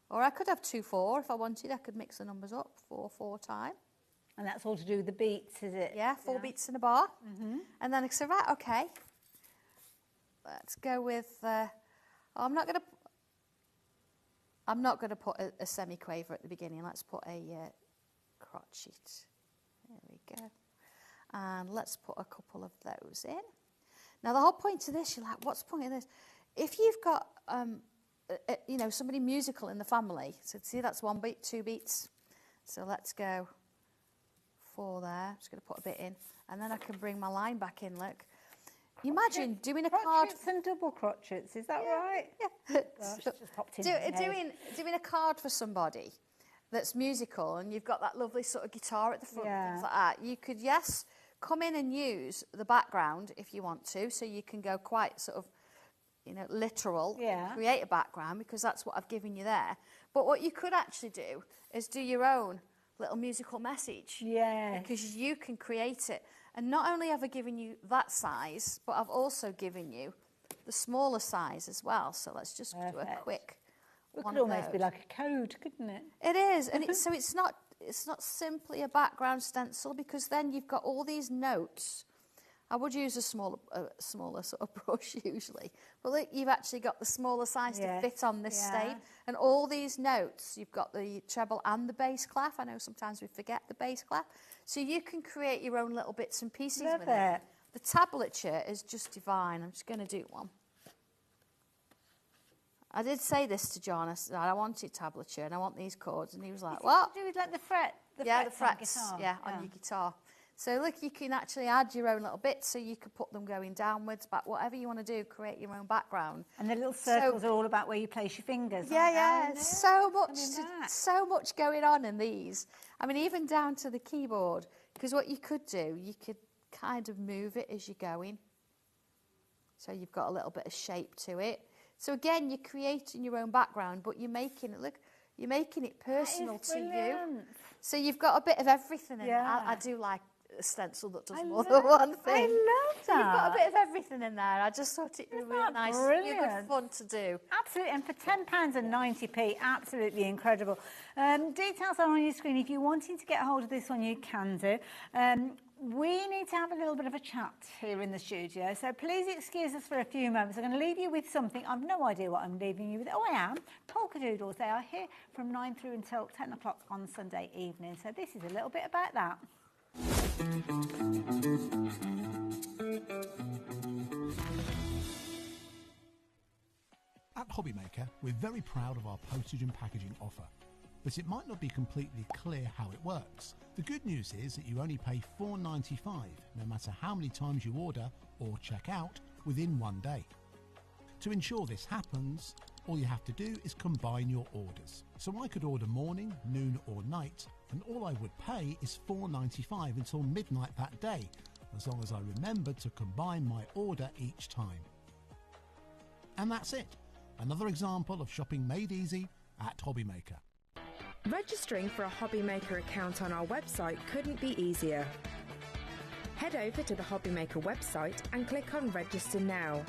Or I could have 2/4 if I wanted. I could mix the numbers up, 4/4 time. And that's all to do with the beats, is it? Yeah, 4 beats in a bar. And then I say, right, okay, let's go with, I'm not going to put a semi-quaver at the beginning. Let's put a crotchet. There we go. And let's put a couple of those in. Now, the whole point of this, you're like, what's the point of this? If you've got, you know, somebody musical in the family, so see, that's 1 beat, 2 beats. So let's go 4 there. I'm just going to put a bit in. And then I can bring my line back in, look. Imagine doing a card... Crotchets and double crotchets, is that right? Yeah. Gosh, just popped in my head. Doing a card for somebody that's musical, and you've got that lovely sort of guitar at the front, things like that. You could, yes, come in and use the background if you want to, so you can go quite sort of, you know, literal, create a background, because that's what I've given you there. But what you could actually do is do your own little musical message. Yeah. Because you can create it. And not only have I given you that size, but I've also given you the smaller size as well. So let's just do a quick It one could of almost be those. like a code, couldn't it? It is, and so it's not simply a background stencil, because then you've got all these notes. I would use a smaller sort of brush usually, but look, you've actually got the smaller size to fit on this stave, and all these notes. You've got the treble and the bass clef. I know sometimes we forget the bass clef, so you can create your own little bits and pieces with it. The tablature is just divine. I'm just going to do one. I did say this to John. I said, I wanted tablature and I want these chords. And he was like, what? To do with like the fret? The frets on your guitar. So look, you can actually add your own little bits, so you could put them going downwards, back, whatever you want to do, create your own background. And the little circles are all about where you place your fingers. So much going on in these. I mean, even down to the keyboard, because what you could do, you could kind of move it as you're going. So you've got a little bit of shape to it. So again, you're creating your own background, but you're making it, look, you're making it personal to you. So you've got a bit of everything in there. I do like a stencil that does more than one thing. I love that. So you've got a bit of everything in there. I just thought it would be really nice, brilliant? good fun to do. Absolutely, and for £10.90, absolutely incredible. Details are on your screen. If you're wanting to get hold of this one, you can do. We need to have a little bit of a chat here in the studio, so please excuse us for a few moments. I'm going to leave you with something. I've no idea what I'm leaving you with. Oh, I am. Polka Doodles. They are here from 9 through until 10 o'clock on Sunday evening, so this is a little bit about that. At HobbyMaker, we're very proud of our postage and packaging offer, but it might not be completely clear how it works. The good news is that you only pay $4.95 no matter how many times you order or check out within 1 day. To ensure this happens, all you have to do is combine your orders. So I could order morning, noon or night, and all I would pay is $4.95 until midnight that day, as long as I remembered to combine my order each time. And that's it. Another example of shopping made easy at HobbyMaker. Registering for a HobbyMaker account on our website couldn't be easier. Head over to the HobbyMaker website and click on Register Now.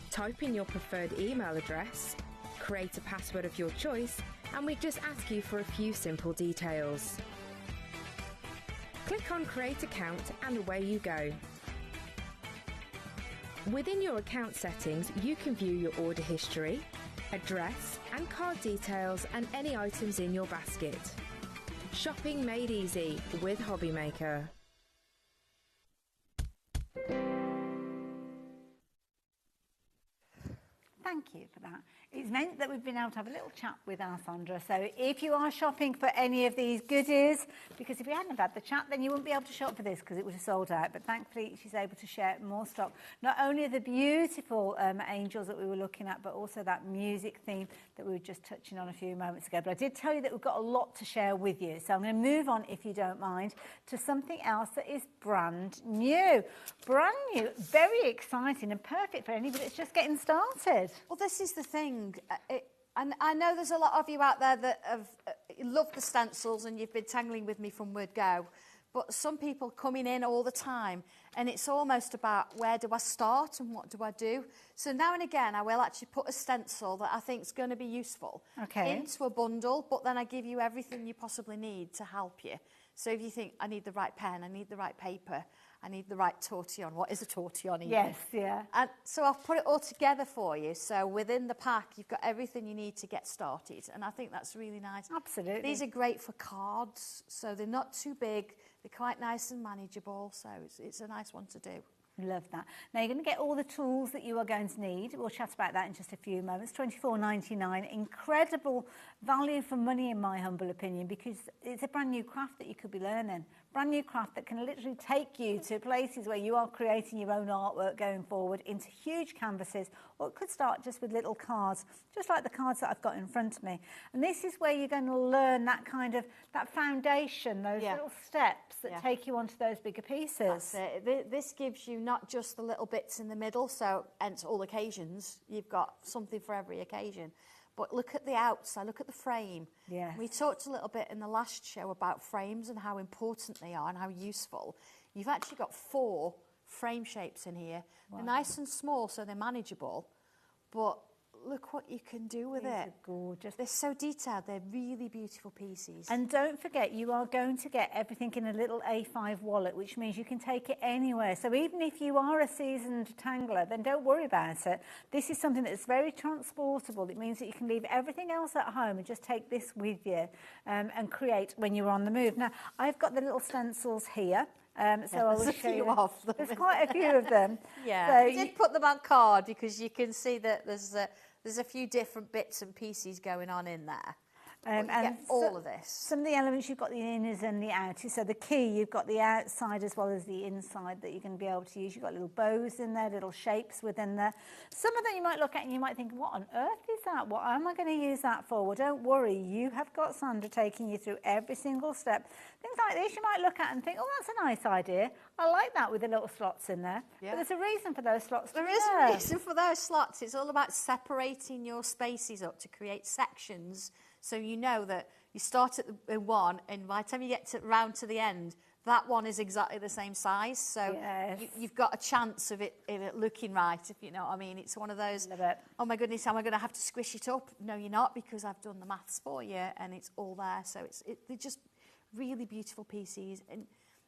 Type in your preferred email address, create a password of your choice, and we just ask you for a few simple details. Click on Create Account and away you go. Within your account settings, you can view your order history, address and card details and any items in your basket. Shopping made easy with HobbyMaker. thank you for that. It's meant that we've been able to have a little chat with our Sandra. So if you are shopping for any of these goodies, because if we hadn't have had the chat, then you wouldn't be able to shop for this because it would have sold out. But thankfully, she's able to share more stock. Not only the beautiful angels that we were looking at, but also that music theme that we were just touching on a few moments ago. But I did tell you that we've got a lot to share with you. So I'm going to move on, if you don't mind, to something else that is brand new. Brand new, very exciting and perfect for anybody that's just getting started. Well, this is the thing. And I know there's a lot of you out there that have loved the stencils and you've been tangling with me from word go. But some people coming in all the time, and it's almost about where do I start and what do I do. So now and again, I will actually put a stencil that I think is going to be useful into a bundle, but then I give you everything you possibly need to help you. So if you think, I need the right pen, I need the right paper, I need the right tortillon. What is a tortillon? Even? Yes, yeah. And so I've put it all together for you. So within the pack, you've got everything you need to get started. And I think that's really nice. Absolutely. These are great for cards. So they're not too big. They're quite nice and manageable. So it's a nice one to do. Love that. Now you're going to get all the tools that you are going to need. We'll chat about that in just a few moments. $24.99, incredible value for money in my humble opinion, because it's a brand new craft that you could be learning. Brand new craft that can literally take you to places where you are creating your own artwork going forward into huge canvases, or it could start just with little cards, just like the cards that I've got in front of me. And this is where you're going to learn that kind of, that foundation, those little steps that take you onto those bigger pieces. That's it. This gives you not just the little bits in the middle, so hence all occasions, you've got something for every occasion. But look at the outside, look at the frame. Yes. We talked a little bit in the last show about frames and how important they are and how useful. You've actually got 4 frame shapes in here. Wow. They're nice and small, so they're manageable. But look what you can do with These it. are gorgeous. They're so detailed. They're really beautiful pieces. And don't forget, you are going to get everything in a little A5 wallet, which means you can take it anywhere. So even if you are a seasoned tangler, then don't worry about it. This is something that's very transportable. It means that you can leave everything else at home and just take this with you and create when you're on the move. Now, I've got the little stencils here. So I will show you off them. There's quite a few of them. Yeah, so I did put them on card because you can see that there's a few different bits and pieces going on in there. And you get all of this. Some of the elements, you've got the inners and the outers. So the key, you've got the outside as well as the inside that you're going to be able to use. You've got little bows in there, little shapes within there. Some of them you might look at and you might think, what on earth is that? What am I going to use that for? Well, don't worry. You have got Sandra taking you through every single step. Things like this you might look at and think, oh, that's a nice idea. I like that with the little slots in there. Yeah. But there's a reason for those slots. There is a reason for those slots. It's all about separating your spaces up to create sections. So you know that you start at one, and by the time you get round to the end, that one is exactly the same size. So you've got a chance of it looking right, if you know what I mean. It's one of those, oh my goodness, am I going to have to squish it up? No, you're not, because I've done the maths for you, and it's all there. So they're just really beautiful pieces. And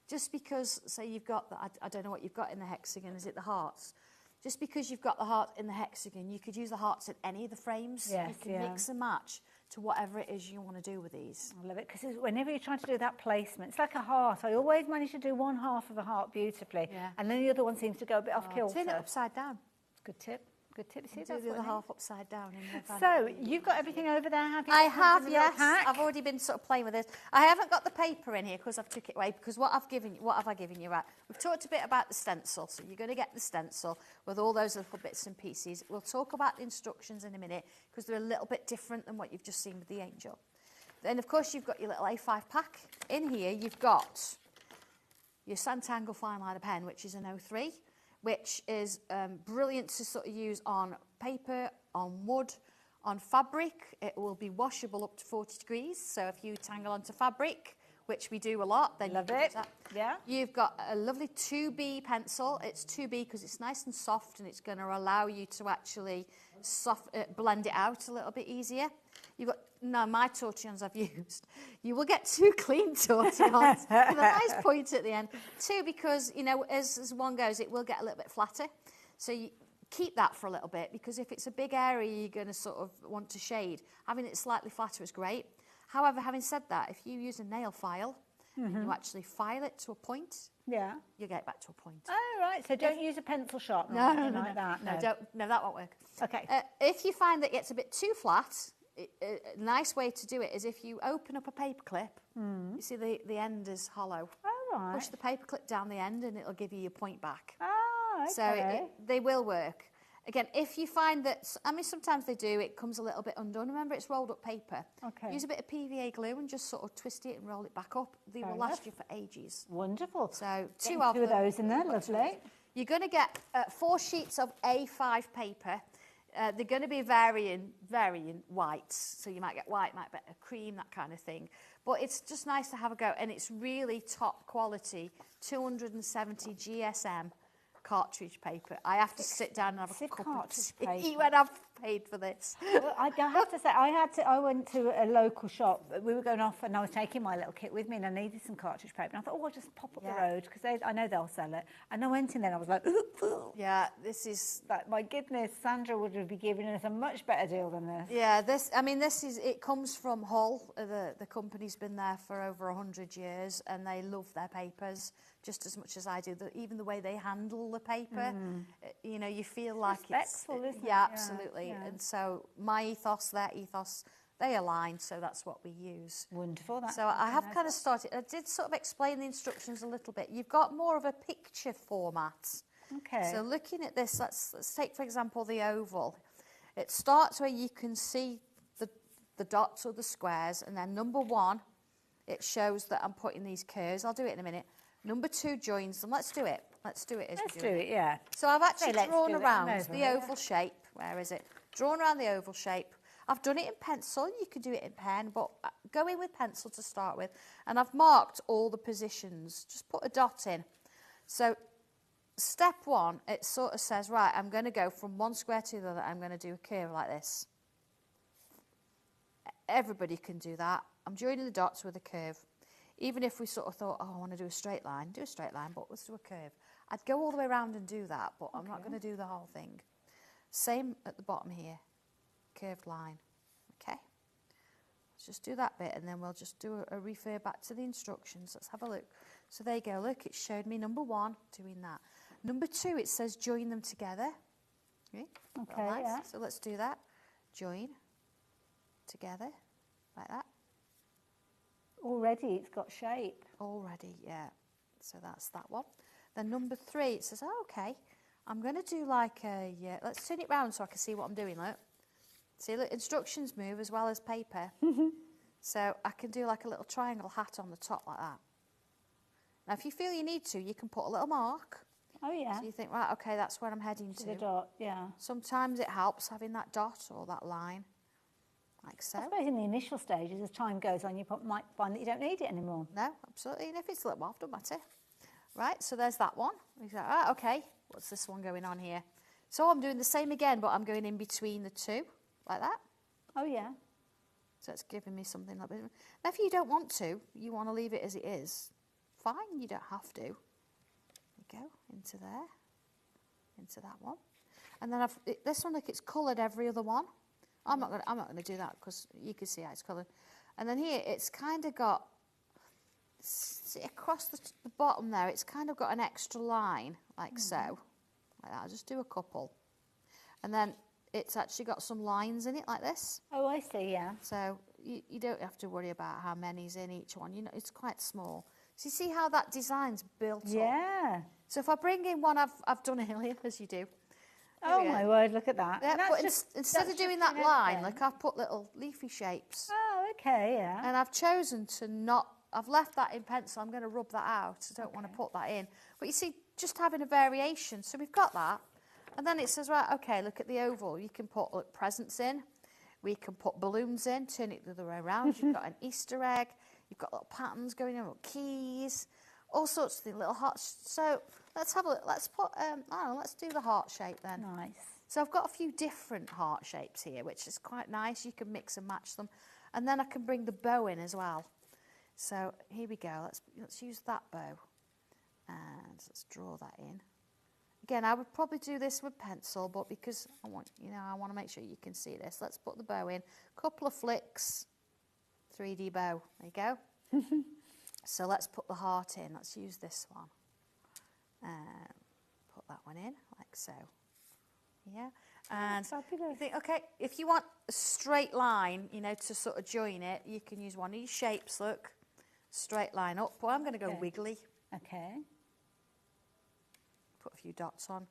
just because, say you've got, I don't know what you've got in the hexagon, is it the hearts? Just because you've got the heart in the hexagon, you could use the hearts in any of the frames. Yes, you can mix and match to whatever it is you want to do with these. I love it, because whenever you're trying to do that placement, it's like a heart. I always manage to do one half of a heart beautifully, and then the other one seems to go a bit off kilter. Turn it upside down. Good tip. Good tip. See, do the other half upside down. So you've got everything over there, have you? I have, yes. I've already been sort of playing with this. I haven't got the paper in here because I've took it away, because what have I given you? Right? We've talked a bit about the stencil, so you're going to get the stencil with all those little bits and pieces. We'll talk about the instructions in a minute because they're a little bit different than what you've just seen with the angel. Then, of course, you've got your little A5 pack. In here, you've got your Sandangle fine liner pen, which is an 03. Which is brilliant to sort of use on paper, on wood, on fabric. It will be washable up to 40 degrees. So if you tangle onto fabric, which we do a lot, then love you can use that. Yeah. You've got a lovely 2B pencil. It's 2B because it's nice and soft, and it's going to allow you to actually blend it out a little bit easier. You've got, now my tortillons I've used, you will get 2 clean tortillons with a nice point at the end. 2 because, you know, as one goes, it will get a little bit flatter. So you keep that for a little bit, because if it's a big area you're going to sort of want to shade, having it slightly flatter is great. However, having said that, if you use a nail file, Mhm. You actually file it to a point. Yeah. You get it back to a point. Oh, right. So don't use a pencil sharpener No, or anything no, like that. no, don't. No, that won't work. Okay. If you find that it gets a bit too flat, a nice way to do it is if you open up a paper clip. You see the end is hollow. Oh, right. Push the paper clip down the end, and it'll give you your point back. Oh, okay. So they will work. Again, if you find that, I mean, sometimes they do, it comes a little bit undone. Remember, it's rolled up paper. Okay. Use a bit of PVA glue and just sort of twist it and roll it back up. They will last you for ages. Wonderful. So Getting two of those in there, lovely. You're going to get 4 sheets of A5 paper. They're going to be varying whites. So you might get white, might get a cream, that kind of thing. But it's just nice to have a go. And it's really top quality, 270 GSM cartridge paper. I have to sit down and have a cup of tea when I've paid for this. Well, I have to say, I went to a local shop. We were going off and I was taking my little kit with me and I needed some cartridge paper. And I thought, oh, I'll just pop up the road because I know they'll sell it. And I went in there and I was like, yeah, this is... Like, my goodness, Sandra would be giving us a much better deal than this. Yeah, it comes from Hull. The company's been there for over 100 years and they love their papers just as much as I do. Even the way they handle the paper, you know, you feel like respectful, isn't it? Yeah, absolutely. Yeah. And so my ethos, their ethos, they align, so that's what we use. Wonderful. So I have kind of started, I did sort of explain the instructions a little bit. You've got more of a picture format. Okay. So looking at this, let's take, for example, the oval. It starts where you can see the dots or the squares, and then number 1, it shows that I'm putting these curves. I'll do it in a minute. Number 2 joins them. Let's do it. Let's do it as we do it. Yeah. So I've actually drawn do it. around I'm over the it, oval shape. Where is it? Drawn around the oval shape. I've done it in pencil. You could do it in pen, but go in with pencil to start with. And I've marked all the positions. Just put a dot in. So step 1, it sort of says, right, I'm going to go from one square to the other. I'm going to do a curve like this. Everybody can do that. I'm joining the dots with a curve. Even if we sort of thought, oh, I want to do a straight line, but let's do a curve. I'd go all the way around and do that, but I'm not going to do the whole thing. Same at the bottom here, curved line, okay? Let's just do that bit and then we'll just do a refer back to the instructions. Let's have a look. So there you go, look, it showed me number 1 doing that. Number 2, it says join them together. Okay, nice. Yeah. So let's do that. Join together, like that. Already it's got shape. Already, yeah. So that's that one. Then number 3, it says, oh, okay, I'm going to do like a, let's turn it round so I can see what I'm doing, look. See, look, instructions move as well as paper. So I can do like a little triangle hat on the top like that. Now, if you feel you need to, you can put a little mark. Oh, yeah. So you think, right, okay, that's where I'm heading to. The dot, yeah. Sometimes it helps having that dot or that line, like so. I suppose in the initial stages, as time goes on, you might find that you don't need it anymore. No, absolutely. And if it's a little off, doesn't matter. Right, so there's that one. You go, right, okay, what's this one going on here? So I'm doing the same again, but I'm going in between the 2, like that. Oh, yeah. So it's giving me something like that. Now, if you don't want to, you want to leave it as it is, fine, you don't have to. There you go, into there, into that one. And then this one, look, it's coloured every other one. I'm not going to do that because you can see how it's coloured. And then here, it's kind of got, see, across the bottom there, it's kind of got an extra line, like so. Like that. I'll just do a couple. And then it's actually got some lines in it, like this. Oh, I see, yeah. So you don't have to worry about how many's in each one. You know, it's quite small. So you see how that design's built up? Yeah. So if I bring in one I've done earlier, as you do. Oh, my word, look at that. Yeah, but instead of doing that line, look, I've put little leafy shapes. Oh, okay, yeah. And I've chosen to not, I've left that in pencil. I'm going to rub that out. I don't want to put that in. But you see, just having a variation. So we've got that. And then it says, right, okay, look at the oval. You can put presents in. We can put balloons in, turn it the other way around. You've got an Easter egg. You've got little patterns going in, little keys, all sorts of things, little hearts. So let's have a look. Let's put, I don't know, let's do the heart shape then. Nice. So I've got a few different heart shapes here, which is quite nice. You can mix and match them. And then I can bring the bow in as well. So here we go. Let's use that bow. And let's draw that in. Again, I would probably do this with pencil, but because I want to make sure you can see this. Let's put the bow in. Couple of flicks. 3D bow. There you go. So let's put the heart in. Let's use this one. Put that one in, like so. Yeah. And you think, okay, if you want a straight line, you know, to sort of join it, you can use one of these shapes, look. Straight line up. Well, I'm going to go wiggly. Okay. Put a few dots on.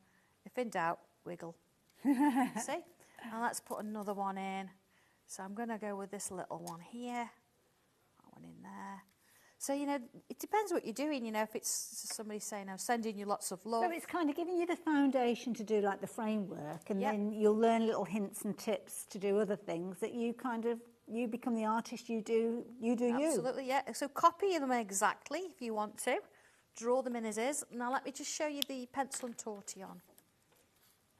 If in doubt, wiggle. See? And let's put another one in. So I'm going to go with this little one here. That one in there. So, you know, it depends what you're doing, you know, if it's somebody saying, I'm sending you lots of love. So it's kind of giving you the foundation to do like the framework, and then you'll learn little hints and tips to do other things that you kind of, you become the artist you do you. Absolutely, yeah. So copy them exactly if you want to. Draw them in as is. Now let me just show you the pencil and tortillon.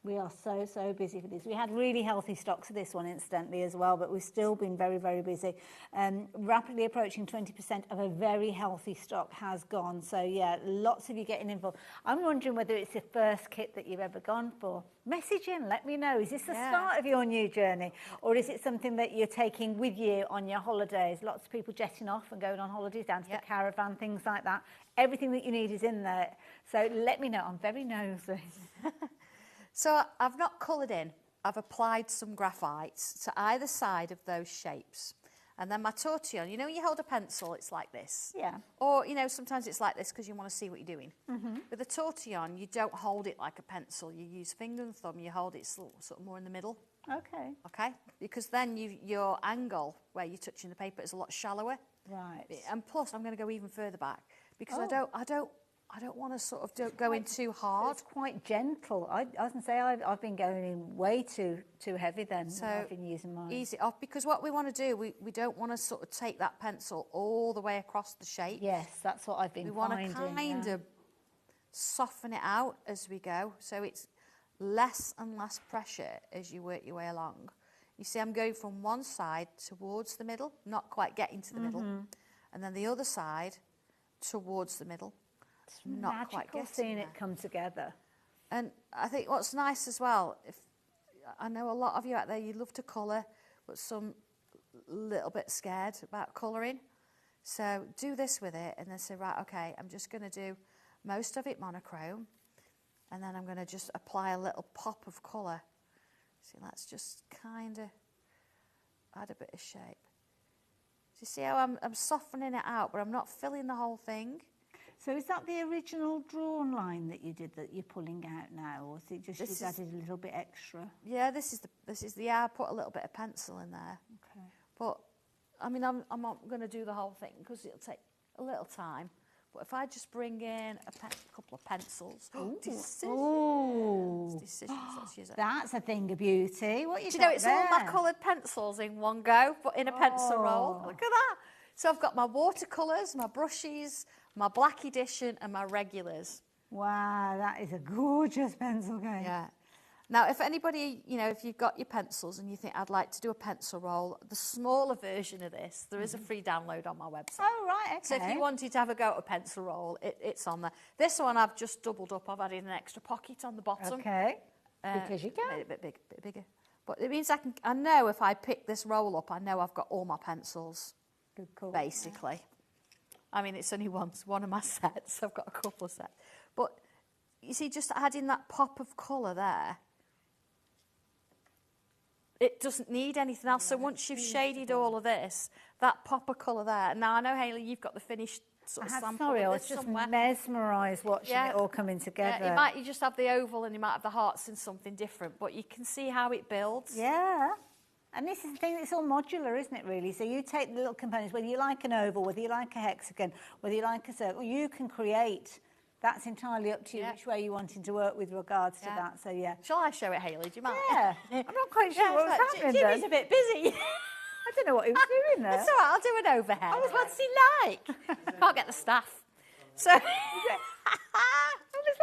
We are so busy for this. We had really healthy stocks of this one, incidentally, as well, but we've still been very busy. Rapidly approaching 20% of a very healthy stock has gone. So, yeah, lots of you getting involved. I'm wondering whether it's the first kit that you've ever gone for. Message in, let me know. Is this the start of your new journey? Or is it something that you're taking with you on your holidays? Lots of people jetting off and going on holidays down to the caravan, things like that. Everything that you need is in there. So let me know. I'm very nosy. So I've not coloured in, I've applied some graphites to either side of those shapes. And then my tortillon, you know when you hold a pencil, it's like this. Yeah. Or, you know, sometimes it's like this because you want to see what you're doing. Mm-hmm. With a tortillon, you don't hold it like a pencil. You use finger and thumb, you hold it sort of more in the middle. Okay. Okay? Because then your angle where you're touching the paper is a lot shallower. Right. And plus, I'm going to go even further back because I don't want to sort of go in too hard. It's quite gentle. I was going to say I've been going in way too heavy then. So I've been using mine. Ease it off, because what we want to do, we don't want to sort of take that pencil all the way across the shape. Yes, that's what I've been finding. We want to kind of soften it out as we go, so it's less and less pressure as you work your way along. You see, I'm going from one side towards the middle, not quite getting to the middle, and then the other side towards the middle. It's not magical quite getting seeing there. it come together. And I think what's nice as well, if I know a lot of you out there, you love to colour, but some little bit scared about colouring. So do this with it and then say, right, okay, I'm just going to do most of it monochrome, and then I'm going to just apply a little pop of colour. See, let's just kind of add a bit of shape. Do you see how I'm softening it out, but I'm not filling the whole thing? So is that the original drawn line that you did that you're pulling out now, or is it just you've added a little bit extra? Yeah, this is the I put a little bit of pencil in there. Okay. But I mean, I'm not going to do the whole thing because it'll take a little time. But if I just bring in a couple of pencils, decisions, let's use it. That's a thing of beauty. What you do you know? It's all my coloured pencils in one go, but in a pencil roll. Look at that. So I've got my watercolours, my brushes, my black edition, and my regulars. Wow, that is a gorgeous pencil case. Yeah. Now, if anybody, you know, if you've got your pencils and you think I'd like to do a pencil roll, the smaller version of this, there is a free download on my website. Oh, right, okay. So if you wanted to have a go at a pencil roll, it's on there. This one I've just doubled up. I've added an extra pocket on the bottom. Okay, because you can. Made it a bit bigger. But it means I know if I pick this roll up, I know I've got all my pencils, good call, basically. I mean, it's only one of my sets. I've got a couple of sets. But you see, just adding that pop of colour there, it doesn't need anything else. So once you've shaded all of this, that pop of colour there. Now, I know, Hayley, you've got the finished sort of sample. Sorry, I of was this just somewhere. mesmerised watching it all coming together. Yeah, you just have the oval and you might have the hearts in something different, but you can see how it builds. Yeah. And this is the thing, it's all modular, isn't it, really? So you take the little components, whether you like an oval, whether you like a hexagon, whether you like a circle, you can create. That's entirely up to you which way you're wanting to work with regards to that. So, yeah. Shall I show it, Hayley? Do you mind? Yeah. I'm not quite sure what's happening then. Jimmy's a bit busy. I don't know what he was doing there. It's all right, I'll do an overhead. Oh, what's he like? Can't get the staff. So...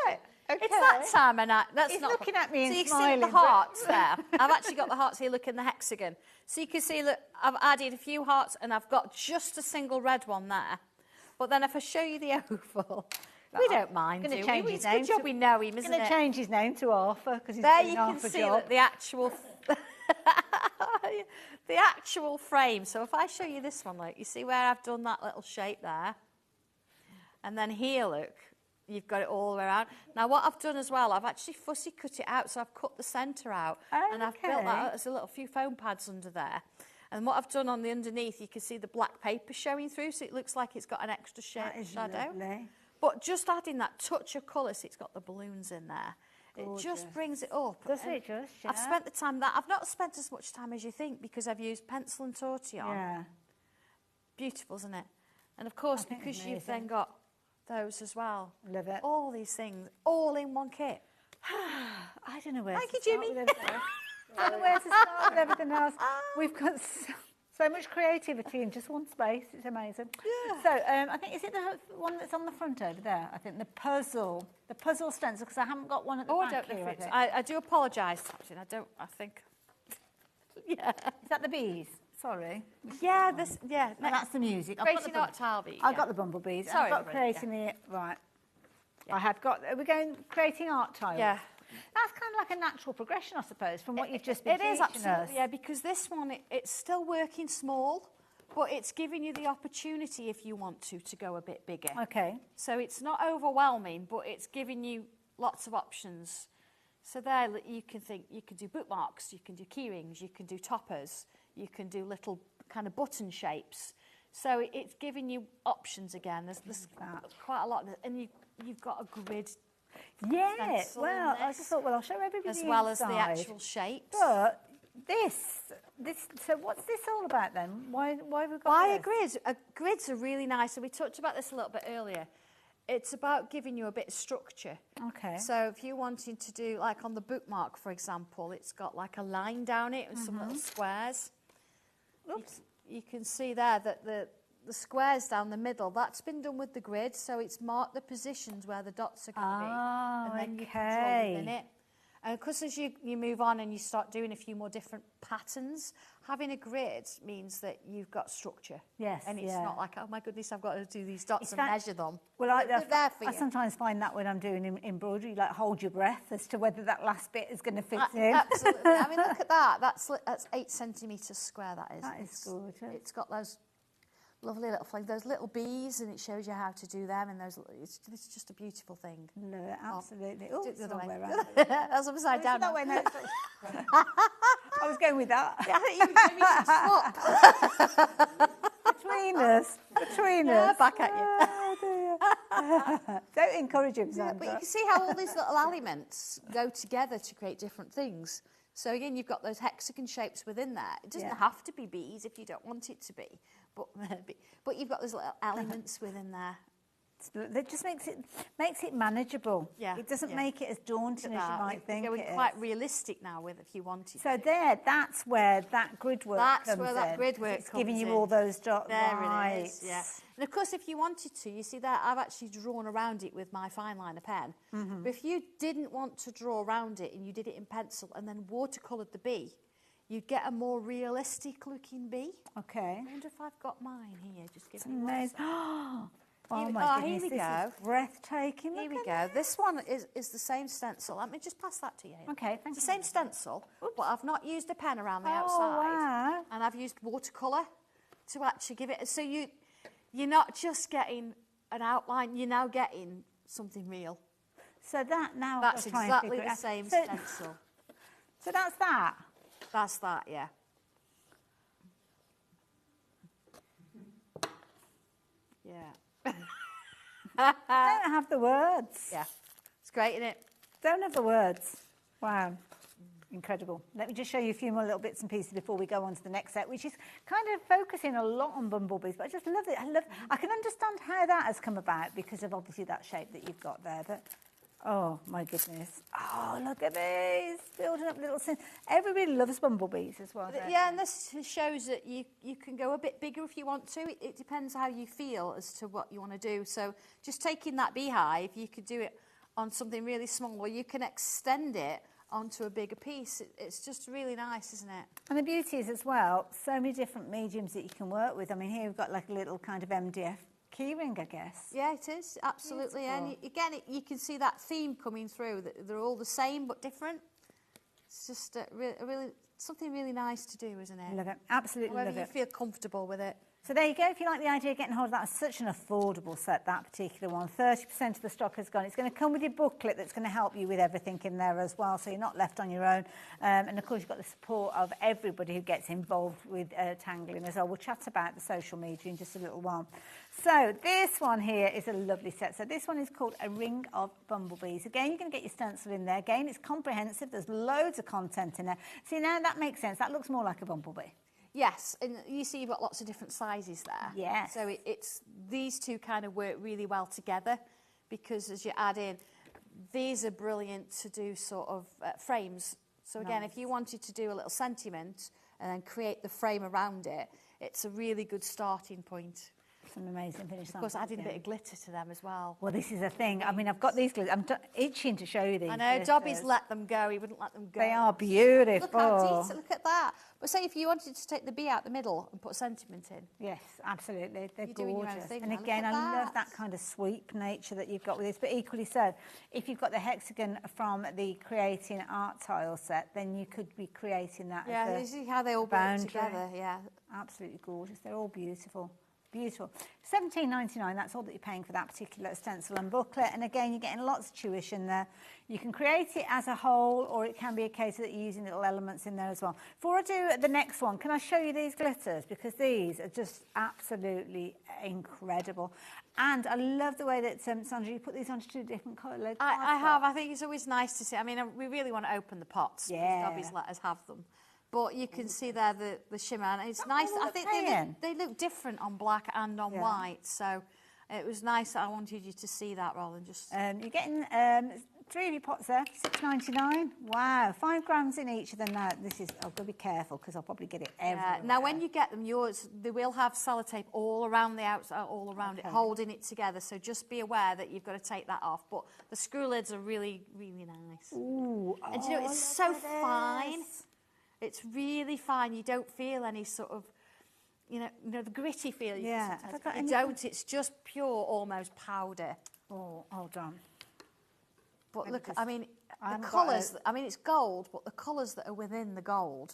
Okay. It's that time of night. He's looking at me and so you smiling. can see the hearts there. I've actually got the hearts here, look in the hexagon. So you can see that I've added a few hearts and I've got just a single red one there. But then if I show you the oval, we don't mind, do we? It's a good job we know him, isn't it? He's going to change his name to Arthur because he's there doing you half can a see job. that the actual... the actual frame. So if I show you this one, look, you see where I've done that little shape there? And then here, look, you've got it all around. Now, what I've done as well, I've actually fussy cut it out, so I've cut the centre out. And I've built that, there's a little few foam pads under there. And what I've done on the underneath, you can see the black paper showing through, so it looks like it's got an extra shadow. Lovely. But just adding that touch of colour, so it's got the balloons in there. Gorgeous. It just brings it up. Doesn't it just? Yeah. I've spent the time that I've not spent as much time as you think because I've used pencil and tortillon. Yeah. Beautiful, isn't it? And of course, because you've then got those as well. Love it. All these things, all in one kit. I don't know where Thank to you, start Jimmy. with everything. I don't know where to start with everything else. We've got so much creativity in just one space. It's amazing. Yeah. So I think, is it the one that's on the front over there? I think the puzzle stencil, because I haven't got one at the back I don't know here, if it's... I do apologise, Captain. I think... Yeah. Is that the bees? Sorry. Yeah, No, that's the music. Creating art tile bees. I've got the bumblebees. Sorry, I've got creating the... Right. Yeah. I have got... Are we going creating art tiles? Yeah. That's kind of like a natural progression, I suppose, from what you've just been teaching us. It is, absolutely, yeah, because this one, it's still working small, but it's giving you the opportunity, if you want to go a bit bigger. Okay. So it's not overwhelming, but it's giving you lots of options. So there, you can do bookmarks, you can do key rings, you can do toppers, you can do little kind of button shapes. So it's giving you options again. There's quite a lot, and you've got a grid. Yeah, well, I just thought, well, I'll show everybody as well as the actual shapes. But so what's this all about then? Why have we got Why a grid? Grids are really nice, and we talked about this a little bit earlier. It's about giving you a bit of structure. Okay. So if you're wanting to do, like on the bookmark, for example, it's got like a line down it and some little squares. Oops. You can see there that the squares down the middle, that's been done with the grid, so it's marked the positions where the dots are going to be. And then you control within it. And of course, as you move on and you start doing a few more different patterns, having a grid means that you've got structure. Yes, and it's not like, oh my goodness, I've got to do these dots and measure them. Well, I sometimes find that when I'm doing embroidery, like hold your breath as to whether that last bit is going to fit in. Absolutely. I mean, look at that. That's 8 centimetres square, that is. That is gorgeous. It's got those lovely little flags, those little bees, and it shows you how to do them. And it's just a beautiful thing. No, absolutely. Oh, it's the other way around. That's upside down. That way, no. I was going with that. Yeah, I think you swap. Between us. Back at you. Don't encourage him, Sandra. But you can see how all these little elements go together to create different things. So again, you've got those hexagon shapes within there. It doesn't have to be bees if you don't want it to be, but you've got those little elements within there. It just makes it manageable. Yeah. It doesn't make it as daunting as you might think. You're going quite realistic now with if you wanted. So that's where that grid work comes in. That's where that grid work comes in. It's giving you all those dots. There it is, yeah. And of course, if you wanted to, you see that I've actually drawn around it with my fine liner pen. But if you didn't want to draw around it and you did it in pencil and then watercoloured the bee, you'd get a more realistic looking bee. Okay. I wonder if I've got mine here. Just give it's me amazing. Oh my goodness, here we this go. Is breathtaking. Here we go. This one is the same stencil. Let me just pass that to you. Okay, thank you. It's the same stencil, but I've not used a pen around the outside. Wow. And I've used watercolour to actually give it. So you're not just getting an outline, you're now getting something real. So that's exactly the same stencil. So that's that? That's that, yeah. Yeah. I don't have the words. Yeah. It's great, isn't it? Don't have the words. Wow. Incredible. Let me just show you a few more little bits and pieces before we go on to the next set, which is kind of focusing a lot on bumblebees, but I just love it. I can understand how that has come about because of obviously that shape that you've got there, but oh my goodness. Oh, look at these. Building up little things. Everybody loves bumblebees as well. Yeah, and this shows that you can go a bit bigger if you want to. It depends how you feel as to what you want to do. So just taking that beehive, you could do it on something really small, or you can extend it onto a bigger piece. It's just really nice, isn't it? And the beauty is as well, so many different mediums that you can work with. I mean, here we've got like a little kind of MDF keyring, I guess. Yeah, it is, absolutely. Beautiful. And again, you can see that theme coming through, that they're all the same but different. It's just really something really nice to do, isn't it? Love it, absolutely However love it. you feel comfortable with it. So there you go. If you like the idea of getting hold of that, it's such an affordable set, that particular one. 30% of the stock has gone. It's going to come with your booklet that's going to help you with everything in there as well, so you're not left on your own. And, of course, you've got the support of everybody who gets involved with tangling as well. We'll chat about the social media in just a little while. So this one here is a lovely set. So this one is called A Ring of Bumblebees. Again, you're going to get your stencil in there. Again, it's comprehensive. There's loads of content in there. See, now that makes sense. That looks more like a bumblebee. Yes, and you see you've got lots of different sizes there. Yes. So it's these two kind of work really well together, because as you add in, these are brilliant to do sort of frames. So again, if you wanted to do a little sentiment and then create the frame around it, it's a really good starting point. Some amazing finished. Of course, adding a bit of glitter to them as well. Well, this is a thing. I mean, I've got these glitters. I'm itching to show you these. I know, Dobby's let them go. He wouldn't let them go. They are beautiful. Look how detailed, look at that. But say if you wanted to take the bee out the middle and put a sentiment in. Yes, absolutely. They're You're doing your own gorgeous. thing And now. again, Look I at love that kind of sweep nature that you've got with this. But equally so, if you've got the hexagon from the Creating Art Tile set, then you could be creating that Yeah, as you see how they all boundary. work together, yeah. Absolutely gorgeous. They're all beautiful. Beautiful. $17.99, that's all that you're paying for that particular stencil and booklet. And again, you're getting lots of tuition there. You can create it as a whole, or it can be a case that you're using little elements in there as well. Before I do the next one, can I show you these glitters? Because these are just absolutely incredible. And I love the way that, Sandra, you put these onto two different colours. I have. I think it's always nice to see. I mean, we really want to open the pots. Yeah. Because Dobby's let us have them. But you can see there the shimmer, and it's nice. I think they look different on black and on white, so it was nice that I wanted you to see that rather than just... You're getting 3 of your pots there, $6.99. Wow, 5 grams in each of them now. This is, I've got to be careful because I'll probably get it everywhere. Now, when you get them, they will have sellotape all around the outside, all around it, holding it together, so just be aware that you've got to take that off. But the screw lids are really, really nice. Ooh, and you know, it's so fine. It's really fine. You don't feel any sort of, you know the gritty feel. Yeah. You don't. It's just pure, almost powder. Oh, hold on. But look, I mean, the colours. I mean, it's gold, but the colours that are within the gold.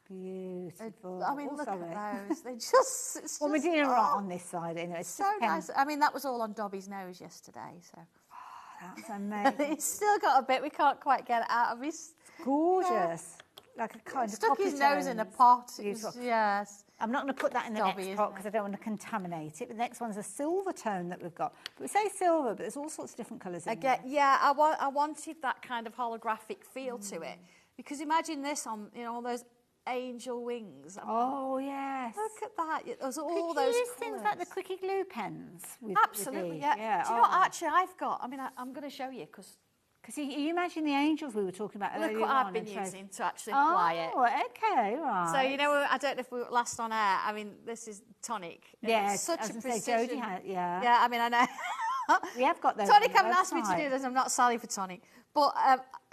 Beautiful. I mean, look at those. They just. It's well, we're doing it right on this side. Anyway. It's so nice. I mean, that was all on Dobby's nose yesterday. So. That's amazing. It's still got a bit. We can't quite get it out of his. Gorgeous. Yeah. Like a kind of stuck his nose in a pot. Yes. I'm not going to put that in the next pot because I don't want to contaminate it. The next one's a silver tone that we've got. But we say silver, but there's all sorts of different colours in there. Yeah, I wanted that kind of holographic feel to it, because imagine this on all those angel wings. Oh yes. Look at that. There's all Could those you use colours. things like the quickie glue pens. Absolutely. Yeah. Do you know what? Actually, I've got. I mean, I'm going to show you because. Because you imagine the angels we were talking about earlier on. Look what I've been using to actually apply it. Oh, okay, right. So, I don't know if we were last on air. I mean, this is tonic. Yeah, it's such a precision. Jodie had, yeah. Yeah, I mean, I know. We have got those. Tonic haven't asked me to do this. I'm not Sally for tonic. But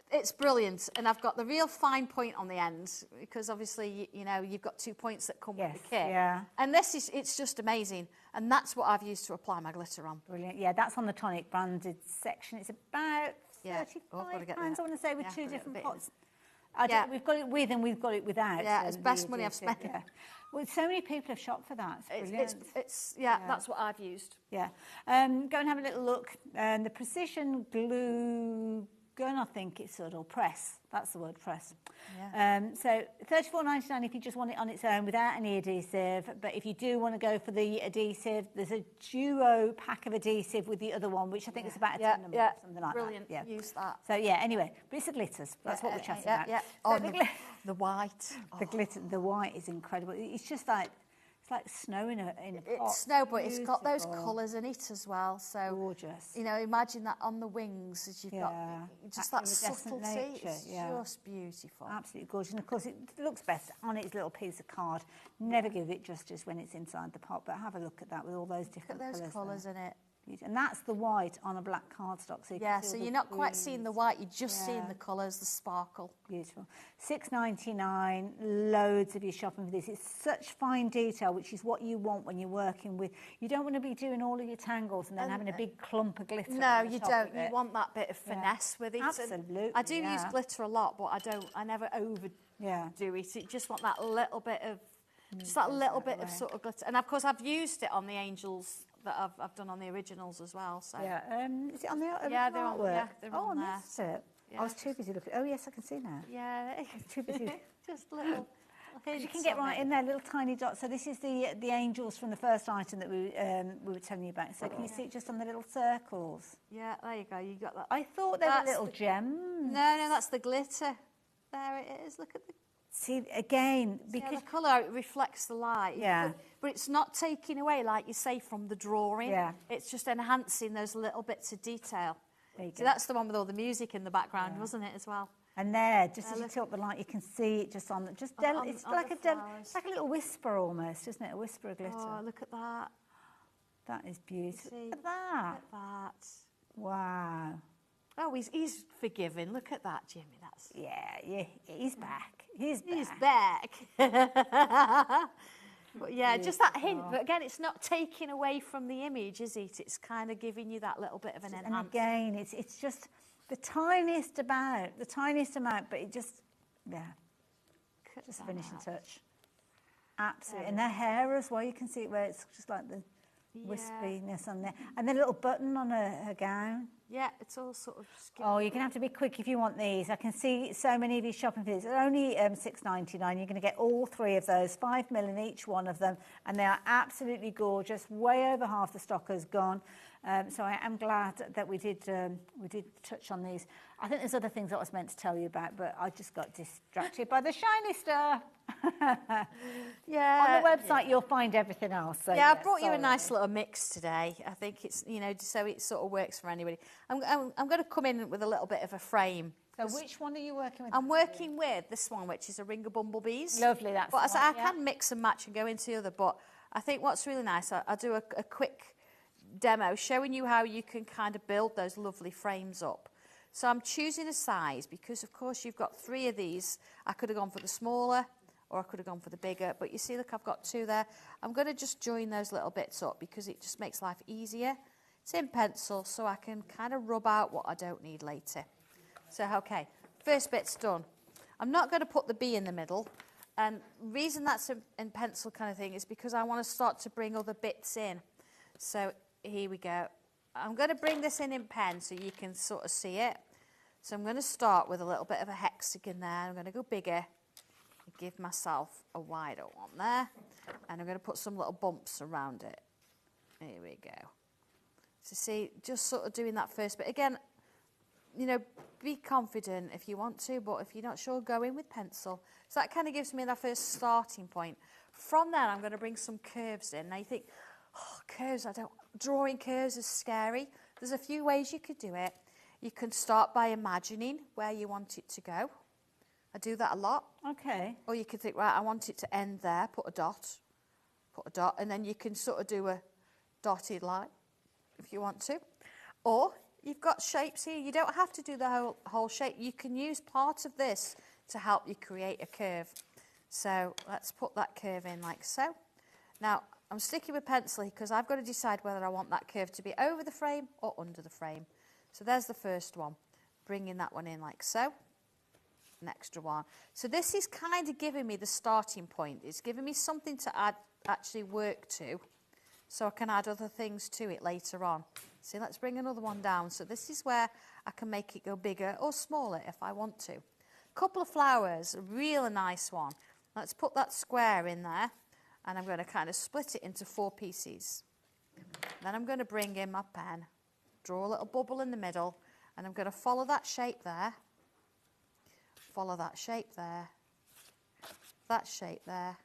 it's brilliant. And I've got the real fine point on the end because obviously, you've got 2 points that come with the kit. Yeah. And it's just amazing. And that's what I've used to apply my glitter on. Brilliant. Yeah, that's on the tonic branded section. It's about... £35, I want to say, with 2 different pots. We've got it with and we've got it without. Yeah, it's best money I've spent. Yeah. Well, so many people have shopped for that. It's brilliant. That's what I've used. Yeah. Go and have a little look. The precision glue gun, I think it's sort of press. That's the word, press. Yeah. So $34.99 if you just want it on its own without any adhesive. But if you do want to go for the adhesive, there's a duo pack of adhesive with the other one, which I think is about a $10 or something like Brilliant. that. Yeah, use that. So anyway, but it's the glitters. That's what we're chatting about. Yeah. So the white. The glitter, the white is incredible. It's just like. It's like snow in a pot. It's snow, but it's got those colours in it as well. So gorgeous. Imagine that on the wings as you've got just that subtlety. Nature. It's just beautiful. Absolutely gorgeous. And of course, it looks best on its little piece of card. Never give it justice when it's inside the pot, but have a look at that with all those different colours. Look at those colours in it. And that's the white on a black cardstock. So so you're not quite seeing the white, you're just seeing the colours, the sparkle. Beautiful. $6.99, loads of your shopping for this. It's such fine detail, which is what you want when you're working with. You don't want to be doing all of your tangles and then having a big clump of glitter. No, you don't. You want that bit of finesse with it. Absolutely. And I do use glitter a lot, but I never overdo it. You just want that little bit of Just that little bit of sort of glitter. And of course, I've used it on the angels that I've done on the originals as well. So Yeah, is it on the yeah, they're on, artwork? yeah, they're Oh, on I there. missed it. Yeah. I was too busy looking. Oh, yes, I can see now. Yeah, Too busy. just little. You can get right in there, little tiny dots. So this is the angels from the first item that we were telling you about. So can you see it just on the little circles? Yeah, there you go. You got that. I thought they were little gems. No, that's the glitter. There it is. Look at the. See again because the colour it reflects the light. Yeah. But it's not taking away, like you say, from the drawing. Yeah. It's just enhancing those little bits of detail. There you So go. that's the one with all the music in the background, wasn't it, as well? And there, just as you tilt the light, you can see it just on the it's like it's like a little whisper almost, isn't it? A whisper of glitter. Oh, look at that. That is beautiful. See, Look at that. Look at that. Wow. Oh, he's forgiving. Look at that, Jimmy. That's yeah. He's back. He's back. But yeah, just that hint. But again, it's not taking away from the image, is it? It's kind of giving you that little bit of an enhancement. And again, it's just the tiniest amount, but it just, just a finishing touch. Absolutely. And their hair as well, you can see it where it's just like the wispiness on there. And the little button on her gown. Yeah, it's all sort of skin. Oh, you're going to have to be quick if you want these. I can see so many of you shopping for these. They're only $6.99. You're going to get all three of those, 5 mil in each one of them. And they are absolutely gorgeous. Way over half the stock has gone. So I am glad that we did touch on these. I think there's other things that I was meant to tell you about, but I just got distracted by the shiny stuff. Yeah. On the website, you'll find everything else. So yeah, I brought you a nice little mix today. I think it's, so it sort of works for anybody. I'm going to come in with a little bit of a frame. So which one are you working with? I'm working with this one, which is a ring of bumblebees. Lovely, that's But the one, I can mix and match and go into the other, but I think what's really nice, I do a quick demo showing you how you can kind of build those lovely frames up. So I'm choosing a size because, of course, you've got 3 of these. I could have gone for the smaller or I could have gone for the bigger, but you see, look, I've got 2 there. I'm going to just join those little bits up because it just makes life easier. It's in pencil, so I can kind of rub out what I don't need later. So, okay, first bit's done. I'm not going to put the bee in the middle, and the reason that's in pencil kind of thing is because I want to start to bring other bits in. So here we go. I'm going to bring this in pen so you can sort of see it. So I'm going to start with a little bit of a hexagon there. I'm going to go bigger and give myself a wider one there. And I'm going to put some little bumps around it. Here we go. So see, just sort of doing that first bit. Again, be confident if you want to, but if you're not sure, go in with pencil. So that kind of gives me that first starting point. From there, I'm going to bring some curves in. Now you think, curves, drawing curves is scary. There's a few ways you could do it. You can start by imagining where you want it to go. I do that a lot. Okay. Or you could think, right, I want it to end there, put a dot, and then you can sort of do a dotted line if you want to. Or you've got shapes here. You don't have to do the whole shape. You can use part of this to help you create a curve. So let's put that curve in like so. Now, I'm sticking with pencil because I've got to decide whether I want that curve to be over the frame or under the frame. So there's the first one. Bringing that one in like so. An extra one. So this is kind of giving me the starting point. It's giving me something to actually work to so I can add other things to it later on. See, let's bring another one down. So this is where I can make it go bigger or smaller if I want to. Couple of flowers, a real nice one. Let's put that square in there. And I'm going to kind of split it into 4 pieces. Then I'm going to bring in my pen, draw a little bubble in the middle, and I'm going to follow that shape there, follow that shape there, that shape there,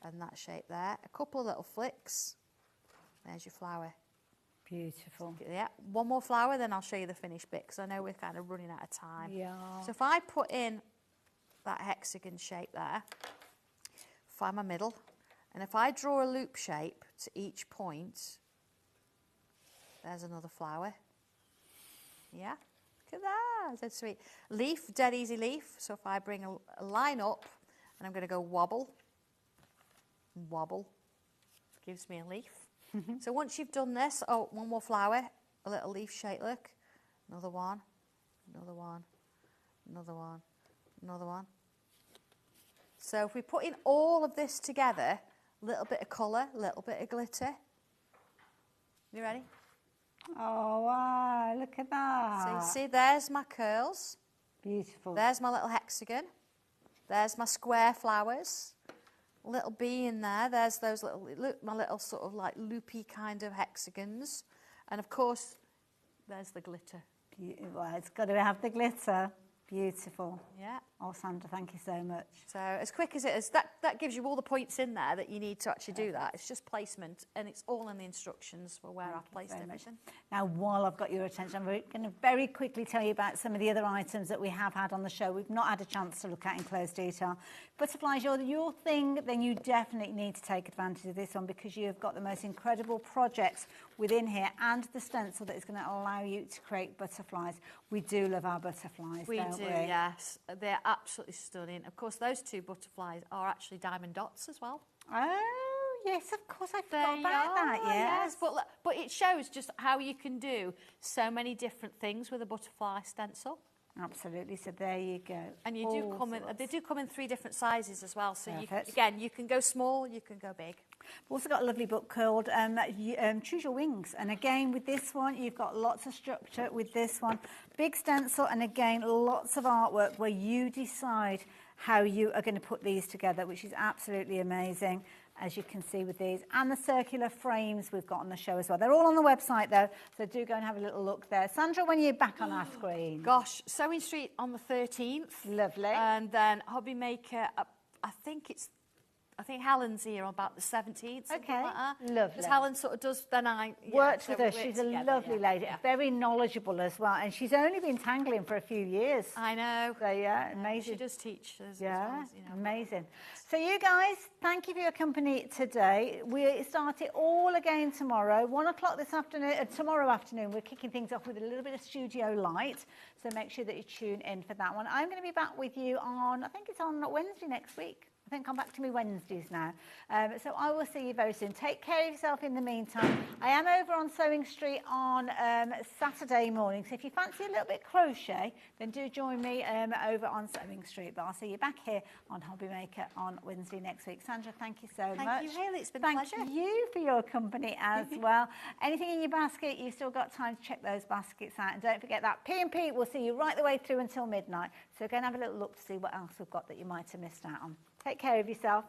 and that shape there. A couple of little flicks. There's your flower. Beautiful. Yeah, one more flower, then I'll show you the finished bit, because I know we're kind of running out of time. Yeah. So if I put in that hexagon shape there, find my middle, and if I draw a loop shape to each point, there's another flower. Yeah, look at that, that's sweet. Leaf, dead easy leaf. So if I bring a line up, and I'm going to go wobble, wobble, gives me a leaf. So once you've done this, one more flower, a little leaf shape, look. Another one, another one, another one, another one. So if we put in all of this together, a little bit of colour, a little bit of glitter. You ready? Oh, wow, look at that. So you see, there's my curls. Beautiful. There's my little hexagon. There's my square flowers. A little bee in there. There's those little, look, my little sort of like loopy kind of hexagons. And of course, there's the glitter. Well, it's got to have the glitter. Beautiful. Yeah. Oh, Sandra, thank you so much. So as quick as it is, that gives you all the points in there that you need to actually do that. It's just placement, and it's all in the instructions for where I've placed everything. Now, while I've got your attention, I'm going to very quickly tell you about some of the other items that we have had on the show. We've not had a chance to look at in close detail. Butterflies, your thing, then you definitely need to take advantage of this one, because you have got the most incredible projects within here and the stencil that is going to allow you to create butterflies. We do love our butterflies, don't we? Yes. They're absolutely stunning. Of course, those two butterflies are actually diamond dots as well. Oh, yes, of course, I forgot about that, yes. But it shows just how you can do so many different things with a butterfly stencil. Absolutely, so there you go. And you do come in, they do come in 3 different sizes as well. So you can go small, you can go big. We've also got a lovely book called Choose Your Wings. And again, with this one, you've got lots of structure with this one. Big stencil, and again, lots of artwork where you decide how you are going to put these together, which is absolutely amazing, as you can see with these. And the circular frames we've got on the show as well. They're all on the website, though, so do go and have a little look there. Sandra, when you're back on our screen? Gosh, Sewing Street on the 13th. Lovely. And then HobbyMaker, I think Helen's here on about the 17th. Okay, like that. lovely. Because Helen sort of does, then I... Works with her. She's a lovely lady, yeah. very knowledgeable as well. And she's only been tangling for a few years. I know. So, yeah, amazing. She does teach as yeah, well as, you know. amazing. So, you guys, thank you for your company today. We start it all again tomorrow. 1 o'clock this afternoon, tomorrow afternoon, we're kicking things off with a little bit of studio light. So, make sure that you tune in for that one. I'm going to be back with you on, I think it's on Wednesday next week. I think come back to me Wednesdays now. So I will see you very soon. Take care of yourself in the meantime. I am over on Sewing Street on Saturday morning. So if you fancy a little bit crochet, then do join me over on Sewing Street. But I'll see you back here on HobbyMaker on Wednesday next week. Sandra, thank you so much. Thank you, Hayley. It's been a pleasure. Thank you for your company as well. Anything in your basket, you've still got time to check those baskets out. And don't forget that P&P will see you right the way through until midnight. So go and have a little look to see what else we've got that you might have missed out on. Take care of yourself.